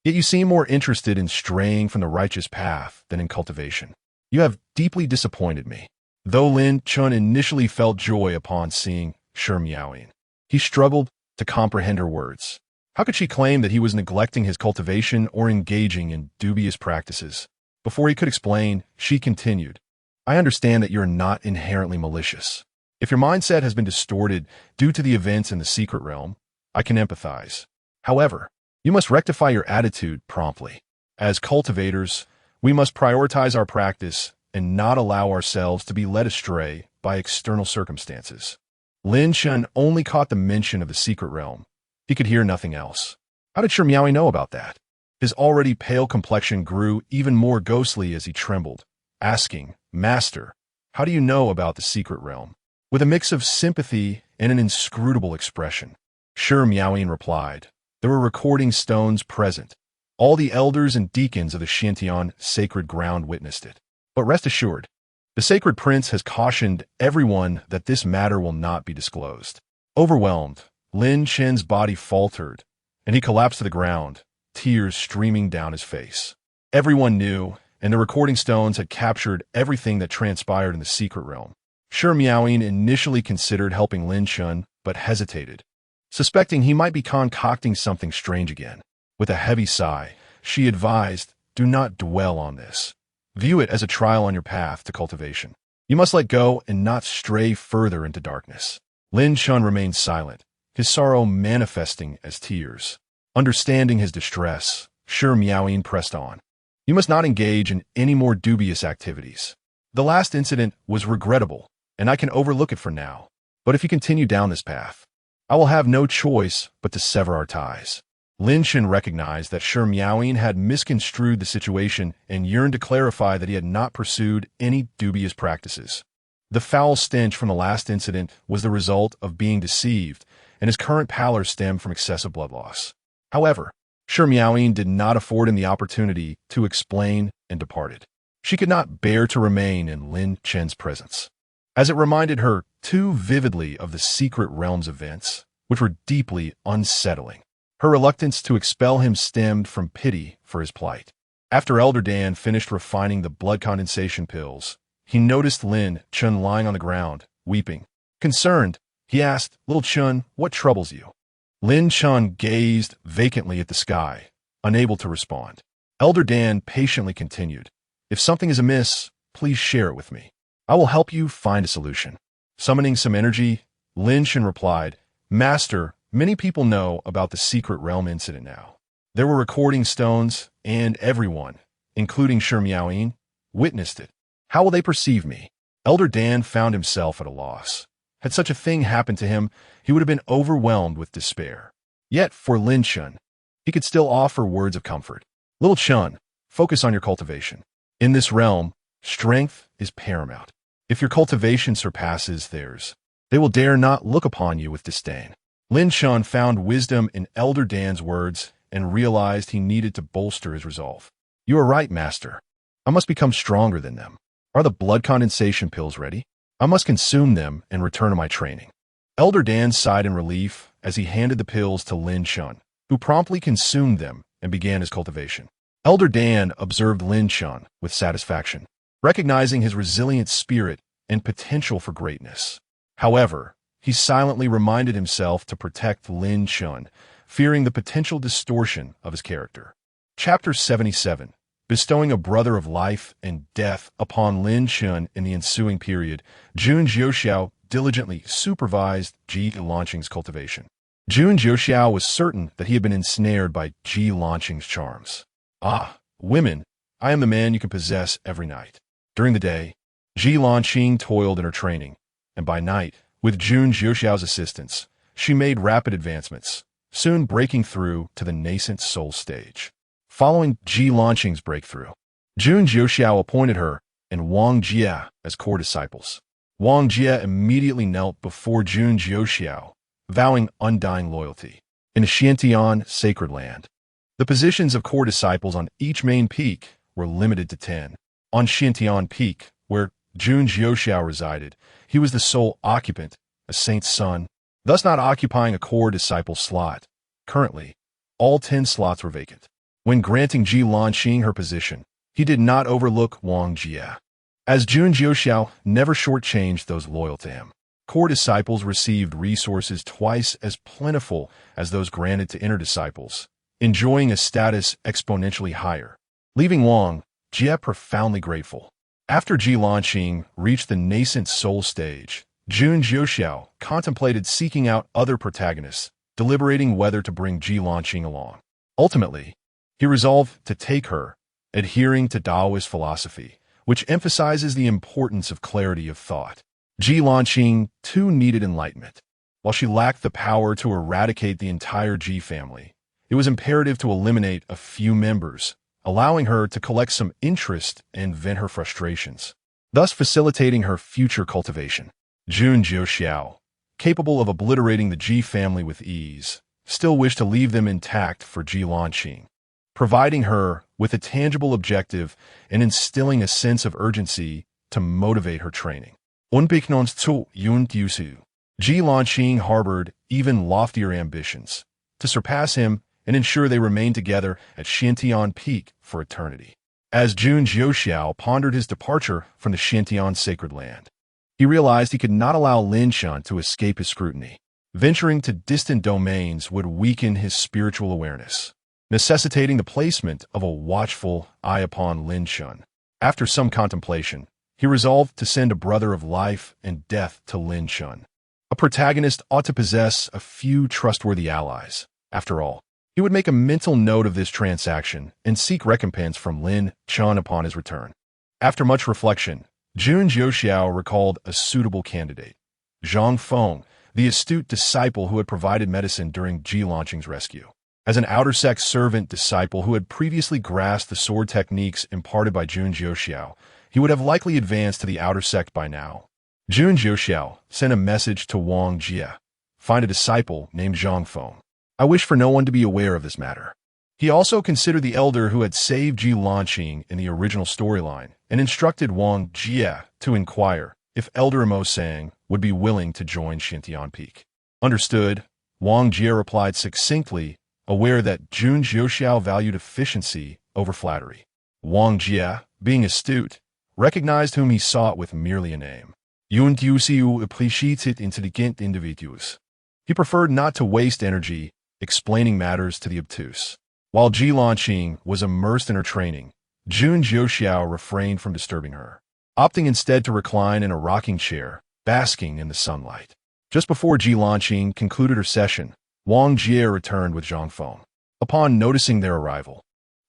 A: Yet you seem more interested in straying from the righteous path than in cultivation. You have deeply disappointed me. Though Lin Chun initially felt joy upon seeing Shi Miaoyin, he struggled to comprehend her words. How could she claim that he was neglecting his cultivation or engaging in dubious practices? Before he could explain, she continued, I understand that you're not inherently malicious. If your mindset has been distorted due to the events in the secret realm, I can empathize. However, you must rectify your attitude promptly. As cultivators, we must prioritize our practice and not allow ourselves to be led astray by external circumstances. Lin Chun only caught the mention of the secret realm. He could hear nothing else. How did Shi Miaoyi know about that? His already pale complexion grew even more ghostly as he trembled, asking, Master, how do you know about the secret realm? With a mix of sympathy and an inscrutable expression, Shi Miaoyin replied, There were recording stones present. All the elders and deacons of the Xintian sacred ground witnessed it. But rest assured, the sacred prince has cautioned everyone that this matter will not be disclosed. Overwhelmed, Lin Chen's body faltered, and he collapsed to the ground, tears streaming down his face. Everyone knew, and the recording stones had captured everything that transpired in the secret realm. Shi Miaoyin initially considered helping Lin Chun, but hesitated, suspecting he might be concocting something strange again. With a heavy sigh, she advised, Do not dwell on this. View it as a trial on your path to cultivation. You must let go and not stray further into darkness. Lin Chun remained silent, his sorrow manifesting as tears. Understanding his distress, Shi Miaoyin pressed on. You must not engage in any more dubious activities. The last incident was regrettable, and I can overlook it for now. But if you continue down this path, I will have no choice but to sever our ties. Lin Chun recognized that Shi Miaoyin had misconstrued the situation and yearned to clarify that he had not pursued any dubious practices. The foul stench from the last incident was the result of being deceived, and his current pallor stemmed from excessive blood loss. However, Shi Miaoyin did not afford him the opportunity to explain and departed. She could not bear to remain in Lin Chen's presence, as it reminded her too vividly of the secret realm's events, which were deeply unsettling. Her reluctance to expel him stemmed from pity for his plight. After Elder Dan finished refining the blood condensation pills, he noticed Lin Chun lying on the ground, weeping. Concerned, he asked, Little Chun, what troubles you? Lin Chun gazed vacantly at the sky, unable to respond. Elder Dan patiently continued, If something is amiss, please share it with me. I will help you find a solution. Summoning some energy, Lin Chun replied, Master, many people know about the secret realm incident now. There were recording stones, and everyone, including Shi Miaoyin, witnessed it. How will they perceive me? Elder Dan found himself at a loss. Had such a thing happened to him, he would have been overwhelmed with despair. Yet, for Lin Chun, he could still offer words of comfort. Little Chun, focus on your cultivation. In this realm, strength is paramount. If your cultivation surpasses theirs, they will dare not look upon you with disdain. Lin Chun found wisdom in Elder Dan's words and realized he needed to bolster his resolve. You are right, Master. I must become stronger than them. Are the blood condensation pills ready? I must consume them and return to my training. Elder Dan sighed in relief as he handed the pills to Lin Chun, who promptly consumed them and began his cultivation. Elder Dan observed Lin Chun with satisfaction, recognizing his resilient spirit and potential for greatness. However, he silently reminded himself to protect Lin Chun, fearing the potential distortion of his character. Chapter 77. Bestowing a brother of life and death upon Lin Chun in the ensuing period, Jun Jiuxiao diligently supervised Ji Lanqing's cultivation. Jun Jiuxiao was certain that he had been ensnared by Ji Lanqing's charms. Ah, women, I am the man you can possess every night. During the day, Ji Lanqing toiled in her training, and by night, with Jun Jiuxiao's assistance, she made rapid advancements, soon breaking through to the nascent soul stage. Following Ji Lanqing's breakthrough, Jun Jiuxiao appointed her and Wang Jie as core disciples. Wang Jie immediately knelt before Jun Jiuxiao, vowing undying loyalty. In the Xintian sacred land, the positions of core disciples on each main peak were limited to 10. On Xintian Peak, where Jun Jiuxiao resided, he was the sole occupant, a saint's son, thus not occupying a core disciple slot. Currently, all 10 slots were vacant. When granting Ji Lanqing her position, he did not overlook Wang Jie, as Jun Jiuxiao never shortchanged those loyal to him. Core disciples received resources twice as plentiful as those granted to inner disciples, enjoying a status exponentially higher, leaving Wang Jie profoundly grateful. After Ji Lanqing reached the nascent soul stage, Jun Jiuxiao contemplated seeking out other protagonists, deliberating whether to bring Ji Lanqing along. Ultimately, he resolved to take her, adhering to Taoist philosophy, which emphasizes the importance of clarity of thought. Ji Lanqing too needed enlightenment. While she lacked the power to eradicate the entire Ji family, it was imperative to eliminate a few members, allowing her to collect some interest and vent her frustrations, thus facilitating her future cultivation. Jun Jiuxiao, capable of obliterating the Ji family with ease, still wished to leave them intact for Ji Lanqing, providing her with a tangible objective and instilling a sense of urgency to motivate her training. Unbeknownst zu Jun Jiuxiao, Ji Lanqing harbored even loftier ambitions, to surpass him and ensure they remained together at Xiantian Peak for eternity. As Jun Jiuxiao pondered his departure from the Xiantian sacred land, he realized he could not allow Lin Shan to escape his scrutiny. Venturing to distant domains would weaken his spiritual awareness, necessitating the placement of a watchful eye upon Lin Shan. After some contemplation, he resolved to send a brother of life and death to Lin Shan. A protagonist ought to possess a few trustworthy allies. After all, he would make a mental note of this transaction and seek recompense from Lin Shan upon his return. After much reflection, Jun Jiuxiao recalled a suitable candidate, Zhang Feng, the astute disciple who had provided medicine during Ji Lanqing's rescue. As an outer sect servant disciple who had previously grasped the sword techniques imparted by Jun Jiuxiao, he would have likely advanced to the outer sect by now. Jun Jiuxiao sent a message to Wang Jie, "Find a disciple named Zhang Feng. I wish for no one to be aware of this matter." He also considered the elder who had saved Ji Lanqing in the original storyline and instructed Wang Jie to inquire if Elder Mo Sang would be willing to join Xiantian Peak. Understood, Wang Jie replied succinctly, aware that Jun Jiuxiao valued efficiency over flattery. Wang Jie, being astute, recognized whom he sought with merely a name. Jun Jiuxiao appreciated intelligent individuals. He preferred not to waste energy explaining matters to the obtuse. While Ji Lanqing was immersed in her training, Jun Jiuxiao refrained from disturbing her, opting instead to recline in a rocking chair, basking in the sunlight. Just before Ji Lanqing concluded her session, Wang Jie returned with Zhang Feng. Upon noticing their arrival,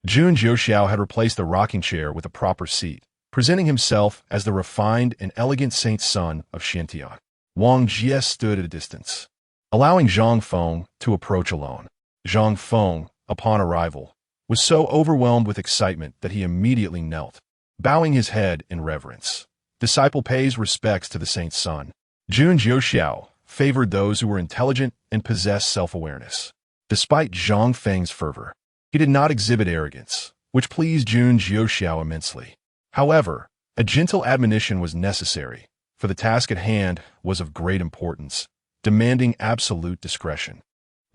A: Jun Jiuxiao had replaced the rocking chair with a proper seat, presenting himself as the refined and elegant saint son of Xiantian. Wang Jie stood at a distance, allowing Zhang Feng to approach alone. Zhang Feng, upon arrival, was so overwhelmed with excitement that he immediately knelt, bowing his head in reverence. Disciple pays respects to the saint's son. Jun Jiuxiao favored those who were intelligent and possessed self-awareness. Despite Zhang Feng's fervor, he did not exhibit arrogance, which pleased Jun Jiuxiao immensely. However, a gentle admonition was necessary, for the task at hand was of great importance, demanding absolute discretion.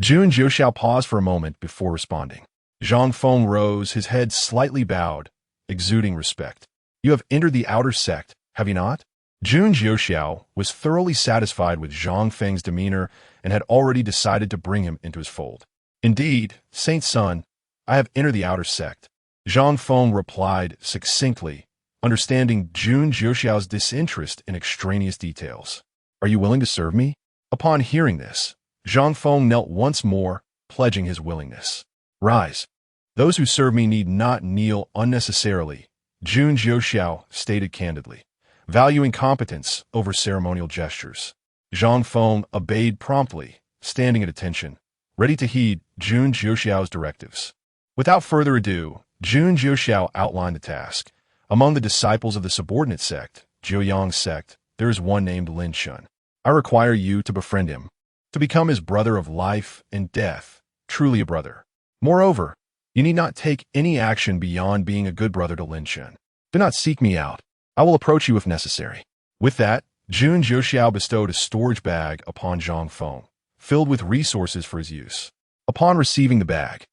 A: Jun Jiuxiao paused for a moment before responding. Zhang Feng rose, his head slightly bowed, exuding respect. "You have entered the outer sect, have you not?" Jun Jiuxiao was thoroughly satisfied with Zhang Feng's demeanor and had already decided to bring him into his fold. "Indeed, Saint's son, I have entered the outer sect," Zhang Feng replied succinctly, understanding Jun Jiuxiao's disinterest in extraneous details. "Are you willing to serve me?" Upon hearing this, Zhang Feng knelt once more, pledging his willingness. "Rise. Those who serve me need not kneel unnecessarily," Jun Jiuxiao stated candidly, valuing competence over ceremonial gestures. Zhang Feng obeyed promptly, standing at attention, ready to heed Jun Jiuxiao's directives. Without further ado, Jun Jiuxiao outlined the task. "Among the disciples of the subordinate sect, Jiuyang sect, there is one named Lin Shan. I require you to befriend him, to become his brother of life and death, truly a brother. Moreover, you need not take any action beyond being a good brother to Lin Shan. Do not seek me out. I will approach you if necessary." With that, Jun Jiuxiao bestowed a storage bag upon Zhang Feng, filled with resources for his use. Upon receiving the bag,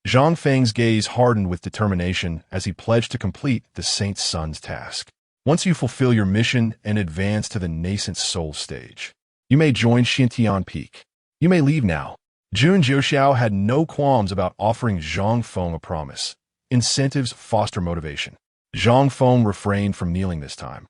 A: Zhang Feng's gaze hardened with determination as he pledged to complete the Saint's Son's task. Once you fulfill your mission and advance to the nascent soul stage, you may join Xintian Peak. You may leave now. Jun Jiuxiao had no qualms about offering Zhang Feng a promise. Incentives foster motivation. Zhang Feng refrained from kneeling this time,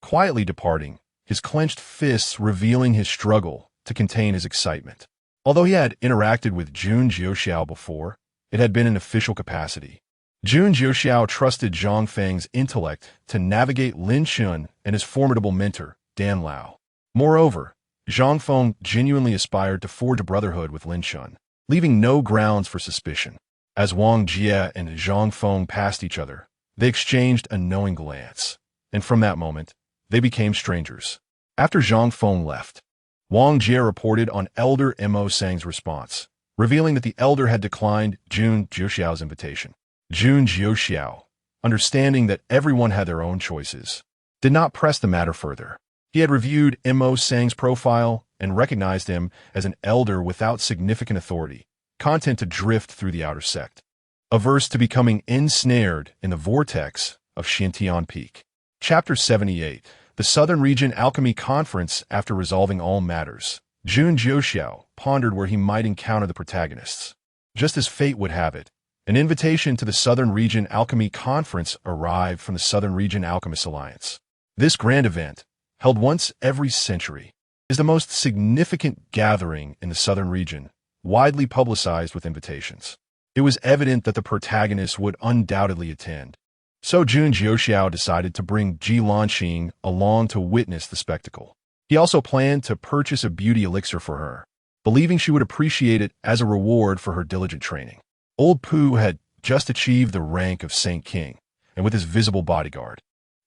A: quietly departing, his clenched fists revealing his struggle to contain his excitement. Although he had interacted with Jun Jiuxiao before, it had been in official capacity. Jun Jiuxiao trusted Zhang Feng's intellect to navigate Lin Xun and his formidable mentor, Dan Lao. Moreover, Zhang Feng genuinely aspired to forge a brotherhood with Lin Xun, leaving no grounds for suspicion. As Wang Jie and Zhang Feng passed each other, they exchanged a knowing glance, and from that moment, they became strangers. After Zhang Feng left, Wang Jie reported on Elder Mo Sang's response, revealing that the elder had declined Jun Jiuxiao's invitation. Jun Jiuxiao, understanding that everyone had their own choices, did not press the matter further. He had reviewed Mo Sang's profile and recognized him as an elder without significant authority, content to drift through the outer sect, averse to becoming ensnared in the vortex of Xintian Peak. Chapter 78, The Southern Region Alchemy Conference. After resolving all matters, Jun Jiuxiao pondered where he might encounter the protagonists. Just as fate would have it, an invitation to the Southern Region Alchemy Conference arrived from the Southern Region Alchemist Alliance. This grand event, held once every century, is the most significant gathering in the Southern Region, widely publicized with invitations. It was evident that the protagonists would undoubtedly attend. So Jun Jiuxiao decided to bring Ji Lanqing along to witness the spectacle. He also planned to purchase a beauty elixir for her, believing she would appreciate it as a reward for her diligent training. Old Pu had just achieved the rank of Saint King, and with his visible bodyguard,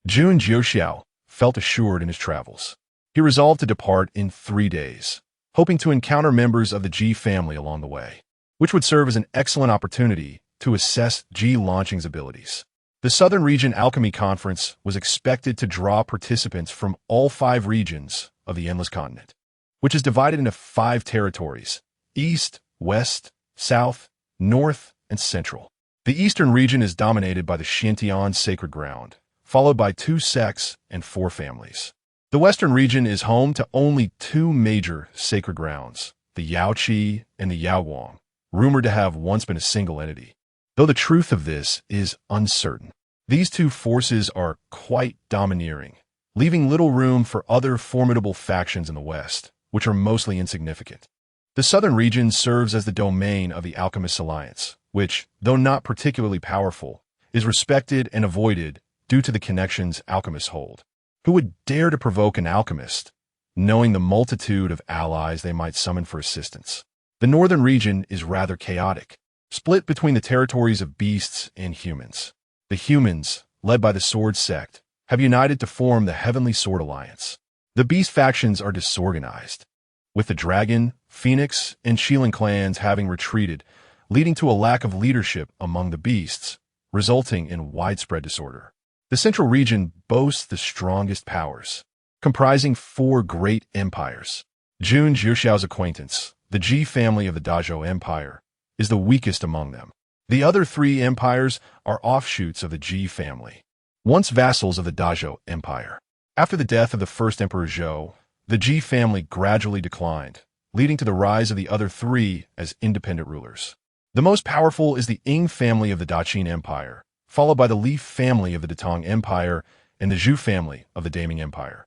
A: Jun Jiuxiao felt assured in his travels. He resolved to depart in 3 days, hoping to encounter members of the Ji family along the way, which would serve as an excellent opportunity to assess Ji Lanqing's abilities. The Southern Region Alchemy Conference was expected to draw participants from all 5 regions of the Endless Continent, which is divided into 5 territories: East, West, South, North, and Central. The Eastern region is dominated by the Xintian Sacred Ground, followed by 2 sects and 4 families. The Western region is home to only 2 major sacred grounds, the Yaoqi and the Yaoguang, rumored to have once been a single entity, though the truth of this is uncertain. These 2 forces are quite domineering, leaving little room for other formidable factions in the West, which are mostly insignificant. The Southern region serves as the domain of the Alchemist Alliance, which, though not particularly powerful, is respected and avoided due to the connections alchemists hold. Who would dare to provoke an alchemist, knowing the multitude of allies they might summon for assistance? The northern region is rather chaotic, split between the territories of beasts and humans. The humans, led by the Sword Sect, have united to form the Heavenly Sword Alliance. The beast factions are disorganized, with the Dragon, Phoenix, and Shilin clans having retreated, leading to a lack of leadership among the beasts, resulting in widespread disorder. The Central region boasts the strongest powers, comprising 4 great empires. Jun Jiuxiao's acquaintance, the Ji family of the Dazhou Empire, is the weakest among them. The other 3 empires are offshoots of the Ji family, once vassals of the Dazhou Empire. After the death of the first Emperor Zhou, the Ji family gradually declined, leading to the rise of the other 3 as independent rulers. The most powerful is the Ying family of the Daqin Empire, followed by the Li family of the Datong Empire and the Zhu family of the Daming Empire.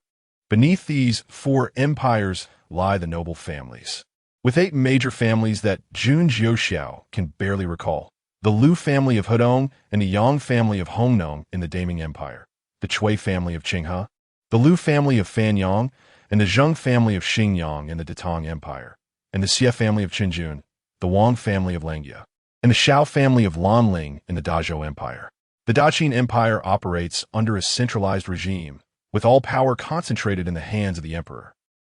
A: Beneath these 4 empires lie the noble families, with 8 major families that Jun Jiuxiao can barely recall: the Lu family of Hedong and the Yang family of Hongnong in the Daming Empire, the Chui family of Qinghe, the Lu family of Fanyang, and the Zheng family of Xingyang in the Datong Empire, and the Xie family of Qinjun, the Wang family of Langye, and the Xiao family of Lanling in the Dazhou Empire. The Daqin Empire operates under a centralized regime, with all power concentrated in the hands of the emperor.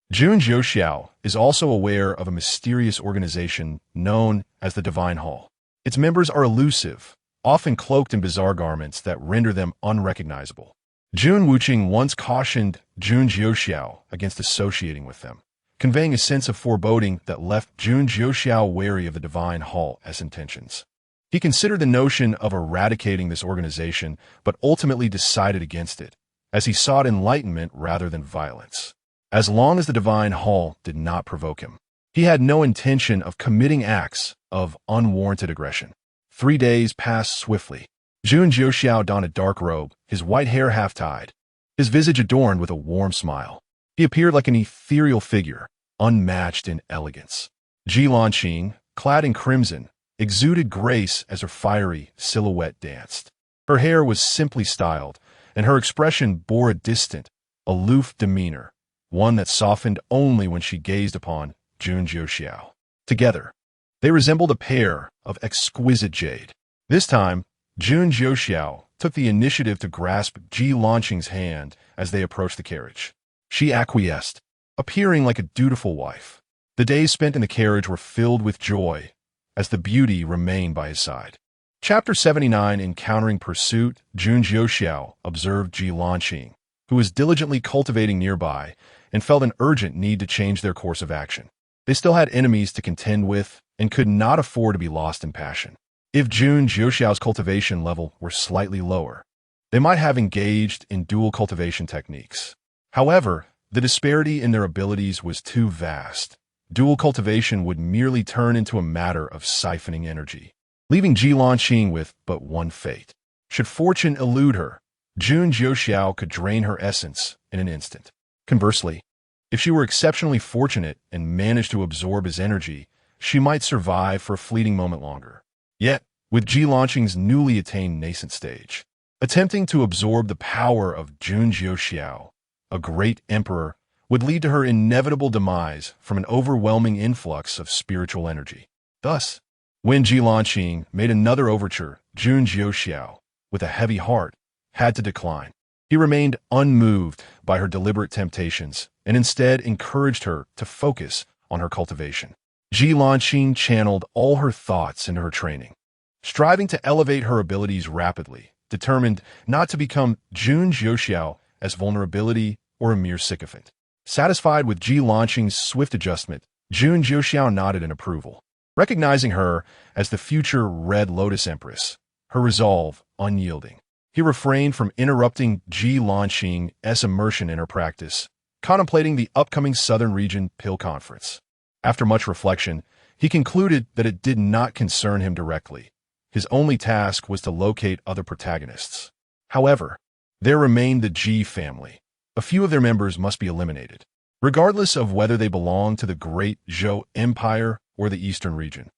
A: Jun Jiuxiao is also aware of a mysterious organization known as the Divine Hall. Its members are elusive, often cloaked in bizarre garments that render them unrecognizable. Jun Wuqing once cautioned Jun Jiuxiao against associating with them, conveying a sense of foreboding that left Jun Jiuxiao wary of the Divine Hall's intentions. He considered the notion of eradicating this organization, but ultimately decided against it, as he sought enlightenment rather than violence. As long as the divine hall did not provoke him, he had no intention of committing acts of unwarranted aggression. 3 days passed swiftly. Jun Jiuxiao donned a dark robe, his white hair half-tied, his visage adorned with a warm smile. He appeared like an ethereal figure, unmatched in elegance. Ji Lanqing, clad in crimson, exuded grace as her fiery silhouette danced. Her hair was simply styled, and her expression bore a distant, aloof demeanor, one that softened only when she gazed upon Jun Jiuxiao. Together, they resembled a pair of exquisite jade. This time, Jun Jiuxiao took the initiative to grasp Ji Lanqing's hand as they approached the carriage. She acquiesced, appearing like a dutiful wife. The days spent in the carriage were filled with joy, as the beauty remained by his side. Chapter 79. Encountering pursuit. Jun Jiuxiao observed Ji Lanqing, who was diligently cultivating nearby, and felt an urgent need to change their course of action. They still had enemies to contend with, and could not afford to be lost in passion. If Jun Jiuxiao's cultivation level were slightly lower, they might have engaged in dual cultivation techniques. However, the disparity in their abilities was too vast. Dual cultivation would merely turn into a matter of siphoning energy, leaving Ji Lanqing with but one fate. Should fortune elude her, Jun Jiuxiao could drain her essence in an instant. Conversely, if she were exceptionally fortunate and managed to absorb his energy, she might survive for a fleeting moment longer. Yet, with Ji Lanqing's newly attained nascent stage, attempting to absorb the power of Jun Jiuxiao, a great emperor, would lead to her inevitable demise from an overwhelming influx of spiritual energy. Thus, when Ji Lanqing made another overture, Jun Jiuxiao, with a heavy heart, had to decline. He remained unmoved by her deliberate temptations and instead encouraged her to focus on her cultivation. Ji Lanqing channeled all her thoughts into her training, striving to elevate her abilities rapidly, determined not to become Jun Jiuxiao as vulnerability or a mere sycophant. Satisfied with Ji Lanqing's swift adjustment, Jun Jiuxiao nodded in approval, recognizing her as the future Red Lotus Empress, her resolve unyielding. He refrained from interrupting Ji Lanqing's immersion in her practice, contemplating the upcoming Southern Region Pill Conference. After much reflection, he concluded that it did not concern him directly. His only task was to locate other protagonists. However, there remained the Ji family. A few of their members must be eliminated, regardless of whether they belong to the Great Zhou Empire or the Eastern region.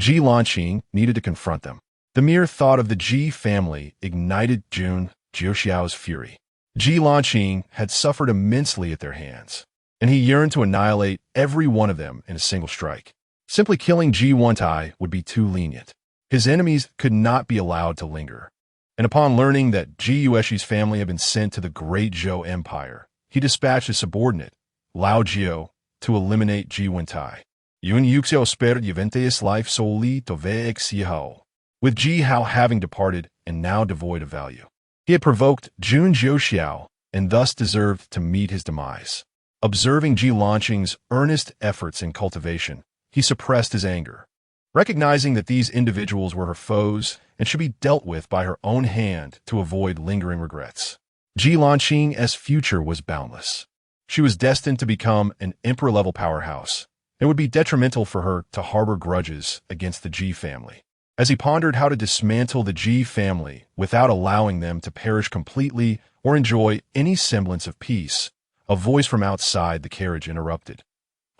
A: Ji Lanqing needed to confront them. The mere thought of the Ji family ignited Jun Jiuxiao's fury. Ji Lanqing had suffered immensely at their hands, and he yearned to annihilate every one of them in a single strike. Simply killing Ji Wentai would be too lenient. His enemies could not be allowed to linger. And upon learning that Ji Yueshi's family had been sent to the Great Zhou Empire, he dispatched his subordinate, Lao Jiao, to eliminate Ji Wentai. Jun Jiuxiao spared Juventus life solely to Xiao. With Ji Hao having departed and now devoid of value, he had provoked Jun Jiuxiao and thus deserved to meet his demise. Observing Ji Lanqing's earnest efforts in cultivation, he suppressed his anger, recognizing that these individuals were her foes and should be dealt with by her own hand to avoid lingering regrets. Ji Lanqing's future was boundless. She was destined to become an emperor-level powerhouse. It would be detrimental for her to harbor grudges against the Ji family. As he pondered how to dismantle the Ji family without allowing them to perish completely or enjoy any semblance of peace, a voice from outside the carriage interrupted.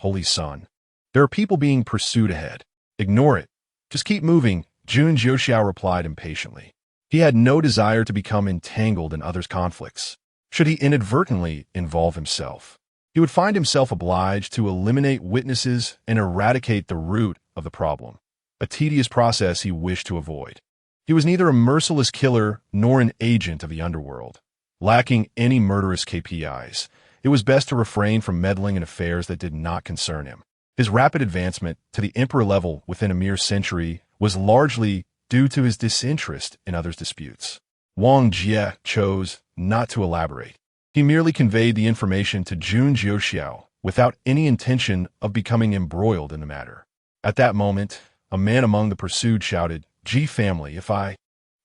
A: "Holy Son, there are people being pursued ahead. Ignore it. Just keep moving," Jun Jiuxiao replied impatiently. He had no desire to become entangled in others' conflicts. Should he inadvertently involve himself, he would find himself obliged to eliminate witnesses and eradicate the root of the problem, a tedious process he wished to avoid. He was neither a merciless killer nor an agent of the underworld. Lacking any murderous KPIs, it was best to refrain from meddling in affairs that did not concern him. His rapid advancement to the emperor level within a mere century was largely due to his disinterest in others' disputes. Wang Jie chose not to elaborate. He merely conveyed the information to Jun Jiuxiao without any intention of becoming embroiled in the matter. At that moment, a man among the pursued shouted, Ji family, if I,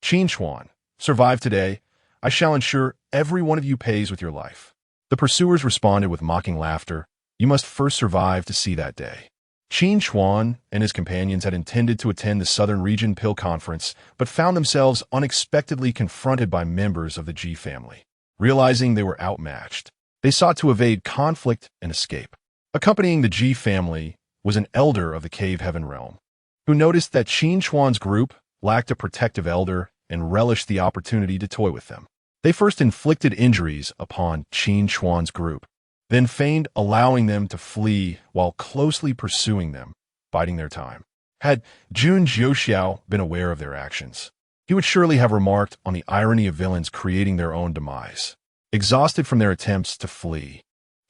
A: Qin Chuan, survive today, I shall ensure every one of you pays with your life." The pursuers responded with mocking laughter. "You must first survive to see that day." Qin Chuan and his companions had intended to attend the Southern Region Pill Conference, but found themselves unexpectedly confronted by members of the Ji family. Realizing they were outmatched, they sought to evade conflict and escape. Accompanying the Ji family was an elder of the Cave Heaven realm, who noticed that Qin Chuan's group lacked a protective elder and relished the opportunity to toy with them. They first inflicted injuries upon Qin Chuan's group, then feigned allowing them to flee while closely pursuing them, biding their time. Had Jun Jiuxiao been aware of their actions, he would surely have remarked on the irony of villains creating their own demise. Exhausted from their attempts to flee,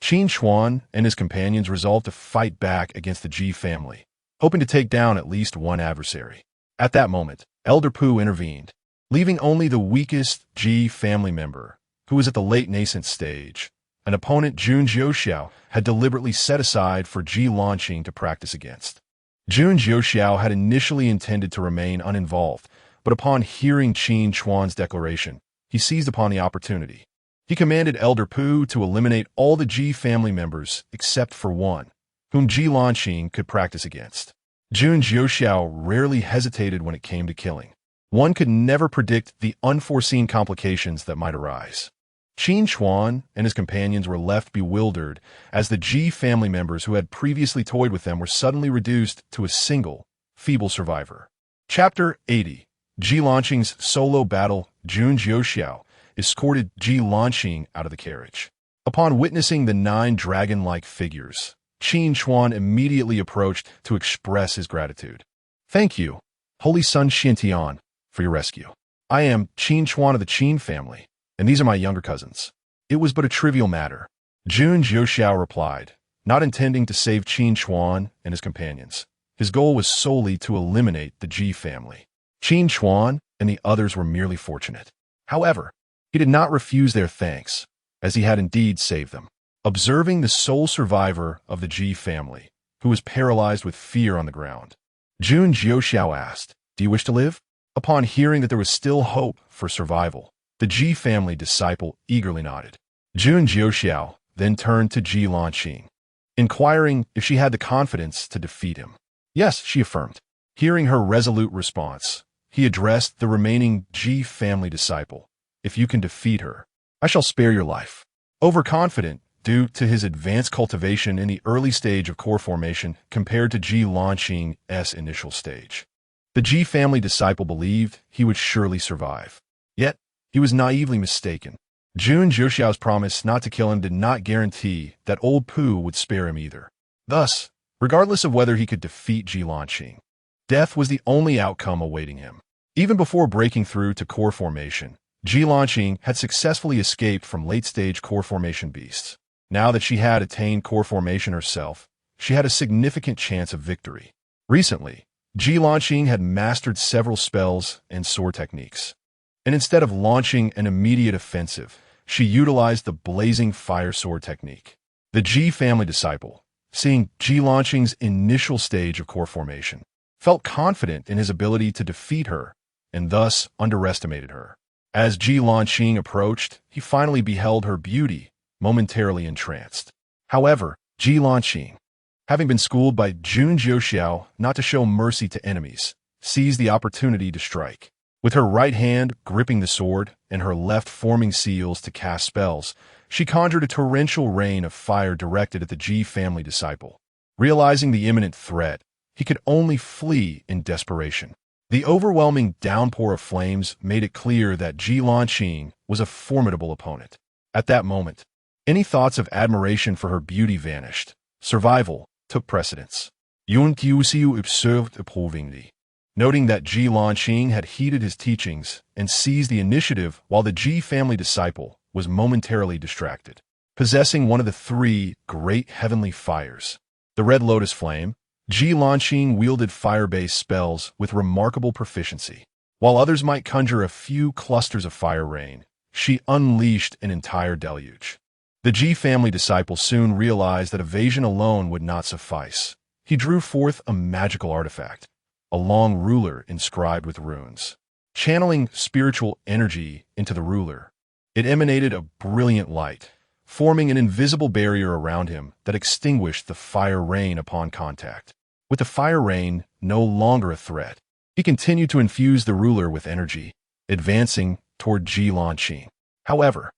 A: Qin Chuan and his companions resolved to fight back against the Ji family, hoping to take down at least one adversary. At that moment, Elder Pu intervened, leaving only the weakest Ji family member, who was at the late nascent stage. An opponent Jun Jiuxiao had deliberately set aside for Ji Lanqing to practice against. Jun Jiuxiao had initially intended to remain uninvolved, but upon hearing Qin Chuan's declaration, he seized upon the opportunity. He commanded Elder Pu to eliminate all the Ji family members except for one, whom Ji Lanqing could practice against. Jun Jiuxiao rarely hesitated when it came to killing. One could never predict the unforeseen complications that might arise. Qin Chuan and his companions were left bewildered as the Ji family members who had previously toyed with them were suddenly reduced to a single, feeble survivor. Chapter 80. Ji Lanqing's Solo Battle. Jun Jiuxiao escorted Ji Lanqing out of the carriage. Upon witnessing the 9 dragon-like figures, Qin Chuan immediately approached to express his gratitude. "Thank you, Holy Sun Xiantian, for your rescue. I am Qin Chuan of the Qin family, and these are my younger cousins." "It was but a trivial matter," Jun Jiuxiao replied, not intending to save Qin Chuan and his companions. His goal was solely to eliminate the Ji family. Qin Chuan and the others were merely fortunate. However, he did not refuse their thanks, as he had indeed saved them. Observing the sole survivor of the Ji family, who was paralyzed with fear on the ground, Jun Jiuxiao asked, "Do you wish to live?" Upon hearing that there was still hope for survival, the Ji family disciple eagerly nodded. Jun Jiuxiao then turned to Ji Lanqing, inquiring if she had the confidence to defeat him. "Yes," she affirmed. Hearing her resolute response, he addressed the remaining Ji family disciple. "If you can defeat her, I shall spare your life." Overconfident, due to his advanced cultivation in the early stage of core formation compared to Ji Lanqing's initial stage, the Ji family disciple believed he would surely survive. Yet, he was naively mistaken. Jun Jiuxiao's promise not to kill him did not guarantee that old Pu would spare him either. Thus, regardless of whether he could defeat Ji Lanqing, death was the only outcome awaiting him. Even before breaking through to core formation, Ji Lanqing had successfully escaped from late-stage core formation beasts. Now that she had attained core formation herself, she had a significant chance of victory. Recently, Ji Lanqing had mastered several spells and sword techniques, and instead of launching an immediate offensive, she utilized the blazing fire sword technique. The Ji family disciple, seeing Ji Lanqing's initial stage of core formation, felt confident in his ability to defeat her and thus underestimated her. As Ji Lanqing approached, he finally beheld her beauty, momentarily entranced. However, Ji Lanqing, having been schooled by Jun Jiuxiao not to show mercy to enemies, seized the opportunity to strike. With her right hand gripping the sword and her left forming seals to cast spells, she conjured a torrential rain of fire directed at the Ji family disciple. Realizing the imminent threat, he could only flee in desperation. The overwhelming downpour of flames made it clear that Ji Lanqing was a formidable opponent. At that moment, any thoughts of admiration for her beauty vanished. Survival took precedence. Jun Jiuxiao observed approvingly, noting that Ji Lanqing had heeded his teachings and seized the initiative while the Ji family disciple was momentarily distracted. Possessing one of the 3 great heavenly fires, the Red Lotus Flame, Ji Lanqing wielded fire-based spells with remarkable proficiency. While others might conjure a few clusters of fire rain, she unleashed an entire deluge. The Ji family disciple soon realized that evasion alone would not suffice. He drew forth a magical artifact, a long ruler inscribed with runes. Channeling spiritual energy into the ruler, it emanated a brilliant light, forming an invisible barrier around him that extinguished the fire rain upon contact. With the fire rain no longer a threat, he continued to infuse the ruler with energy, advancing toward Ji Lanqing. However,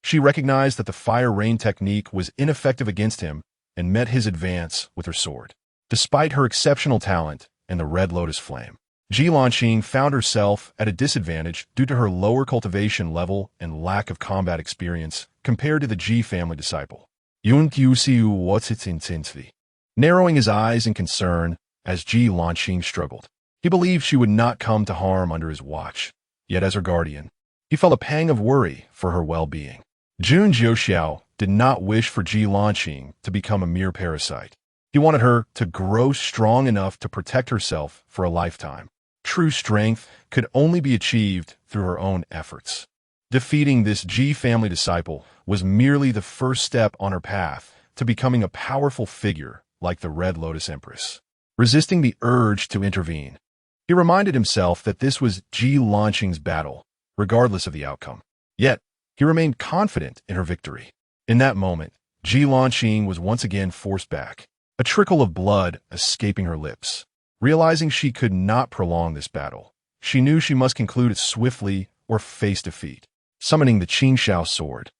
A: she recognized that the fire rain technique was ineffective against him and met his advance with her sword. Despite her exceptional talent and the red lotus flame, Ji Lanqing found herself at a disadvantage due to her lower cultivation level and lack of combat experience compared to the Ji family disciple. Jun Jiuxiao what's its intensity. Narrowing his eyes in concern as Ji Lanqing struggled. He believed she would not come to harm under his watch. Yet as her guardian, he felt a pang of worry for her well-being. Jun Jiuxiao did not wish for Ji Lanqing to become a mere parasite. He wanted her to grow strong enough to protect herself for a lifetime. True strength could only be achieved through her own efforts. Defeating this Ji family disciple was merely the first step on her path to becoming a powerful figure like the Red Lotus Empress. Resisting the urge to intervene, he reminded himself that this was Ji Lanqing's battle, regardless of the outcome. Yet, he remained confident in her victory. In that moment, Ji Lanqing was once again forced back, a trickle of blood escaping her lips. Realizing she could not prolong this battle, she knew she must conclude it swiftly or face defeat. Summoning the Qingxiao sword,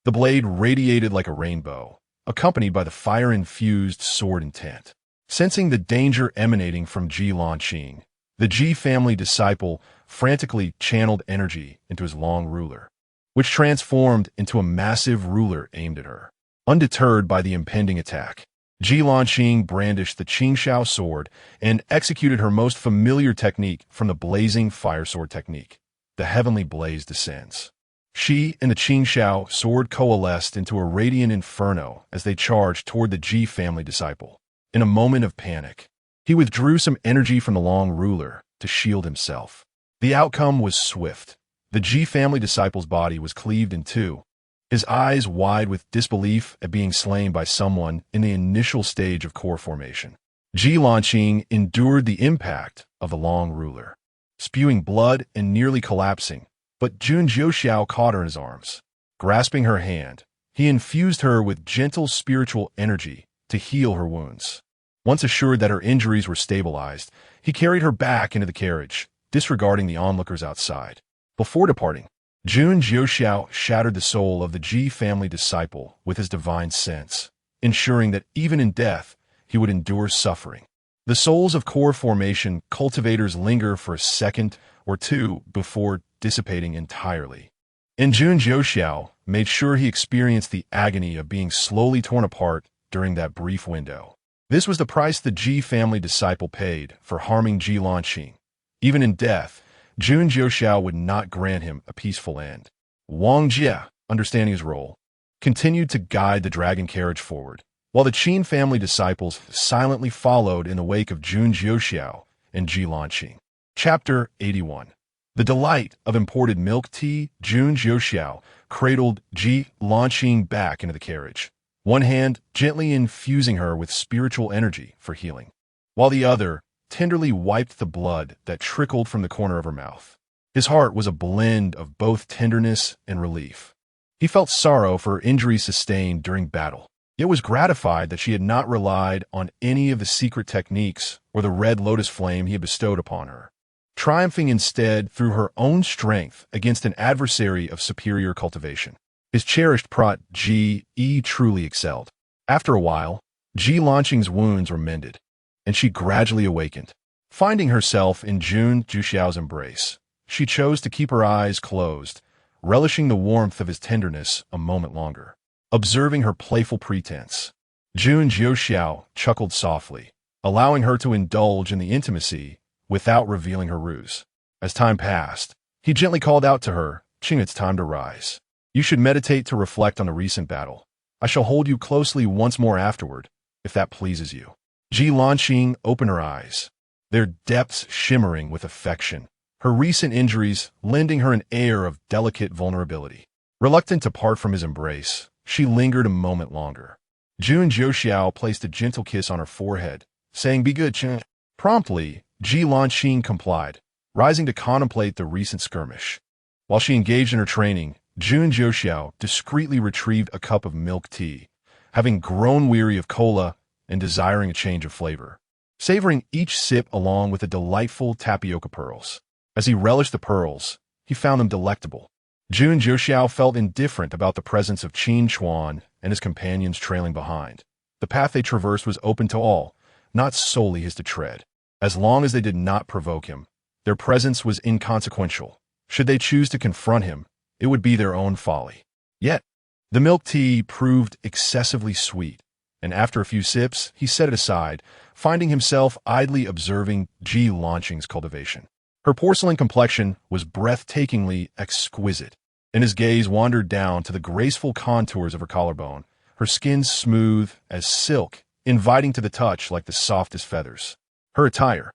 A: the blade radiated like a rainbow, accompanied by the fire-infused sword intent. Sensing the danger emanating from Ji Lanqing, the Ji family disciple frantically channeled energy into his long ruler, which transformed into a massive ruler aimed at her. Undeterred by the impending attack, Ji Lanqing brandished the Qingxiao sword and executed her most familiar technique from the blazing fire sword technique. The heavenly blaze descends. She and the Qingxiao sword coalesced into a radiant inferno as they charged toward the Ji family disciple. In a moment of panic, he withdrew some energy from the long ruler to shield himself. The outcome was swift. The Ji family disciple's body was cleaved in two, his eyes wide with disbelief at being slain by someone in the initial stage of core formation. Ji Lanqing endured the impact of the long ruler, spewing blood and nearly collapsing, but Jun Jiuxiao caught her in his arms. Grasping her hand, he infused her with gentle spiritual energy to heal her wounds. Once assured that her injuries were stabilized, he carried her back into the carriage, disregarding the onlookers outside. Before departing, Jun Jiuxiao shattered the soul of the Ji family disciple with his divine sense, ensuring that even in death, he would endure suffering. The souls of core formation cultivators linger for a second or two before dissipating entirely. And Jun Jiuxiao made sure he experienced the agony of being slowly torn apart during that brief window. This was the price the Ji family disciple paid for harming Ji Lanqing. Even in death, Jun Jiuxiao would not grant him a peaceful end. Wang Jie, understanding his role, continued to guide the dragon carriage forward, while the Qin family disciples silently followed in the wake of Jun Jiuxiao and Ji Lanqing. Chapter 81. The delight of imported milk tea. Jun Jiuxiao cradled Ji Lanqing back into the carriage, one hand gently infusing her with spiritual energy for healing, while the other tenderly wiped the blood that trickled from the corner of her mouth. His heart was a blend of both tenderness and relief. He felt sorrow for her injuries sustained during battle, yet was gratified that she had not relied on any of the secret techniques or the red lotus flame he had bestowed upon her, triumphing instead through her own strength against an adversary of superior cultivation. His cherished Prot Ji truly excelled. After a while, Ji Lanqing's wounds were mended, and she gradually awakened. Finding herself in Jun Jiuxiao's embrace, she chose to keep her eyes closed, relishing the warmth of his tenderness a moment longer. Observing her playful pretense, Jun Jiuxiao chuckled softly, allowing her to indulge in the intimacy without revealing her ruse. As time passed, he gently called out to her, "Qing, it's time to rise. You should meditate to reflect on the recent battle. I shall hold you closely once more afterward, if that pleases you." Ji Lanqing opened her eyes, their depths shimmering with affection, her recent injuries lending her an air of delicate vulnerability. Reluctant to part from his embrace, she lingered a moment longer. Jun Jiuxiao placed a gentle kiss on her forehead, saying, "Be good, Chen." Promptly, Ji Lanqing complied, rising to contemplate the recent skirmish. While she engaged in her training, Jun Jiuxiao discreetly retrieved a cup of milk tea, having grown weary of cola and desiring a change of flavor, savoring each sip along with the delightful tapioca pearls. As he relished the pearls, he found them delectable. Jun Jiuxiao felt indifferent about the presence of Qin Chuan and his companions trailing behind. The path they traversed was open to all, not solely his to tread. As long as they did not provoke him, their presence was inconsequential. Should they choose to confront him, it would be their own folly. Yet, the milk tea proved excessively sweet, and after a few sips, he set it aside, finding himself idly observing Ji Lanqing's cultivation. Her porcelain complexion was breathtakingly exquisite, and his gaze wandered down to the graceful contours of her collarbone, her skin smooth as silk, inviting to the touch like the softest feathers. Her attire,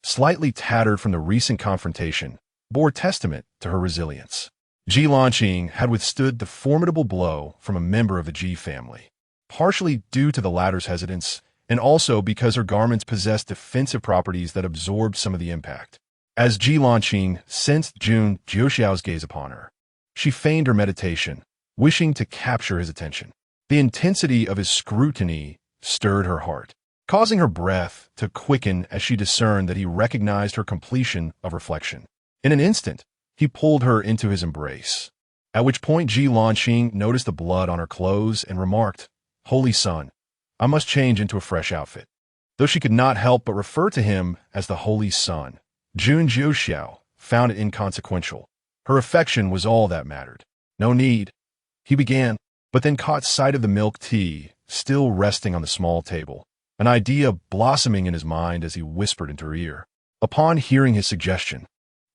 A: slightly tattered from the recent confrontation, bore testament to her resilience. Ji Lanqing had withstood the formidable blow from a member of the Ji family, partially due to the latter's hesitance, and also because her garments possessed defensive properties that absorbed some of the impact. As Ji Lanqing sensed Jun Jiuxiao's gaze upon her, she feigned her meditation, wishing to capture his attention. The intensity of his scrutiny stirred her heart, causing her breath to quicken as she discerned that he recognized her completion of reflection. In an instant, he pulled her into his embrace, at which point Ji Lanqing noticed the blood on her clothes and remarked, "Holy Son, I must change into a fresh outfit." Though she could not help but refer to him as the Holy Son, Jun Jiuxiao found it inconsequential. Her affection was all that mattered. "No need," he began, but then caught sight of the milk tea still resting on the small table, an idea blossoming in his mind as he whispered into her ear. Upon hearing his suggestion,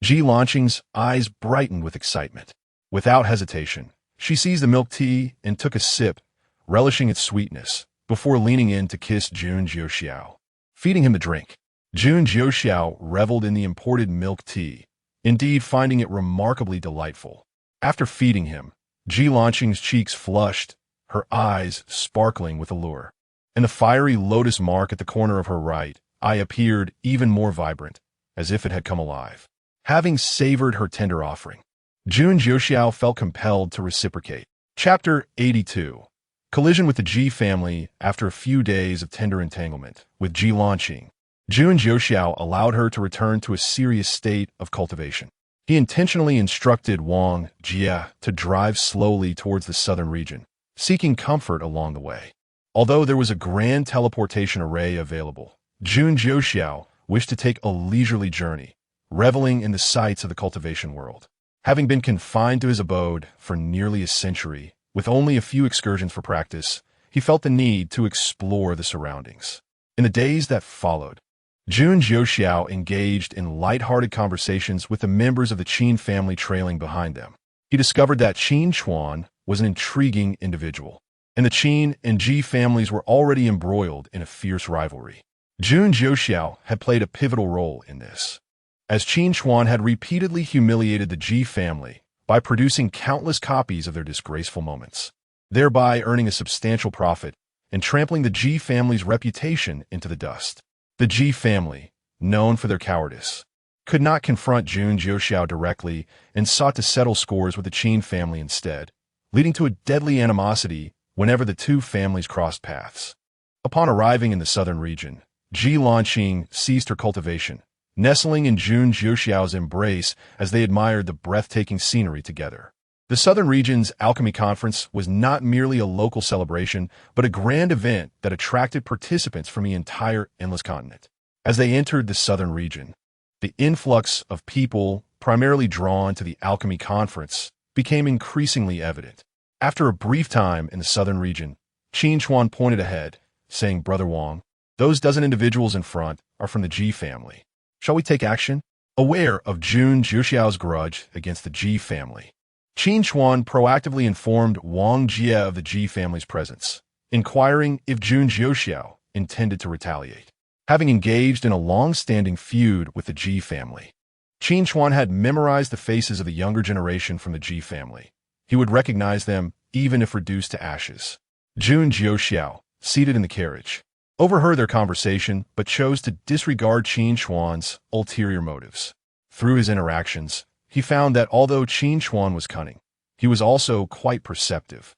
A: Ji Lanqing's eyes brightened with excitement. Without hesitation, she seized the milk tea and took a sip, relishing its sweetness, before leaning in to kiss Jun Jiuxiao, feeding him the drink. Jun Jiuxiao reveled in the imported milk tea, indeed finding it remarkably delightful. After feeding him, Ji Lanqing's cheeks flushed, her eyes sparkling with allure, and the fiery lotus mark at the corner of her right eye appeared even more vibrant, as if it had come alive. Having savored her tender offering, Jun Jiuxiao felt compelled to reciprocate. Chapter 82. Collision with the Ji family. After a few days of tender entanglement with Ji Lanqing, Jun Jiuxiao allowed her to return to a serious state of cultivation. He intentionally instructed Wang Jie to drive slowly towards the southern region, seeking comfort along the way. Although there was a grand teleportation array available, Jun Jiuxiao wished to take a leisurely journey, reveling in the sights of the cultivation world. Having been confined to his abode for nearly a century, with only a few excursions for practice, he felt the need to explore the surroundings. In the days that followed, Jun Jiuxiao engaged in light-hearted conversations with the members of the Qin family trailing behind them. He discovered that Qin Chuan was an intriguing individual, and the Qin and Ji families were already embroiled in a fierce rivalry. Jun Jiuxiao had played a pivotal role in this, as Qin Chuan had repeatedly humiliated the Ji family by producing countless copies of their disgraceful moments, thereby earning a substantial profit and trampling the Ji family's reputation into the dust. The Ji family, known for their cowardice, could not confront Jun Jiuxiao directly and sought to settle scores with the Qin family instead, leading to a deadly animosity whenever the two families crossed paths. Upon arriving in the southern region, Ji Lanqing ceased her cultivation, nestling in Jun Jiuxiao's embrace as they admired the breathtaking scenery together. The Southern Region's Alchemy Conference was not merely a local celebration, but a grand event that attracted participants from the entire Endless Continent. As they entered the Southern Region, the influx of people, primarily drawn to the Alchemy Conference, became increasingly evident. After a brief time in the Southern Region, Qin Chuan pointed ahead, saying, "Brother Wang, those dozen individuals in front are from the Ji family. Shall we take action?" Aware of Jun Jiuxiao's grudge against the Ji family, Qin Chuan proactively informed Wang Jie of the Ji family's presence, inquiring if Jun Jiuxiao intended to retaliate. Having engaged in a long-standing feud with the Ji family, Qin Chuan had memorized the faces of the younger generation from the Ji family. He would recognize them even if reduced to ashes. Jun Jiuxiao, seated in the carriage, overheard their conversation but chose to disregard Qin Shuan's ulterior motives. Through his interactions, he found that although Qin Shuan was cunning, he was also quite perceptive.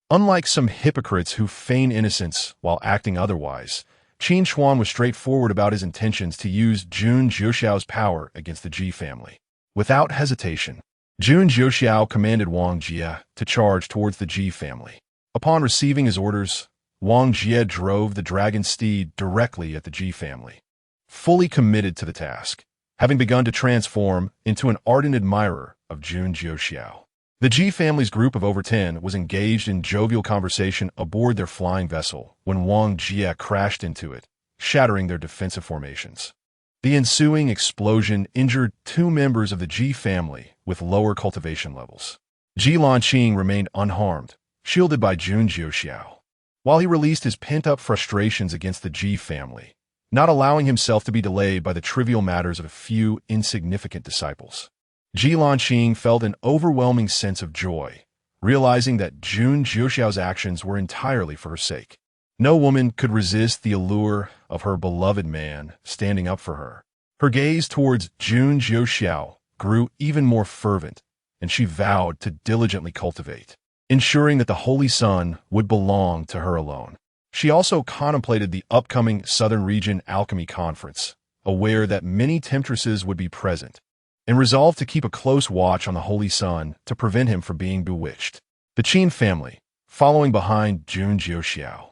A: Unlike some hypocrites who feign innocence while acting otherwise, Qin Shuan was straightforward about his intentions to use Jun Jiuxiao's power against the Ji family. Without hesitation, Jun Jiuxiao commanded Wang Jie to charge towards the Ji family. Upon receiving his orders, Wang Jie drove the dragon steed directly at the Ji family. Fully committed to the task, having begun to transform into an ardent admirer of Jun Jiuxiao. The Ji family's group of over 10 was engaged in jovial conversation aboard their flying vessel when Wang Jie crashed into it, shattering their defensive formations. The ensuing explosion injured 2 members of the Ji family with lower cultivation levels. Ji Lanqing remained unharmed, shielded by Jun Jiuxiao, while he released his pent-up frustrations against the Ji family, not allowing himself to be delayed by the trivial matters of a few insignificant disciples. Ji Lanqing felt an overwhelming sense of joy, realizing that Jun Jiuxiao's actions were entirely for her sake. No woman could resist the allure of her beloved man standing up for her. Her gaze towards Jun Jiuxiao grew even more fervent, and she vowed to diligently cultivate, ensuring that the Holy Sun would belong to her alone. She also contemplated the upcoming Southern Region Alchemy Conference, aware that many temptresses would be present, and resolved to keep a close watch on the Holy Sun to prevent him from being bewitched. The Qin family, following behind Jun Jiuxiao,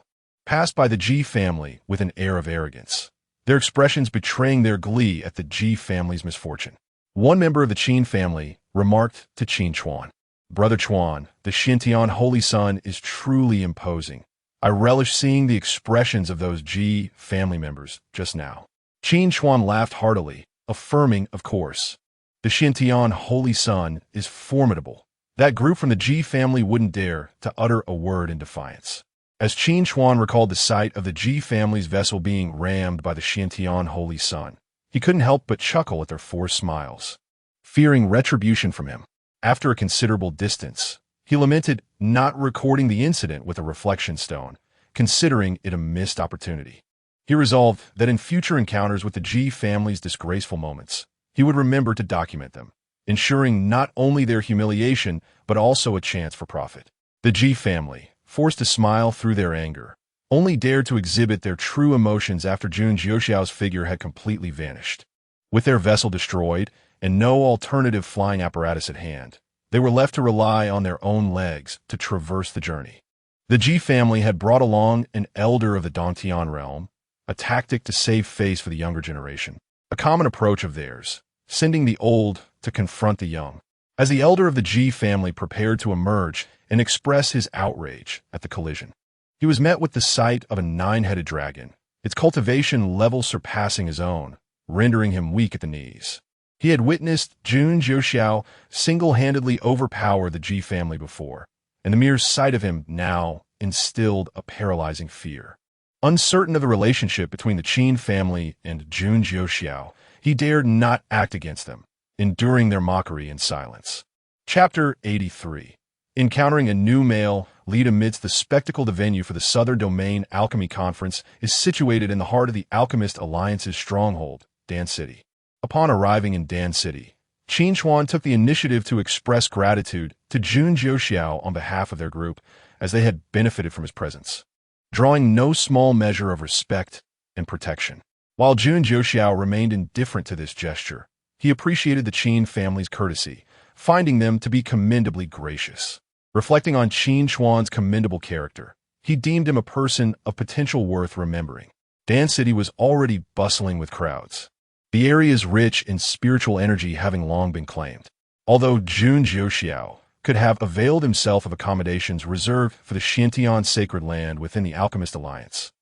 A: passed by the Ji family with an air of arrogance, their expressions betraying their glee at the Ji family's misfortune. One member of the Qin family remarked to Qin Chuan, "Brother Chuan, the Xintian Holy Sun is truly imposing. I relish seeing the expressions of those Ji family members just now." Qin Chuan laughed heartily, affirming, "Of course. The Xintian Holy Sun is formidable. That group from the Ji family wouldn't dare to utter a word in defiance." As Qin Chuan recalled the sight of the Ji family's vessel being rammed by the Xintian Holy Sun, he couldn't help but chuckle at their forced smiles. Fearing retribution from him, after a considerable distance, he lamented not recording the incident with a reflection stone, considering it a missed opportunity. He resolved that in future encounters with the Ji family's disgraceful moments, he would remember to document them, ensuring not only their humiliation but also a chance for profit. The Ji family, forced to smile through their anger, only dared to exhibit their true emotions after Jun Jiuxiao's figure had completely vanished. With their vessel destroyed and no alternative flying apparatus at hand, they were left to rely on their own legs to traverse the journey. The Ji family had brought along an elder of the Dongtian realm, a tactic to save face for the younger generation, a common approach of theirs, sending the old to confront the young. As the elder of the Ji family prepared to emerge and express his outrage at the collision, he was met with the sight of a 9-headed dragon, its cultivation level surpassing his own, rendering him weak at the knees. He had witnessed Jun Jiuxiao single-handedly overpower the Ji family before, and the mere sight of him now instilled a paralyzing fear. Uncertain of the relationship between the Qin family and Jun Jiuxiao, he dared not act against them, enduring their mockery in silence. Chapter 83. Encountering a new male lead amidst the spectacle. The venue for the Southern Domain Alchemy Conference is situated in the heart of the Alchemist Alliance's stronghold, Dan City. Upon arriving in Dan City, Qin Chuan took the initiative to express gratitude to Jun Jiuxiao on behalf of their group, as they had benefited from his presence, drawing no small measure of respect and protection. While Jun Jiuxiao remained indifferent to this gesture, he appreciated the Qin family's courtesy, finding them to be commendably gracious. Reflecting on Qin Chuan's commendable character, he deemed him a person of potential worth remembering. Dan City was already bustling with crowds, the area's rich in spiritual energy having long been claimed. Although Jun Jiuxiao could have availed himself of accommodations reserved for the Xintian sacred land within the Alchemist Alliance,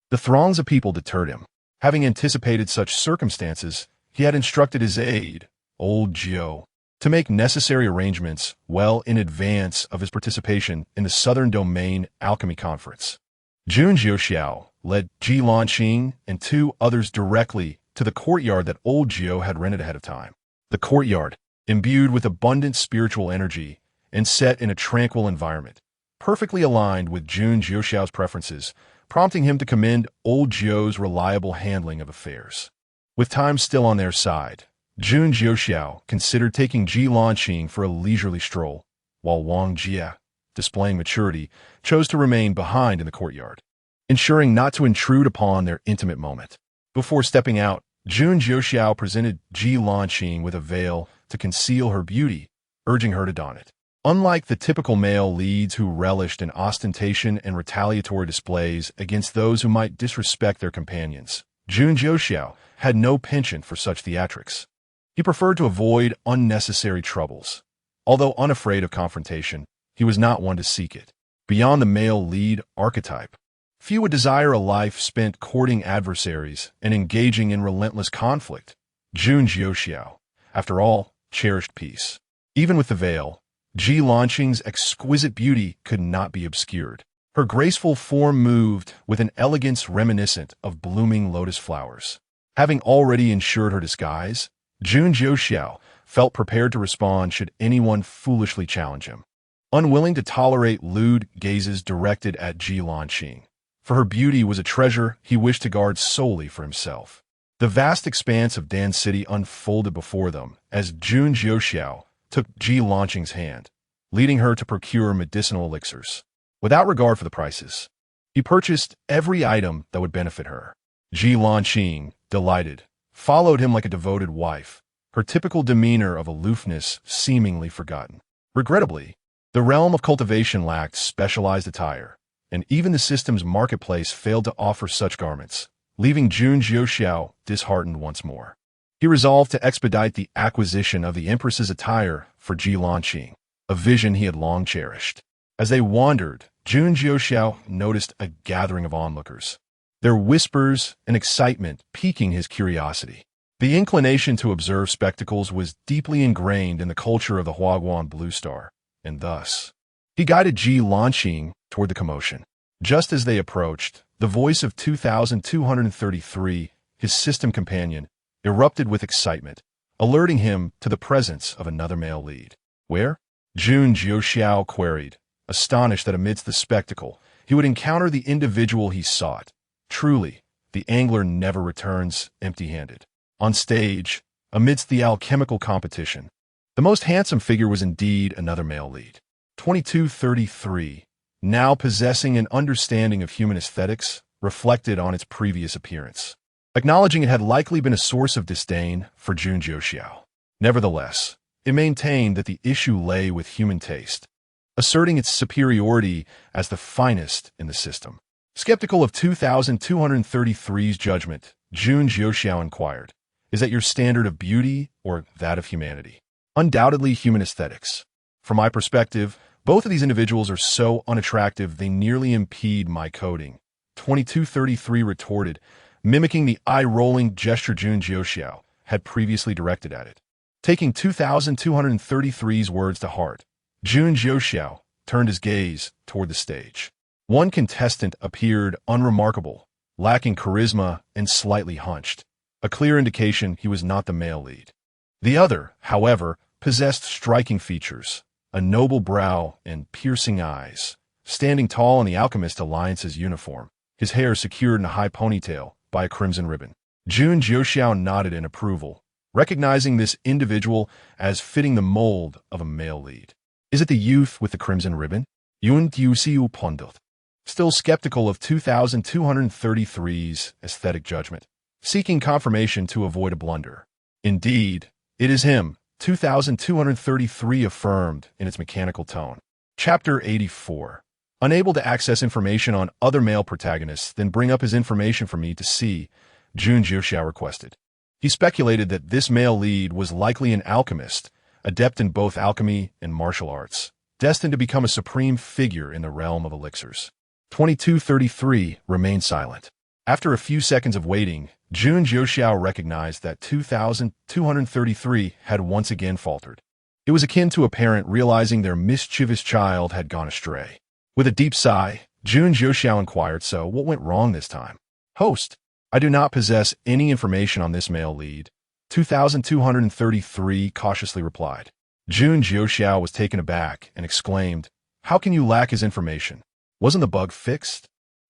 A: the throngs of people deterred him. Having anticipated such circumstances, he had instructed his aide, Old Jiu, to make necessary arrangements well in advance of his participation in the Southern Domain Alchemy Conference. Jun Jiuxiao led Ji Lanqing and 2 others directly to the courtyard that Old Jiu had rented ahead of time. The courtyard, imbued with abundant spiritual energy and set in a tranquil environment, perfectly aligned with Jun Jiuxiao's preferences, prompting him to commend old Jiu's reliable handling of affairs. With time still on their side, Jun Jiuxiao considered taking Ji Lanqing for a leisurely stroll, while Wang Jie, displaying maturity, chose to remain behind in the courtyard, ensuring not to intrude upon their intimate moment. Before stepping out, Jun Jiuxiao presented Ji Lanqing with a veil to conceal her beauty, urging her to don it. Unlike the typical male leads who relished in ostentation and retaliatory displays against those who might disrespect their companions, Jun Jiuxiao had no penchant for such theatrics. He preferred to avoid unnecessary troubles. Although unafraid of confrontation, he was not one to seek it. Beyond the male lead archetype, few would desire a life spent courting adversaries and engaging in relentless conflict. Jun Jiuxiao, after all, cherished peace. Even with the veil, Ji Lanqing's exquisite beauty could not be obscured. Her graceful form moved with an elegance reminiscent of blooming lotus flowers. Having already ensured her disguise, Jun Jiuxiao felt prepared to respond should anyone foolishly challenge him. Unwilling to tolerate lewd gazes directed at Ji Lanqing, for her beauty was a treasure he wished to guard solely for himself. The vast expanse of Dan City unfolded before them as Jun Jiuxiao took Ji Lanqing's hand, leading her to procure medicinal elixirs. Without regard for the prices, he purchased every item that would benefit her. Ji Lanqing, delighted, followed him like a devoted wife, her typical demeanor of aloofness seemingly forgotten. Regrettably, the realm of cultivation lacked specialized attire, and even the system's marketplace failed to offer such garments, leaving Jun Jiuxiao disheartened once more. He resolved to expedite the acquisition of the Empress's attire for Ji Lanqing, a vision he had long cherished. As they wandered, Jun Jiuxiao noticed a gathering of onlookers, their whispers and excitement piquing his curiosity. The inclination to observe spectacles was deeply ingrained in the culture of the Huaguan Blue Star, and thus, he guided Ji Lanqing toward the commotion. Just as they approached, the voice of 2233, his system companion, erupted with excitement, alerting him to the presence of another male lead. Where? Jun Jiuxiao queried, astonished that amidst the spectacle, he would encounter the individual he sought. Truly, the angler never returns empty-handed. On stage, amidst the alchemical competition, the most handsome figure was indeed another male lead. 2233, now possessing an understanding of human aesthetics, reflected on its previous appearance, acknowledging it had likely been a source of disdain for Jun Jiuxiao. Nevertheless, it maintained that the issue lay with human taste, asserting its superiority as the finest in the system. Skeptical of 2233's judgment, Jun Jiuxiao inquired, "Is that your standard of beauty or that of humanity?" "Undoubtedly human aesthetics. From my perspective, both of these individuals are so unattractive they nearly impede my coding," 2233 retorted, mimicking the eye-rolling gesture Jun Jiuxiao had previously directed at it. Taking 2233's words to heart, Jun Jiuxiao turned his gaze toward the stage. One contestant appeared unremarkable, lacking charisma and slightly hunched, a clear indication he was not the male lead. The other, however, possessed striking features, a noble brow and piercing eyes, standing tall in the Alchemist Alliance's uniform, his hair secured in a high ponytail by a crimson ribbon. Jun Jiuxiao nodded in approval, recognizing this individual as fitting the mold of a male lead. "Is it the youth with the crimson ribbon?" Jun Jiuxiao pondered, still skeptical of 2233's aesthetic judgment, seeking confirmation to avoid a blunder. "Indeed, it is him," 2233 affirmed in its mechanical tone. Chapter 84. Unable to access information on other male protagonists, then bring up his information for me to see, Jun Jiuxiao requested. He speculated that this male lead was likely an alchemist, adept in both alchemy and martial arts, destined to become a supreme figure in the realm of elixirs. 2233 remained silent. After a few seconds of waiting, Jun Jiuxiao recognized that 2233 had once again faltered. It was akin to a parent realizing their mischievous child had gone astray. With a deep sigh, Jun Jiuxiao inquired, "So, what went wrong this time?" "Host, I do not possess any information on this male lead," 2233 cautiously replied. Jun Jiuxiao was taken aback and exclaimed, "How can you lack his information? Wasn't the bug fixed?"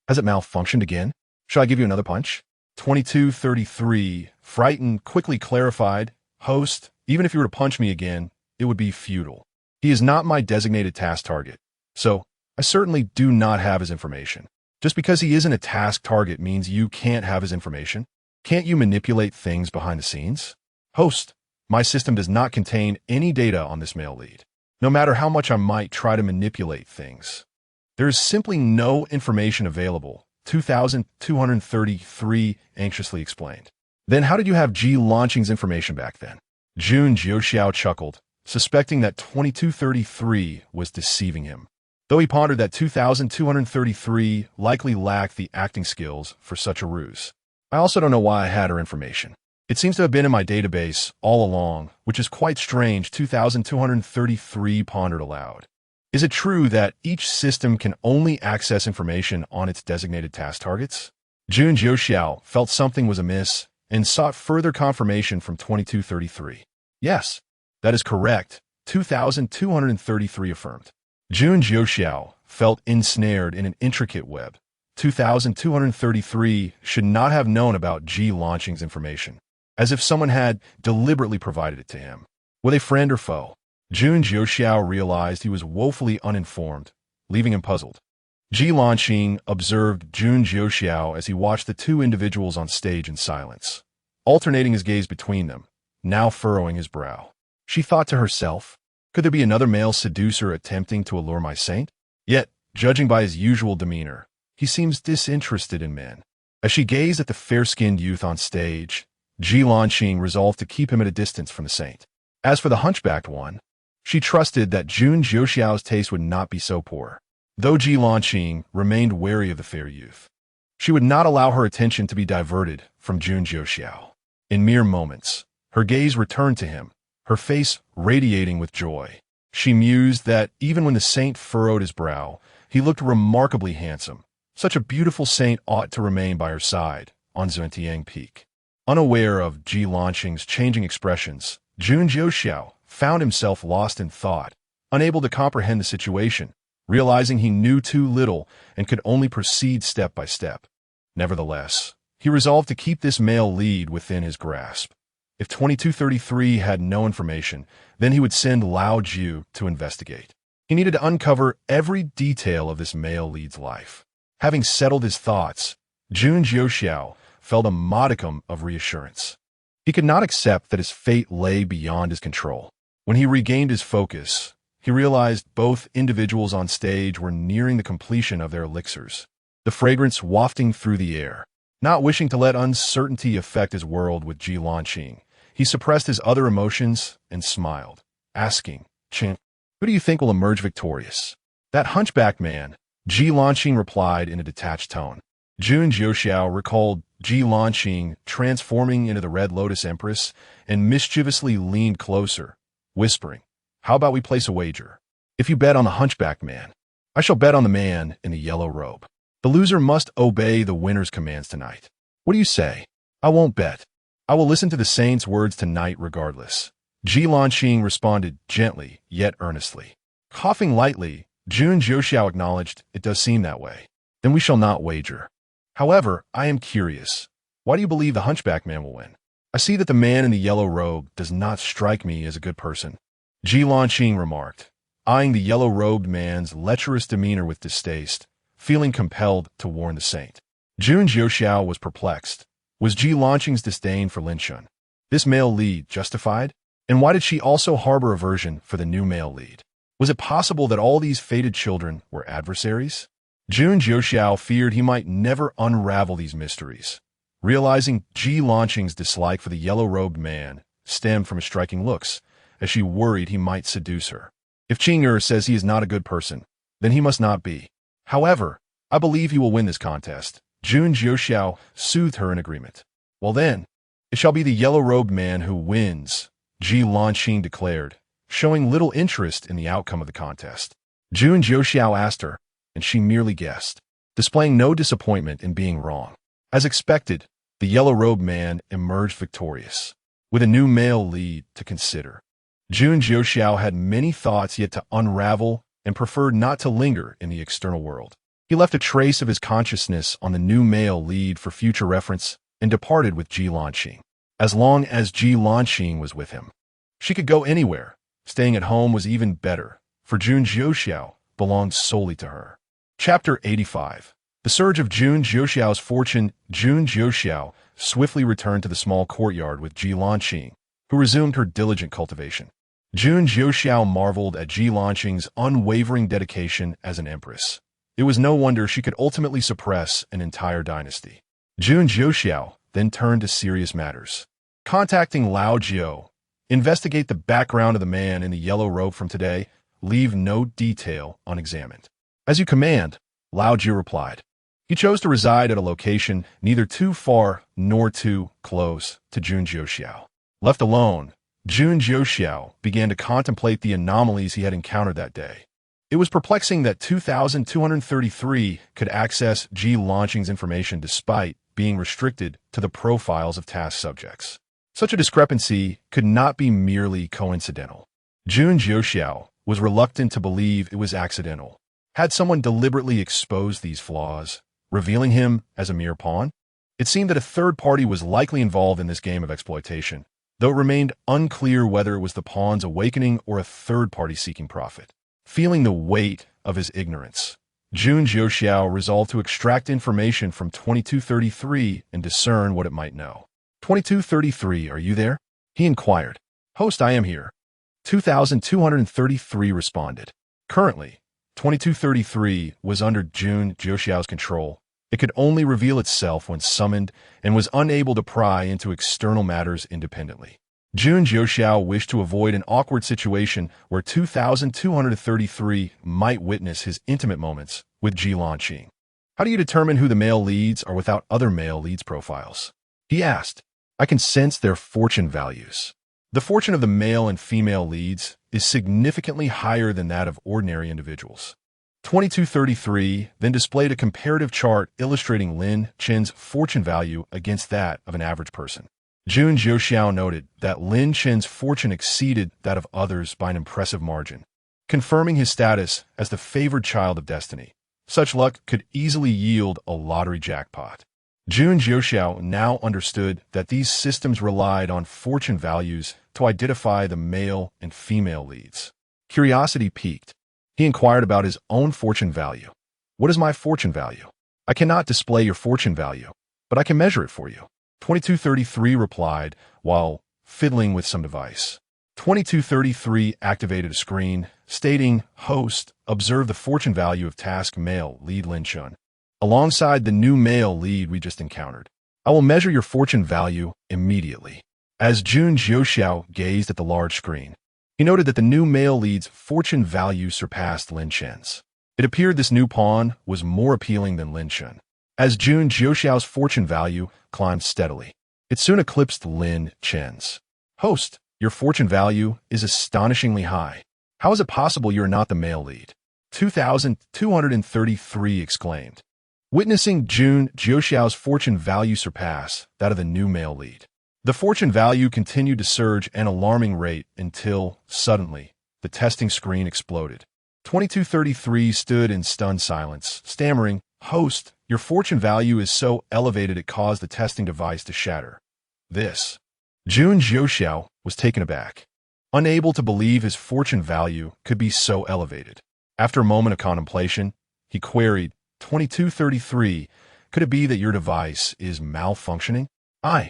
A: Has it malfunctioned again? Shall I give you another punch? 2233, frightened, quickly clarified, Host, even if you were to punch me again, it would be futile. He is not my designated task target, so I certainly do not have his information. Just because he isn't a task target means you can't have his information. Can't you manipulate things behind the scenes? Host, my system does not contain any data on this male lead, no matter how much I might try to manipulate things. There is simply no information available, 2233 anxiously explained. Then how did you have Ji Lanqing's information back then? Jun Jiuxiao chuckled, suspecting that 2233 was deceiving him. Though he pondered that 2233 likely lacked the acting skills for such a ruse. I also don't know why I had her information. It seems to have been in my database all along, which is quite strange, 2233 pondered aloud. Is it true that each system can only access information on its designated task targets? Jun Jiuxiao felt something was amiss and sought further confirmation from 2233. Yes, that is correct, 2233 affirmed. Jun Jiuxiao felt ensnared in an intricate web. 2233 should not have known about Ji Lanqing's information, as if someone had deliberately provided it to him. Were they friend or foe? Jun Jiuxiao realized he was woefully uninformed, leaving him puzzled. Ji Lanqing observed Jun Jiuxiao as he watched the two individuals on stage in silence, alternating his gaze between them, now furrowing his brow. She thought to herself, could there be another male seducer attempting to allure my saint? Yet, judging by his usual demeanor, he seems disinterested in men. As she gazed at the fair-skinned youth on stage, Ji Lanqing resolved to keep him at a distance from the saint. As for the hunchbacked one, she trusted that Jun Jiuxiao's taste would not be so poor. Though Ji Lanqing remained wary of the fair youth, she would not allow her attention to be diverted from Jun Jiuxiao. In mere moments, her gaze returned to him, her face radiating with joy. She mused that even when the saint furrowed his brow, he looked remarkably handsome. Such a beautiful saint ought to remain by her side on Zhentiang Peak. Unaware of Ji Lanqing's changing expressions, Jun Jiuxiao found himself lost in thought, unable to comprehend the situation, realizing he knew too little and could only proceed step by step. Nevertheless, he resolved to keep this male lead within his grasp. If 2233 had no information, then he would send Lao Jiu to investigate. He needed to uncover every detail of this male lead's life. Having settled his thoughts, Jun Jiuxiao felt a modicum of reassurance. He could not accept that his fate lay beyond his control. When he regained his focus, he realized both individuals on stage were nearing the completion of their elixirs, the fragrance wafting through the air. Not wishing to let uncertainty affect his world with Ji Lanqing, he suppressed his other emotions and smiled, asking, Chen, who do you think will emerge victorious? That hunchback man, Ji Lanqing replied in a detached tone. Jun Jiuxiao recalled Ji Lanqing transforming into the Red Lotus Empress and mischievously leaned closer, whispering, how about we place a wager? If you bet on the hunchback man, I shall bet on the man in the yellow robe. The loser must obey the winner's commands tonight. What do you say? I won't bet. I will listen to the saint's words tonight regardless. Ji Lanqing responded gently, yet earnestly. Coughing lightly, Jun Jiuxiao acknowledged, it does seem that way. Then we shall not wager. However, I am curious. Why do you believe the hunchback man will win? I see that the man in the yellow robe does not strike me as a good person. Ji Lanqing remarked, eyeing the yellow-robed man's lecherous demeanor with distaste, feeling compelled to warn the saint. Jun Jiuxiao was perplexed. Was Ji Lanqing's disdain for Lin Shun, this male lead, justified? And why did she also harbor aversion for the new male lead? Was it possible that all these fated children were adversaries? Jun Jiuxiao feared he might never unravel these mysteries, realizing Ji Lanqing's dislike for the yellow-robed man stemmed from his striking looks, as she worried he might seduce her. If Qing'er says he is not a good person, then he must not be. However, I believe he will win this contest. Jun Jiuxiao soothed her in agreement. Well then, it shall be the yellow-robed man who wins, Ji Lanqing declared, showing little interest in the outcome of the contest. Jun Jiuxiao asked her, and she merely guessed, displaying no disappointment in being wrong. As expected, the yellow-robed man emerged victorious, with a new male lead to consider. Jun Jiuxiao had many thoughts yet to unravel and preferred not to linger in the external world. He left a trace of his consciousness on the new male lead for future reference and departed with Ji Lanqing. As long as Ji Lanqing was with him, she could go anywhere. Staying at home was even better, for Jun Jiuxiao belonged solely to her. Chapter 85. The surge of Jun Jiuxiao's fortune. Jun Jiuxiao swiftly returned to the small courtyard with Ji Lanqing, who resumed her diligent cultivation. Jun Jiuxiao marveled at Ji Lanqing's unwavering dedication as an empress. It was no wonder she could ultimately suppress an entire dynasty. Jun Jiuxiao then turned to serious matters. Contacting Lao Jiao, investigate the background of the man in the yellow robe from today, leave no detail unexamined. As you command, Lao Jiao replied. He chose to reside at a location neither too far nor too close to Jun Jiuxiao. Left alone, Jun Jiuxiao began to contemplate the anomalies he had encountered that day. It was perplexing that 2233 could access Ji Lanqing's information despite being restricted to the profiles of task subjects. Such a discrepancy could not be merely coincidental. Jun Jiuxiao was reluctant to believe it was accidental. Had someone deliberately exposed these flaws, revealing him as a mere pawn? It seemed that a third party was likely involved in this game of exploitation, though it remained unclear whether it was the pawn's awakening or a third party seeking profit. Feeling the weight of his ignorance, Jun Jiuxiao resolved to extract information from 2233 and discern what it might know. 2233, are you there? He inquired. Host, I am here. 2233 responded. Currently, 2233 was under Jun Jiuxiao's control. It could only reveal itself when summoned and was unable to pry into external matters independently. Jun Jiuxiao wished to avoid an awkward situation where 2233 might witness his intimate moments with Ji Lanqing. How do you determine who the male leads are without other male leads profiles? He asked. I can sense their fortune values. The fortune of the male and female leads is significantly higher than that of ordinary individuals. 2233 then displayed a comparative chart illustrating Lin Chen's fortune value against that of an average person. Jun Jiuxiao noted that Lin Chen's fortune exceeded that of others by an impressive margin, confirming his status as the favored child of destiny. Such luck could easily yield a lottery jackpot. Jun Jiuxiao now understood that these systems relied on fortune values to identify the male and female leads. Curiosity piqued. He inquired about his own fortune value. What is my fortune value? I cannot display your fortune value, but I can measure it for you. 2233 replied while fiddling with some device. 2233 activated a screen stating, Host, observe the fortune value of task male lead Lin Chun, alongside the new male lead we just encountered. I will measure your fortune value immediately. As Jun Jiuxiao gazed at the large screen, he noted that the new male lead's fortune value surpassed Lin Chen's. It appeared this new pawn was more appealing than Lin Chen. As Jun Jiuxiao's fortune value climbed steadily, it soon eclipsed Lin Chen's. Host, your fortune value is astonishingly high. How is it possible you are not the male lead? 2233 exclaimed, witnessing Jun Jiuxiao's fortune value surpass that of the new male lead. The fortune value continued to surge at an alarming rate until, suddenly, the testing screen exploded. 2233 stood in stunned silence, stammering, Host, your fortune value is so elevated it caused the testing device to shatter. This. Jun Jiuxiao was taken aback, unable to believe his fortune value could be so elevated. After a moment of contemplation, he queried, 2233, could it be that your device is malfunctioning? I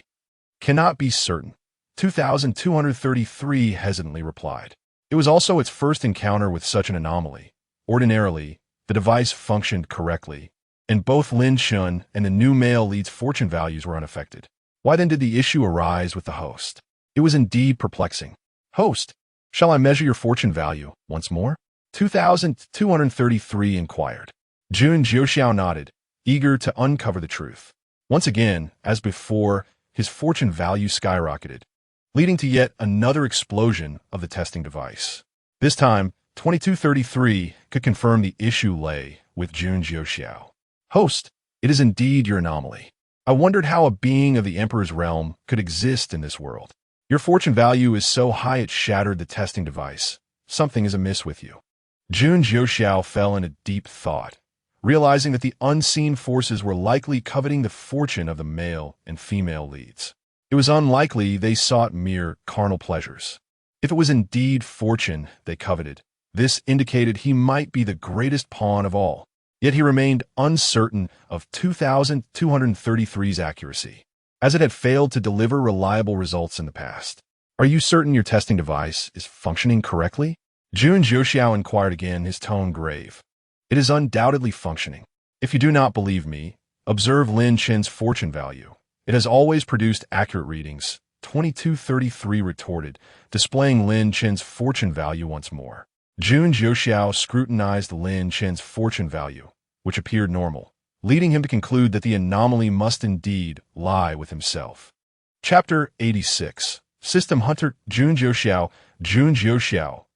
A: cannot be certain. 2233 hesitantly replied. It was also its first encounter with such an anomaly. Ordinarily, the device functioned correctly, and both Lin Chun and the new male lead's fortune values were unaffected. Why then did the issue arise with the host? It was indeed perplexing. Host, shall I measure your fortune value once more? 2233 inquired. Jun Jiuxiao nodded, eager to uncover the truth. Once again, as before, his fortune value skyrocketed, leading to yet another explosion of the testing device. This time, 2233 could confirm the issue lay with Jun Jiuxiao. Host, it is indeed your anomaly. I wondered how a being of the Emperor's realm could exist in this world. Your fortune value is so high it shattered the testing device. Something is amiss with you. Jun Jiuxiao fell into deep thought, realizing that the unseen forces were likely coveting the fortune of the male and female leads. It was unlikely they sought mere carnal pleasures. If it was indeed fortune they coveted, this indicated he might be the greatest pawn of all. Yet he remained uncertain of 2233's accuracy, as it had failed to deliver reliable results in the past. Are you certain your testing device is functioning correctly? Jun Jiuxiao inquired again, his tone grave. It is undoubtedly functioning. If you do not believe me, observe Lin Chen's fortune value. It has always produced accurate readings, 2233 retorted, displaying Lin Chen's fortune value once more. Jun Jiuxiao scrutinized Lin Chen's fortune value, which appeared normal, leading him to conclude that the anomaly must indeed lie with himself. Chapter 86. System Hunter. Jun Jiuxiao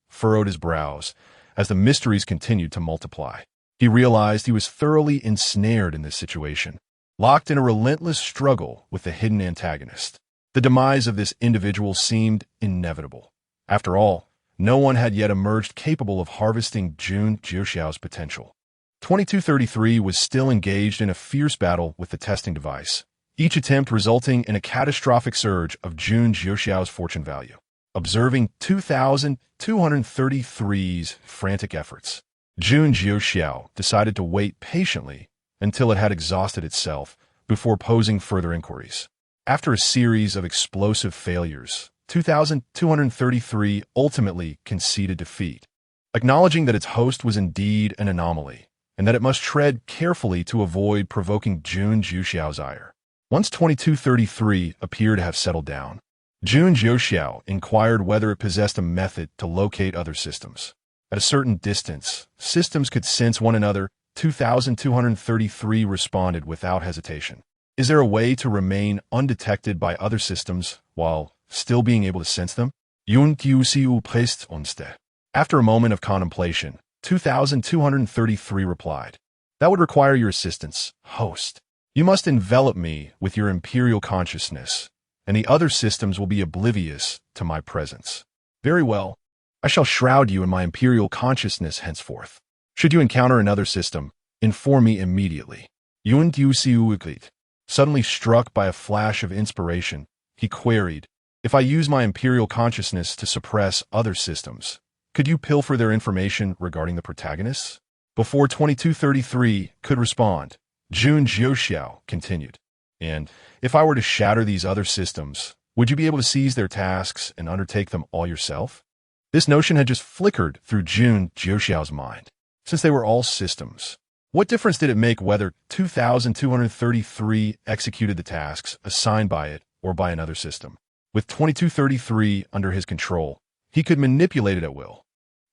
A: furrowed his brows as the mysteries continued to multiply. He realized he was thoroughly ensnared in this situation, locked in a relentless struggle with the hidden antagonist. The demise of this individual seemed inevitable. After all, no one had yet emerged capable of harvesting Jun Jiuxiao's potential. 2233 was still engaged in a fierce battle with the testing device, each attempt resulting in a catastrophic surge of Jun Jiuxiao's fortune value. Observing 2233's frantic efforts, Jun Jiuxiao decided to wait patiently until it had exhausted itself before posing further inquiries. After a series of explosive failures, 2233 ultimately conceded defeat, acknowledging that its host was indeed an anomaly, and that it must tread carefully to avoid provoking Jun Jiuxiao's ire. Once 2233 appeared to have settled down, Jun Jiuxiao inquired whether it possessed a method to locate other systems. At a certain distance, systems could sense one another. 2233 responded without hesitation. Is there a way to remain undetected by other systems while still being able to sense them? Jun Jiuxiao pressed onste. After a moment of contemplation, 2233 replied, "That would require your assistance, host. You must envelop me with your imperial consciousness, and the other systems will be oblivious to my presence." "Very well. I shall shroud you in my imperial consciousness henceforth. Should you encounter another system, inform me immediately." Jun Jiuxiao, suddenly struck by a flash of inspiration, he queried, "If I use my imperial consciousness to suppress other systems, could you pilfer their information regarding the protagonists?" Before 2233 could respond, Jun Jiuxiao continued, "And if I were to shatter these other systems, would you be able to seize their tasks and undertake them all yourself?" This notion had just flickered through Jun Jiuxiao's mind. Since they were all systems, what difference did it make whether 2233 executed the tasks assigned by it or by another system? With 2233 under his control, he could manipulate it at will.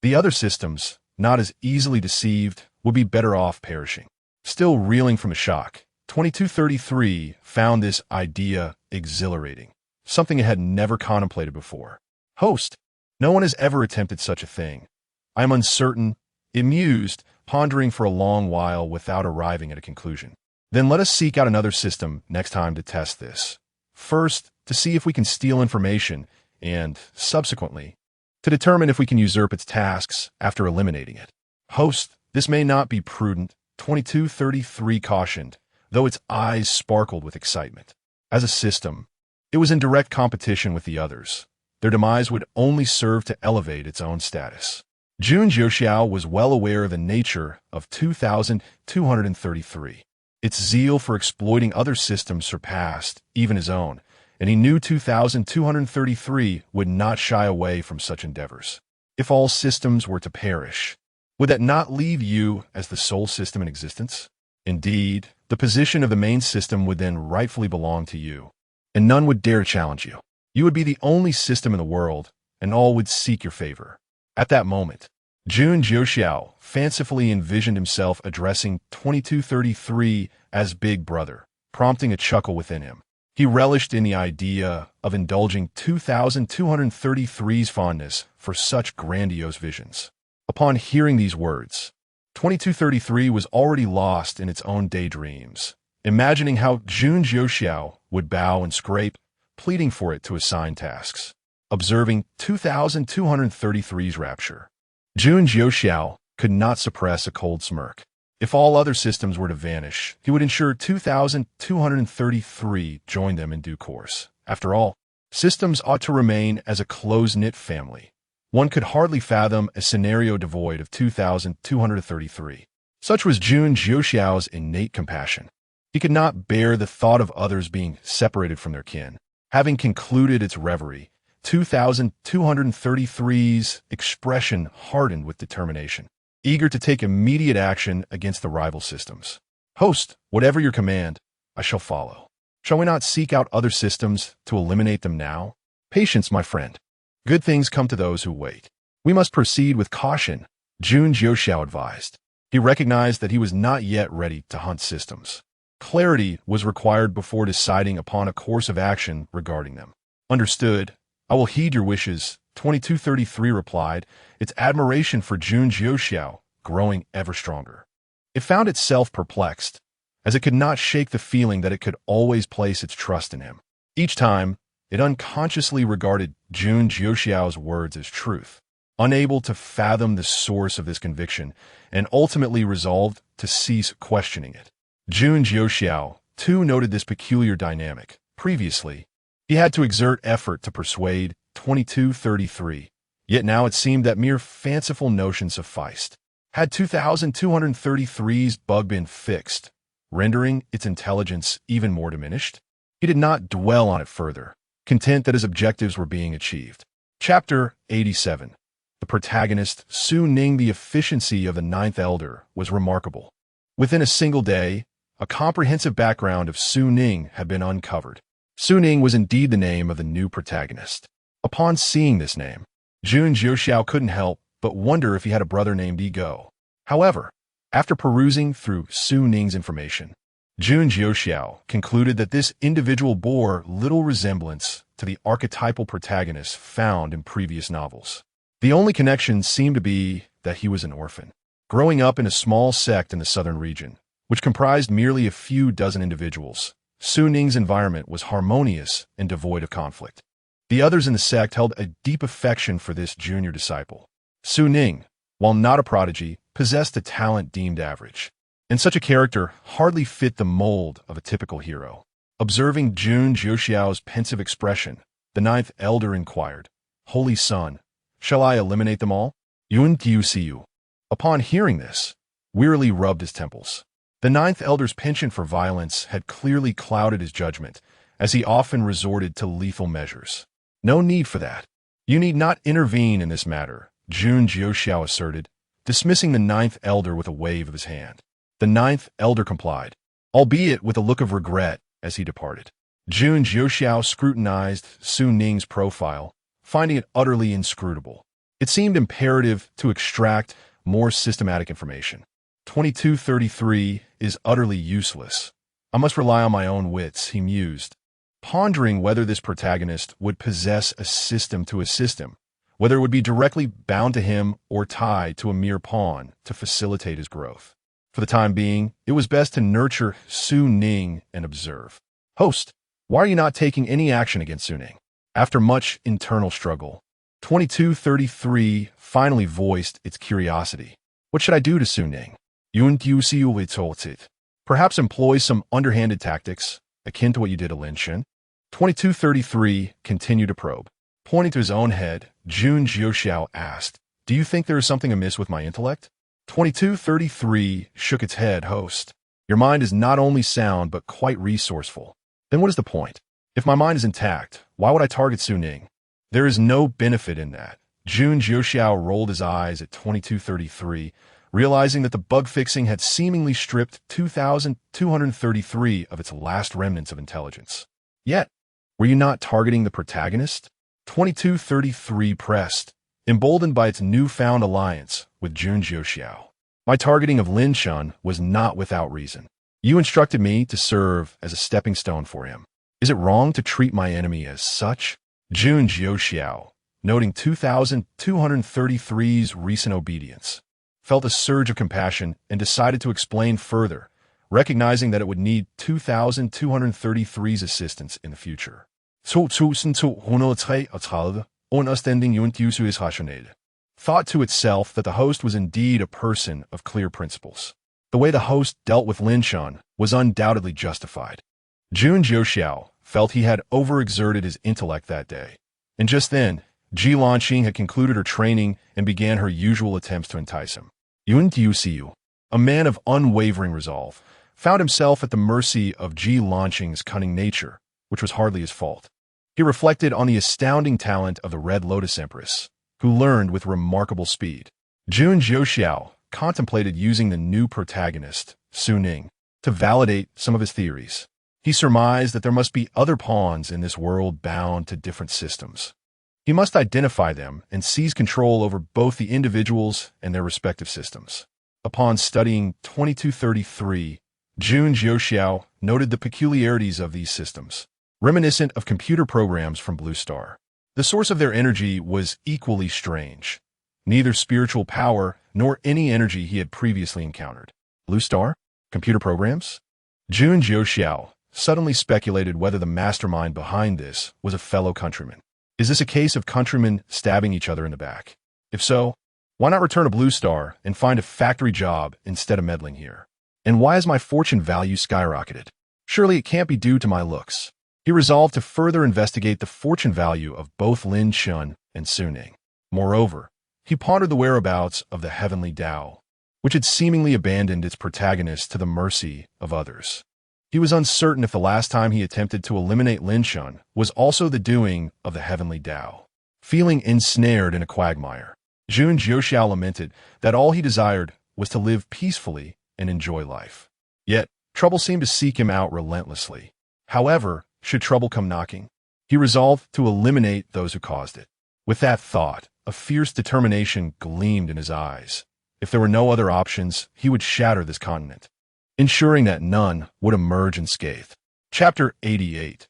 A: The other systems, not as easily deceived, would be better off perishing. Still reeling from a shock, 2233 found this idea exhilarating, something it had never contemplated before. "Host, no one has ever attempted such a thing. I am uncertain," it mused, pondering for a long while without arriving at a conclusion. "Then let us seek out another system next time to test this. First, to see if we can steal information, and, subsequently, to determine if we can usurp its tasks after eliminating it." "Host, this may not be prudent," 2233 cautioned, though its eyes sparkled with excitement. As a system, it was in direct competition with the others. Their demise would only serve to elevate its own status. Jun Jiuxiao was well aware of the nature of 2233. Its zeal for exploiting other systems surpassed even his own, and he knew 2233 would not shy away from such endeavors. If all systems were to perish, would that not leave you as the sole system in existence? Indeed, the position of the main system would then rightfully belong to you, and none would dare challenge you. You would be the only system in the world, and all would seek your favor. At that moment, Jun Jiuxiao fancifully envisioned himself addressing 2233 as Big Brother, prompting a chuckle within him. He relished in the idea of indulging 2233's fondness for such grandiose visions. Upon hearing these words, 2233 was already lost in its own daydreams, imagining how Jun Jiuxiao would bow and scrape, pleading for it to assign tasks. Observing 2233's rapture, Jun Jiuxiao could not suppress a cold smirk. If all other systems were to vanish, he would ensure 2,233 join them in due course. After all, systems ought to remain as a close-knit family. One could hardly fathom a scenario devoid of 2,233. Such was Jun Jiuxiao's innate compassion. He could not bear the thought of others being separated from their kin. Having concluded its reverie, 2,233's expression hardened with determination, eager to take immediate action against the rival systems. Host, whatever your command, I shall follow. Shall we not seek out other systems to eliminate them now? Patience, my friend. Good things come to those who wait. We must proceed with caution, Jun Jiuxiao advised. He recognized that he was not yet ready to hunt systems. Clarity was required before deciding upon a course of action regarding them. Understood. I will heed your wishes, 2233 replied, its admiration for Jun Jiuxiao growing ever stronger. It found itself perplexed, as it could not shake the feeling that it could always place its trust in him. Each time, it unconsciously regarded Jun Jiuxiao's words as truth, unable to fathom the source of this conviction, and ultimately resolved to cease questioning it. Jun Jiuxiao, too, noted this peculiar dynamic. Previously, he had to exert effort to persuade 2233, yet now it seemed that mere fanciful notion sufficed. Had 2,233's bug been fixed, rendering its intelligence even more diminished? He did not dwell on it further, content that his objectives were being achieved. Chapter 87. The protagonist, Su Ning. The efficiency of the Ninth Elder was remarkable. Within a single day, a comprehensive background of Su Ning had been uncovered. Su Ning was indeed the name of the new protagonist. Upon seeing this name, Jun Jiuxiao couldn't help but wonder if he had a brother named Ego. However, after perusing through Su Ning's information, Jun Jiuxiao concluded that this individual bore little resemblance to the archetypal protagonists found in previous novels. The only connection seemed to be that he was an orphan, growing up in a small sect in the southern region, which comprised merely a few dozen individuals. Su Ning's environment was harmonious and devoid of conflict. The others in the sect held a deep affection for this junior disciple. Su Ning, while not a prodigy, possessed a talent deemed average, and such a character hardly fit the mold of a typical hero. Observing Jun Jiuxiao's pensive expression, the Ninth Elder inquired, "Holy Son, shall I eliminate them all?" Jun Jiuxiao, upon hearing this, wearily rubbed his temples. The Ninth Elder's penchant for violence had clearly clouded his judgment, as he often resorted to lethal measures. "No need for that. You need not intervene in this matter," Jun Jiuxiao asserted, dismissing the Ninth Elder with a wave of his hand. The Ninth Elder complied, albeit with a look of regret as he departed. Jun Jiuxiao scrutinized Su Ning's profile, finding it utterly inscrutable. It seemed imperative to extract more systematic information. 2233 is utterly useless. I must rely on my own wits, he mused, pondering whether this protagonist would possess a system to assist him, whether it would be directly bound to him or tied to a mere pawn to facilitate his growth. For the time being, it was best to nurture Su Ning and observe. "Host, why are you not taking any action against Su Ning?" After much internal struggle, 2233 finally voiced its curiosity. "What should I do to Su Ning?" Jun Jiuxiao, perhaps employ some underhanded tactics, akin to what you did to Lin Shen. 2233 continued to probe. Pointing to his own head, Jun Jiuxiao asked, "Do you think there is something amiss with my intellect?" 2233 shook its head. "Host, your mind is not only sound but quite resourceful. Then what is the point? If my mind is intact, why would I target Su Ning? There is no benefit in that." Jun Jiuxiao rolled his eyes at 2233, realizing that the bug fixing had seemingly stripped 2,233 of its last remnants of intelligence. "Yet, were you not targeting the protagonist?" 2233 pressed, emboldened by its newfound alliance with Jun Jiuxiao. "My targeting of Lin Shen was not without reason. You instructed me to serve as a stepping stone for him. Is it wrong to treat my enemy as such?" Jun Jiuxiao, noting 2,233's recent obedience, felt a surge of compassion and decided to explain further, recognizing that it would need 2,233's assistance in the future. 2,233 understanding Jun Jiuxiao's rationale. Thought to itself that the host was indeed a person of clear principles. The way the host dealt with Lin Chun was undoubtedly justified. Jun Jiuxiao felt he had overexerted his intellect that day. And just then, Ji Lanqing had concluded her training and began her usual attempts to entice him. Jun Jiuxiao, a man of unwavering resolve, found himself at the mercy of Ji Lanqing's cunning nature, which was hardly his fault. He reflected on the astounding talent of the Red Lotus Empress, who learned with remarkable speed. Jun Jiuxiao contemplated using the new protagonist, Su Ning, to validate some of his theories. He surmised that there must be other pawns in this world bound to different systems. He must identify them and seize control over both the individuals and their respective systems. Upon studying 2233, Jun Jiuxiao noted the peculiarities of these systems, reminiscent of computer programs from Blue Star. The source of their energy was equally strange. Neither spiritual power nor any energy he had previously encountered. Blue Star? Computer programs? Jun Jiuxiao suddenly speculated whether the mastermind behind this was a fellow countryman. Is this a case of countrymen stabbing each other in the back? If so, why not return to Blue Star and find a factory job instead of meddling here? And why has my fortune value skyrocketed? Surely it can't be due to my looks. He resolved to further investigate the fortune value of both Lin Chun and Su Ning. Moreover, he pondered the whereabouts of the heavenly Tao, which had seemingly abandoned its protagonist to the mercy of others. He was uncertain if the last time he attempted to eliminate Lin Chun was also the doing of the heavenly Tao. Feeling ensnared in a quagmire, Jun Jiuxiao lamented that all he desired was to live peacefully and enjoy life. Yet, trouble seemed to seek him out relentlessly. However, should trouble come knocking, he resolved to eliminate those who caused it. With that thought, a fierce determination gleamed in his eyes. If there were no other options, he would shatter this continent, ensuring that none would emerge unscathed. Chapter 88.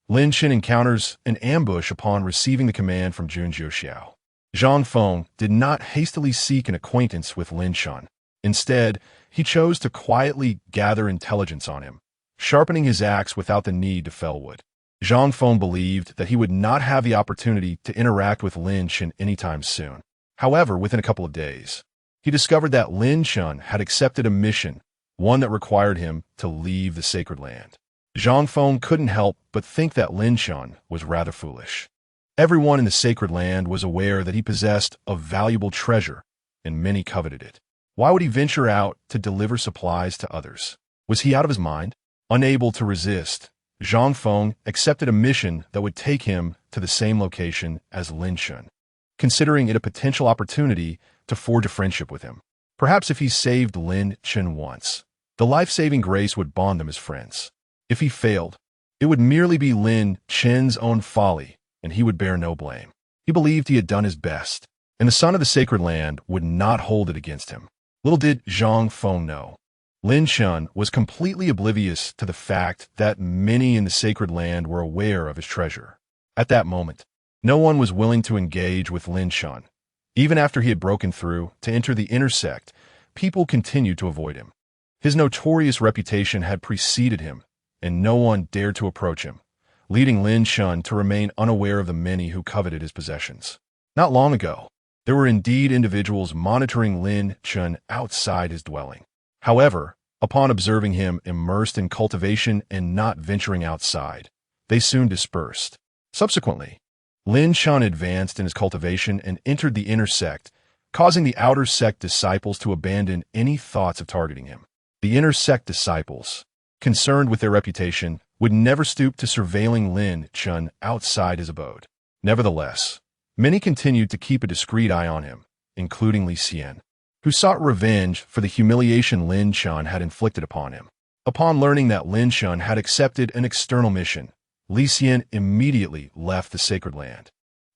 A: Lin Chun encounters an ambush upon receiving the command from Jun Jiuxiao. Zhang Feng did not hastily seek an acquaintance with Lin Chun. Instead, he chose to quietly gather intelligence on him, sharpening his axe without the need to fell wood. Zhang Feng believed that he would not have the opportunity to interact with Lin Chun anytime soon. However, within a couple of days, he discovered that Lin Chun had accepted a mission, one that required him to leave the sacred land. Zhang Feng couldn't help but think that Lin Chun was rather foolish. Everyone in the sacred land was aware that he possessed a valuable treasure, and many coveted it. Why would he venture out to deliver supplies to others? Was he out of his mind? Unable to resist, Zhang Feng accepted a mission that would take him to the same location as Lin Chun, considering it a potential opportunity to forge a friendship with him. Perhaps if he saved Lin Chun once, the life-saving grace would bond them as friends. If he failed, it would merely be Lin Chun's own folly, and he would bear no blame. He believed he had done his best, and the son of the sacred land would not hold it against him. Little did Zhang Feng know, Lin Chun was completely oblivious to the fact that many in the sacred land were aware of his treasure. At that moment, no one was willing to engage with Lin Chun. Even after he had broken through to enter the inner sect, people continued to avoid him. His notorious reputation had preceded him, and no one dared to approach him, leading Lin Chun to remain unaware of the many who coveted his possessions. Not long ago, there were indeed individuals monitoring Lin Chun outside his dwelling. However, upon observing him immersed in cultivation and not venturing outside, they soon dispersed. Subsequently, Lin Chun advanced in his cultivation and entered the inner sect, causing the outer sect disciples to abandon any thoughts of targeting him. The inner sect disciples, concerned with their reputation, would never stoop to surveilling Lin Chun outside his abode. Nevertheless, many continued to keep a discreet eye on him, including Li Xian, who sought revenge for the humiliation Lin Chun had inflicted upon him. Upon learning that Lin Chun had accepted an external mission, Li Xian immediately left the sacred land,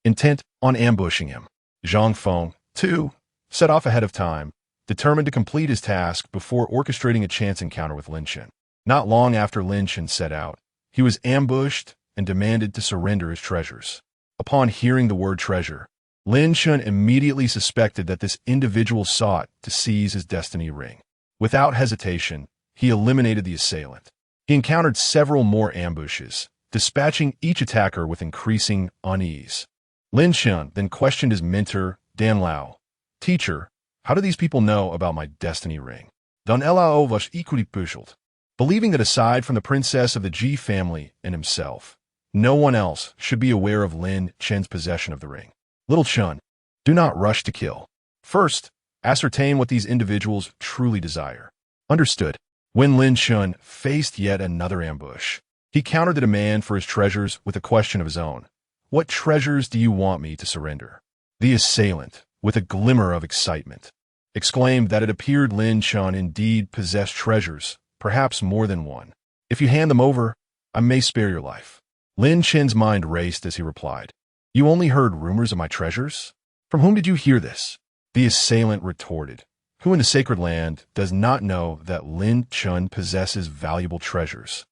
A: intent on ambushing him. Zhang Feng, too, set off ahead of time, determined to complete his task before orchestrating a chance encounter with Lin Chun. Not long after Lin Chun set out, he was ambushed and demanded to surrender his treasures. Upon hearing the word treasure, Lin Chun immediately suspected that this individual sought to seize his destiny ring. Without hesitation, he eliminated the assailant. He encountered several more ambushes, dispatching each attacker with increasing unease. Lin Chun then questioned his mentor, Dan Lao. "Teacher, how do these people know about my destiny ring?" Dan Ella was equally puzzled, believing that aside from the princess of the Ji family and himself, no one else should be aware of Lin Chen's possession of the ring. Little Chun, do not rush to kill. First, ascertain what these individuals truly desire. Understood. When Lin Chun faced yet another ambush, he countered the demand for his treasures with a question of his own. What treasures do you want me to surrender? The assailant, with a glimmer of excitement, exclaimed that it appeared Lin Chun indeed possessed treasures, perhaps more than one. If you hand them over, I may spare your life. Lin Chen's mind raced as he replied. You only heard rumors of my treasures? From whom did you hear this? The assailant retorted. Who in the sacred land does not know that Lin Chun possesses valuable treasures?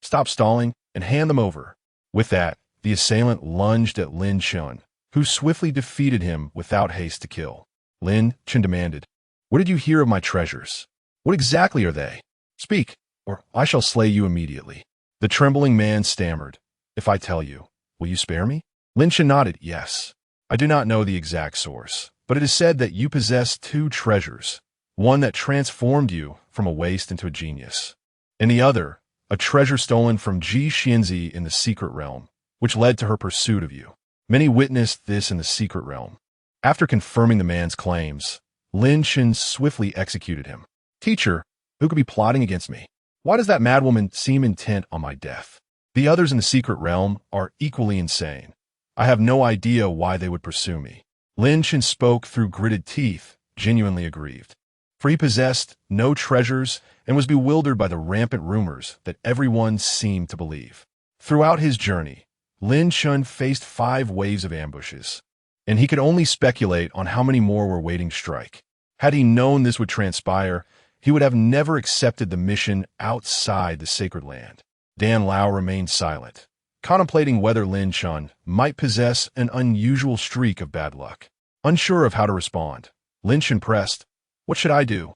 A: Stop stalling and hand them over. With that, the assailant lunged at Lin Chun, who swiftly defeated him without haste to kill. Lin Chun demanded, What did you hear of my treasures? What exactly are they? Speak, or I shall slay you immediately. The trembling man stammered, If I tell you, will you spare me? Lin Chun nodded, Yes. I do not know the exact source, but it is said that you possess two treasures, one that transformed you from a waste into a genius, and the other, a treasure stolen from Ji Xianzi in the secret realm, which led to her pursuit of you. Many witnessed this in the secret realm. After confirming the man's claims, Lin Chun swiftly executed him. Teacher, who could be plotting against me? Why does that madwoman seem intent on my death? The others in the secret realm are equally insane. I have no idea why they would pursue me. Lin Chun spoke through gritted teeth, genuinely aggrieved. For he possessed no treasures and was bewildered by the rampant rumors that everyone seemed to believe. Throughout his journey, Lin Chun faced 5 waves of ambushes, and he could only speculate on how many more were waiting to strike. Had he known this would transpire, he would have never accepted the mission outside the sacred land. Dan Lao remained silent, contemplating whether Lin Chun might possess an unusual streak of bad luck. Unsure of how to respond, Lin Chun pressed, What should I do?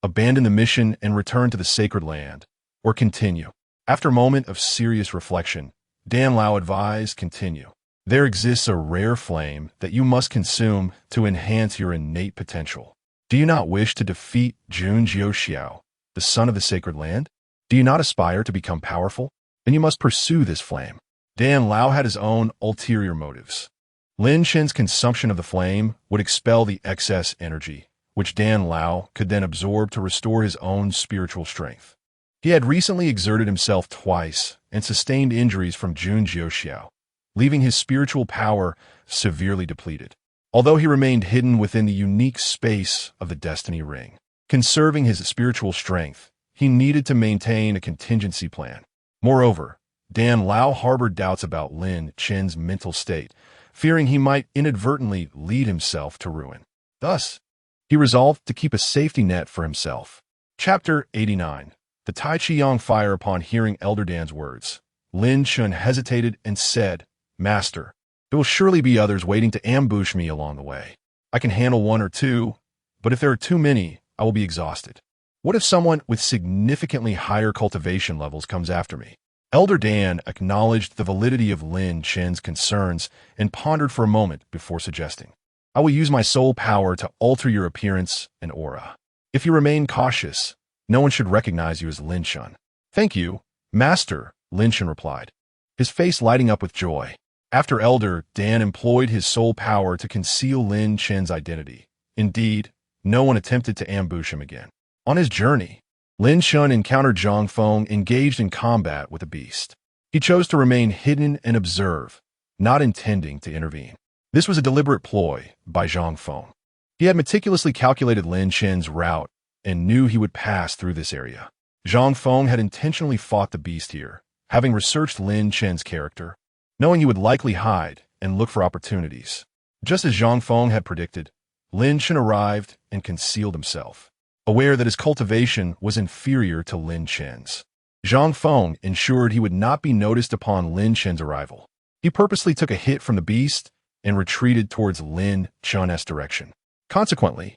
A: Abandon the mission and return to the sacred land, or continue? After a moment of serious reflection, Dan Lao advised, Continue. There exists a rare flame that you must consume to enhance your innate potential. Do you not wish to defeat Jun Jiuxiao, the son of the sacred land? Do you not aspire to become powerful? Then you must pursue this flame. Dan Lao had his own ulterior motives. Lin Chen's consumption of the flame would expel the excess energy, which Dan Lao could then absorb to restore his own spiritual strength. He had recently exerted himself twice and sustained injuries from Jun Jiuxiao, leaving his spiritual power severely depleted. Although he remained hidden within the unique space of the Destiny Ring, conserving his spiritual strength, he needed to maintain a contingency plan. Moreover, Dan Lao harbored doubts about Lin Chen's mental state, fearing he might inadvertently lead himself to ruin. Thus, he resolved to keep a safety net for himself. Chapter 89. The Tai Chiang fire. Upon hearing Elder Dan's words, Lin Chun hesitated and said, Master, there will surely be others waiting to ambush me along the way. I can handle 1 or 2, but if there are too many, I will be exhausted. What if someone with significantly higher cultivation levels comes after me? Elder Dan acknowledged the validity of Lin Chen's concerns and pondered for a moment before suggesting, I will use my soul power to alter your appearance and aura. If you remain cautious, no one should recognize you as Lin Chun. Thank you, Master, Lin Chun replied, his face lighting up with joy. After Elder Dan employed his soul power to conceal Lin Chen's identity. Indeed, no one attempted to ambush him again. On his journey, Lin Chun encountered Zhang Feng engaged in combat with a beast. He chose to remain hidden and observe, not intending to intervene. This was a deliberate ploy by Zhang Feng. He had meticulously calculated Lin Chen's route and knew he would pass through this area. Zhang Feng had intentionally fought the beast here, having researched Lin Chen's character, knowing he would likely hide and look for opportunities. Just as Zhang Feng had predicted, Lin Chen arrived and concealed himself, aware that his cultivation was inferior to Lin Chen's. Zhang Feng ensured he would not be noticed upon Lin Chen's arrival. He purposely took a hit from the beast and retreated towards Lin Chun's direction. Consequently,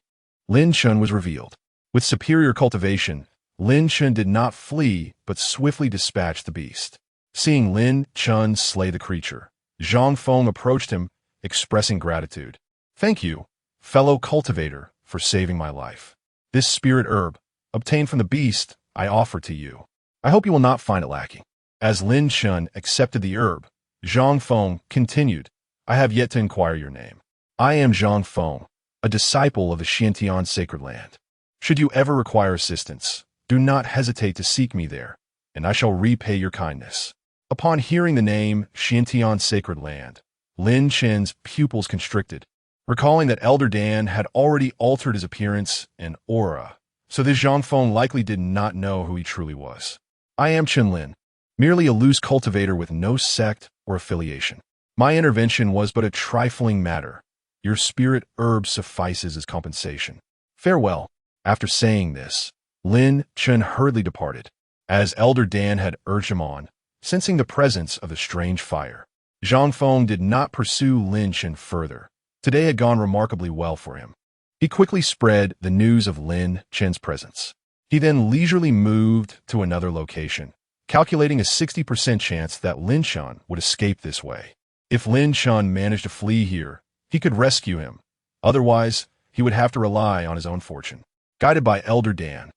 A: Lin Chun was revealed. With superior cultivation, Lin Chun did not flee but swiftly dispatched the beast. Seeing Lin Chun slay the creature, Zhang Feng approached him, expressing gratitude. Thank you, fellow cultivator, for saving my life. This spirit herb, obtained from the beast I offer to you. I hope you will not find it lacking." As Lin Chun accepted the herb, Zhang Feng continued, "I have yet to inquire your name. I am Zhang Feng, a disciple of the Xiantian sacred land. Should you ever require assistance, do not hesitate to seek me there, and I shall repay your kindness." Upon hearing the name Xiantian sacred land, Lin Chen's pupils constricted, recalling that Elder Dan had already altered his appearance and aura, so this Zhang Feng likely did not know who he truly was. "I am Chen Lin, merely a loose cultivator with no sect or affiliation. My intervention was but a trifling matter. Your spirit herb suffices as compensation. Farewell." After saying this, Lin Chen hurriedly departed, as Elder Dan had urged him on, sensing the presence of the strange fire. Zhang Feng did not pursue Lin Chen further. Today had gone remarkably well for him. He quickly spread the news of Lin Chen's presence. He then leisurely moved to another location, calculating a 60% chance that Lin Chen would escape this way. If Lin Chen managed to flee here, he could rescue him. Otherwise, he would have to rely on his own fortune. Guided by Elder Dan,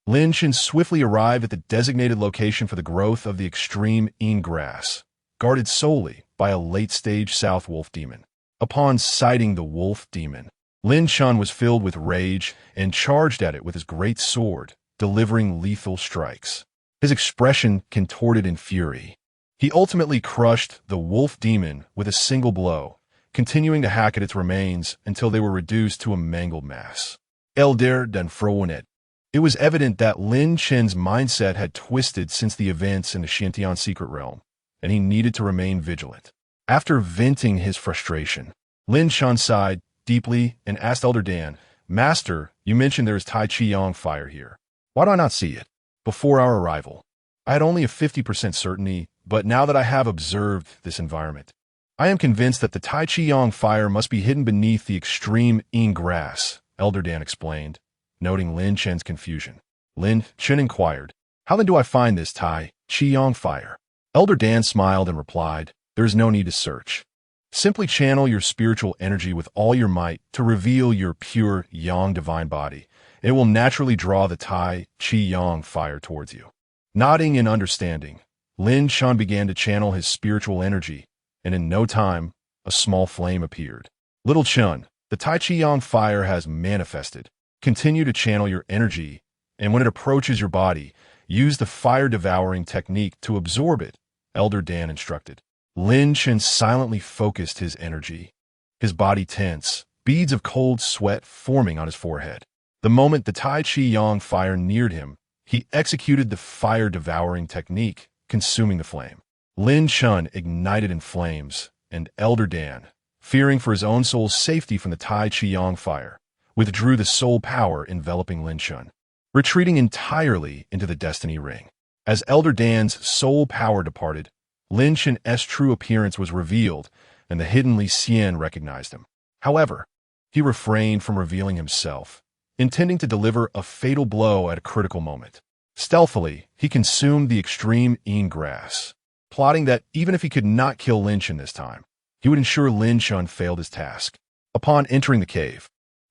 A: Lin Chen swiftly arrived at the designated location for the growth of the extreme Yin grass, guarded solely by a late-stage South Wolf demon. Upon sighting the wolf demon, Lin Chen was filled with rage and charged at it with his great sword, delivering lethal strikes. His expression contorted in fury. He ultimately crushed the wolf demon with a single blow, continuing to hack at its remains until they were reduced to a mangled mass. Yandere dan froenet. It was evident that Lin Chen's mindset had twisted since the events in the Xiantian secret realm, and he needed to remain vigilant. After venting his frustration, Lin Chen sighed deeply and asked Elder Dan, "Master, you mentioned there is Tai Chi Yang fire here. Why do I not see it?" Before our arrival, I had only a 50% certainty, but now that I have observed this environment, I am convinced that the Tai Chi Yang fire must be hidden beneath the extreme Yin grass, Elder Dan explained, noting Lin Chen's confusion. Lin Chen inquired, "How then do I find this Tai Chi Yang fire?" Elder Dan smiled and replied, "There is no need to search. Simply channel your spiritual energy with all your might to reveal your pure Yang divine body. It will naturally draw the Tai Chi Yang fire towards you." Nodding in understanding, Lin Chen began to channel his spiritual energy, and in no time, a small flame appeared. "Little Chen, the Tai Chi Yang fire has manifested. Continue to channel your energy, and when it approaches your body, use the fire-devouring technique to absorb it," Elder Dan instructed. Lin Chen silently focused his energy, his body tense, beads of cold sweat forming on his forehead. The moment the Tai Chi Yang fire neared him, he executed the fire-devouring technique, consuming the flame. Lin Chen ignited in flames, and Elder Dan, fearing for his own soul's safety from the Tai Chi Yang fire, withdrew the soul power enveloping Lin Chen, retreating entirely into the Destiny Ring. As Elder Dan's soul power departed, Lin Chen's true appearance was revealed, and the hidden Li Xian recognized him. However, he refrained from revealing himself, intending to deliver a fatal blow at a critical moment. Stealthily, he consumed the extreme Yin grass, plotting that even if he could not kill Lin Chen this time, he would ensure Lin Chen failed his task. Upon entering the cave,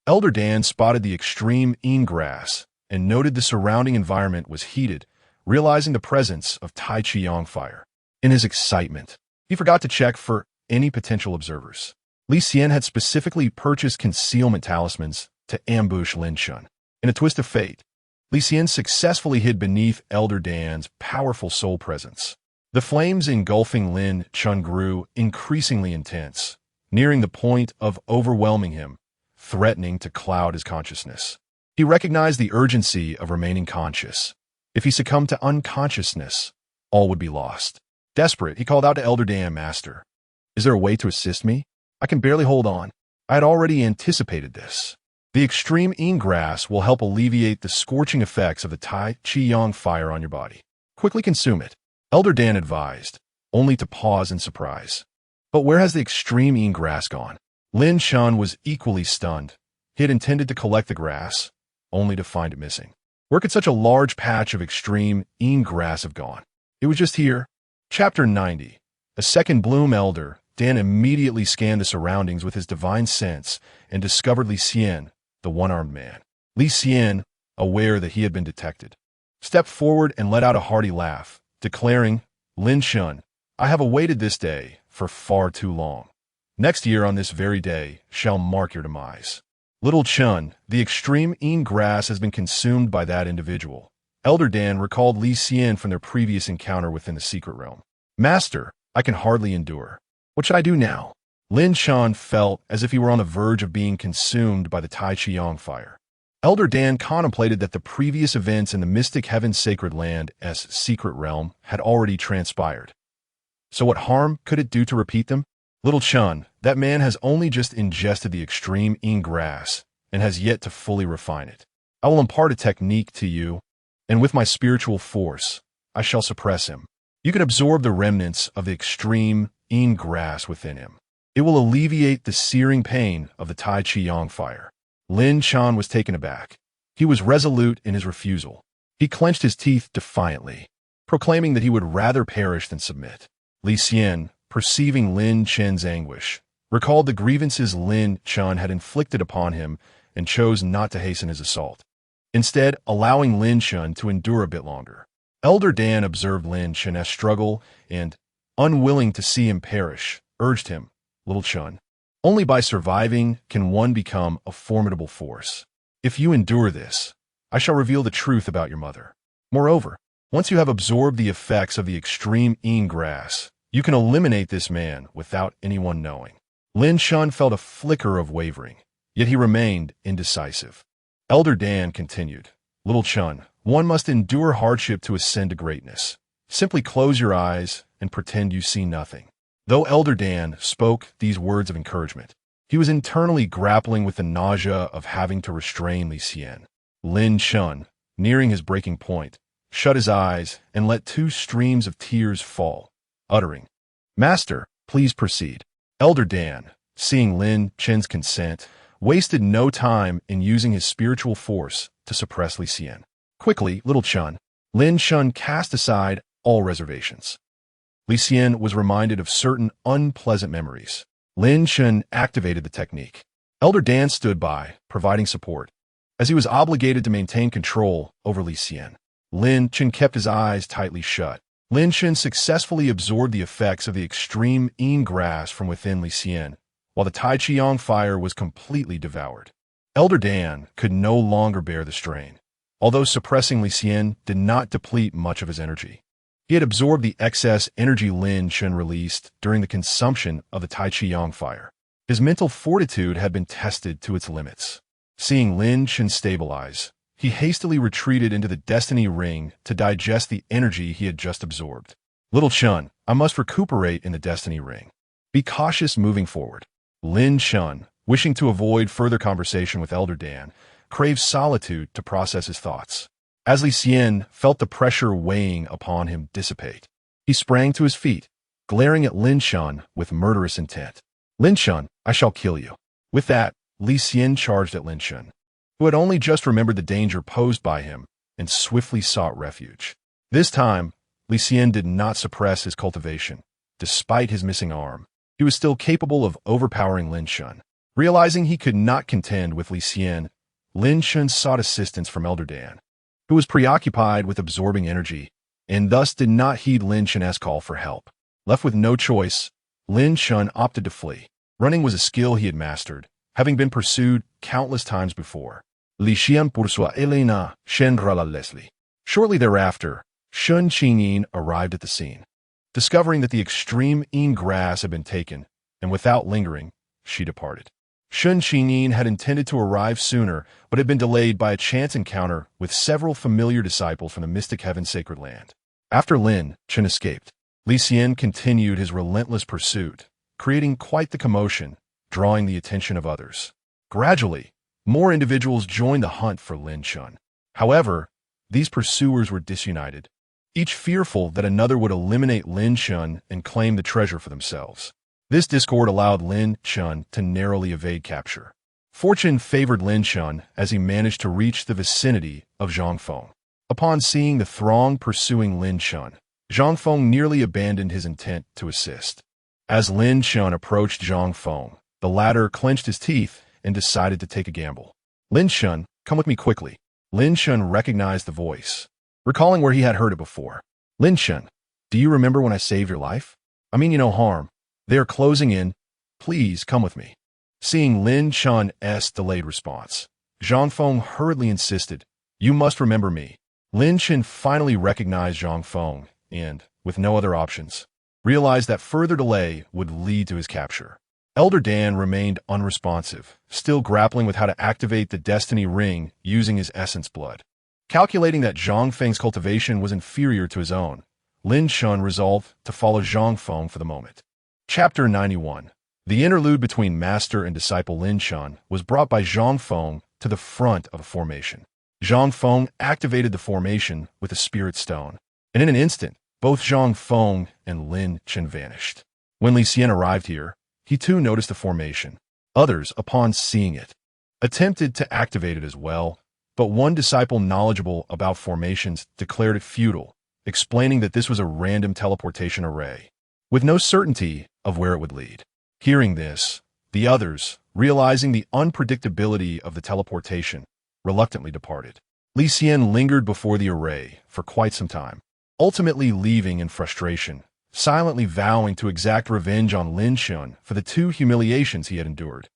A: Elder Dan spotted the extreme Yin grass and noted the surrounding environment was heated, realizing the presence of Tai Chi Yang fire. In his excitement, he forgot to check for any potential observers. Li Xian had specifically purchased concealment talismans to ambush Lin Chen. In a twist of fate, Li Xian successfully hid beneath Elder Dan's powerful soul presence. The flames engulfing Lin Chen grew increasingly intense, nearing the point of overwhelming him, threatening to cloud his consciousness. He recognized the urgency of remaining conscious. If he succumbed to unconsciousness, all would be lost. Desperate, he called out to Elder Dan, "Master, is there a way to assist me? I can barely hold on." I had already anticipated this. The extreme Yin grass will help alleviate the scorching effects of the Tai Chi Yang fire on your body. Quickly consume it, Elder Dan advised, only to pause in surprise. But where has the extreme Yin grass gone? Lin Chen was equally stunned. He had intended to collect the grass, only to find it missing. Where could such a large patch of extreme Yin grass have gone? It was just here. Chapter 90. A second bloom. Elder Dan immediately scanned the surroundings with his divine sense and discovered Li Xian, the one-armed man. Li Xian, aware that he had been detected, stepped forward and let out a hearty laugh, declaring, "Lin Shun, I have awaited this day for far too long. Next year on this very day shall mark your demise." Little Chun, the extreme Yin grass has been consumed by that individual. Elder Dan recalled Li Xian from their previous encounter within the secret realm. "Master, I can hardly endure. What should I do now?" Lin Shan felt as if he were on the verge of being consumed by the Tai Chiang fire. Elder Dan contemplated that the previous events in the Mystic Heaven's Sacred Land's secret realm had already transpired. So what harm could it do to repeat them? "Little Chun, that man has only just ingested the extreme Yin grass and has yet to fully refine it. I will impart a technique to you, and with my spiritual force, I shall suppress him. You can absorb the remnants of the extreme Yin grass within him. It will alleviate the searing pain of the Tai Chiang fire." Lin Chan was taken aback. He was resolute in his refusal. He clenched his teeth defiantly, proclaiming that he would rather perish than submit. Li Xian, perceiving Lin Chen's anguish, recalled the grievances Lin Chan had inflicted upon him and chose not to hasten his assault, instead allowing Lin Chen to endure a bit longer. Elder Dan observed Lin Chen's struggle and, unwilling to see him perish, urged him, "Little Chun, only by surviving can one become a formidable force. If you endure this, I shall reveal the truth about your mother. Moreover, once you have absorbed the effects of the extreme Yin grass, you can eliminate this man without anyone knowing." Lin Shun felt a flicker of wavering, yet he remained indecisive. Elder Dan continued, "Little Chun, one must endure hardship to ascend to greatness. Simply close your eyes and pretend you see nothing." Though Elder Dan spoke these words of encouragement, he was internally grappling with the nausea of having to restrain Li Xian. Lin Shun, nearing his breaking point, shut his eyes and let 2 streams of tears fall, uttering, "Master, please proceed." Elder Dan, seeing Lin Chen's consent, wasted no time in using his spiritual force to suppress Li Xian. Quickly, Little Chun, Lin Shun cast aside all reservations. Li Xian was reminded of certain unpleasant memories. Lin Chen activated the technique. Elder Dan stood by, providing support, as he was obligated to maintain control over Li Xian. Lin Chen kept his eyes tightly shut. Lin Chen successfully absorbed the effects of the extreme Yin grass from within Li Xian, while the Tai Chiang fire was completely devoured. Elder Dan could no longer bear the strain, although suppressing Li Xian did not deplete much of his energy. He had absorbed the excess energy Lin Chen released during the consumption of the Tai Chiang fire. His mental fortitude had been tested to its limits. Seeing Lin Chen stabilize, he hastily retreated into the Destiny Ring to digest the energy he had just absorbed. "Little Chun, I must recuperate in the Destiny Ring. Be cautious moving forward." Lin Chun, wishing to avoid further conversation with Elder Dan, craved solitude to process his thoughts. As Li Xian felt the pressure weighing upon him dissipate, he sprang to his feet, glaring at Lin Shun with murderous intent. "Lin Shun, I shall kill you." With that, Li Xian charged at Lin Shun, who had only just remembered the danger posed by him and swiftly sought refuge. This time, Li Xian did not suppress his cultivation. Despite his missing arm, he was still capable of overpowering Lin Shun. Realizing he could not contend with Li Xian, Lin Shun sought assistance from Elder Dan, who was preoccupied with absorbing energy, and thus did not heed Lin Chen's call for help. Left with no choice, Lin Shun opted to flee. Running was a skill he had mastered, having been pursued countless times before. Li Xian poursuit Elena Shenrala Leslie. Shortly thereafter, Shun Qingyin arrived at the scene. Discovering that the extreme Yin grass had been taken, and without lingering, she departed. Shun Qingyin had intended to arrive sooner, but had been delayed by a chance encounter with several familiar disciples from the Mystic Heaven's Sacred Land. After Lin Chen escaped, Li Xian continued his relentless pursuit, creating quite the commotion, drawing the attention of others. Gradually, more individuals joined the hunt for Lin Chen. However, these pursuers were disunited, each fearful that another would eliminate Lin Chen and claim the treasure for themselves. This discord allowed Lin Chen to narrowly evade capture. Fortune favored Lin Chen as he managed to reach the vicinity of Zhang Feng. Upon seeing the throng pursuing Lin Chen, Zhang Feng nearly abandoned his intent to assist. As Lin Chen approached Zhang Feng, the latter clenched his teeth and decided to take a gamble. "Lin Chen, come with me quickly." Lin Shun recognized the voice, recalling where he had heard it before. Lin Shun, do you remember when I saved your life? I mean you no harm. They are closing in. Please come with me. Seeing Lin Shun's delayed response, Zhang Feng hurriedly insisted, you must remember me. Lin Shun finally recognized Zhang Feng and, with no other options, realized that further delay would lead to his capture. Elder Dan remained unresponsive, still grappling with how to activate the Destiny Ring using his essence blood. Calculating that Zhang Feng's cultivation was inferior to his own, Lin Shun resolved to follow Zhang Feng for the moment. Chapter 91. The interlude between master and disciple Lin Shun was brought by Zhang Feng to the front of a formation. Zhang Feng activated the formation with a spirit stone, and in an instant, both Zhang Feng and Lin Shun vanished. When Li Xian arrived here, he too noticed the formation. Others, upon seeing it, attempted to activate it as well, but one disciple knowledgeable about formations declared it futile, explaining that this was a random teleportation array, with no certainty of where it would lead. Hearing this, the others, realizing the unpredictability of the teleportation, reluctantly departed. Li Xian lingered before the array for quite some time, ultimately leaving in frustration, silently vowing to exact revenge on Lin Shun for the 2 humiliations he had endured.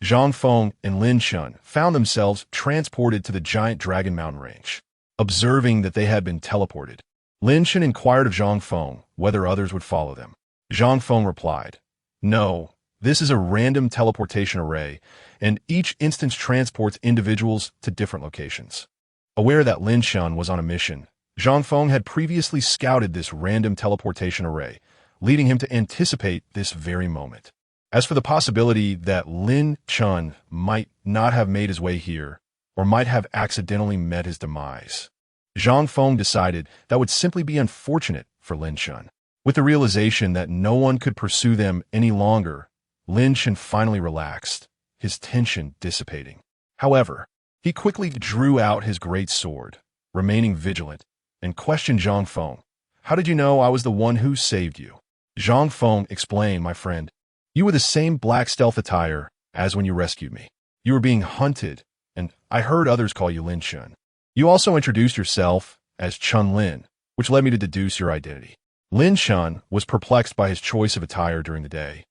A: Zhang Feng and Lin Shun found themselves transported to the giant Dragon Mountain range. Observing that they had been teleported, Lin Shun inquired of Zhang Feng whether others would follow them. Zhang Feng replied, no, this is a random teleportation array, and each instance transports individuals to different locations. Aware that Lin Shun was on a mission, Zhang Feng had previously scouted this random teleportation array, leading him to anticipate this very moment. As for the possibility that Lin Shun might not have made his way here, or might have accidentally met his demise, Zhang Feng decided that would simply be unfortunate for Lin Shun. With the realization that no one could pursue them any longer, Lin Shun finally relaxed, his tension dissipating. However, he quickly drew out his great sword, remaining vigilant, and questioned Zhang Feng. How did you know I was the one who saved you? Zhang Feng explained, my friend. You were the same black stealth attire as when you rescued me. You were being hunted, and I heard others call you Lin Shun. You also introduced yourself as Chun Lin, which led me to deduce your identity. Lin Shun was perplexed by his choice of attire during the day,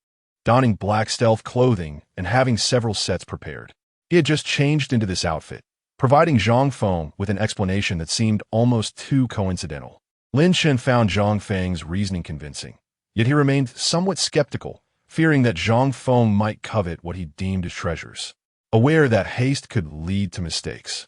A: donning black stealth clothing and having several sets prepared. He had just changed into this outfit, providing Zhang Feng with an explanation that seemed almost too coincidental. Lin Shun found Zhang Feng's reasoning convincing, yet he remained somewhat skeptical, fearing that Zhang Feng might covet what he deemed as treasures. Aware that haste could lead to mistakes,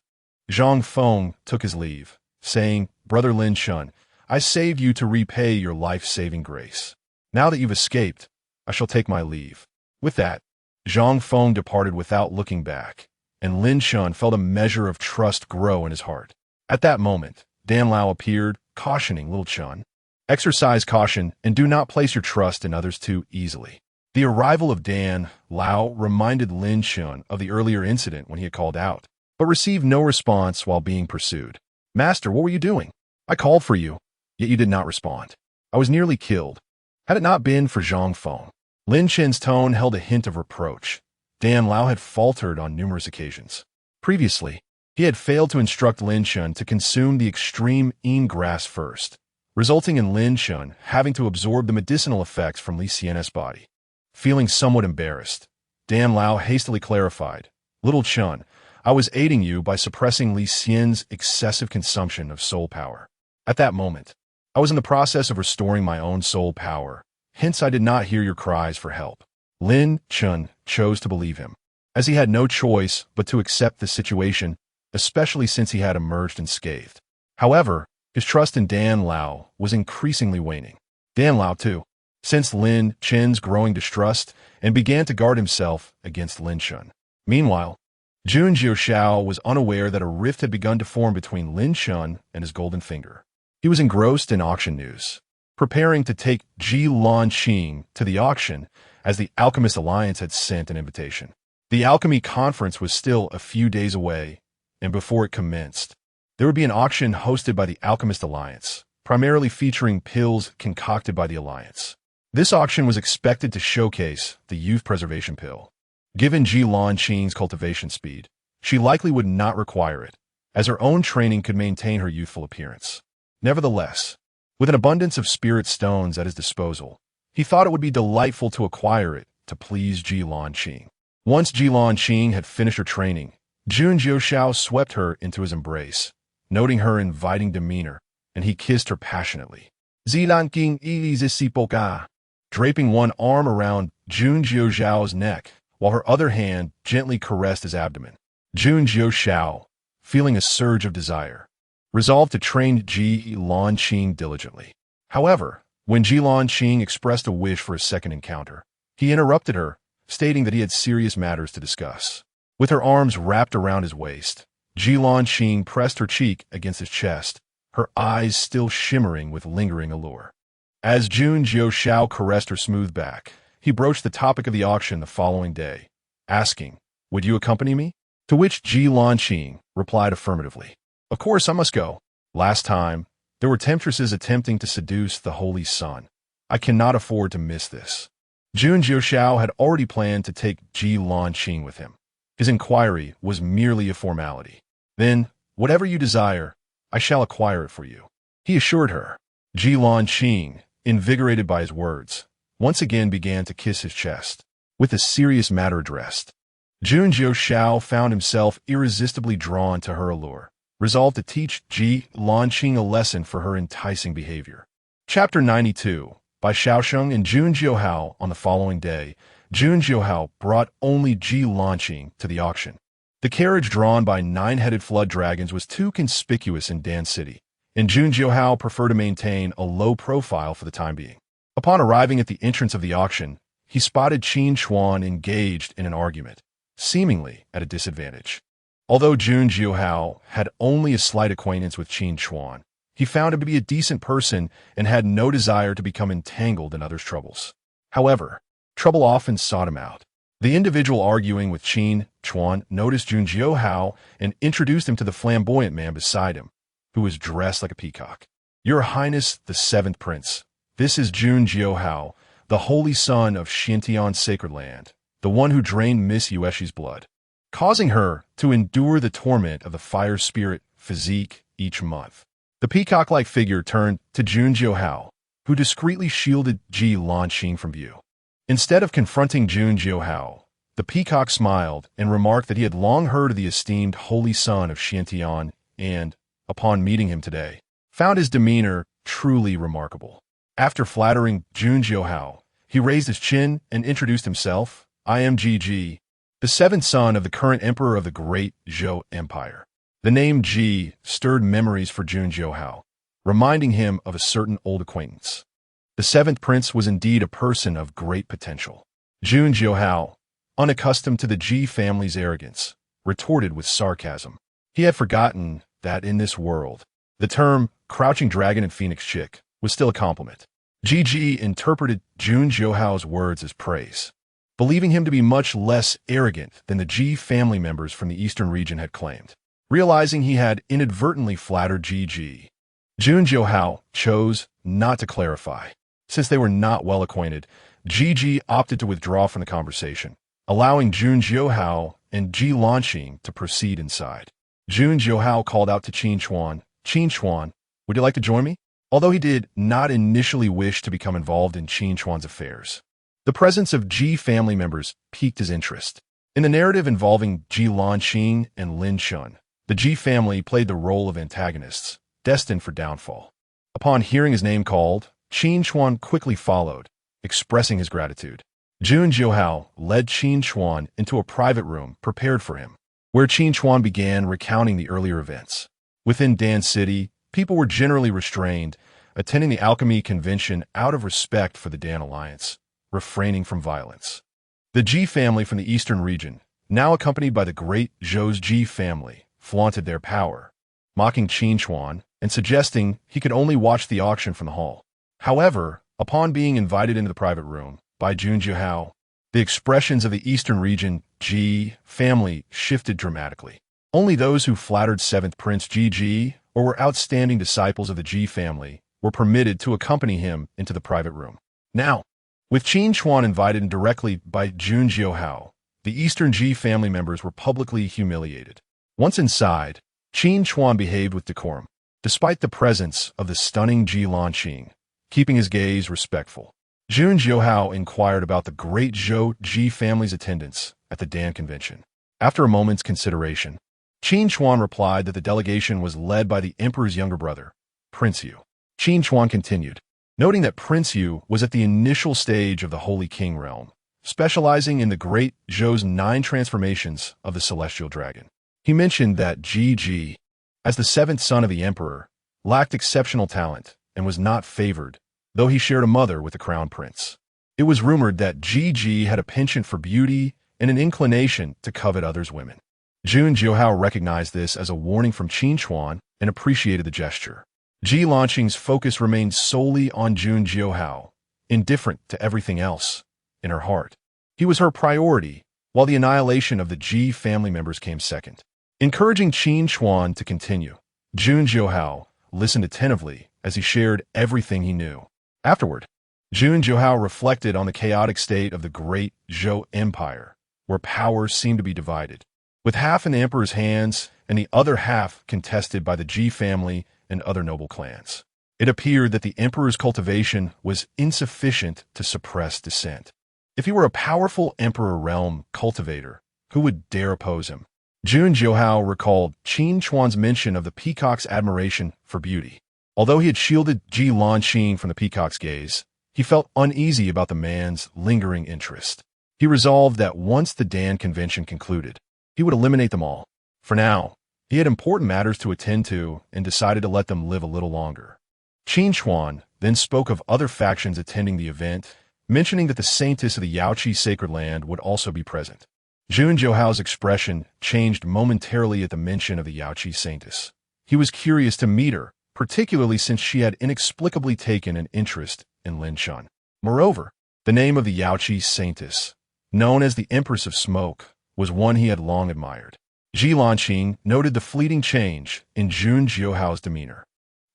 A: Zhang Feng took his leave, saying, Brother Lin Shun, I saved you to repay your life-saving grace. Now that you've escaped, I shall take my leave. With that, Zhang Feng departed without looking back, and Lin Shun felt a measure of trust grow in his heart. At that moment, Dan Lao appeared, cautioning little Chun. Exercise caution and do not place your trust in others too easily. The arrival of Dan Lao reminded Lin Shun of the earlier incident when he had called out, but received no response while being pursued. Master, what were you doing? I called for you, yet you did not respond. I was nearly killed. Had it not been for Zhang Feng. Lin Shun's tone held a hint of reproach. Dan Lao had faltered on numerous occasions. Previously, he had failed to instruct Lin Shun to consume the extreme Yin grass first, resulting in Lin Shun having to absorb the medicinal effects from Li Xian's body. Feeling somewhat embarrassed, Dan Lao hastily clarified, Little Chun, I was aiding you by suppressing Li Xian's excessive consumption of soul power. At that moment, I was in the process of restoring my own soul power, hence I did not hear your cries for help. Lin Shun chose to believe him, as he had no choice but to accept the situation, especially since he had emerged unscathed. However, his trust in Dan Lao was increasingly waning. Dan Lao, too, sensed Lin Shun's growing distrust and began to guard himself against Lin Shun. Meanwhile, Jun Jiuxiao was unaware that a rift had begun to form between Lin Shun and his golden finger. He was engrossed in auction news, preparing to take Ji Lanqing to the auction as the Alchemist Alliance had sent an invitation. The Alchemy Conference was still a few days away, and before it commenced, there would be an auction hosted by the Alchemist Alliance, primarily featuring pills concocted by the Alliance. This auction was expected to showcase the youth preservation pill. Given Ji Lanqing's cultivation speed, she likely would not require it, as her own training could maintain her youthful appearance. Nevertheless, with an abundance of spirit stones at his disposal, he thought it would be delightful to acquire it to please Qing. Once Qing had finished her training, Jun Jiuxiao swept her into his embrace, noting her inviting demeanor, and he kissed her passionately. King draping one arm around Jun Jiuxiao's neck, while her other hand gently caressed his abdomen. Jun Jiuxiao, feeling a surge of desire, resolved to train Qing diligently. However, when Qing expressed a wish for a second encounter, he interrupted her, stating that he had serious matters to discuss. With her arms wrapped around his waist, Qing pressed her cheek against his chest, her eyes still shimmering with lingering allure. As Jun Jiuxiao caressed her smooth back, he broached the topic of the auction the following day, asking, "Would you accompany me?" To which Qing replied affirmatively. "Of course I must go. Last time, there were temptresses attempting to seduce the Holy Sun. I cannot afford to miss this." Jun Jiuxiao had already planned to take Qing with him. His inquiry was merely a formality. "Then, whatever you desire, I shall acquire it for you," he assured her. Qing, invigorated by his words, once again began to kiss his chest. With a serious matter addressed, Jun Jiuxiao found himself irresistibly drawn to her allure, resolved to teach Qing a lesson for her enticing behavior. Chapter 92. By Xiaosheng and Jun Jiuxiao. On the following day, Jun Jiuxiao brought only Qing to the auction. The carriage drawn by 9-headed flood dragons was too conspicuous in Dan City, and Jun Jiuxiao preferred to maintain a low profile for the time being. Upon arriving at the entrance of the auction, he spotted Qin Chuan engaged in an argument, seemingly at a disadvantage. Although Jun Jiuxiao had only a slight acquaintance with Qin Chuan, he found him to be a decent person and had no desire to become entangled in others' troubles. However, trouble often sought him out. The individual arguing with Qin Chuan noticed Jun Jiuxiao and introduced him to the flamboyant man beside him, who was dressed like a peacock. "Your Highness, the Seventh Prince, this is Jun Jiuxiao, the holy son of Xintian's sacred land, the one who drained Miss Yueshi's blood, causing her to endure the torment of the fire spirit physique each month." The peacock-like figure turned to Jun Jiuxiao, who discreetly shielded Qing from view. Instead of confronting Jun Jiuxiao, the peacock smiled and remarked that he had long heard of the esteemed holy son of Xintian and, upon meeting him today, found his demeanor truly remarkable. After flattering Jun Jiuxiao, he raised his chin and introduced himself. "I am Ji, the seventh son of the current emperor of the great Zhou Empire." The name Ji stirred memories for Jun Jiuxiao, reminding him of a certain old acquaintance. The seventh prince was indeed a person of great potential. Jun Jiuxiao, unaccustomed to the Ji family's arrogance, retorted with sarcasm. He had forgotten that in this world, the term crouching dragon and phoenix chick was still a compliment. Ji interpreted Jun Jiuxiao's words as praise, believing him to be much less arrogant than the Ji family members from the eastern region had claimed. Realizing he had inadvertently flattered Jun Jiuxiao chose not to clarify. Since they were not well acquainted, opted to withdraw from the conversation, allowing Jun Jiuxiao and Qing to proceed inside. Jun Jiuxiao called out to Qin Chuan, "Qin Chuan, would you like to join me?" Although he did not initially wish to become involved in Qin Chuan's affairs, the presence of Ji family members piqued his interest. In the narrative involving Qing and Lin Shun, the Ji family played the role of antagonists, destined for downfall. Upon hearing his name called, Qin Chuan quickly followed, expressing his gratitude. Jun Jiuxiao led Qin Chuan into a private room prepared for him, where Qin Chuan began recounting the earlier events. Within Dan City, people were generally restrained, attending the alchemy convention out of respect for the Dan Alliance, refraining from violence. The Ji family from the eastern region, now accompanied by the great Zhou's Ji family, flaunted their power, mocking Qin Chuan and suggesting he could only watch the auction from the hall. However, upon being invited into the private room by Jun Jiuxiao, the expressions of the eastern region Ji family shifted dramatically. Only those who flattered 7th Prince Ji or were outstanding disciples of the Ji family were permitted to accompany him into the private room. Now, with Qin Chuan invited directly by Jun Jiuxiao, the eastern Ji family members were publicly humiliated. Once inside, Qin Chuan behaved with decorum, despite the presence of the stunning Ji Lanqing, keeping his gaze respectful. Jun Jiuxiao inquired about the great Zhou Ji family's attendance at the Dan convention. After a moment's consideration, Qin Chuan replied that the delegation was led by the emperor's younger brother, Prince Yu. Qin Chuan continued, noting that Prince Yu was at the initial stage of the Holy King realm, specializing in the great Zhou's 9 transformations of the celestial dragon. He mentioned that Ji, as the 7th son of the emperor, lacked exceptional talent and was not favored, though he shared a mother with the crown prince. It was rumored that Ji had a penchant for beauty and an inclination to covet others' women. Jun Jiuxiao recognized this as a warning from Qin Chuan and appreciated the gesture. Ji Lanqing's focus remained solely on Jun Jiuxiao, indifferent to everything else. In her heart, he was her priority, while the annihilation of the Ji family members came second. Encouraging Qin Chuan to continue, Jun Jiuxiao listened attentively as he shared everything he knew. Afterward, Jun Jiuxiao reflected on the chaotic state of the great Zhou Empire, where power seemed to be divided, with half in the emperor's hands and the other half contested by the Ji family and other noble clans. It appeared that the emperor's cultivation was insufficient to suppress dissent. If he were a powerful emperor realm cultivator, who would dare oppose him? Jun Jiuxiao recalled Qin Chuan's mention of the peacock's admiration for beauty. Although he had shielded Ji Lanqing from the peacock's gaze, he felt uneasy about the man's lingering interest. He resolved that once the Dan convention concluded, he would eliminate them all. For now, he had important matters to attend to and decided to let them live a little longer. Qin Chuan then spoke of other factions attending the event, mentioning that the saintess of the Yaoqi sacred land would also be present. Jun Jiuxiao's expression changed momentarily at the mention of the Yaoqi saintess. He was curious to meet her, particularly since she had inexplicably taken an interest in Lin Shun. Moreover, the name of the Yaoqi saintess, known as the Empress of Smoke, was one he had long admired. Ji Lanqing noted the fleeting change in Jun Jiuxiao's demeanor.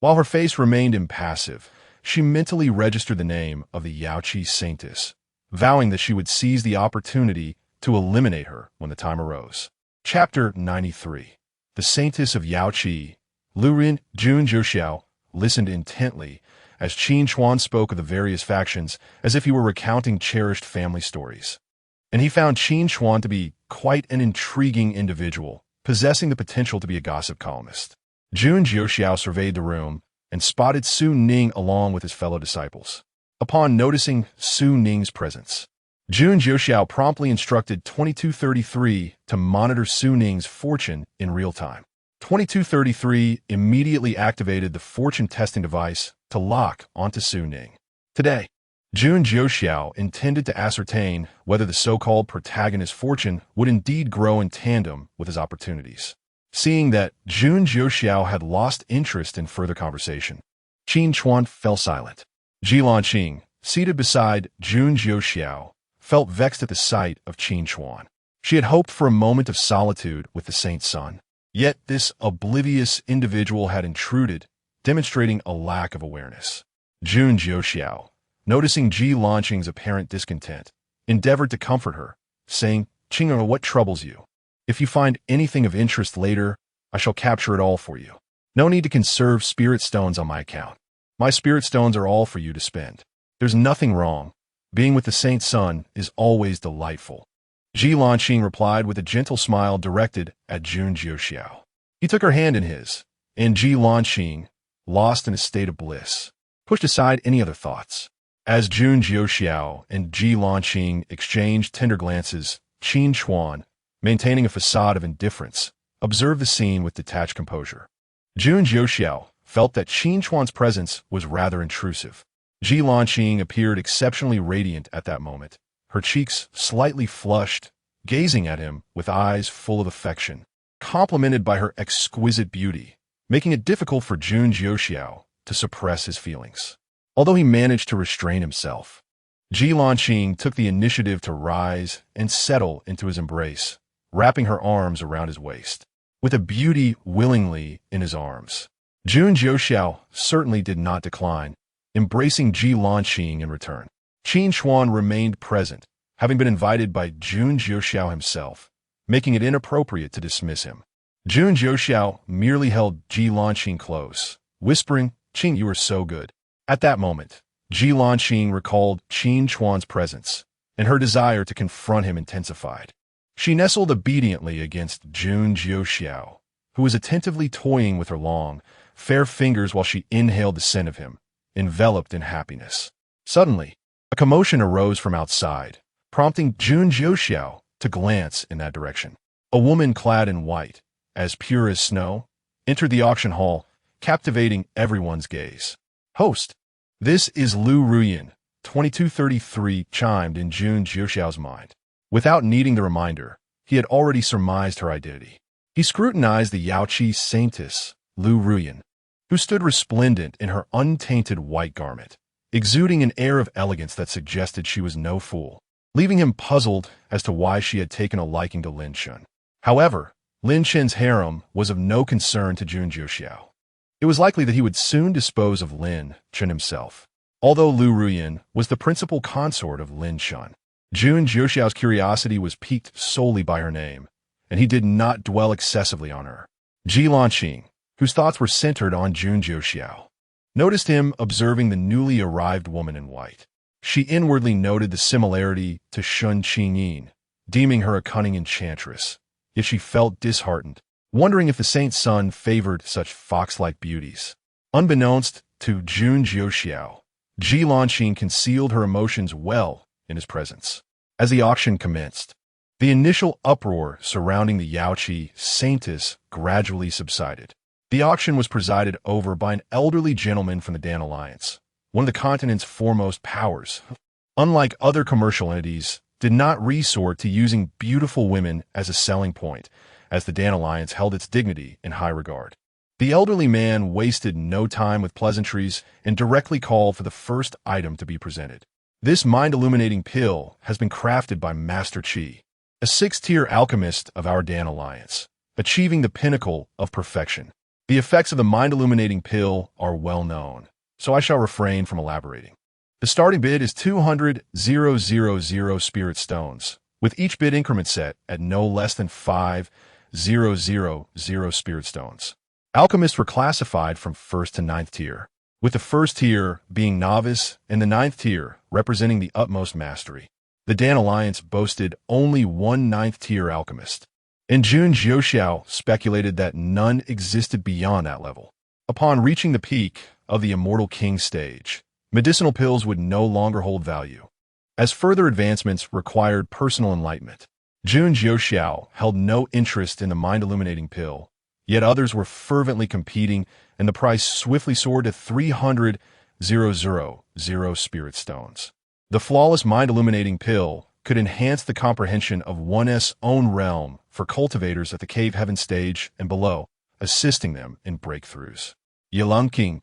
A: While her face remained impassive, she mentally registered the name of the Yaoqi saintess, vowing that she would seize the opportunity to eliminate her when the time arose. Chapter 93. The Saintess of Yaoqi. Jun Jiuxiao listened intently as Qin Chuan spoke of the various factions as if he were recounting cherished family stories. And he found Qin Chuan to be quite an intriguing individual, possessing the potential to be a gossip columnist. Jun Jiuxiao surveyed the room and spotted Su Ning along with his fellow disciples. Upon noticing Su Ning's presence, Jun Jiuxiao promptly instructed 2233 to monitor Su Ning's fortune in real time. 2233 immediately activated the fortune testing device to lock onto Su Ning. Today, Jun Jiuxiao intended to ascertain whether the so-called protagonist's fortune would indeed grow in tandem with his opportunities. Seeing that Jun Jiuxiao had lost interest in further conversation, Qin Chuan fell silent. Ji Lanqing, seated beside Jun Jiuxiao, felt vexed at the sight of Qin Chuan. She had hoped for a moment of solitude with the saint's son. Yet this oblivious individual had intruded, demonstrating a lack of awareness. Jun Jiuxiao, noticing Ji Lanqing's apparent discontent, endeavored to comfort her, saying, "Qing'er, what troubles you? If you find anything of interest later, I shall capture it all for you. No need to conserve spirit stones on my account. My spirit stones are all for you to spend. There's nothing wrong. Being with the saint's son is always delightful." Ji Lanqing replied with a gentle smile directed at Jun Jiuxiao. He took her hand in his, and Ji Lanqing, lost in a state of bliss, pushed aside any other thoughts. As Jun Jiuxiao and Ji Lanqing exchanged tender glances, Qin Chuan, maintaining a facade of indifference, observed the scene with detached composure. Jun Jiuxiao felt that Qin Chuan's presence was rather intrusive. Ji Lanqing appeared exceptionally radiant at that moment, her cheeks slightly flushed, gazing at him with eyes full of affection, complimented by her exquisite beauty, making it difficult for Jun Jiuxiao to suppress his feelings. Although he managed to restrain himself, Ji Lanqing took the initiative to rise and settle into his embrace, wrapping her arms around his waist. With a beauty willingly in his arms, Jun Jiuxiao certainly did not decline, embracing Ji Lanqing in return. Qin Chuan remained present, having been invited by Jun Jiuxiao himself, making it inappropriate to dismiss him. Jun Jiuxiao merely held Ji Lanqing close, whispering, "Qing, you are so good." At that moment, Ji Lanqing recalled Qin Chuan's presence, and her desire to confront him intensified. She nestled obediently against Jun Jiuxiao, who was attentively toying with her long, fair fingers while she inhaled the scent of him, enveloped in happiness. Suddenly, a commotion arose from outside, prompting Jun Jiuxiao to glance in that direction. A woman clad in white, as pure as snow, entered the auction hall, captivating everyone's gaze. "Host, this is Lu Ruyan," 2233 chimed in Jun Jiuxiao's mind. Without needing the reminder, he had already surmised her identity. He scrutinized the Yaoqi saintess, Lu Ruyan, who stood resplendent in her untainted white garment, exuding an air of elegance that suggested she was no fool, leaving him puzzled as to why she had taken a liking to Lin Chun. However, Lin Chun's harem was of no concern to Jun Jiuxiao. It was likely that he would soon dispose of Lin Chun himself. Although Lu Ruyan was the principal consort of Lin Chun, Jun Jiuxiao's curiosity was piqued solely by her name, and he did not dwell excessively on her. Ji Lanqing, whose thoughts were centered on Jun Jiuxiao, noticed him observing the newly arrived woman in white. She inwardly noted the similarity to Shun Qingyin, deeming her a cunning enchantress, yet she felt disheartened, wondering if the saint's son favored such fox-like beauties. Unbeknownst to Jun Jiuxiao, Ji Lanqing concealed her emotions well in his presence. As the auction commenced, the initial uproar surrounding the Yaoqi saintess gradually subsided. The auction was presided over by an elderly gentleman from the Dan Alliance, one of the continent's foremost powers. Unlike other commercial entities, did not resort to using beautiful women as a selling point, as the Dan Alliance held its dignity in high regard. The elderly man wasted no time with pleasantries and directly called for the first item to be presented. This mind-illuminating pill has been crafted by Master Qi, a six-tier alchemist of our Dan Alliance, achieving the pinnacle of perfection. The effects of the mind-illuminating pill are well known, so I shall refrain from elaborating. The starting bid is 200,000 spirit stones, with each bid increment set at no less than 5,000 spirit stones. Alchemists were classified from 1st to 9th tier, with the 1st tier being novice and the 9th tier representing the utmost mastery. The Dan Alliance boasted only one 9th tier alchemist, and Jun Jiuxiao speculated that none existed beyond that level. Upon reaching the peak of the Immortal King stage, medicinal pills would no longer hold value, as further advancements required personal enlightenment. Jun Jiuxiao held no interest in the mind-illuminating pill, yet others were fervently competing, and the price swiftly soared to 300,000 spirit stones. The flawless mind-illuminating pill could enhance the comprehension of one's own realm for cultivators at the Cave Heaven stage and below, assisting them in breakthroughs. Yandere King,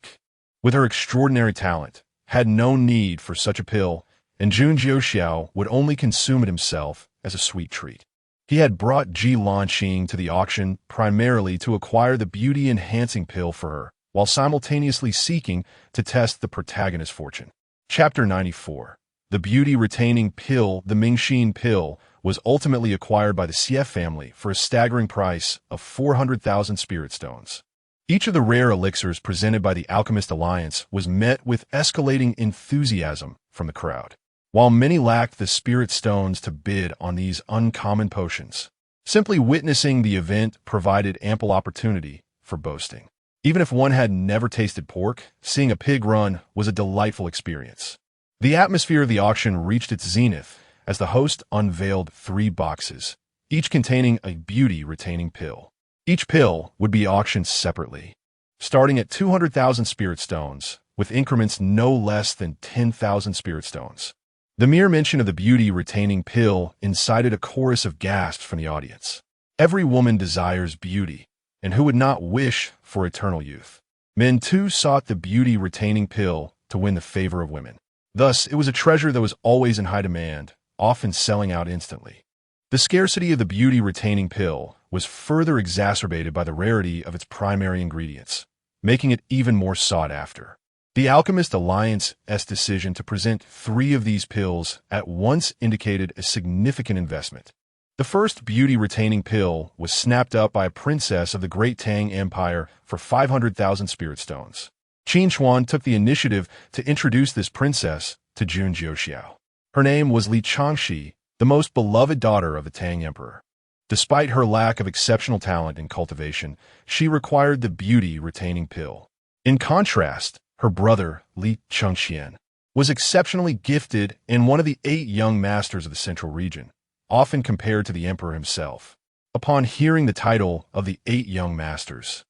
A: with her extraordinary talent, had no need for such a pill, and Jun Jiuxiao would only consume it himself as a sweet treat. He had brought Ji Lanqing to the auction primarily to acquire the beauty-enhancing pill for her, while simultaneously seeking to test the protagonist's fortune. Chapter 94. The beauty-retaining pill, the Mingxin pill, was ultimately acquired by the Xie family for a staggering price of 400,000 spirit stones. Each of the rare elixirs presented by the Alchemist Alliance was met with escalating enthusiasm from the crowd. While many lacked the spirit stones to bid on these uncommon potions, simply witnessing the event provided ample opportunity for boasting. Even if one had never tasted pork, seeing a pig run was a delightful experience. The atmosphere of the auction reached its zenith as the host unveiled 3 boxes, each containing a beauty-retaining pill. Each pill would be auctioned separately, starting at 200,000 spirit stones, with increments no less than 10,000 spirit stones. The mere mention of the beauty-retaining pill incited a chorus of gasps from the audience. Every woman desires beauty, and who would not wish for eternal youth? Men too sought the beauty-retaining pill to win the favor of women. Thus, it was a treasure that was always in high demand, often selling out instantly. The scarcity of the beauty-retaining pill was further exacerbated by the rarity of its primary ingredients, making it even more sought after. The Alchemist Alliance's decision to present 3 of these pills at once indicated a significant investment. The first beauty-retaining pill was snapped up by a princess of the Great Tang Empire for 500,000 spirit stones. Qin Chuan took the initiative to introduce this princess to Jun Jiuxiao. Her name was Li Changxi, the most beloved daughter of the Tang Emperor. Despite her lack of exceptional talent in cultivation, she required the beauty-retaining pill. In contrast, her brother, Li Chengxian, was exceptionally gifted and one of the 8 young masters of the central region, often compared to the emperor himself. Upon hearing the title of the 8 young masters,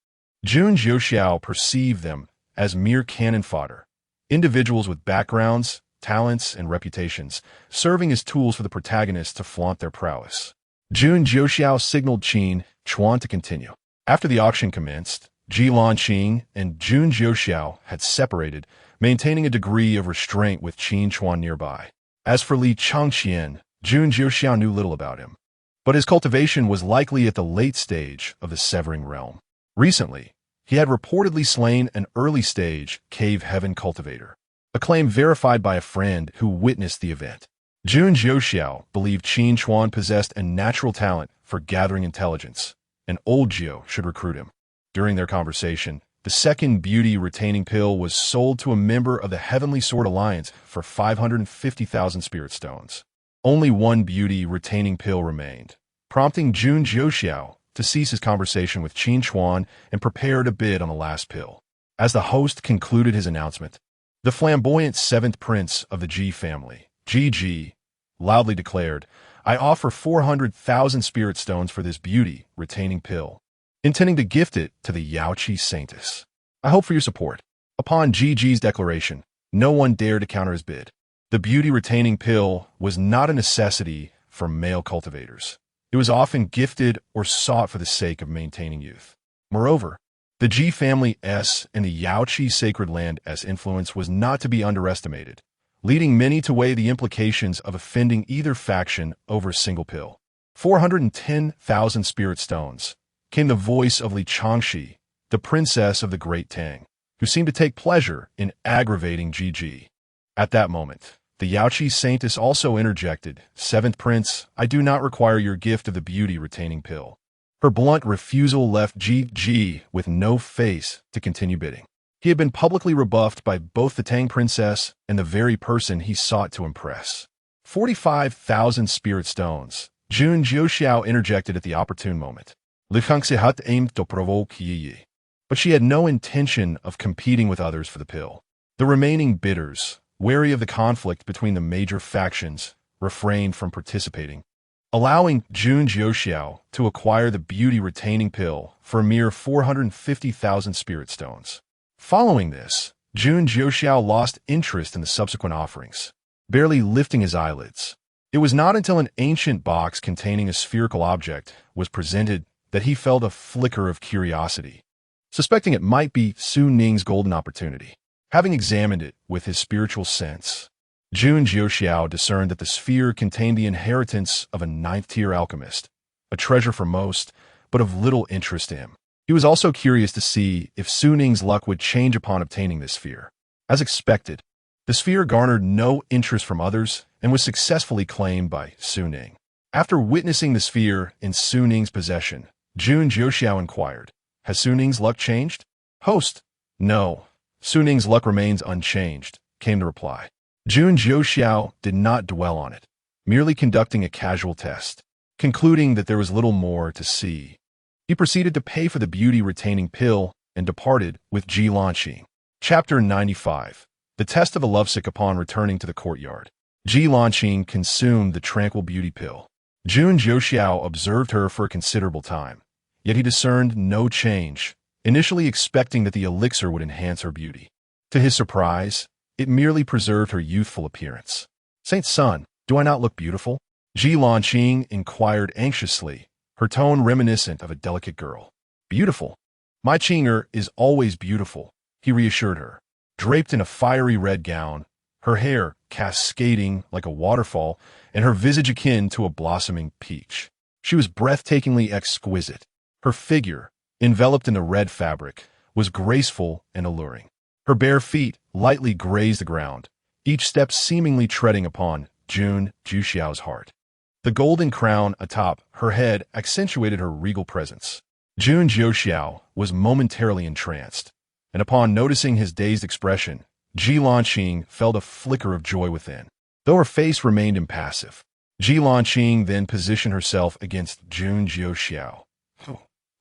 A: Jun Jiuxiao perceived them as mere cannon fodder, individuals with backgrounds, talents, and reputations, serving as tools for the protagonist to flaunt their prowess. Jun Jiuxiao signaled Qin Chuan to continue. After the auction commenced, Ji Lanqing and Jun Jiuxiao had separated, maintaining a degree of restraint with Qin Chuan nearby. As for Li Changxian, Jun Jiuxiao knew little about him, but his cultivation was likely at the late stage of the severing realm. Recently, he had reportedly slain an early-stage cave heaven cultivator, a claim verified by a friend who witnessed the event. Jun Jiuxiao believed Qin Chuan possessed a natural talent for gathering intelligence, and old Jiu should recruit him. During their conversation, the second beauty-retaining pill was sold to a member of the Heavenly Sword Alliance for 550,000 spirit stones. Only one beauty-retaining pill remained, prompting Jun Jiuxiao to cease his conversation with Qin Chuan and prepare to bid on the last pill. As the host concluded his announcement, the flamboyant 7th prince of the Ji family, Ji, loudly declared, "I offer 400,000 spirit stones for this beauty-retaining pill," intending to gift it to the Yaoqi Saintess. "I hope for your support." Upon Ji's declaration, no one dared to counter his bid. The beauty-retaining pill was not a necessity for male cultivators. It was often gifted or sought for the sake of maintaining youth. Moreover, the Ji family's and the Yaoqi sacred land's influence was not to be underestimated, leading many to weigh the implications of offending either faction over a single pill. 410,000 spirit stones came the voice of Li Changxi, the princess of the Great Tang, who seemed to take pleasure in aggravating Ji. At that moment, the Yaoqi Saintess also interjected, "7th Prince, I do not require your gift of the beauty-retaining pill." Her blunt refusal left Ji with no face to continue bidding. He had been publicly rebuffed by both the Tang Princess and the very person he sought to impress. 45,000 spirit stones. Jun Jiuxiao interjected at the opportune moment. Li Changxi had aimed to provoke Yi, but she had no intention of competing with others for the pill. The remaining bidders, wary of the conflict between the major factions, refrained from participating, allowing Jun Jiuxiao to acquire the beauty-retaining pill for a mere 450,000 spirit stones. Following this, Jun Jiuxiao lost interest in the subsequent offerings, barely lifting his eyelids. It was not until an ancient box containing a spherical object was presented that he felt a flicker of curiosity, suspecting it might be Su Ning's golden opportunity. Having examined it with his spiritual sense, Jun Jiuxiao discerned that the sphere contained the inheritance of a 9th-tier alchemist, a treasure for most, but of little interest to him. He was also curious to see if Su Ning's luck would change upon obtaining this sphere. As expected, the sphere garnered no interest from others and was successfully claimed by Su Ning. After witnessing the sphere in Su Ning's possession, Jun Jiuxiao inquired, "Has Su Ning's luck changed?" "Host, no. Su Ning's luck remains unchanged," came the reply. Jun Jiuxiao did not dwell on it, merely conducting a casual test. Concluding that there was little more to see, he proceeded to pay for the beauty-retaining pill and departed with Ji Lanqing. Chapter 95. The Test of a Lovesick. Upon returning to the courtyard, Ji Lanqing consumed the tranquil beauty pill. Jun Jiuxiao observed her for a considerable time, yet he discerned no change, initially expecting that the elixir would enhance her beauty. To his surprise, it merely preserved her youthful appearance. "Saint Sun, do I not look beautiful?" Ji Lanqing inquired anxiously, her tone reminiscent of a delicate girl. "Beautiful? My Qinger is always beautiful," he reassured her. Draped in a fiery red gown, her hair cascading like a waterfall, and her visage akin to a blossoming peach, she was breathtakingly exquisite. Her figure, enveloped in the red fabric, was graceful and alluring. Her bare feet lightly grazed the ground, each step seemingly treading upon Jun Jiuxiao's heart. The golden crown atop her head accentuated her regal presence. Jun Jiuxiao was momentarily entranced, and upon noticing his dazed expression, Ji Lanqing felt a flicker of joy within, though her face remained impassive. Ji Lanqing then positioned herself against Jun Jiuxiao.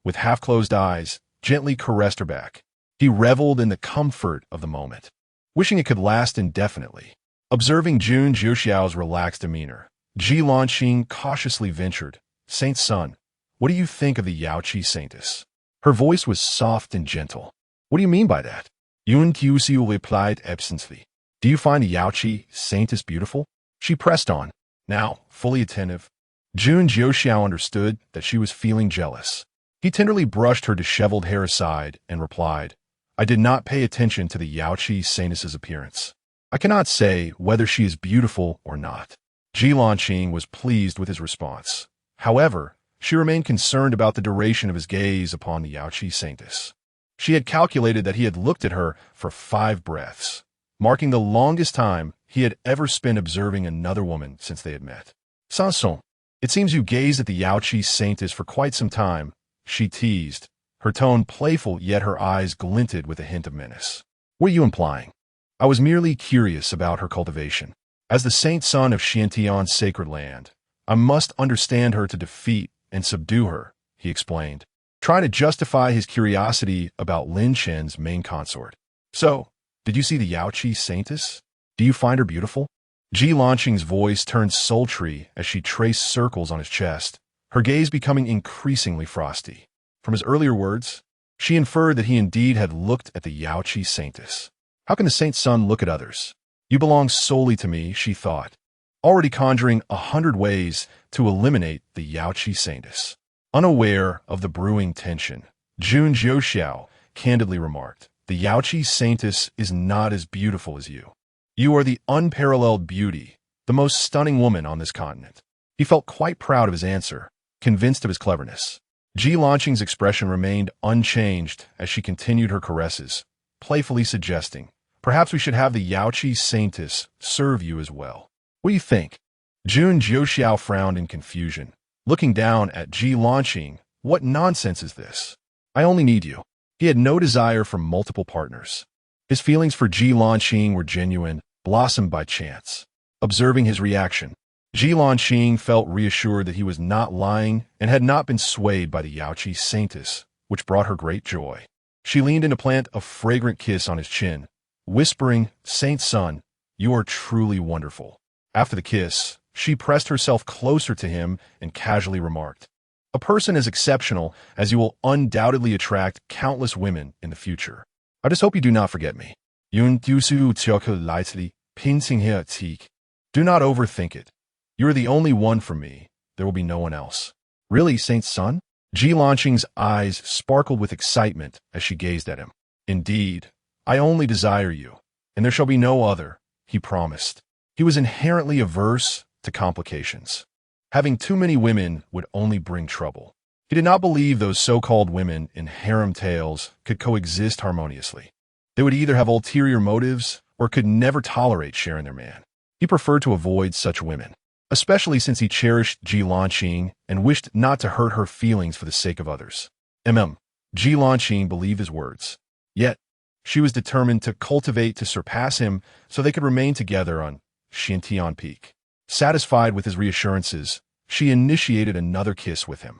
A: With half-closed eyes, gently caressed her back. He reveled in the comfort of the moment, wishing it could last indefinitely. Observing Jun Jiuxiao's relaxed demeanor, Ji Lanqing cautiously ventured, "Saint's son, what do you think of the Yaoqi saintess?" Her voice was soft and gentle. "What do you mean by that?" Jun Jiuxiao replied absently. "Do you find the Yaoqi saintess beautiful?" She pressed on, now fully attentive. Jun Jiuxiao understood that she was feeling jealous. He tenderly brushed her disheveled hair aside and replied, "I did not pay attention to the Yaoqi saintess's appearance. I cannot say whether she is beautiful or not." Ji Lanqing was pleased with his response. However, she remained concerned about the duration of his gaze upon the Yaoqi saintess. She had calculated that he had looked at her for 5 breaths, marking the longest time he had ever spent observing another woman since they had met. "Sanson, it seems you gazed at the Yaoqi saintess for quite some time," she teased, her tone playful, yet her eyes glinted with a hint of menace. "What are you implying?" "I was merely curious about her cultivation. As the saint son of Xiantian's sacred land, I must understand her to defeat and subdue her," he explained, trying to justify his curiosity about Lin Chen's main consort. "So, did you see the Yaoqi saintess? Do you find her beautiful?" Ji Lanqing's voice turned sultry as she traced circles on his chest, her gaze becoming increasingly frosty. From his earlier words, she inferred that he indeed had looked at the Yaoqi saintess. How can the saint's son look at others? "You belong solely to me," she thought, already conjuring 100 ways to eliminate the Yaoqi saintess. Unaware of the brewing tension, Jun Jiuxiao candidly remarked, "The Yaoqi saintess is not as beautiful as you. You are the unparalleled beauty, the most stunning woman on this continent." He felt quite proud of his answer, convinced of his cleverness. Ji Lanqing's expression remained unchanged as she continued her caresses, playfully suggesting, "Perhaps we should have the Yaoqi saintess serve you as well. What do you think?" Jun Jiuxiao frowned in confusion, looking down at Ji Lanqing. "What nonsense is this? I only need you." He had no desire for multiple partners. His feelings for Ji Lanqing were genuine, blossomed by chance. Observing his reaction, Ji Lanqing felt reassured that he was not lying and had not been swayed by the Yaoqi saintess, which brought her great joy. She leaned in to plant a fragrant kiss on his chin, whispering, "Saint's son, you are truly wonderful." After the kiss, she pressed herself closer to him and casually remarked, "A person as exceptional as you will undoubtedly attract countless women in the future. I just hope you do not forget me." Jun Jiuxiao lightly, pinching her cheek. "Do not overthink it. You are the only one for me. There will be no one else." "Really, saint's son?" Ji Lanqing's eyes sparkled with excitement as she gazed at him. "Indeed, I only desire you, and there shall be no other," he promised. He was inherently averse to complications. Having too many women would only bring trouble. He did not believe those so-called women in harem tales could coexist harmoniously. They would either have ulterior motives or could never tolerate sharing their man. He preferred to avoid such women, especially since he cherished Ji Lanqing and wished not to hurt her feelings for the sake of others. Ji Lanqing believed his words. Yet, she was determined to cultivate to surpass him so they could remain together on Xiantian Peak. Satisfied with his reassurances, she initiated another kiss with him.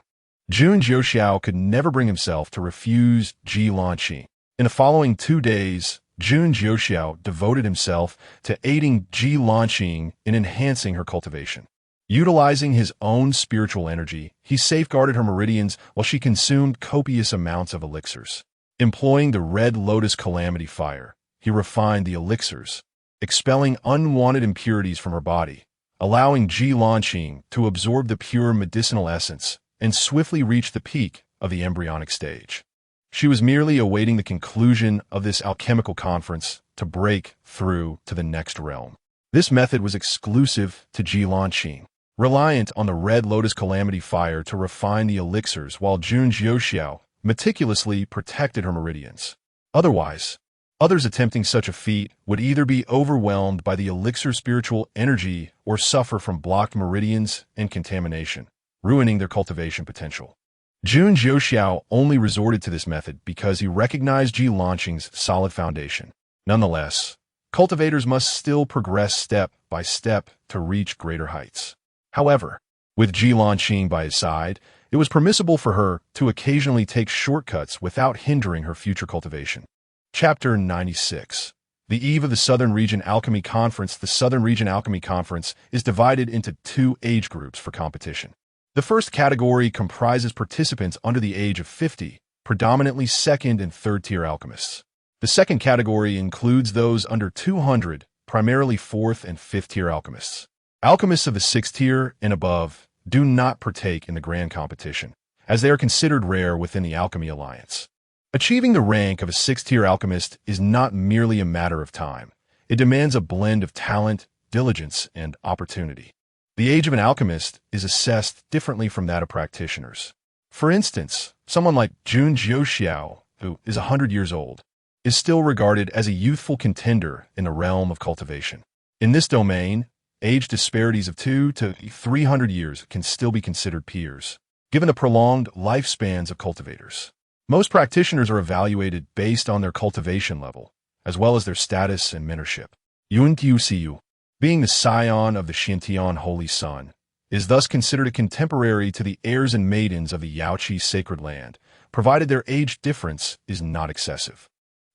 A: Jun Jiuxiao could never bring himself to refuse Ji Lanqing. In the following 2 days, Jun Jiuxiao devoted himself to aiding Ji Lanqing in enhancing her cultivation. Utilizing his own spiritual energy, he safeguarded her meridians while she consumed copious amounts of elixirs. Employing the red lotus calamity fire, he refined the elixirs, expelling unwanted impurities from her body, allowing Ji Lanqing to absorb the pure medicinal essence and swiftly reach the peak of the embryonic stage. She was merely awaiting the conclusion of this alchemical conference to break through to the next realm. This method was exclusive to Ji Lanqing, reliant on the red lotus calamity fire to refine the elixirs while Jun Jiuxiao meticulously protected her meridians. Otherwise, Others attempting such a feat would either be overwhelmed by the elixir's spiritual energy or suffer from blocked meridians and contamination, ruining their cultivation potential. Jun Jiuxiao only resorted to this method because he recognized Ji Lanqing's solid foundation. Nonetheless, cultivators must still progress step by step to reach greater heights. However, with Ji Lanqing by his side, it was permissible for her to occasionally take shortcuts without hindering her future cultivation. Chapter 96. The eve of the Southern Region Alchemy Conference. The Southern Region Alchemy Conference is divided into two age groups for competition. The first category comprises participants under the age of 50, predominantly second and third-tier alchemists. The second category includes those under 200, primarily fourth and fifth-tier alchemists. Alchemists of the sixth tier and above do not partake in the grand competition, as they are considered rare within the Alchemy Alliance. Achieving the rank of a sixth-tier alchemist is not merely a matter of time. It demands a blend of talent, diligence, and opportunity. The age of an alchemist is assessed differently from that of practitioners. For instance, someone like Jun Jiuxiao, who is 100 years old, is still regarded as a youthful contender in the realm of cultivation. In this domain, age disparities of 200 to 300 years can still be considered peers, given the prolonged lifespans of cultivators. Most practitioners are evaluated based on their cultivation level, as well as their status and mentorship. Jun Jiuxiao, being the scion of the Xintian Holy Sun, is thus considered a contemporary to the heirs and maidens of the Yaoqi sacred land, provided their age difference is not excessive.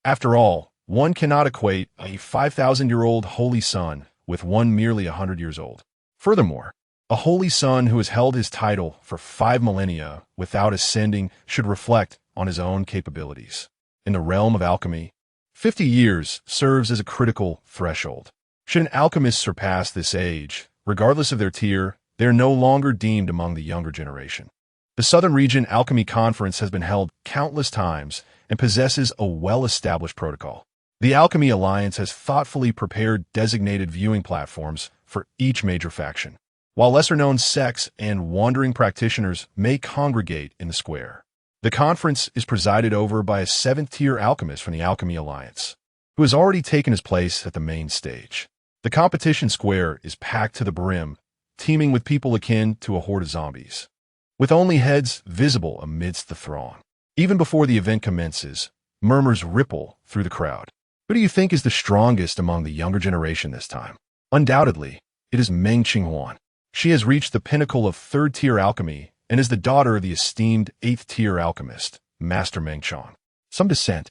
A: After all, one cannot equate a 5,000-year-old holy sun with one merely 100 years old. Furthermore, a holy son who has held his title for 5 millennia without ascending should reflect on his own capabilities. In the realm of alchemy, 50 years serves as a critical threshold. Should an alchemist surpass this age, regardless of their tier, they are no longer deemed among the younger generation. The Southern Region Alchemy Conference has been held countless times and possesses a well-established protocol. The Alchemy Alliance has thoughtfully prepared designated viewing platforms for each major faction, while lesser-known sects and wandering practitioners may congregate in the square. The conference is presided over by a 7th-tier alchemist from the Alchemy Alliance, who has already taken his place at the main stage. The competition square is packed to the brim, teeming with people akin to a horde of zombies, with only heads visible amidst the throng. Even before the event commences, murmurs ripple through the crowd. Who do you think is the strongest among the younger generation this time? Undoubtedly, it is Meng Qinghuan. She has reached the pinnacle of 3rd-tier alchemy and is the daughter of the esteemed 8th-tier alchemist, Master Meng Chong. Some dissent,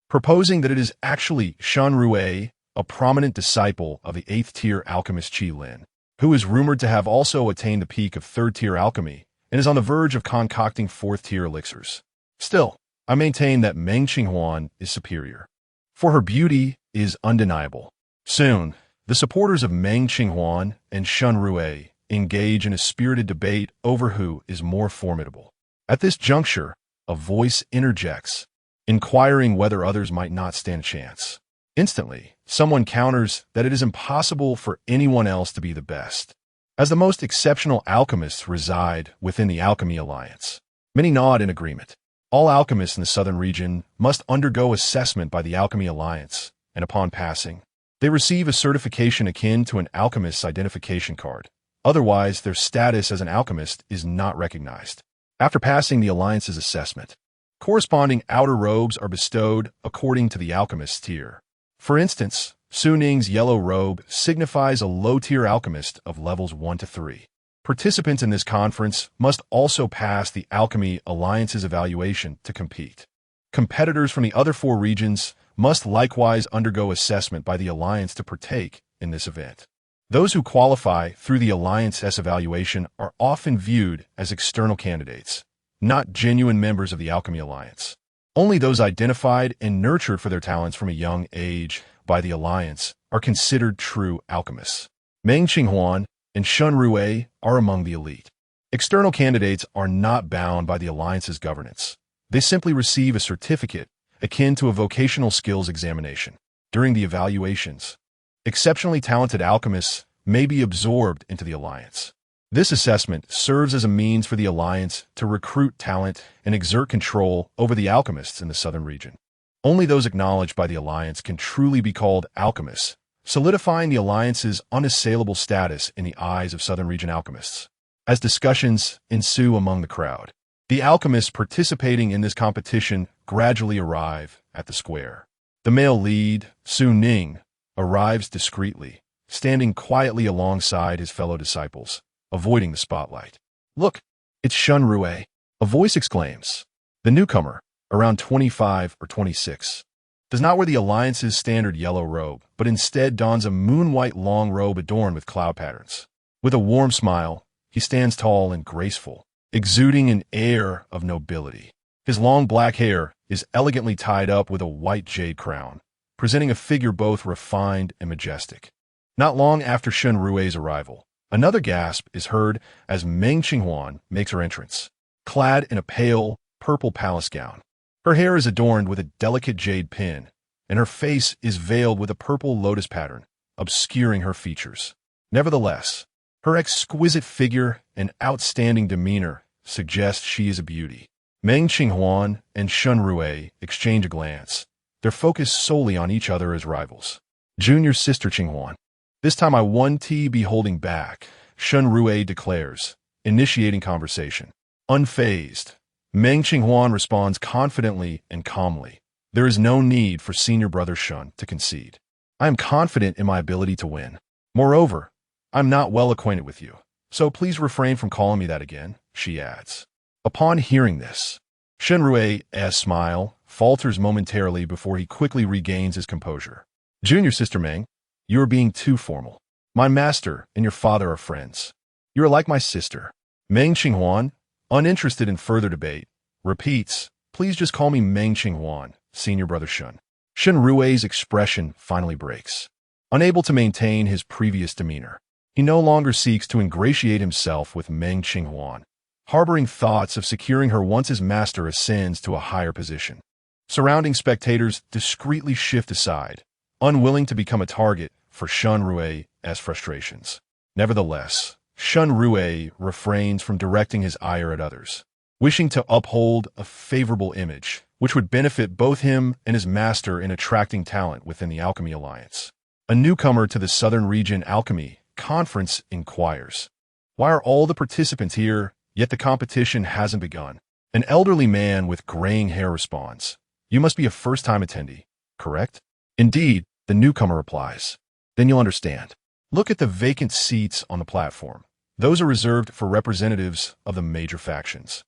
A: proposing that it is actually Shan Rui, a prominent disciple of the 8th-tier alchemist Qi Lin, who is rumored to have also attained the peak of 3rd-tier alchemy and is on the verge of concocting 4th-tier elixirs. Still, I maintain that Meng Qinghuan is superior, for her beauty is undeniable. Soon, the supporters of Meng Qinghuan and Shan Rui engage in a spirited debate over who is more formidable. At this juncture, a voice interjects, inquiring whether others might not stand a chance. Instantly, someone counters that it is impossible for anyone else to be the best, as the most exceptional alchemists reside within the Alchemy Alliance. Many nod in agreement. All alchemists in the Southern Region must undergo assessment by the Alchemy Alliance, and upon passing, they receive a certification akin to an alchemist's identification card. Otherwise, their status as an alchemist is not recognized. After passing the Alliance's assessment, corresponding outer robes are bestowed according to the alchemist's tier. For instance, Su Ning's yellow robe signifies a low-tier alchemist of levels 1 to 3. Participants in this conference must also pass the Alchemy Alliance's evaluation to compete. Competitors from the other 4 regions must likewise undergo assessment by the Alliance to partake in this event. Those who qualify through the Alliance's evaluation are often viewed as external candidates, not genuine members of the Alchemy Alliance. Only those identified and nurtured for their talents from a young age by the Alliance are considered true alchemists. Meng Qinghuan and Shan Rui are among the elite. External candidates are not bound by the Alliance's governance. They simply receive a certificate akin to a vocational skills examination. During the evaluations, exceptionally talented alchemists may be absorbed into the Alliance. This assessment serves as a means for the Alliance to recruit talent and exert control over the alchemists in the Southern Region. Only those acknowledged by the alliance can truly be called alchemists, solidifying the alliance's unassailable status in the eyes of Southern Region alchemists. As discussions ensue among the crowd, the alchemists participating in this competition gradually arrive at the square. The male lead, Su Ning, arrives discreetly, standing quietly alongside his fellow disciples, avoiding the spotlight. "Look, it's Shun Rue," a voice exclaims. The newcomer, around 25 or 26, does not wear the Alliance's standard yellow robe, but instead dons a moon-white long robe adorned with cloud patterns. With a warm smile, he stands tall and graceful, exuding an air of nobility. His long black hair is elegantly tied up with a white jade crown, presenting a figure both refined and majestic. Not long after Shun Rue's arrival, another gasp is heard as Meng Qinghuan makes her entrance, clad in a pale, purple palace gown. Her hair is adorned with a delicate jade pin, and her face is veiled with a purple lotus pattern, obscuring her features. Nevertheless, her exquisite figure and outstanding demeanor suggest she is a beauty. Meng Qinghuan and Shun Rue exchange a glance, their focus solely on each other as rivals. "Junior sister Qinghuan. This time I won't be holding back," Shun Rue declares, initiating conversation. Unfazed, Meng Qinghuan responds confidently and calmly. "There is no need for senior brother Shun to concede. I am confident in my ability to win. Moreover, I'm not well acquainted with you, so please refrain from calling me that again," she adds. Upon hearing this, Shun Rue's smile falters momentarily before he quickly regains his composure. "Junior sister Meng, you are being too formal. My master and your father are friends. You are like my sister." Meng Qinghuan, uninterested in further debate, repeats, "Please just call me Meng Qinghuan, senior brother Shun." Shun Rue's expression finally breaks. Unable to maintain his previous demeanor, he no longer seeks to ingratiate himself with Meng Qinghuan, harboring thoughts of securing her once his master ascends to a higher position. Surrounding spectators discreetly shift aside, unwilling to become a target for Shun Rue's frustrations. Nevertheless, Shun Rue refrains from directing his ire at others, wishing to uphold a favorable image, which would benefit both him and his master in attracting talent within the Alchemy Alliance. A newcomer to the Southern Region Alchemy Conference inquires, "Why are all the participants here, yet the competition hasn't begun?" An elderly man with graying hair responds, "You must be a first-time attendee, correct?" "Indeed," the newcomer replies. "Then you'll understand. Look at the vacant seats on the platform. Those are reserved for representatives of the major factions.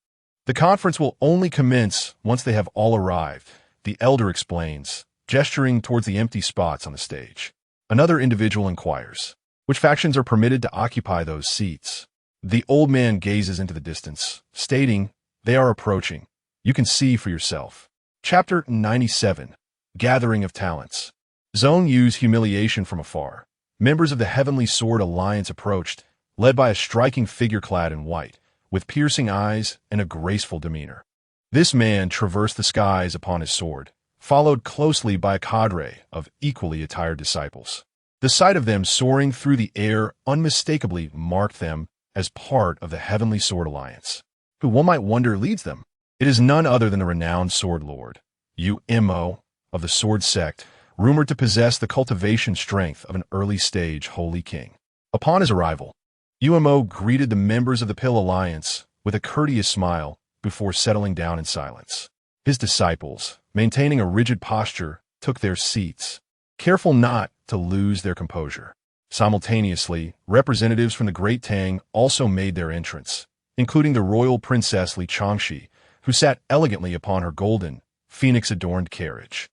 A: The conference will only commence once they have all arrived," the elder explains, gesturing towards the empty spots on the stage. Another individual inquires, "Which factions are permitted to occupy those seats?" The old man gazes into the distance, stating, "They are approaching. You can see for yourself." Chapter 97, Gathering of Talents. Zhong Yu's humiliation from afar. Members of the Heavenly Sword Alliance approached, led by a striking figure clad in white, with piercing eyes and a graceful demeanor. This man traversed the skies upon his sword, followed closely by a cadre of equally attired disciples. The sight of them soaring through the air unmistakably marked them as part of the Heavenly Sword Alliance. Who, one might wonder, leads them? It is none other than the renowned Sword Lord, Yu-Mo, of the Sword Sect, rumored to possess the cultivation strength of an early-stage Holy King. Upon his arrival, Yu-Mo greeted the members of the Pill Alliance with a courteous smile before settling down in silence. His disciples, maintaining a rigid posture, took their seats, careful not to lose their composure. Simultaneously, representatives from the Great Tang also made their entrance, including the royal princess Li Changxi, who sat elegantly upon her golden, phoenix-adorned carriage.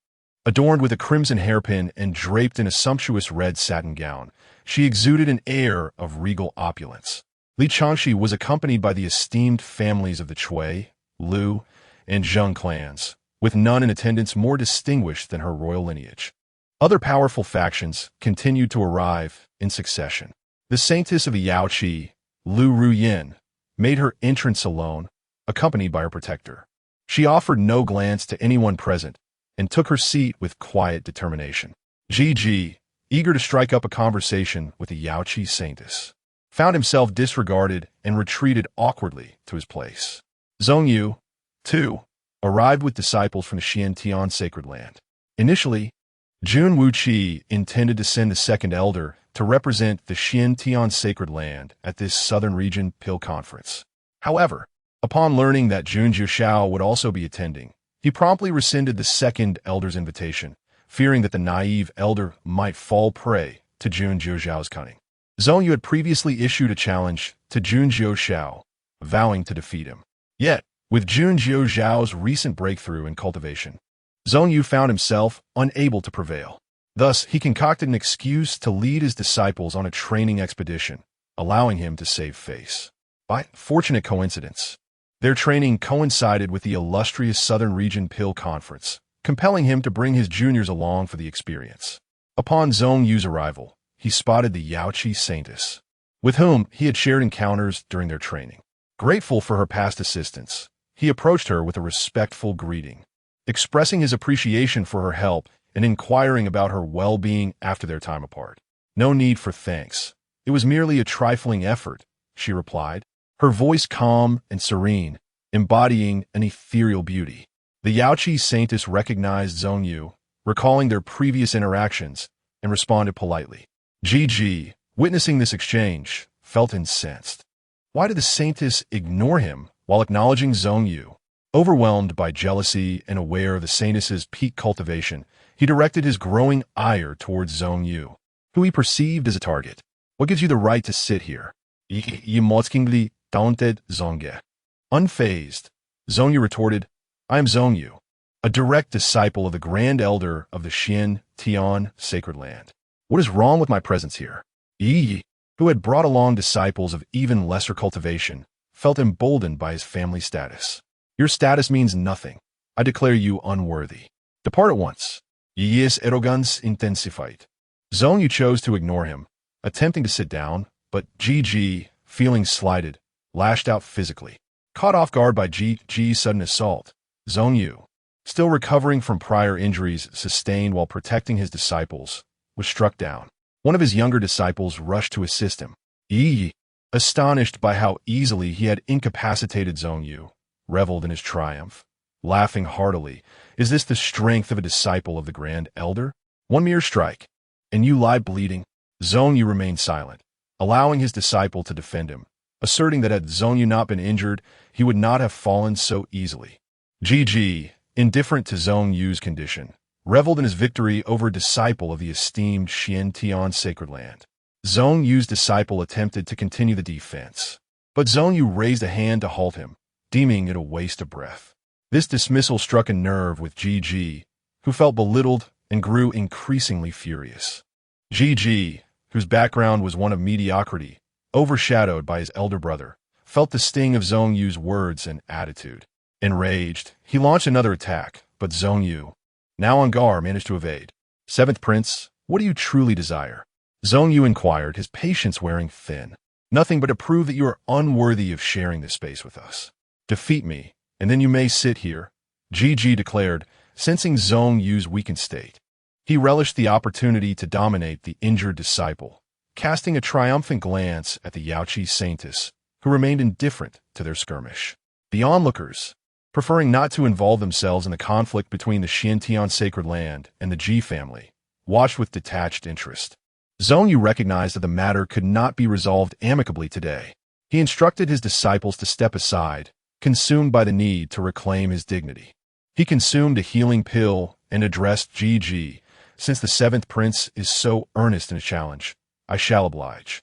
A: Adorned with a crimson hairpin and draped in a sumptuous red satin gown, she exuded an air of regal opulence. Li Changxi was accompanied by the esteemed families of the Chui, Lu, and Zheng clans, with none in attendance more distinguished than her royal lineage. Other powerful factions continued to arrive in succession. The Saintess of Yaoqi, Lu Ruyin, made her entrance alone, accompanied by her protector. She offered no glance to anyone present and took her seat with quiet determination. Ji, eager to strike up a conversation with the Yaoqi Saintess, found himself disregarded and retreated awkwardly to his place. Zhong Yu, too, arrived with disciples from the Xiantian sacred land. Initially, Jun Wuqi intended to send the second elder to represent the Xiantian sacred land at this southern region Pill conference. However, upon learning that Jun Jiuxiao would also be attending, he promptly rescinded the second elder's invitation, fearing that the naive elder might fall prey to Jun Jiuxiao's cunning. Zhong Yu had previously issued a challenge to Jun Jiuxiao, vowing to defeat him. Yet, with Jun Jiuxiao's recent breakthrough in cultivation, Zhong Yu found himself unable to prevail. Thus, he concocted an excuse to lead his disciples on a training expedition, allowing him to save face. By fortunate coincidence, their training coincided with the illustrious Southern Region Pill Conference, compelling him to bring his juniors along for the experience. Upon Zhong Yu's arrival, he spotted the Yaoqi Saintess, with whom he had shared encounters during their training. Grateful for her past assistance, he approached her with a respectful greeting, expressing his appreciation for her help and inquiring about her well-being after their time apart. "No need for thanks. It was merely a trifling effort," she replied, her voice calm and serene, embodying an ethereal beauty. The Yaoqi Saintess recognized Zhong Yu, recalling their previous interactions, and responded politely. Ji, witnessing this exchange, felt incensed. Why did the Saintess ignore him while acknowledging Zhong Yu? Overwhelmed by jealousy and aware of the Saintess's peak cultivation, he directed his growing ire towards Zhong Yu, who he perceived as a target. "What gives you the right to sit here?" Immortal taunted Zhong Yu. Unfazed, Zhong Yu retorted, "I am Zhong Yu, a direct disciple of the Grand Elder of the Xiantian sacred land. What is wrong with my presence here?" Yi, who had brought along disciples of even lesser cultivation, felt emboldened by his family status. "Your status means nothing. I declare you unworthy. Depart at once." Yi's arrogance intensified. Zhong Yu chose to ignore him, attempting to sit down, but Ji, feeling slighted, lashed out physically. Caught off guard by Ji's sudden assault, Zhong Yu, still recovering from prior injuries sustained while protecting his disciples, was struck down. One of his younger disciples rushed to assist him. Yi, astonished by how easily he had incapacitated Zhong Yu, reveled in his triumph, laughing heartily. "Is this the strength of a disciple of the Grand Elder? One mere strike, and you lie bleeding?" Zhong Yu remained silent, allowing his disciple to defend him, asserting that had Zhong Yu not been injured, he would not have fallen so easily. Ji, indifferent to Zhong Yu's condition, reveled in his victory over a disciple of the esteemed Xiantian sacred land. Zhong Yu's disciple attempted to continue the defense, but Zhong Yu raised a hand to halt him, deeming it a waste of breath. This dismissal struck a nerve with Ji, who felt belittled and grew increasingly furious. Ji, whose background was one of mediocrity, overshadowed by his elder brother, felt the sting of Zhong Yu's words and attitude. Enraged, he launched another attack, but Zhong Yu, now on guard, managed to evade. "Seventh Prince, what do you truly desire?" Zhong Yu inquired, his patience wearing thin. "Nothing but to prove that you are unworthy of sharing this space with us. Defeat me, and then you may sit here," Ji declared, sensing Zhong Yu's weakened state. He relished the opportunity to dominate the injured disciple, casting a triumphant glance at the Yaoqi Saintess, who remained indifferent to their skirmish. The onlookers, preferring not to involve themselves in the conflict between the Xiantian sacred land and the Ji family, watched with detached interest. Zhong Yu recognized that the matter could not be resolved amicably today. He instructed his disciples to step aside, consumed by the need to reclaim his dignity. He consumed a healing pill and addressed Ji, "Since the seventh prince is so earnest in his challenge, I shall oblige."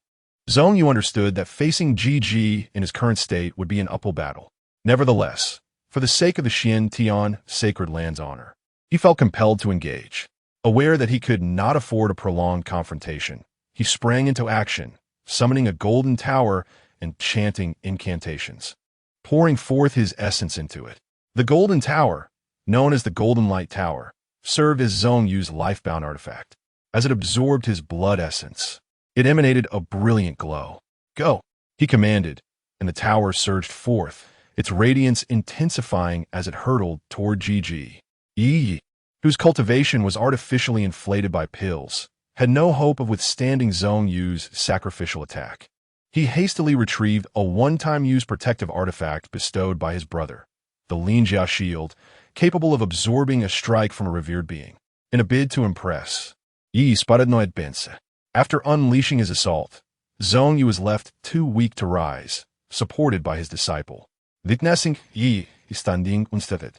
A: Zhong Yu understood that facing Ji in his current state would be an uphill battle. Nevertheless, for the sake of the Xiantian sacred land's honor, he felt compelled to engage. Aware that he could not afford a prolonged confrontation, he sprang into action, summoning a golden tower and chanting incantations, pouring forth his essence into it. The golden tower, known as the Golden Light Tower, served as Zhong Yu's lifebound artifact. As it absorbed his blood essence, it emanated a brilliant glow. "Go," he commanded, and the tower surged forth, its radiance intensifying as it hurtled toward Ji. Yi, whose cultivation was artificially inflated by pills, had no hope of withstanding Zhong Yu's sacrificial attack. He hastily retrieved a one-time use protective artifact bestowed by his brother, the Linjia shield, capable of absorbing a strike from a revered being. In a bid to impress, Yi spotted no advance. After unleashing his assault, Zhong Yu was left too weak to rise, supported by his disciple. Witnessing Yi standing unstead.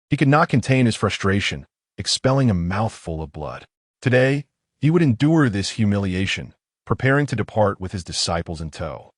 A: He could not contain his frustration, expelling a mouthful of blood. Today, he would endure this humiliation, preparing to depart with his disciples in tow.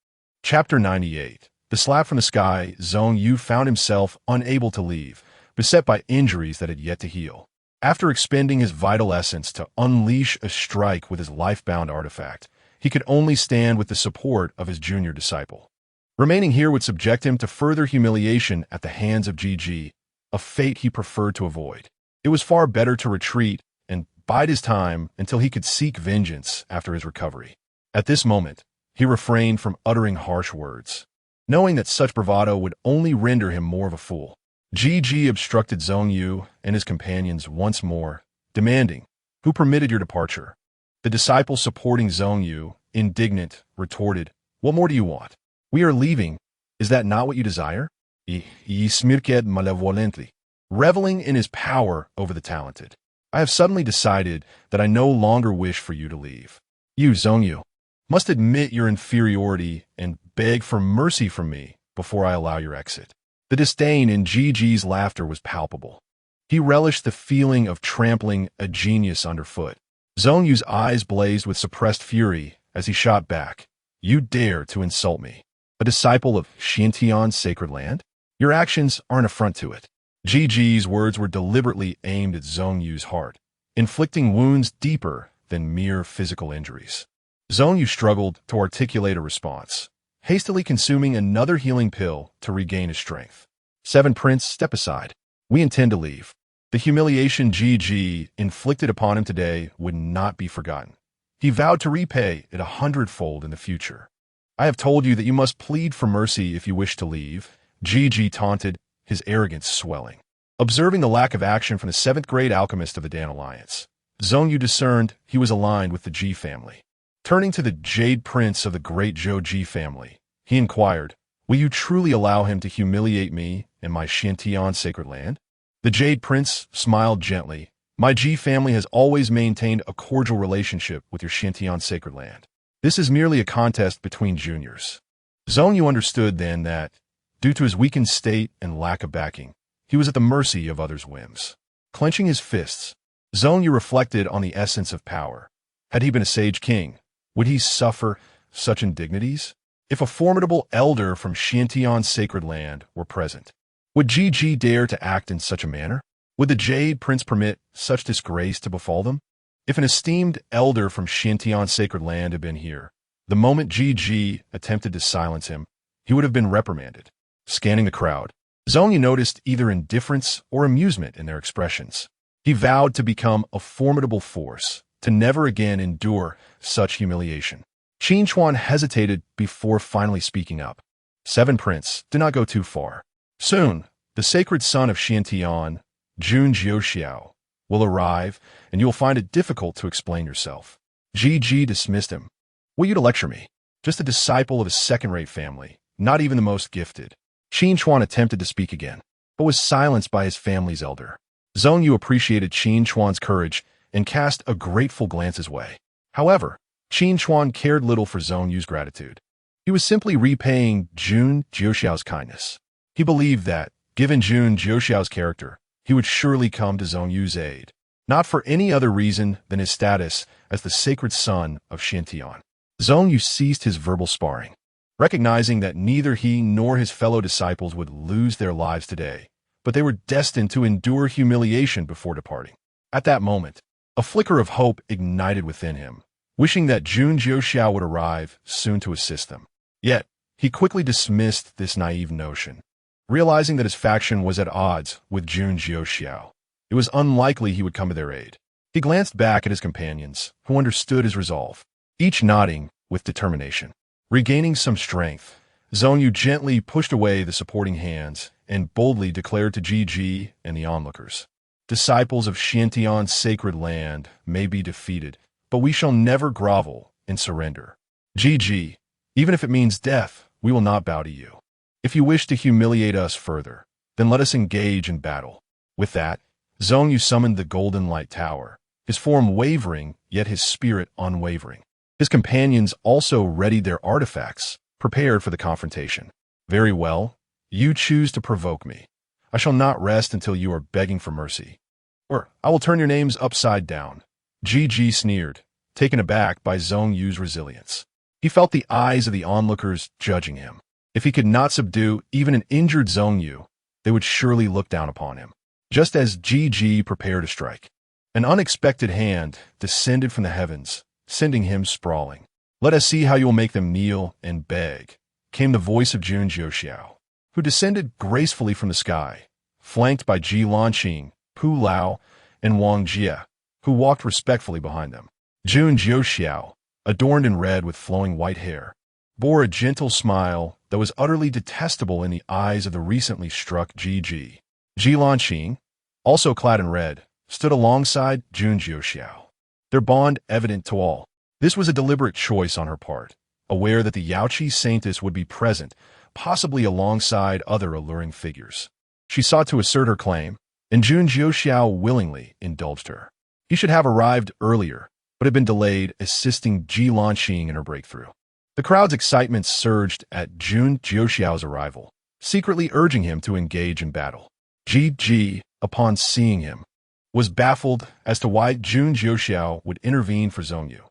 A: Chapter 98. The slap from the sky, Zhong Yu found himself unable to leave, beset by injuries that had yet to heal. After expending his vital essence to unleash a strike with his life-bound artifact, he could only stand with the support of his junior disciple. Remaining here would subject him to further humiliation at the hands of GG, a fate he preferred to avoid. It was far better to retreat and bide his time until he could seek vengeance after his recovery. At this moment, he refrained from uttering harsh words, knowing that such bravado would only render him more of a fool. GG obstructed Zhong Yu and his companions once more, demanding, "Who permitted your departure?" The disciple supporting Zhong Yu, indignant, retorted, "What more do you want? We are leaving. Is that not what you desire?" He smirked malevolently, reveling in his power over the talented. "I have suddenly decided that I no longer wish for you to leave. You, Zhong Yu, must admit your inferiority and beg for mercy from me before I allow your exit." The disdain in GG's laughter was palpable. He relished the feeling of trampling a genius underfoot. Zhong Yu's eyes blazed with suppressed fury as he shot back. "You dare to insult me, a disciple of Xiantian's sacred land? Your actions are an affront to it." GG's words were deliberately aimed at Zhong Yu's heart, inflicting wounds deeper than mere physical injuries. Zhong Yu struggled to articulate a response, hastily consuming another healing pill to regain his strength. "Seven Prince, step aside. We intend to leave." The humiliation GG inflicted upon him today would not be forgotten. He vowed to repay it 100-fold in the future. "I have told you that you must plead for mercy if you wish to leave," GG taunted, his arrogance swelling. Observing the lack of action from the 7th-grade alchemist of the Dan Alliance, Zhong Yu discerned he was aligned with the Ji family. Turning to the Jade Prince of the great Zhou Ji family, he inquired, "Will you truly allow him to humiliate me in my Xiantian sacred land?" The Jade Prince smiled gently. "My Ji family has always maintained a cordial relationship with your Xiantian sacred land. This is merely a contest between juniors." Zhong Yu understood then that, due to his weakened state and lack of backing, he was at the mercy of others' whims. Clenching his fists, Zhong Yu reflected on the essence of power. Had he been a sage king, would he suffer such indignities? If a formidable elder from Xiantian's sacred land were present, would GG dare to act in such a manner? Would the Jade Prince permit such disgrace to befall them? If an esteemed elder from Xiantian's sacred land had been here, the moment GG attempted to silence him, he would have been reprimanded. Scanning the crowd, Zhong Yu noticed either indifference or amusement in their expressions. He vowed to become a formidable force, to never again endure such humiliation. Qin Chuan hesitated before finally speaking up. "Seven Prince, do not go too far. Soon, the sacred son of Xiantian, Jun Jiuxiao, will arrive, and you will find it difficult to explain yourself." GG dismissed him. "Will you to lecture me? Just a disciple of a second-rate family, not even the most gifted." Qin Chuan attempted to speak again, but was silenced by his family's elder. Zhong Yu appreciated Qin Chuan's courage and cast a grateful glance his way. However, Qin Chuan cared little for Zhong Yu's gratitude. He was simply repaying Jun Jiuxiao's kindness. He believed that, given Jun Jiuxiao's character, he would surely come to Zhong Yu's aid, not for any other reason than his status as the sacred son of Xiantian. Zhong Yu ceased his verbal sparring, recognizing that neither he nor his fellow disciples would lose their lives today, but they were destined to endure humiliation before departing. At that moment, a flicker of hope ignited within him, wishing that Jun Jiuxiao would arrive soon to assist them. Yet, he quickly dismissed this naive notion, realizing that his faction was at odds with Jun Jiuxiao. It was unlikely he would come to their aid. He glanced back at his companions, who understood his resolve, each nodding with determination. Regaining some strength, Zhong Yu gently pushed away the supporting hands and boldly declared to GG and the onlookers, "Disciples of Xiantian's sacred land may be defeated, but we shall never grovel and surrender. GG, even if it means death, we will not bow to you. If you wish to humiliate us further, Then let us engage in battle." With that, Zhong Yu summoned the Golden Light Tower, his form wavering, yet his spirit unwavering. His companions also readied their artifacts, prepared for the confrontation. "Very well. You choose to provoke me. I shall not rest until you are begging for mercy. Or I will turn your names upside down." Ji sneered, taken aback by Zhong Yu's resilience. He felt the eyes of the onlookers judging him. If he could not subdue even an injured Zhong Yu, they would surely look down upon him. Just as Ji prepared to strike, an unexpected hand descended from the heavens, sending him sprawling. "Let us see how you will make them kneel and beg," came the voice of Jun Jiuxiao, who descended gracefully from the sky, flanked by Ji Lanqing, Pu Lao, and Wang Jie, who walked respectfully behind them. Jun Jiuxiao, adorned in red with flowing white hair, bore a gentle smile that was utterly detestable in the eyes of the recently struck Ji. Ji Lanqing, also clad in red, stood alongside Jun Jiuxiao, their bond evident to all. This was a deliberate choice on her part, aware that the Yaoqi Saintess would be present, possibly alongside other alluring figures. She sought to assert her claim, and Jun Jiuxiao willingly indulged her. He should have arrived earlier, but had been delayed, assisting Ji Lanqing in her breakthrough. The crowd's excitement surged at Jun Jiuxiao's arrival, secretly urging him to engage in battle. Ji, upon seeing him, was baffled as to why Jun Jiuxiao would intervene for Zhong Yu.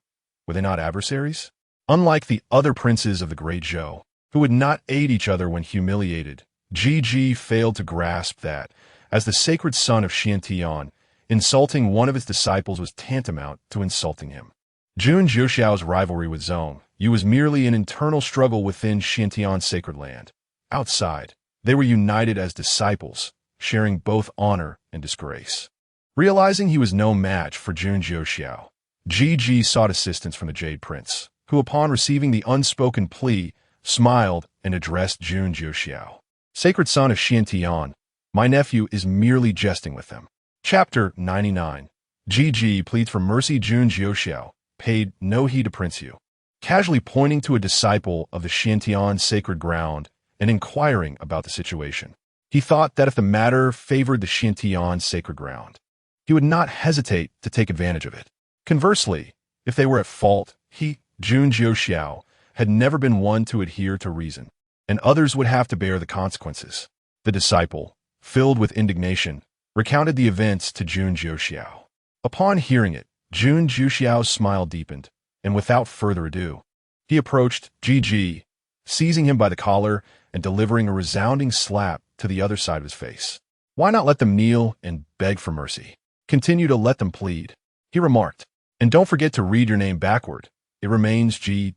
A: Were they not adversaries? Unlike the other princes of the Great Zhou, who would not aid each other when humiliated, Ji failed to grasp that, as the sacred son of Xiantian, insulting one of his disciples was tantamount to insulting him. Jun Jiuxiao's rivalry with Zhong Yu was merely an internal struggle within Xiantian's sacred land. Outside, they were united as disciples, sharing both honor and disgrace. Realizing he was no match for Jun Jiuxiao, Ji sought assistance from the Jade Prince, who upon receiving the unspoken plea, smiled and addressed Jun Jiuxiao. "Sacred son of Xiantian, my nephew is merely jesting with them." Chapter 99. Ji pleads for mercy. Jun Jiuxiao paid no heed to Prince Yu, casually pointing to a disciple of the Xiantian sacred ground and inquiring about the situation. He thought that if the matter favored the Xiantian sacred ground, he would not hesitate to take advantage of it. Conversely, if they were at fault, he, Jun Jiuxiao, had never been one to adhere to reason, and others would have to bear the consequences. The disciple, filled with indignation, recounted the events to Jun Jiuxiao. Upon hearing it, Jun Jiuxiao's smile deepened, and without further ado, he approached Ji, seizing him by the collar and delivering a resounding slap to the other side of his face. "Why not let them kneel and beg for mercy? Continue to let them plead," he remarked. "And don't forget to read your name backward. It remains Ji.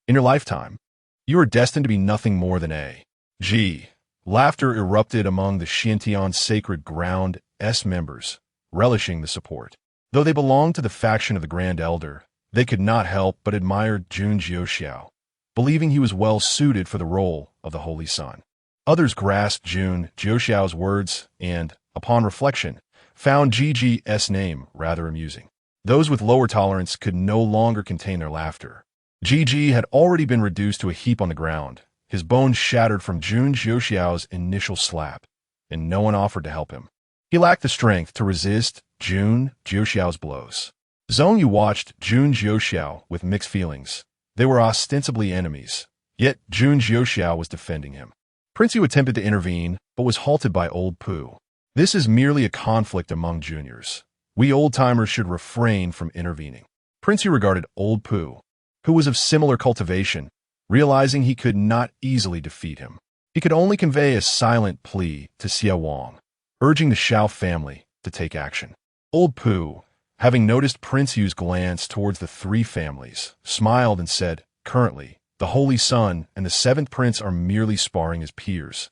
A: In your lifetime, you are destined to be nothing more than a G." Laughter erupted among the Xiantian sacred ground's members, relishing the support. Though they belonged to the faction of the Grand Elder, they could not help but admire Jun Jiuxiao, believing he was well suited for the role of the Holy Son. Others grasped Jun Jiuxiao's words and, upon reflection, found Ji's name rather amusing. Those with lower tolerance could no longer contain their laughter. Ji had already been reduced to a heap on the ground, his bones shattered from Jun Jiuxiao's initial slap, and no one offered to help him. He lacked the strength to resist Jun Jiuxiao's blows. Zhong Yu watched Jun Jiuxiao with mixed feelings. They were ostensibly enemies, yet Jun Jiuxiao was defending him. Prince Yu attempted to intervene, but was halted by Old Pu. "This is merely a conflict among juniors. We old-timers should refrain from intervening." Prince Yu regarded Old Pu, who was of similar cultivation, realizing he could not easily defeat him. He could only convey a silent plea to Xia Wang, urging the Xiao family to take action. Old Pu, having noticed Prince Yu's glance towards the three families, smiled and said, "Currently, the Holy Son and the Seventh Prince are merely sparring as peers,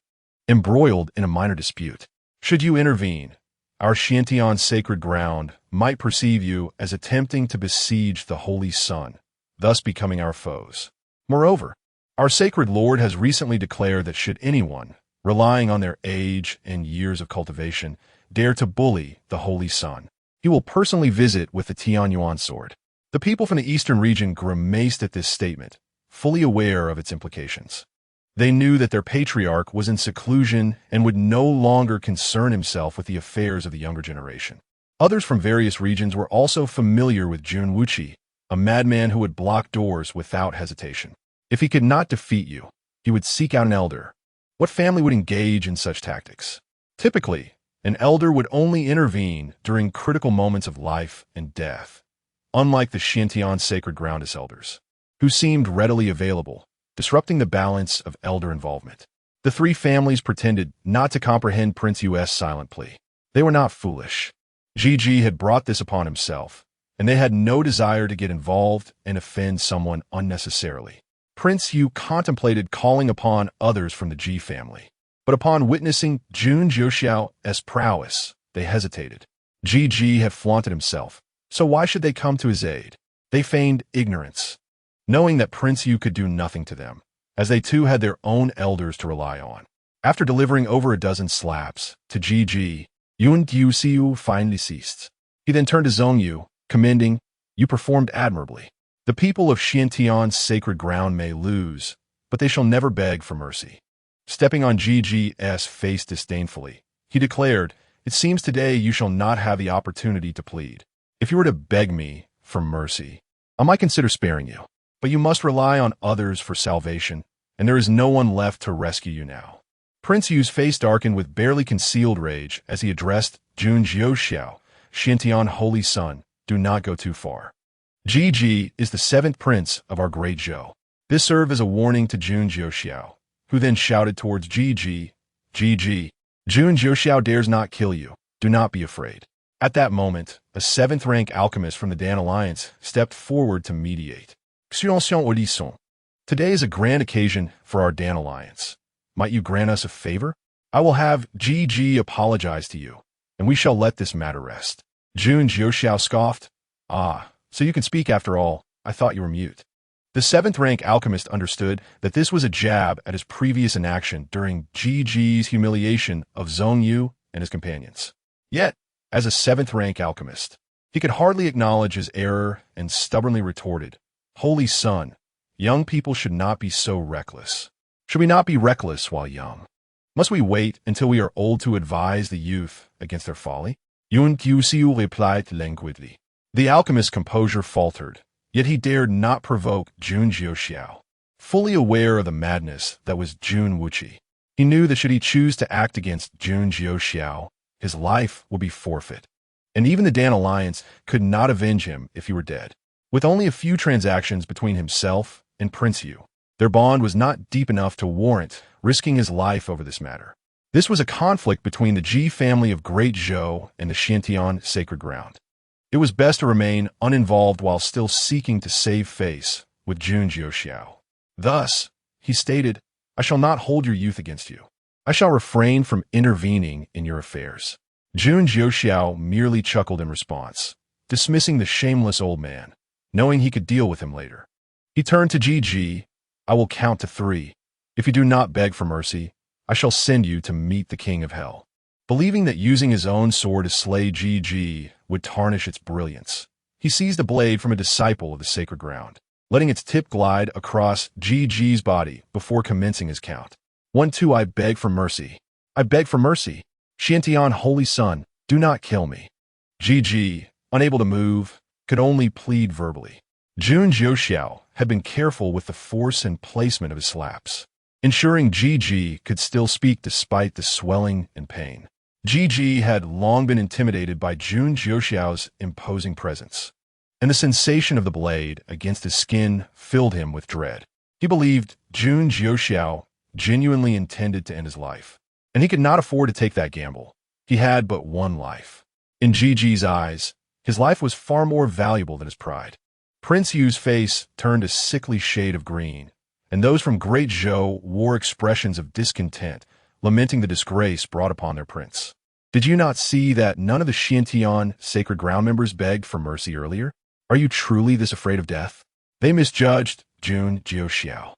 A: embroiled in a minor dispute. Should you intervene, our Xiantian sacred ground might perceive you as attempting to besiege the Holy Son, thus becoming our foes. Moreover, our sacred Lord has recently declared that should anyone, relying on their age and years of cultivation, dare to bully the Holy Son, he will personally visit with the Tianyuan sword." The people from the eastern region grimaced at this statement, fully aware of its implications. They knew that their patriarch was in seclusion and would no longer concern himself with the affairs of the younger generation. Others from various regions were also familiar with Jun Jiuxiao, a madman who would block doors without hesitation. If he could not defeat you, he would seek out an elder. What family would engage in such tactics? Typically, an elder would only intervene during critical moments of life and death, unlike the Xiantian sacred ground's elders, who seemed readily available, disrupting the balance of elder involvement. The three families pretended not to comprehend Prince Yu's silent plea. They were not foolish. Ji had brought this upon himself, and they had no desire to get involved and offend someone unnecessarily. Prince Yu contemplated calling upon others from the Ji family, but upon witnessing Jun Jiuxiao's prowess, they hesitated. Ji had flaunted himself, so why should they come to his aid? They feigned ignorance, knowing that Prince Yu could do nothing to them, as they too had their own elders to rely on. After delivering over a dozen slaps to Jun Jiuxiao finally ceased. He then turned to Zhongyu, commending, "You performed admirably. The people of Xiantian's sacred ground may lose, but they shall never beg for mercy." Stepping on Ji's face disdainfully, he declared, "It seems today you shall not have the opportunity to plead. If you were to beg me for mercy, I might consider sparing you. But you must rely on others for salvation, and there is no one left to rescue you now." Prince Yu's face darkened with barely concealed rage as he addressed Jun Jiuxiao, "Xiantian holy son, do not go too far. Ji is the seventh prince of our great Zhou." This served as a warning to Jun Jiuxiao, who then shouted towards Ji, "Jun Jiuxiao dares not kill you. Do not be afraid." At that moment, a seventh-rank alchemist from the Dan Alliance stepped forward to mediate. "Today is a grand occasion for our Dan Alliance. Might you grant us a favor? I will have Ji apologize to you, and we shall let this matter rest." Jun Jiuxiao scoffed, "Ah, so you can speak after all. I thought you were mute." The seventh-rank alchemist understood that this was a jab at his previous inaction during Ji's humiliation of Zhongyu and his companions. Yet, as a seventh-rank alchemist, he could hardly acknowledge his error and stubbornly retorted, "Holy son, young people should not be so reckless. Should we not be reckless while young? Must we wait until we are old to advise the youth against their folly?" Jun Jiuxiao replied languidly. The alchemist's composure faltered, yet he dared not provoke Jun Jiuxiao. Fully aware of the madness that was Jun Jiuxiao, he knew that should he choose to act against Jun Jiuxiao, his life would be forfeit, and even the Dan Alliance could not avenge him if he were dead. With only a few transactions between himself and Prince Yu, their bond was not deep enough to warrant risking his life over this matter. This was a conflict between the Ji family of Great Zhou and the Xiantian sacred ground. It was best to remain uninvolved while still seeking to save face with Jun Jiuxiao. Thus, he stated, "I shall not hold your youth against you. I shall refrain from intervening in your affairs." Jun Jiuxiao merely chuckled in response, dismissing the shameless old man, knowing he could deal with him later. He turned to Ji, "I will count to 3. If you do not beg for mercy, I shall send you to meet the king of hell." Believing that using his own sword to slay Ji would tarnish its brilliance, he seized a blade from a disciple of the sacred ground, letting its tip glide across Ji's body before commencing his count. 1, 2, I beg for mercy. I beg for mercy. Xiantian holy son, do not kill me." Ji, unable to move, could only plead verbally. Jun Jiuxiao had been careful with the force and placement of his slaps, ensuring Ji could still speak despite the swelling and pain. Ji had long been intimidated by Jun Jiuxiao's imposing presence, and the sensation of the blade against his skin filled him with dread. He believed Jun Jiuxiao genuinely intended to end his life, and he could not afford to take that gamble. He had but one life. In Ji's eyes, his life was far more valuable than his pride. Prince Yu's face turned a sickly shade of green, and those from Great Zhou wore expressions of discontent, lamenting the disgrace brought upon their prince. "Did you not see that none of the Xiantian sacred ground members begged for mercy earlier? Are you truly this afraid of death?" They misjudged Jun Jiuxiao,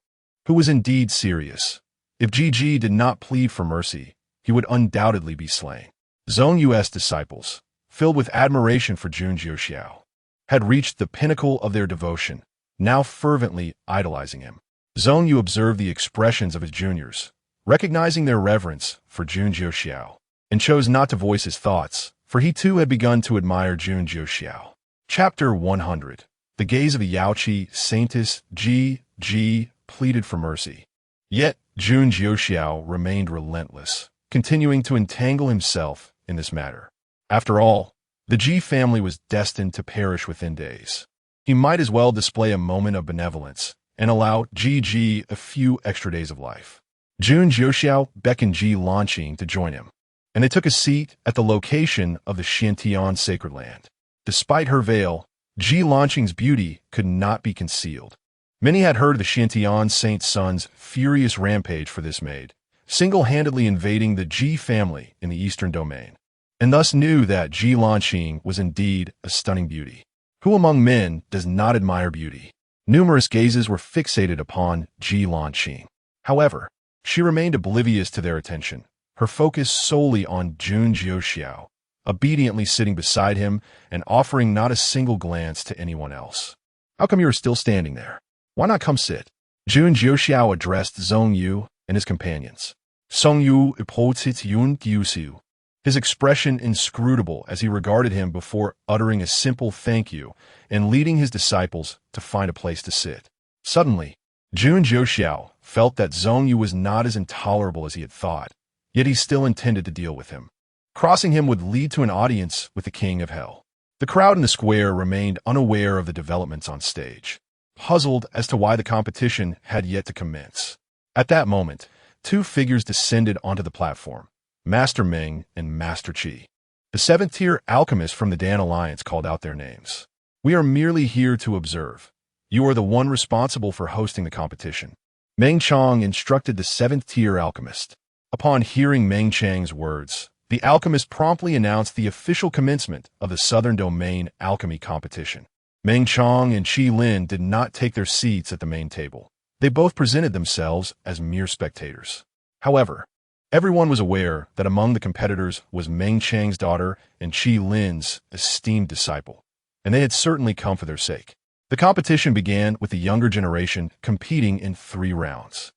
A: who was indeed serious. If Ji did not plead for mercy, he would undoubtedly be slain. Zhongyu's disciples, filled with admiration for Jun Jiuxiao, had reached the pinnacle of their devotion, now fervently idolizing him. Zhong Yu observed the expressions of his juniors, recognizing their reverence for Jun Jiuxiao, and chose not to voice his thoughts, for he too had begun to admire Jun Jiuxiao. Chapter 100. The gaze of the Yaoqi saintess Ji pleaded for mercy. Yet Jun Jiuxiao remained relentless, continuing to entangle himself in this matter. After all, the Ji family was destined to perish within days. He might as well display a moment of benevolence and allow Ji a few extra days of life. Jun Jiuxiao beckoned Ji Lanqing to join him, and they took a seat at the location of the Xiantian sacred land. Despite her veil, Ji Lanqing's beauty could not be concealed. Many had heard of the Xiantian saint's son's furious rampage for this maid, single-handedly invading the Ji family in the eastern domain, and thus knew that Ji Lanqing was indeed a stunning beauty. Who among men does not admire beauty? Numerous gazes were fixated upon Ji Lanqing. However, she remained oblivious to their attention, her focus solely on Jun Jiuxiao, obediently sitting beside him and offering not a single glance to anyone else. How come you are still standing there? Why not come sit? Jun Jiuxiao addressed Zhong Yu and his companions. Zhong Yu ipotsit Jun Jiuxiao, his expression inscrutable as he regarded him before uttering a simple thank you and leading his disciples to find a place to sit. Suddenly, Jun Jiuxiao felt that Zhong Yu was not as intolerable as he had thought, yet he still intended to deal with him. Crossing him would lead to an audience with the King of Hell. The crowd in the square remained unaware of the developments on stage, puzzled as to why the competition had yet to commence. At that moment, two figures descended onto the platform, Master Ming and Master Qi. The seventh-tier alchemists from the Dan Alliance called out their names. We are merely here to observe. You are the one responsible for hosting the competition. Meng Chang instructed the seventh-tier alchemist. Upon hearing Meng Chang's words, the alchemist promptly announced the official commencement of the Southern Domain Alchemy Competition. Meng Chang and Qi Lin did not take their seats at the main table. They both presented themselves as mere spectators. However, everyone was aware that among the competitors was Meng Chang's daughter and Qi Lin's esteemed disciple, and they had certainly come for their sake. The competition began with the younger generation competing in 3 rounds.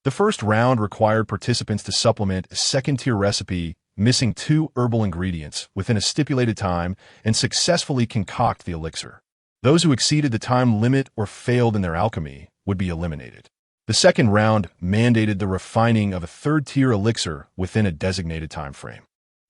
A: The first round required participants to supplement a second-tier recipe missing 2 herbal ingredients within a stipulated time and successfully concoct the elixir. Those who exceeded the time limit or failed in their alchemy would be eliminated. The second round mandated the refining of a third-tier elixir within a designated time frame,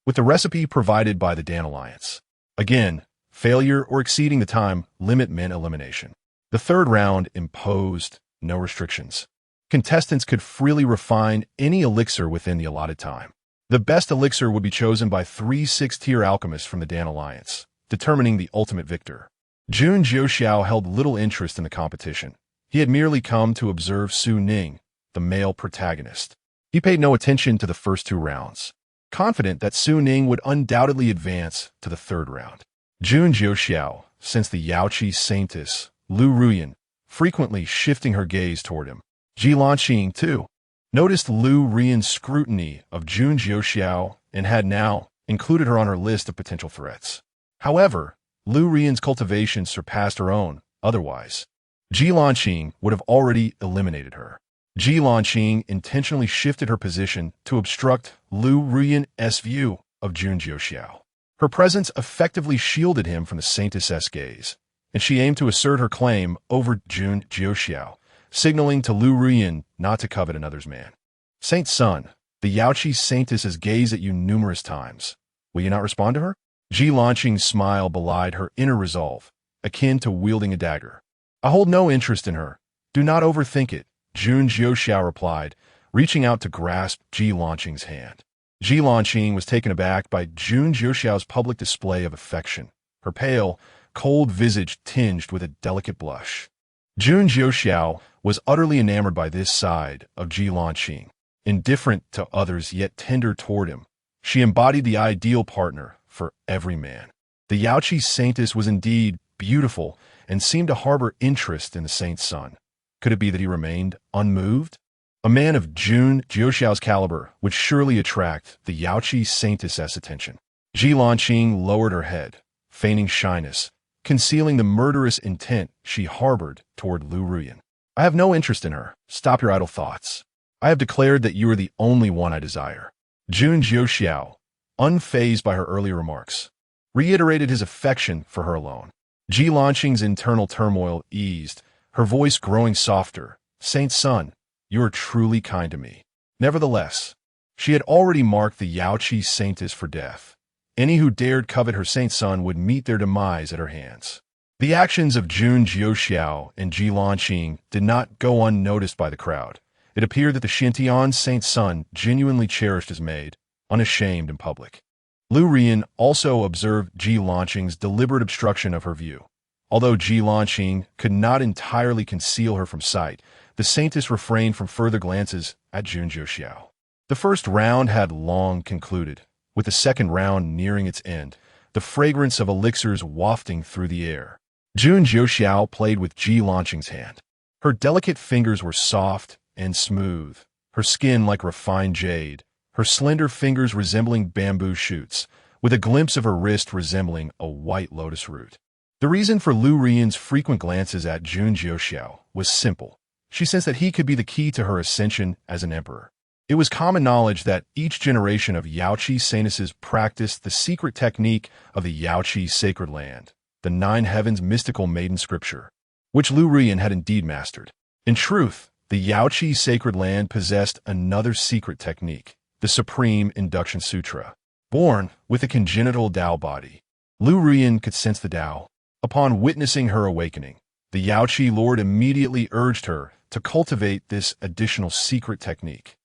A: with the recipe provided by the Dan Alliance. Again, failure or exceeding the time limit meant elimination. The third round imposed no restrictions. Contestants could freely refine any elixir within the allotted time. The best elixir would be chosen by 3 6th-tier alchemists from the Dan Alliance, determining the ultimate victor. Jun Jiuxiao held little interest in the competition. He had merely come to observe Su Ning, the male protagonist. He paid no attention to the first 2 rounds, confident that Su Ning would undoubtedly advance to the 3rd round. Jun Jiuxiao sensed the Yaoqi saintess, Lu Ruyan, frequently shifting her gaze toward him. Ji Lanqing, too, noticed Lu Ruyan's scrutiny of Jun Jiuxiao and had now included her on her list of potential threats. However, Lu Ruyan's cultivation surpassed her own. Otherwise, Ji Lanqing would have already eliminated her. Ji Lanqing intentionally shifted her position to obstruct Lu Ruyan's view of Jun Jiuxiao. Her presence effectively shielded him from the saintess's gaze, and she aimed to assert her claim over Jun Jiuxiao, signaling to Lu Ruyan not to covet another's man. Saint Sun, the Yaoqi saintess has gazed at you numerous times. Will you not respond to her? Ji Lanqing's smile belied her inner resolve, akin to wielding a dagger. I hold no interest in her. Do not overthink it, Jun Jiuxiao replied, reaching out to grasp Ji Lanqing's hand. Ji Lanqing was taken aback by Jun Jiuxiao's public display of affection, her pale, cold visage tinged with a delicate blush. Jun Jiuxiao was utterly enamored by this side of Ji Lanqing. Indifferent to others yet tender toward him, she embodied the ideal partner for every man. The Yaoqi saintess was indeed beautiful and seemed to harbor interest in the saint's son. Could it be that he remained unmoved? A man of Jun Jiuxiao's caliber would surely attract the Yaoqi saintess's attention. Ji Lanqing lowered her head, feigning shyness, concealing the murderous intent she harbored toward Lu Ruyan. I have no interest in her. Stop your idle thoughts. I have declared that you are the only one I desire. Jun Jiuxiao, unfazed by her earlier remarks, reiterated his affection for her alone. Ji Lanqing's internal turmoil eased, her voice growing softer. Saint Sun, you are truly kind to me. Nevertheless, she had already marked the Yaoqi saintess for death. Any who dared covet her Saint Sun would meet their demise at her hands. The actions of Jun Jiuxiao and Ji Lanqing did not go unnoticed by the crowd. It appeared that the Xintian Saint Sun genuinely cherished his maid, unashamed in public. Lu Rian also observed Ji Lanqing's deliberate obstruction of her view. Although Ji Lanqing could not entirely conceal her from sight, the saintess refrained from further glances at Jun Jiuxiao. The first round had long concluded, with the second round nearing its end, the fragrance of elixirs wafting through the air. Jun Jiuxiao played with Ji Lanqing's hand. Her delicate fingers were soft and smooth, her skin like refined jade, her slender fingers resembling bamboo shoots, with a glimpse of her wrist resembling a white lotus root. The reason for Lu Rian's frequent glances at Jun Jiuxiao was simple. She sensed that he could be the key to her ascension as an emperor. It was common knowledge that each generation of Yaoqi saintesses practiced the secret technique of the Yaoqi sacred land, the Nine Heavens mystical maiden scripture, which Lu Rian had indeed mastered. In truth, the Yaoqi sacred land possessed another secret technique, the Supreme Induction Sutra. Born with a congenital Tao body, Lu Rian could sense the Tao. Upon witnessing her awakening, the Yaoqi Lord immediately urged her to cultivate this additional secret technique,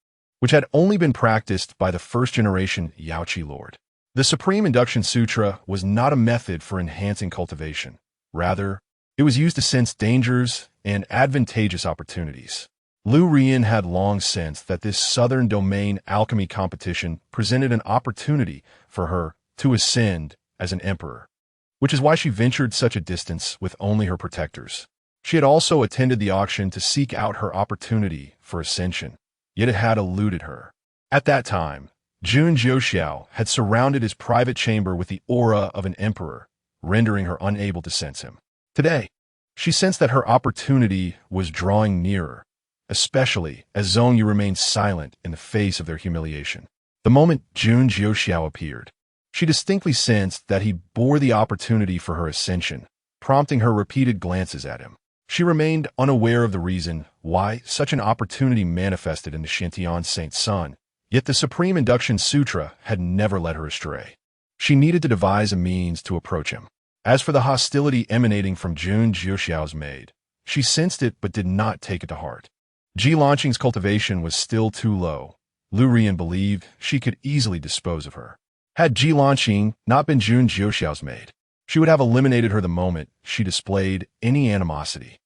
A: which had only been practiced by the first-generation Yaoqi Lord. The Supreme Induction Sutra was not a method for enhancing cultivation. Rather, it was used to sense dangers and advantageous opportunities. Lu Rian had long sensed that this southern domain alchemy competition presented an opportunity for her to ascend as an emperor, which is why she ventured such a distance with only her protectors. She had also attended the auction to seek out her opportunity for ascension, yet it had eluded her. At that time, Jun Jiuxiao had surrounded his private chamber with the aura of an emperor, rendering her unable to sense him. Today, she sensed that her opportunity was drawing nearer, especially as Zhongyu remained silent in the face of their humiliation. The moment Jun Jiuxiao appeared, she distinctly sensed that he bore the opportunity for her ascension, prompting her repeated glances at him. She remained unaware of the reason why such an opportunity manifested in the Xintian Saint Sun, yet the Supreme Induction Sutra had never led her astray. She needed to devise a means to approach him. As for the hostility emanating from Jun Jiuxiao's maid, she sensed it but did not take it to heart. Ji Lanqing's cultivation was still too low. Lu Rian believed she could easily dispose of her. Had Ji Lanqing not been Jun Jiuxiao's maid, she would have eliminated her the moment she displayed any animosity.